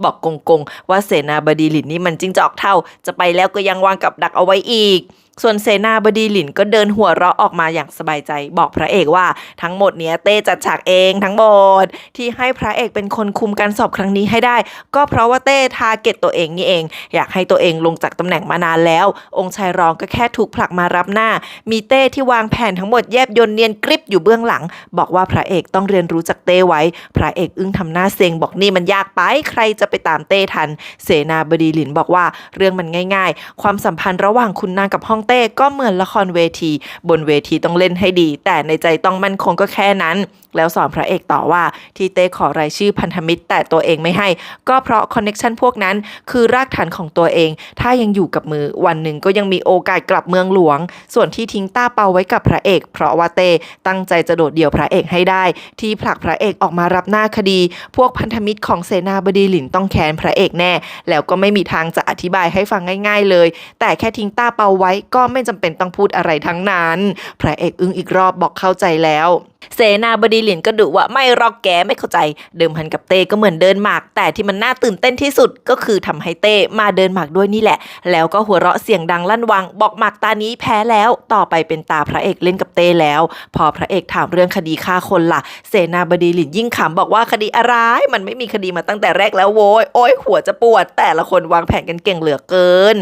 บอกกงกงว่าเสนาบดีหลินนี่มันจิ้งจอกเท่าจะไปแล้วก็ยังวางกับดักเอาไว้อีกส่วนเสนาบดีหลินก็เดินหัวเราะออกมาอย่างสบายใจบอกพระเอกว่าทั้งหมดเนี้ยเต้จัดฉากเองทั้งหมดที่ให้พระเอกเป็นคนคุมการสอบครั้งนี้ให้ได้ก็เพราะว่าเต้ทาร์เก็ตตัวเองนี่เองอยากให้ตัวเองลงจากตำแหน่งมานานแล้วองค์ชายรองก็แค่ถูกผลักมารับหน้ามีเต้ที่วางแผนทั้งหมดแยบยลเนียนกริบอยู่เบื้องหลังบอกว่าพระเอกต้องเรียนรู้จากเต้ไว้พระเอกอึ้งทำหน้าเซ็งบอกนี่มันยากไปใครจะไปตามเต้ทันเสนาบดีหลินบอกว่าเรื่องมันง่ายๆความสัมพันธ์ระหว่างคุณนางกับฮ่องเต้ก็เหมือนละครเวทีบนเวทีต้องเล่นให้ดีแต่ในใจต้องมั่นคงก็แค่นั้นแล้วสอนพระเอกต่อว่าที่เต้ขอรายชื่อพันธมิตรแต่ตัวเองไม่ให้ก็เพราะคอนเน็กชันพวกนั้นคือรากฐานของตัวเองถ้ายังอยู่กับมือวันหนึ่งก็ยังมีโอกาสกลับเมืองหลวงส่วนที่ทิ้งต้าเปาไว้กับพระเอกเพราะว่าเต้ตั้งใจจะโดดเดี่ยวพระเอกให้ได้ที่ผลักพระเอกออกมารับหน้าคดีพวกพันธมิตรของเสนาบดีหลินต้องแค้นพระเอกแน่แล้วก็ไม่มีทางจะอธิบายให้ฟังง่ายๆเลยแต่แค่ทิ้งต้าเปาไว้ก็ไม่จำเป็นต้องพูดอะไรทั้งนั้นพระเอกอึ้งอีกรอบบอกเข้าใจแล้วเสนาบดีหลินก็ดุว่าไม่รอกแกไม่เข้าใจเดิมพันกับเต้ก็เหมือนเดินหมากแต่ที่มันน่าตื่นเต้นที่สุดก็คือทำให้เต้มาเดินหมากด้วยนี่แหละแล้วก็หัวเราะเสียงดังลั่นวังบอกหมากตานี้แพ้แล้วต่อไปเป็นตาพระเอกเล่นกับเต้แล้วพอพระเอกถามเรื่องคดีฆ่าคนล่ะเสนาบดีหลินยิ่งขำบอกว่าคดีอะไรมันไม่มีคดีมาตั้งแต่แรกแล้วโว้ยโอ้ยหัวจะปวดแต่ละคนวางแผนกันเก่งเหลือเกิน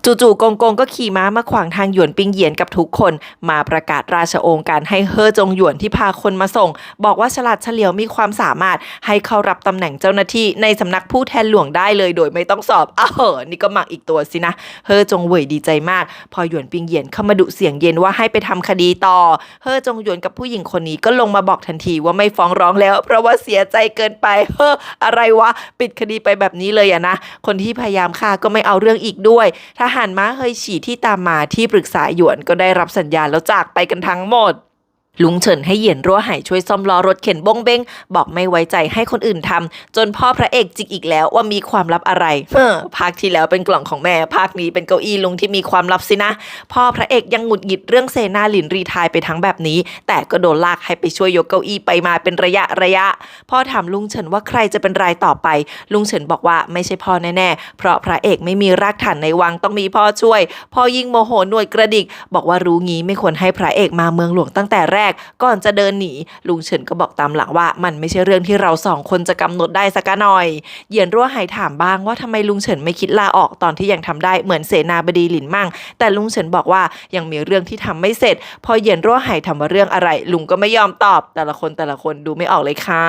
จู่ๆกงกงก็ขี่ม้ามาขวางทางหยวนปิงเหยียนกับทุกคนมาประกาศราชโองการให้เฮ่อจงหยวนที่พาคนมาส่งบอกว่าฉลาดเฉลียวมีความสามารถให้เข้ารับตำแหน่งเจ้าหน้าที่ในสำนักผู้แทนหลวงได้เลยโดยไม่ต้องสอบนี่ก็หมักอีกตัวสินะเฮ่อจงเหวยดีใจมากพอหยวนปิงเหยียนเข้ามาดุเสียงเย็นว่าให้ไปทำคดีต่อเฮ่อจงหยวนกับผู้หญิงคนนี้ก็ลงมาบอกทันทีว่าไม่ฟ้องร้องแล้วเพราะว่าเสียใจเกินไปอะไรวะปิดคดีไปแบบนี้เลยอะนะคนที่พยายามฆ่าก็ไม่เอาเรื่องอีกด้วยทหารม้าเฮยฉี่ที่ตามมาที่ปรึกษาหยวนก็ได้รับสัญญาแล้วจากไปกันทั้งหมดลุงเฉินให้เหยียนรั่วไหช่วยซ่อมล้อรถเข็นบงเบ้งบอกไม่ไว้ใจให้คนอื่นทำจนพ่อพระเอกจิกอีกแล้วว่ามีความลับอะไรภาคที่แล้วเป็นกล่องของแม่ภาคนี้เป็นเก้าอี้ลุงที่มีความลับสินะพ่อพระเอกยังหงุดหงิดเรื่องเสนาหลินรีไทร์ไปทั้งแบบนี้แต่ก็โดนลากให้ไปช่วยยกเก้าอี้ไปมาเป็นระยะพ่อถามลุงเฉินว่าใครจะเป็นรายต่อไปลุงเฉินบอกว่าไม่ใช่พ่อแน่ๆเพราะพระเอกไม่มีรากฐานในวังต้องมีพ่อช่วยพ่อยิ่งโมโหหน่วยกระดิกบอกว่ารู้งี้ไม่ควรให้พระเอกมาเมืองหลวงตั้งแต่แรกก่อนจะเดินหนีลุงเฉินก็บอกตามหลังว่ามันไม่ใช่เรื่องที่เรา2 คนจะกำหนดได้สักหน่อยเหยียนรั่วไหถามบ้างว่าทำไมลุงเฉินไม่คิดลาออกตอนที่ยังทำได้เหมือนเสนาบดีหลินมั่งแต่ลุงเฉินบอกว่ายังมีเรื่องที่ทำไม่เสร็จพอเหยียนรั่วไหถามว่าเรื่องอะไรลุงก็ไม่ยอมตอบแต่ละคนดูไม่ออกเลยค่ะ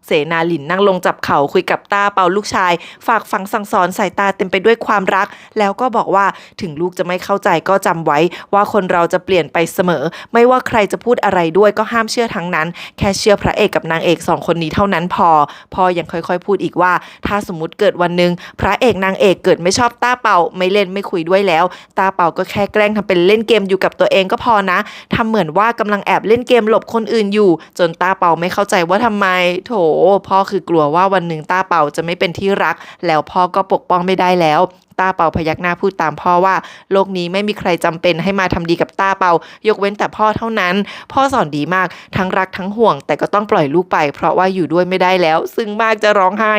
เสนาหลินนั่งลงจับเข่าคุยกับต้าเปาลูกชายฝากฝังสั่งสอนสายตาเต็มไปด้วยความรักแล้วก็บอกว่าถึงลูกจะไม่เข้าใจก็จำไว้ว่าคนเราจะเปลี่ยนไปเสมอไม่ว่าใครจะพูดอะไรด้วยก็ห้ามเชื่อทั้งนั้นแค่เชื่อพระเอกกับนางเอก2 คนนี้เท่านั้นพอยังค่อยๆพูดอีกว่าถ้าสมมติเกิดวันหนึ่งพระเอกนางเอกเกิดไม่ชอบต้าเปาไม่เล่นไม่คุยด้วยแล้วต้าเปาก็แค่แกล้งทำเป็นเล่นเกมอยู่กับตัวเองก็พอนะทำเหมือนว่ากำลังแอบเล่นเกมหลบคนอื่นอยู่จนต้าเปาไม่เข้าใจว่าทำไมโถพ่อคือกลัวว่าวันหนึ่งต้าเปาจะไม่เป็นที่รักแล้วพ่อก็ปกป้องไม่ได้แล้ว ต้าเปาพยักหน้าพูดตามพ่อว่าโลกนี้ไม่มีใครจำเป็นให้มาทำดีกับต้าเปายกเว้นแต่พ่อเท่านั้นพ่อสอนดีมากทั้งรักทั้งห่วงแต่ก็ต้องปล่อยลูกไปเพราะว่าอยู่ด้วยไม่ได้แล้วซึ่งมากจะร้องไห้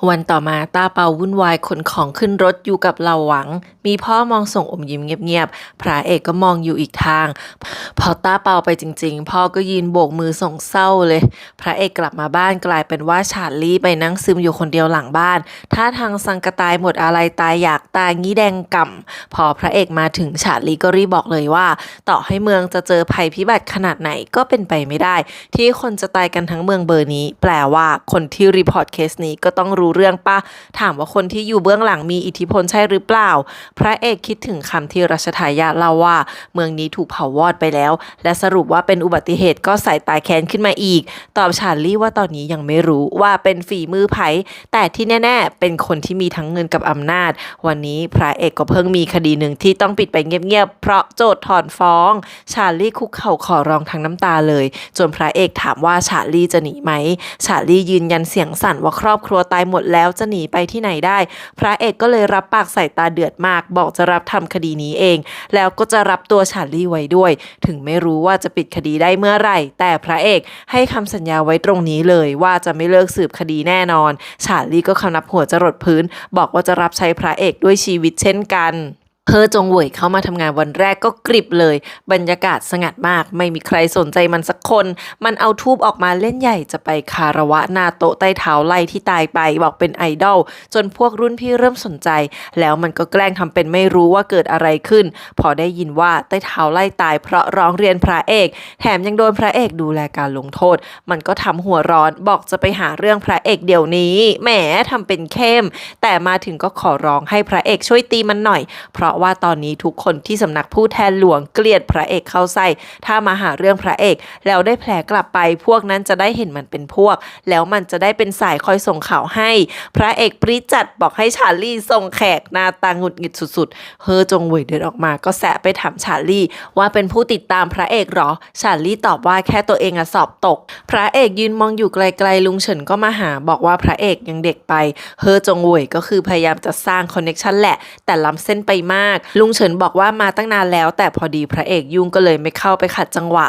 วันต่อมาต้าเปาวุ่นวายขนของขึ้นรถอยู่กับเหล่าหวังมีพ่อมองส่งอมยิ้มเงียบๆพระเอกก็มองอยู่อีกทางพอต้าเปาไปจริงๆพ่อก็ยืนโบกมือส่งเศร้าเลยพระเอกกลับมาบ้านกลายเป็นว่าชาร์ลี่ไปนั่งซึมอยู่คนเดียวหลังบ้านท่าทางสังกะตายหมดอะไรตายอยากตายงี้แดงก่ำพอพระเอกมาถึงชาร์ลี่ก็รีบบอกเลยว่าต่อให้เมืองจะเจอภัยพิบัติขนาดไหนก็เป็นไปไม่ได้ที่คนจะตายกันทั้งเมืองเบอร์นี้แปลว่าคนที่รีพอร์ตเคสนี้ก็ต้องรู้เรื่องป่ะถามว่าคนที่อยู่เบื้องหลังมีอิทธิพลใช่หรือเปล่าพระเอกคิดถึงคำที่รัชทายาทเล่าว่าเมืองนี้ถูกเผาวอดไปแล้วและสรุปว่าเป็นอุบัติเหตุก็ใส่ตายแค้นขึ้นมาอีกตอบชาร์ลี่ว่าตอนนี้ยังไม่รู้ว่าเป็นฝีมือไผแต่ที่แน่ๆเป็นคนที่มีทั้งเงินกับอำนาจวันนี้พระเอกก็เพิ่งมีคดีหนึ่งที่ต้องปิดไปเงียบๆเพราะโจทย์ถอนฟ้องชาร์ลี่คุกเข่าขอร้องทั้งน้ำตาเลยจนพระเอกถามว่าชาร์ลี่จะหนีไหมชาร์ลี่ยืนยันเสียงสั่นว่าครอบครัวตายหมดแล้วจะหนีไปที่ไหนได้พระเอกก็เลยรับปากใส่ตาเดือดมากบอกจะรับทำคดีนี้เองแล้วก็จะรับตัวชาร์ลี่ไว้ด้วยถึงไม่รู้ว่าจะปิดคดีได้เมื่อไหร่แต่พระเอกให้คำสัญญาไว้ตรงนี้เลยว่าจะไม่เลิกสืบคดีแน่นอนชาร์ลี่ก็คำนับหัวจรดพื้นบอกว่าจะรับใช้พระเอกด้วยชีวิตเช่นกันเฮอจงเหวยเข้ามาทำงานวันแรกก็กริบเลยบรรยากาศสงัดมากไม่มีใครสนใจมันสักคนมันเอาทูบออกมาเล่นใหญ่จะไปคารวะหน้าโต๊ะใต้เท้าไล่ที่ตายไปบอกเป็นไอดอลจนพวกรุ่นพี่เริ่มสนใจแล้วมันก็แกล้งทำเป็นไม่รู้ว่าเกิดอะไรขึ้นพอได้ยินว่าใต้เท้าไล่ตายเพราะร้องเรียนพระเอกแถมยังโดนพระเอกดูแลการลงโทษมันก็ทำหัวร้อนบอกจะไปหาเรื่องพระเอกเดี๋ยวนี้แหมทำเป็นเข้มแต่มาถึงก็ขอร้องให้พระเอกช่วยตีมันหน่อยเพราะว่าตอนนี้ทุกคนที่สำนักผู้แทนหลวงเกลียดพระเอกเข้าไส้ถ้ามาหาเรื่องพระเอกแล้วได้แผลกลับไปพวกนั้นจะได้เห็นมันเป็นพวกแล้วมันจะได้เป็นสายคอยส่งข่าวให้พระเอกปรี๊ดจัดบอกให้ชาร์ลี่ส่งแขกหน้าตาหงุดหงิดสุดๆเฮอจงเหวยเดินออกมาก็แสะไปถามชาร์ลี่ว่าเป็นผู้ติดตามพระเอกหรอชาร์ลี่ตอบว่าแค่ตัวเองสอบตกพระเอกยืนมองอยู่ไกลๆลุงเฉินก็มาหาบอกว่าพระเอกยังเด็กไปเฮอจงเหวยก็คือพยายามจะสร้างคอนเนคชั่นแหละแต่ล้ำเส้นไปมากลุงเฉินบอกว่ามาตั้งนานแล้วแต่พอดีพระเอกยุ่งก็เลยไม่เข้าไปขัดจังหวะ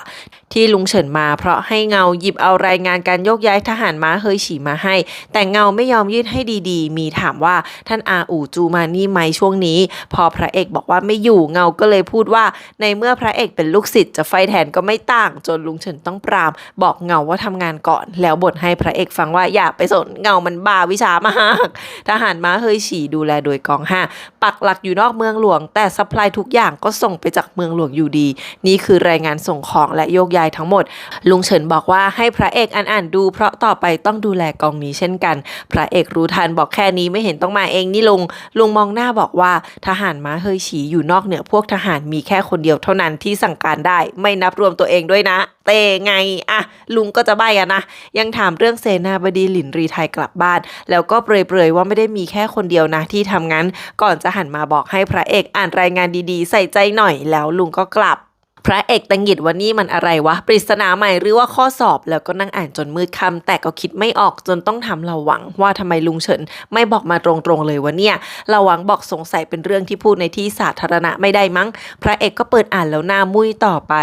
ที่ลุงเฉินมาเพราะให้เงาหยิบเอารายงานการโยกย้ายทหารม้าเฮยฉีมาให้แต่เงาไม่ยอมยื่นให้ดีๆมีถามว่าท่านอาอู่จูมานี่ไหมช่วงนี้พอพระเอกบอกว่าไม่อยู่เงาก็เลยพูดว่าในเมื่อพระเอกเป็นลูกศิษย์จะไฟแทนก็ไม่ต่างจนลุงเฉินต้องปรามบอกเงาว่าทำงานก่อนแล้วบ่นให้พระเอกฟังว่าอย่าไปสนเงามันบ้าวิชามากทหารม้าเฮยฉีดูแลโดยกอง5ปักหลักอยู่นอกเมืองหลวงแต่ซัพพลายทุกอย่างก็ส่งไปจากเมืองหลวงอยู่ดีนี่คือรายงานส่งของและโยกย้ายทั้งหมดลุงเฉินบอกว่าให้พระเอกอ่านดูเพราะต่อไปต้องดูแลกองนี้เช่นกันพระเอกรู้ทันบอกแค่นี้ไม่เห็นต้องมาเองนี่ลุงมองหน้าบอกว่าทหารม้าเฮยฉีอยู่นอกเหนือพวกทหารมีแค่คนเดียวเท่านั้นที่สั่งการได้ไม่นับรวมตัวเองด้วยนะเตไงอะลุงก็จะใบ้อะนะยังถามเรื่องเสนาบดีหลินรีไทยกลับบ้านแล้วก็เปรยๆว่าไม่ได้มีแค่คนเดียวนะที่ทำงั้นก่อนจะหันมาบอกให้พระเอกอ่านรายงานดีๆใส่ใจหน่อยแล้วลุงก็กลับพระเอกตังหงิดว่านี่มันอะไรวะปริศนาใหม่หรือว่าข้อสอบแล้วก็นั่งอ่านจนมืดค่ำแต่ก็คิดไม่ออกจนต้องทำเราหวังว่าทำไมลุงเฉินไม่บอกมาตรงๆเลยว่าเนี่ยเราหวังบอกสงสัยเป็นเรื่องที่พูดในที่สาธารณะไม่ได้มั้งพระเอกก็เปิดอ่านแล้วหน้ามุ้ยต่อไป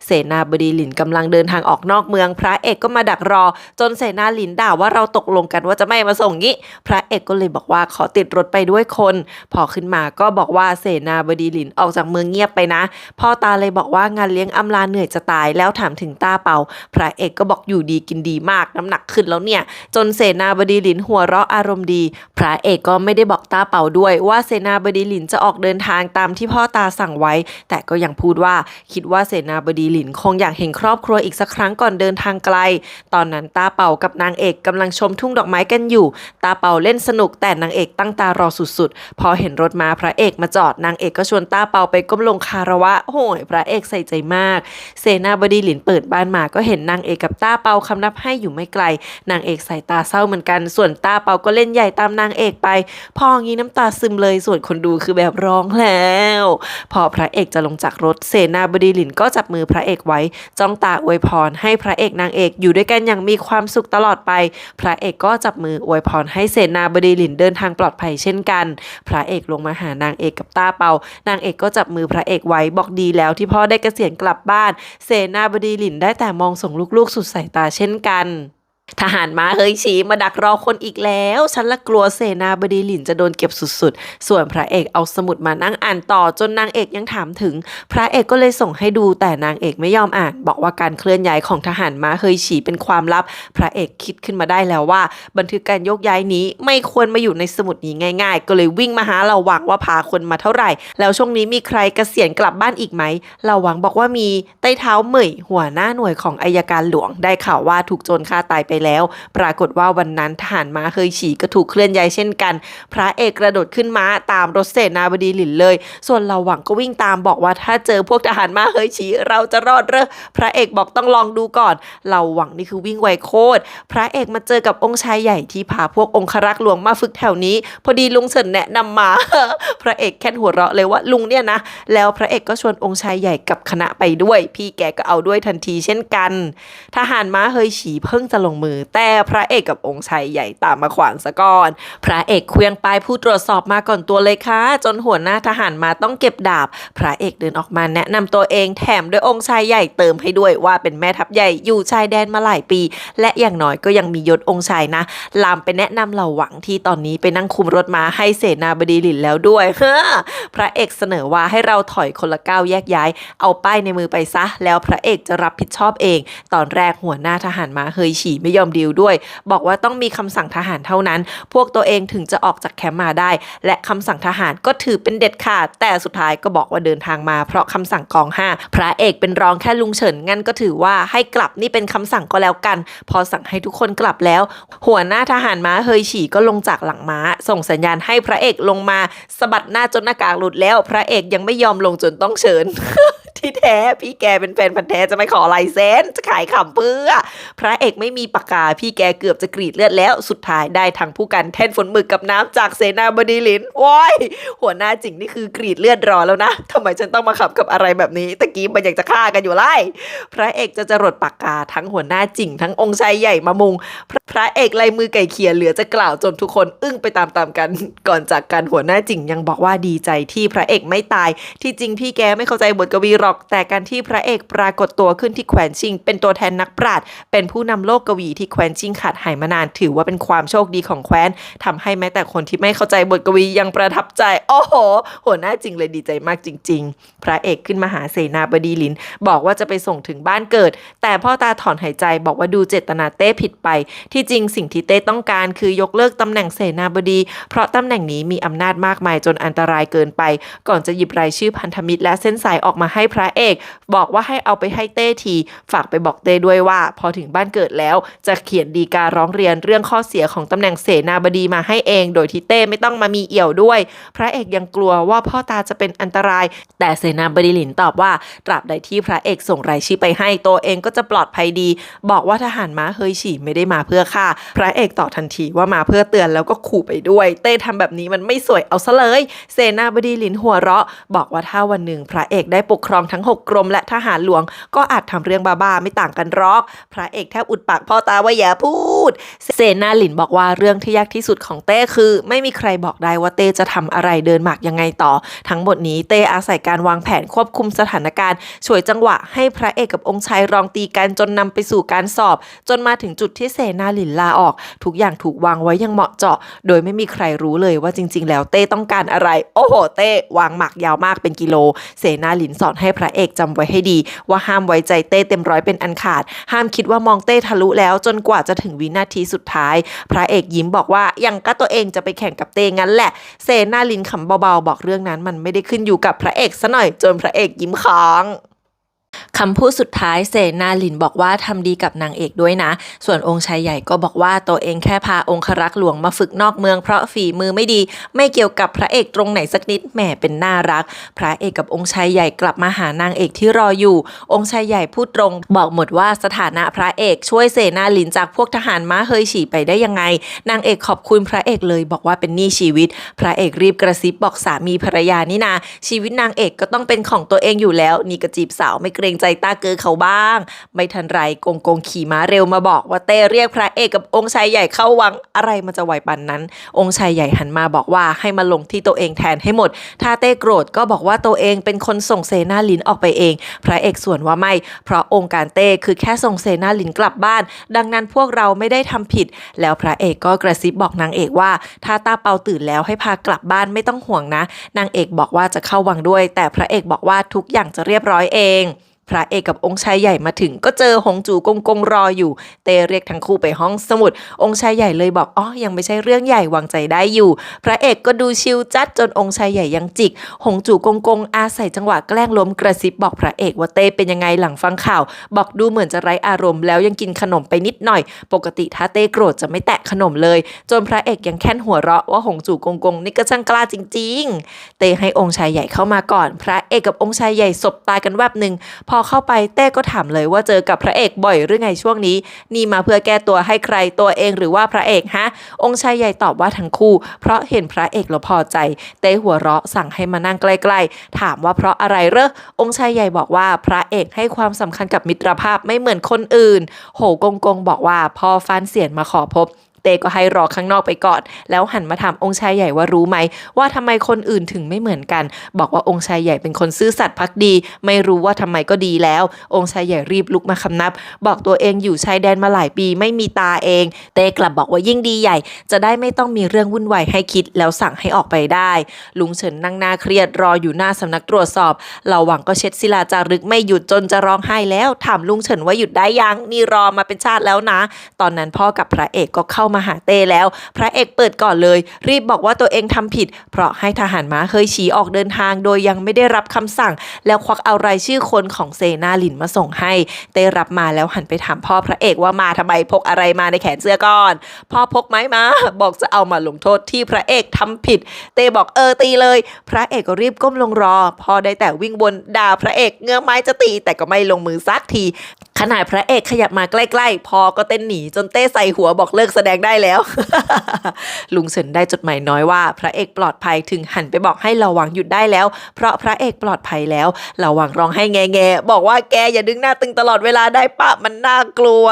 เสนาบดีหลินกำลังเดินทางออกนอกเมืองพระเอกก็มาดักรอจนเสนาหลินด่าว่าเราตกลงกันว่าจะไม่มาส่งงี้พระเอกก็เลยบอกว่าขอติดรถไปด้วยคนพอขึ้นมาก็บอกว่าเสนาบดีหลินออกจากเมืองเงียบไปนะพ่อตาเลยบอกว่างานเลี้ยงอำลาเหนื่อยจะตายแล้วถามถึงต้าเปาพระเอกก็บอกอยู่ดีกินดีมากน้ำหนักขึ้นแล้วเนี่ยจนเสนาบดีหลินหัวเราะอารมณ์ดีพระเอกก็ไม่ได้บอกต้าเปาด้วยว่าเสนาบดีหลินจะออกเดินทางตามที่พ่อตาสั่งไว้แต่ก็ยังพูดว่าคิดว่าเสนาบดีหลินคงอยากเห็นครอบครัวอีกสักครั้งก่อนเดินทางไกลตอนนั้นต้าเปากับนางเอกกำลังชมทุ่งดอกไม้กันอยู่ต้าเปาเล่นสนุกแต่นางเอกตั้งตารอสุดๆพอเห็นรถม้าพระเอกมาจอดนางเอกก็ชวนต้าเปาไปก้มลงคารวะโหยพระเอกใส่ ส่ใจมากเสนาบดีหลินเปิดบ้านมาก็เห็นนางเอกกับต้าเปาคำนับให้อยู่ไม่ไกลนางเอกสายตาเศร้าเหมือนกันส่วนต้าเปาก็เล่นใหญ่ตามนางเอกไปพองี้น้ำตาซึมเลยส่วนคนดูคือแบบร้องแล้วพอพระเอกจะลงจากรถเสนาบดีหลินก็จับมือพระเอกไว้จ้องตาอวยพรให้พระเอกนางเอกอยู่ด้วยกันอย่างมีความสุขตลอดไปพระเอกก็จับมืออวยพรให้เสนาบดีหลินเดินทางปลอดภัยเช่นกันพระเอกลงมาหานางเอกกับต้าเปานางเอกก็จับมือพระเอกไว้บอกดีแล้วที่พ่อได้เกษียณกลับบ้านเสนาบดีหลินได้แต่มองส่งลูกๆสุดสายตาเช่นกันทหารม้าเฮยฉีมาดักรอคนอีกแล้วฉันละกลัวเสนาบดีหลินจะโดนเก็บสุดๆส่วนพระเอกเอาสมุดมานั่งอ่านต่อจนนางเอกยังถามถึงพระเอกก็เลยส่งให้ดูแต่นางเอกไม่ยอมอ่านบอกว่าการเคลื่อนย้ายของทหารม้าเฮยฉีเป็นความลับพระเอกคิดขึ้นมาได้แล้วว่าบันทึกการยกย้ายนี้ไม่ควรมาอยู่ในสมุดนี้ง่ายๆก็เลยวิ่งมาหาเหล่าหวังว่าพาคนมาเท่าไหร่แล้วช่วงนี้มีใครเกษียณกลับบ้านอีกไหมเหล่าหวังบอกว่ามีไต้เท้าเหมยหัวหน้าหน่วยของอัยการหลวงได้ข่าวว่าถูกโจรฆ่าตายไปแล้วปรากฏว่าวันนั้นทหารม้าเฮยฉีก็ถูกเคลื่อนย้ายเช่นกันพระเอกกระโดดขึ้นม้าตามรถเสนาบดีหลินเลยส่วนเหล่าหวังก็วิ่งตามบอกว่าถ้าเจอพวกทหารม้าเฮยฉีเราจะรอดเหรอพระเอกบอกต้องลองดูก่อนเหล่าหวังนี่คือวิ่งไวโคตรพระเอกมาเจอกับองค์ชายใหญ่ที่พาพวกองครักษ์หลวงมาฝึกแถวนี้พอดีลุงเฉินแนะนำมา พระเอกแค่หัวเราะเลยว่าลุงเนี่ยนะแล้วพระเอกก็ชวนองค์ชายใหญ่กับคณะไปด้วยพี่แกก็เอาด้วยทันทีเช่นกันทหารม้าเฮยฉีเพิ่งจะลงมือแต่พระเอกกับองค์ชายใหญ่ตามมาขวางซะก่อนพระเอกเคลื่องป้ายผู้ตรวจสอบมาก่อนตัวเลยค่ะจนหัวหน้าทหารมาต้องเก็บดาบพระเอกเดินออกมาแนะนำตัวเองแถมด้วยองค์ชายใหญ่เติมให้ด้วยว่าเป็นแม่ทัพใหญ่อยู่ชายแดนมาหลายปีและอย่างน้อยก็ยังมียศองค์ชายนะลามไปแนะนำเหล่าหวังที่ตอนนี้ไปนั่งคุมรถม้าให้เสนาบดีหลินแล้วด้วยพระเอกเสนอว่าให้เราถอยคนละก้าวแยกย้ายเอาป้ายในมือไปซะแล้วพระเอกจะรับผิดชอบเองตอนแรกหัวหน้าทหารม้าเฮยฉีไม่ยอมดีลด้วยบอกว่าต้องมีคำสั่งทหารเท่านั้นพวกตัวเองถึงจะออกจากแคมป์มาได้และคำสั่งทหารก็ถือเป็นเด็ดขาดแต่สุดท้ายก็บอกว่าเดินทางมาเพราะคำสั่งกอง5พระเอกเป็นรองแค่ลุงเฉินงั้นก็ถือว่าให้กลับนี่เป็นคำสั่งก็แล้วกันพอสั่งให้ทุกคนกลับแล้วหัวหน้าทหารม้าเฮยฉีก็ลงจากหลังม้าส่งสัญญาณให้พระเอกลงมาสะบัดหน้าจนหน้ากากหลุดแล้วพระเอกยังไม่ยอมลงจนต้องเชิญ ที่แท้พี่แกเป็นแฟนพันธุ์แท้จะไม่ขอลายเซ็นจะขายขำเพื่อพระเอกไม่มีปากกาพี่แกเกือบจะกรีดเลือดแล้วสุดท้ายได้ทั้งผู้กันแท่นฝนหมึกกับน้ำจากเสนาบดีหลินว้ายหัวหน้าจิงนี่คือกรีดเลือดรอแล้วนะทำไมฉันต้องมาขับกับอะไรแบบนี้ตะกี้มันอยากจะฆ่ากันอยู่ไล่พระเอกจะจรดปากกาทั้งหัวหน้าจิงทั้งองค์ชายใหญ่มามุงพระเอกลายมือไก่เขียเหลือจะกล่าวจนทุกคนอึ้งไปตามๆกันก่อนจากกันหัวหน้าจิงยังบอกว่าดีใจที่พระเอกไม่ตายที่จริงพี่แกไม่เข้าใจบทกวีหรอกแต่การที่พระเอกปรากฏตัวขึ้นที่แคว้นชิงเป็นตัวแทนนักปราชญ์เป็นผู้นำโลกกวีที่แคว้นชิงขาดหายมานานถือว่าเป็นความโชคดีของแคว้นทำให้แม้แต่คนที่ไม่เข้าใจบทกวียังประทับใจโอ้โหหัวหน้าจิงเลยดีใจมากจริงๆพระเอกขึ้นมาหาเสนาบดีหลินบอกว่าจะไปส่งถึงบ้านเกิดแต่พ่อตาถอนหายใจบอกว่าดูเจตนาเต้ผิดไปที่จริงสิ่งที่เต้ต้องการคือยกเลิกตำแหน่งเสนาบดีเพราะตำแหน่งนี้มีอำนาจมากมายจนอันตรายเกินไปก่อนจะหยิบรายชื่อพันธมิตรและเส้นสายออกมาให้พระเอกบอกว่าให้เอาไปให้เต้ทีฝากไปบอกเต้ด้วยว่าพอถึงบ้านเกิดแล้วจะเขียนฎีการ้องเรียนเรื่องข้อเสียของตำแหน่งเสนาบดีมาให้เองโดยที่เต้ไม่ต้องมามีเอี่ยวด้วยพระเอกยังกลัวว่าพ่อตาจะเป็นอันตรายแต่เสนาบดีหลินตอบว่าตราบใดที่พระเอกส่งรายชื่อไปให้ตัวเองก็จะปลอดภัยดีบอกว่าทหารม้าเฮยฉีไม่ได้มาเพื่อฆ่าพระเอกตอบทันทีว่ามาเพื่อเตือนแล้วก็ขู่ไปด้วยเต้ทำแบบนี้มันไม่สวยเอาซะเลยเสนาบดีหลินหัวเราะบอกว่าถ้าวันหนึ่งพระเอกได้ปกครองทั้ง6กรมและทหารหลวงก็อาจทำเรื่องบ้าๆไม่ต่างกันหรอกพระเอกแทบอุดปากพ่อตาว่าอย่าพูดเสนาหลินบอกว่าเรื่องที่ยากที่สุดของเต้คือไม่มีใครบอกได้ว่าเต้จะทำอะไรเดินหมากยังไงต่อทั้งหมดนี้เต้อาศัยการวางแผนควบคุมสถานการณ์ฉวยจังหวะให้พระเอกกับองค์ชายรองตีกันจนนำไปสู่การสอบจนมาถึงจุดที่เสนาหลินลาออกทุกอย่างถูกวางไว้อย่างเหมาะเจาะโดยไม่มีใครรู้เลยว่าจริงๆแล้วเต้ต้องการอะไรโอ้โหเต้วางหมากยาวมากเป็นกิโลเสนาหลินสอนให้พระเอกจำไว้ให้ดีว่าห้ามไว้ใจเต้เต็มร้อยเป็นอันขาดห้ามคิดว่ามองเต้ทะลุแล้วจนกว่าจะถึงวินาทีสุดท้ายพระเอกยิ้มบอกว่ายังก็ตัวเองจะไปแข่งกับเต้งั้นแหละเสนาหลินขำเบาๆบอกเรื่องนั้นมันไม่ได้ขึ้นอยู่กับพระเอกซะหน่อยจนพระเอกยิ้มค้าง คำพูดสุดท้ายเสนาหลินบอกว่าทำดีกับนางเอกด้วยนะส่วนองค์ชายใหญ่ก็บอกว่าตัวเองแค่พาองครักษ์หลวงมาฝึกนอกเมืองเพราะฝีมือไม่ดีไม่เกี่ยวกับพระเอกตรงไหนสักนิดแหมเป็นน่ารักพระเอกกับองค์ชายใหญ่กลับมาหานางเอกที่รออยู่องค์ชายใหญ่พูดตรงบอกหมดว่าสถานะพระเอกช่วยเสนาหลินจากพวกทหารม้าเฮยฉี่ไปได้ยังไงนางเอกขอบคุณพระเอกเลยบอกว่าเป็นหนี้ชีวิตพระเอกรีบกระซิบบอกสามีภรรยานี่นาชีวิตนางเอกก็ต้องเป็นของตัวเองอยู่แล้วนี่ก็จีบสาวไม่เกรงใจตาเกอเขาบ้างไม่ทันไรกงขี่ม้าเร็วมาบอกว่าเต้เรียกพระเอกกับองค์ชายใหญ่เข้าวังอะไรมันจะไหวปานนั้นองค์ชายใหญ่หันมาบอกว่าให้มาลงที่ตัวเองแทนให้หมดถ้าเต้โกรธก็บอกว่าตัวเองเป็นคนส่งเสนาหลินออกไปเองพระเอกส่วนว่าไม่เพราะองค์การเต้คือแค่ส่งเสนาหลินกลับบ้านดังนั้นพวกเราไม่ได้ทำผิดแล้วพระเอกก็กระซิบบอกนางเอกว่าถ้าตาเปาตื่นแล้วให้พากลับบ้านไม่ต้องห่วงนะนางเอกบอกว่าจะเข้าวังด้วยแต่พระเอกบอกว่าทุกอย่างจะเรียบร้อยเองพระเอกกับองค์ชายใหญ่มาถึงก็เจอหงจูกงรออยู่เตเรียกทั้งคู่ไปห้องสมุดองค์ชายใหญ่เลยบอกยังไม่ใช่เรื่องใหญ่วางใจได้อยู่พระเอกก็ดูชิลจัดจนองค์ชายใหญ่ยังจิกหงจูกงอาศัยจังหวะแกล้งล้มกระซิบบอกพระเอกว่าเต้เป็นยังไงหลังฟังข่าวบอกดูเหมือนจะไร้อารมณ์แล้วยังกินขนมไปนิดหน่อยปกติถ้าเต้โกรธจะไม่แตะขนมเลยจนพระเอกยังแค่นหัวเราะว่าหงจูกงนี่ก็ช่างกล้าจริงๆเต้ให้องค์ชายใหญ่เข้ามาก่อนพระเอกกับองค์ชายใหญ่สบตากันแวบหนึ่งพอเข้าไปเต้ก็ถามเลยว่าเจอกับพระเอกบ่อยหรือไงช่วงนี้นี่มาเพื่อแก้ตัวให้ใครตัวเองหรือว่าพระเอกฮะองค์ชายใหญ่ตอบว่าทั้งคู่เพราะเห็นพระเอกแล้วพอใจเต้หัวเราะสั่งให้มานั่งใกล้ๆถามว่าเพราะอะไรเหรอองค์ชายใหญ่บอกว่าพระเอกให้ความสำคัญกับมิตรภาพไม่เหมือนคนอื่นโหกงบอกว่าพอฟานเสียนมาขอพบเต้ก็ให้รอข้างนอกไปก่อนแล้วหันมาถามองค์ชายใหญ่ว่ารู้ไหมว่าทำไมคนอื่นถึงไม่เหมือนกันบอกว่าองค์ชายใหญ่เป็นคนซื่อสัตย์ภักดีไม่รู้ว่าทำไมก็ดีแล้วองค์ชายใหญ่รีบลุกมาคำนับบอกตัวเองอยู่ชายแดนมาหลายปีไม่มีตาเองเต้กลับบอกว่ายิ่งดีใหญ่จะได้ไม่ต้องมีเรื่องวุ่นวายให้คิดแล้วสั่งให้ออกไปได้ลุงเฉินนั่งหน้าเครียดรออยู่หน้าสำนักตรวจสอบเราหวังก็เช็ดศิลาจารึกไม่หยุดจนจะร้องไห้แล้วถามลุงเฉินว่าหยุดได้ยังนี่รอมาเป็นชาติแล้วนะตอนนั้นพ่อกับพระเอกก็เข้ามาหาเต้แล้วพระเอกเปิดก่อนเลยรีบบอกว่าตัวเองทำผิดเพราะให้ทหารม้าเคยชี้ออกเดินทางโดยยังไม่ได้รับคำสั่งแล้วควักเอารายชื่อคนของเสนาหลินมาส่งให้เต้รับมาแล้วหันไปถามพ่อพระเอกว่ามาทำไมพกอะไรมาในแขนเสื้อก่อนพ่อพกไม้มาบอกจะเอามาลงโทษที่พระเอกทำผิดเต้บอกตีเลยพระเอกก็รีบก้มลงรอพอได้แต่วิ่งบนด่าพระเอกเงื้อไม้จะตีแต่ก็ไม่ลงมือซักทีขนาดพระเอกขยับมาใกล้ๆพอก็เต้นหนีจนเต้ใส่หัวบอกเลิกแสดงได้แล้ว ลุงเฉินได้จดหมายน้อยว่าพระเอกปลอดภัยถึงหันไปบอกให้เราหวังหยุดได้แล้วเพราะพระเอกปลอดภัยแล้วเราหวังร้องให้แงบอกว่าแกอย่าดึงหน้าตึงตลอดเวลาได้ปะมันน่ากลัว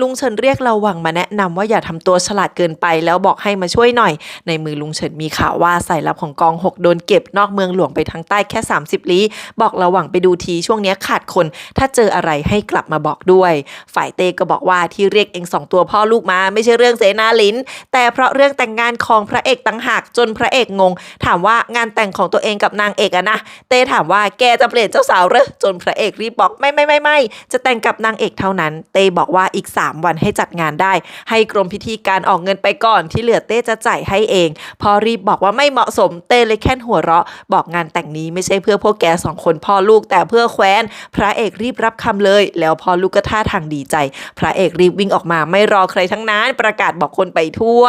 ลุงเฉินเรียกเราหวังมาแนะนำว่าอย่าทำตัวฉลาดเกินไปแล้วบอกให้มาช่วยหน่อยในมือลุงเฉินมีข่าวว่าสายลับของกอง6โดนเก็บนอกเมืองหลวงไปทางใต้แค่30 ลี้บอกเราหวังไปดูทีช่วงนี้ขาดคนถ้าเจออะไรให้กลับมาบอกด้วยฝ่ายเต้ก็บอกว่าที่เรียกเอง2ตัวพ่อลูกมาไม่ใช่เรื่องเสนาหลินแต่เพราะเรื่องแต่งงานของพระเอกต่างหากจนพระเอกงงถามว่างานแต่งของตัวเองกับนางเอกอะนะเต้ถามว่าแกจะเปลี่ยนเจ้าสาวเหรอจนพระเอกรีบบอกไม่จะแต่งกับนางเอกเท่านั้นเต้บอกว่าอีก3 วันให้จัดงานได้ให้กรมพิธีการออกเงินไปก่อนที่เหลือเต้จะจ่ายให้เองพอรีบบอกว่าไม่เหมาะสมเต้เลยแค่หัวเราะบอกงานแต่งนี้ไม่ใช่เพื่อพวกแก2 คนพ่อลูกแต่เพื่อแคว้นพระเอกรีบรับคำเลยแล้วพอลูกก็ท่าทางดีใจพระเอกรีบวิ่งออกมาไม่รอใครทั้งนั้นประกาศบอกคนไปทั่ว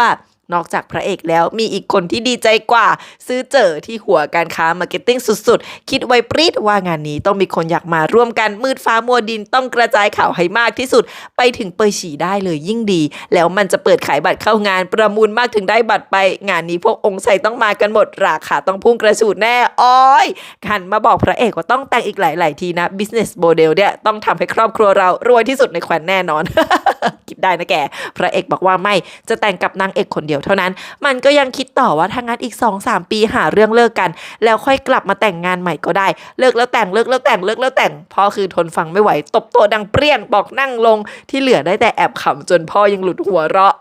นอกจากพระเอกแล้วมีอีกคนที่ดีใจกว่าซื้อเจอที่หัวการค้ามาร์เก็ตติ้งสุดๆคิดไว้ปรี๊ดว่างานนี้ต้องมีคนอยากมาร่วมกันมืดฟ้ามัวดินต้องกระจายข่าวให้มากที่สุดไปถึงเปยฉี่ได้เลยยิ่งดีแล้วมันจะเปิดขายบัตรเข้างานประมูลมากถึงได้บัตรไปงานนี้พวกองค์ชัยต้องมากันหมดราคาต้องพุ่งกระฉูดแน่หันมาบอกพระเอกว่าต้องแต่งอีกหลายๆทีนะ business model เนี่ยต้องทำให้ครอบครัวเรารวยที่สุดในแคว้นแน่นอน คิดได้นะแกพระเอกบอกว่าไม่จะแต่งกับนางเอกคนเดียวเท่านั้นมันก็ยังคิดต่อว่าถ้างั้นอีก 2-3 ปีหาเรื่องเลิกกันแล้วค่อยกลับมาแต่งงานใหม่ก็ได้เลิกแล้วแต่งพ่อคือทนฟังไม่ไหวตบโต๊ะดังเปรี้ยงบอกนั่งลงที่เหลือได้แต่แอบขำจนพ่อยังหลุดหัวเราะ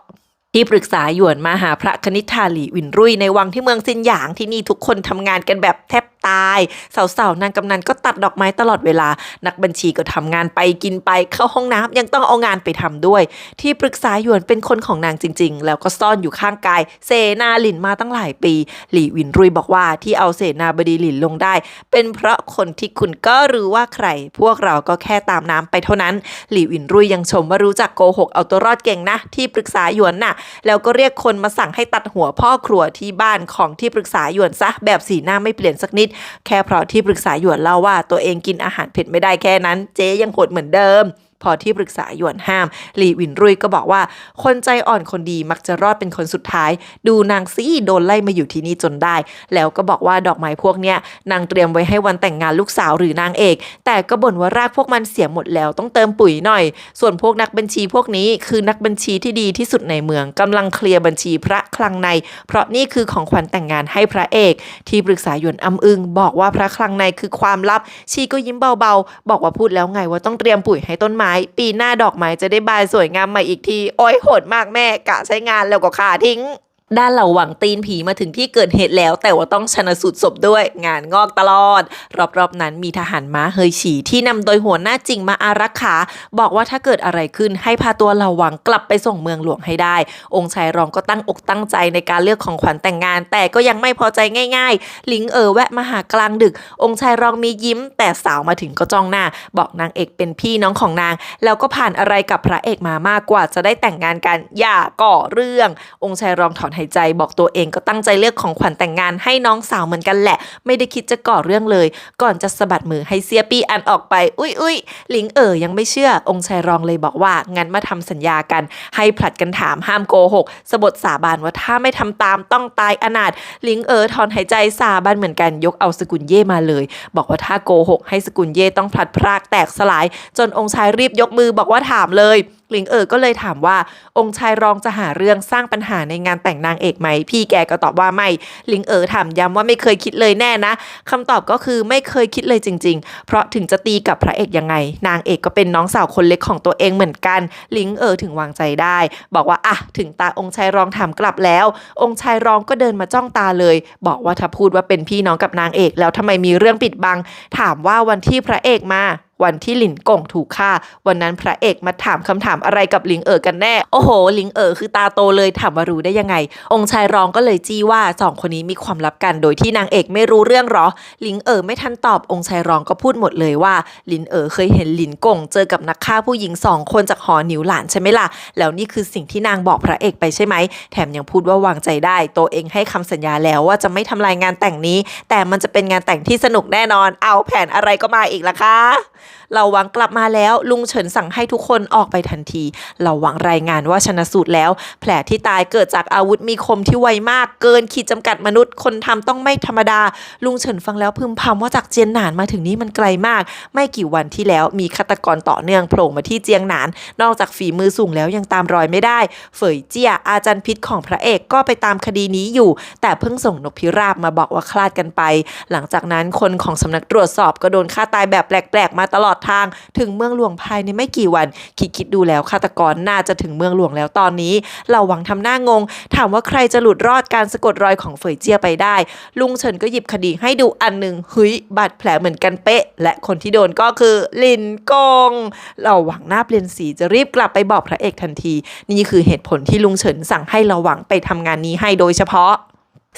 ที่ปรึกษาหยวนมาหาพระคณิษฐาหลี่หวินรุ่ยในวังที่เมืองซินหยางที่นี่ทุกคนทำงานกันแบบแทบ ตายสาวๆนางกำนันก็ตัดดอกไม้ตลอดเวลานักบัญชีก็ทำงานไปกินไปเข้าห้องน้ำยังต้องเอางานไปทำด้วยที่ปรึกษาหยวนเป็นคนของนางจริงๆแล้วก็ซ่อนอยู่ข้างกายเสนาหลินมาตั้งหลายปีหลี่วินรุยบอกว่าที่เอาเสนาบดีหลินลงได้เป็นเพราะคนที่คุณก็รู้ว่าใครพวกเราก็แค่ตามน้ำไปเท่านั้นหลี่วินรุยยังชมว่ารู้จักโกหกเอาตัวรอดเก่งนะที่ปรึกษาหยวนน่ะแล้วก็เรียกคนมาสั่งให้ตัดหัวพ่อครัวที่บ้านของที่ปรึกษาหยวนซะแบบสีหน้าไม่เปลี่ยนสักนิดแค่เพราะที่ปรึกษาหยวนเล่าว่าตัวเองกินอาหารเผ็ดไม่ได้แค่นั้นเจ๊ยังโหดเหมือนเดิมพอที่ปรึกษาหยวนห้ามหลี่วินรุยก็บอกว่าคนใจอ่อนคนดีมักจะรอดเป็นคนสุดท้ายดูนางซี่โดนไล่มาอยู่ที่นี่จนได้แล้วก็บอกว่าดอกไม้พวกเนี้ยนางเตรียมไว้ให้วันแต่งงานลูกสาวหรือนางเอกแต่ก็บ่นว่ารากพวกมันเสียหมดแล้วต้องเติมปุ๋ยหน่อยส่วนพวกนักบัญชีพวกนี้คือนักบัญชีที่ดีที่สุดในเมืองกำลังเคลียร์บัญชีพระคลังในเพราะนี่คือของขวัญแต่งงานให้พระเอกที่ปรึกษาหยวนอ้ำอึงบอกว่าพระคลังในคือความลับชีก็ยิ้มเบาๆบอกว่าพูดแล้วไงว่าต้องเตรียมปุ๋ยให้ต้นไม้ปีหน้าดอกไม้จะได้บานสวยงามใหม่อีกทีโอ้ยโหดมากแม่กะใช้งานแล้วก็ขาทิ้งด้านเหล่าหวังตีนผีมาถึงที่เกิดเหตุแล้วแต่ว่าต้องชันสูตรศพด้วยงานงอกตลอดรอบๆนั้นมีทหารม้าเฮยฉีที่นำโดยหัวหน้าจริงมาอารักขาบอกว่าถ้าเกิดอะไรขึ้นให้พาตัวเหล่าหวังกลับไปส่งเมืองหลวงให้ได้องค์ชายรองก็ตั้งอกตั้งใจในการเลือกของขวัญแต่งงานแต่ก็ยังไม่พอใจง่ายๆหลิงแวะมาหากลางดึกองค์ชายรองมียิ้มแต่สาวมาถึงก็จ้องหน้าบอกนางเอกเป็นพี่น้องของนางแล้วก็ผ่านอะไรกับพระเอกมามากกว่าจะได้แต่งงานกันอย่าก่อเรื่ององค์ชายรองถอนหายใจบอกตัวเองก็ตั้งใจเลือกของขวัญแต่งงานให้น้องสาวเหมือนกันแหละไม่ได้คิดจะก่อเรื่องเลยก่อนจะสะบัดมือให้เสียปี้อันออกไปอุ้ยหลิงยังไม่เชื่อองค์ชายรองเลยบอกว่างั้นมาทำสัญญากันให้ผลัดกันถามห้ามโกหกสบทสาบานว่าถ้าไม่ทำตามต้องตายอนาถหลิงถอนหายใจสาบานเหมือนกันยกเอาสกุลเย่มาเลยบอกว่าถ้าโกหกให้สกุลเย่ต้องพลัดพรากแตกสลายจนองค์ชายรีบยกมือบอกว่าถามเลยหลิงก็เลยถามว่าองค์ชายรองจะหาเรื่องสร้างปัญหาในงานแต่งนางเอกไหมพี่แกก็ตอบว่าไม่หลิงถามย้ำว่าไม่เคยคิดเลยแน่นะคำตอบก็คือไม่เคยคิดเลยจริงๆเพราะถึงจะตีกับพระเอกยังไงนางเอกก็เป็นน้องสาวคนเล็กของตัวเองเหมือนกันหลิงถึงวางใจได้บอกว่าอ่ะถึงตาองค์ชายรองถามกลับแล้วองค์ชายรองก็เดินมาจ้องตาเลยบอกว่าถ้าพูดว่าเป็นพี่น้องกับนางเอกแล้วทำไมมีเรื่องปิดบังถามว่าวันที่พระเอกมาวันที่หลินกงถูกฆ่าวันนั้นพระเอกมาถามคำถามอะไรกับหลิงกันแน่โอ้โหหลิงคือตาโตเลยถามว่ารู้ได้ยังไงองค์ชายรองก็เลยจี้ว่าสองคนนี้มีความลับกันโดยที่นางเอกไม่รู้เรื่องหรอหลิงไม่ทันตอบองค์ชายรองก็พูดหมดเลยว่าหลินเคยเห็นหลินกงเจอกับนักฆ่าผู้หญิง2 คนจากหอหนิวหลานใช่ไหมล่ะแล้วนี่คือสิ่งที่นางบอกพระเอกไปใช่ไหมแถมยังพูดว่าวางใจได้ตัวเองให้คำสัญญาแล้วว่าจะไม่ทำลายงานแต่งนี้แต่มันจะเป็นงานแต่งที่สนุกแน่นอนเอาแผนอะไรก็มาอีกล่ะคะเราหวังกลับมาแล้วลุงเฉินสั่งให้ทุกคนออกไปทันทีเราหวังรายงานว่าชันสูตรแล้วแผลที่ตายเกิดจากอาวุธมีคมที่ไวมากเกินขีดจำกัดมนุษย์คนทำต้องไม่ธรรมดาลุงเฉินฟังแล้วพึมพำว่าจากเจียนหนานมาถึงนี้มันไกลมากไม่กี่วันที่แล้วมีฆาตกรต่อเนื่องโผล่มาที่เจียงหนานนอกจากฝีมือสูงแล้วยังตามรอยไม่ได้เฟยเจี้ยอาจารย์พิษของพระเอกก็ไปตามคดีนี้อยู่แต่เพิ่งส่งนกพิราบมาบอกว่าคลาดกันไปหลังจากนั้นคนของสำนักตรวจสอบก็โดนฆ่าตายแบบแปลกๆมาตลอดทางถึงเมืองหลวงภายในไม่กี่วันคิดดูแล้วฆาตกรน่าจะถึงเมืองหลวงแล้วตอนนี้เราหวังทำหน้างงถามว่าใครจะหลุดรอดการสะกดรอยของเฟยเจี้ยไปได้ลุงเฉินก็หยิบคดีให้ดูอันหนึ่งเฮ้ยบาดแผลเหมือนกันเป๊ะและคนที่โดนก็คือหลินกงเราหวังหน้าเปลี่ยนสีจะรีบกลับไปบอกพระเอกทันทีนี่คือเหตุผลที่ลุงเฉินสั่งให้เราหวังไปทำงานนี้ให้โดยเฉพาะ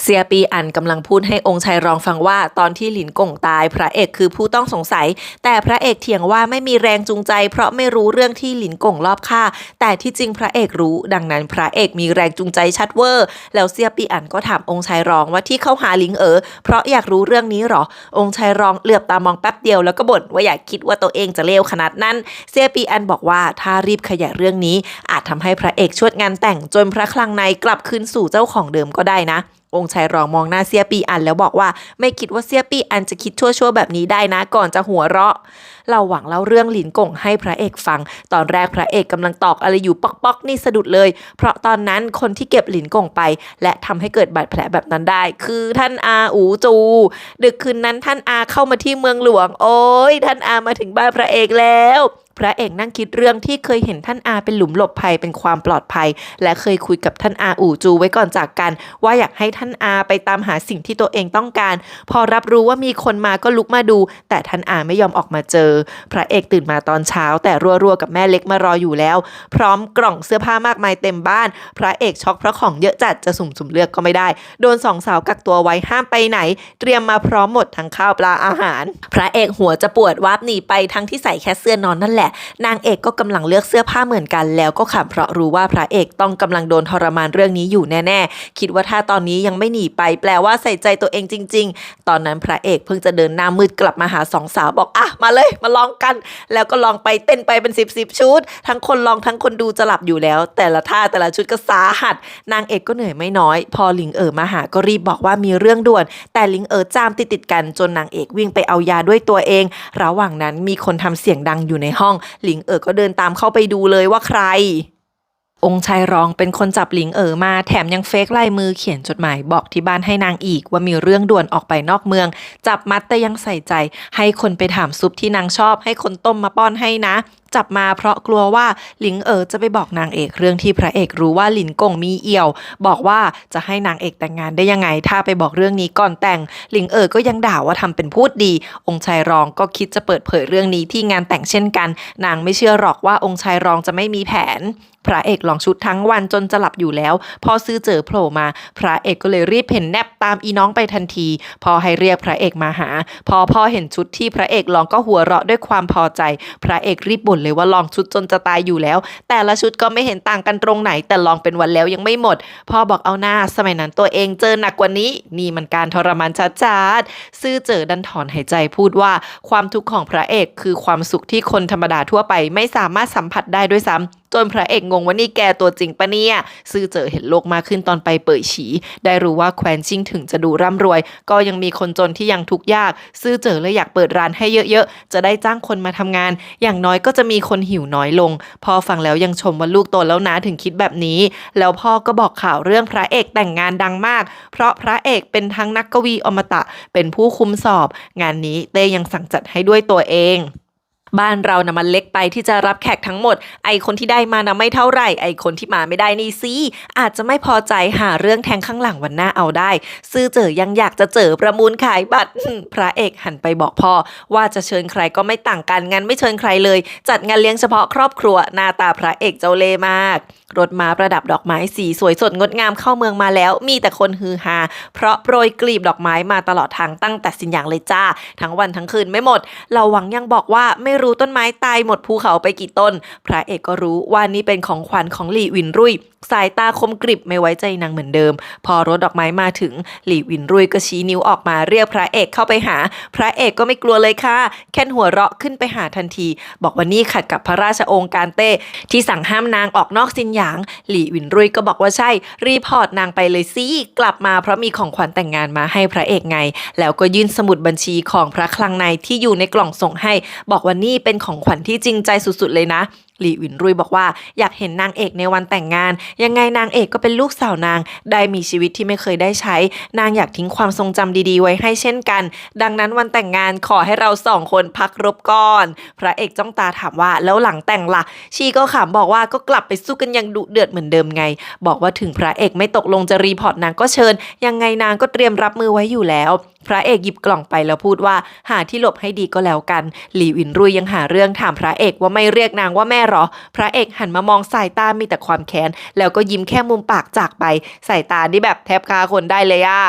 เซียปีอันกำลังพูดให้องค์ชายรองฟังว่าตอนที่หลินกงตายพระเอกคือผู้ต้องสงสัยแต่พระเอกเถียงว่าไม่มีแรงจูงใจเพราะไม่รู้เรื่องที่หลินกงลอบฆ่าแต่ที่จริงพระเอกรู้ดังนั้นพระเอกมีแรงจูงใจชัดเวอร์แล้วเซียปีอันก็ถามองค์ชายรองว่าที่เข้าหาหลิงเพราะอยากรู้เรื่องนี้หรอองค์ชายรองเหลือบตามองแป๊บเดียวแล้วก็บ่นว่าอยากคิดว่าตัวเองจะเลวขนาดนั้นเซียปีอันบอกว่าถ้ารีบขยายเรื่องนี้อาจทำให้พระเอกชวดงานแต่งจนพระคลังในกลับคืนสู่เจ้าของเดิมก็ได้นะองค์ชายรองมองหน้าเซียปีอันแล้วบอกว่าไม่คิดว่าเซียปีอันจะคิดชั่วๆแบบนี้ได้นะก่อนจะหัวเราะ เราหวังเล่าเรื่องหลินกงให้พระเอกฟังตอนแรกพระเอกกำลังตอกอะไรอยู่ป๊อกๆนี่สะดุดเลยเพราะตอนนั้นคนที่เก็บหลินกงไปและทำให้เกิดบาดแผลแบบนั้นได้คือท่านอาอูจูดึกคืนนั้นท่านอาเข้ามาที่เมืองหลวงโอ้ยท่านอามาถึงบ้านพระเอกแล้วพระเอกนั่งคิดเรื่องที่เคยเห็นท่านอาเป็นหลุมหลบภัยเป็นความปลอดภัยและเคยคุยกับท่านอาอู่จูไว้ก่อนจากกันว่าอยากให้ท่านอาไปตามหาสิ่งที่ตัวเองต้องการพอรับรู้ว่ามีคนมาก็ลุกมาดูแต่ท่านอาไม่ยอมออกมาเจอพระเอกตื่นมาตอนเช้าแต่รัวๆกับแม่เล็กมารออยู่แล้วพร้อมกล่องเสื้อผ้ามากมายเต็มบ้านพระเอกช็อกเพราะของเยอะจัดจะสุ่มเลือกก็ไม่ได้โดนสองสาวกักตัวไว้ห้ามไปไหนเตรียมมาพร้อมหมดทั้งข้าวปลาอาหารพระเอกหัวจะปวดวาบหนีไปทั้งที่ใส่แค่เสื้อนอนนั่นแหละนางเอกก็กำลังเลือกเสื้อผ้าเหมือนกันแล้วก็ขำเพราะรู้ว่าพระเอกต้องกำลังโดนทรมานเรื่องนี้อยู่แน่ๆคิดว่าถ้าตอนนี้ยังไม่หนีไปแปลว่าใส่ใจตัวเองจริงๆตอนนั้นพระเอกเพิ่งจะเดินหน้ามืดกลับมาหาสองสาวบอกอ่ะมาเลยมาลองกันแล้วก็ลองไปเต้นไปเป็น10ชุดทั้งคนลองทั้งคนดูจะหลับอยู่แล้วแต่ละท่าแต่ละชุดก็สาหัสนางเอกก็เหนื่อยไม่น้อยพอหลิงมาหาก็รีบบอกว่ามีเรื่องด่วนแต่หลิงจามติดกันจนนางเอกวิ่งไปเอายาด้วยตัวเองระหว่างนั้นมีคนทำเสียงดังอยู่ในห้องหลิงก็เดินตามเข้าไปดูเลยว่าใครองค์ชายรองเป็นคนจับหลิงมาแถมยังเฟกลายมือเขียนจดหมายบอกที่บ้านให้นางอีกว่ามีเรื่องด่วนออกไปนอกเมืองจับมัดแต่ยังใส่ใจให้คนไปถามซุปที่นางชอบให้คนต้มมาป้อนให้นะจับมาเพราะกลัวว่าหลิงจะไปบอกนางเอกเรื่องที่พระเอกรู้ว่าหลินกงมีเอี่ยวบอกว่าจะให้นางเอกแต่งงานได้ยังไงถ้าไปบอกเรื่องนี้ก่อนแต่งหลิงก็ยังด่าว่าทำเป็นพูดดีองค์ชายรองก็คิดจะเปิดเผยเรื่องนี้ที่งานแต่งเช่นกันนางไม่เชื่อหรอกว่าองค์ชายรองจะไม่มีแผนพระเอกลองชุดทั้งวันจนจะหลับอยู่แล้วพอซื้อเจอโผล่มาพระเอกก็เลยรีบเห็นแนบตามอีน้องไปทันทีพอให้เรียกพระเอกมาหาพอพ่อเห็นชุดที่พระเอกลองก็หัวเราะด้วยความพอใจพระเอกรีบบ่นเลยว่าลองชุดจนจะตายอยู่แล้วแต่ละชุดก็ไม่เห็นต่างกันตรงไหนแต่ลองเป็นวันแล้วยังไม่หมดพ่อบอกเอาหน้าสมัยนั้นตัวเองเจอหนักกว่านี้นี่มันการทรมานชัดๆซื่อเจอดันถอนหายใจพูดว่าความทุกข์ของพระเอกคือความสุขที่คนธรรมดาทั่วไปไม่สามารถสัมผัสได้ด้วยซ้ำจนพระเอกงงว่านี่แกตัวจริงปะเนี่ยซื่อเจอเห็นโลกมากขึ้นตอนไปเป่ยฉีได้รู้ว่าแคว้นชิงถึงจะดูร่ำรวยก็ยังมีคนจนที่ยังทุกข์ยากซื่อเจอเลยอยากเปิดร้านให้เยอะๆจะได้จ้างคนมาทำงานอย่างน้อยก็จะมีคนหิวน้อยลงพ่อฟังแล้วยังชมว่าลูกโตแล้วนะถึงคิดแบบนี้แล้วพ่อก็บอกข่าวเรื่องพระเอกแต่งงานดังมากเพราะพระเอกเป็นทั้งนักกวีอมตะเป็นผู้คุมสอบงานนี้เต้ยังสั่งจัดให้ด้วยตัวเองบ้านเรานะมันเล็กไปที่จะรับแขกทั้งหมดไอคนที่ได้มานะไม่เท่าไหร่ไอคนที่มาไม่ได้นี่สิอาจจะไม่พอใจหาเรื่องแทงข้างหลังวันหน้าเอาได้ซื้อเจอยังอยากจะเจอประมูลขายบัตรพระเอกหันไปบอกพ่อว่าจะเชิญใครก็ไม่ต่างกันงั้นไม่เชิญใครเลยจัดงานเลี้ยงเฉพาะครอบครัวหน้าตาพระเอกเจ้าเล่ห์มากรถม้าประดับดอกไม้สีสวยสดงดงามเข้าเมืองมาแล้วมีแต่คนฮือฮาเพราะโปรยกลีบดอกไม้มาตลอดทางตั้งแต่สินอย่างเลยจ้าทั้งวันทั้งคืนไม่หมดเราหวังยังบอกว่าไม่รู้ต้นไม้ตายหมดภูเขาไปกี่ต้นพระเอกก็รู้ว่านี่เป็นของขวัญของหลี่วินรุ่ยสายตาคมกริบไม่ไว้ใจนางเหมือนเดิมพอรถดอกไม้มาถึงหลี่วินรุ่ยก็ชี้นิ้วออกมาเรียกพระเอกเข้าไปหาพระเอกก็ไม่กลัวเลยค่ะแค่หัวเราะขึ้นไปหาทันทีบอกว่านี่ขัดกับพระราชโองการเต้ที่สั่งห้ามนางออกนอกสินหยางหลี่วินรุ่ยก็บอกว่าใช่รีพอร์ตนางไปเลยสิกลับมาเพราะมีของขวัญแต่งงานมาให้พระเอกไงแล้วก็ยื่นสมุดบัญชีของพระคลังในที่อยู่ในกล่องส่งให้บอกว่านี่เป็นของขวัญที่จริงใจสุดๆเลยนะหลี่วินรุ่ยบอกว่าอยากเห็นนางเอกในวันแต่งงานยังไงนางเอกก็เป็นลูกสาวนางได้มีชีวิตที่ไม่เคยได้ใช้นางอยากทิ้งความทรงจำดีๆไว้ให้เช่นกันดังนั้นวันแต่งงานขอให้เรา2 คนพักรบก่อนพระเอกจ้องตาถามว่าแล้วหลังแต่งล่ะชีก็ขำบอกว่าก็กลับไปสู้กันอย่างดุเดือดเหมือนเดิมไงบอกว่าถึงพระเอกไม่ตกลงจะรีพอร์ตนางก็เชิญยังไงนางก็เตรียมรับมือไว้อยู่แล้วพระเอกหยิบกล่องไปแล้วพูดว่าหาที่หลบให้ดีก็แล้วกันหลี่วินรุ่ยยังหาเรื่องถามพระเอกว่าไม่เรียกนางว่าแม่หรอพระเอกหันมามองสายตามีแต่ความแค้นแล้วก็ยิ้มแค่มุมปากจากไปสายตานี่แบบแทบคาคนได้เลยอะ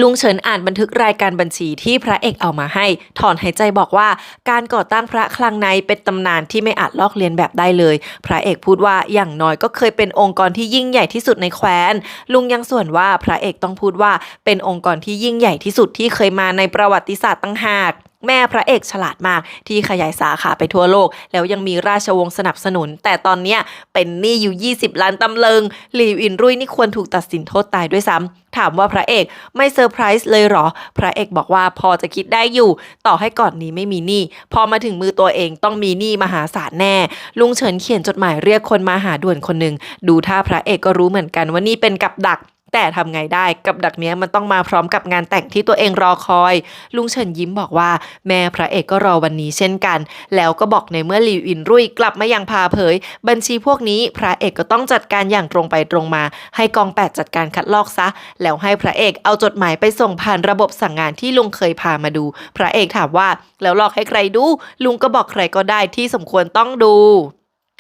ลุงเฉินอ่านบันทึกรายการบัญชีที่พระเอกเอามาให้ถอนหายใจบอกว่าการก่อตั้งพระคลังในเป็นตำนานที่ไม่อาจลอกเลียนแบบได้เลยพระเอกพูดว่าอย่างน้อยก็เคยเป็นองค์กรที่ยิ่งใหญ่ที่สุดในแคว้นลุงยังส่วนว่าพระเอกต้องพูดว่าเป็นองค์กรที่ยิ่งใหญ่ที่สุดที่เคยมาในประวัติศาสตร์ตั้งหาก แม่พระเอกฉลาดมากที่ขยายสาขาไปทั่วโลกแล้วยังมีราชวงศ์สนับสนุนแต่ตอนเนี้ยเป็นหนี้อยู่20 ล้านตำลึงหลีอินรุ่ยนี่ควรถูกตัดสินโทษตายด้วยซ้ำถามว่าพระเอกไม่เซอร์ไพรส์เลยหรอพระเอกบอกว่าพอจะคิดได้อยู่ต่อให้ก่อนนี้ไม่มีหนี้พอมาถึงมือตัวเองต้องมีหนี้มหาศาลแน่ลุงเฉินเขียนจดหมายเรียกคนมาหาด่วนคนหนึ่งดูท่าพระเอกก็รู้เหมือนกันว่านี่เป็นกับดักแต่ทำไงได้กับดักเนี้ยมันต้องมาพร้อมกับงานแต่งที่ตัวเองรอคอยลุงเฉินยิ้มบอกว่าแม่พระเอกก็รอวันนี้เช่นกันแล้วก็บอกในเมื่อหลิวอินรุ่ยกลับมาอย่างพาเผยบัญชีพวกนี้พระเอกก็ต้องจัดการอย่างตรงไปตรงมาให้กอง8จัดการคัดลอกซะแล้วให้พระเอกเอาจดหมายไปส่งผ่านระบบสั่งงานที่ลุงเคยพามาดูพระเอกถามว่าแล้วลอกให้ใครดูลุงก็บอกใครก็ได้ที่สมควรต้องดู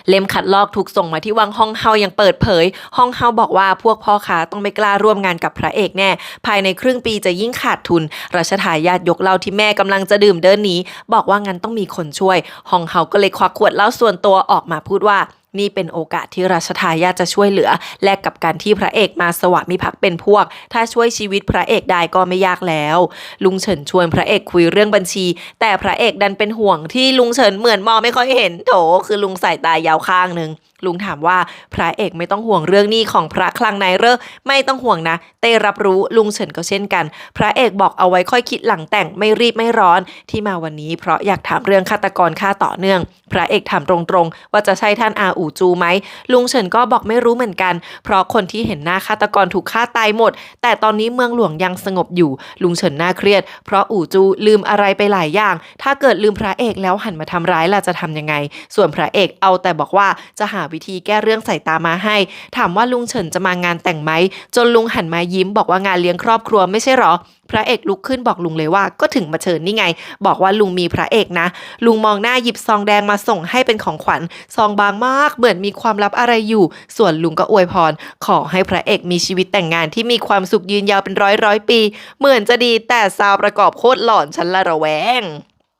เล่มคัดลอกถูกส่งมาที่วังฮ่องเฮาอย่างเปิดเผยฮ่องเฮาบอกว่าพวกพ่อค้าต้องไม่กล้าร่วมงานกับพระเอกแน่ภายในครึ่งปีจะยิ่งขาดทุนรัชทายาทยกเหล้าที่แม่กำลังจะดื่มเดินหนีบอกว่างั้นต้องมีคนช่วยฮ่องเฮาก็เลยควักขวดเหล้าส่วนตัวออกมาพูดว่านี่เป็นโอกาสที่รัชทายาทจะช่วยเหลือแลกกับการที่พระเอกมาสวามิภักดิ์เป็นพวกถ้าช่วยชีวิตพระเอกได้ก็ไม่ยากแล้วลุงเฉินชวนพระเอกคุยเรื่องบัญชีแต่พระเอกดันเป็นห่วงที่ลุงเฉินเหมือนมองไม่ค่อยเห็นโถคือลุงสายตายาวข้างนึงลุงถามว่าพระเอกไม่ต้องห่วงเรื่องหนี้ของพระคลังนายเร่อไม่ต้องห่วงนะเต้รับรู้ลุงเฉินก็เช่นกันพระเอกบอกเอาไว้ค่อยคิดหลังแต่งไม่รีบไม่ร้อนที่มาวันนี้เพราะอยากถามเรื่องฆาตกรฆ่าต่อเนื่องพระเอกถามตรงๆว่าจะใช่ท่านอาอู่จูไหมลุงเฉินก็บอกไม่รู้เหมือนกันเพราะคนที่เห็นหน้าฆาตกรถูกฆ่าตายหมดแต่ตอนนี้เมืองหลวงยังสงบอยู่ลุงเฉินน่าเครียดเพราะอู่จูลืมอะไรไปหลายอย่างถ้าเกิดลืมพระเอกแล้วหันมาทำร้ายล่ะจะทำยังไงส่วนพระเอกเอาแต่บอกว่าจะหาวิธีแก้เรื่องสายตามาให้ถามว่าลุงเฉินจะมางานแต่งไหมจนลุงหันมายิ้มบอกว่างานเลี้ยงครอบครัวไม่ใช่หรอพระเอกลุกขึ้นบอกลุงเลยว่าก็ถึงมาเชิญนี่ไงบอกว่าลุงมีพระเอกนะลุงมองหน้าหยิบซองแดงมาส่งให้เป็นของขวัญซองบางมากเหมือนมีความลับอะไรอยู่ส่วนลุงก็อวยพรขอให้พระเอกมีชีวิตแต่งงานที่มีความสุขยืนยาวเป็นร้อยปีเหมือนจะดีแต่ซาวประกอบโคตรหลอนฉันละระแวง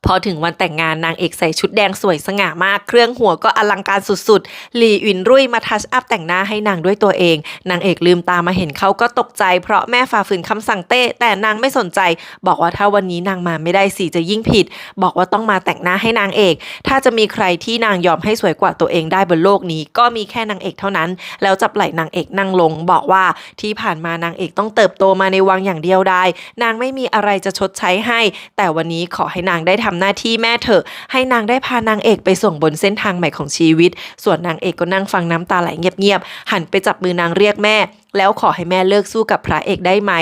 พอถึงวันแต่งงานนางเอกใส่ชุดแดงสวยสง่ามากเครื่องหัวก็อลังการสุดๆหลี่อินรุ่ยมาทัชอัพแต่งหน้าให้นางด้วยตัวเองนางเอกลืมตามาเห็นเขาก็ตกใจเพราะแม่ฝ่าฝืนคำสั่งเต้แต่นางไม่สนใจบอกว่าถ้าวันนี้นางมาไม่ได้สิจะยิ่งผิดบอกว่าต้องมาแต่งหน้าให้นางเอกถ้าจะมีใครที่นางยอมให้สวยกว่าตัวเองได้บนโลกนี้ก็มีแค่นางเอกเท่านั้นแล้วจับไหล่นางเอกนั่งลงบอกว่าที่ผ่านมานางเอกต้องเติบโตมาในวังอย่างเดียวดายนางไม่มีอะไรจะชดใช้ให้แต่วันนี้ขอให้นางได้ทำหน้าที่แม่เถอะให้นางได้พานางเอกไปส่งบนเส้นทางใหม่ของชีวิตส่วนนางเอกก็นั่งฟังน้ำตาไหลเงียบๆหันไปจับมือนางเรียกแม่แล้วขอให้แม่เลิกสู้กับพระเอกได้ไหม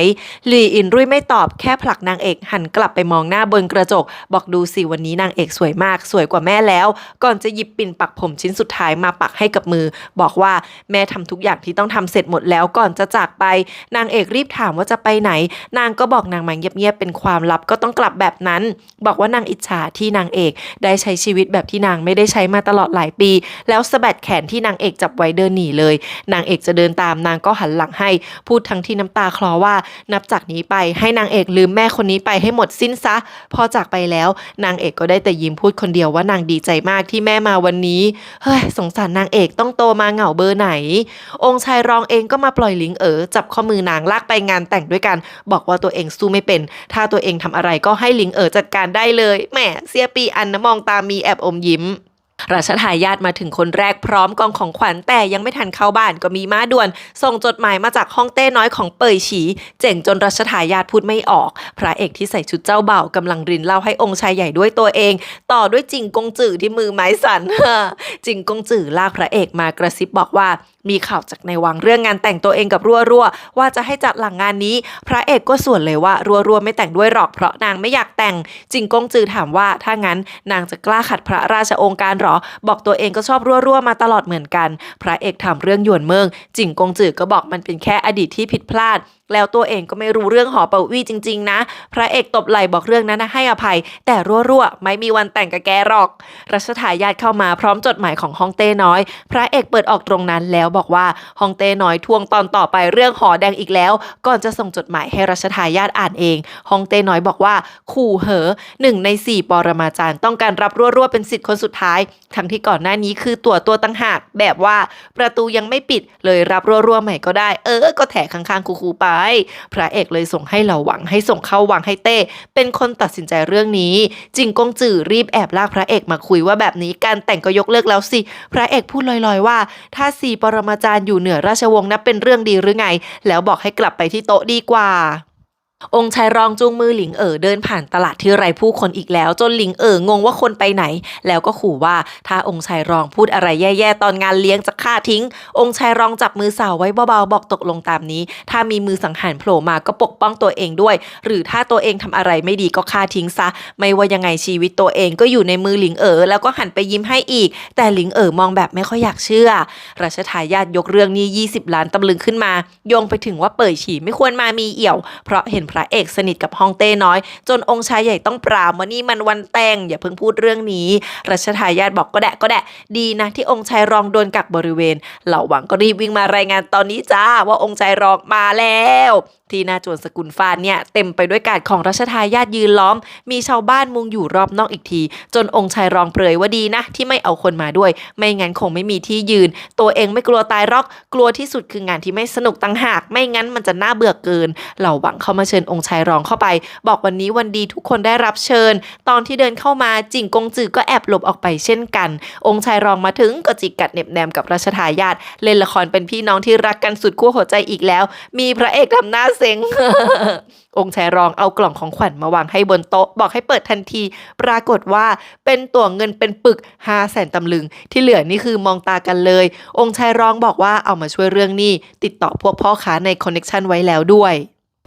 หลี่อินรุ่ยไม่ตอบแค่ผลักนางเอกหันกลับไปมองหน้าบนกระจกบอกดูสิวันนี้นางเอกสวยมากสวยกว่าแม่แล้วก่อนจะหยิบปิ่นปักผมชิ้นสุดท้ายมาปักให้กับมือบอกว่าแม่ทำทุกอย่างที่ต้องทำเสร็จหมดแล้วก่อนจะจากไปนางเอกรีบถามว่าจะไปไหนนางก็บอกนางมาเงียบๆเป็นความลับก็ต้องกลับแบบนั้นบอกว่านางอิจฉาที่นางเอกได้ใช้ชีวิตแบบที่นางไม่ได้ใช้มาตลอดหลายปีแล้วสะบัดแขนที่นางเอกจับไว้เดินหนีเลยนางเอกจะเดินตามนางก็หันหลังให้พูดทั้งที่น้ำตาคลอว่านับจากนี้ไปให้นางเอกลืมแม่คนนี้ไปให้หมดสิ้นซะพอจากไปแล้วนางเอกก็ได้แต่ยิ้มพูดคนเดียวว่านางดีใจมากที่แม่มาวันนี้เฮ้ยสงสารนางเอกต้องโตมาเหงาเบอร์ไหนองค์ชายรองเองก็มาปล่อยลิงจับข้อมือนางลากไปงานแต่งด้วยกันบอกว่าตัวเองสู้ไม่เป็นถ้าตัวเองทำอะไรก็ให้ลิงจัดการได้เลยแหมเสียปีอันนะมองตามีแอบอมยิ้มรัชทายาทมาถึงคนแรกพร้อมกองของขวัญแต่ยังไม่ทันเข้าบ้านก็มีม้าด่วนส่งจดหมายมาจากห้องเต้น้อยของเป่ยฉีเจ๋งจนรัชทายาทพูดไม่ออกพระเอกที่ใส่ชุดเจ้าบ่าวกำลังรินเหล้าให้องค์ชายใหญ่ด้วยตัวเองต่อด้วยจิงกงจื่อที่มือไม้สั่น จิงกงจื่อลากพระเอกมากระซิบบอกว่ามีข่าวจากในวังเรื่องงานแต่งตัวเองกับรั่วว่าจะให้จัดหลังงานนี้พระเอกก็ส่วนเลยว่ารั่วไม่แต่งด้วยหรอกเพราะนางไม่อยากแต่งจิงกงจือถามว่าถ้างั้นนางจะกล้าขัดพระราชโองการหรอบอกตัวเองก็ชอบรั่วมาตลอดเหมือนกันพระเอกถามเรื่องหยวนเมิงจิงกงจือก็บอกมันเป็นแค่อดีตที่ผิดพลาดแล้วตัวเองก็ไม่รู้เรื่องหอเป่าวี่จริงๆนะพระเอกตบไหล่บอกเรื่องนั้นให้อภัยแต่รั่วไม่มีวันแต่งกับแกหรอกรัชทายาทเข้ามาพร้อมจดหมายของฮ่องเต้น้อยพระเอกเปิดออกตรงนั้นแล้ว บอกว่าฮองเต้น้อยทวงตอนต่อไปเรื่องหอแดงอีกแล้วก่อนจะส่งจดหมายให้รัชทายาทอ่านเองฮองเต้น้อยบอกว่าขู่เหอ1 ใน 4ปรมาจารย์ต้องการรับรั่วๆเป็นสิทธิ์คนสุดท้ายทั้งที่ก่อนหน้านี้คือตัวตั้งหากแบบว่าประตูยังไม่ปิดเลยรับรั่วๆใหม่ก็ได้ก็แถข้างๆคูๆไปพระเอกเลยส่งให้เหล่าหวังให้ส่งเข้าวังให้เต้เป็นคนตัดสินใจเรื่องนี้จิงกงจือรีบแอบลากพระเอกมาคุยว่าแบบนี้การแต่งก็ยกเลิกแล้วสิพระเอกพูดลอยๆว่าถ้า4ปรมาจารย์อยู่เหนือราชวงศ์นับเป็นเรื่องดีหรือไงแล้วบอกให้กลับไปที่โต๊ะดีกว่าองค์ชายรองจูงมือหลิงเดินผ่านตลาดที่ไร้ผู้คนอีกแล้วจนหลิงงงว่าคนไปไหนแล้วก็ขู่ว่าถ้าองค์ชายรองพูดอะไรแย่ๆตอนงานเลี้ยงจะฆ่าทิ้งองค์ชายรองจับมือสาวไว้เบาๆบอกตกลงตามนี้ถ้ามีมือสังหารโผล่มาก็ปกป้องตัวเองด้วยหรือถ้าตัวเองทำอะไรไม่ดีก็ฆ่าทิ้งซะไม่ว่ายังไงชีวิตตัวเองก็อยู่ในมือหลิงแล้วก็หันไปยิ้มให้อีกแต่หลิงมองแบบไม่ค่อยอยากเชื่อรัชทายาทยกเรื่องนี้20 ล้านตำลึงขึ้นมาโยงไปถึงว่าเป่ยฉี่ไม่ควรมามีเอี่ยวเพราะเห็นพระเอกสนิทกับฮองเต้น้อยจนองค์ชายใหญ่ต้องปรามว่านี่มันวันแต่งอย่าเพิ่งพูดเรื่องนี้รัชทายาทบอกก็แดะดีนะที่องค์ชายรองโดนกักบริเวณเหล่าหวังก็รีบวิ่งมารายงานตอนนี้จ้าว่าองค์ชายรองมาแล้วที่หน้าจวนสกุลฟานเนี่ยเต็มไปด้วยกาดของรัชทายาทยืนล้อมมีชาวบ้านมุงอยู่รอบนอกอีกทีจนองค์ชายรองเปรยว่าดีนะที่ไม่เอาคนมาด้วยไม่งั้นคงไม่มีที่ยืนตัวเองไม่กลัวตายหรอกกลัวที่สุดคืองานที่ไม่สนุกต่างหากไม่งั้นมันจะน่าเบื่อเกินเหล่าหวังเข้ามาเชิญองค์ชายรองเข้าไปบอกวันนี้วันดีทุกคนได้รับเชิญตอนที่เดินเข้ามาจิ่งกงจือก็แอบหลบออกไปเช่นกันองค์ชายรองมาถึงก็จิกกัดเน็บแนมกับรัชทายาทเล่นละครเป็นพี่น้องที่รักกันสุดขั้วหัวใจอีกแล้วมีพระเอกทำหน้าเซ็ง องค์ชายรองเอากล่องของขวัญมาวางให้บนโต๊ะบอกให้เปิดทันทีปรากฏว่าเป็นตั๋วเงินเป็นปึก500,000 ตำลึงที่เหลือนี่คือมองตากันเลยองค์ชายรองบอกว่าเอามาช่วยเรื่องนี้ติดต่อพวกพ่อค้าในคอนเนคชั่นไว้แล้วด้วย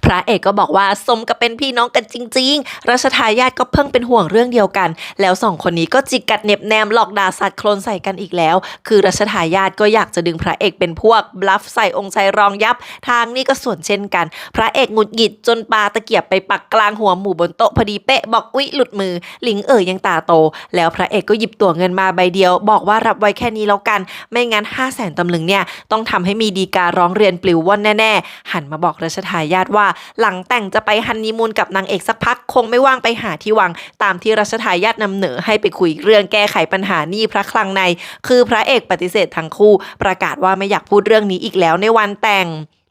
พระเอกก็บอกว่าสมกับเป็นพี่น้องกันจริงๆรัชทายาทก็เพิ่งเป็นห่วงเรื่องเดียวกันแล้ว2 คนนี้ก็จิกกัดเน็บแนมหลอกด่าสัตว์โคลนใส่กันอีกแล้วคือรัชทายาทก็อยากจะดึงพระเอกเป็นพวกบลัฟใส่องค์ชายรองยับทางนี้ก็ส่วนเช่นกันพระเอกหงุดหงิดจนปาตะเกียบไปปักกลางหัวหมูบนโต๊ะพอดีเป๊ะบอกอุ๊ยหลุดมือหลิงยังตาโตแล้วพระเอกก็หยิบตั๋วเงินมาใบเดียวบอกว่ารับไว้แค่นี้แล้วกันไม่งั้น500,000 ตำลึงเนี่ยต้องทำให้มีฎีการ้องเรียนปลิวว่อนแน่ๆหันมาบอกรัชทายาทว่าหลังแต่งจะไปฮันนีมูนกับนางเอกสักพักคงไม่ว่างไปหาที่วังตามที่รัชทายาทนำเหนอให้ไปคุยเรื่องแก้ไขปัญหาหนี้พระคลังในคือพระเอกปฏิเสธทั้งคู่ประกาศว่าไม่อยากพูดเรื่องนี้อีกแล้วในวันแต่ง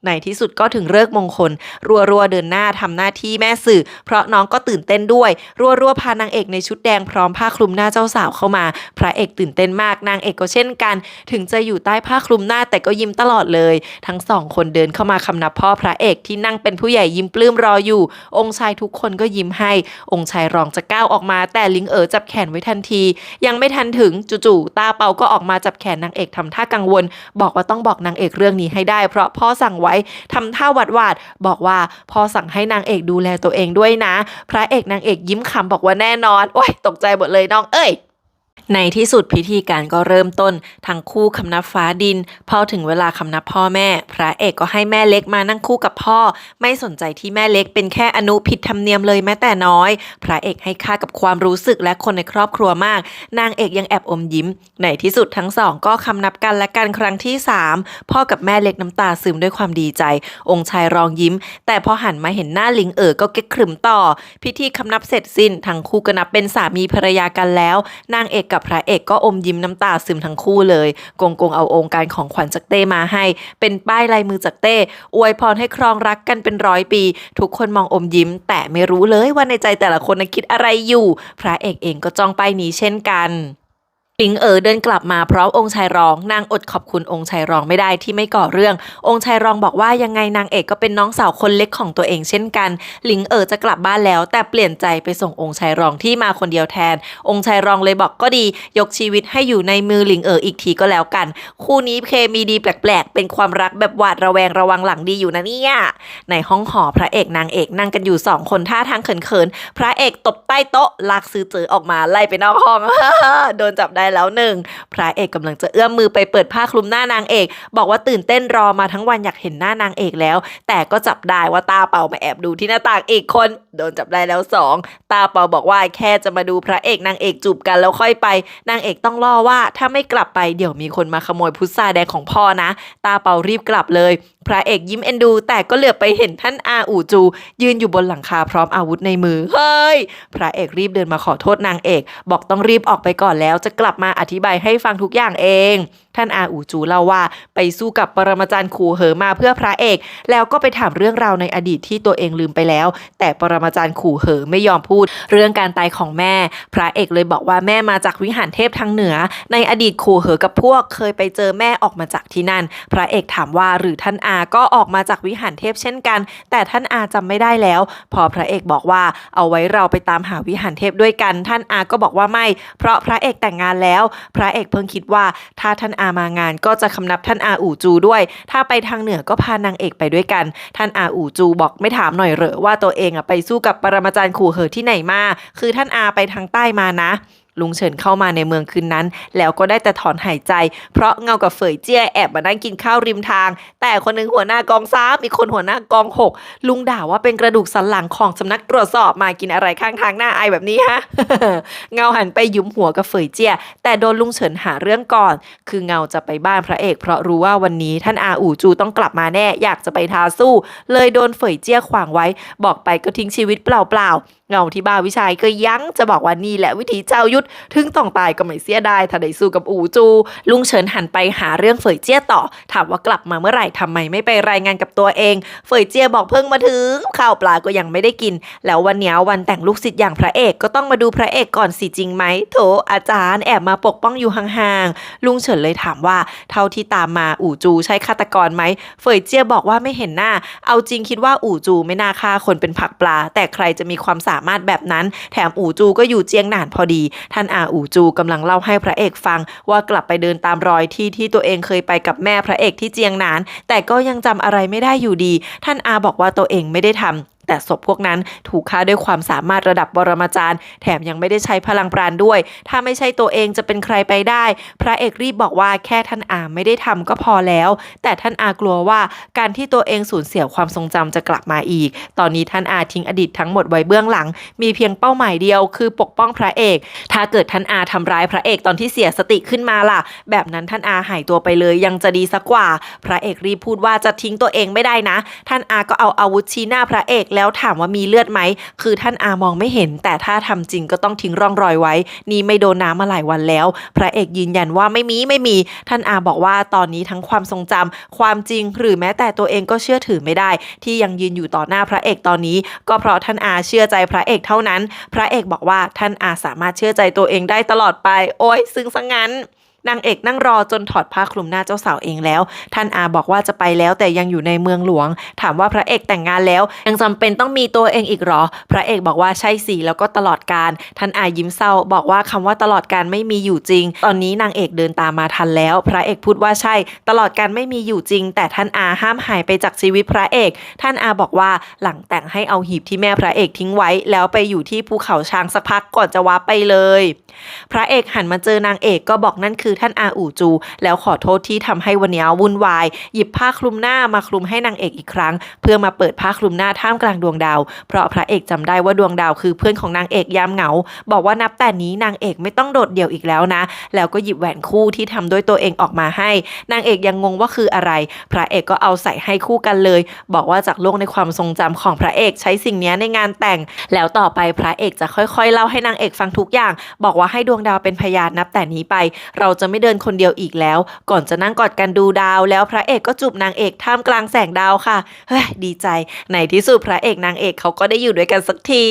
ในที่สุดก็ถึงฤกษ์มงคลรัวเดินหน้าทำหน้าที่แม่สื่อเพราะน้องก็ตื่นเต้นด้วยรัวพานางเอกในชุดแดงพร้อมผ้าคลุมหน้าเจ้าสาวเข้ามาพระเอกตื่นเต้นมากนางเอกก็เช่นกันถึงจะอยู่ใต้ผ้าคลุมหน้าแต่ก็ยิ้มตลอดเลยทั้ง2 คนเดินเข้ามาคำนับพ่อพระเอกที่นั่งเป็นผู้ใหญ่ยิ้มปลื้มรออยู่องค์ชายทุกคนก็ยิ้มให้องค์ชายรองจะก้าวออกมาแต่ลิงจับแขนไว้ทันทียังไม่ทันถึงจู่ๆตาเปาก็ออกมาจับแขนนางเอกทำท่ากังวลบอกว่าต้องบอกนางเอกเรื่องนี้ให้ได้เพราะพ่อสั่งไว้ทำท่าหวาดบอกว่าพ่อสั่งให้นางเอกดูแลตัวเองด้วยนะพระเอกนางเอกยิ้มขำบอกว่าแน่นอนโอ๊ยตกใจหมดเลยน้องในที่สุดพิธีการก็เริ่มต้นทั้งคู่คำนับฟ้าดินพอถึงเวลาคำนับพ่อแม่พระเอกก็ให้แม่เล็กมานั่งคู่กับพ่อไม่สนใจที่แม่เล็กเป็นแค่อนุผิดธรรมเนียมเลยแม้แต่น้อยพระเอกให้ค่ากับความรู้สึกและคนในครอบครัวมากนางเอกยังแอบอมยิ้มในที่สุดทั้งสองก็คำนับกันและกันครั้งที่3พ่อกับแม่เล็กน้ำตาซึมด้วยความดีใจองค์ชายรองยิ้มแต่พอหันมาเห็นหน้าลิงก็เก๊กขรึมต่อพิธีคำนับเสร็จสิ้นทั้งคู่ก็นับเป็นสามีภรรยากันแล้วนางเอกกับพระเอกก็อมยิ้มน้ำตาซึมทั้งคู่เลยกงเอาองค์การของขวัญจากเต้มาให้เป็นป้ายลายมือจากเต้อวยพรให้ครองรักกันเป็น100 ปีทุกคนมองอมยิ้มแต่ไม่รู้เลยว่าในใจแต่ละคนคิดอะไรอยู่พระเอกเองก็จ้องป้ายนี้เช่นกันหลิงเดินกลับมาพร้อมองค์ชายรองนางอดขอบคุณองค์ชายรองไม่ได้ที่ไม่ก่อเรื่ององค์ชายรองบอกว่ายังไงนางเอกก็เป็นน้องสาวคนเล็กของตัวเองเช่นกันหลิงจะกลับบ้านแล้วแต่เปลี่ยนใจไปส่งองค์ชายรองที่มาคนเดียวแทนองค์ชายรองเลยบอกก็ดียกชีวิตให้อยู่ในมือหลิงอีกทีก็แล้วกันคู่นี้เคมีดีแปลกๆเป็นความรักแบบหวาดระแวงระวังหลังดีอยู่นะเนี่ยในห้องหอพระเอกนางเอกนั่งกันอยู่2 คนท่าทางเขินๆพระเอกตบใต้โต๊ะลากซื้อเจอออกมาไล่ไปนอกห้อง โดนจับได้ แล้วหนึ่งพระเอกกำลังจะเอื้อมมือไปเปิดผ้าคลุมหน้านางเอกบอกว่าตื่นเต้นรอมาทั้งวันอยากเห็นหน้านางเอกแล้วแต่ก็จับได้ว่าตาเปามาแอบดูที่หน้าต่างอีกคนโดนจับได้แล้วสองตาเปาบอกว่าแค่จะมาดูพระเอกนางเอกจูบกันแล้วค่อยไปนางเอกต้องล่อว่าถ้าไม่กลับไปเดี๋ยวมีคนมาขโมยพุทราแดงของพ่อนะตาเปารีบกลับเลยพระเอกยิ้มเอ็นดูแต่ก็เหลือบไปเห็นท่านอาอู่จูยืนอยู่บนหลังคาพร้อมอาวุธในมือเฮ้ยพระเอกรีบเดินมาขอโทษนางเอกบอกต้องรีบออกไปก่อนแล้วจะกลับมาอธิบายให้ฟังทุกอย่างเองท่านอาอู่จูเล่าว่าไปสู้กับปรมาจารย์ขู่เหอมาเพื่อพระเอกแล้วก็ไปถามเรื่องราวในอดีตที่ตัวเองลืมไปแล้วแต่ปรมาจารย์ขู่เหอไม่ยอมพูดเรื่องการตายของแม่พระเอกเลยบอกว่าแม่มาจากวิหารเทพทางเหนือในอดีตขู่เหอกับพวกเคยไปเจอแม่ออกมาจากที่นั่นพระเอกถามว่าหรือท่านอาก็ออกมาจากวิหารเทพเช่นกันแต่ท่านอาจำไม่ได้แล้วพอพระเอกบอกว่าเอาไว้เราไปตามหาวิหารเทพด้วยกันท่านอาก็บอกว่าไม่เพราะพระเอกแต่งงานแล้วพระเอกเพิ่งคิดว่าถ้าท่านอามางานก็จะคำนับท่านอาอู่จูด้วยถ้าไปทางเหนือก็พานางเอกไปด้วยกันท่านอาอู่จูบอกไม่ถามหน่อยเหรอว่าตัวเองไปสู้กับปรมาจารย์ขู่เหอที่ไหนมาคือท่านอาไปทางใต้มานะลุงเฉินเข้ามาในเมืองคืนนั้นแล้วก็ได้แต่ถอนหายใจเพราะเงากับเฟยเจี้ยแอบมานั่งกินข้าวริมทางแต่คนนึงหัวหน้ากอง3อีกคนหัวหน้ากอง6ลุงด่าว่าเป็นกระดูกสันหลังของสำนักตรวจสอบมากินอะไรข้างทางหน้าอายแบบนี้ฮะ เงาหันไปยุ้มหัวกับเฟยเจี้ยแต่โดนลุงเฉินหาเรื่องก่อนคือเงาจะไปบ้านพระเอกเพราะรู้ว่าวันนี้ท่านอาอู่จูต้องกลับมาแน่อยากจะไปท้าสู้เลยโดนเฟยเจี้ยขวางไว้บอกไปก็ทิ้งชีวิตเปล่าเงาที่บ้าวิชัยก็ยั้งจะบอกว่านี่แหละวิธีเจ้ายุทธถึงต้องตายก็ไม่เสียดายถ้าได้สู้กับอู่จูลุงเฉินหันไปหาเรื่องเฟยเจี้ยต่อถามว่ากลับมาเมื่อไหร่ทำไมไม่ไปรายงานกับตัวเองเฟยเจี้ยบอกเพิ่งมาถึงข้าวปลาก็ยังไม่ได้กินแล้ววันนี้วันแต่งลูกศิษย์อย่างพระเอกก็ต้องมาดูพระเอกก่อนสิจริงไหมโถอาจารย์แอบมาปกป้องอยู่ห่างๆลุงเฉินเลยถามว่าเท่าที่ตามมาอู่จูใช่ฆาตกรไหมเฟยเจี้ยบอกว่าไม่เห็นหน้าเอาจริงคิดว่าอู่จูไม่น่าฆ่าคนเป็นผักปลาแต่ใครจะมีความสามารถแบบนั้นแถมอู่จูก็อยู่เจียงหนานพอดีท่านอาอู่จูกำลังเล่าให้พระเอกฟังว่ากลับไปเดินตามรอยที่ตัวเองเคยไปกับแม่พระเอกที่เจียงหนานแต่ก็ยังจำอะไรไม่ได้อยู่ดีท่านอาบอกว่าตัวเองไม่ได้ทำแต่ศพพวกนั้นถูกฆ่าด้วยความสามารถระดับปรมาจารย์แถมยังไม่ได้ใช้พลังปราณด้วยถ้าไม่ใช่ตัวเองจะเป็นใครไปได้พระเอกรีบบอกว่าแค่ท่านอาไม่ได้ทำก็พอแล้วแต่ท่านอากลัวว่าการที่ตัวเองสูญเสียความทรงจำจะกลับมาอีกตอนนี้ท่านอาทิ้งอดีตทั้งหมดไว้เบื้องหลังมีเพียงเป้าหมายเดียวคือปกป้องพระเอกถ้าเกิดท่านอาทำร้ายพระเอกตอนที่เสียสติขึ้นมาล่ะแบบนั้นท่านอาหายตัวไปเลยยังจะดีสักกว่าพระเอกรีบพูดว่าจะทิ้งตัวเองไม่ได้นะท่านอาก็เอาอาวุธชี้หน้าพระเอกแล้วถามว่ามีเลือดไหมคือท่านอามองไม่เห็นแต่ถ้าทำจริงก็ต้องทิ้งร่องรอยไว้นี่ไม่โดนน้ำมาหลายวันแล้วพระเอกยืนยันว่าไม่มีท่านอาบอกว่าตอนนี้ทั้งความทรงจำความจริงหรือแม้แต่ตัวเองก็เชื่อถือไม่ได้ที่ยังยืนอยู่ต่อหน้าพระเอกตอนนี้ก็เพราะท่านอาเชื่อใจพระเอกเท่านั้นพระเอกบอกว่าท่านอาสามารถเชื่อใจตัวเองได้ตลอดไปโอ้ยซึ้งซะงั้นนางเอกนั่งรอจนถอดผ้าคลุมหน้าเจ้าสาวเองแล้วท่านอาบอกว่าจะไปแล้วแต่ยังอยู่ในเมืองหลวงถามว่าพระเอกแต่งงานแล้วยังจำเป็นต้องมีตัวเองอีกหรอพระเอกบอกว่าใช่สิแล้วก็ตลอดกาลท่านอายิ้มเศร้าบอกว่าคำว่าตลอดกาลไม่มีอยู่จริงตอนนี้นางเอกเดินตามมาทันแล้วพระเอกพูดว่าใช่ตลอดกาลไม่มีอยู่จริงแต่ท่านอาห้ามหายไปจากชีวิตพระเอกท่านอาบอกว่าหลังแต่งให้เอาหีบที่แม่พระเอกทิ้งไว้แล้วไปอยู่ที่ภูเขาช้างสักพักก่อนจะวาร์ปไปเลยพระเอกหันมาเจอนางเอกก็บอกนั่นคือท่านอาอู่จูแล้วขอโทษที่ทำให้วันนี้วุ่นวายหยิบผ้าคลุมหน้ามาคลุมให้นางเอกอีกครั้งเพื่อมาเปิดผ้าคลุมหน้าท่ามกลางดวงดาวเพราะพระเอกจำได้ว่าดวงดาวคือเพื่อนของนางเอกยามเหงาบอกว่านับแต่นี้นางเอกไม่ต้องโดดเดี่ยวอีกแล้วนะแล้วก็หยิบแหวนคู่ที่ทำด้วยตัวเองออกมาให้นางเอกยังงงว่าคืออะไรพระเอกก็เอาใส่ให้คู่กันเลยบอกว่าจากโลกในความทรงจำของพระเอกใช้สิ่งนี้ในงานแต่งแล้วต่อไปพระเอกจะค่อยๆเล่าให้นางเอกฟังทุกอย่างบอกว่าให้ดวงดาวเป็นพยานนับแต่นี้ไปเราจะไม่เดินคนเดียวอีกแล้วก่อนจะนั่งกอดกันดูดาวแล้วพระเอกก็จูบนางเอกท่ามกลางแสงดาวค่ะเฮ้ยดีใจในที่สุดพระเอกนางเอกเขาก็ได้อยู่ด้วยกันสักที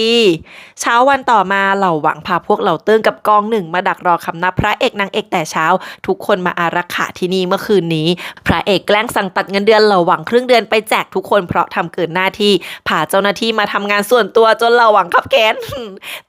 เช้าวันต่อมาเหล่าหวังพาพวกเหล่าเติ้งกับกองหนึ่งมาดักรอคำนับพระเอกนางเอกแต่เช้าทุกคนมาอารักขาที่นี่เมื่อคืนนี้พระเอกแกล้งสั่งตัดเงินเดือนเหล่าหวังครึ่งเดือนไปแจกทุกคนเพราะทำเกินหน้าที่พาเจ้าหน้าที่มาทำงานส่วนตัวจนเหล่าหวังขับแค้น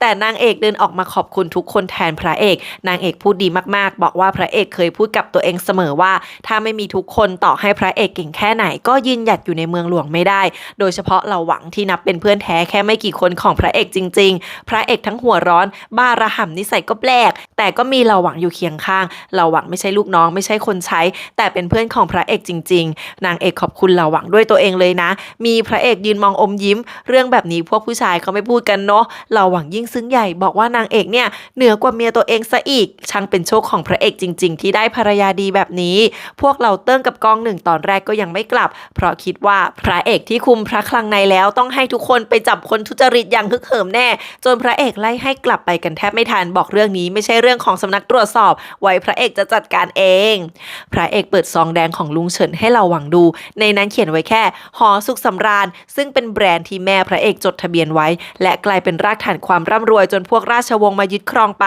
แต่นางเอกเดินออกมาขอบคุณทุกคนแทนพระเอกนางเอกพูดดีมากๆบอกว่า ว่าพระเอกเคยพูดกับตัวเองเสมอว่าถ้าไม่มีทุกคนต่อให้พระเอกเก่งแค่ไหนก็ยืนหยัดอยู่ในเมืองหลวงไม่ได้โดยเฉพาะเราหวังที่นับเป็นเพื่อนแท้แค่ไม่กี่คนของพระเอกจริงๆพระเอกทั้งหัวร้อนบ้าระห่ำนิสัยก็แปลกแต่ก็มีเราหวังอยู่เคียงข้างเราหวังไม่ใช่ลูกน้องไม่ใช่คนใช้แต่เป็นเพื่อนของพระเอกจริงๆนางเอกขอบคุณเราหวังด้วยตัวเองเลยนะมีพระเอกยืนมองอมยิ้มเรื่องแบบนี้พวกผู้ชายเขาไม่พูดกันเนาะเราหวังยิ่งซึ้งใหญ่บอกว่านางเอกเนี่ยเหนือกว่าเมียตัวเองซะอีกช่างเป็นโชคของพระเอกจริงๆที่ได้ภรรยาดีแบบนี้พวกเราเติ้งกับกองหนึ่งตอนแรกก็ยังไม่กลับเพราะคิดว่าพระเอกที่คุมพระคลังในแล้วต้องให้ทุกคนไปจับคนทุจริตอย่างฮึกเหิมแน่จนพระเอกไล่ให้กลับไปกันแทบไม่ทันบอกเรื่องนี้ไม่ใช่เรื่องของสำนักตรวจสอบไว้พระเอกจะจัดการเองพระเอกเปิดซองแดงของลุงเฉินให้เราหวังดูในนั้นเขียนไว้แค่หอสุขสำราญซึ่งเป็นแบรนด์ที่แม่พระเอกจดทะเบียนไว้และกลายเป็นรากฐานความร่ำรวยจนพวกราชวงศ์มายึดครองไป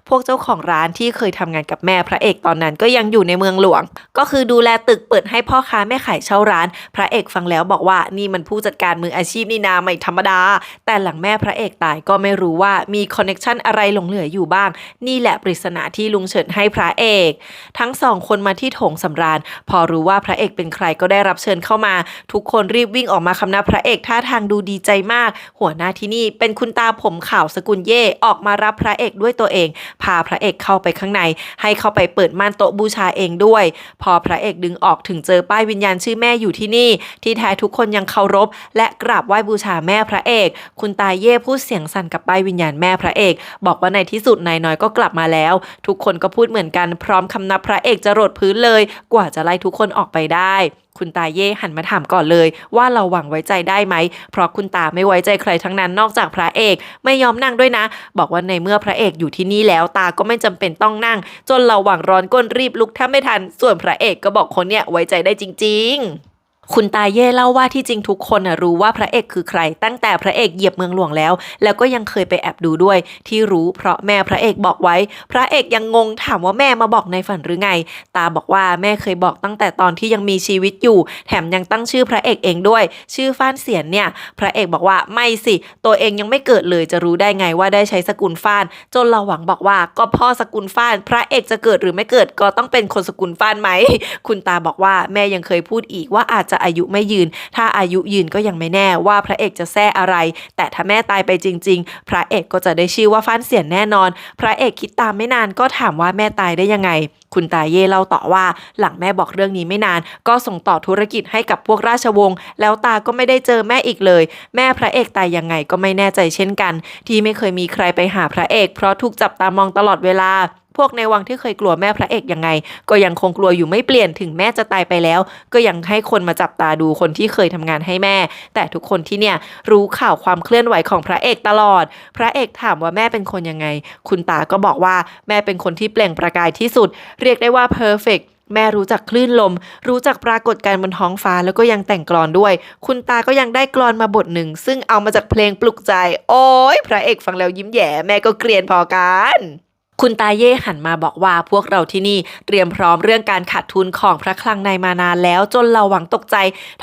พวกเจ้าของร้านที่เคยทำงานกับแม่พระเอกตอนนั้นก็ยังอยู่ในเมืองหลวงก็คือดูแลตึกเปิดให้พ่อค้าแม่ขายเช่าร้านพระเอกฟังแล้วบอกว่านี่มันผู้จัดการมืออาชีพนี่นาไม่ธรรมดาแต่หลังแม่พระเอกตายก็ไม่รู้ว่ามีคอนเนคชั่นอะไรหลงเหลืออยู่บ้างนี่แหละปริศนาที่ลุงเฉินให้พระเอกทั้งสองคนมาที่โถงสำราญพอรู้ว่าพระเอกเป็นใครก็ได้รับเชิญเข้ามาทุกคนรีบวิ่งออกมาคำนับพระเอกท่าทางดูดีใจมากหัวหน้าที่นี่เป็นคุณตาผมขาวสกุลเย่ออกมารับพระเอกด้วยตัวเองพาพระเอกเข้าไปข้างในให้เข้าไปเปิดม่านโต๊ะบูชาเองด้วยพอพระเอกดึงออกถึงเจอป้ายวิญญาณชื่อแม่อยู่ที่นี่ที่แท้ทุกคนยังเคารพและกราบไหว้บูชาแม่พระเอกคุณตาเย่พูดเสียงสั่นกับป้ายวิญญาณแม่พระเอกบอกว่าในที่สุดนายน้อยก็กลับมาแล้วทุกคนก็พูดเหมือนกันพร้อมคำนับพระเอกจะโรดพื้นเลยกว่าจะไล่ทุกคนออกไปได้คุณตาเย่หันมาถามก่อนเลยว่าเราหวังไว้ใจได้ไหมเพราะคุณตาไม่ไว้ใจใครทั้งนั้นนอกจากพระเอกไม่ยอมนั่งด้วยนะบอกว่าในเมื่อพระเอกอยู่ที่นี่แล้วตาก็ไม่จำเป็นต้องนั่งจนเราหวังร้อนก้นรีบลุกแทบไม่ทันส่วนพระเอกก็บอกคนเนี่ยไว้ใจได้จริงๆคุณตาเย่เล่าว่าที่จริงทุกคนรู้ว่าพระเอกคือใครตั้งแต่พระเอกเหยียบเมืองหลวงแล้วก็ยังเคยไปแอบดูด้วยที่รู้เพราะแม่พระเอกบอกไว้พระเอกยังงงถามว่าแม่มาบอกในฝันหรือไงตาบอกว่าแม่เคยบอกตั้งแต่ตอนที่ยังมีชีวิตอยู่แถมยังตั้งชื่อพระเอกเองด้วยชื่อฟ้านเสียนเนี่ยพระเอกบอกว่าไม่สิตัวเองยังไม่เกิดเลยจะรู้ได้ไงว่าได้ใช้สกุลฟ้านจนเราหวังบอกว่าก็พ่อสกุลฟ้านพระเอกจะเกิดหรือไม่เกิดก็ต้องเป็นคนสกุลฟ้านไหมคุณตาบอกว่าแม่ยังเคยพูดอีกว่าอาจจะอายุไม่ยืนถ้าอายุยืนก็ยังไม่แน่ว่าพระเอกจะแซ่อะไรแต่ถ้าแม่ตายไปจริงๆพระเอกก็จะได้ชื่อว่าฟ้านเสียนแน่นอนพระเอกคิดตามไม่นานก็ถามว่าแม่ตายได้ยังไงคุณตาเย่เล่าต่อว่าหลังแม่บอกเรื่องนี้ไม่นานก็ส่งต่อธุรกิจให้กับพวกราชวงศ์แล้วตาก็ไม่ได้เจอแม่อีกเลยแม่พระเอกตายยังไงก็ไม่แน่ใจเช่นกันที่ไม่เคยมีใครไปหาพระเอกเพราะถูกจับตามองตลอดเวลาพวกในวังที่เคยกลัวแม่พระเอกยังไงก็ยังคงกลัวอยู่ไม่เปลี่ยนถึงแม่จะตายไปแล้วก็ยังให้คนมาจับตาดูคนที่เคยทำงานให้แม่แต่ทุกคนที่เนี่ยรู้ข่าวความเคลื่อนไหวของพระเอกตลอดพระเอกถามว่าแม่เป็นคนยังไงคุณตาก็บอกว่าแม่เป็นคนที่เปล่งประกายที่สุดเรียกได้ว่าเพอร์เฟกต์แม่รู้จักคลื่นลมรู้จักปรากฏการณ์บนท้องฟ้าแล้วก็ยังแต่งกลอนด้วยคุณตาก็ยังได้กลอนมาบทหนึ่งซึ่งเอามาจากเพลงปลุกใจโอ้ยพระเอกฟังแล้วยิ้มแย่แม่ก็เกรียนพอกันคุณตาเย่หันมาบอกว่าพวกเราที่นี่เตรียมพร้อมเรื่องการขาดทุนของพระคลังในมานานแล้วจนเราหวังตกใจ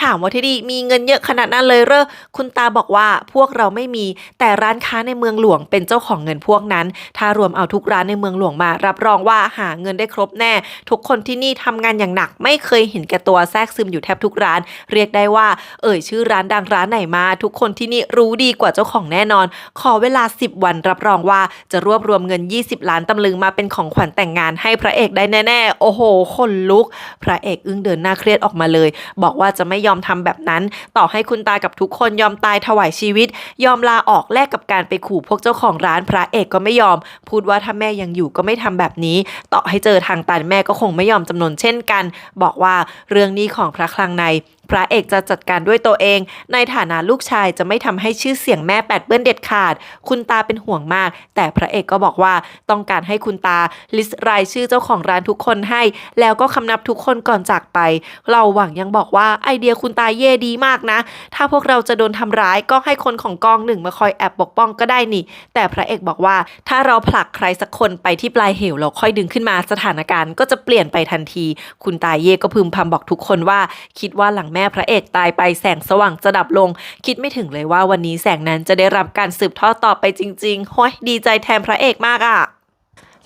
ถามว่าที่นี่มีเงินเยอะขนาดนั้นเลยเหรอคุณตาบอกว่าพวกเราไม่มีแต่ร้านค้าในเมืองหลวงเป็นเจ้าของเงินพวกนั้นถ้ารวมเอาทุกร้านในเมืองหลวงมารับรองว่าหาเงินได้ครบแน่ทุกคนที่นี่ทำงานอย่างหนักไม่เคยเห็นแก่ตัวแทรกซึมอยู่แทบทุกร้านเรียกได้ว่าชื่อร้านดังร้านไหนมาทุกคนที่นี่รู้ดีกว่าเจ้าของแน่นอนขอเวลา10 วันรับรองว่าจะรวบรวมเงิน20 ล้านตำลึงมาเป็นของขวัญแต่งงานให้พระเอกได้แน่ๆโอ้โหคนลุกพระเอกอึ้งเดินหน้าเครียดออกมาเลยบอกว่าจะไม่ยอมทำแบบนั้นต่อให้คุณตากับทุกคนยอมตายถวายชีวิตยอมลาออกแลกกับการไปขู่พวกเจ้าของร้านพระเอกก็ไม่ยอมพูดว่าถ้าแม่ยังอยู่ก็ไม่ทำแบบนี้ต่อให้เจอทางตันแม่ก็คงไม่ยอมจำนนเช่นกันบอกว่าเรื่องนี้ของพระคลังในพระเอกจะจัดการด้วยตัวเองในฐานะลูกชายจะไม่ทำให้ชื่อเสียงแม่แปดเปื้อนเด็ดขาดคุณตาเป็นห่วงมากแต่พระเอกก็บอกว่าต้องการให้คุณตาลิสต์รายชื่อเจ้าของร้านทุกคนให้แล้วก็คำนับทุกคนก่อนจากไปเราหวังยังบอกว่าไอเดียคุณตาเย่ดีมากนะถ้าพวกเราจะโดนทำร้ายก็ให้คนของกองหนึ่งมาคอยแอบปกป้องก็ได้นี่แต่พระเอกบอกว่าถ้าเราผลักใครสักคนไปที่ปลายเหวเราค่อยดึงขึ้นมาสถานการณ์ก็จะเปลี่ยนไปทันทีคุณตาเย่ก็พึมพำบอกทุกคนว่าคิดว่าหลังแม่พระเอกตายไปแสงสว่างจะดับลงคิดไม่ถึงเลยว่าวันนี้แสงนั้นจะได้รับการสืบทอดต่อไปจริงๆโอ้ยดีใจแทนพระเอกมากอ่ะ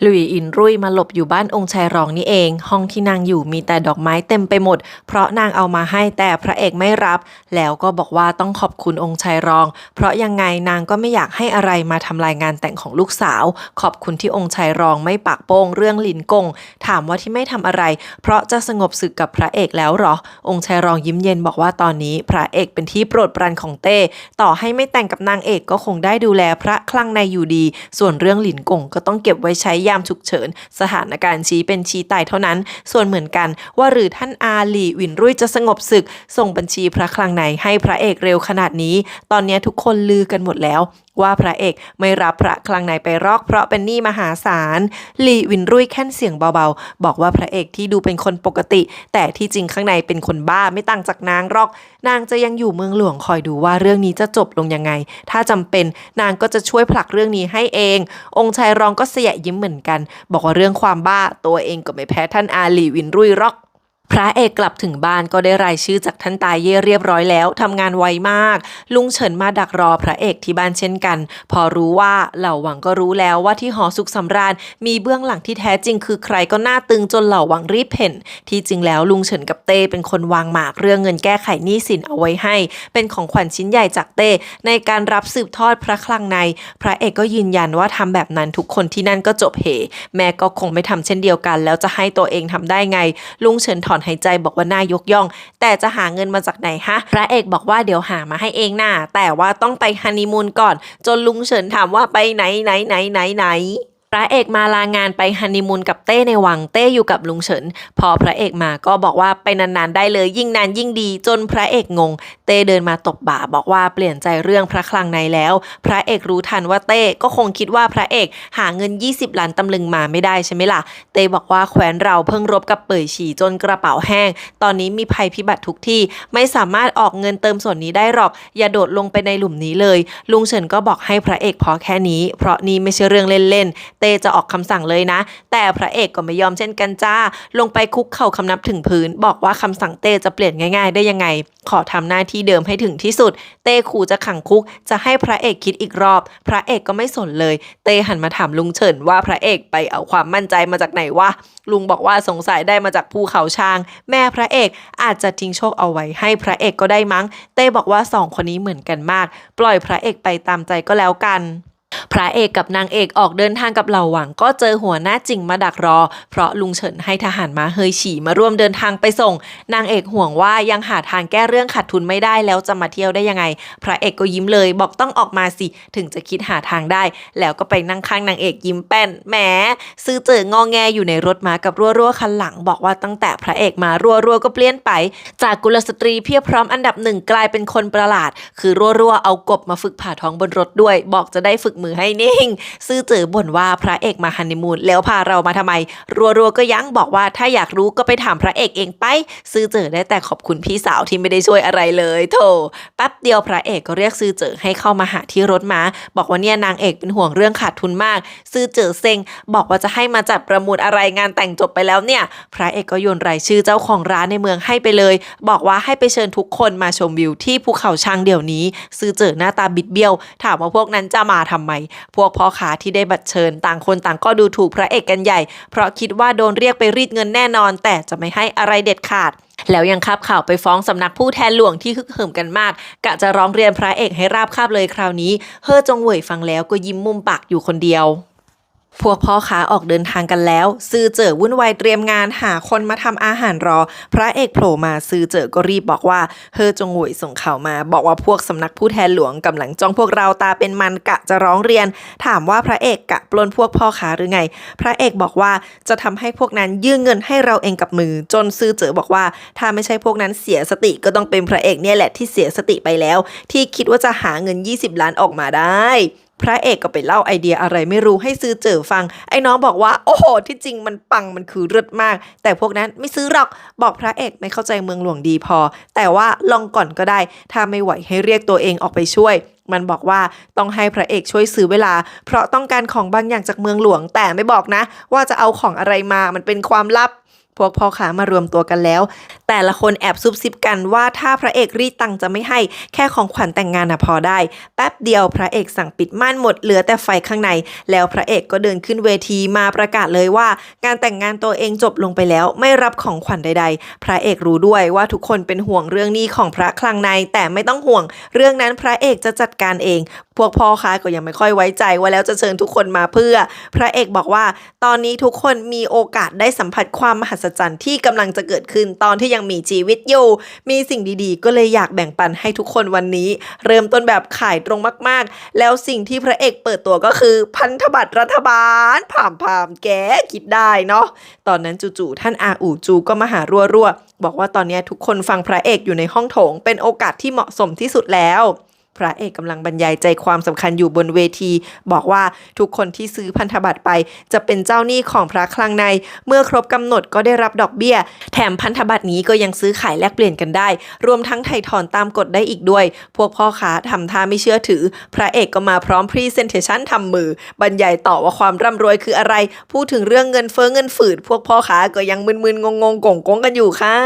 หลุยอินรุ่ยมาหลบอยู่บ้านองค์ชายรองนี่เองห้องที่นางอยู่มีแต่ดอกไม้เต็มไปหมดเพราะนางเอามาให้แต่พระเอกไม่รับแล้วก็บอกว่าต้องขอบคุณองค์ชายรองเพราะยังไงนางก็ไม่อยากให้อะไรมาทำลายงานแต่งของลูกสาวขอบคุณที่องค์ชายรองไม่ปากโป้งเรื่องหลินกงถามว่าที่ไม่ทำอะไรเพราะจะสงบศึกกับพระเอกแล้วหรอองค์ชายรองยิ้มเย็นบอกว่าตอนนี้พระเอกเป็นที่โปรดปรานของเต้ต่อให้ไม่แต่งกับนางเอกก็คงได้ดูแลพระคลั่งในอยู่ดีส่วนเรื่องหลินกงก็ต้องเก็บไว้ใช้ยามฉุกเฉินสถานการณ์ชี้เป็นชี้ตายเท่านั้นส่วนเหมือนกันว่าหรือท่านอาหลี่หวินรุ่ยจะสงบศึกส่งบัญชีพระคลังในให้พระเอกเร็วขนาดนี้ตอนนี้ทุกคนลือกันหมดแล้วว่าพระเอกไม่รับพระคลังในไปรอกเพราะเป็นหนี้มหาศาลหลี่หวินรุ่ยแค่นเสียงเบาๆบอกว่าพระเอกที่ดูเป็นคนปกติแต่ที่จริงข้างในเป็นคนบ้าไม่ต่างจากนางหรอกนางจะยังอยู่เมืองหลวงคอยดูว่าเรื่องนี้จะจบลงยังไงถ้าจำเป็นนางก็จะช่วยผลักเรื่องนี้ให้เององค์ชายรองก็เสียยิ้มเหมือนกันบอกว่าเรื่องความบ้าตัวเองก็ไม่แพ้ท่านอาหลี่หวินรุ่ยหรอกพระเอกกลับถึงบ้านก็ได้รายชื่อจากท่านตาเย่เรียบร้อยแล้วทำงานไวมากลุงเฉินมาดักรอพระเอกที่บ้านเช่นกันพอรู้ว่าเหล่าหวังก็รู้แล้วว่าที่หอสุขสำราญมีเบื้องหลังที่แท้จริงคือใครก็น่าตึงจนเหล่าหวังรีบเห็นที่จริงแล้วลุงเฉินกับเต้เป็นคนวางหมากเรื่องเงินแก้ไขหนี้สินเอาไว้ให้เป็นของขวัญชิ้นใหญ่จากเต้ในการรับสืบทอดพระคลังในพระเอกก็ยืนยันว่าทำแบบนั้นทุกคนที่นั่นก็จบเหแม่ก็คงไม่ทำเช่นเดียวกันแล้วจะให้ตัวเองทำได้ไงลุงเฉินถอนหายใจบอกว่าน่ายกย่องแต่จะหาเงินมาจากไหนฮะพระเอกบอกว่าเดี๋ยวหามาให้เองน่ะแต่ว่าต้องไปฮันนีมูนก่อนจนลุงเฉินถามว่าไปไหนพระเอกมาลางานไปฮันนีมูนกับเต้ในวังเต้อยู่กับลุงเฉินพอพระเอกมาก็บอกว่าไปนานๆได้เลยยิ่งนานยิ่งดีจนพระเอกงงเต้เดินมาตบบ่าบอกว่าเปลี่ยนใจเรื่องพระคลังในแล้วพระเอกรู้ทันว่าเต้ก็คงคิดว่าพระเอกหาเงิน20 ล้านตำลึงมาไม่ได้ใช่ไหมล่ะเต้บอกว่าแคว้นเราเพิ่งรบกับเป่ยฉี่จนกระเป๋าแห้งตอนนี้มีภัยพิบัติทุกที่ไม่สามารถออกเงินเติมส่วนนี้ได้หรอกอย่าโดดลงไปในหลุมนี้เลยลุงเฉินก็บอกให้พระเอกพอแค่นี้เพราะนี่ไม่ใช่เรื่องเล่นๆเต้จะออกคำสั่งเลยนะแต่พระเอกก็ไม่ยอมเช่นกันจ้าลงไปคุกเข่าคำนับถึงพื้นบอกว่าคำสั่งเต้จะเปลี่ยนง่ายๆได้ยังไงขอทำหน้าที่เดิมให้ถึงที่สุดเต้ขู่จะขังคุกจะให้พระเอกคิดอีกรอบพระเอกก็ไม่สนเลยเต้หันมาถามลุงเฉินว่าพระเอกไปเอาความมั่นใจมาจากไหนวะลุงบอกว่าสงสัยได้มาจากภูเขาช้างแม่พระเอกอาจจะทิ้งโชคเอาไว้ให้พระเอกก็ได้มั้งเต้บอกว่า2 คนนี้เหมือนกันมากปล่อยพระเอกไปตามใจก็แล้วกันพระเอกกับนางเอกออกเดินทางกับเหล่าหวังก็เจอหัวหน้าจิงมาดักรอเพราะลุงเฉินให้ทหารม้าเฮยฉี่มาร่วมเดินทางไปส่งนางเอกห่วงว่ายังหาทางแก้เรื่องขาดทุนไม่ได้แล้วจะมาเที่ยวได้ยังไงพระเอกก็ยิ้มเลยบอกต้องออกมาสิถึงจะคิดหาทางได้แล้วก็ไปนั่งข้างนางเอกยิ้มแป้นแหมซื้อเจองอแงอยู่ในรถม้ากับรั่วคันหลังบอกว่าตั้งแต่พระเอกมารั่วก็เปลี่ยนไปจากกุลสตรีเพียบพร้อมอันดับ1กลายเป็นคนประหลาดคือรั่วเอากบมาฝึกผ่าท้องบนรถด้วยบอกจะได้ฝึกมือให้นิ่งซื่อเจ๋อบ่นว่าพระเอกมาฮันนีมูนแล้วพาเรามาทำไมรัวก็ยั้งบอกว่าถ้าอยากรู้ก็ไปถามพระเอกเองไปซื่อเจ๋อได้แต่ขอบคุณพี่สาวที่ไม่ได้ช่วยอะไรเลยโธ่แป๊บเดียวพระเอกก็เรียกซื่อเจ๋อให้เข้ามาหาที่รถม้าบอกว่าเนี่ยนางเอกเป็นห่วงเรื่องขาดทุนมากซื่อเจ๋อเซ็งบอกว่าจะให้มาจัดประมูลอะไรงานแต่งจบไปแล้วเนี่ยพระเอกก็โยนรายชื่อเจ้าของร้านในเมืองให้ไปเลยบอกว่าให้ไปเชิญทุกคนมาชมวิวที่ภูเขาช้างเดี๋ยวนี้ซื่อเจ๋อหน้าตาบิดเบี้ยวถามว่าพวกนั้นจะมาทำไมพวกพ่อค้าที่ได้บัตรเชิญต่างคนต่างก็ดูถูกพระเอกกันใหญ่เพราะคิดว่าโดนเรียกไปรีดเงินแน่นอนแต่จะไม่ให้อะไรเด็ดขาดแล้วยังคับข่าวไปฟ้องสำนักผู้แทนหลวงที่ฮึกเหิมกันมากกะจะร้องเรียนพระเอกให้ราบคาบเลยคราวนี้เฮ่อจงเหวยฟังแล้วก็ยิ้มมุมปากอยู่คนเดียวพวกพ่อค้าออกเดินทางกันแล้วซื่อเจ๋อวุ่นวายเตรียมงานหาคนมาทำอาหารรอพระเอกโผล่มาซื่อเจ๋อก็รีบบอกว่าเฮอจงหวยส่งข่าวมาบอกว่าพวกสำนักผู้แทนหลวงกำลังจ้องพวกเราตาเป็นมันกะจะร้องเรียนถามว่าพระเอกกะปล้นพวกพ่อค้าหรือไงพระเอกบอกว่าจะทำให้พวกนั้นยื่นเงินให้เราเองกับมือจนซื่อเจ๋อบอกว่าถ้าไม่ใช่พวกนั้นเสียสติก็ต้องเป็นพระเอกเนี่ยแหละที่เสียสติไปแล้วที่คิดว่าจะหาเงิน20 ล้านออกมาได้พระเอกก็ไปเล่าไอเดียอะไรไม่รู้ให้ซื้อเจอฟังไอ้น้องบอกว่าโอ้โหที่จริงมันปังมันคือเลิศมากแต่พวกนั้นไม่ซื้อหรอกบอกพระเอกไม่เข้าใจเมืองหลวงดีพอแต่ว่าลองก่อนก็ได้ถ้าไม่ไหวให้เรียกตัวเองออกไปช่วยมันบอกว่าต้องให้พระเอกช่วยซื้อเวลาเพราะต้องการของบางอย่างจากเมืองหลวงแต่ไม่บอกนะว่าจะเอาของอะไรมามันเป็นความลับ พวกพ่อค้ามารวมตัวกันแล้วแต่ละคนแอบซุบซิบกันว่าถ้าพระเอกรีดตังค์จะไม่ให้แค่ของขวัญแต่งงานพอได้แป๊บเดียวพระเอกสั่งปิดม่านหมดเหลือแต่ไฟข้างในแล้วพระเอกก็เดินขึ้นเวทีมาประกาศเลยว่าการแต่งงานตัวเองจบลงไปแล้วไม่รับของขวัญใดๆพระเอกรู้ด้วยว่าทุกคนเป็นห่วงเรื่องหนี้ของพระคลังในแต่ไม่ต้องห่วงเรื่องนั้นพระเอกจะจัดการเองพวกพ่อค้าก็ยังไม่ค่อยไว้ใจว่าแล้วจะเชิญทุกคนมาเพื่อพระเอกบอกว่าตอนนี้ทุกคนมีโอกาสได้สัมผัสความมหัศจรรย์ที่กำลังจะเกิดขึ้นตอนที่ยังมีชีวิตอยู่มีสิ่งดีๆก็เลยอยากแบ่งปันให้ทุกคนวันนี้เริ่มต้นแบบขายตรงมากๆแล้วสิ่งที่พระเอกเปิดตัวก็คือพันธบัตรรัฐบาลผ่ามแกคิดได้เนาะตอนนั้นจู่ๆท่านอาอู่จูก็มาหารัวๆบอกว่าตอนนี้ทุกคนฟังพระเอกอยู่ในห้องโถงเป็นโอกาสที่เหมาะสมที่สุดแล้วพระเอกกำลังบรรยายใจความสำคัญอยู่บนเวทีบอกว่าทุกคนที่ซื้อพันธบัตรไปจะเป็นเจ้าหนี้ของพระคลังในเมื่อครบกำหนดก็ได้รับดอกเบี้ยแถมพันธบัตรนี้ก็ยังซื้อขายแลกเปลี่ยนกันได้รวมทั้งไถ่ถอนตามกฎได้อีกด้วยพวกพ่อค้าทำท่าไม่เชื่อถือพระเอกก็มาพร้อมพรีเซนเทชันทำมือบรรยายต่อว่าความร่ำรวยคืออะไรพูดถึงเรื่องเงินเฟ้อเงินฝืดพวกพ่อค้าก็ยังมึนๆงงๆก่งๆกันอยู่ค่ะ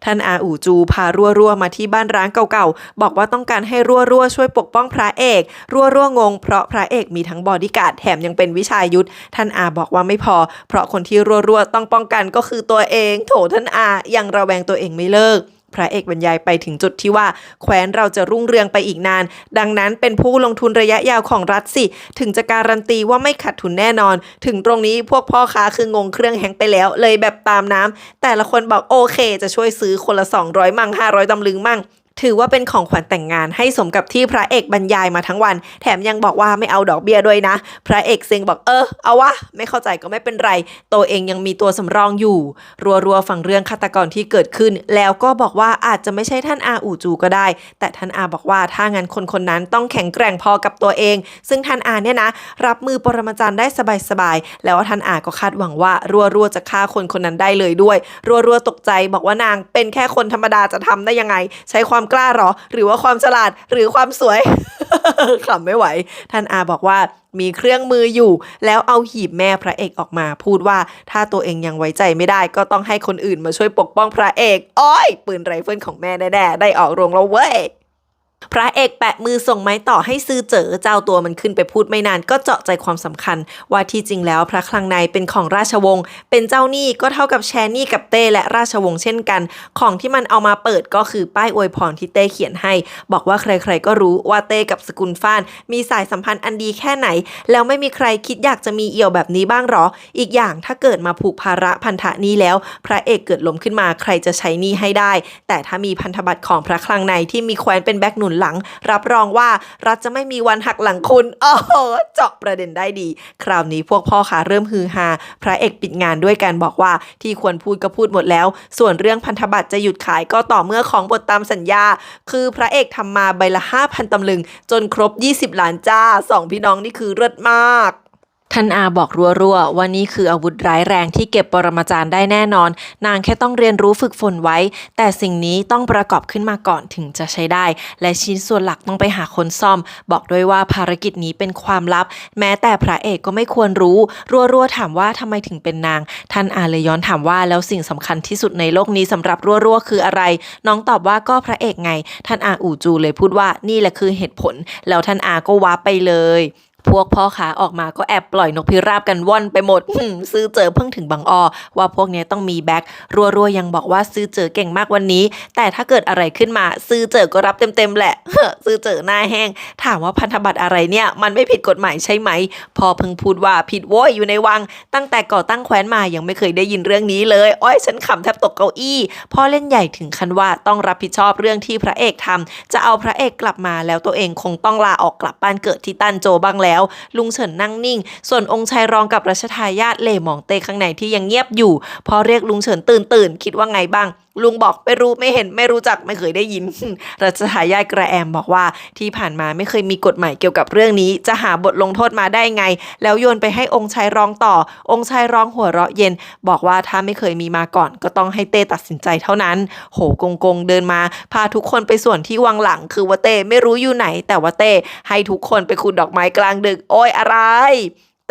ท่านอาอู่จูพารัวๆมาที่บ้านร้างเก่าๆบอกว่าต้องการให้รัวๆช่วยปกป้องพระเอกรัวงงเพราะพระเอกมีทั้งบอดี้การ์ดแถมยังเป็นวิชายุทธท่านอาบอกว่าไม่พอเพราะคนที่รัวต้องป้องกันก็คือตัวเองโถท่านอายังระแวงตัวเองไม่เลิกพระเอกบรรยายไปถึงจุดที่ว่าแคว้นเราจะรุ่งเรืองไปอีกนานดังนั้นเป็นผู้ลงทุนระยะยาวของรัฐสิถึงจะการันตีว่าไม่ขาดทุนแน่นอนถึงตรงนี้พวกพ่อค้าคืองงเครื่องแฮงไปแล้วเลยแบบตามน้ำแต่ละคนบอกโอเคจะช่วยซื้อคนละ200มั่ง500ตำลึงมั่งถือว่าเป็นของขวัญแต่งงานให้สมกับที่พระเอกบรรยายมาทั้งวันแถมยังบอกว่าไม่เอาดอกเบี้ยด้วยนะพระเอกเซ็งบอกเอาวะไม่เข้าใจก็ไม่เป็นไรตัวเองยังมีตัวสำรองอยู่รัวฟังเรื่องฆาตกรที่เกิดขึ้นแล้วก็บอกว่าอาจจะไม่ใช่ท่านอาอู่จูก็ได้แต่ท่านอาบอกว่าถ้างั้นคนนั้นต้องแข็งแกร่งพอกับตัวเองซึ่งท่านอาเนี่ยนะรับมือปรมาจารย์ได้สบายแล้วท่านอาก็คาดหวังว่ารัวจะฆ่าคนนั้นได้เลยด้วยรัวตกใจบอกว่านางเป็นแค่คนธรรมดาจะทำได้ยังไงใช้ความกล้าหรอหรือว่าความฉลาดหรือความสวย ขำไม่ไหวท่านอาบอกว่ามีเครื่องมืออยู่แล้วเอาหีบแม่พระเอกออกมาพูดว่าถ้าตัวเองยังไว้ใจไม่ได้ก็ต้องให้คนอื่นมาช่วยปกป้องพระเอกอ้อยปืนไรเฟิลของแม่แน่ๆได้ออกโรงแล้วเว้ยพระเอกแปะมือส่งไม้ต่อให้ซื้อเจ๋อเจ้าตัวมันขึ้นไปพูดไม่นานก็เจาะใจความสำคัญว่าที่จริงแล้วพระคลังในเป็นของราชวงศ์เป็นเจ้าหนี้ก็เท่ากับแชร์หนี้กับเต้และราชวงศ์เช่นกันของที่มันเอามาเปิดก็คือป้ายอวยพรที่เต้เขียนให้บอกว่าใครๆก็รู้ว่าเต้กับสกุลฟ้านมีสายสัมพันธ์อันดีแค่ไหนแล้วไม่มีใครคิดอยากจะมีเอี่ยวแบบนี้บ้างหรออีกอย่างถ้าเกิดมาผูกภาระพันธะนี้แล้วพระเอกเกิดล้มขึ้นมาใครจะใช้หนี้ให้ได้แต่ถ้ามีพันธบัตรของพระคลังในที่มีแคว้นเป็นแบ็คหนุนหลังรับรองว่ารัฐจะไม่มีวันหักหลังคุณโอ้โหเจาะประเด็นได้ดีคราวนี้พวกพ่อค้าเริ่มฮือฮาพระเอกปิดงานด้วยการบอกว่าที่ควรพูดก็พูดหมดแล้วส่วนเรื่องพันธบัตรจะหยุดขายก็ต่อเมื่อของบทตามสัญญาคือพระเอกทำมาใบละ 5,000 ตำลึงจนครบ20 ล้านจ้า2พี่น้องนี่คือเลิศมากท่านอาบอกรัวๆว่านี่คืออาวุธร้ายแรงที่เก็บปรมาจารย์ได้แน่นอนนางแค่ต้องเรียนรู้ฝึกฝนไว้แต่สิ่งนี้ต้องประกอบขึ้นมาก่อนถึงจะใช้ได้และชิ้นส่วนหลักต้องไปหาคนซ่อมบอกด้วยว่าภารกิจนี้เป็นความลับแม้แต่พระเอกก็ไม่ควรรู้รัวๆถามว่าทำไมถึงเป็นนางท่านอาเลยย้อนถามว่าแล้วสิ่งสำคัญที่สุดในโลกนี้สำหรับรัวๆคืออะไรน้องตอบว่าก็พระเอกไงท่านอาอู่จูเลยพูดว่านี่แหละคือเหตุผลแล้วท่านอาก็ว้าไปเลยพวกพ่อค้าออกมาก็แอบปล่อยนกพิราบกันว่อนไปหมด ซื้อเจอเพิ่งถึงบางอ้อว่าพวกนี้ต้องมีแบ็ครัวๆยังบอกว่าซื้อเจอเก่งมากวันนี้แต่ถ้าเกิดอะไรขึ้นมาซื้อเจอก็รับเต็มๆแหละ ซื้อเจอหน้าแห้งถามว่าพันธบัตรอะไรเนี่ยมันไม่ผิดกฎหมายใช่ไหมพอเพิ่งพูดว่าผิดโว้ยอยู่ในวังตั้งแต่ก่อตั้งแคว้นมายังไม่เคยได้ยินเรื่องนี้เลยอ้อยฉันขำแทบตกเก้าอี้พ่อเล่นใหญ่ถึงขั้นว่าต้องรับผิดชอบเรื่องที่พระเอกทำจะเอาพระเอกกลับมาแล้วตัวเองคงต้องลาออกกลับบ้านเกิดที่ตันโจบ้างแล้วลุงเฉินนั่งนิ่งส่วนองค์ชายรองกับรัชทายาทเหล่หมองเตข้างในที่ยังเงียบอยู่พอเรียกลุงเฉินตื่นคิดว่าไงบ้างลุงบอกไม่รู้ไม่เห็นไม่รู้จักไม่เคยได้ยิน รัชทายาทกระแอมบอกว่าที่ผ่านมาไม่เคยมีกฎหมายเกี่ยวกับเรื่องนี้จะหาบทลงโทษมาได้ไงแล้วโยนไปให้องค์ชายรองต่อองค์ชายรองหัวเราะเย็นบอกว่าถ้าไม่เคยมีมาก่อนก็ต้องให้เต้ตัดสินใจเท่านั้นโหกงเดินมาพาทุกคนไปส่วนที่วังหลังคือว่าเต้ไม่รู้อยู่ไหนแต่ว่าเต้ให้ทุกคนไปขุดดอกไม้กลางดึกโอ้ยอะไร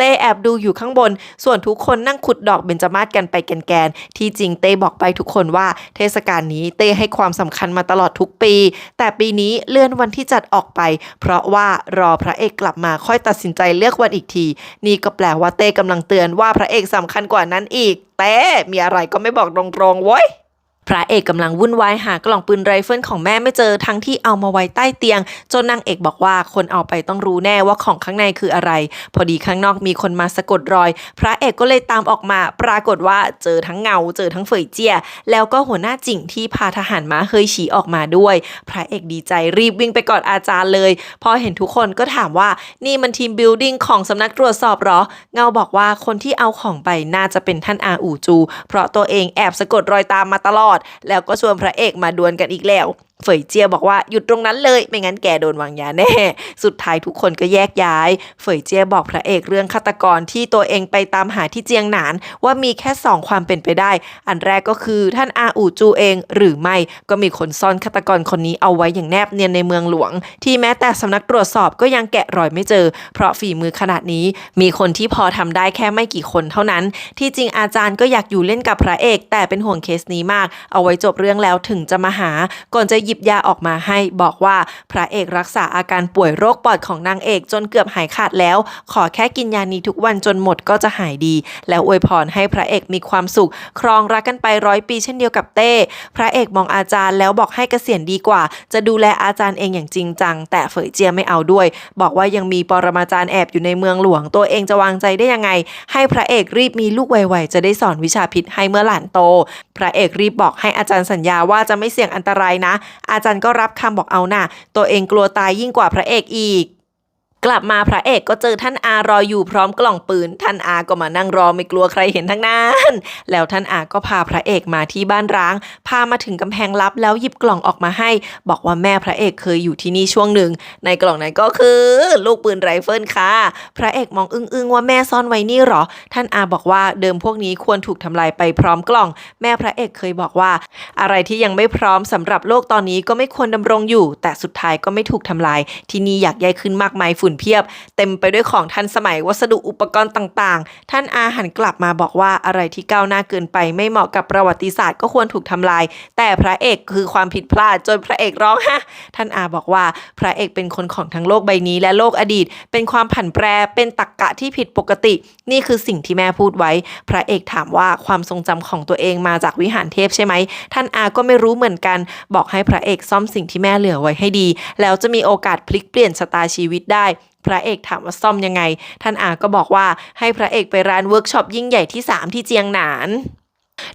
เ ต้แอบดูอยู่ข้างบนส่วนทุกคนนั่งขุดดอกเบญจมาศกันไปแกนๆที่จริงเต้บอกไปทุกคนว่าเทศกาลนี้เต้ให้ความสำคัญมาตลอดทุกปีแต่ปีนี้เลื่อนวันที่จัดออกไปเพราะว่ารอพระเอกกลับมาค่อยตัดสินใจเลือกวันอีกทีนี่ก็แปลว่าเต้กำลังเตือนว่าพระเอกสำคัญกว่านั้นอีกเต้มีอะไรก็ไม่บอกตรงๆเว้ยพระเอกกำลังวุ่นวายหากล่องปืนไรเฟิลของแม่ไม่เจอทั้งที่เอามาไว้ใต้เตียงจนนางเอกบอกว่าคนเอาไปต้องรู้แน่ว่าของข้างในคืออะไรพอดีข้างนอกมีคนมาสะกดรอยพระเอกก็เลยตามออกมาปรากฏว่าเจอทั้งเงาเจอทั้งเฟยเจี้ยแล้วก็หัวหน้าจิ่งที่พาทหารม้าเฮยฉีออกมาด้วยพระเอกดีใจรีบวิ่งไปกอดอาจารย์เลยพอเห็นทุกคนก็ถามว่านี่มันทีมบิลดิ้งของสำนักตรวจสอบหรอเงาบอกว่าคนที่เอาของไปน่าจะเป็นท่านอาอู่จูเพราะตัวเองแอบสะกดรอยตามมาตลอดแล้วก็ชวนพระเอกมาดวลกันอีกแล้วเฟยเจียบอกว่าหยุดตรงนั้นเลยไม่งั้นแกโดนวางยาแน่สุดท้ายทุกคนก็แยกย้ายเฟยเจียบอกพระเอกเรื่องฆาตกรที่ตัวเองไปตามหาที่เจียงหนานว่ามีแค่2ความเป็นไปได้อันแรกก็คือท่านอาอู่จูเองหรือไม่ก็มีคนซ่อนฆาตกรคนนี้เอาไว้อย่างแนบเนียนในเมืองหลวงที่แม้แต่สำนักตรวจสอบก็ยังแกะรอยไม่เจอเพราะฝีมือขนาดนี้มีคนที่พอทำได้แค่ไม่กี่คนเท่านั้นที่จริงอาจารย์ก็อยากอยู่เล่นกับพระเอกแต่เป็นห่วงเคสนี้มากเอาไว้จบเรื่องแล้วถึงจะมาหาก่อนจะหยิบยาออกมาให้บอกว่าพระเอกรักษาอาการป่วยโรคปอดของนางเอกจนเกือบหายขาดแล้วขอแค่กินยานี้ทุกวันจนหมดก็จะหายดีแล้วอวยพรให้พระเอกมีความสุขครองรักกันไป100 ปีเช่นเดียวกับเต้พระเอกมองอาจารย์แล้วบอกให้เกษียณดีกว่าจะดูแลอาจารย์เองอย่างจริงจังแต่เฟยเจียไม่เอาด้วยบอกว่ายังมีปรมาจารย์แอบอยู่ในเมืองหลวงตัวเองจะวางใจได้ยังไงให้พระเอกรีบมีลูกไวๆจะได้สอนวิชาพิษให้เมื่อหลานโตพระเอกรีบบอกให้อาจารย์สัญญาว่าจะไม่เสี่ยงอันตรายนะอาจารย์ก็รับคำบอกเอาน่ะตัวเองกลัวตายยิ่งกว่าพระเอกอีกกลับมาพระเอกก็เจอท่านอารออยู่พร้อมกล่องปืนท่านอาก็มานั่งรอไม่กลัวใครเห็นทั้งนั้นแล้วท่านอาก็พาพระเอกมาที่บ้านร้างพามาถึงกำแพงลับแล้วหยิบกล่องออกมาให้บอกว่าแม่พระเอกเคยอยู่ที่นี่ช่วงหนึ่งในกล่องนั้นก็คือลูกปืนไรเฟิลค่ะพระเอกมองอึ้งว่าแม่ซ่อนไว้นี่หรอท่านอาบอกว่าเดิมพวกนี้ควรถูกทำลายไปพร้อมกล่องแม่พระเอกเคยบอกว่าอะไรที่ยังไม่พร้อมสำหรับโลกตอนนี้ก็ไม่ควรดำรงอยู่แต่สุดท้ายก็ไม่ถูกทำลายที่นี่อยากใหญ่ขึ้นมากมายฝุ่นเพียบเต็มไปด้วยของทันสมัยวัสดุอุปกรณ์ต่างๆท่านอาหันกลับมาบอกว่าอะไรที่ก้าวหน้าเกินไปไม่เหมาะกับประวัติศาสตร์ก็ควรถูกทำลายแต่พระเอกคือความผิดพลาดจนพระเอกร้องฮะท่านอาบอกว่าพระเอกเป็นคนของทั้งโลกใบนี้และโลกอดีตเป็นความผันแปรเป็นตรรกะที่ผิดปกตินี่คือสิ่งที่แม่พูดไว้พระเอกถามว่าความทรงจำของตัวเองมาจากวิหารเทพใช่ไหมท่านอาก็ไม่รู้เหมือนกันบอกให้พระเอกซ่อมสิ่งที่แม่เหลือไว้ให้ดีแล้วจะมีโอกาสพลิกเปลี่ยนชะตาชีวิตได้พระเอกถามว่าซ่อมยังไงท่านอาก็บอกว่าให้พระเอกไปร้านเวิร์กช็อปยิ่งใหญ่ที่3ที่เจียงหนาน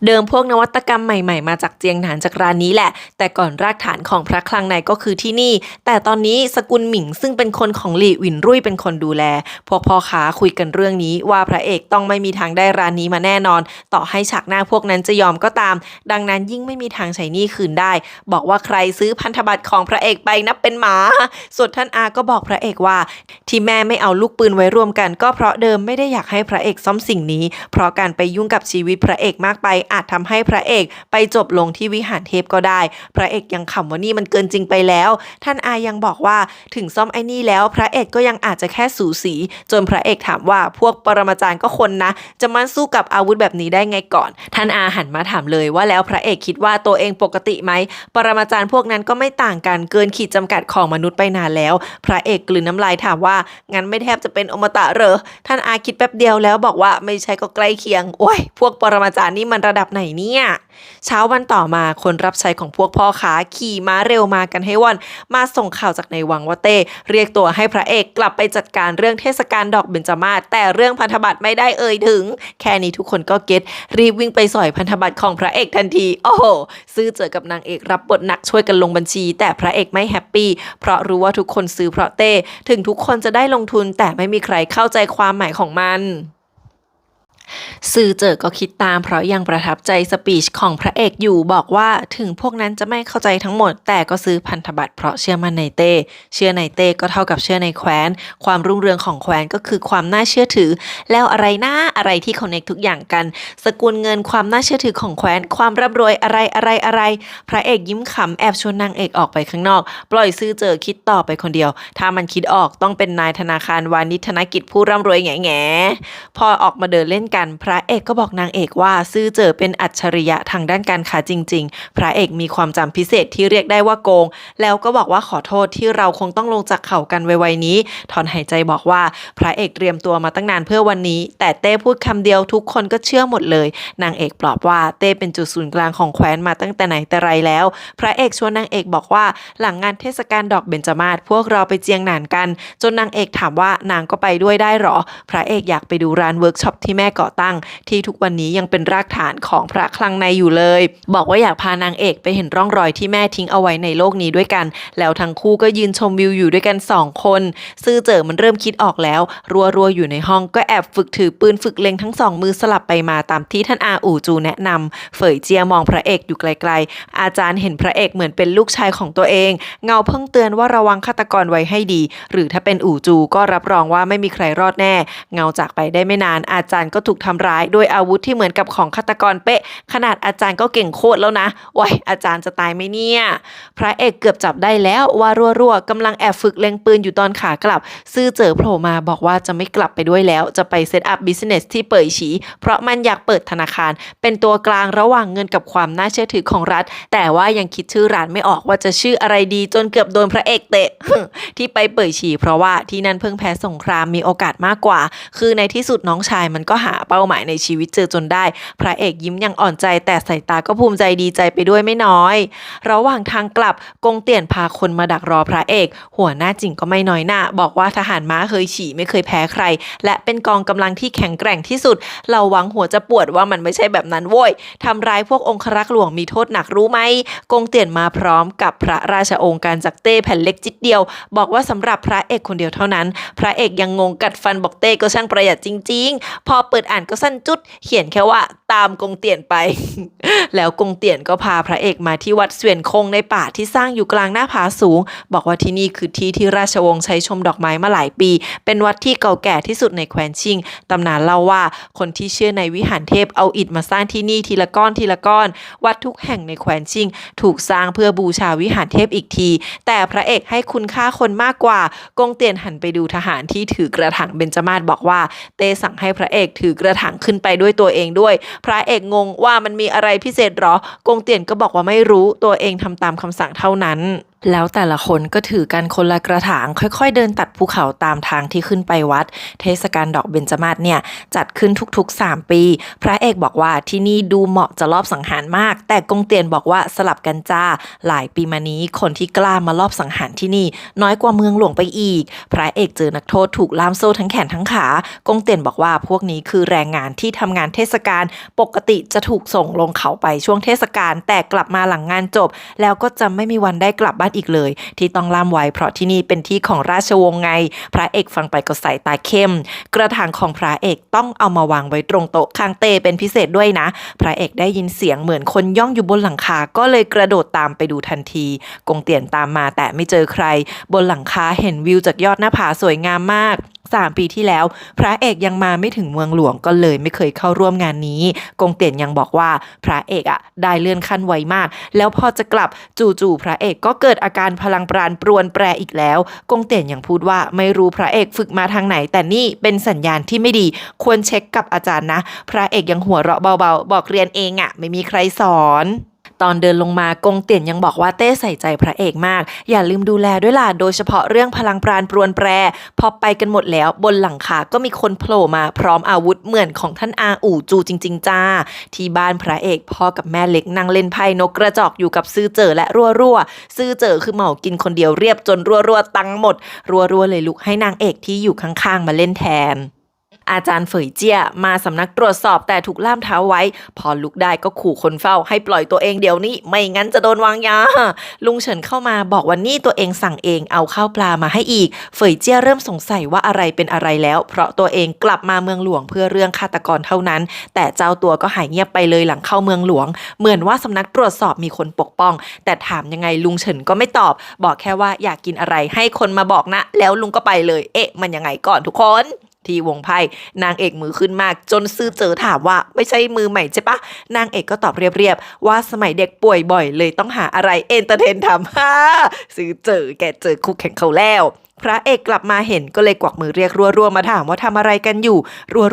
เดิมพวกนวัตกรรมใหม่ๆมาจากเจียงหนานจากร้านนี้แหละแต่ก่อนรากฐานของพระคลังในก็คือที่นี่แต่ตอนนี้สกุลหมิงซึ่งเป็นคนของหลี่หวินรุ่ยเป็นคนดูแลพวกพ่อค้าคุยกันเรื่องนี้ว่าพระเอกต้องไม่มีทางได้ร้านนี้มาแน่นอนต่อให้ฉากหน้าพวกนั้นจะยอมก็ตามดังนั้นยิ่งไม่มีทางใช้หนี้คืนได้บอกว่าใครซื้อพันธบัตรของพระเอกไปนับเป็นหมาส่วนท่านอาก็บอกพระเอกว่าที่แม่ไม่เอาลูกปืนไว้รวมกันก็เพราะเดิมไม่ได้อยากให้พระเอกซ่อมสิ่งนี้เพราะการไปยุ่งกับชีวิตพระเอกมากไปอาจทำให้พระเอกไปจบลงที่วิหารเทพก็ได้พระเอกยังขำว่านี่มันเกินจริงไปแล้วท่านอายังบอกว่าถึงซ่อมไอ้นี่แล้วพระเอกก็ยังอาจจะแค่สูสีจนพระเอกถามว่าพวกปรมาจารย์ก็คนนะจะมาสู้กับอาวุธแบบนี้ได้ไงก่อนท่านอาหันมาถามเลยว่าแล้วพระเอกคิดว่าตัวเองปกติไหมปรมาจารย์พวกนั้นก็ไม่ต่างกันเกินขีดจำกัดของมนุษย์ไปนานแล้วพระเอกกลืนน้ำลายถามว่างั้นไม่แทบจะเป็นอมตะเหรอท่านอาคิดแป๊บเดียวแล้วบอกว่าไม่ใช่ก็ใกล้เคียงโอ้ยพวกปรมาจารย์นี่มันระดับไหนเนี่ยเช้าวันต่อมาคนรับใช้ของพวกพ่อค้าขี่ม้าเร็วมากันให้ว่อนมาส่งข่าวจากในวังว่าเต้เรียกตัวให้พระเอกกลับไปจัดการเรื่องเทศกาลดอกเบญจมาศแต่เรื่องพันธบัตรไม่ได้เอ่ยถึงแค่นี้ทุกคนก็เก็ตรีบวิ่งไปสอยพันธบัตรของพระเอกทันทีโอ้โหซื้อเจอกับนางเอกรับบทหนักช่วยกันลงบัญชีแต่พระเอกไม่แฮปปี้เพราะรู้ว่าทุกคนซื้อเพราะเต้ถึงทุกคนจะได้ลงทุนแต่ไม่มีใครเข้าใจความหมายของมัน ซื่อเจิอก็คิดตามเพราะยังประทับใจสปีชของพระเอกอยู่บอกว่าถึงพวกนั้นจะไม่เข้าใจทั้งหมดแต่ก็ซื้อพันธบัตรเพราะเชื่อมั่นในเต้เชื่อในเต้ก็เท่ากับเชื่อในแคว้นความรุ่งเรืองของแคว้นก็คือความน่าเชื่อถือแล้วอะไรนะอะไรที่คอนเนคทุกอย่างกันสกุลเงินความน่าเชื่อถือของแคว้นความร่ำรวยอะไรพระเอกยิ้มขำแอบชวนนางเอกออกไปข้างนอกปล่อยซื่อเจิอคิดต่อไปคนเดียวถ้ามันคิดออกต้องเป็นนายธนาคารวานิชธนกิจผู้ร่ำรวยแง่พอออกมาเดินเล่นกันพระเอกก็บอกนางเอกว่าซื่อเจิอเป็นอัจฉริยะทางด้านการค้าจริงๆพระเอกมีความจำพิเศษที่เรียกได้ว่าโกงแล้วก็บอกว่าขอโทษที่เราคงต้องลงจากเขากันไวๆนี้ถอนหายใจบอกว่าพระเอกเตรียมตัวมาตั้งนานเพื่อวันนี้แต่เต้พูดคำเดียวทุกคนก็เชื่อหมดเลยนางเอกปลอบว่าเต้เป็นจุดศูนย์กลางของแคว้นมาตั้งแต่ไหนแต่ไรแล้วพระเอกชวนนางเอกบอกว่าหลังงานเทศกาลดอกเบญจมาศพวกเราไปเจียงหนานกันจนนางเอกถามว่านางก็ไปด้วยได้หรอพระเอกอยากไปดูร้านเวิร์กช็อปที่แม่ก่อตั้งที่ทุกวันนี้ยังเป็นรากฐานของพระคลังในอยู่เลยบอกว่าอยากพานางเอกไปเห็นร่องรอยที่แม่ทิ้งเอาไว้ในโลกนี้ด้วยกันแล้วทั้งคู่ก็ยืนชมวิวอยู่ด้วยกัน2คนซื่อเจิอมันเริ่มคิดออกแล้วรัวอยู่ในห้องก็แอบฝึกถือปืนฝึกเล็งทั้ง2มือสลับไปมาตามที่ท่านอาอู่จูแนะนำเฝยเจียมองพระเอกอยู่ไกลๆอาจารย์เห็นพระเอกเหมือนเป็นลูกชายของตัวเองเงาเพิ่งเตือนว่าระวังฆาตกรไว้ให้ดีหรือถ้าเป็นอู่จูก็รับรองว่าไม่มีใครรอดแน่เงาจากไปได้ไม่นานอาจารย์ก็ถูกทำร้ายด้วยอาวุธที่เหมือนกับของฆาตกรเป๊ะขนาดอาจารย์ก็เก่งโคตรแล้วนะว้ยอาจารย์จะตายไหมเนี่ยพระเอกเกือบจับได้แล้วว่ารัวกำลังแอบฝึกเล็งปืนอยู่ตอนขากลับซื่อเจิอโผล่มาบอกว่าจะไม่กลับไปด้วยแล้วจะไปเซตอัพบิสเนสที่เป่ยฉีเพราะมันอยากเปิดธนาคารเป็นตัวกลางระหว่างเงินกับความน่าเชื่อถือของรัฐแต่ว่ายังคิดชื่อร้านไม่ออกว่าจะชื่ออะไรดีจนเกือบโดนพระเอกเตะ ที่ไปเป่ยฉีเพราะว่าที่นั่นเพิ่งแพ้สงครามมีโอกาสมากกว่าคือในที่สุดน้องชายมันก็หาเป้าหมายในชีวิตเจอจนได้พระเอกยิ้มยังอ่อนใจแต่สายตาก็ภูมิใจดีใจไปด้วยไม่น้อยระหว่างทางกลับกงเตี่ยนพาคนมาดักรอพระเอกหัวหน้าจิ๋งก็ไม่น้อยหน้าบอกว่าทหารม้าเคยฉี่ไม่เคยแพ้ใครและเป็นกองกำลังที่แข็งแกร่งที่สุดเราหวังหัวจะปวดว่ามันไม่ใช่แบบนั้นโว้ยทำร้ายพวกองครักษ์หลวงมีโทษหนักรู้ไหมกงเตี่ยนมาพร้อมกับพระราชโองการจากเต้แผ่นเล็กจิตเดียวบอกว่าสำหรับพระเอกคนเดียวเท่านั้นพระเอกยังงงกัดฟันบอกเต้ก็ช่างประหยัดจริงๆพอเปิดอ่านก็สั้นจุดเขียนแค่ว่าตามกงเตี่ยนไป แล้วกงเตี่ยนก็พาพระเอกมาที่วัดเสวียนคงในป่าที่สร้างอยู่กลางหน้าผาสูงบอกว่าที่นี่คือที่ที่ราชวงศ์ใช้ชมดอกไม้มาหลายปีเป็นวัดที่เก่าแก่ที่สุดในแคว้นชิงตำนานเล่าว่าคนที่เชื่อในวิหารเทพเอาอิฐมาสร้างที่นี่ทีละก้อนทีละก้อนวัดทุกแห่งในแคว้นชิงถูกสร้างเพื่อบูชาวิหารเทพอีกทีแต่พระเอกให้คุณค่าคนมากกว่ากงเตี่ยนหันไปดูทหารที่ถือกระถางเบญจมาศบอกว่าเต้สั่งให้พระเอกถือกระถางขึ้นไปด้วยตัวเองด้วยพระเอกงงว่ามันมีอะไรพิเศษหรอกงเตี่ยนก็บอกว่าไม่รู้ตัวเองทำตามคำสั่งเท่านั้นแล้วแต่ละคนก็ถือกันคนละกระถางค่อยๆเดินตัดภูเขาตามทางที่ขึ้นไปวัดเทศกาลดอกเบญจมาศเนี่ยจัดขึ้นทุกๆ3ปีพระเอกบอกว่าที่นี่ดูเหมาะจะลอบสังหารมากแต่กงเตี่ยนบอกว่าสลับกันจ้าหลายปีมานี้คนที่กล้ามาลอบสังหารที่นี่น้อยกว่าเมืองหลวงไปอีกพระเอกเจอนักโทษถูกล่ามโซ่ทั้งแขนทั้งขากงเตี่ยนบอกว่าพวกนี้คือแรงงานที่ทำงานเทศกาลปกติจะถูกส่งลงเขาไปช่วงเทศกาลแต่กลับมาหลังงานจบแล้วก็จะไม่มีวันได้กลับบ้านอีกเลยที่ต้องล่ามไว้เพราะที่นี่เป็นที่ของราชวงศ์ไงพระเอกฟังไปก็สายตาเข้มกระถางของพระเอกต้องเอามาวางไว้ตรงโต๊ะข้างเตเป็นพิเศษด้วยนะพระเอกได้ยินเสียงเหมือนคนย่องอยู่บนหลังคาก็เลยกระโดดตามไปดูทันทีกงเตี่ยนตามมาแต่ไม่เจอใครบนหลังคาเห็นวิวจากยอดหน้าผาสวยงามมาก3 ปีที่แล้วพระเอกยังมาไม่ถึงเมืองหลวงก็เลยไม่เคยเข้าร่วมงานนี้กงเตี่ยนยังบอกว่าพระเอกได้เลื่อนขั้นไวมากแล้วพอจะกลับจู่ๆพระเอกก็เกิดอาการพลังปราณปรวนแปรอีกแล้วกงเตี่ยนยังพูดว่าไม่รู้พระเอกฝึกมาทางไหนแต่นี่เป็นสัญญาณที่ไม่ดีควรเช็คกับอาจารย์นะพระเอกยังหัวเราะเบาๆบอกเรียนเองไม่มีใครสอนตอนเดินลงมากงเตี่ยนยังบอกว่าเต้ใส่ใจพระเอกมากอย่าลืมดูแลด้วยล่ะโดยเฉพาะเรื่องพลังปราณปรวนแปรพอไปกันหมดแล้วบนหลังคาก็มีคนโผล่มาพร้อมอาวุธเหมือนของท่านอาอู่จูจริงๆจ้าที่บ้านพระเอกพ่อกับแม่เล็กนั่งเล่นไพ่นกกระจอกอยู่กับซื่อเจ๋อและรั่วซื่อเจ๋อคือเหมากินคนเดียวเรียบจนรั่วตังหมดรั่วเลยลุกให้นางเอกที่อยู่ข้างๆมาเล่นแทน อาจารย์เฟยเจี้ยมาสำนักตรวจสอบแต่ถูกล่ามเท้าไว้พอลุกได้ก็ขู่คนเฝ้าให้ปล่อยตัวเองเดี๋ยวนี้ไม่งั้นจะโดนวางยาลุงเฉินเข้ามาบอกว่านี่ตัวเองสั่งเองเอาข้าวปลามาให้อีกเฟยเจี้ยเริ่มสงสัยว่าอะไรเป็นอะไรแล้วเพราะตัวเองกลับมาเมืองหลวงเพื่อเรื่องฆาตกรเท่านั้นแต่เจ้าตัวก็หายเงียบไปเลยหลังเข้าเมืองหลวงเหมือนว่าสำนักตรวจสอบมีคนปกป้องแต่ถามยังไงลุงเฉินก็ไม่ตอบบอกแค่ว่าอยากกินอะไรให้คนมาบอกนะแล้วลุงก็ไปเลยมันยังไงก่อนทุกคนที่วงไพ่นางเอกมือขึ้นมากจนซื่อเจอถามว่าไม่ใช่มือใหม่ใช่ปะนางเอกก็ตอบเรียบๆว่าสมัยเด็กป่วยบ่อยเลยต้องหาอะไรเอนเตอร์เทนทำซื่อเจอแกเจอคู่แข่งเขาแล้วพระเอกกลับมาเห็นก็เลยกวักมือเรียกรัวๆมาถามว่าทำอะไรกันอยู่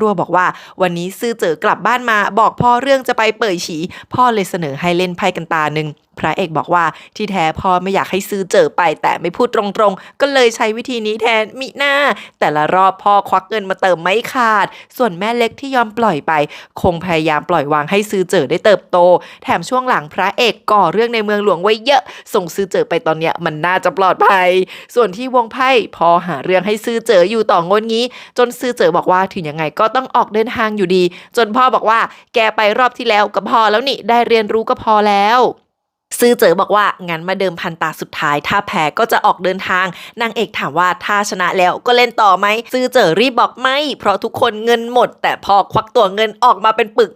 รัวๆบอกว่าวันนี้ซื่อเจอกลับบ้านมาบอกพ่อเรื่องจะไปเปิดฉีพ่อเลยเสนอให้เล่นไพ่กันตาหนึ่งพระเอกบอกว่าที่แท้พ่อไม่อยากให้ซื้อเจอไปแต่ไม่พูดตรงๆก็เลยใช้วิธีนี้แทนมิหน้าแต่ละรอบพ่อควักเงินมาเติมไม่ขาดส่วนแม่เล็กที่ยอมปล่อยไปคงพยายามปล่อยวางให้ซื้อเจอได้เติบโตแถมช่วงหลังพระเอกก่อเรื่องในเมืองหลวงไว้เยอะส่งซื้อเจอไปตอนเนี้ยมันน่าจะปลอดภัยส่วนที่วงไพ่พอหาเรื่องให้ซื้อเจออยู่ต่องนงี้จนซื้อเจอบอกว่าถึงยังไงก็ต้องออกเดินทางอยู่ดีจนพ่อบอกว่าแกไปรอบที่แล้วก็พอแล้วนี่ได้เรียนรู้ก็พอแล้วซื่อเจอบอกว่างั้นมาเดิมพันตาสุดท้ายถ้าแพ้ก็จะออกเดินทางนางเอกถามว่าถ้าชนะแล้วก็เล่นต่อไหมซื่อเจอรีบบอกไม่เพราะทุกคนเงินหมดแต่พอควักตัวเงินออกมาเป็นปึก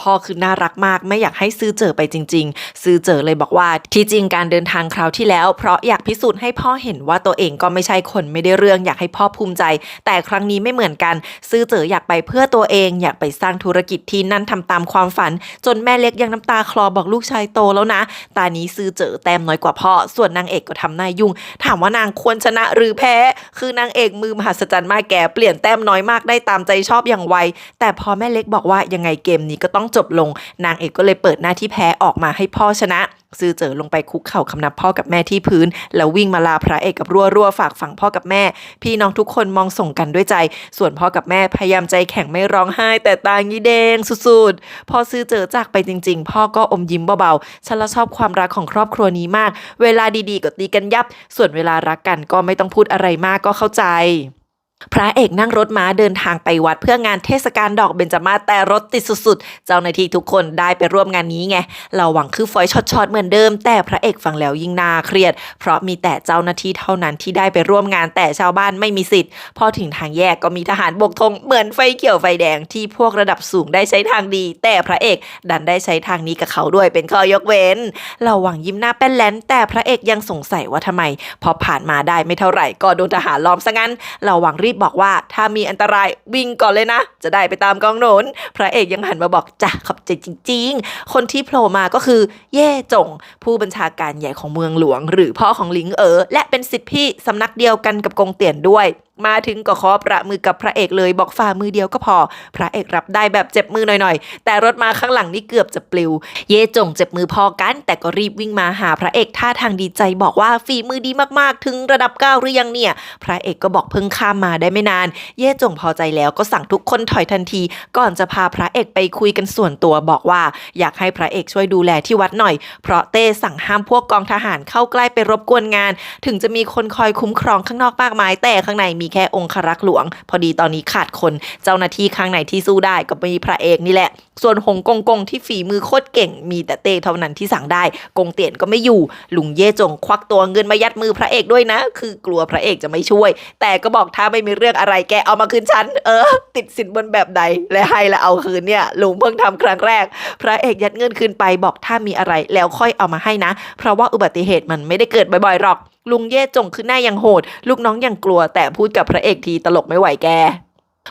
พ่อคือน่ารักมากไม่อยากให้ซื่อเจอไปจริงๆซื่อเจอเลยบอกว่าที่จริงการเดินทางคราวที่แล้วเพราะอยากพิสูจน์ให้พ่อเห็นว่าตัวเองก็ไม่ใช่คนไม่ได้เรื่องอยากให้พ่อภูมิใจแต่ครั้งนี้ไม่เหมือนกันซื่อเจออยากไปเพื่อตัวเองอยากไปสร้างธุรกิจที่นั่นทำตามความฝันจนแม่เล็กยังน้ำตาคลอบอกลูกชายโตแล้วนะตานี้ซื้อเจอแต้มน้อยกว่าพ่อส่วนนางเอกก็ทำหน้ายุ่งถามว่านางควรชนะหรือแพ้คือนางเอกมือมหัศจรรย์มากแกเปลี่ยนแต้มน้อยมากได้ตามใจชอบอย่างไวแต่พอแม่เล็กบอกว่ายังไงเกมนี้ก็ต้องจบลงนางเอกก็เลยเปิดหน้าที่แพ้ออกมาให้พ่อชนะซื้อเจอลงไปคุกเข่าคำนับพ่อกับแม่ที่พื้นแล้ววิ่งมาลาพระเอกกับรัวฝากฝังพ่อกับแม่พี่น้องทุกคนมองส่งกันด้วยใจส่วนพ่อกับแม่พยายามใจแข็งไม่ร้องไห้แต่ตางี้แดงสุดๆพอซื้อเจอจากไปจริงๆพ่อก็อมยิ้มเบาๆฉันละชอบความรักของครอบครัวนี้มากเวลาดีๆก็ตีกันยับส่วนเวลารักกันก็ไม่ต้องพูดอะไรมากก็เข้าใจพระเอกนั่งรถม้าเดินทางไปวัดเพื่องานเทศกาลดอกเบญจมาศแต่รถติดสุดๆเจ้าหน้าที่ทุกคนได้ไปร่วมงานนี้ไงเราหวังคือฝอยช็อตๆเหมือนเดิมแต่พระเอกฟังแล้วยิ่งน่าเครียดเพราะมีแต่เจ้าหน้าที่เท่านั้นที่ได้ไปร่วมงานแต่ชาวบ้านไม่มีสิทธิ์พอถึงทางแยกก็มีทหารโบกธงเหมือนไฟเขียวไฟแดงที่พวกระดับสูงได้ใช้ทางดีแต่พระเอกดันได้ใช้ทางนี้กับเขาด้วยเป็นข้อยกเว้นเราหวังยิ้มหน้าแป้นแลนแต่พระเอกยังสงสัยว่าทำไมพอผ่านมาได้ไม่เท่าไหร่ก็โดนทหารล้อมซะงั้นเราหวังรีบบอกว่าถ้ามีอันตรายวิ่งก่อนเลยนะจะได้ไปตามกองหนุนพระเอกยังหันมาบอกจ้ะขอบใจจริงๆคนที่โผล่มาก็คือเย่จงผู้บัญชาการใหญ่ของเมืองหลวงหรือพ่อของหลิงและเป็นศิษย์พี่สำนักเดียวกันกับกงเตียนด้วยมาถึงก็ขอประมือกับพระเอกเลยบอกฝ่ามือเดียวก็พอพระเอกรับได้แบบเจ็บมือหน่อยๆแต่รถมาข้างหลังนี่เกือบจะปลิวเย่จงเจ็บมือพอกันแต่ก็รีบวิ่งมาหาพระเอกท่าทางดีใจบอกว่าฝีมือดีมากๆถึงระดับ9หรือยังเนี่ยพระเอกก็บอกเพิ่งข้ามมาได้ไม่นานเย่จงพอใจแล้วก็สั่งทุกคนถอยทันทีก่อนจะพาพระเอกไปคุยกันส่วนตัวบอกว่าอยากให้พระเอกช่วยดูแลที่วัดหน่อยเพราะเต้สั่งห้ามพวกกองทหารเข้าใกล้ไปรบกวนงานถึงจะมีคนคอยคุ้มครองข้างนอกมากมายแต่ข้างในมีแค่องครักษ์หลวงพอดีตอนนี้ขาดคนเจ้าหน้าที่ข้างในที่สู้ได้ก็มีพระเอกนี่แหละส่วนหงกงที่ฝีมือโคตรเก่งมีแต่เต้เท่านั้นที่สั่งได้กงเตียนก็ไม่อยู่ลุงเย่จงควักตัวเงินมายัดมือพระเอกด้วยนะคือกลัวพระเอกจะไม่ช่วยแต่ก็บอกถ้าไม่มีเรื่องอะไรแกเอามาคืนฉันติดสินบนแบบใดและให้และเอาคืนเนี่ยลุงเพิ่งทำครั้งแรกพระเอกยัดเงินคืนไปบอกถ้ามีอะไรแล้วค่อยเอามาให้นะเพราะว่าอุบัติเหตุมันไม่ได้เกิดบ่อยๆหรอกลุงเย่จงคือหน้ายังโหดลูกน้องยังกลัวแต่พูดกับพระเอกทีตลกไม่ไหวแก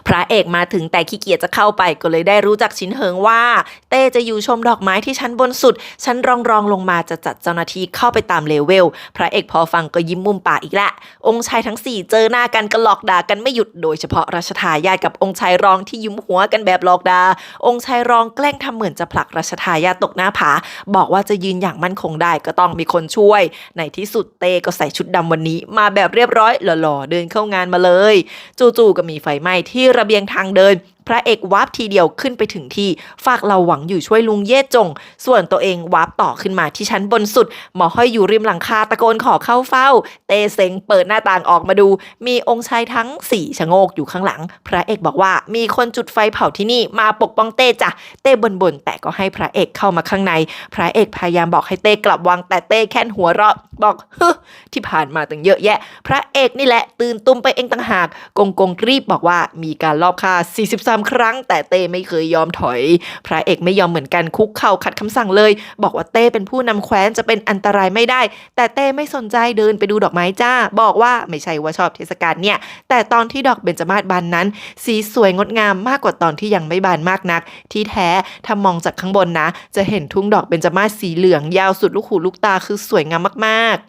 พระเอกมาถึงแต่ขี้เกียจจะเข้าไปก็เลยได้รู้จักชินเหิงว่าเต้จะอยู่ชมดอกไม้ที่ชั้นบนสุดชั้นรองลงมาจะจัดเจ้าหน้าที่เข้าไปตามเลเวลพระเอกพอฟังก็ยิ้มมุมปากอีกละองค์ชายทั้ง4เจอหน้ากันก็หลอกด่ากันไม่หยุดโดยเฉพาะรัชทายาทกับองค์ชายรองที่ยิ้มหัวกันแบบหลอกด่าองค์ชายรองแกล้งทำเหมือนจะผลักรัชทายาทตกหน้าผาบอกว่าจะยืนอย่างมั่นคงได้ก็ต้องมีคนช่วยในที่สุดเต้ก็ใส่ชุดดำวันนี้มาแบบเรียบร้อยหล่อๆเดินเข้างานมาเลยจู่ๆก็มีไฟไหม้ที่ระเบียงทางเดิน พระเอกวาร์ปทีเดียวขึ้นไปถึงที่ฝากเราหวังอยู่ช่วยลุงเย่จงส่วนตัวเองวาร์ปต่อขึ้นมาที่ชั้นบนสุดหมอห้อยอยู่ริมหลังคาตะโกนขอเข้าเฝ้าเต้เซ็งเปิดหน้าต่างออกมาดูมีองค์ชายทั้ง4ชะโงกอยู่ข้างหลังพระเอกบอกว่ามีคนจุดไฟเผาที่นี่มาปกป้องเต้จ้ะเต้บ่นแต่ก็ให้พระเอกเข้ามาข้างในพระเอกพยายามบอกให้เต้กลับวังแต่เต้แค่หัวเราะบอกที่ผ่านมาตั้งเยอะแยะพระเอกนี่แหละตื่นตุ้มไปเองต่างหากกงรีบบอกว่ามีการลอบฆ่า43ครั้งแต่เต้ไม่เคยยอมถอยพระเอกไม่ยอมเหมือนกันคุกเข่าขัดคำสั่งเลยบอกว่าเต้เป็นผู้นำแคว้นจะเป็นอันตรายไม่ได้แต่เต้ไม่สนใจเดินไปดูดอกไม้จ้าบอกว่าไม่ใช่ว่าชอบเทศกาลเนี่ยแต่ตอนที่ดอกเบญจมาศบานนั้นสีสวยงดงามมากกว่าตอนที่ยังไม่บานมากนักที่แท้ถ้ามองจากข้างบนนะจะเห็นทุ่งดอกเบญจมาศสีเหลืองยาวสุดลูกหูลูกตาคือสวยงามมากๆ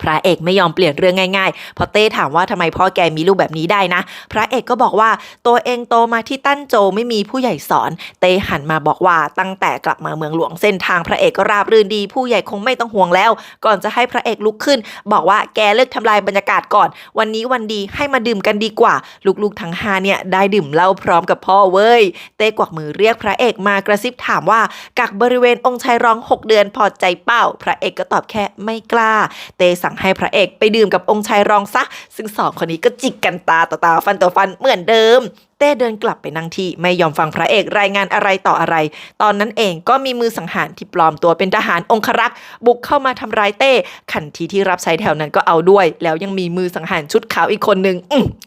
พระเอกไม่ยอมเปลี่ยนเรื่องง่ายๆพอเต้ถามว่าทำไมพ่อแกมีลูกแบบนี้ได้นะพระเอกก็บอกว่าตัวเองโตมาที่ตั้นโจไม่มีผู้ใหญ่สอนเต้หันมาบอกว่าตั้งแต่กลับมาเมืองหลวงเส้นทางพระเอกก็ราบรื่นดีผู้ใหญ่คงไม่ต้องห่วงแล้วก่อนจะให้พระเอกลุกขึ้นบอกว่าแกเลิกทำลายบรรยากาศก่อนวันนี้วันดีให้มาดื่มกันดีกว่าลูกๆทั้ง5เนี่ยได้ดื่มเหล้าพร้อมกับพ่อเว้ยเต้กวักมือเรียกพระเอกมากระซิบถามว่ากักบริเวณองค์ชายรอง6 เดือนพอใจเป้าพระเอกก็ตอบแค่ไม่กล้าเต้สั่งให้พระเอกไปดื่มกับองค์ชายรองซะซึ่ง2 คนนี้ก็จิกกันตาต่อตาฟันต่อฟันเหมือนเดิมเต้เดินกลับไปนั่งที่ไม่ยอมฟังพระเอกรายงานอะไรต่ออะไรตอนนั้นเองก็มีมือสังหารที่ปลอมตัวเป็นทหารองครักษ์บุกเข้ามาทำร้ายเต้ขันทีที่รับใช้แถวนั้นก็เอาด้วยแล้วยังมีมือสังหารชุดขาวอีกคนนึง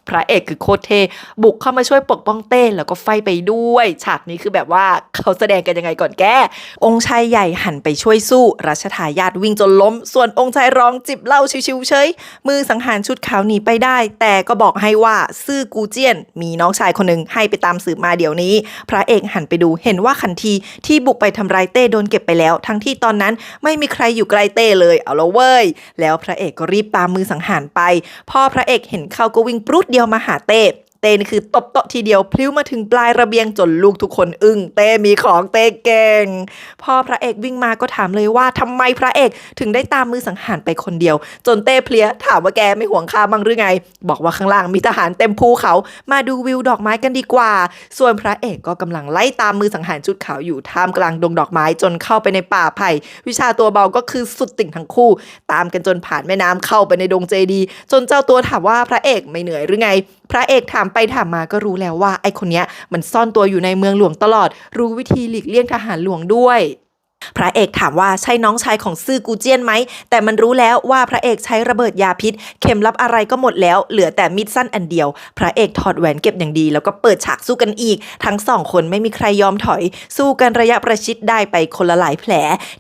พระเอกคือโคตรเท่บุกเข้ามาช่วยปกป้องเต้แล้วก็ไฟไปด้วยฉากนี้คือแบบว่าเขาแสดงกันยังไงก่อนแกองค์ชายใหญ่หันไปช่วยสู้รัชทายาทวิ่งจนล้มส่วนองค์ชายรองจิบเหล้าชิวๆเฉยมือสังหารชุดขาวหนีไปได้แต่ก็บอกให้ว่าซื่อกูเจี้ยนมีน้องชายคนหนึ่งให้ไปตามสืบมาเดี๋ยวนี้พระเอกหันไปดูเห็นว่าขันทีที่บุกไปทำร้ายเต้โดนเก็บไปแล้วทั้งที่ตอนนั้นไม่มีใครอยู่ใกล้เต้เลยเอาละเว้ยแล้วพระเอกก็รีบตามมือสังหารไปพอพระเอกเห็นเขาก็วิ่งปรุดเดียวมาหาเต้นี่คือตบโต๊ะทีเดียวพลิ้วมาถึงปลายระเบียงจนลูกทุกคนอึ้งเต้มีของเต้เก่งพอพระเอกวิ่งมาก็ถามเลยว่าทำไมพระเอกถึงได้ตามมือสังหารไปคนเดียวจนเต้เพลียถามว่าแกไม่ห่วงข้าบ้างหรือไงบอกว่าข้างล่างมีทหารเต็มภูเขามาดูวิวดอกไม้กันดีกว่าส่วนพระเอกก็กำลังไล่ตามมือสังหารชุดขาวอยู่ท่ามกลางดงดอกไม้จนเข้าไปในป่าไผ่วิชาตัวเบาก็คือสุดติ่งทั้งคู่ตามกันจนผ่านแม่น้ำเข้าไปในดงเจดีจนเจ้าตัวถามว่าพระเอกไม่เหนื่อยหรือไงพระเอกถามไปถามมาก็รู้แล้วว่าไอ้คนเนี้ยมันซ่อนตัวอยู่ในเมืองหลวงตลอดรู้วิธีหลีกเลี่ยงทหารหลวงด้วยพระเอกถามว่าใช่น้องชายของซื่อกูเจี้ยนไหมแต่มันรู้แล้วว่าพระเอกใช้ระเบิดยาพิษเข็มลับอะไรก็หมดแล้วเหลือแต่มีดสั้นอันเดียวพระเอกถอดแหวนเก็บอย่างดีแล้วก็เปิดฉากสู้กันอีกทั้ง2 คนไม่มีใครยอมถอยสู้กันระยะประชิดได้ไปคนละหลายแผล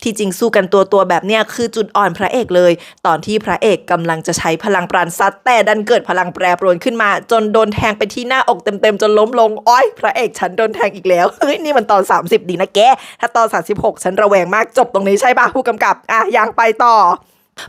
ที่จริงสู้กันตัวแบบเนี้ยคือจุดอ่อนพระเอกเลยตอนที่พระเอกกำลังจะใช้พลังปราณซัดแต่ดันเกิดพลังแปรปรวนขึ้นมาจนโดนแทงไปที่หน้าอกเต็มๆจนล้มลงอ้อยพระเอกฉันโดนแทงอีกแล้วเฮ้ยนี่มันตอน30ดีนะแกถ้าตอน36ฉันระแวงมากจบตรงนี้ใช่ป่ะผู้กำกับยังไปต่อ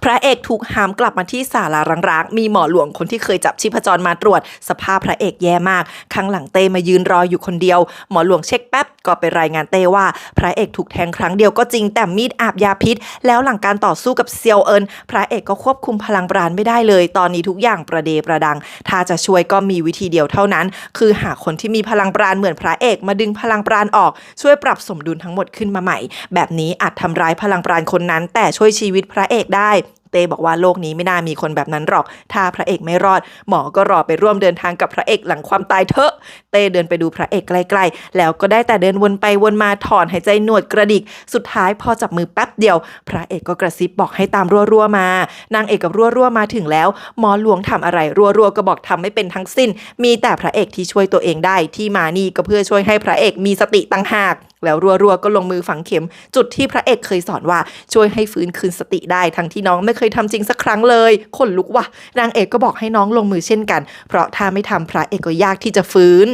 พระเอกถูกหามกลับมาที่ศาลาร้างๆมีหมอหลวงคนที่เคยจับชีพจรมาตรวจสภาพพระเอกแย่มากข้างหลังเต้มายืนรออยู่คนเดียวหมอหลวงเช็คแป๊บก็ไปรายงานเต้ว่าพระเอกถูกแทงครั้งเดียวก็จริงแต่มีดอาบยาพิษแล้วหลังการต่อสู้กับเซียวเอินพระเอกก็ควบคุมพลังปราณไม่ได้เลยตอนนี้ทุกอย่างประเดประดังถ้าจะช่วยก็มีวิธีเดียวเท่านั้นคือหาคนที่มีพลังปราณเหมือนพระเอกมาดึงพลังปราณออกช่วยปรับสมดุลทั้งหมดขึ้นมาใหม่แบบนี้อาจทำร้ายพลังปราณคนนั้นแต่ช่วยชีวิตพระเอกได้เต้บอกว่าโลกนี้ไม่น่ามีคนแบบนั้นหรอกถ้าพระเอกไม่รอดหมอก็รอไปร่วมเดินทางกับพระเอกหลังความตายเถอะเต้เดินไปดูพระเอกใกล้ๆแล้วก็ได้แต่เดินวนไปวนมาถอนหายใจหนวดกระดิกสุดท้ายพอจับมือแป๊บเดียวพระเอกก็กระซิบบอกให้ตามรัวๆมานางเอกกับรัวๆมาถึงแล้วหมอหลวงทำอะไรรัวๆก็บอกทำไม่เป็นทั้งสิ้นมีแต่พระเอกที่ช่วยตัวเองได้ที่มานี่ก็เพื่อช่วยให้พระเอกมีสติตั้งหากแล้วรัวๆก็ลงมือฝังเข็มจุดที่พระเอกเคยสอนว่าช่วยให้ฟื้นคืนสติได้ทั้งที่น้องไม่เคยทำจริงสักครั้งเลยขนลุกว่ะนางเอกก็บอกให้น้องลงมือเช่นกันเพราะถ้าไม่ทำพระเอกก็ยากที่จะฟื้น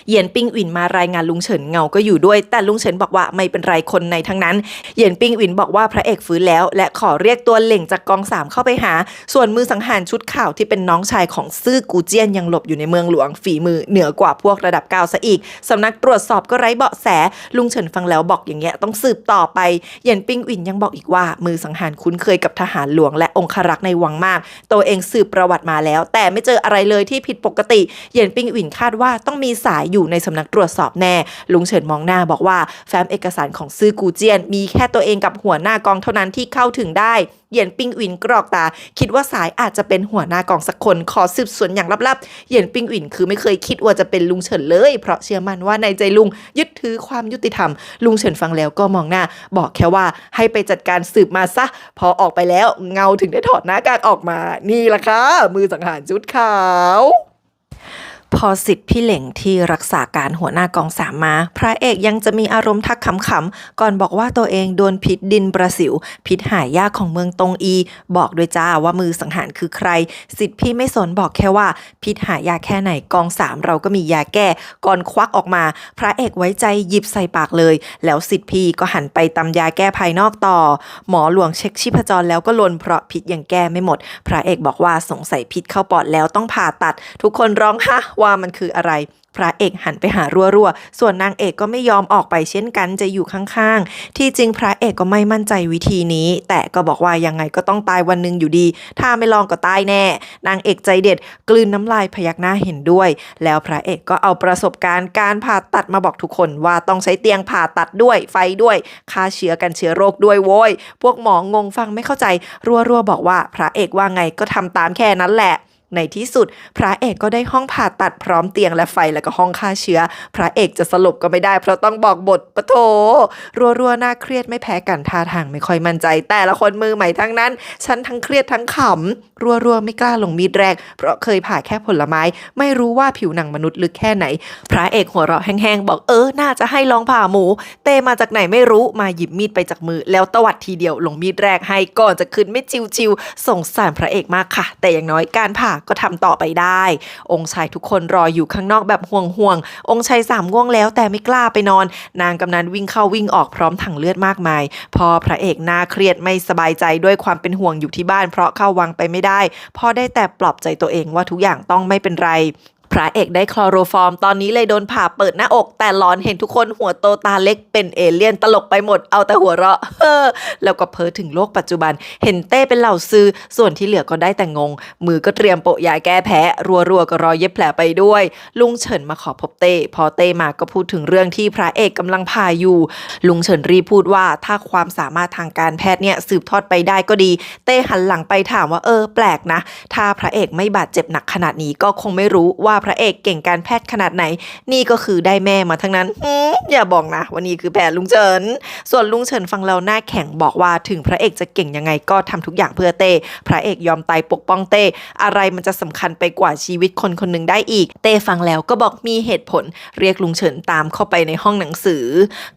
เหยียนปิงอินมารายงานลุงเฉินเงาก็อยู่ด้วยแต่ลุงเฉินบอกว่าไม่เป็นไรคนในทั้งนั้นเหยียนปิงอินบอกว่าพระเอกฟื้นแล้วและขอเรียกตัวเหล่งจากกอง3เข้าไปหาส่วนมือสังหารชุดข่าวที่เป็นน้องชายของซื่อกูเจี้ยนยังหลบอยู่ในเมืองหลวงฝีมือเหนือกว่าพวกระดับ9ซะอีกสำนักตรวจสอบก็ไร้เบาะแสลุงเฉินฟังแล้วบอกอย่างเงี้ยต้องสืบต่อไปเหยียนปิงอินยังบอกอีกว่ามือสังหารคุ้นเคยกับทหารหลวงและองครักษ์ในวังมากตัวเองสืบประวัติมาแล้วแต่ไม่เจออะไรเลยที่ผิดปกติเหยียนปิงอินคาดว่าต้องมีสาย ายอยู่ในสำนักตรวจสอบแน่ลุงเฉินมองหน้าบอกว่าแฟ้มเอกสารของซื่อกูเจียนมีแค่ตัวเองกับหัวหน้ากองเท่านั้นที่เข้าถึงได้เหยียนปิงอินกรอกตาคิดว่าสายอาจจะเป็นหัวหน้ากองสักคนขอสืบสวนอย่างลับๆเหยียนปิงอินคือไม่เคยคิดว่าจะเป็นลุงเฉินเลยเพราะเชื่อมั่นว่าในใจลุงยึดถือความยุติธรรมลุงเฉินฟังแล้วก็มองหน้าบอกแค่ว่าให้ไปจัดการสืบมาซะพอออกไปแล้วเงาถึงได้ถอดหน้ากากออกมานี่ล่ะค่ะมือสังหารชุดขาวพอสิทธิ์พี่เหล่งที่รักษาการหัวหน้ากองสามมาพระเอกยังจะมีอารมณ์ทักขำๆก่อนบอกว่าตัวเองโดนพิษดินประสิวพิษหายากของเมืองตงอีบอกด้วยจ้าว่ามือสังหารคือใครสิทธิ์พี่ไม่สนบอกแค่ว่าพิษหายากแค่ไหนกอง3เราก็มียาแก้ก่อนควักออกมาพระเอกไว้ใจหยิบใส่ปากเลยแล้วสิทธิ์พี่ก็หันไปตำยาแก้ภายนอกต่อหมอหลวงเช็คชีพจรแล้วก็ลนเพราะพิษยังแก้ไม่หมดพระเอกบอกว่าสงสัยพิษเข้าปอดแล้วต้องผ่าตัดทุกคนร้องฮะว่ามันคืออะไรพระเอกหันไปหารัวๆส่วนนางเอกก็ไม่ยอมออกไปเช่นกันจะอยู่ข้างๆที่จริงพระเอกก็ไม่มั่นใจวิธีนี้แต่ก็บอกว่ายังไงก็ต้องตายวันหนึ่งอยู่ดีถ้าไม่ลองก็ตายแน่นางเอกใจเด็ดกลืนน้ำลายพยักหน้าเห็นด้วยแล้วพระเอกก็เอาประสบการณ์การผ่าตัดมาบอกทุกคนว่าต้องใช้เตียงผ่าตัดด้วยไฟด้วยฆ่าเชื้อกันเชื้อโรคด้วยโว้ยพวกหมองงฟังไม่เข้าใจรัวๆบอกว่าพระเอกว่าไงก็ทำตามแค่นั้นแหละในที่สุดพระเอกก็ได้ห้องผ่าตัดพร้อมเตียงและไฟแล้วก็ห้องฆ่าเชื้อพระเอกจะสลบก็ไม่ได้เพราะต้องบอกบทปะโถรัวๆน่าเครียดไม่แพ้กันท่าทางไม่ค่อยมั่นใจแต่ละคนมือใหม่ทั้งนั้นฉันทั้งเครียดทั้งขำรัวๆไม่กล้าลงมีดแรกเพราะเคยผ่าแค่ผลไม้ไม่รู้ว่าผิวหนังมนุษย์ลึกแค่ไหนพระเอกหัวเราะแห้งๆบอกน่าจะให้ลองผ่าหมูเต้มาจากไหนไม่รู้มาหยิบมีดไปจากมือแล้วตวัดทีเดียวลงมีดแรกให้ก่อนจะขึ้นไม่ชิวๆสงสารพระเอกมากค่ะแต่อย่างน้อยการผ่าก็ทำต่อไปได้องค์ชายทุกคนรออยู่ข้างนอกแบบห่วงองค์ชาย3ง่วงแล้วแต่ไม่กล้าไปนอนนางกำนันวิ่งเข้าวิ่งออกพร้อมถังเลือดมากมายพอพระเอกน่าเครียดไม่สบายใจด้วยความเป็นห่วงอยู่ที่บ้านเพราะเข้าวังไปไม่ได้พอได้แต่ปลอบใจตัวเองว่าทุกอย่างต้องไม่เป็นไรพระเอกได้คลอโรฟอร์มตอนนี้เลยโดนผ่าเปิดหน้าอกแต่หลอนเห็นทุกคนหัวโตตาเล็กเป็นเอเลี่ยนตลกไปหมดเอาแต่หัวเราะแล้วก็เพ้อถึงโลกปัจจุบันเห็นเต้เป็นเหล่าซื้อส่วนที่เหลือก็ได้แต่งงมือก็เตรียมโปะยาแก้แพ้รัวๆก็รอเย็บแผลไปด้วยลุงเฉินมาขอพบเต้พอเต้มาก็พูดถึงเรื่องที่พระเอกกำลังผ่าอยู่ลุงเฉินรีพูดว่าถ้าความสามารถทางการแพทย์เนี่ยสืบทอดไปได้ก็ดีเต้หันหลังไปถามว่าแปลกนะถ้าพระเอกไม่บาดเจ็บหนักขนาดนี้ก็คงไม่รู้ว่าพระเอกเก่งการแพทย์ขนาดไหนนี่ก็คือได้แม่มาทั้งนั้นอย่าบอกนะวันนี้คือแผนลุงเฉินส่วนลุงเฉินฟังเราหน้าแข็งบอกว่าถึงพระเอกจะเก่งยังไงก็ทำทุกอย่างเพื่อเต้พระเอกยอมตายปกป้องเต้อะไรมันจะสำคัญไปกว่าชีวิตคนคนหนึ่งได้อีกเต้ฟังแล้วก็บอกมีเหตุผลเรียกลุงเฉินตามเข้าไปในห้องหนังสือ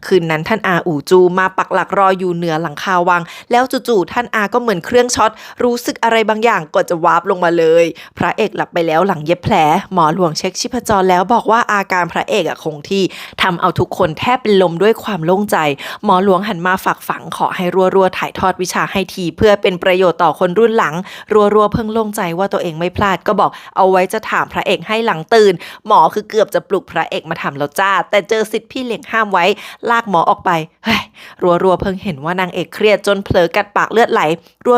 คืนนั้นท่านอาอู่จูมาปักหลักรออยู่เหนือหลังคาวังแล้วจู่ๆท่านอาก็เหมือนเครื่องช็อตรู้สึกอะไรบางอย่างก็จะวาร์ปลงมาเลยพระเอกหลับไปแล้วหลังเย็บแผลหมอหลวงเช็คชีพจรแล้วบอกว่าอาการพระเอกคงที่ทำเอาทุกคนแทบเป็นลมด้วยความโล่งใจหมอหลวงหันมาฝากฝังขอให้รัวๆถ่ายทอดวิชาให้ทีเพื่อเป็นประโยชน์ต่อคนรุ่นหลังรัวๆเพิ่งโล่งใจว่าตัวเองไม่พลาดก็บอกเอาไว้จะถามพระเอกให้หลังตื่นหมอคือเกือบจะปลุกพระเอกมาทำแล้วจ้าแต่เจอสิทธิ์พี่เลี้ยงห้ามไว้ลากหมอออกไปเฮ้ยรัวๆเพิ่งเห็นว่านางเอกเครียดจนเผลอกัดปากเลือดไหล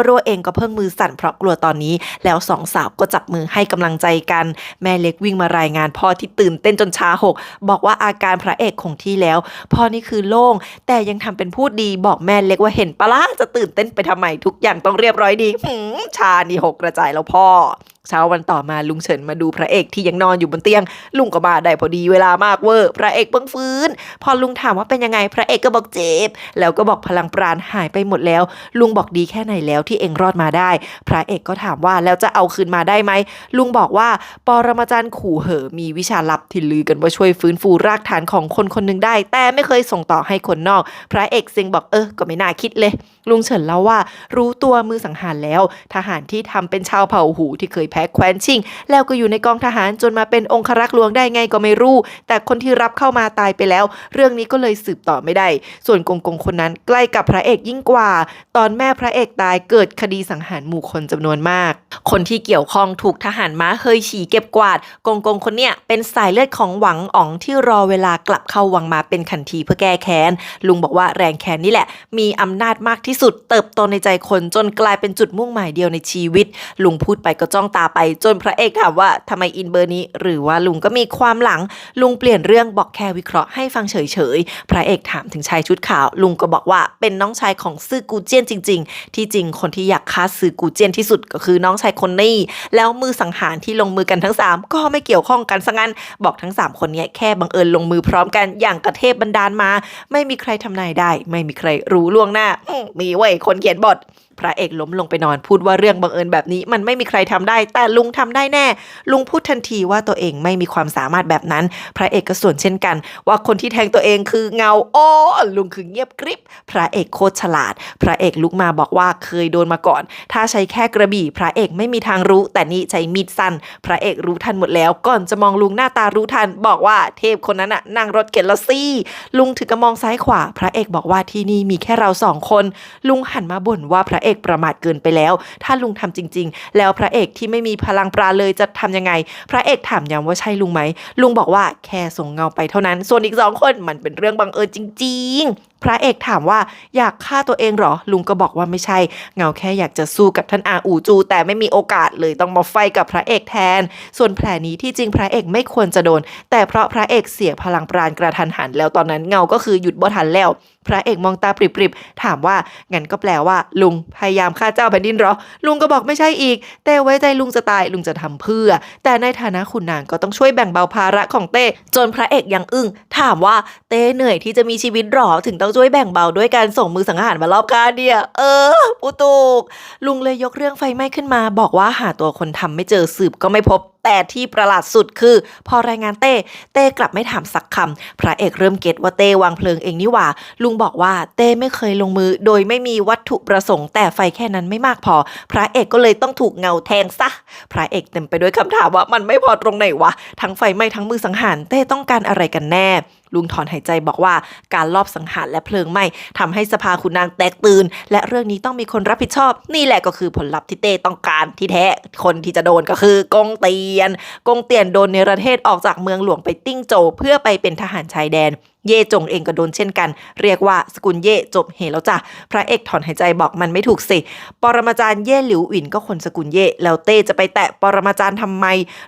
รัวๆเองก็เพิ่งมือสั่นเพราะกลัวตอนนี้แล้วสองสาวก็จับมือให้กำลังใจกันแม่เล็กวิ่งมารายงานพ่อที่ตื่นเต้นจนชาหกบอกว่าอาการพระเอกคงที่แล้วพ่อนี่คือโล่งแต่ยังทำเป็นพูดดีบอกแม่เล็กว่าเห็นปะล่ะจะตื่นเต้นไปทำไมทุกอย่างต้องเรียบร้อยดีชานี่หกกระจายแล้วพ่อเช้าวันต่อมาลุงเฉินมาดูพระเอกที่ยังนอนอยู่บนเตียงลุงก็มาได้พอดีเวลามากเวอร์พระเอกเพิ่งฟื้นพอลุงถามว่าเป็นยังไงพระเอกก็บอกเจ็บแล้วก็บอกพลังปราณหายไปหมดแล้วลุงบอกดีแค่ไหนแล้วที่เองรอดมาได้พระเอกก็ถามว่าแล้วจะเอาคืนมาได้ไหมลุงบอกว่าปรมาจารย์ขู่เหอมีวิชาลับที่ลือกันว่าช่วยฟื้นฟูรากฐานของคนคนหนึ่งได้แต่ไม่เคยส่งต่อให้คนนอกพระเอกเซ็งบอกก็ไม่น่าคิดเลยลุงเฉินเล่าว่ารู้ตัวมือสังหารแล้วทหารที่ทำเป็นชาวเผ่าหูที่เคยแพ้แคว้นชิงแล้วก็อยู่ในกองทหารจนมาเป็นองครักษ์หลวงได้ไงก็ไม่รู้แต่คนที่รับเข้ามาตายไปแล้วเรื่องนี้ก็เลยสืบต่อไม่ได้ส่วนกงคนนั้นใกล้กับพระเอกยิ่งกว่าตอนแม่พระเอกตายเกิดคดีสังหารหมู่คนจำนวนมากคนที่เกี่ยวข้องถูกทหารม้าเฮยฉีเก็บกวาดกงคนเนี้ยเป็นสายเลือดของหวังอ๋องที่รอเวลากลับเข้าวังมาเป็นขันทีเพื่อแก้แค้นลุงบอกว่าแรงแค้นนี่แหละมีอำนาจมากที่สุดเติบโตในใจคนจนกลายเป็นจุดมุ่งหมายเดียวในชีวิตลุงพูดไปก็จ้องตา าไปจนพระเอกถามว่าทำไมอินเบอร์นี้หรือว่าลุงก็มีความหลังลุงเปลี่ยนเรื่องบอกแค่วิเคราะห์ให้ฟังเฉยๆพระเอกถามถึงชายชุดขาวลุงก็บอกว่าเป็นน้องชายของซื่อกูเจี้ยนจริงๆที่จริงคนที่อยากฆ่าซื่อกูเจี้ยนที่สุดก็คือน้องชายคนนี้แล้วมือสังหารที่ลงมือกันทั้ง3ก็ไม่เกี่ยวข้องกันซะงั้นบอกทั้ง3คนนี้แค่บังเอิญลงมือพร้อมกันอย่างกระเทพบันดาลมาไม่มีใครทำนายได้ไม่มีใครรู้ล่วงหน้ามีเว้ยคนเขียนบทพระเอกล้มลงไปนอนพูดว่าเรื่องบังเอิญแบบนี้มันไม่มีใครทำได้แต่ลุงทำได้แน่ลุงพูดทันทีว่าตัวเองไม่มีความสามารถแบบนั้นพระเอกก็ส่วนเช่นกันว่าคนที่แทงตัวเองคือเงาโอ้ลุงคือเงียบกริบพระเอกโคตรฉลาดพระเอกลุกมาบอกว่าเคยโดนมาก่อนถ้าใช้แค่กระบี่พระเอกไม่มีทางรู้แต่นี่ใช้มีดสั้นพระเอกรู้ทันหมดแล้วก่อนจะมองลุงหน้าตารู้ทันบอกว่าเทพคนนั้นน่ะนั่งรถเข็นแล้วสิลุงถึงกระมองซ้ายขวาพระเอกบอกว่าที่นี่มีแค่เรา2คนลุงหันมาบ่นว่าพระเอกประมาทเกินไปแล้วถ้าลุงทำจริงๆแล้วพระเอกที่ไม่มีพลังปราณเลยจะทำยังไงพระเอกถามย้ำว่าใช่ลุงไหมลุงบอกว่าแค่ส่งเงาไปเท่านั้นส่วนอีก2คนมันเป็นเรื่องบังเอิญจริงๆพระเอกถามว่าอยากฆ่าตัวเองหรอลุงก็บอกว่าไม่ใช่เงาแค่อยากจะสู้กับท่านอาอูจูแต่ไม่มีโอกาสเลยต้องมาไฟกับพระเอกแทนส่วนแผลนี้ที่จริงพระเอกไม่ควรจะโดนแต่เพราะพระเอกเสียพลังปราณกระทันหันแล้วตอนนั้นเงาก็คือหยุดบ่ทันแล้วพระเอกมองตาปริบๆถามว่างั้นก็แปลว่าลุงพยายามฆ่าเจ้าแผ่นดินหรอลุงก็บอกไม่ใช่อีกแต่ไว้ใจลุงจะตายลุงจะทำเพื่อแต่ในฐานะขุนนางก็ต้องช่วยแบ่งเบาภาระของเต้จนพระเอกยังอึ้งถามว่าเต้เหนื่อยที่จะมีชีวิตหรอถึงต้องช่วยแบ่งเบาด้วยการส่งมือสังหารมารอบกาเดียอุตุกลุงเลยยกเรื่องไฟไหม้ขึ้นมาบอกว่าหาตัวคนทำไม่เจอสืบก็ไม่พบแต่ที่ประหลาดสุดคือพอรายงานเต้กลับไม่ถามสักคำพระเอกเริ่มเก็ตว่าเต้วางเพลิงเองนี่หว่าลุงบอกว่าเต้ไม่เคยลงมือโดยไม่มีวัตถุประสงค์แต่ไฟแค่นั้นไม่มากพอพระเอกก็เลยต้องถูกเงาแทงซะพระเอกเต็มไปด้วยคำถามว่ามันไม่พอตรงไหนวะทั้งไฟไหม้ทั้งมือสังหารเต้ต้องการอะไรกันแน่ลุงถอนหายใจบอกว่าการลอบสังหารและเพลิงไหม้ทำให้สภาขุนนางแตกตื่นและเรื่องนี้ต้องมีคนรับผิดชอบนี่แหละก็คือผลลัพธ์ที่เต้ต้องการที่แท้คนที่จะโดนก็คือกงเตียนโดนเนรเทศออกจากเมืองหลวงไปติ้งโจวเพื่อไปเป็นทหารชายแดนเย่จงเองก็โดนเช่นกันเรียกว่าสกุลเย่จบเหแล้วจ้ะพระเอกถอนหายใจบอกมันไม่ถูกสิปรมาจารย์เย่หลิวอินก็คนสกุลเย่แล้วเต้จะไปแตะปรมาจารย์ทำไม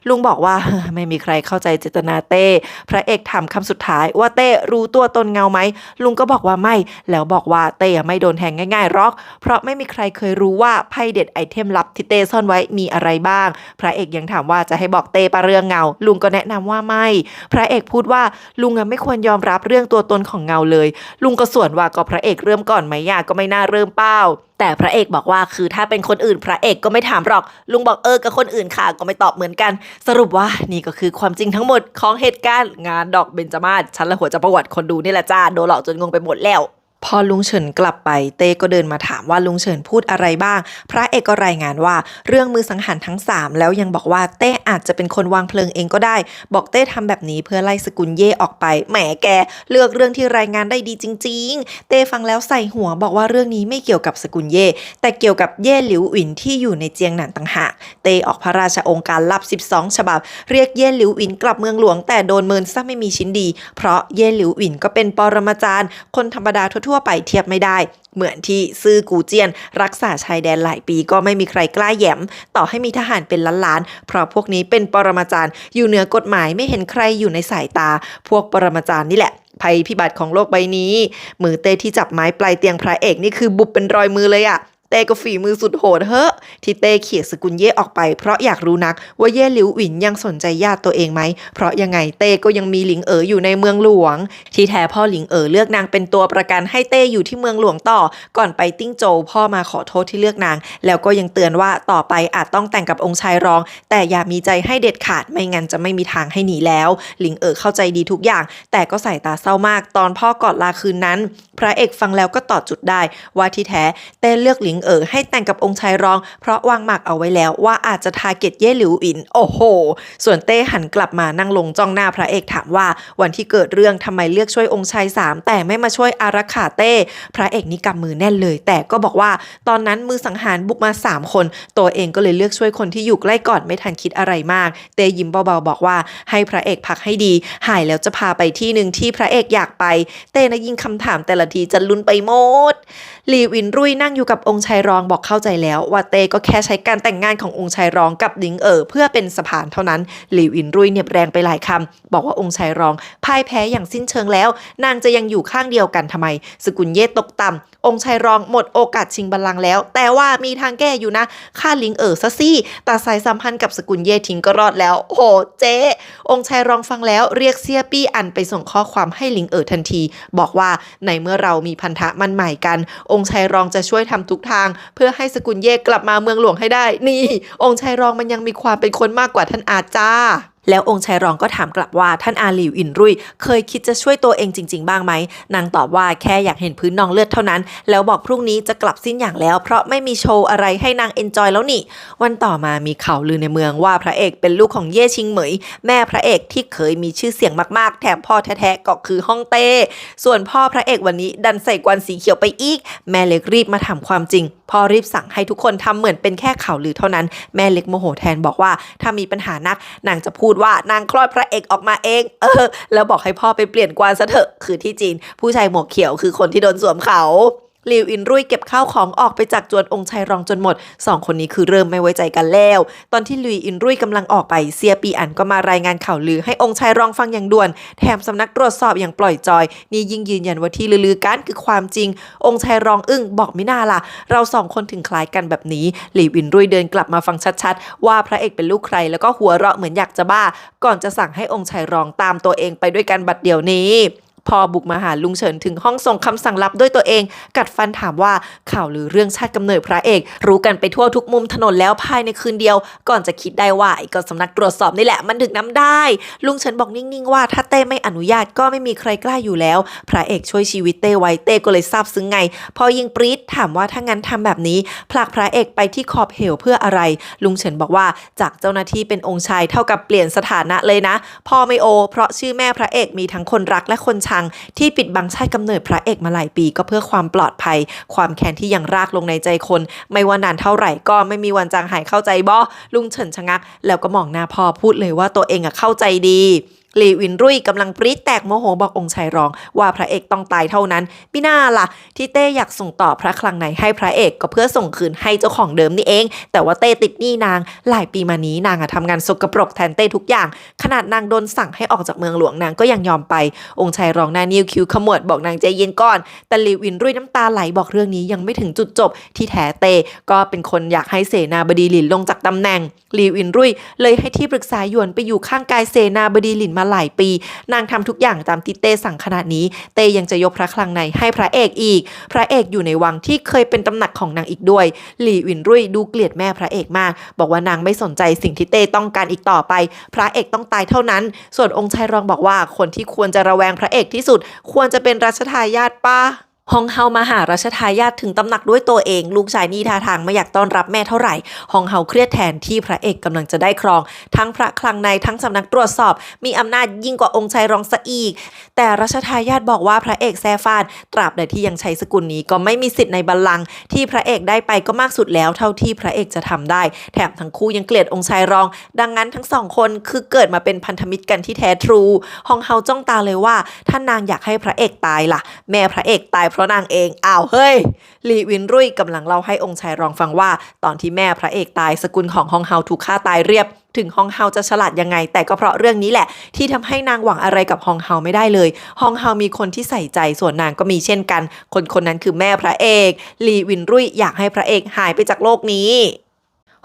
ลุงบอกว่า ไม่มีใครเข้าใจเจตนาเต้พระเอกถามคำสุดท้ายว่าเต้รู้ตัวตนเงาไหมลุงก็บอกว่าไม่แล้วบอกว่าเต้ไม่โดนแทงง่ายๆหรอกเพราะไม่มีใครเคยรู้ว่าไพ่เด็ดไอเทมลับที่เต้ซ่อนไว้มีอะไรบ้างพระเอกยังถามว่าจะให้บอกเต้ปะเรื่องเงาลุงก็แนะนำว่าไม่พระเอกพูดว่าลุงไม่ควรยอมรับเรื่องตัวตนของเงาเลยลุงก็ส่วนว่าก็พระเอกเริ่มก่อนไหมยาก็ไม่น่าเริ่มเป้าแต่พระเอกบอกว่าคือถ้าเป็นคนอื่นพระเอกก็ไม่ถามหรอกลุงบอกกับคนอื่นค่ะก็ไม่ตอบเหมือนกันสรุปว่านี่ก็คือความจริงทั้งหมดของเหตุการณ์งานดอกเบญจมาศฉันละหัวจะประวัติคนดูนี่แหละจ้าโดนหลอกจนงงไปหมดแล้วพอลุงเฉินกลับไปเต้ก็เดินมาถามว่าลุงเฉินพูดอะไรบ้างพระเอกก็รายงานว่าเรื่องมือสังหารทั้ง3แล้วยังบอกว่าเต้อาจจะเป็นคนวางเพลิงเองก็ได้บอกเต้ทำแบบนี้เพื่อไล่สกุลเย่ออกไปแหมแกเลือกเรื่องที่รายงานได้ดีจริงๆเต้ฟังแล้วใส่หัวบอกว่าเรื่องนี้ไม่เกี่ยวกับสกุลเย่แต่เกี่ยวกับเย่หลิวอินที่อยู่ในเจียงหนานต่างหากเต้ออกพระราชองค์การลับ12ฉบับเรียกเย่หลิวอินกลับเมืองหลวงแต่โดนเมินซะไม่มีชิ้นดีเพราะเย่หลิวอินก็เป็นปรมาจารย์คนธรรมดาทั่วไปเทียบไม่ได้เหมือนที่ซื่อกูเจียนรักษาชายแดนหลายปีก็ไม่มีใครกล้าแย้มต่อให้มีทหารเป็นล้านๆเพราะพวกนี้เป็นปรมาจารย์อยู่เหนือกฎหมายไม่เห็นใครอยู่ในสายตาพวกปรมาจารย์นี่แหละภัยพิบัติของโลกใบนี้มือเต้ที่จับไม้ปลายเตียงพระเอกนี่คือบุบเป็นรอยมือเลยอะเต้ก็ฝีมือสุดโหดเฮ้ที่เต้เขี่ยสกุลเย่ออกไปเพราะอยากรู้นักว่าเย่หลิวหวินยังสนใจญาติตัวเองไหมเพราะยังไงเต้ก็ยังมีหลิงอยู่ในเมืองหลวงที่แท้พ่อหลิงเลือกนางเป็นตัวประกันให้เต้อยู่ที่เมืองหลวงต่อก่อนไปติ้งโจวพ่อมาขอโทษที่เลือกนางแล้วก็ยังเตือนว่าต่อไปอาจต้องแต่งกับองค์ชายรองแต่อย่ามีใจให้เด็ดขาดไม่งั้นจะไม่มีทางให้หนีแล้วหลิงเข้าใจดีทุกอย่างแต่ก็สายตาเศร้ามากตอนพ่อกอดลาคืนนั้นพระเอกฟังแล้วก็ตอบจุดได้ว่าที่แท้เต้เลือกหลิงให้แต่งกับองค์ชายรองเพราะวางหมากเอาไว้แล้วว่าอาจจะทาร์เก็ตเย่หลิวอินโอ้โหส่วนเต้หันกลับมานั่งลงจ้องหน้าพระเอกถามว่าวันที่เกิดเรื่องทำไมเลือกช่วยองค์ชาย3แต่ไม่มาช่วยอารักขาเต้พระเอกนี่กำมือแน่นเลยแต่ก็บอกว่าตอนนั้นมือสังหารบุกมา3คนตัวเองก็เลยเลือกช่วยคนที่อยู่ใกล้ก่อนไม่ทันคิดอะไรมากเต้ยิ้มเบาๆบอกว่าให้พระเอกพักให้ดีหายแล้วจะพาไปที่หนึ่งที่พระเอกอยากไปเต้นะยิงคำถามแต่ละทีจะลุ้นไปหมดหลีวินรุ่ยนั่งอยู่กับองค์ชาย ชัยรองบอกเข้าใจแล้วว่าเต้ก็แค่ใช้การแต่งงานขององค์ชายรองกับหลิงเพื่อเป็นสะพานเท่านั้นหลิวอินรุ่ยเหน็บแรงไปหลายคำบอกว่าองค์ชายรองพ่ายแพ้อย่างสิ้นเชิงแล้วนางจะยังอยู่ข้างเดียวกันทำไมสกุลเย่ตกต่ำองค์ชายรองหมดโอกาสชิงบัลลังก์แล้วแต่ว่ามีทางแก้อยู่นะฆ่าหลิงซะสิตัดสายสัมพันธ์กับสกุลเย่ทิ้งก็รอดแล้วโอ้โหเจ๊องค์ชายรองฟังแล้วเรียกเซี่ยปี้อันไปส่งข้อความให้หลิงทันทีบอกว่าในเมื่อเรามีพันธะมั่นหมายกันองค์ชายรองจะช่วยทำทุกทางเพื่อให้สกุลเย่กลับมาเมืองหลวงให้ได้นี่องค์ชายรองมันยังมีความเป็นคนมากกว่าท่านอาจารย์แล้วองค์ชายรองก็ถามกลับว่าท่านอาหลิวอินรุ่ยเคยคิดจะช่วยตัวเองจริงๆบ้างไหมนางตอบว่าแค่อยากเห็นพื้นนองเลือดเท่านั้นแล้วบอกพรุ่งนี้จะกลับสิ้นอย่างแล้วเพราะไม่มีโชว์อะไรให้นางเอนจอยแล้วนี่วันต่อมามีข่าวลือในเมืองว่าพระเอกเป็นลูกของเย่ชิงเหมยแม่พระเอกที่เคยมีชื่อเสียงมากๆแถมพ่อแท้ๆก็คือฮ่องเต้ส่วนพ่อพระเอกวันนี้ดันใส่กวนสีเขียวไปอีกแม่เล็กรีบมาถามความจริงพ่อรีบสั่งให้ทุกคนทำเหมือนเป็นแค่ข่าวลือเท่านั้นแม่เล็กโมโหแทนบอกว่าถ้ามีปัญหานักนางจะพูดว่านางคลอดพระเอกออกมาเองแล้วบอกให้พ่อไปเปลี่ยนกวานซะเถอะคือที่จีนผู้ชายหมวกเขียวคือคนที่โดนสวมเขาหลิวอินรุ่ยเก็บข้าวของออกไปจากจวนองค์ชายรองจนหมด2คนนี้คือเริ่มไม่ไว้ใจกันแล้วตอนที่หลิวอินรุ่ยกำลังออกไปเซียปีอันก็มารายงานข่าวลือให้องค์ชายรองฟังอย่างด่วนแถมสำนักตรวจสอบอย่างปล่อยจอยนี่ยิ่งยืนยันว่าที่ลือกันคือความจริงองค์ชายรองอึ้งบอกไม่น่าล่ะเรา2คนถึงคล้ายกันแบบนี้หลิวอินรุ่ยเดินกลับมาฟังชัดๆว่าพระเอกเป็นลูกใครแล้วก็หัวเราะเหมือนอยากจะบ้าก่อนจะสั่งให้องค์ชายรองตามตัวเองไปด้วยกันบัดเดี๋ยวนี้พอบุกมาหาลุงเฉินถึงห้องส่งคำสั่งลับด้วยตัวเองกัดฟันถามว่าข่าวหรือเรื่องชาติกำเนิดพระเอกรู้กันไปทั่วทุกมุมถนนแล้วภายในคืนเดียวก่อนจะคิดได้ว่าไอ้ก็สำนักตรวจสอบนี่แหละมันถึงน้ำได้ลุงเฉินบอกนิ่งๆว่าถ้าเต้ไม่อนุญาตก็ไม่มีใครกล้าอยู่แล้วพระเอกช่วยชีวิตเต้ไว้เต้ก็เลยซาบซึ้งไงพอยิงปรี๊ดถามว่าถ้างั้นทำแบบนี้ผลักพระเอกไปที่ขอบเหวเพื่ออะไรลุงเฉินบอกว่าจากเจ้าหน้าที่เป็นองค์ชายเท่ากับเปลี่ยนสถานะเลยนะพ่อไม่โอเพราะชื่อแม่พระเอกมีทั้งคนรักและคนชังที่ปิดบังชาติกำเนิดพระเอกมาหลายปีก็เพื่อความปลอดภัยความแค้นที่ยังรากลงในใจคนไม่ว่านานเท่าไหร่ก็ไม่มีวันจางหายเข้าใจบ่ลุงเฉินชะงักแล้วก็มองหน้าพ่อพูดเลยว่าตัวเองเข้าใจดีหลิวอินรุ่ยกำลังปรี๊ดแตกโมโหบอกองค์ชายรองว่าพระเอกต้องตายเท่านั้นพี่น่าล่ะที่เต้อยากส่งต่อพระคลังในให้พระเอกก็เพื่อส่งคืนให้เจ้าของเดิมนี่เองแต่ว่าเต้ติดหนี้นางหลายปีมานี้นางทำงานสกปรกแทนเต้ทุกอย่างขนาดนางโดนสั่งให้ออกจากเมืองหลวงนางก็ยังยอมไปองค์ชายรองหน้านิ้วคิ้วขมวดบอกนางใจเย็นก่อนแต่หลิวอินรุ่ยน้ำตาไหลบอกเรื่องนี้ยังไม่ถึงจุดจบที่แท้เต้ก็เป็นคนอยากให้เสนาบดีหลินลงจากตำแหน่งหลิวอินรุ่ยเลยให้ที่ปรึกษาหยวนไปอยู่ข้างกายเสนาบดีหลินมาหลายปีนางทำทุกอย่างตามที่เต้สั่งขนาดนี้เต้ยังจะยกพระคลังในให้พระเอกอีกพระเอกอยู่ในวังที่เคยเป็นตำหนักของนางอีกด้วยหลี่วินรุ่ยดูเกลียดแม่พระเอกมากบอกว่านางไม่สนใจสิ่งที่เต้ต้องการอีกต่อไปพระเอกต้องตายเท่านั้นส่วนองค์ชายรองบอกว่าคนที่ควรจะระแวงพระเอกที่สุดควรจะเป็นรัชทายาทป้าฮองเฮามาหารัชทายาทถึงตำหนักด้วยตัวเองลูกชายนี่ท่าทางไม่อยากต้อนรับแม่เท่าไหร่ฮองเฮาเครียดแทนที่พระเอกกำลังจะได้ครองทั้งพระคลังในทั้งสำนักตรวจสอบมีอำนาจยิ่งกว่าองค์ชายรองซะอีกแต่รัชทายาทบอกว่าพระเอกแซ่ฟานตราบใดที่ยังใช้สกุลนี้ก็ไม่มีสิทธิ์ในบัลลังก์ที่พระเอกได้ไปก็มากสุดแล้วเท่าที่พระเอกจะทำได้แถมทั้งคู่ยังเกลียดองค์ชายรองดังนั้นทั้งสองคนคือเกิดมาเป็นพันธมิตรกันที่แท้ทรูฮองเฮาจ้องตาเลยว่าถ้านางอยากให้พระเอกตายล่ะแม่พระเอกตายเพราะนางเองเฮ้ยหลี่วินรุ่ยกำลังเล่าให้องค์ชายรองฟังว่าตอนที่แม่พระเอกตายสกุลของฮองเฮาถูกฆ่าตายเรียบถึงฮองเฮาจะฉลาดยังไงแต่ก็เพราะเรื่องนี้แหละที่ทำให้นางหวังอะไรกับฮองเฮาไม่ได้เลยฮองเฮามีคนที่ใส่ใจส่วนนางก็มีเช่นกันคนนั้นคือแม่พระเอกหลี่วินรุ่ยอยากให้พระเอกหายไปจากโลกนี้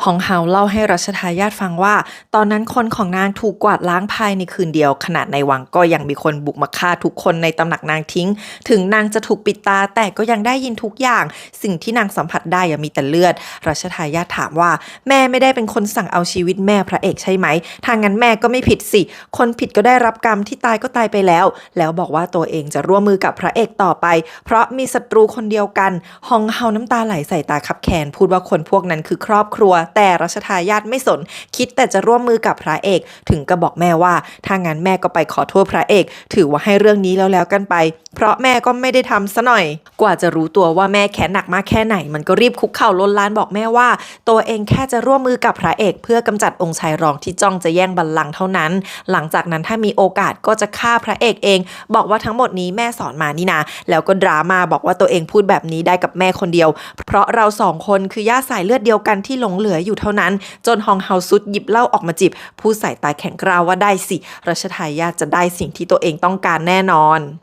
ฮองเฮาเล่าให้รัชทายาทฟังว่าตอนนั้นคนของนางถูกกวาดล้างภายในคืนเดียวขณะในวังก็ยังมีคนบุกมาฆ่าทุกคนในตำหนักนางทิ้งถึงนางจะถูกปิดตาแต่ก็ยังได้ยินทุกอย่างสิ่งที่นางสัมผัสได้มีแต่เลือดรัชทายาทถามว่าแม่ไม่ได้เป็นคนสั่งเอาชีวิตแม่พระเอกใช่ไหมถ้างั้นแม่ก็ไม่ผิดสิคนผิดก็ได้รับกรรมที่ตายก็ตายไปแล้วบอกว่าตัวเองจะร่วมมือกับพระเอกต่อไปเพราะมีศัตรูคนเดียวกันฮองเฮาน้ำตาไหลใส่ตาคับแขนพูดว่าคนพวกนั้นคือครอบครัว แต่รัชทายาทไม่สนคิดแต่จะร่วมมือกับพระเอกถึงก็บอกแม่ว่าถ้างั้นแม่ก็ไปขอโทษพระเอกถือว่าให้เรื่องนี้แล้วกันไปเพราะแม่ก็ไม่ได้ทำซะหน่อยกว่าจะรู้ตัวว่าแม่แค้นหนักมากแค่ไหนมันก็รีบคุกเข่าล้นลานบอกแม่ว่าตัวเองแค่จะร่วมมือกับพระเอกเพื่อกำจัดองค์ชายรองที่จ้องจะแย่งบัลลังก์เท่านั้นหลังจากนั้นถ้ามีโอกาสก็จะฆ่าพระเอกเองบอกว่าทั้งหมดนี้แม่สอนมานี่นะแล้วก็ดราม่าบอกว่าตัวเองพูดแบบนี้ได้กับแม่คนเดียวเพราะเราสองคนคือญาติสายเลือดเดียวกันที่หลงเหลืออยู่เท่านั้นจนฮองเฮาซุดหยิบเหล้าออกมาจิบพูดใส่ตาแข็งกร้าวว่าได้สิรัชทายาทจะได้สิ่งที่ตัวเองต้องการแน่นอน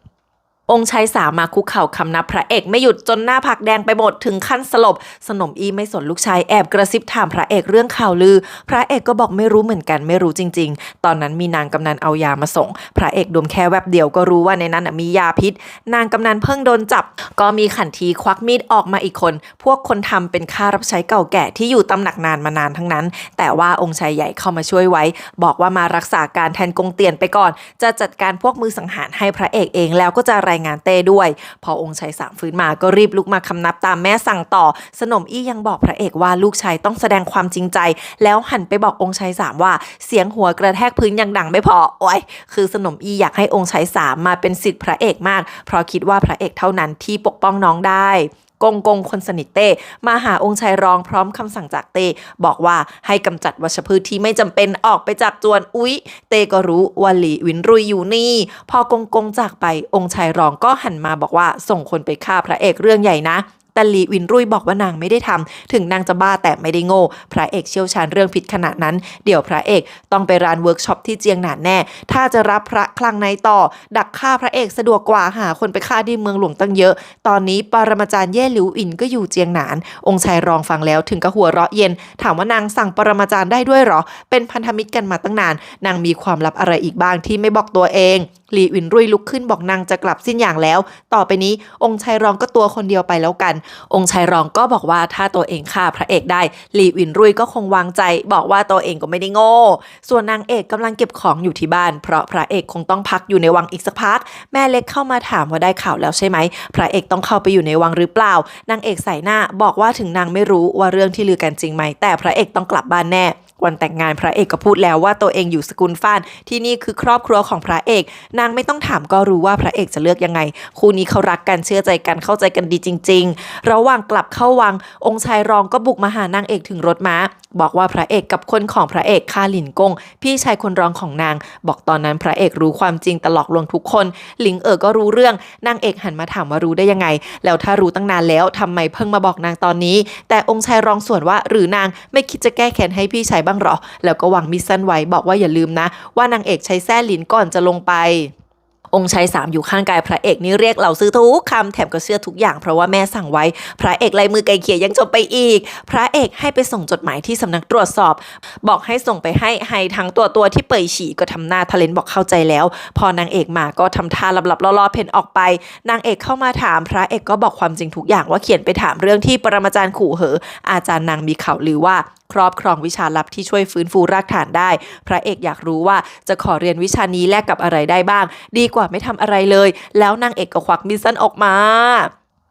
องค์ชายสามมาคุกเข่าคำนับพระเอกไม่หยุดจนหน้าผักแดงไปหมดถึงขั้นสลบสนมอีไม่สนลูกชายแอบกระซิบถามพระเอกเรื่องข่าวลือพระเอกก็บอกไม่รู้เหมือนกันไม่รู้จริงๆตอนนั้นมีนางกำนันเอายามาส่งพระเอกดมแค่แวบเดียวก็รู้ว่าในนั้นมียาพิษนางกำนันเพิ่งโดนจับก็มีขันทีควักมีดออกมาอีกคนพวกคนทำเป็นข้ารับใช้เก่าแก่ที่อยู่ตำหนักนานมานานทั้งนั้นแต่ว่าองค์ชายใหญ่เข้ามาช่วยไว้บอกว่ามารักษาการแทนกงเตียนไปก่อนจะจัดการพวกมือสังหารให้พระเอกเองแล้วก็จะรายงานเต้ด้วยพอองค์ชายสามฟื้นมาก็รีบลุกมาคำนับตามแม่สั่งต่อสนมอี้ยังบอกพระเอกว่าลูกชายต้องแสดงความจริงใจแล้วหันไปบอกองค์ชายสามว่าเสียงหัวกระแทกพื้นยังดังไม่พอโอ้ยคือสนมอี้อยากให้องค์ชายสามมาเป็นศิษย์พระเอกมากเพราะคิดว่าพระเอกเท่านั้นที่ปกป้องน้องได้กงคนสนิทเต้มาหาองค์ชายรองพร้อมคำสั่งจากเต้บอกว่าให้กำจัดวัชพืชที่ไม่จำเป็นออกไปจากจวนอุ๊ยเต้ก็รู้ว่าหลี่วินรุยอยู่นี่พอกงจากไปองค์ชายรองก็หันมาบอกว่าส่งคนไปฆ่าพระเอกเรื่องใหญ่นะแต่หลีวินรุยบอกว่านางไม่ได้ทำถึงนางจะบ้าแต่ไม่ได้โง่พระเอกเชี่ยวชาญเรื่องพิษขนาดนั้นเดี๋ยวพระเอกต้องไปร้านเวิร์กช็อปที่เจียงหนานแน่ถ้าจะรับพระคลังในต่อดักฆ่าพระเอกสะดวกกว่าหาคนไปฆ่าที่เมืองหลวงตั้งเยอะตอนนี้ปรมาจารย์เย่หลิวอินก็อยู่เจียงหนานองค์ชายรองฟังแล้วถึงกับหัวเราะเย็นถามว่านางสั่งปรมาจารย์ได้ด้วยหรอเป็นพันธมิตรกันมาตั้งนานนางมีความลับอะไรอีกบ้างที่ไม่บอกตัวเองหลีวินรุยลุกขึ้นบอกนางจะกลับสิ้นอย่างแล้วต่อไปนี้องค์ชายรองก็ตัวคนเดียวไปแล้วกันองค์ชายรองก็บอกว่าถ้าตัวเองฆ่าพระเอกได้หลีวินรุยก็คงวางใจบอกว่าตัวเองก็ไม่ได้โง่ส่วนนางเอกกำลังเก็บของอยู่ที่บ้านเพราะพระเอกคงต้องพักอยู่ในวังอีกสักพักแม่เล็กเข้ามาถามว่าได้ข่าวแล้วใช่ไหมพระเอกต้องเข้าไปอยู่ในวังหรือเปล่านางเอกใส่หน้าบอกว่าถึงนางไม่รู้ว่าเรื่องที่ลือกันจริงไหมแต่พระเอกต้องกลับบ้านแน่วันแต่งงานพระเอกก็พูดแล้วว่าตัวเองอยู่สกุลฟ้านที่นี่คือครอบครัวของพระเอกนางไม่ต้องถามก็รู้ว่าพระเอกจะเลือกยังไงคู่นี้เขารักกันเชื่อใจกันเข้าใจกันดีจริงๆระหว่างกลับเข้าวังองค์ชายรองก็บุกมาหานางเอกถึงรถม้าบอกว่าพระเอกกับคนของพระเอกฆ่าหลินกงพี่ชายคนรองของนางบอกตอนนั้นพระเอกรู้ความจริงตลอกลวงทุกคนหลิงก็รู้เรื่องนางเอกหันมาถามว่ารู้ได้ยังไงแล้วถ้ารู้ตั้งนานแล้วทำไมเพิ่งมาบอกนางตอนนี้แต่องค์ชายรองส่วนว่าหรือนางไม่คิดจะแก้แค้นให้พี่ชายบ้างหรอแล้วก็วางมิดสั้นไว้บอกว่าอย่าลืมนะว่านางเอกใช้แส้หลินก่อนจะลงไปองค์ชายสามอยู่ข้างกายพระเอกนี่เรียกเหล่าซื้อทุกคำแถมก็เชื่อทุกอย่างเพราะว่าแม่สั่งไว้พระเอกลายมือไกลเขียยังจบไปอีกพระเอกให้ไปส่งจดหมายที่สำนักตรวจสอบบอกให้ส่งไปให้ทั้งตัวที่เป่ยฉี่ก็ทำหน้าทะเลนบอกเข้าใจแล้วพอนางเอกมาก็ทำท่าลับๆล่อๆเพ่นออกไปนางเอกเข้ามาถามพระเอกก็บอกความจริงทุกอย่างว่าเขียนไปถามเรื่องที่ปรมาจารย์ขู่เหออาจารย์นางมีข่าวลือว่าครอบครองวิชาลับที่ช่วยฟื้นฟูรากฐานได้พระเอกอยากรู้ว่าจะขอเรียนวิชานี้แลกกับอะไรได้บ้างดีกว่าไม่ทำอะไรเลยแล้วนางเอกก็ควักมีดสั้นออกม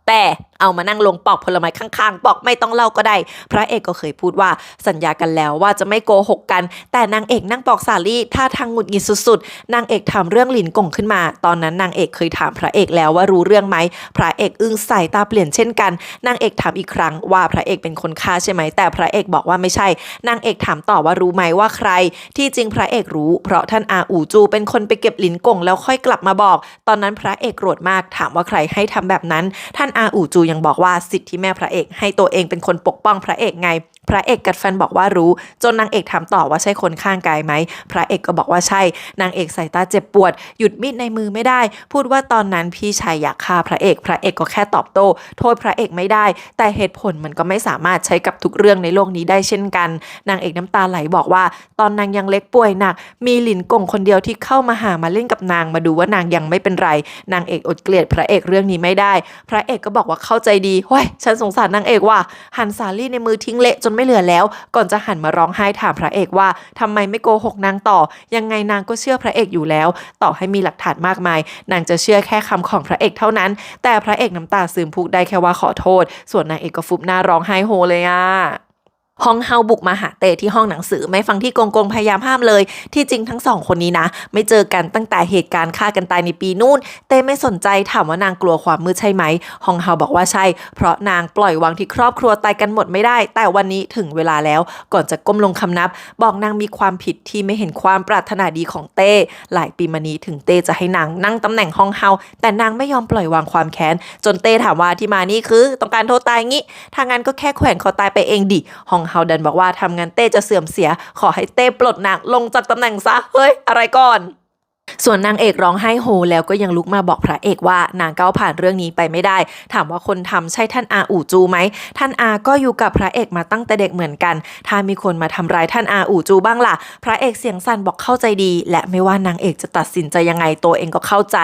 าแต่เอามานั่งลงปอกผลไม้ข้างๆบอกไม่ต้องเล่าก็ได้พระเอกก็เคยพูดว่าสัญญากันแล้วว่าจะไม่โกหกกันแต่นางเอกนั่งปอกสาลี่ท่าทางหงุดหงิดสุดๆนางเอกถามเรื่องหลินกงขึ้นมาตอนนั้นนางเอกเคยถามพระเอกแล้วว่ารู้เรื่องไหมพระเอกอึ้งใส่ตาเปลี่ยนเช่นกันนางเอกถามอีกครั้งว่าพระเอกเป็นคนฆ่าใช่ไหมแต่พระเอกบอกว่าไม่ใช่นางเอกถามต่อว่ารู้ไหมว่าใครที่จริงพระเอกรู้เพราะท่านอาอู่จูเป็นคนไปเก็บหลินกงแล้วค่อยกลับมาบอกตอนนั้นพระเอกโกรธมากถามว่าใครให้ทำแบบนั้นท่านอาอู่จูยังบอกว่าสิทธิที่แม่พระเอกให้ตัวเองเป็นคนปกป้องพระเอกไงพระเอกกัดฟันบอกว่ารู้จนนางเอกถามต่อว่าใช่คนข้างกายไหมพระเอกก็บอกว่าใช่นางเอกสายตาเจ็บปวดหยุดมีดในมือไม่ได้พูดว่าตอนนั้นพี่ชายอยากฆ่าพระเอกพระเอกก็แค่ตอบโต้โทษพระเอกไม่ได้แต่เหตุผลมันก็ไม่สามารถใช้กับทุกเรื่องในโลกนี้ได้เช่นกันนางเอกน้ำตาไหลบอกว่าตอนนางยังเล็กป่วยหนักมีหลินกงคนเดียวที่เข้ามาหามาเล่นกับนางมาดูว่านางยังไม่เป็นไรนางเอกอดเกลียดพระเอกเรื่องนี้ไม่ได้พระเอกก็บอกว่าเข้าใจดีเฮ้ยฉันสงสารนางเอกว่ะหันสาลี่ในมือทิ้งเละจนไม่เหลือแล้วก่อนจะหันมาร้องไห้ถามพระเอกว่าทำไมไม่โกหกนางต่อยังไงนางก็เชื่อพระเอกอยู่แล้วต่อให้มีหลักฐานมากมายนางจะเชื่อแค่คำของพระเอกเท่านั้นแต่พระเอกน้ำตาซึมพูดได้แค่ว่าขอโทษส่วนนางเอกก็ฟุบหน้าร้องไห้โฮเลย ฮองเฮาบุกมาหาเต้ที่ห้องหนังสือไม่ฟังที่กงกงพยายามห้ามเลยที่จริงทั้งสองคนนี้นะไม่เจอกันตั้งแต่เหตุการณ์ฆ่ากันตายในปีนู่นเต้ไม่สนใจถามว่านางกลัวความมืดใช่ไหมฮองเฮาบอกว่าใช่เพราะนางปล่อยวางที่ครอบครัวตายกันหมดไม่ได้แต่วันนี้ถึงเวลาแล้วก่อนจะก้มลงคำนับบอกนางมีความผิดที่ไม่เห็นความปรารถนาดีของเต้หลายปีมานี้ถึงเต้จะให้นางนั่งตำแหน่งฮองเฮาแต่นางไม่ยอมปล่อยวางความแค้นจนเต้ถามว่าที่มานี่คือต้องการโทษตายงี้ถ้างั้นก็แค่แขวนคอตายไปเองดิฮองเฮาดันบอกว่าทำงานเต้จะเสื่อมเสียขอให้เต้ปลดนางลงจากตำแหน่งซะเฮ้ยอะไรก่อนส่วนนางเอกร้องไห้โฮแล้วก็ยังลุกมาบอกพระเอกว่านางก้าวผ่านเรื่องนี้ไปไม่ได้ถามว่าคนทำใช่ท่านอาอู่จูไหมท่านอาก็อยู่กับพระเอกมาตั้งแต่เด็กเหมือนกันถ้ามีคนมาทำร้ายท่านอาอู่จูบ้างล่ะพระเอกเสียงสั่นบอกเข้าใจดีและไม่ว่านางเอกจะตัดสินใจยังไงตัวเองก็เข้าใจ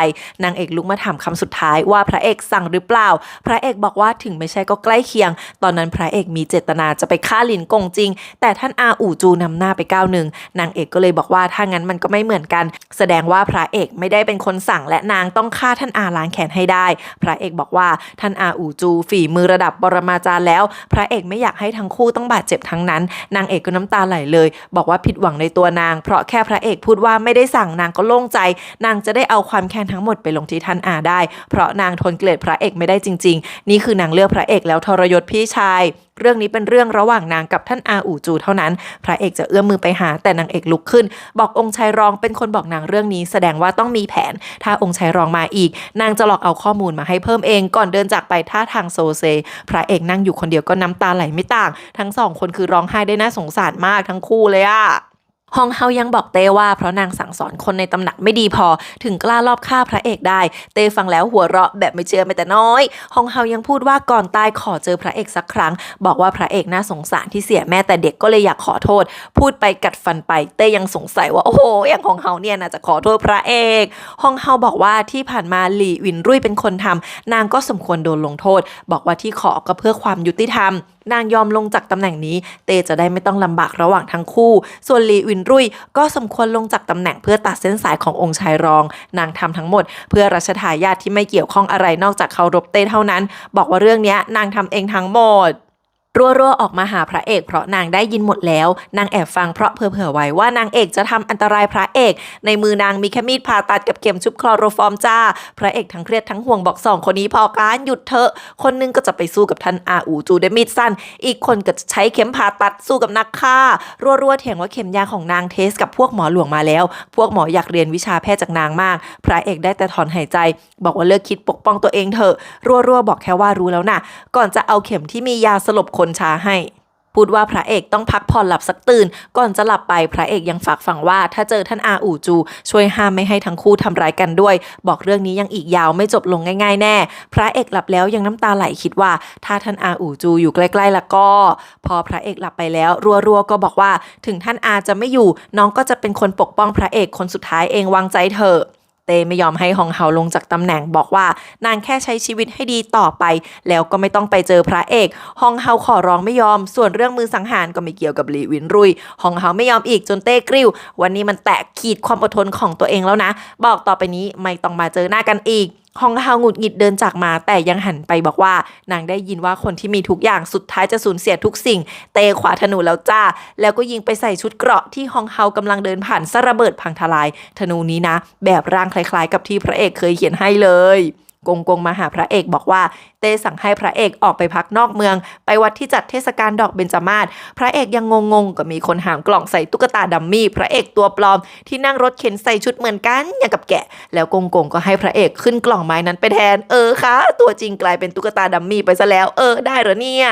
นางเอกลุกมาถามคำสุดท้ายว่าพระเอกสั่งหรือเปล่าพระเอกบอกว่าถึงไม่ใช่ก็ใกล้เคียงตอนนั้นพระเอกมีเจตนาจะไปฆ่าหลินกงจริงแต่ท่านอาอู่จูนำหน้าไปก้าวหนึ่งนางเอกก็เลยบอกว่าถ้างั้นมันก็ไม่เหมือนกันแสดงว่าพระเอกไม่ได้เป็นคนสั่งและนางต้องฆ่าท่านอาล้างแค้นให้ได้พระเอกบอกว่าท่านอาอู่จูฝีมือระดับปรมาจารย์แล้วพระเอกไม่อยากให้ทั้งคู่ต้องบาดเจ็บทั้งนั้นนางเอกก็น้ำตาไหลเลยบอกว่าผิดหวังในตัวนางเพราะแค่พระเอกพูดว่าไม่ได้สั่งนางก็โล่งใจนางจะได้เอาความแค้นทั้งหมดไปลงที่ท่านอาได้เพราะนางทนเกลียดพระเอกไม่ได้จริงๆนี่คือนางเลือกพระเอกแล้วทรยศพี่ชายเรื่องนี้เป็นเรื่องระหว่างนางกับท่านอาอู่จูเท่านั้นพระเอกจะเอื้อมมือไปหาแต่นางเอกลุกขึ้นบอกองค์ชายรองเป็นคนบอกนางเรื่องนี้แสดงว่าต้องมีแผนถ้าองค์ชายรองมาอีกนางจะหลอกเอาข้อมูลมาให้เพิ่มเองก่อนเดินจากไปท่าทางโซเซพระเอกนั่งอยู่คนเดียวก็น้ำตาไหลไม่ต่างทั้งสองคนคือร้องไห้ได้น่าสงสารมากทั้งคู่เลยอะฮองเฮายังบอกเต้ว่าเพราะนางสั่งสอนคนในตำหนักไม่ดีพอถึงกล้าลอบฆ่าพระเอกได้เต้ฟังแล้วหัวเราะแบบไม่เชื่อแม้แต่น้อยฮองเฮายังพูดว่าก่อนตายขอเจอพระเอกสักครั้งบอกว่าพระเอกน่าสงสารที่เสียแม่แต่เด็กก็เลยอยากขอโทษพูดไปกัดฟันไปเต้ยังสงสัยว่าโอ้โหอย่างฮองเฮาเนี่ยน่าจะขอโทษพระเอกฮองเฮาบอกว่าที่ผ่านมาหลี่หวินรุ่ยเป็นคนทำนางก็สมควรโดนลงโทษบอกว่าที่ขอก็เพื่อความยุติธรรมนางยอมลงจากตำแหน่งนี้เตจะได้ไม่ต้องลำบากระหว่างทั้งคู่ส่วนหลีวินรุ่ยก็สมควรลงจากตำแหน่งเพื่อตัดเส้นสายขององค์ชายรองนางทำทั้งหมดเพื่อรัชทายาทที่ไม่เกี่ยวข้องอะไรนอกจากเคารพเต้เท่านั้นบอกว่าเรื่องนี้นางทำเองทั้งหมดรัวๆออกมาหาพระเอกเพราะนางได้ยินหมดแล้วนางแอบฟังเพราะเผื่อไว้ว่านางเอกจะทำอันตรายพระเอกในมือนางมีแค่มีดผ่าตัดกับเข็มชุบคลอโรฟอร์มจ้าพระเอกทั้งเครียดทั้งห่วงบอกสองคนนี้พอการหยุดเถอะคนนึงก็จะไปสู้กับท่านอาอูจูด้วยมีดสั้นอีกคนก็จะใช้เข็มผ่าตัดสู้กับนักฆ่ารัวๆเถียงว่าเข็มยาของนางเทสกับพวกหมอหลวงมาแล้วพวกหมออยากเรียนวิชาแพทย์จากนางมากพระเอกได้แต่ถอนหายใจบอกว่าเลิกคิดปกป้องตัวเองเถอะรัวๆบอกแค่ว่ารู้แล้วนะก่อนจะเอาเข็มที่มียาสลบคนช้าให้พูดว่าพระเอกต้องพักผ่อนหลับสักตื่นก่อนจะหลับไปพระเอกยังฝากฝังว่าถ้าเจอท่านอาอู่จูช่วยห้ามไม่ให้ทั้งคู่ทำร้ายกันด้วยบอกเรื่องนี้ยังอีกยาวไม่จบลงง่ายๆแน่พระเอกหลับแล้วยังน้ำตาไหลคิดว่าถ้าท่านอาอู่จูอยู่ใกล้ๆแล้วก็พอพระเอกหลับไปแล้วรัวๆก็บอกว่าถึงท่านอาจะไม่อยู่น้องก็จะเป็นคนปกป้องพระเอกคนสุดท้ายเองวางใจเถอะเต้ไม่ยอมให้ฮองเฮาลงจากตำแหน่งบอกว่านางแค่ใช้ชีวิตให้ดีต่อไปแล้วก็ไม่ต้องไปเจอพระเอกฮองเฮาขอร้องไม่ยอมส่วนเรื่องมือสังหารก็ไม่เกี่ยวกับหลี่หวินรุ่ยฮองเฮาไม่ยอมอีกจนเต้กริ้ววันนี้มันแตะขีดความอดทนของตัวเองแล้วนะบอกต่อไปนี้ไม่ต้องมาเจอหน้ากันอีกฮองเฮาหงุดหงิดเดินจากมาแต่ยังหันไปบอกว่านางได้ยินว่าคนที่มีทุกอย่างสุดท้ายจะสูญเสียทุกสิ่งเตะขวาธนูแล้วจ้าแล้วก็ยิงไปใส่ชุดเกราะที่ฮองเฮากำลังเดินผ่านซะระเบิดพังทลายธนูนี้นะแบบร่างคล้ายๆกับที่พระเอกเคยเขียนให้เลยกงมาหาพระเอกบอกว่าเต้สั่งให้พระเอกออกไปพักนอกเมืองไปวัดที่จัดเทศกาลดอกเบญจมาศพระเอกยังงงก็มีคนหามกล่องใส่ตุ๊กตาดัมมี่พระเอกตัวปลอมที่นั่งรถเข็นใส่ชุดเหมือนกันอย่างกับแกะแล้วกงก็ให้พระเอกขึ้นกล่องไม้นั้นไปแทนค่ะตัวจริงกลายเป็นตุ๊กตาดัมมี่ไปซะแล้วได้เหรอเนี่ย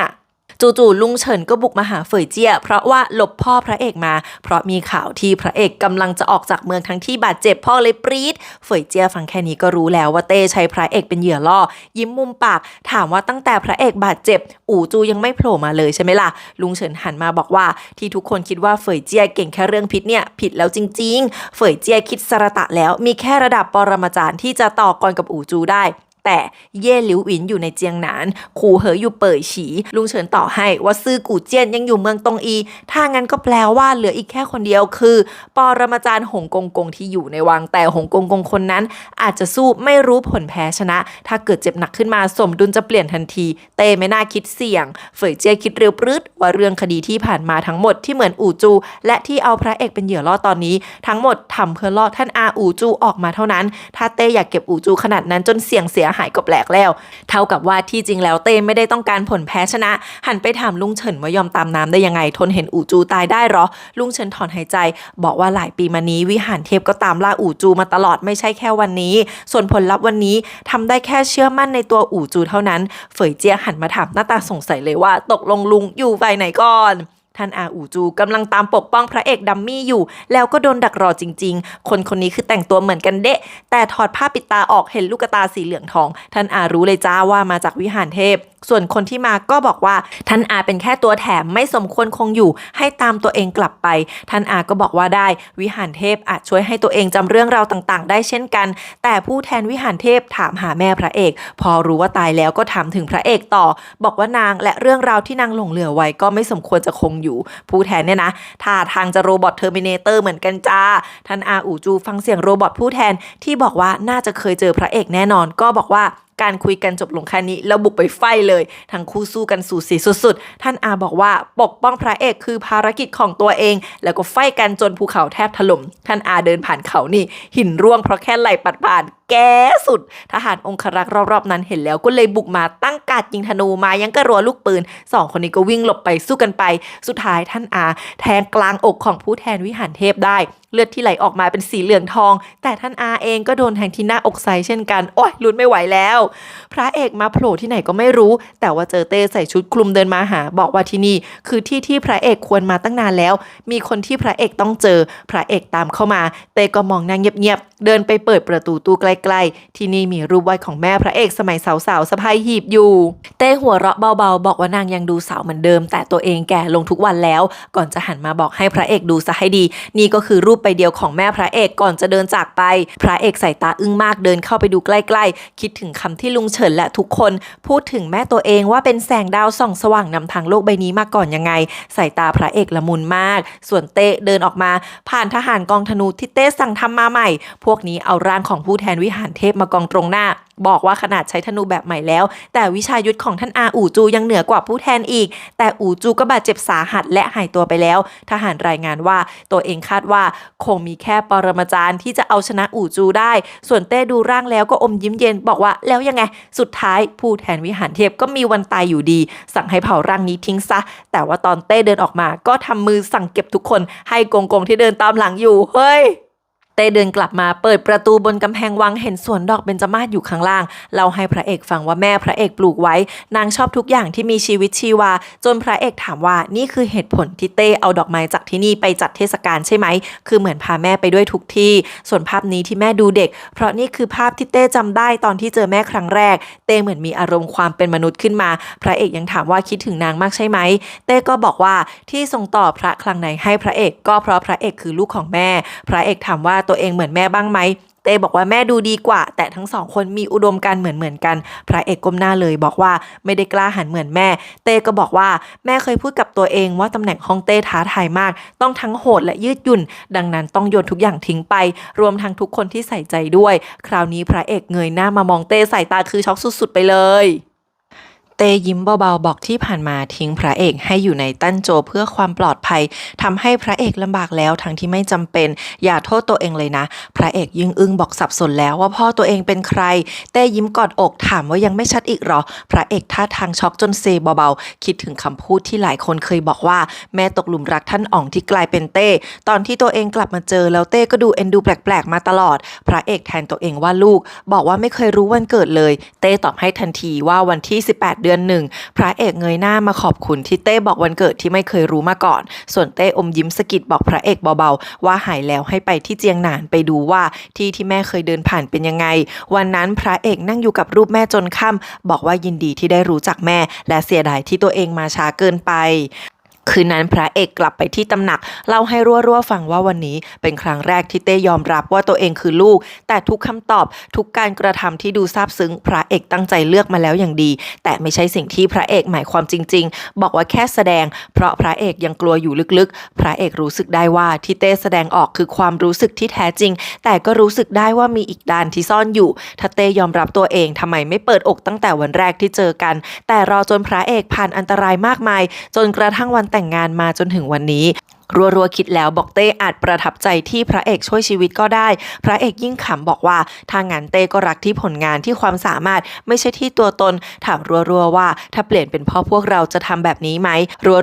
จู่ๆลุงเฉินก็บุกมาหาเฟยเจี้ยเพราะว่าหลบพ่อพระเอกมาเพราะมีข่าวที่พระเอกกำลังจะออกจากเมืองทั้งที่บาดเจ็บพ่อเลยปรี๊ดเฟยเจี้ยฟังแค่นี้ก็รู้แล้วว่าเต้ใช้พระเอกเป็นเหยื่อล่อยิ้มมุมปากถามว่าตั้งแต่พระเอกบาดเจ็บอู่จูยังไม่โผล่มาเลยใช่ไหมล่ะลุงเฉินหันมาบอกว่าที่ทุกคนคิดว่าเฟยเจี้ยเก่งแค่เรื่องพิษเนี่ยผิดแล้วจริงๆเฟยเจี้ยคิดสระตะแล้วมีแค่ระดับปรมาจารย์ที่จะต่อกรกับอู่จูได้ แต่เย่หลิวหวินอยู่ในเจียงหนานขู่เหออยู่เป่ยฉีลุงเฉินต่อให้ว่าซื่อกู่เจี้ยนยังอยู่เมืองตงอีถ้างั้นก็แปลว่าเหลืออีกแค่คนเดียวคือปรมาจารย์หงกงกงที่อยู่ในวังแต่หงกงกงคนนั้นอาจจะสู้ไม่รู้ผลแพ้ชนะถ้าเกิดเจ็บหนักขึ้นมาสมดุลจะเปลี่ยนทันทีเต้ไม่น่าคิดเสี่ยงเฟยเจี้ยคิดเร็วปรื๊ดว่าเรื่องคดีที่ผ่านมาทั้งหมดที่เหมือนอู่จูและที่เอาพระเอกเป็นเหยื่อล่อตอนนี้ทั้งหมดทำเพื่อล่อท่านอาอู่จูออกมาเท่านั้นถ้าเต้อยากเก็บอู่จูขนาดนั้นจนเสี่ยงเสียหายก็แปลกแล้วเท่ากับว่าที่จริงแล้วเต้ไม่ได้ต้องการผลแพ้ชนะหันไปถามลุงเฉินว่ายอมตามน้ำได้ยังไงทนเห็นอู่จูตายได้หรอลุงเฉินถอนหายใจบอกว่าหลายปีมานี้วิหารเทพก็ตามล่าอู่จูมาตลอดไม่ใช่แค่วันนี้ส่วนผลลัพธ์วันนี้ทำได้แค่เชื่อมั่นในตัวอู่จูเท่านั้นเฟยเจียหันมาถามหน้าตาสงสัยเลยว่าตกลงลุงอยู่ฝ่ายไหนก่อนท่านอาอู่จูกำลังตามปกป้องพระเอกดัมมี่อยู่แล้วก็โดนดักรอจริงๆคนนี้คือแต่งตัวเหมือนกันเดะแต่ถอดผ้าปิดตาออกเห็นลูกตาสีเหลืองทองท่านอารู้เลยจ้าว่ามาจากวิหารเทพส่วนคนที่มาก็บอกว่าท่านอาเป็นแค่ตัวแถมไม่สมควรคงอยู่ให้ตามตัวเองกลับไปท่านอาก็บอกว่าได้วิหารเทพอาจช่วยให้ตัวเองจำเรื่องราวต่างๆได้เช่นกันแต่ผู้แทนวิหารเทพถามหาแม่พระเอกพอรู้ว่าตายแล้วก็ถามถึงพระเอกต่อบอกว่านางและเรื่องราวที่นางหลงเหลือไว้ก็ไม่สมควรจะคงอยู่ผู้แทนเนี่ยนะท่าทางจะโรบอทเทอร์มิเนเตอร์เหมือนกันจ้าท่านอาอู่จูฟังเสียงโรบอทผู้แทนที่บอกว่าน่าจะเคยเจอพระเอกแน่นอนก็บอกว่าการคุยกันจบลงแค่นี้แล้วบุกไปไฟเลยทั้งคู่สู้กันสูสีสุดๆท่านอาบอกว่าปกป้องพระเอกคือภารกิจของตัวเองแล้วก็ไฟกันจนภูเขาแทบถล่มท่านอาเดินผ่านเขานี่หินร่วงเพราะแค่ไหลปัดผ่านแก้สุดทหารองครักษ์รอบๆนั้นเห็นแล้วก็เลยบุกมาตั้งการยิงธนูมายังกระรัวลูกปืน2คนนี้ก็วิ่งหลบไปสู้กันไปสุดท้ายท่านอาแทงกลางอกของผู้แทนวิหารเทพได้เลือดที่ไหลออกมาเป็นสีเหลืองทองแต่ท่านอาเองก็โดนแทงที่หน้าอกไซเช่นกันโอ๊ยลุ้นไม่ไหวแล้วพระเอกมาโผล่ที่ไหนก็ไม่รู้แต่ว่าเจอเต้ใส่ชุดคลุมเดินมาหาบอกว่าที่นี่คือที่พระเอกควรมาตั้งนานแล้วมีคนที่พระเอกต้องเจอพระเอกตามเข้ามาเต้ก็มองนางเงียบๆเดินไปเปิดประตูตู้ใกล้ๆที่นี่มีรูปวาดของแม่พระเอกสมัยสาวๆสะพายหีบอยู่เต้หัวเราะเบาๆบอกว่านางยังดูสาวเหมือนเดิมแต่ตัวเองแก่ลงทุกวันแล้วก่อนจะหันมาบอกให้พระเอกดูซะให้ดีนี่ก็คือรูปใบเดียวของแม่พระเอกก่อนจะเดินจากไปพระเอกสายตาอึ้งมากเดินเข้าไปดูใกล้ๆคิดถึงคำที่ลุงเฉินและทุกคนพูดถึงแม่ตัวเองว่าเป็นแสงดาวส่องสว่างนำทางโลกใบนี้มาก่อนยังไงสายตาพระเอกละมุนมากส่วนเต้เดินออกมาผ่านทหารกองธนูที่เต้สั่งทำมาใหม่พวกนี้เอาร่างของผู้แทนวิหารเทพมากองตรงหน้าบอกว่าขนาดใช้ธนูแบบใหม่แล้วแต่วิชายุทธของท่านอาอู่จูยังเหนือกว่าผู้แทนอีกแต่อู่จูก็บาดเจ็บสาหัสและหายตัวไปแล้วทหารรายงานว่าตัวเองคาดว่าคงมีแค่ปรมาจารย์ที่จะเอาชนะอู่จูได้ส่วนเต้ดูร่างแล้วก็อมยิ้มเย็นบอกว่าแล้วยังไงสุดท้ายผู้แทนวิหารเทพก็มีวันตายอยู่ดีสั่งให้เผาร่างนี้ทิ้งซะแต่ว่าตอนเต้เดินออกมาก็ทำมือสั่งเก็บทุกคนให้กงที่เดินตามหลังอยู่เฮ้ยเต้เดินกลับมาเปิดประตูบนกำแพงวังเห็นสวนดอกเบญจมาศอยู่ข้างล่างเล่าให้พระเอกฟังว่าแม่พระเอกปลูกไว้นางชอบทุกอย่างที่มีชีวิตชีวาจนพระเอกถามว่านี่คือเหตุผลที่เต้เอาดอกไม้จากที่นี่ไปจัดเทศกาลใช่ไหมคือเหมือนพาแม่ไปด้วยทุกที่ส่วนภาพนี้ที่แม่ดูเด็กเพราะนี่คือภาพที่เต้จำได้ตอนที่เจอแม่ครั้งแรกเต้เหมือนมีอารมณ์ความเป็นมนุษย์ขึ้นมาพระเอกยังถามว่าคิดถึงนางมากใช่ไหมเต้ก็บอกว่าที่ทรงต่อพระคลังในให้พระเอกก็เพราะพระเอกคือลูกของแม่พระเอกถามว่าตัวเองเหมือนแม่บ้างไหมเต้บอกว่าแม่ดูดีกว่าแต่ทั้งสองคนมีอุดมการณ์เหมือนกันพระเอกก้มหน้าเลยบอกว่าไม่ได้กล้าหันเหมือนแม่เต้ก็บอกว่าแม่เคยพูดกับตัวเองว่าตำแหน่งของเต้ท้าทายมากต้องทั้งโหดและยืดหยุ่นดังนั้นต้องโยนทุกอย่างทิ้งไปรวมทั้งทุกคนที่ใส่ใจด้วยคราวนี้พระเอกเงยหน้ามามองเต้สายตาคือช็อกสุดๆไปเลยเต้ยิ้มเบาๆบอกที่ผ่านมาทิ้งพระเอกให้อยู่ในตั้นโจเพื่อความปลอดภัยทำให้พระเอกลำบากแล้วทั้งที่ไม่จำเป็นอย่าโทษตัวเองเลยนะพระเอกยิ่งอึ้งบอกสับสนแล้วว่าพ่อตัวเองเป็นใครเต้ยิ้มกอดอกถามว่ายังไม่ชัดอีกหรอพระเอกท่าทางช็อกจนเซเบาๆคิดถึงคำพูดที่หลายคนเคยบอกว่าแม่ตกหลุมรักท่านอ๋องที่กลายเป็นเต้ตอนที่ตัวเองกลับมาเจอแล้วเต้ก็ดูเอ็นดูแปลกๆมาตลอดพระเอกแทนตัวเองว่าลูกบอกว่าไม่เคยรู้วันเกิดเลยเต้ตอบให้ทันทีว่าวันที่18 เดือน 1พระเอกเงยหน้ามาขอบคุณที่เต้บอกวันเกิดที่ไม่เคยรู้มาก่อนส่วนเต้อมยิ้มสะกิดบอกพระเอกเบาๆว่าหายแล้วให้ไปที่เจียงหนานไปดูว่าที่แม่เคยเดินผ่านเป็นยังไงวันนั้นพระเอกนั่งอยู่กับรูปแม่จนค่ำบอกว่ายินดีที่ได้รู้จักแม่และเสียดายที่ตัวเองมาช้าเกินไป คืนนั้นพระเอกกลับไปที่ตำหนักเล่าให้รั่วๆฟังว่าวันนี้เป็นครั้งแรกที่เต้ยอมรับว่าตัวเองคือลูกแต่ทุกคำตอบทุกการกระทำที่ดูซาบซึ้งพระเอกตั้งใจเลือกมาแล้วอย่างดีแต่ไม่ใช่สิ่งที่พระเอกหมายความจริงๆบอกว่าแค่แสดงเพราะพระเอกยังกลัวอยู่ลึกๆพระเอกรู้สึกได้ว่าที่เต้แสดงออกคือความรู้สึกที่แท้จริงแต่ก็รู้สึกได้ว่ามีอีกด้านที่ซ่อนอยู่ถ้าเต้ยอมรับตัวเองทำไมไม่เปิดอกตั้งแต่วันแรกที่เจอกันแต่รอจนพระเอกผ่านอันตรายมากมายจนกระทั่งวันแต่งงานมาจนถึงวันนี้รัวๆคิดแล้วบอกเต้อาจประทับใจที่พระเอกช่วยชีวิตก็ได้พระเอกยิ่งขำบอกว่าถ้างั้นเต้ก็รักที่ผลงานที่ความสามารถไม่ใช่ที่ตัวตนถามรัวๆว่าถ้าเปลี่ยนเป็นพ่อพวกเราจะทำแบบนี้ไหม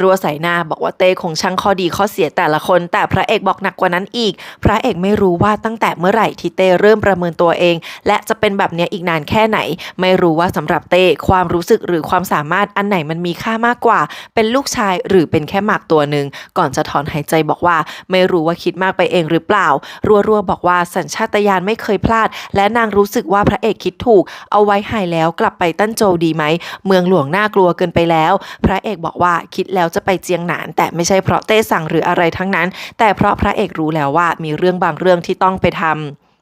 รัวๆใส่หน้าบอกว่าเต้คงช่างข้อดีข้อเสียแต่ละคนแต่พระเอกบอกหนักกว่านั้นอีกพระเอกไม่รู้ว่าตั้งแต่เมื่อไหร่ที่เต้เริ่มประเมินตัวเองและจะเป็นแบบนี้อีกนานแค่ไหนไม่รู้ว่าสำหรับเต้ความรู้สึกหรือความสามารถอันไหนมันมีค่ามากกว่าเป็นลูกชายหรือเป็นแค่หมากตัวหนึ่งก่อนจะถอนหายใจบอกว่าไม่รู้ว่าคิดมากไปเองหรือเปล่ารัวๆบอกว่าสัญชาตญาณไม่เคยพลาดและนางรู้สึกว่าพระเอกคิดถูกเอาไว้หายแล้วกลับไปตั้นโจวดีไหมเมืองหลวงน่ากลัวเกินไปแล้วพระเอกบอกว่าคิดแล้วจะไปเจียงหนานแต่ไม่ใช่เพราะเต้สั่งหรืออะไรทั้งนั้นแต่เพราะพระเอกรู้แล้วว่ามีเรื่องบางเรื่องที่ต้องไปทำ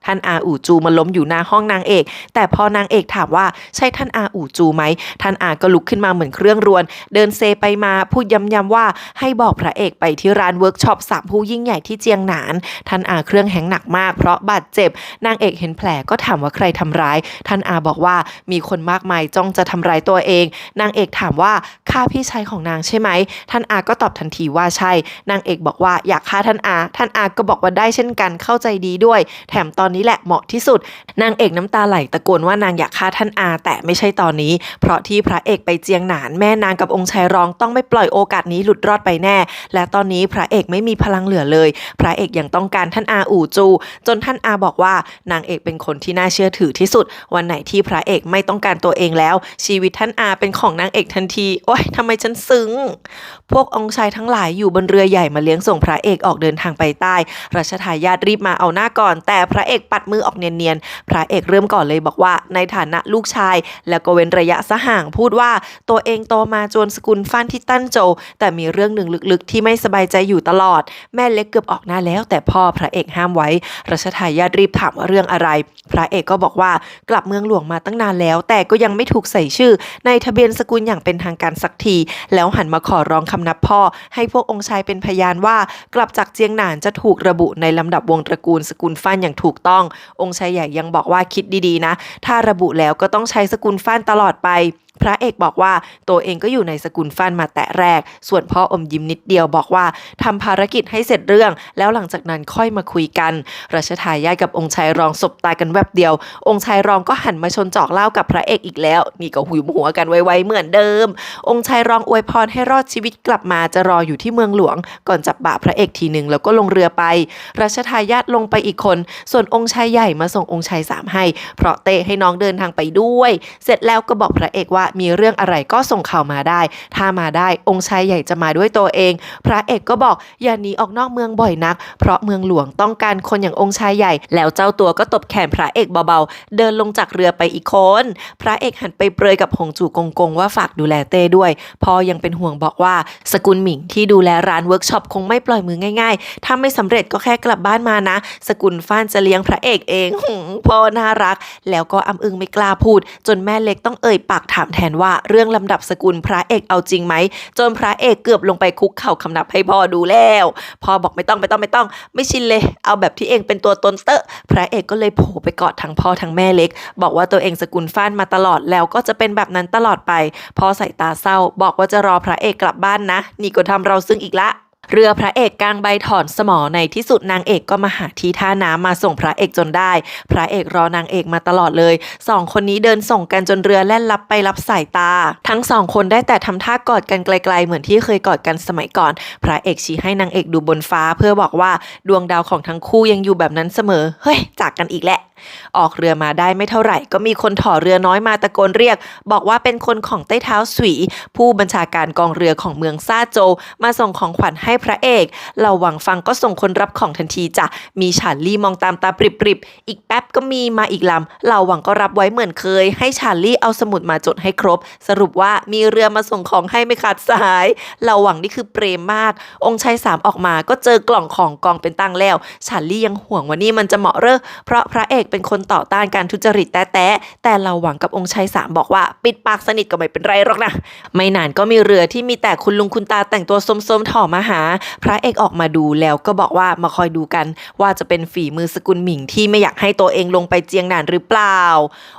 ท่านอาอู่จูมาล้มอยู่หน้าห้องนางเอกแต่พอนางเอกถามว่าใช่ท่านอาอู่จูไหมท่านอาก็ลุกขึ้นมาเหมือนเครื่องรวนเดินเซไปมาพูดย้ำๆว่าให้บอกพระเอกไปที่ร้านเวิร์กช็อปสามผู้ยิ่งใหญ่ที่เจียงหนานท่านอาเครื่องแหงหนักมากเพราะบาดเจ็บนางเอกเห็นแผลก็ถามว่าใครทำร้ายท่านอาบอกว่ามีคนมากมายจ้องจะทำร้ายตัวเองนางเอกถามว่าฆ่าพี่ชายของนางใช่ไหมท่านอาก็ตอบทันทีว่าใช่นางเอกบอกว่าอยากฆ่าท่านอาก็บอกว่าได้เช่นกันเข้าใจดีด้วยแถมตอนนี้แหละเหมาะที่สุดนางเอกน้ำตาไหลตะโกนว่านางอยากฆ่าท่านอาแต่ไม่ใช่ตอนนี้เพราะที่พระเอกไปเจียงหนานแม่นางกับองค์ชายรองต้องไม่ปล่อยโอกาสนี้หลุดรอดไปแน่และตอนนี้พระเอกไม่มีพลังเหลือเลยพระเอกยังต้องการท่านอาอู่จูจนท่านอาบอกว่านางเอกเป็นคนที่น่าเชื่อถือที่สุดวันไหนที่พระเอกไม่ต้องการตัวเองแล้วชีวิตท่านอาเป็นของนางเอกทันทีโอ๊ยทำไมฉันซึ้งพวกองค์ชายทั้งหลายอยู่บนเรือใหญ่มาเลี้ยงส่งพระเอกออกเดินทางไปใต้รัชทายาทรีบมาเอาหน้าก่อนแต่พระเอกปัดมือออกเนียนๆพระเอกเริ่มก่อนเลยบอกว่าในฐานะลูกชายแล้วก็เว้นระยะซะห่างพูดว่าตัวเองโตมาจวนสกุลฟั่นที่ตั้นโจวแต่มีเรื่องหนึ่งลึกๆที่ไม่สบายใจอยู่ตลอดแม่เล็กเกือบออกหน้าแล้วแต่พ่อพระเอกห้ามไว้รัชทายาทรีบถามว่าเรื่องอะไรพระเอกก็บอกว่ากลับเมืองหลวงมาตั้งนานแล้วแต่ก็ยังไม่ถูกใส่ชื่อในทะเบียนสกุลอย่างเป็นทางการสักทีแล้วหันมาขอร้องคำนับพ่อให้พวกองค์ชายเป็นพยานว่ากลับจากเจียงหนานจะถูกระบุในลำดับวงตระกูลสกุลฟั่นอย่างถูกต้ององค์ชายใหญ่ยังบอกว่าคิดดีๆนะถ้าระบุแล้วก็ต้องใช้สกุลฟั่นตลอดไปพระเอกบอกว่าตัวเองก็อยู่ในสกุลฟั่นมาแต่แรกส่วนพ่ออมยิ้มนิดเดียวบอกว่าทำภารกิจให้เสร็จเรื่องแล้วหลังจากนั้นค่อยมาคุยกันรัชทายาทกับองค์ชายรองสบตากันแวบเดียวองค์ชายรองก็หันมาชนจอกเหล้ากับพระเอกอีกแล้วนี่ก็หุยหัวกันไวๆเหมือนเดิมองค์ชายรองอวยพรให้รอดชีวิตกลับมาจะรออยู่ที่เมืองหลวงก่อนจับบ่าพระเอกทีนึงแล้วก็ลงเรือไปรัชทายาทลงไปอีกคนส่วนองค์ชายใหญ่มาส่งองค์ชายสามให้เพราะเตะให้น้องเดินทางไปด้วยเสร็จแล้วก็บอกพระเอกว่ามีเรื่องอะไรก็ส่งข่าวมาได้ถ้ามาได้องค์ชายใหญ่จะมาด้วยตัวเองพระเอกก็บอกอย่าหนีออกนอกเมืองบ่อยนักเพราะเมืองหลวงต้องการคนอย่างองค์ชายใหญ่แล้วเจ้าตัวก็ตบแขนพระเอกเบาๆเดินลงจากเรือไปอีกคนพระเอกหันไปเปรยกับหงจู่กงกงว่าฝากดูแลเต้ด้วยพอยังเป็นห่วงบอกว่าสกุลหมิงที่ดูแลร้านเวิร์กช็อปคงไม่ปล่อยมือง่ายๆถ้าไม่สำเร็จก็แค่กลับบ้านมานะสกุลฟ้านจะเลี้ยงพระเอกเองพ่อน่ารักแล้วก็อ้ำอึงไม่กล้าพูดจนแม่เล็กต้องเอ่ยปากถามแทนว่าเรื่องลำดับสกุลพระเอกเอาจริงไหมจนพระเอกเกือบลงไปคุกเข่าคำนับให้พ่อดูแล้วพ่อบอกไม่ต้องไม่ชินเลยเอาแบบที่เองเป็นตัวตนเตอะพระเอกก็เลยโผล่ไปกอดทั้งพ่อทั้งแม่เล็กบอกว่าตัวเองสกุลฟ้านมาตลอดแล้วก็จะเป็นแบบนั้นตลอดไปพ่อใส่ตาเศร้าบอกว่าจะรอพระเอกกลับบ้านนะนี่ก็ทำเราซึ้งอีกละเรือพระเอกกลางใบถอนสมอในที่สุดนางเอกก็มาหาที่ท่าน้ำมาส่งพระเอกจนได้พระเอกรอนางเอกมาตลอดเลยสองคนนี้เดินส่งกันจนเรือแล่นลับไปรับสายตาทั้งสองคนได้แต่ทำท่ากอดกันไกลๆเหมือนที่เคยกอดกันสมัยก่อนพระเอกชี้ให้นางเอกดูบนฟ้าเพื่อบอกว่าดวงดาวของทั้งคู่ยังอยู่แบบนั้นเสมอเฮ้ยจากกันอีกแหละ ออกเรือมาได้ไม่เท่าไหร่ก็มีคนถ่อเรือน้อยมาตะโกนเรียกบอกว่าเป็นคนของใต้เท้าสวีผู้บัญชาการกองเรือของเมืองซาโจวมาส่งของขวัญให้พระเอกเหล่าหวังฟังก็ส่งคนรับของทันทีจ้ะมีชาร์ลี่มองตามตาปริบๆอีกแป๊บก็มีมาอีกลำเหล่าหวังก็รับไว้เหมือนเคยให้ชาร์ลี่เอาสมุดมาจดให้ครบสรุปว่ามีเรือมาส่งของให้ไม่ขาดสายเหล่าหวังนี่คือเปรมมากองค์ชายสามออกมาก็เจอกล่องของกองเป็นตั้งแล้วชาร์ลี่ยังห่วงว่านี่มันจะเหมาะเร่อเพราะพระเอกเป็นคนต่อต้านการทุจริตแต่เหล่าหวังกับองค์ชายสามบอกว่าปิดปากสนิทก็ไม่เป็นไรหรอกนะไม่นานก็มีเรือที่มีแต่คุณลุงคุณตาแต่งตัวส้มๆถ่อมาหาพระเอกออกมาดูแล้วก็บอกว่ามาคอยดูกันว่าจะเป็นฝีมือสกุลหมิงที่ไม่อยากให้ตัวเองลงไปเจียงหนานหรือเปล่า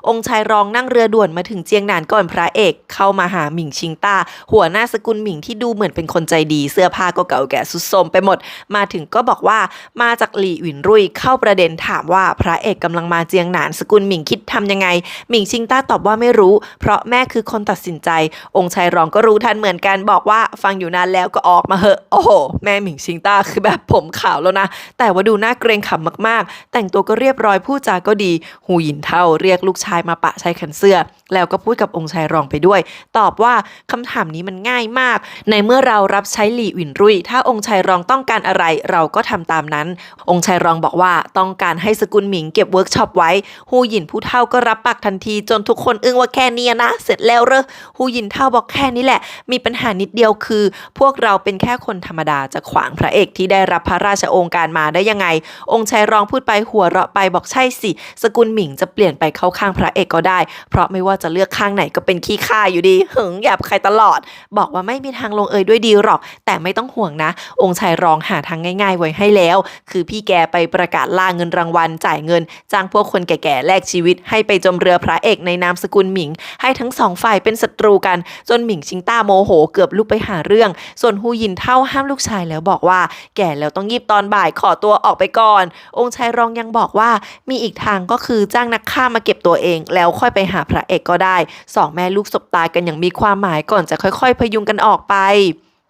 องค์ชายรองนั่งเรือด่วนมาถึงเจียงหนานก่อนพระเอกเข้ามาหาหมิงชิงต้าหัวหน้าสกุลหมิงที่ดูเหมือนเป็นคนใจดีเสื้อผ้าก็เก่าแก่สุดโทรมไปหมดมาถึงก็บอกว่ามาจากหลี่หวินรุ่ยเข้าประเด็นถามว่าพระเอกกำลังมาเจียงหนานสกุลหมิงคิดทำยังไงหมิงชิงต้าตอบว่าไม่รู้เพราะแม่คือคนตัดสินใจองค์ชายรองก็รู้ทันเหมือนกันบอกว่าฟังอยู่นานแล้วก็ออกมาเหอะโอ้โหแม่หมิงชิงต้าคือแบบผมขาวแล้วนะแต่ว่าดูน่าเกรงขำมากๆแต่งตัวก็เรียบร้อยพูดจาก็ดีหูหยินเท่าเรียกลูกชายมาปะชายขันเสื้อแล้วก็พูดกับองค์ชายรองไปด้วยตอบว่าคำถามนี้มันง่ายมากในเมื่อเรารับใช้หลี่หวินรุ่ยถ้าองค์ชายรองต้องการอะไรเราก็ทำตามนั้นองค์ชายรองบอกว่าต้องการให้สกุลหมิงเก็บเวิร์กช็อปไว้หูหยินผู้เฒ่าก็รับปากทันทีจนทุกคนอึ้งว่าแค่นี้นะเสร็จแล้วเหรอหูหยินเฒ่าบอกแค่นี้แหละมีปัญหานิดเดียวคือพวกเราเป็นแค่คนธรรมดาจะขวางพระเอกที่ได้รับพระราชโองการมาได้ยังไงองค์ชายรองพูดไปหัวเราะไปบอกใช่สิสกุลหมิงจะเปลี่ยนไปเข้าข้างพระเอกก็ได้เพราะไม่ว่าจะเลือกข้างไหนก็เป็นขี้ข้าอยู่ดีหึงหยาบคายตลอดบอกว่าไม่มีทางลงเอยด้วยดีหรอกแต่ไม่ต้องห่วงนะองค์ชายรองหาทางง่ายๆไว้ให้แล้วคือพี่แกไปประกาศล่าเงินรางวัลจ่ายเงินจ้างพวกคนแก่ๆแลกชีวิตให้ไปจมเรือพระเอกในนามสกุลหมิงให้ทั้งสองฝ่ายเป็นศัตรูกันจนหมิงชิงต้าโมโหเกือบลุกไปหาเรื่องส่วนฮูหยินเท่าห้ามลูกชายแล้วบอกว่าแก่แล้วต้องยีบตอนบ่ายขอตัวออกไปก่อนองค์ชายรองยังบอกว่ามีอีกทางก็คือจ้างนักฆ่ามาเก็บตัวเองแล้วค่อยไปหาพระเอกก็ได้สองแม่ลูกสบตากันอย่างมีความหมายก่อนจะค่อยๆพยุงกันออกไป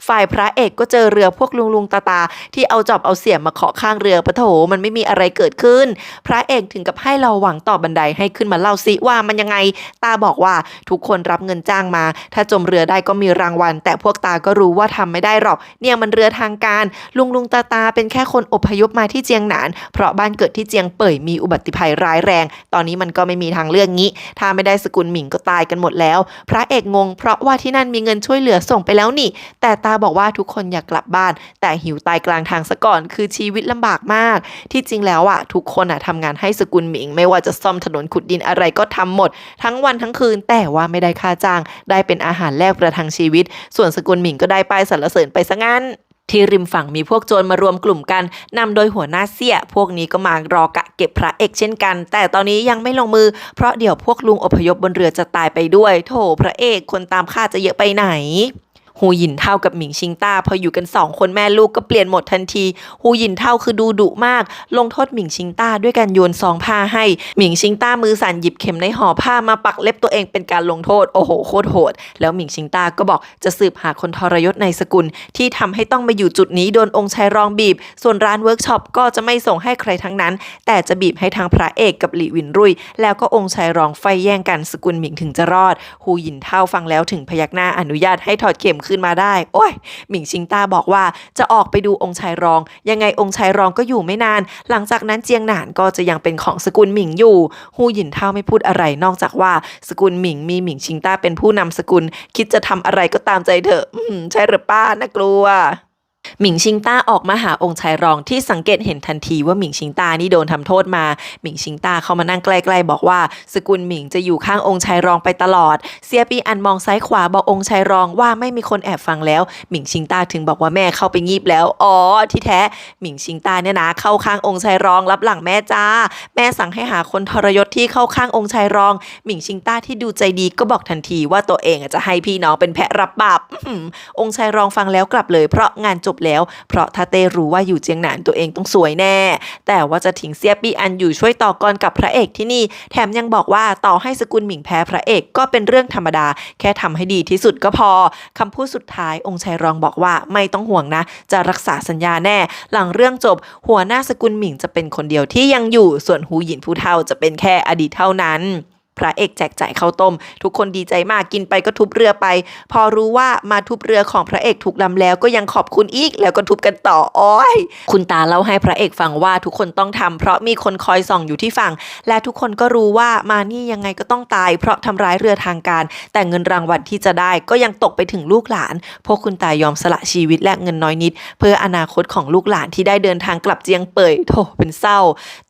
ฝ่ายพระเอกก็เจอเรือพวกลุงตาที่เอาจอบเอาเสียมมาเคาะข้างเรือปะโถมันไม่มีอะไรเกิดขึ้นพระเอกถึงกับให้เราหวังต่อบันไดให้ขึ้นมาเล่าซิว่ามันยังไงตาบอกว่าทุกคนรับเงินจ้างมาถ้าจมเรือได้ก็มีรางวัลแต่พวกตาก็รู้ว่าทำไม่ได้หรอกเนี่ยมันเรือทางการลุงตาเป็นแค่คนอพยพมาที่เจียงหนานเพราะบ้านเกิดที่เจียงเป่ยมีอุบัติภัยร้ายแรงตอนนี้มันก็ไม่มีทางเลือกงี้ถ้าไม่ได้สกุลหมิงก็ตายกันหมดแล้วพระเอกงงเพราะว่าที่นั่นมีเงินช่วยเหลือส่งไปแล้วนี่แต่ตาบอกว่าทุกคนอยากกลับบ้านแต่หิวตายกลางทางซะก่อนคือชีวิตลำบากมากที่จริงแล้วทุกคนทำงานให้สกุลหมิงไม่ว่าจะซ่อมถนนขุดดินอะไรก็ทำหมดทั้งวันทั้งคืนแต่ว่าไม่ได้ค่าจ้างได้เป็นอาหารแลกประทังชีวิตส่วนสกุลหมิงก็ได้ป้ายสรรเสริญไปซะงั้นที่ริมฝั่งมีพวกโจรมารวมกลุ่มกันนำโดยหัวหน้าเสี่ยพวกนี้ก็มารอกะเก็บพระเอกเช่นกันแต่ตอนนี้ยังไม่ลงมือเพราะเดี๋ยวพวกลุงอพยพบนเรือจะตายไปด้วยโถพระเอกคนตามฆ่าจะเยอะไปไหนฮูหยินเท่ากับหมิงชิงต้าพออยู่กัน2คนแม่ลูกก็เปลี่ยนหมดทันทีฮูหยินเท่าคือดูดุมากลงโทษหมิงชิงต้าด้วยการโยนซองผ้าให้หมิงชิงต้ามือสั่นหยิบเข็มในห่อผ้ามาปักเล็บตัวเองเป็นการลงโทษโอ้โหโคตรโหดแล้วหมิงชิงต้าก็บอกจะสืบหาคนทรยศในสกุลที่ทำให้ต้องมาอยู่จุดนี้โดนองค์ชายรองบีบส่วนร้านเวิร์กช็อปก็จะไม่ส่งให้ใครทั้งนั้นแต่จะบีบให้ทางพระเอกกับหลี่หวินรุ่ยแล้วก็องค์ชายรองไฟแย่งกันสกุลหมิงถึงจะรอดฮูหยินเท่าฟังแล้วถึงพยักหน้าอนุญาตให้ถอดเข็มขึ้นมาได้หมิงชิงต้าบอกว่าจะออกไปดูองค์ชายรองยังไงองค์ชายรองก็อยู่ไม่นานหลังจากนั้นเจียงหนานก็จะยังเป็นของสกุลหมิงอยู่ฮูหยินเท่าไม่พูดอะไรนอกจากว่าสกุลหมิงมีหมิงชิงต้าเป็นผู้นำสกุลคิดจะทำอะไรก็ตามใจเถอะใช่หรือป้าน่ากลัวหมิงชิงต้าออกมาหาองค์ชายรองที่สังเกตเห็นทันทีว่าหมิงชิงต้านี่โดนทำโทษมาหมิงชิงต้าเข้ามานั่งใกล้ๆบอกว่าสกุลหมิงจะอยู่ข้างองค์ชายรองไปตลอดเซียปีอันมองซ้ายขวาบอกองค์ชายรองว่าไม่มีคนแอบฟังแล้วหมิงชิงต้าถึงบอกว่าแม่เข้าไปงีบแล้วที่แท้หมิงชิงต้าเนี่ยนะเข้าข้างองค์ชายรองรับหลังแม่จ้าแม่สั่งให้หาคนทรยศที่เข้าข้างองค์ชายรองหมิงชิงต้าที่ดูใจดีก็บอกทันทีว่าตัวเองจะให้พี่น้องเป็นแพะรับบาปองค์ชายรองฟังแล้วกลับเลยเพราะงานจบ บแล้วเพราะถ้าเต้รู้ว่าอยู่เจียงหนานตัวเองต้องสวยแน่แต่ว่าจะทิ้งเสียปี้อันอยู่ช่วยต่อกรกับพระเอกที่นี่แถมยังบอกว่าต่อให้สกุลหมิงแพ้พระเอกก็เป็นเรื่องธรรมดาแค่ทำให้ดีที่สุดก็พอคำพูดสุดท้ายองค์ชายรองบอกว่าไม่ต้องห่วงนะจะรักษาสัญญาแน่หลังเรื่องจบหัวหน้าสกุลหมิงจะเป็นคนเดียวที่ยังอยู่ส่วนหูหยินผู้เฒ่าจะเป็นแค่อดีตเท่านั้นพระเอกแจกจ่ายข้าวต้มทุกคนดีใจมากกินไปก็ทุบเรือไปพอรู้ว่ามาทุบเรือของพระเอกถูกลำแล้วก็ยังขอบคุณอีกแล้วก็ทุบกันต่ออ้อยคุณตาเล่าให้พระเอกฟังว่าทุกคนต้องทำเพราะมีคนคอยส่องอยู่ที่ฝั่งและทุกคนก็รู้ว่ามานี่ยังไงก็ต้องตายเพราะทำร้ายเรือทางการแต่เงินรางวัลที่จะได้ก็ยังตกไปถึงลูกหลานพวกคุณตายอมสละชีวิตแลกเงินน้อยนิดเพื่ออนาคตของลูกหลานที่ได้เดินทางกลับเจียงเป่ยโถเป็นเศร้า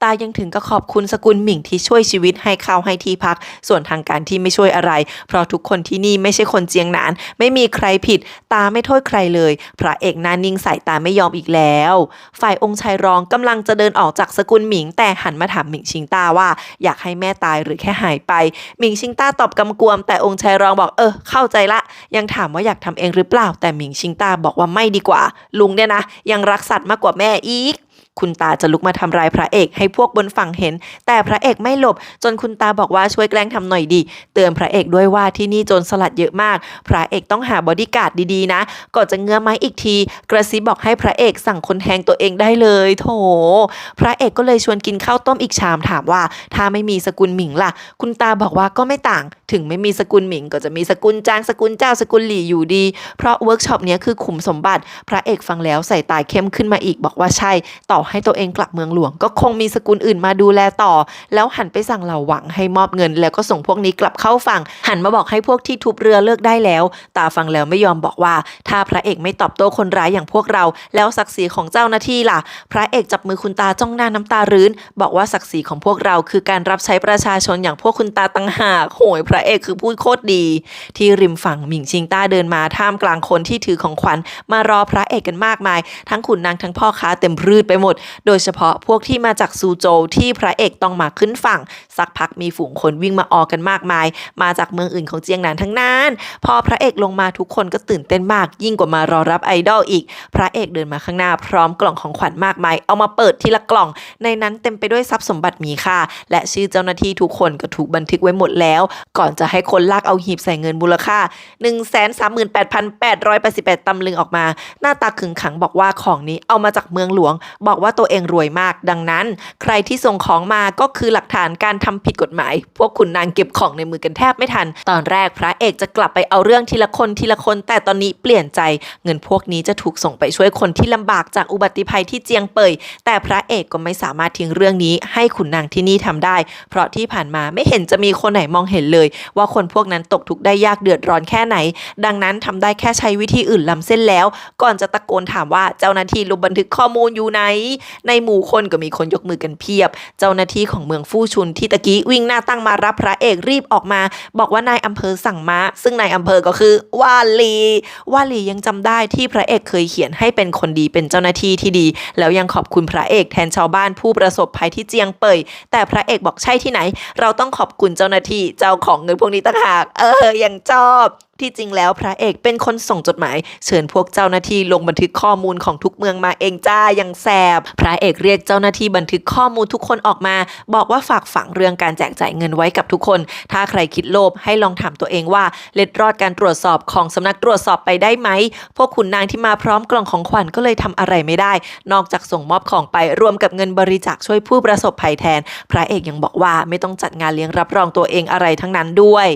ตายังถึงก็ขอบคุณสกุลหมิงที่ช่วยชีวิตให้ข้าวให้ที่พักส่วนทางการที่ไม่ช่วยอะไรเพราะทุกคนที่นี่ไม่ใช่คนเจียงหนานไม่มีใครผิดตาไม่โทษใครเลยพระเอกหน้านิ่งใส่ตาไม่ยอมอีกแล้วฝ่ายองค์ชายรองกำลังจะเดินออกจากสกุลหมิงแต่หันมาถามหมิงชิงต้าว่าอยากให้แม่ตายหรือแค่หายไปหมิงชิงต้าตอบกำกวมแต่องค์ชายรองบอกเข้าใจละยังถามว่าอยากทำเองหรือเปล่าแต่หมิงชิงต้าบอกว่าไม่ดีกว่าลุงเนี่ยนะยังรักสัตว์มากกว่าแม่อีกคุณตาจะลุกมาทำร้ายพระเอกให้พวกบนฝั่งเห็นแต่พระเอกไม่หลบจนคุณตาบอกว่าช่วยแกล้งทำหน่อยดิเตือนพระเอกด้วยว่าที่นี่โจรสลัดเยอะมากพระเอกต้องหาบอดี้การ์ดดีๆนะก่อนจะเงื้อไม้อีกทีกระซิบบอกให้พระเอกสั่งคนแทงตัวเองได้เลยโถพระเอกก็เลยชวนกินข้าวต้มอีกชามถามว่าถ้าไม่มีสกุลหมิงล่ะคุณตาบอกว่าก็ไม่ต่างถึงไม่มีสกุลหมิงก็จะมีสกุลจางสกุลเจ้าสกุลหลี่อยู่ดีเพราะเวิร์กช็อปนี้คือขุมสมบัติพระเอกฟังแล้วใส่ตาเข้มขึ้นมาอีกบอกว่าใช่ต่อให้ตัวเองกลับเมืองหลวงก็คงมีสกุลอื่นมาดูแลต่อแล้วหันไปสั่งเหล่าหวังให้มอบเงินแล้วก็ส่งพวกนี้กลับเข้าฝั่งหันมาบอกให้พวกที่ทุบเรือเลิกได้แล้วตาฟังแล้วไม่ยอมบอกว่าถ้าพระเอกไม่ตอบโต้คนร้ายอย่างพวกเราแล้วศักดิ์ศรีของเจ้าหน้าที่ล่ะพระเอกจับมือคุณตาจ้องหน้าน้ำตารื้นบอกว่าศักดิ์ศรีของพวกเราคือการรับใช้ประชาชนอย่างพวกคุณตาตั้งหากโหยพระเอกคือพูดโคตรดีที่ริมฝั่งหมิงชิงต้าเดินมาท่ามกลางคนที่ถือของขวัญมารอพระเอกกันมากมายทั้งขุนนางทั้งพ่อค้าเต็มพืดไปหมดโดยเฉพาะพวกที่มาจากซูโจวที่พระเอกต้องมาขึ้นฝั่งสักพักมีฝูงคนวิ่งมาออกันมากมายมาจากเมืองอื่นของเจียงหนานทั้งนั้นพอพระเอกลงมาทุกคนก็ตื่นเต้นมากยิ่งกว่ามารอรับไอดอลอีกพระเอกเดินมาข้างหน้าพร้อมกล่องของขวัญมากมายเอามาเปิดทีละกล่องในนั้นเต็มไปด้วยทรัพย์สมบัติมีค่าและชื่อเจ้าหน้าที่ทุกคนก็ถูกบันทึกไว้หมดแล้วก่อนจะให้คนลากเอาหีบใส่เงินมูลค่า 138,888 ตำลึงออกมาหน้าตาขึงขังบอกว่าของนี้เอามาจากเมืองหลวงบอกว่าตัวเองรวยมากดังนั้นใครที่ส่งของมาก็คือหลักฐานการทำผิดกฎหมายพวกขุนนางเก็บของในมือกันแทบไม่ทันตอนแรกพระเอกจะกลับไปเอาเรื่องทีละคนแต่ตอนนี้เปลี่ยนใจเงินพวกนี้จะถูกส่งไปช่วยคนที่ลำบากจากอุบัติภัยที่เจียงเป่ยแต่พระเอกก็ไม่สามารถทิ้งเรื่องนี้ให้ขุนนางที่นี่ทำได้เพราะที่ผ่านมาไม่เห็นจะมีคนไหนมองเห็นเลยว่าคนพวกนั้นตกทุกข์ได้ยากเดือดร้อนแค่ไหนดังนั้นทำได้แค่ใช้วิธีอื่นล้ำเส้นแล้วก่อนจะตะโกนถามว่าเจ้าหน้าที่ลงบันทึกข้อมูลอยู่ไหนในหมู่คนก็มีคนยกมือกันเพียบเจ้าหน้าที่ของเมืองฟู่ชุนที่ตะกี้วิ่งหน้าตั้งมารับพระเอกรีบออกมาบอกว่านายอำเภอสั่งมาซึ่งนายอำเภอก็คือวาลียังจำได้ที่พระเอกเคยเขียนให้เป็นคนดีเป็นเจ้าหน้าที่ที่ดีแล้วยังขอบคุณพระเอกแทนชาวบ้านผู้ประสบภัยที่เจียงเป่ยแต่พระเอกบอกใช่ที่ไหนเราต้องขอบคุณเจ้าหน้าที่เจ้าของเงินพวกนี้ต่างหากยังชอบที่จริงแล้วพระเอกเป็นคนส่งจดหมายเชิญพวกเจ้าหน้าที่ลงบันทึกข้อมูลของทุกเมืองมาเองจ้ายังแสบพระเอกเรียกเจ้าหน้าที่บันทึกข้อมูลทุกคนออกมาบอกว่าฝากฝังเรื่องการแจกจ่ายเงินไว้กับทุกคนถ้าใครคิดโลภให้ลองถามตัวเองว่าเล็ดรอดการตรวจสอบของสำนักตรวจสอบไปได้ไหมพวกขุนนางที่มาพร้อมกล่องของขวัญก็เลยทำอะไรไม่ได้นอกจากส่งมอบของไปรวมกับเงินบริจาคช่วยผู้ประสบภัยแทนพระเอกยังบอกว่าไม่ต้องจัดงานเลี้ยงรับรองตัวเองอะไรทั้งนั้นด้วย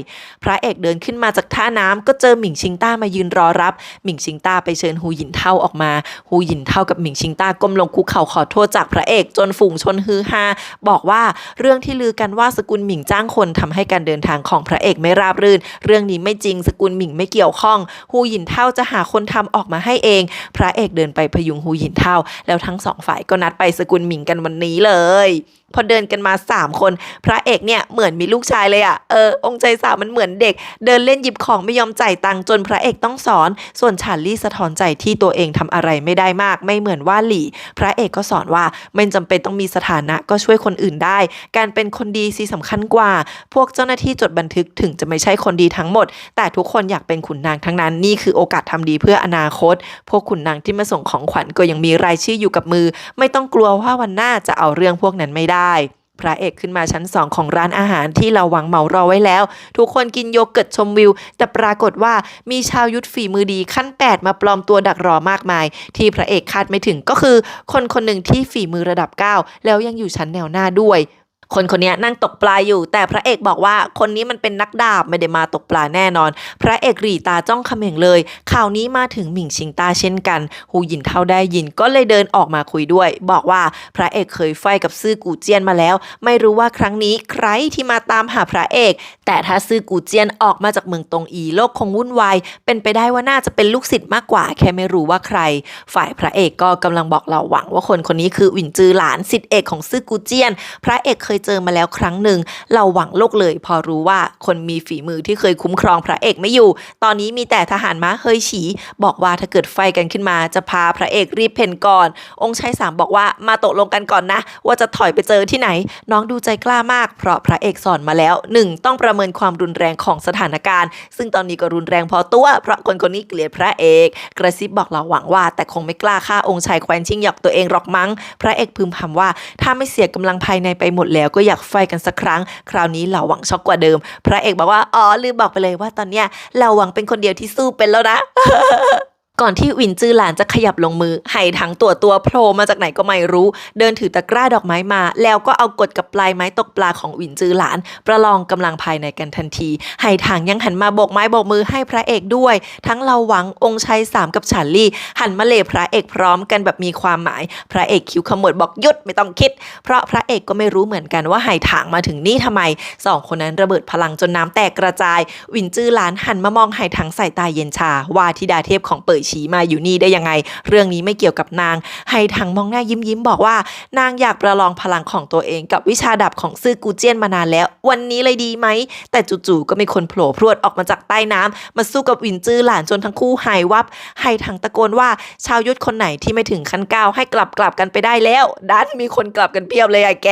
พระเอกเดินขึ้นมาจากท่าน้ำก็เจอหมิงชิงต้ามายืนรอรับหมิงชิงต้าไปเชิญหูหยินเท่าออกมาหูหยินเท่ากับหมิงชิงต้าก้มลงคุกเข่าขอโทษจากพระเอกจนฝูงชนฮือฮาบอกว่าเรื่องที่ลือกันว่าสกุลหมิงจ้างคนทำให้การเดินทางของพระเอกไม่ราบรื่นเรื่องนี้ไม่จริงสกุลหมิงไม่เกี่ยวข้องหูหยินเท่าจะหาคนทำออกมาให้เองพระเอกเดินไปพยุงหูหยินเท่าแล้วทั้งสองฝ่ายก็นัดไปสกุลหมิงกันวันนี้เลยพ พอเดินกันมา3คนพระเอกเนี่ยเหมือนมีลูกชายเลยอะองค์ชายสาวมันเหมือนเด็กเดินเล่นหยิบของไม่ยอมจ่ายตังค์จนพระเอกต้องสอนส่วนชาร์ลี่สะท้อนใจที่ตัวเองทำอะไรไม่ได้มากไม่เหมือนว่าหลี่พระเอกก็สอนว่าไม่จำเป็นต้องมีสถานะก็ช่วยคนอื่นได้การเป็นคนดีสิสำคัญกว่าพวกเจ้าหน้าที่จดบันทึกถึงจะไม่ใช่คนดีทั้งหมดแต่ทุกคนอยากเป็นขุนนางทั้งนั้นนี่คือโอกาสทำดีเพื่ออนาคตพวกขุนนางที่มาส่งของขวัญก็ยังมีรายชื่ออยู่กับมือไม่ต้องกลัวว่าวันหน้าจะเอาเรื่องพวกนั้นไม่ได้พระเอกขึ้นมาชั้น2ของร้านอาหารที่เราหวังเหมารอไว้แล้วทุกคนกินโยเกิร์ตชมวิวแต่ปรากฏว่ามีชาวยุทธฝีมือดีขั้น8มาปลอมตัวดักรอมากมายที่พระเอกคาดไม่ถึงก็คือคนคนหนึ่งที่ฝีมือระดับ9แล้วยังอยู่ชั้นแนวหน้าด้วยคนคนนี้นั่งตกปลาอยู่แต่พระเอกบอกว่าคนนี้มันเป็นนักดาบไม่ได้มาตกปลาแน่นอนพระเอกหรี่ตาจ้องเขม็งเลยข่าวนี้มาถึงหมิงชิงต้าเช่นกันหูหยินเท่าได้ยินก็เลยเดินออกมาคุยด้วยบอกว่าพระเอกเคยไฟกับซื่อกูเจียนมาแล้วไม่รู้ว่าครั้งนี้ใครที่มาตามหาพระเอกแต่ถ้าซื่อกูเจียนออกมาจากเมืองตงอีโลกคงวุ่นวายเป็นไปได้ว่าน่าจะเป็นลูกศิษย์มากกว่าแค่ไม่รู้ว่าใครฝ่ายพระเอกก็กำลังบอกเราหวังว่าคนคนนี้คือหวินจือหลานศิษย์เอกของซื่อกูเจียนพระเอกเคยเจอมาแล้วครั้งหนึ่งเราหวังโลกเลยพอรู้ว่าคนมีฝีมือที่เคยคุ้มครองพระเอกไม่อยู่ตอนนี้มีแต่ทหารม้าเฮยฉีบอกว่าถ้าเกิดไฟกันขึ้นมาจะพาพระเอกรีบเพ่นก่อนองค์ชาย3บอกว่ามาตกลงกันก่อนนะว่าจะถอยไปเจอที่ไหนน้องดูใจกล้ามากเพราะพระเอกสอนมาแล้ว1ต้องประเมินความรุนแรงของสถานการณ์ซึ่งตอนนี้ก็รุนแรงพอตัวเพราะคนคนนี้เกลียดพระเอกกระซิบบอกเราหวังว่าแต่คงไม่กล้าฆ่าองค์ชายแคว้นชิงหยอกตัวเองหรอกมั้งพระเอกพึมพำว่าถ้าไม่เสียกำลังภายในไปหมดแล้วก็อยากไฟกันสักครั้งคราวนี้เหล่าหวังช็อกกว่าเดิมพระเอกบอกว่าลืมบอกไปเลยว่าตอนเนี้ยเหล่าหวังเป็นคนเดียวที่สู้เป็นแล้วนะ ก่อนที่หวินจือหลานจะขยับลงมือไห่ถังตัวโผล่มาจากไหนก็ไม่รู้เดินถือตะกร้าดอกไม้มาแล้วก็เอากดกับปลายไม้ตกปลาของหวินจือหลานประลองกำลังภายในกันทันทีไห่ถังยังหันมาโบกไม้โบกมือให้พระเอกด้วยทั้งเราหวังองค์ชาย3กับชาร์ลี่หันมาเล่พระเอกพร้อมกันแบบมีความหมายพระเอกคิ้วขมวดบอกหยุดไม่ต้องคิดเพราะพระเอกก็ไม่รู้เหมือนกันว่าไห่ถังมาถึงนี่ทำไม2คนนั้นระเบิดพลังจนน้ำแตกกระจายหวินจือหลานหันมามองไห่ถังใส่ตาเย็นชาว่าธิดาเทพของเป่ยฉีมาอยู่นี่ได้ยังไงเรื่องนี้ไม่เกี่ยวกับนางไห่ถังมองหน้ายิ้มบอกว่านางอยากประลองพลังของตัวเองกับวิชาดาบของซื่อกูเจี้ยนมานานแล้ววันนี้เลยดีไหมแต่จู่ๆก็มีคนโผล่พรวดออกมาจากใต้น้ำมาสู้กับหวินจื้อหลานจนทั้งคู่หายวับไห่ถังตะโกนว่าชาวยุทธคนไหนที่ไม่ถึงขั้น9ให้กลับกันไปได้แล้วดันมีคนกลับกันเพียบเลยอะแก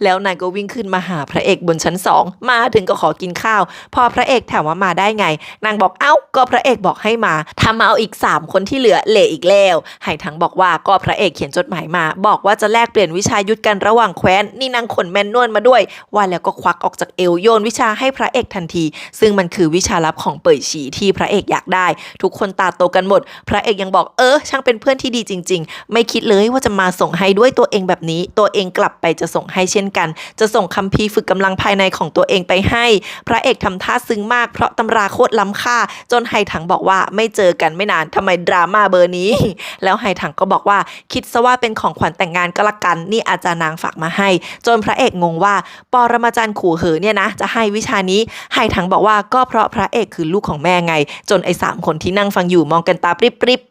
แล้วนายก็วิ่งขึ้นมาหาพระเอกบนชั้น2มาถึงก็ขอกินข้าวพอพระเอกถามว่ามาได้ไงนางบอกเอ้าก็พระเอกบอกให้มาทำเอาอีก3คนที่เหลือเละอีกแล้วไห่ถังบอกว่าก็พระเอกเขียนจดหมายมาบอกว่าจะแลกเปลี่ยนวิชายุทธกันระหว่างแคว้นนี่นางขนแมนนวลมาด้วยว่าแล้วก็ควักออกจากเอวโยนวิชาให้พระเอกทันทีซึ่งมันคือวิชาลับของเป่ยฉีที่พระเอกอยากได้ทุกคนตาโตกันหมดพระเอกยังบอกช่างเป็นเพื่อนที่ดีจริงๆไม่คิดเลยว่าจะมาส่งให้ด้วยตัวเองแบบนี้ตัวเองกลับไปจะส่งให้เช่นกันจะส่งคัมภีร์ฝึกกำลังภายในของตัวเองไปให้พระเอกทำท่าซึ้งมากเพราะตำราโคตรล้ำค่าจนไห่ถังบอกว่าไม่เจอกันไม่นานทำไมดราม่าเบอร์นี้แล้วไห่ถังก็บอกว่าคิดซะว่าเป็นของขวัญแต่งงานก็ละกันนี่อาจารย์นางฝากมาให้จนพระเอกงงว่าปรมาจารย์ขู่เหอเนี่ยนะจะให้วิชานี้ไห่ถังบอกว่าก็เพราะพระเอกคือลูกของแม่ไงจนไอ้3คนที่นั่งฟังอยู่มองกันตาปริบ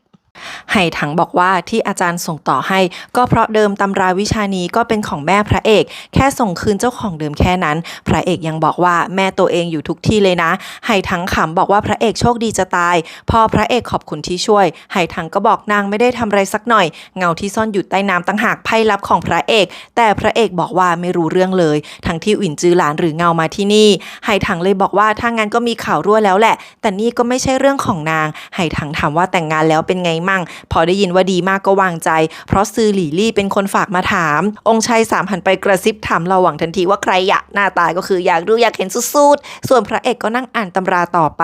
ไห่ถังบอกว่าที่อาจารย์ส่งต่อให้ก็เพราะเดิมตำราวิชานี้ก็เป็นของแม่พระเอกแค่ส่งคืนเจ้าของเดิมแค่นั้นพระเอกยังบอกว่าแม่ตัวเองอยู่ทุกที่เลยนะไห่ถังขำบอกว่าพระเอกโชคดีจะตายพอพระเอกขอบคุณที่ช่วยไห่ถังก็บอกนางไม่ได้ทำอะไรสักหน่อยเงาที่ซ่อนอยู่ใต้น้ำตั้งหากไพ่ลับของพระเอกแต่พระเอกบอกว่าไม่รู้เรื่องเลยทั้งที่หวินจือหลานหรือเงามาที่นี่ไห่ถังเลยบอกว่าถ้างั้นก็มีข่าวรั่วแล้วแหละแต่นี่ก็ไม่ใช่เรื่องของนางไห่ถังถามว่าแต่งงานแล้วเป็นไงมั่งพอได้ยินว่าดีมากก็วางใจเพราะซือหลี่ลี่เป็นคนฝากมาถามองค์ชาย3หันไปกระซิบถามเราหวังทันทีว่าใครอยากหน้าตาก็คืออยากรู้อยากเห็นสุดๆส่วนพระเอกก็นั่งอ่านตำราต่อไป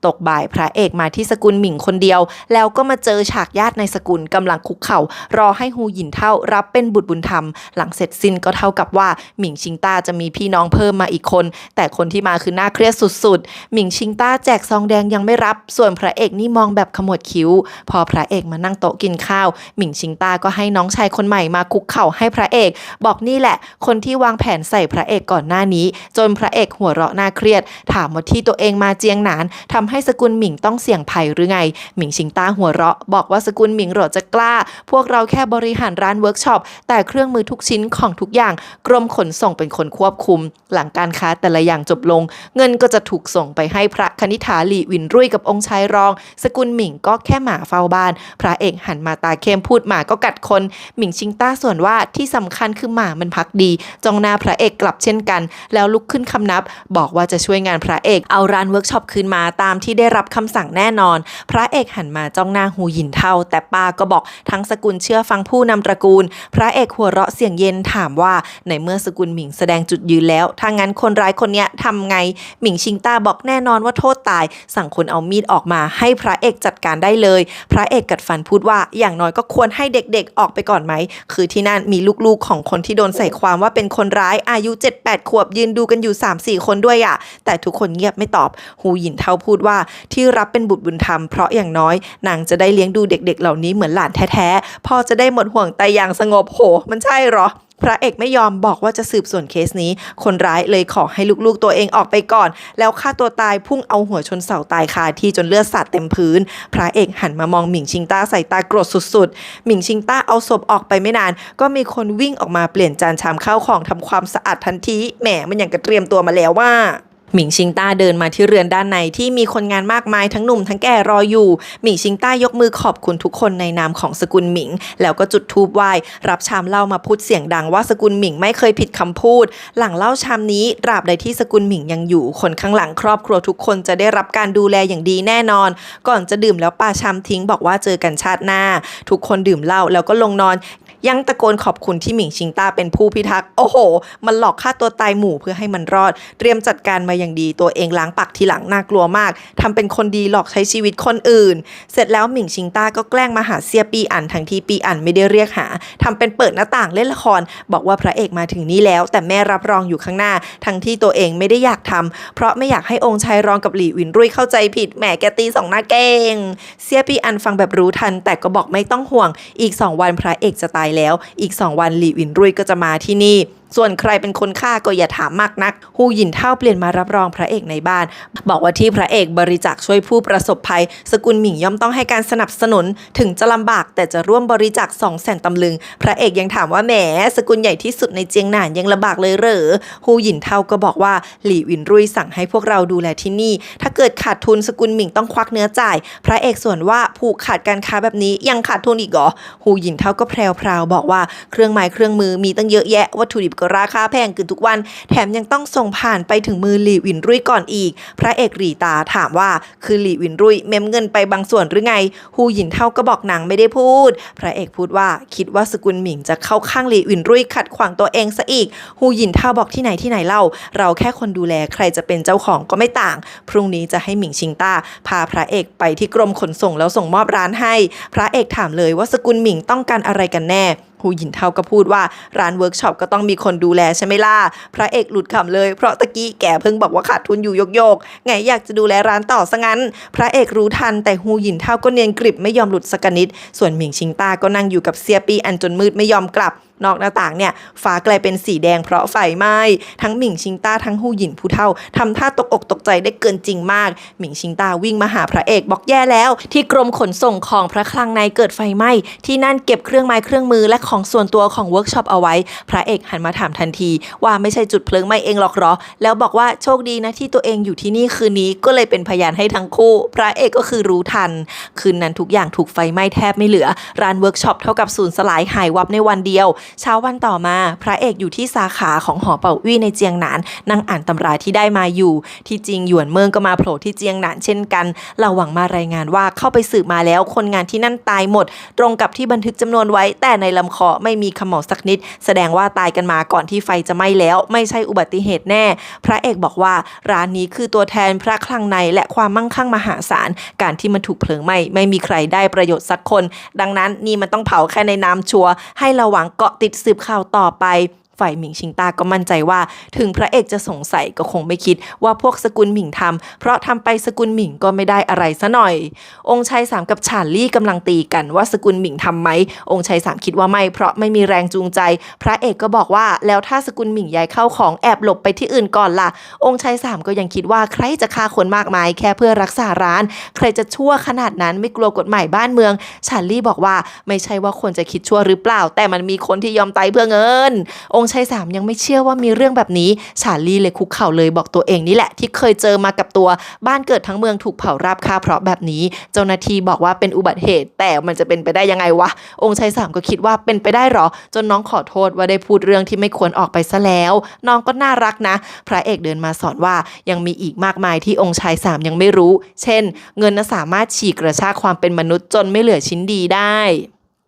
ตกบ่ายพระเอกมาที่สกุลหมิงคนเดียวแล้วก็มาเจอฉากญาติในสกุลกำลังคุกเข่ารอให้ฮูหยินเท่ารับเป็นบุตรบุญธรรมหลังเสร็จสิ้นก็เท่ากับว่าหมิงชิงต้าจะมีพี่น้องเพิ่มมาอีกคนแต่คนที่มาคือน่าเครียดสุดๆหมิงชิงต้าแจกซองแดงยังไม่รับส่วนพระเอกนี่มองแบบขมวดคิ้วพอพ พระเอกมานั่งโต๊ะกินข้าวหมิงชิงต้าก็ให้น้องชายคนใหม่มาคุกเข่าให้พระเอกบอกนี่แหละคนที่วางแผนใส่พระเอกก่อนหน้านี้จนพระเอกหัวเราะน่าเครียดถามว่าที่ตัวเองมาเจียงหนานทำให้สกุลหมิงต้องเสี่ยงภัยหรือไงหมิงชิงต้าหัวเราะบอกว่าสกุลหมิงเหรอจะกล้าพวกเราแค่บริหารร้านเวิร์กช็อปแต่เครื่องมือทุกชิ้นของทุกอย่างกรมขนส่งเป็นคนควบคุมหลังการค้าแต่ละอย่างจบลงเงินก็จะถูกส่งไปให้พระคณิษฐาหลี่วินรุ่ยกับองค์ชายรองสกุลหมิงก็แค่หมาเฝ้าบ้านพระเอกหันมาตาเข้มพูดหมาก็กัดคนหมิงชิงต้าส่วนว่าที่สำคัญคือหมามันพักดีจ้องหน้าพระเอกกลับเช่นกันแล้วลุกขึ้นคำนับบอกว่าจะช่วยงานพระเอกเอาร้านเวิร์กช็อปคืนมาตามที่ได้รับคำสั่งแน่นอนพระเอกหันมาจ้องหน้าหูหยินเท่าแต่ป้าก็บอกทั้งสกุลเชื่อฟังผู้นำตระกูลพระเอกหัวเราะเสียงเย็นถามว่าในเมื่อสกุลหมิงแสดงจุดยืนแล้วถ้างั้นคนร้ายคนเนี้ยทำไงหมิงชิงต้าบอกแน่นอนว่าโทษตายสั่งคนเอามีดออกมาให้พระเอกจัดการได้เลยพระเอกกัดฟันพูดว่าอย่างน้อยก็ควรให้เด็กๆออกไปก่อนไหมคือที่นั่นมีลูกๆของคนที่โดนใส่ความว่าเป็นคนร้ายอายุ 7-8 ขวบยืนดูกันอยู่ 3-4 คนด้วยอ่ะแต่ทุกคนเงียบไม่ตอบหูหยินเท่าพูดว่าที่รับเป็นบุตรบุญธรรมเพราะอย่างน้อยนางจะได้เลี้ยงดูเด็กๆเหล่านี้เหมือนหลานแท้ๆพ่อจะได้หมดห่วงแต่อย่างสงบโหมันใช่เหรอพระเอกไม่ยอมบอกว่าจะสืบสวนเคสนี้คนร้ายเลยขอให้ลูกๆตัวเองออกไปก่อนแล้วฆ่าตัวตายพุ่งเอาหัวชนเสาตายคาที่จนเลือดสาดเต็มพื้นพระเอกหันมามองหมิงชิงต้าใส่ตาโกรธสุดๆหมิงชิงต้าเอาศพออกไปไม่นานก็มีคนวิ่งออกมาเปลี่ยนจานชามข้าวของทำความสะอาดทันทีแหมมันอย่างกระเตรียมตัวมาแล้วว่าหมิงชิงต้าเดินมาที่เรือนด้านในที่มีคนงานมากมายทั้งหนุ่มทั้งแก่รออยู่หมิงชิงต้ายกมือขอบคุณทุกคนในนามของสกุลหมิงแล้วก็จุดธูปไหว้รับชามเหล้ามาพูดเสียงดังว่าสกุลหมิงไม่เคยผิดคำพูดหลังเหล้าชามนี้ตราบใดที่สกุลหมิงยังอยู่คนข้างหลังครอบครัวทุกคนจะได้รับการดูแลอย่างดีแน่นอนก่อนจะดื่มแล้วปาชามทิ้งบอกว่าเจอกันชาติหน้าทุกคนดื่มเหล้าแล้วก็ลงนอนยังตะโกนขอบคุณที่หมิงชิงต้าเป็นผู้พิทักษ์โอ้โหมันหลอกฆ่าตัวตายหมู่เพื่อให้มันรอดเตรียมจัดการมาอย่างดีตัวเองล้างปากทีหลังน่ากลัวมากทำเป็นคนดีหลอกใช้ชีวิตคนอื่นเสร็จแล้วหมิงชิงต้าก็แกล้งมาหาเซียปีอันทั้งที่ปีอันไม่ได้เรียกหาทำเป็นเปิดหน้าต่างเล่นละครบอกว่าพระเอกมาถึงนี่แล้วแต่แม่รับรองอยู่ข้างหน้าทั้งที่ตัวเองไม่ได้อยากทำเพราะไม่อยากให้องค์ชายรองกับหลี่วินรุ่ยเข้าใจผิดแหมแกตีสองหน้าเก่งเซียปีอันฟังแบบรู้ทันแต่ก็บอกไม่ต้องห่วงอีก2 วันพระเอกจะตายแล้วอีก2 วันหลี่วินรุ่ยก็จะมาที่นี่ส่วนใครเป็นคนฆ่าก็อย่าถามมากนักฮูหยินเท่าเปลี่ยนมารับรองพระเอกในบ้านบอกว่าที่พระเอกบริจาคช่วยผู้ประสบภัยสกุลหมิงย่อมต้องให้การสนับสนุนถึงจะลำบากแต่จะร่วมบริจาค200,000 ตำลึงพระเอกยังถามว่าแหมสกุลใหญ่ที่สุดในเจียงหนานยังลำบากเลยเหรอฮูหยินเท่าก็บอกว่าหลี่วินรุ่ยสั่งให้พวกเราดูแลที่นี่ถ้าเกิดขาดทุนสกุลหมิงต้องควักเนื้อจ่ายพระเอกส่วนว่าผูกขาดการค้าแบบนี้ยังขาดทุนอีกเหรอฮูหยินเท่าก็แพรวๆบอกว่าเครื่องไม้เครื่องมือมีตั้งเยอะแยะวัตถุดิบก็ราคาแพงขึ้นทุกวันแถมยังต้องส่งผ่านไปถึงมือหลี่วินรุ่ยก่อนอีกพระเอกหลี่ตาถามว่าคือหลี่วินรุ่ยเมมเงินไปบางส่วนหรือไงฮูหยินเท่าก็บอกนางไม่ได้พูดพระเอกพูดว่าคิดว่าสกุลหมิงจะเข้าข้างหลี่วินรุ่ยขัดขวางตัวเองซะอีกฮูหยินเท่าบอกที่ไหนเล่าเราแค่คนดูแลใครจะเป็นเจ้าของก็ไม่ต่างพรุ่งนี้จะให้หมิงชิงต้าพาพระเอกไปที่กรมขนส่งแล้วส่งมอบร้านให้พระเอกถามเลยว่าสกุลหมิงต้องการอะไรกันแน่ฮูหยินเท่าก็พูดว่าร้านเวิร์กช็อปก็ต้องมีคนดูแลใช่ไหมล่ะพระเอกหลุดขำเลยเพราะตะกี้แกเพิ่งบอกว่าขาดทุนอยู่โยกไงอยากจะดูแลร้านต่อซะงั้นพระเอกรู้ทันแต่ฮูหยินเท่าก็เนียนกริบไม่ยอมหลุดสักนิดส่วนหมิงชิงต้าก็นั่งอยู่กับเซียปีอันจนมืดไม่ยอมกลับนอกหน้าต่างเนี่ยฟ้ากลายเป็นสีแดงเพราะไฟไหม้ทั้งหมิงชิงต้าทั้งฮูหยินผู้เฒ่าทำท่าตกอกตกใจได้เกินจริงมากหมิงชิงต้าวิ่งมาหาพระเอกบอกแย่แล้วที่กรมขนส่งของพระคลังในเกิดไฟไหม้ที่นั่นเก็บเครื่องไม้เครื่องมือและของส่วนตัวของเวิร์กช็อปเอาไว้พระเอกหันมาถามทันทีว่าไม่ใช่จุดเพลิงไหม้เองหรอกเหรอแล้วบอกว่าโชคดีนะที่ตัวเองอยู่ที่นี่คืนนี้ก็เลยเป็นพยานให้ทั้งคู่พระเอกก็คือรู้ทันคืนนั้นทุกอย่างถูกไฟไหม้แทบไม่เหลือร้านเวิร์กช็อปเท่ากับสูญสลายหายวับในวันเดียวเช้าวันต่อมาพระเอกอยู่ที่สาขาของหอเป่าอี้ในเจียงหนานนั่งอ่านตำราที่ได้มาอยู่ที่จริงหยวนเมิงก็มาโผล่ที่เจียงหนานเช่นกันเราหวังมารายงานว่าเข้าไปสืบมาแล้วคนงานที่นั่นตายหมดตรงกับที่บันทึกจำนวนไว้แต่ในลำคอไม่มีขม่าวสักนิดแสดงว่าตายกันมาก่อนที่ไฟจะไหม้แล้วไม่ใช่อุบัติเหตุแน่พระเอกบอกว่าร้านนี้คือตัวแทนพระคลังในและความมั่งคั่งมหาศาลการที่มันถูกเพลิงไหม้ไม่มีใครได้ประโยชน์สักคนดังนั้นนี่มันต้องเผาแค่ในน้ำชัวร์ให้เราหวังเกาะติดสืบข่าวต่อไป ฝ่ายหมิงชิงต้าก็มั่นใจว่าถึงพระเอกจะสงสัยก็คงไม่คิดว่าพวกสกุลหมิงทำเพราะทำไปสกุลหมิงก็ไม่ได้อะไรซะหน่อยองค์ชาย3กับฉานลี่กำลังตีกันว่าสกุลหมิงทำไหมองค์ชาย3คิดว่าไม่เพราะไม่มีแรงจูงใจพระเอกก็บอกว่าแล้วถ้าสกุลหมิงย้ายเข้าของแอบหลบไปที่อื่นก่อนล่ะองค์ชาย3ก็ยังคิดว่าใครจะฆ่าคนมากมายแค่เพื่อรักษาร้านใครจะชั่วขนาดนั้นไม่กลัวกฎหมายบ้านเมืองฉานลี่บอกว่าไม่ใช่ว่าคนจะคิดชั่วหรือเปล่าแต่มันมีคนที่ยอมตายเพื่อเงินองค์ชาย3ยังไม่เชื่อว่ามีเรื่องแบบนี้ฉานลี่เลยคุกเข่าเลยบอกตัวเองนี่แหละที่เคยเจอมากับตัวบ้านเกิดทั้งเมืองถูกเผาราบคาบเพราะแบบนี้เจ้าหน้าที่บอกว่าเป็นอุบัติเหตุแต่มันจะเป็นไปได้ยังไงวะองค์ชาย3ก็คิดว่าเป็นไปได้หรอจนน้องขอโทษว่าได้พูดเรื่องที่ไม่ควรออกไปซะแล้วน้องก็น่ารักนะพระเอกเดินมาสอนว่ายังมีอีกมากมายที่องค์ชาย3ยังไม่รู้เช่นเงินสามารถฉีกกระชากความเป็นมนุษย์จนไม่เหลือชิ้นดีได้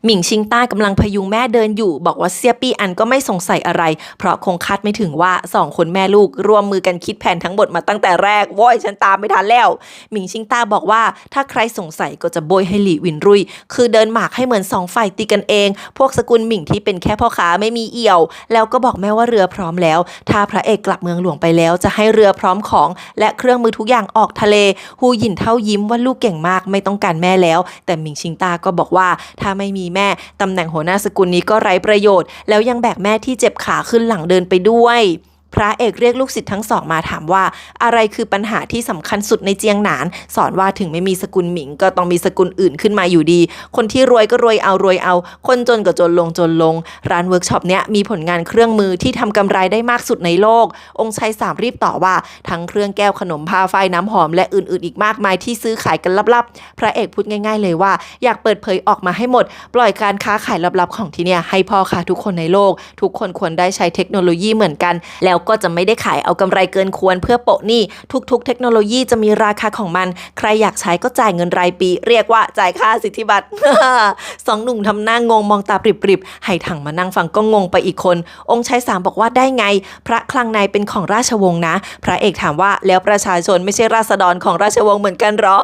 หมิงชิงต้ากำลังพยุงแม่เดินอยู่บอกว่าเซี่ยปี้อันก็ไม่สงสัยอะไรเพราะคงคาดไม่ถึงว่า2คนแม่ลูกร่วมมือกันคิดแผนทั้งหมดมาตั้งแต่แรกโว้ยฉันตามไม่ทันแล้วหมิงชิงต้าบอกว่าถ้าใครสงสัยก็จะโบยให้หลี่วินรุยคือเดินหมากให้เหมือน2ฝ่ายตีกันเองพวกสกุลหมิงที่เป็นแค่พ่อค้าไม่มีเอี่ยวแล้วก็บอกแม่ว่าเรือพร้อมแล้วถ้าพระเอกกลับเมืองหลวงไปแล้วจะให้เรือพร้อมของและเครื่องมือทุกอย่างออกทะเลฮูหยินเท่ายิ้มว่าลูกเก่งมากไม่ต้องการแม่แล้วแต่หมิงชิงต้าก็บอกว่าถ้าไม่มีแม่ตำแหน่งหัวหน้าสกุลนี้ก็ไร้ประโยชน์แล้วยังแบกแม่ที่เจ็บขาขึ้นหลังเดินไปด้วยพระเอกเรียกลูกศิษย์ทั้งสองมาถามว่าอะไรคือปัญหาที่สำคัญสุดในเจียงหนานสอนว่าถึงไม่มีสกุลหมิงก็ต้องมีสกุลอื่นขึ้นมาอยู่ดีคนที่รวยก็รวยเอาคนจนก็จนลงร้านเวิร์กช็อปเนี้ยมีผลงานเครื่องมือที่ทำกำไรได้มากสุดในโลกองค์ชาย3รีบต่อว่าทั้งเครื่องแก้วขนมผ้าฝ้ายน้ำหอมและอื่นๆอีกมากมายที่ซื้อขายกันลับๆพระเอกพูดง่ายๆเลยว่าอยากเปิดเผยออกมาให้หมดปล่อยการค้าขายลับๆของที่เนี่ยให้พ่อค้าทุกคนในโลกทุกคนควรได้ใช้เทคโนโลยีเหมือนกันแล้วก็จะไม่ได้ขายเอากำไรเกินควรเพื่อโปะหนี้ทุกเทคโนโลยีจะมีราคาของมันใครอยากใช้ก็จ่ายเงินรายปีเรียกว่าจ่ายค่าสิทธิบัตร 2 หนุ่มทำหน้างงมองตาปริบๆให้ถังมานั่งฟังก็งงไปอีกคนองค์ชาย3บอกว่าได้ไงพระคลังในเป็นของราชวงศ์นะพระเอกถามว่าแล้วประชาชนไม่ใช่ราษฎรของราชวงศ์เหมือนกันหรอ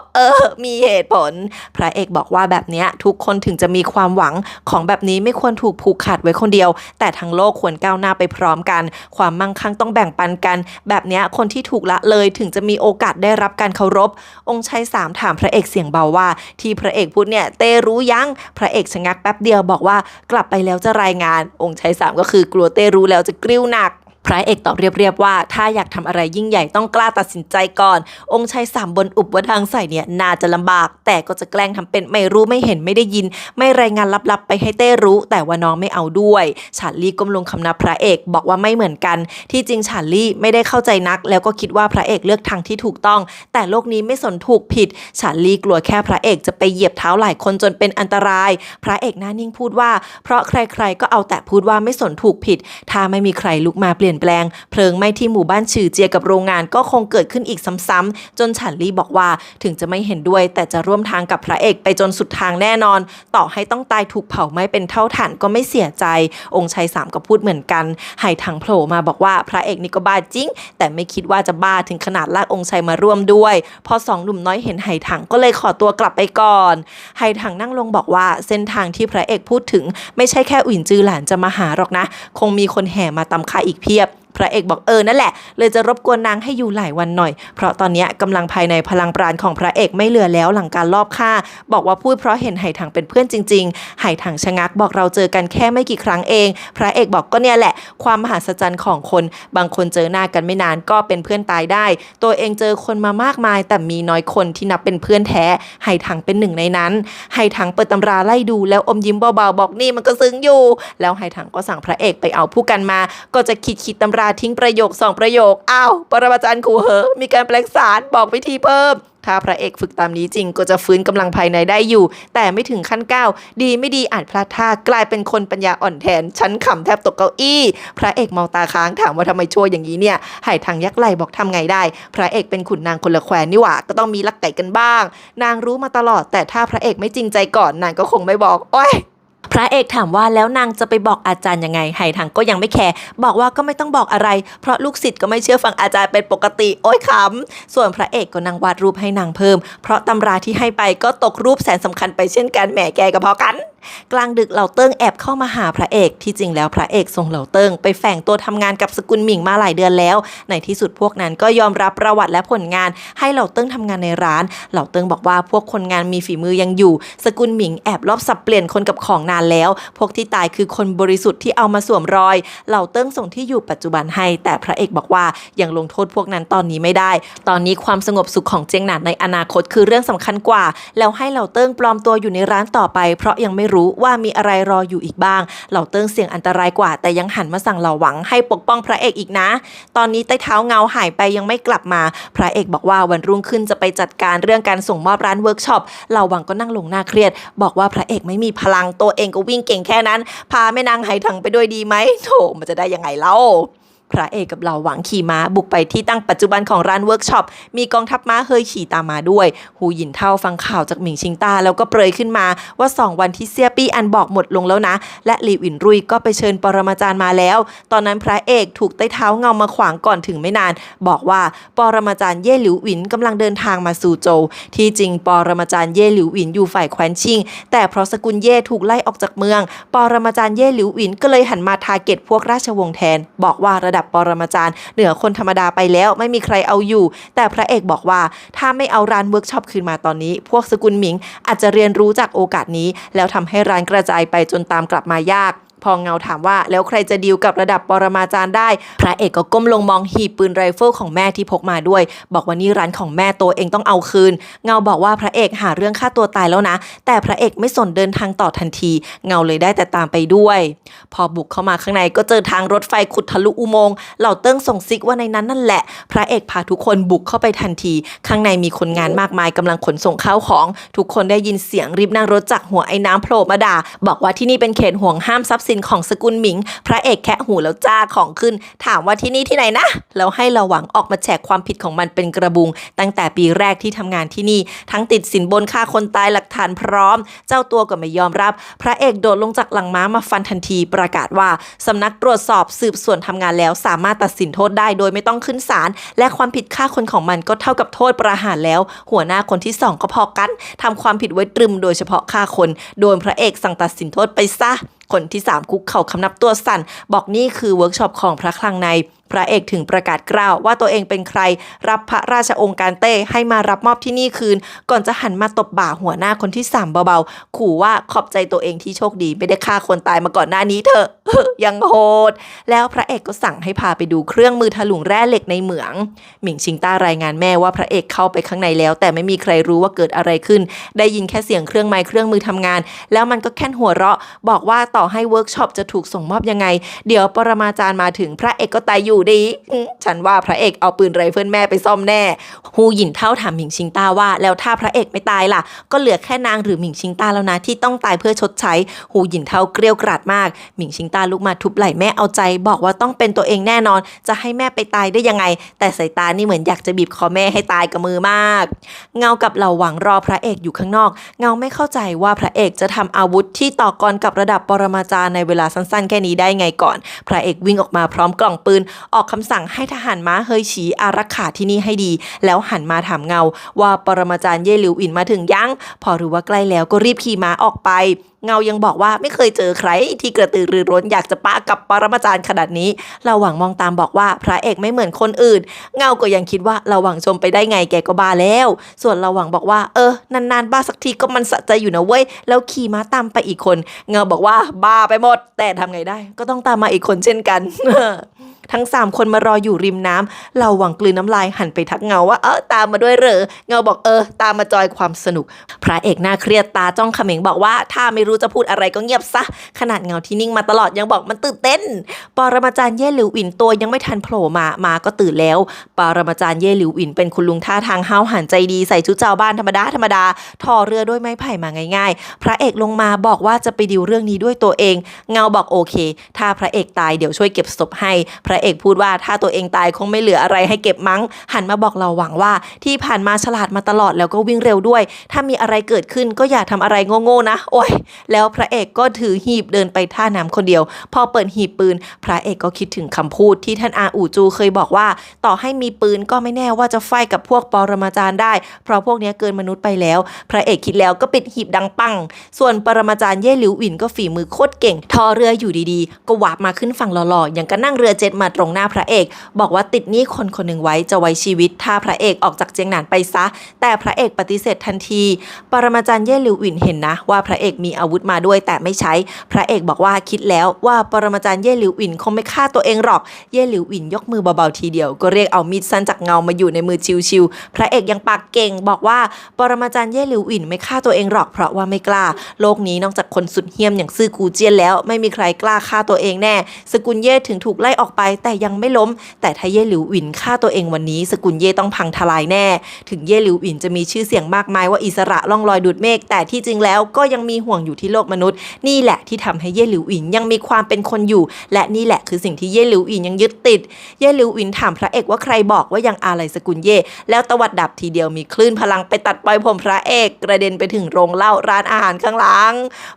มีเหตุผลพระเอกบอกว่าแบบเนี้ยทุกคนถึงจะมีความหวังของแบบนี้ไม่ควรถูกผูกขาดไว้คนเดียวแต่ทั้งโลกควรก้าวหน้าไปพร้อมกันความมั่งคั่งต้องแบ่งปันกันแบบเนี้ยคนที่ถูกละเลยถึงจะมีโอกาสได้รับการเคารพองค์ชาย3ถามพระเอกเสียงเบาว่าที่พระเอกพูดเนี่ยเต้รู้ยังพระเอกชะงักแป๊บเดียวบอกว่ากลับไปแล้วจะรายงานองค์ชาย3ก็คือกลัวเต้รู้แล้วจะกริ้วหนักพระเอกตอบเรียบๆว่าถ้าอยากทำอะไรยิ่งใหญ่ต้องกล้าตัดสินใจก่อนองค์ชาย3บนอุบว่าทางใส่เนี่ยน่าจะลำบากแต่ก็จะแกล้งทำเป็นไม่รู้ไม่เห็นไม่ได้ยินไม่รายงานลับๆไปให้เต้รู้แต่ว่าน้องไม่เอาด้วยฉาลลี่ก้มลงคำนับพระเอกบอกว่าไม่เหมือนกันที่จริงฉาลลี่ไม่ได้เข้าใจนักแล้วก็คิดว่าพระเอกเลือกทางที่ถูกต้องแต่โลกนี้ไม่สนถูกผิดฉาลลี่กลัวแค่พระเอกจะไปเหยียบเท้าหลายคนจนเป็นอันตรายพระเอกหน้านิ่งพูดว่าเพราะใครๆก็เอาแต่พูดว่าไม่สนถูกผิดถ้าไม่มีใครลุกมาเปลี่ยนแปลงเพลิงไหม้ที่หมู่บ้านฉือเจียกับโรงงานก็คงเกิดขึ้นอีกซ้ำๆจนฉาลลี่บอกว่าถึงจะไม่เห็นด้วยแต่จะร่วมทางกับพระเอกไปจนสุดทางแน่นอนต่อให้ต้องตายถูกเผาไหม้เป็นเท่าฐานก็ไม่เสียใจองค์ชาย3ก็พูดเหมือนกันไหถังโผล่มาบอกว่าพระเอกนี่ก็บ้าจริงแต่ไม่คิดว่าจะบ้าถึงขนาดลากองค์ชายมาร่วมด้วยพอ2 หนุ่มน้อยเห็นไหถังก็เลยขอตัวกลับไปก่อนไหถังนั่งลงบอกว่าเส้นทางที่พระเอกพูดถึงไม่ใช่แค่อุ่นจือหลานจะมาหาหรอกนะคงมีคนแห่มาตามค่าอีกเพียบพระเอกบอกนั่นแหละเลยจะรบกวนนางให้อยู่หลายวันหน่อยเพราะตอนนี้กำลังภายในพลังปราณของพระเอกไม่เหลือแล้วหลังการลอบฆ่าบอกว่าพูดเพราะเห็นไหถังเป็นเพื่อนจริงๆไหถังชะงักบอกเราเจอกันแค่ไม่กี่ครั้งเองพระเอกบอกก็เนี่ยแหละความมหัศจรรย์ของคนบางคนเจอหน้ากันไม่นานก็เป็นเพื่อนตายได้ตัวเองเจอคนมามากมายแต่มีน้อยคนที่นับเป็นเพื่อนแท้ไหถังเป็นหนึ่งในนั้นไหถังเปิดตำราไล่ดูแล้วอมยิ้มเบาๆบอกนี่มันก็ซึ้งอยู่แล้วไหถังก็สั่งพระเอกไปเอาผู้กันมาก็จะคิดตำราทิ้งประโยค2 ประโยคอ้าวปรมาจารย์ขู่เหอะมีการแปลงสารบอกวิธีเพิ่มถ้าพระเอกฝึกตามนี้จริงก็จะฟื้นกำลังภายในได้อยู่แต่ไม่ถึงขั้น9ดีไม่ดีอาจพลาดท่ากลายเป็นคนปัญญาอ่อนแทนฉันขำแทบตกเก้าอี้พระเอกมองตาค้างถามว่าทำไมชั่วอย่างนี้เนี่ยไหถังยักไหล่บอกทำไงได้พระเอกเป็นขุนนางคนละแคว้นนี่หว่าก็ต้องมีลักไก่กันบ้างนางรู้มาตลอดแต่ถ้าพระเอกไม่จริงใจก่อนนางก็คงไม่บอกโอ๊ยพระเอกถามว่าแล้วนางจะไปบอกอาจารย์ยังไงไหถังก็ยังไม่แคร์บอกว่าก็ไม่ต้องบอกอะไรเพราะลูกศิษย์ก็ไม่เชื่อฟังอาจารย์เป็นปกติโอ๊ยขำส่วนพระเอกก็นางวาดรูปให้นางเพิ่มเพราะตำราที่ให้ไปก็ตกรูปแสนสำคัญไปเช่นกันแหมแกก็พอกัน กลางดึกเหล่าเติ้งแอบเข้ามาหาพระเอกที่จริงแล้วพระเอกส่งเหล่าเติ้งไปแฝงตัวทำงานกับสกุลหมิงมาหลายเดือนแล้วในที่สุดพวกนั้นก็ยอมรับประวัติและผลงานให้เหล่าเติ้งทำงานในร้านเหล่าเติ้งบอกว่าพวกคนงานมีฝีมือยังอยู่สกุลหมิงแอบลอบสับเปลี่ยนคนกับของนานแล้วพวกที่ตายคือคนบริสุทธิ์ที่เอามาสวมรอยเหล่าเติ้งส่งที่อยู่ปัจจุบันให้แต่พระเอกบอกว่ายังลงโทษพวกนั้นตอนนี้ไม่ได้ตอนนี้ความสงบสุขของเจียงหนานในอนาคตคือเรื่องสำคัญกว่าแล้วให้เหล่าเติ้งปลอมตัวอยู่ในร้านต่อไปเพราะยังไม่รู้ว่ามีอะไรรออยู่อีกบ้างเหล่าเติ้งเสี่ยงอันตรายกว่าแต่ยังหันมาสั่งเหล่าหวังให้ปกป้องพระเอกอีกนะตอนนี้ใต้เท้าเงาหายไปยังไม่กลับมาพระเอกบอกว่าวันรุ่งขึ้นจะไปจัดการเรื่องการส่งมอบร้านเวิร์กช็อปเหล่าหวังก็นั่งลงหน้าเครียดบอกว่าพระเอกไม่มีพลังตัวเองก็วิ่งเก่งแค่นั้นพาแม่นางไหถังไปด้วยดีไหมโถมันจะได้ยังไงเล่าพระเอกกับเหล่าหวังขี่ม้าบุกไปที่ตั้งปัจจุบันของร้านเวิร์กช็อปมีกองทัพม้าเฮยขี่ตามมาด้วยหูหยินเท่าฟังข่าวจากหมิงชิงต้าแล้วก็เปรยขึ้นมาว่า2 วันที่เซี่ยปี้อันบอกหมดลงแล้วนะและหลี่หวินรุยก็ไปเชิญปรมาจารย์มาแล้วตอนนั้นพระเอกถูกใต้เท้าเงามาขวางก่อนถึงไม่นานบอกว่าปรมาจารย์เย่หลิวหวินกำลังเดินทางมาสู่โจวที่จริงปรมาจารย์เย่หลิวหวินอยู่ฝ่ายแคว้นชิงแต่เพราะสกุลเย่ถูกไล่ออกจากเมืองปรมาจารย์เย่หลิวหวินก็เลยหันมาทาร์เก็ตพวกราชวงศ์แทนบอกว่าระดับปรมาจารย์เหนือคนธรรมดาไปแล้วไม่มีใครเอาอยู่แต่พระเอกบอกว่าถ้าไม่เอาร้านเวิร์กช็อปคืนมาตอนนี้พวกสกุลหมิงอาจจะเรียนรู้จากโอกาสนี้แล้วทำให้ร้านกระจายไปจนตามกลับมายากพอเงาถามว่าแล้วใครจะดีลกับระดับปรมาจารย์ได้พระเอกก็ก้มลงมองหีบปืนไรเฟิลของแม่ที่พกมาด้วยบอกว่านี่ร้านของแม่ตัวเองต้องเอาคืนเงาบอกว่าพระเอกหาเรื่องฆ่าตัวตายแล้วนะแต่พระเอกไม่สนเดินทางต่อทันทีเงาเลยได้แต่ตามไปด้วยพอบุกเข้ามาข้างในก็เจอทางรถไฟขุดทะลุอุโมงค์เหล่าเติ้งส่งซิกว่าในนั้นนั่นแหละพระเอกพาทุกคนบุกเข้าไปทันทีข้างในมีคนงานมากมายกำลังขนส่งข้าวของทุกคนได้ยินเสียงรีบนั่งรถจากหัวไอ้น้ำโผล่มาด่าบอกว่าที่นี่เป็นเขตห่วงห้ามทรัพย์สินของสกุลหมิงพระเอกแคะหูแล้วจ้าของขึ้นถามว่าที่นี่ที่ไหนนะแล้วให้ระหวังออกมาแฉกความผิดของมันเป็นกระบุงตั้งแต่ปีแรกที่ทำงานที่นี่ทั้งติดสินบนฆ่าคนตายหลักฐานพร้อมเจ้าตัวก็ไม่ยอมรับพระเอกโดดลงจากหลังม้ามาฟันทันทีประกาศว่าสำนักตรวจสอบสืบสวนทำงานแล้วสามารถตัดสินโทษได้โดยไม่ต้องขึ้นศาลและความผิดฆ่าคนของมันก็เท่ากับโทษประหารแล้วหัวหน้าคนที่2ก็พอกันทำความผิดไว้ตรึมโดยเฉพาะฆ่าคนโดนพระเอกสั่งตัดสินโทษไปซะคนที่3คุกเข่าคำนับตัวสั่นบอกนี่คือเวิร์กช็อปของพระคลังในพระเอกถึงประกาศกล่าวว่าตัวเองเป็นใครรับพระราชองค์การเต้ให้มารับมอบที่นี่คืนก่อนจะหันมาตบบ่าหัวหน้าคนที่3เบาๆขู่ว่าขอบใจตัวเองที่โชคดีไม่ได้ฆ่าคนตายมาก่อนหน้านี้เถอะ ยังโหดแล้วพระเอกก็สั่งให้พาไปดูเครื่องมือถลุงแร่เหล็กในเหมืองหมิงชิงต้ารายงานแม่ว่าพระเอกเข้าไปข้างในแล้วแต่ไม่มีใครรู้ว่าเกิดอะไรขึ้นได้ยินแค่เสียงเครื่องไม้เครื่องมือทำงานแล้วมันก็แค่หัวเราะบอกว่าต่อให้เวิร์กช็อปจะถูกส่งมอบยังไงเดี๋ยวปรมาจารย์มาถึงพระเอกก็ตายอยู่ดีฉันว่าพระเอกเอาปืนไรเฟิลแม่ไปซ่อมแน่ฮูหยินเท่าถามหมิงชิงต้าว่าแล้วถ้าพระเอกไม่ตายล่ะก็เหลือแค่นางหรือหมิงชิงต้าแล้วนะที่ต้องตายเพื่อชดใช้ฮูหยินเท่าเกรี้ยวกราดมากหมิงชิงต้าลุกมาทุบไหล่แม่เอาใจบอกว่าต้องเป็นตัวเองแน่นอนจะให้แม่ไปตายได้ยังไงแต่สายตานี่เหมือนอยากจะบีบคอแม่ให้ตายกับมือมากเงากับเหล่าหวังรอพระเอกอยู่ข้างนอกเงาไม่เข้าใจว่าพระเอกจะทำอาวุธที่ต่อกรกับระดับปรมาจารย์ในเวลาสั้นๆแค่นี้ได้ไงก่อนพระเอกวิ่งออกมาพร้อมกล่องปืนออกคำสั่งให้ทหารม้าเฮยฉีอารักขาที่นี่ให้ดีแล้วหันมาถามเงาว่าปรมาจารย์เย่หลิวอินมาถึงยังพอรู้ว่าใกล้แล้วก็รีบขี่ม้าออกไปเงายังบอกว่าไม่เคยเจอใครที่กระตือรือร้นอยากจะปะกับปรมาจารย์ขนาดนี้เราหวังมองตามบอกว่าพระเอกไม่เหมือนคนอื่นเงาก็ยังคิดว่าเราหวังชมไปได้ไงแกก็บ้าแล้วส่วนเราหวังบอกว่านานๆบ้าสักทีก็มันสะใจอยู่นะเว้ยแล้วขี่ม้าตามไปอีกคนเงาบอกว่าบ้าไปหมดแต่ทำไงได้ก็ต้องตามมาอีกคนเช่นกัน ทั้ง3คนมารออยู่ริมน้ำเราหวังกลืนน้ำลายหันไปทักเงาว่าตามมาด้วยเหรอเงาบอกตามมาจอยความสนุกพระเอกหน้าเครียดตาจ้องเขม็งบอกว่าถ้าไม่รู้จะพูดอะไรก็เงียบซะขนาดเงาที่นิ่งมาตลอดยังบอกมันตื่นเต้นปรมาจารย์เย่หลิวอินตัวยังไม่ทันโผล่มาก็ตื่นแล้วปรมาจารย์เย่หลิวอินเป็นคุณลุงท่าทางห้าวหาญใจดีใส่ชุดชาวบ้านธรรมดาทอเรือด้วยไม้ไผ่มาง่ายๆพระเอกลงมาบอกว่าจะไปดิวเรื่องนี้ด้วยตัวเองเงาบอกโอเคถ้าพระเอกตายเดี๋ยวช่วยเก็บศพให้พระ ระเอกพูดว่าถ้าตัวเองตายคงไม่เหลืออะไรให้เก็บมั้งหันมาบอกเราหวังว่าที่ผ่านมาฉลาดมาตลอดแล้วก็วิ่งเร็วด้วยถ้ามีอะไรเกิดขึ้นก็อย่าทำอะไรโง่ๆนะโอ้ยแล้วพระเอกก็ถือหีบเดินไปท่าน้ำคนเดียวพอเปิดหีบปืนพระเอกก็คิดถึงคำพูดที่ท่านอาอู่จูเคยบอกว่าต่อให้มีปืนก็ไม่แน่ว่าจะไฟกับพวกปรมาจารย์ได้เพราะพวกนี้เกินมนุษย์ไปแล้วพระเอกคิดแล้วก็ปิดหีบดังปังส่วนปรมาจารย์เย่หลิวหวินก็ฝีมือโคตรเก่งทอเรืออยู่ดีๆก็วาร์ปมาขึ้นฝั่งหล่อๆอย่างก็นั่งเรือเจ็ตมาตรงหน้าพระเอกบอกว่าติดหนี้คนคนหนึ่งไว้จะไว้ชีวิตถ้าพระเอกออกจากเจียงหนานไปซะแต่พระเอกปฏิเสธทันทีปรมาจารย์เย่หลิวหวินเห็นนะว่าพระเอกมีอาวุธมาด้วยแต่ไม่ใช้พระเอกบอกว่าคิดแล้วว่าปรมาจารย์เย่หลิวหวินคงไม่ฆ่าตัวเองหรอกเย่หลิวหวินยกมือเบาๆทีเดียวก็เรียกเอามีดสั้นจากเงามาอยู่ในมือชิวๆพระเอกยังปากเก่งบอกว่าปรมาจารย์เย่หลิวหวินไม่ฆ่าตัวเองหรอกเพราะว่าไม่กล้าโลกนี้นอกจากคนสุดเหี้ยมอย่างซื่อกูเจี้ยนแล้วไม่มีใครกล้าฆ่าตัวเองแน่สกุลเย่ถึงถูกไล่ออกไปแต่ยังไม่ล้มแต่ถ้าเย่หลิวหวินฆ่าตัวเองวันนี้สกุลเย่ต้องพังทลายแน่ถึงเย่หลิวหวินจะมีชื่อเสียงมากมายว่าอิสระล่องลอยดูดเมฆแต่ที่จริงแล้วก็ยังมีห่วงอยู่ที่โลกมนุษย์นี่แหละที่ทำให้เย่หลิวหวินยังมีความเป็นคนอยู่และนี่แหละคือสิ่งที่เย่หลิวหวินยังยึดติดเย่หลิวหวินถามพระเอกว่าใครบอกว่ายังอาลัยสกุลเย่แล้วตวัดดับทีเดียวมีคลื่นพลังไปตัดปล่อยผมพระเอกกระเด็นไปถึงโรงเหล้าร้านอาหารข้างหลัง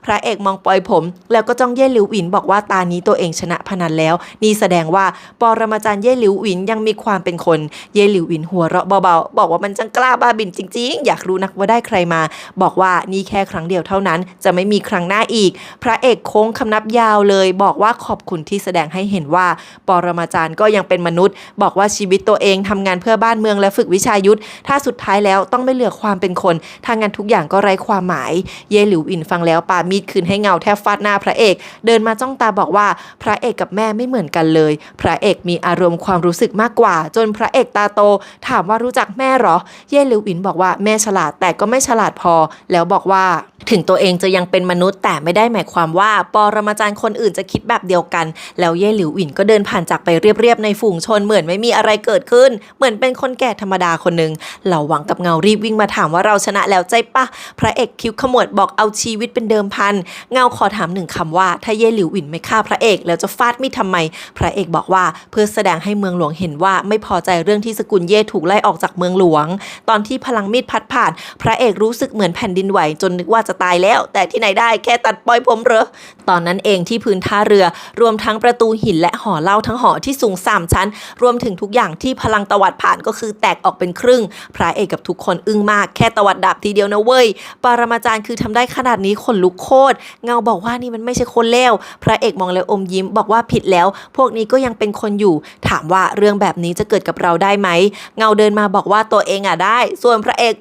พระเอกมองปล่อยผมแล้วก็จ้องเย่หลิวหวินบอกว่าตานี้ตัวเองชนะพนันแล้วนี่แสดงว่าปรมาจารย์เย่หลิวหวินยังมีความเป็นคนเย่หลิวหวินหัวเราะเบาๆบอกว่ามันจังกล้าบ้าบินจริงๆอยากรู้นักว่าได้ใครมาบอกว่านี่แค่ครั้งเดียวเท่านั้นจะไม่มีครั้งหน้าอีกพระเอกโค้งคำนับยาวเลยบอกว่าขอบคุณที่แสดงให้เห็นว่าปรมาจารย์ก็ยังเป็นมนุษย์บอกว่าชีวิตตัวเองทำงานเพื่อบ้านเมืองและฝึกวิชายุทธถ้าสุดท้ายแล้วต้องไม่เหลือความเป็นคนถ้างานทุกอย่างก็ไร้ความหมายเย่หลิวหวินฟังแล้วปามีดคืนให้เงาแทบฟาดหน้าพระเอกเดินมาจ้องตาบอกว่าพระเอกกับแม่ไม่เหมือนกันเลยพระเอกมีอารมณ์ความรู้สึกมากกว่าจนพระเอกตาโตถามว่ารู้จักแม่หรอเย่หลิวหวินบอกว่าแม่ฉลาดแต่ก็ไม่ฉลาดพอแล้วบอกว่าถึงตัวเองจะยังเป็นมนุษย์แต่ไม่ได้หมายความว่าปรมาจารย์คนอื่นจะคิดแบบเดียวกันแล้วเย่หลิวหวินก็เดินผ่านจากไปเรียบๆในฝูงชนเหมือนไม่มีอะไรเกิดขึ้นเหมือนเป็นคนแก่ธรรมดาคนหนึ่งเหล่าหวังกับเงารีบวิ่งมาถามว่าเราชนะแล้วใจปะพระเอกคิ้วขมวดบอกเอาชีวิตเป็นเดิมพันเงาขอถามหนึ่งคำว่าถ้าเย่หลิวหวินไม่ฆ่าพระเอกแล้วจะฟาดมีดทำไมพระเอกบอกว่าเพื่อแสดงให้เมืองหลวงเห็นว่าไม่พอใจเรื่องที่สกุลเย่ถูกไล่ออกจากเมืองหลวงตอนที่พลังมีดพัดผ่านพระเอกรู้สึกเหมือนแผ่นดินไหวจนนึกว่าจะตายแล้วแต่ที่ไหนได้แค่ตัดปล่อยผมเหรอตอนนั้นเองที่พื้นท่าเรือรวมทั้งประตูหินและหอเหล้าทั้งหอที่สูง3 ชั้นรวมถึงทุกอย่างที่พลังตวัดผ่านก็คือแตกออกเป็นครึ่งพระเอกกับทุกคนอึ้งมากแค่ตวัดดับทีเดียวนะเว้ยปรมาจารย์คือทำได้ขนาดนี้ขนลุกโคตรเงาบอกว่านี่มันไม่ใช่คนเลวพระเอกมองแล้วอมยิ้มบอกว่าผิดแล้วพวกนี้ก็ยังเป็นคนอยู่ถามว่าเรื่องแบบนี้จะเกิดกับเราได้ไหมเงาเดินมาบอกว่าตัวเองได้ส่วนพระเอก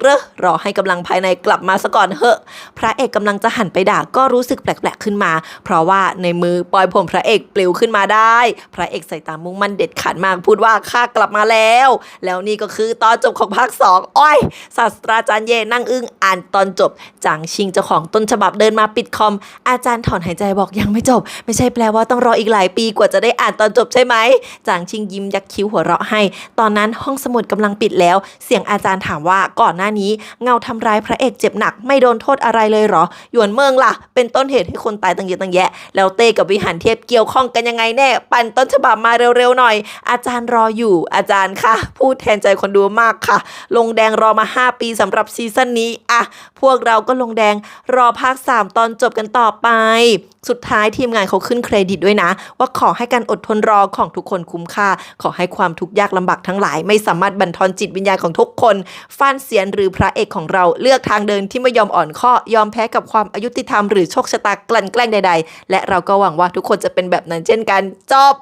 รอให้กำลังภายในกลับมาซะก่อนเหอะพระเอกกำลังจะหันไปด่าก็รู้สึกแปลกๆขึ้นมาเพราะว่าในมือปล่อยผมพระเอกปลิวขึ้นมาได้พระเอกใส่ตามุ่งมั่นเด็ดขาดมากพูดว่าข้ากลับมาแล้วนี่ก็คือตอนจบของภาค2อ้อยศาสตราจารย์เย่นั่งอึ้งอ่านตอนจบจางชิงเจ้าของต้นฉบับเดินมาปิดคอมอาจารย์ถอนหายใจบอกยังไม่จบไม่ใช่แปลว่าต้องรออีกหลายปีกว่าจะได้อ่านตอนจบใช่ไหมจางชิงยิ้มยักคิ้วหัวเราะให้ตอนนั้นห้องสมุดกำลังปิดแล้วเสียงอาจารย์ถามว่าก่อนหน้านี้เงาทำร้ายพระเอกเจ็บหนักไม่โดนโทษอะไรเลยเหรอหยวนเมืองล่ะเป็นต้นเหตุให้คนตายตั้งเยอะตั้งแยะแล้วเต้กับวิหารเทพเกี่ยวข้องกันยังไงแน่ปั่นต้นฉบับมาเร็วๆหน่อยอาจารย์รออยู่อาจารย์ค่ะพูดแทนใจคนดูมากค่ะลงแดงรอมา5 ปีสำหรับซีซั่นนี้พวกเราก็ลงแดงรอภาค3ตอนจบกันต่อไปสุดท้ายทีมงานเขาขึ้นเครดิตด้วยนะว่าขอให้การอดทนรอของทุกคนคุ้มค่าขอให้ความทุกข์ยากลำบากทั้งหลายไม่สามารถบั่นทอนจิตวิญญาณของทุกคนฟ้านเสียนหรือพระเอกของเราเลือกทางเดินที่ไม่ยอมอ่อนข้อยอมแพ้กับความอายุติธรรมหรือโชคชะตากลั่นแกล้งใดๆและเราก็หวังว่าทุกคนจะเป็นแบบนั้นเช่นกันจบ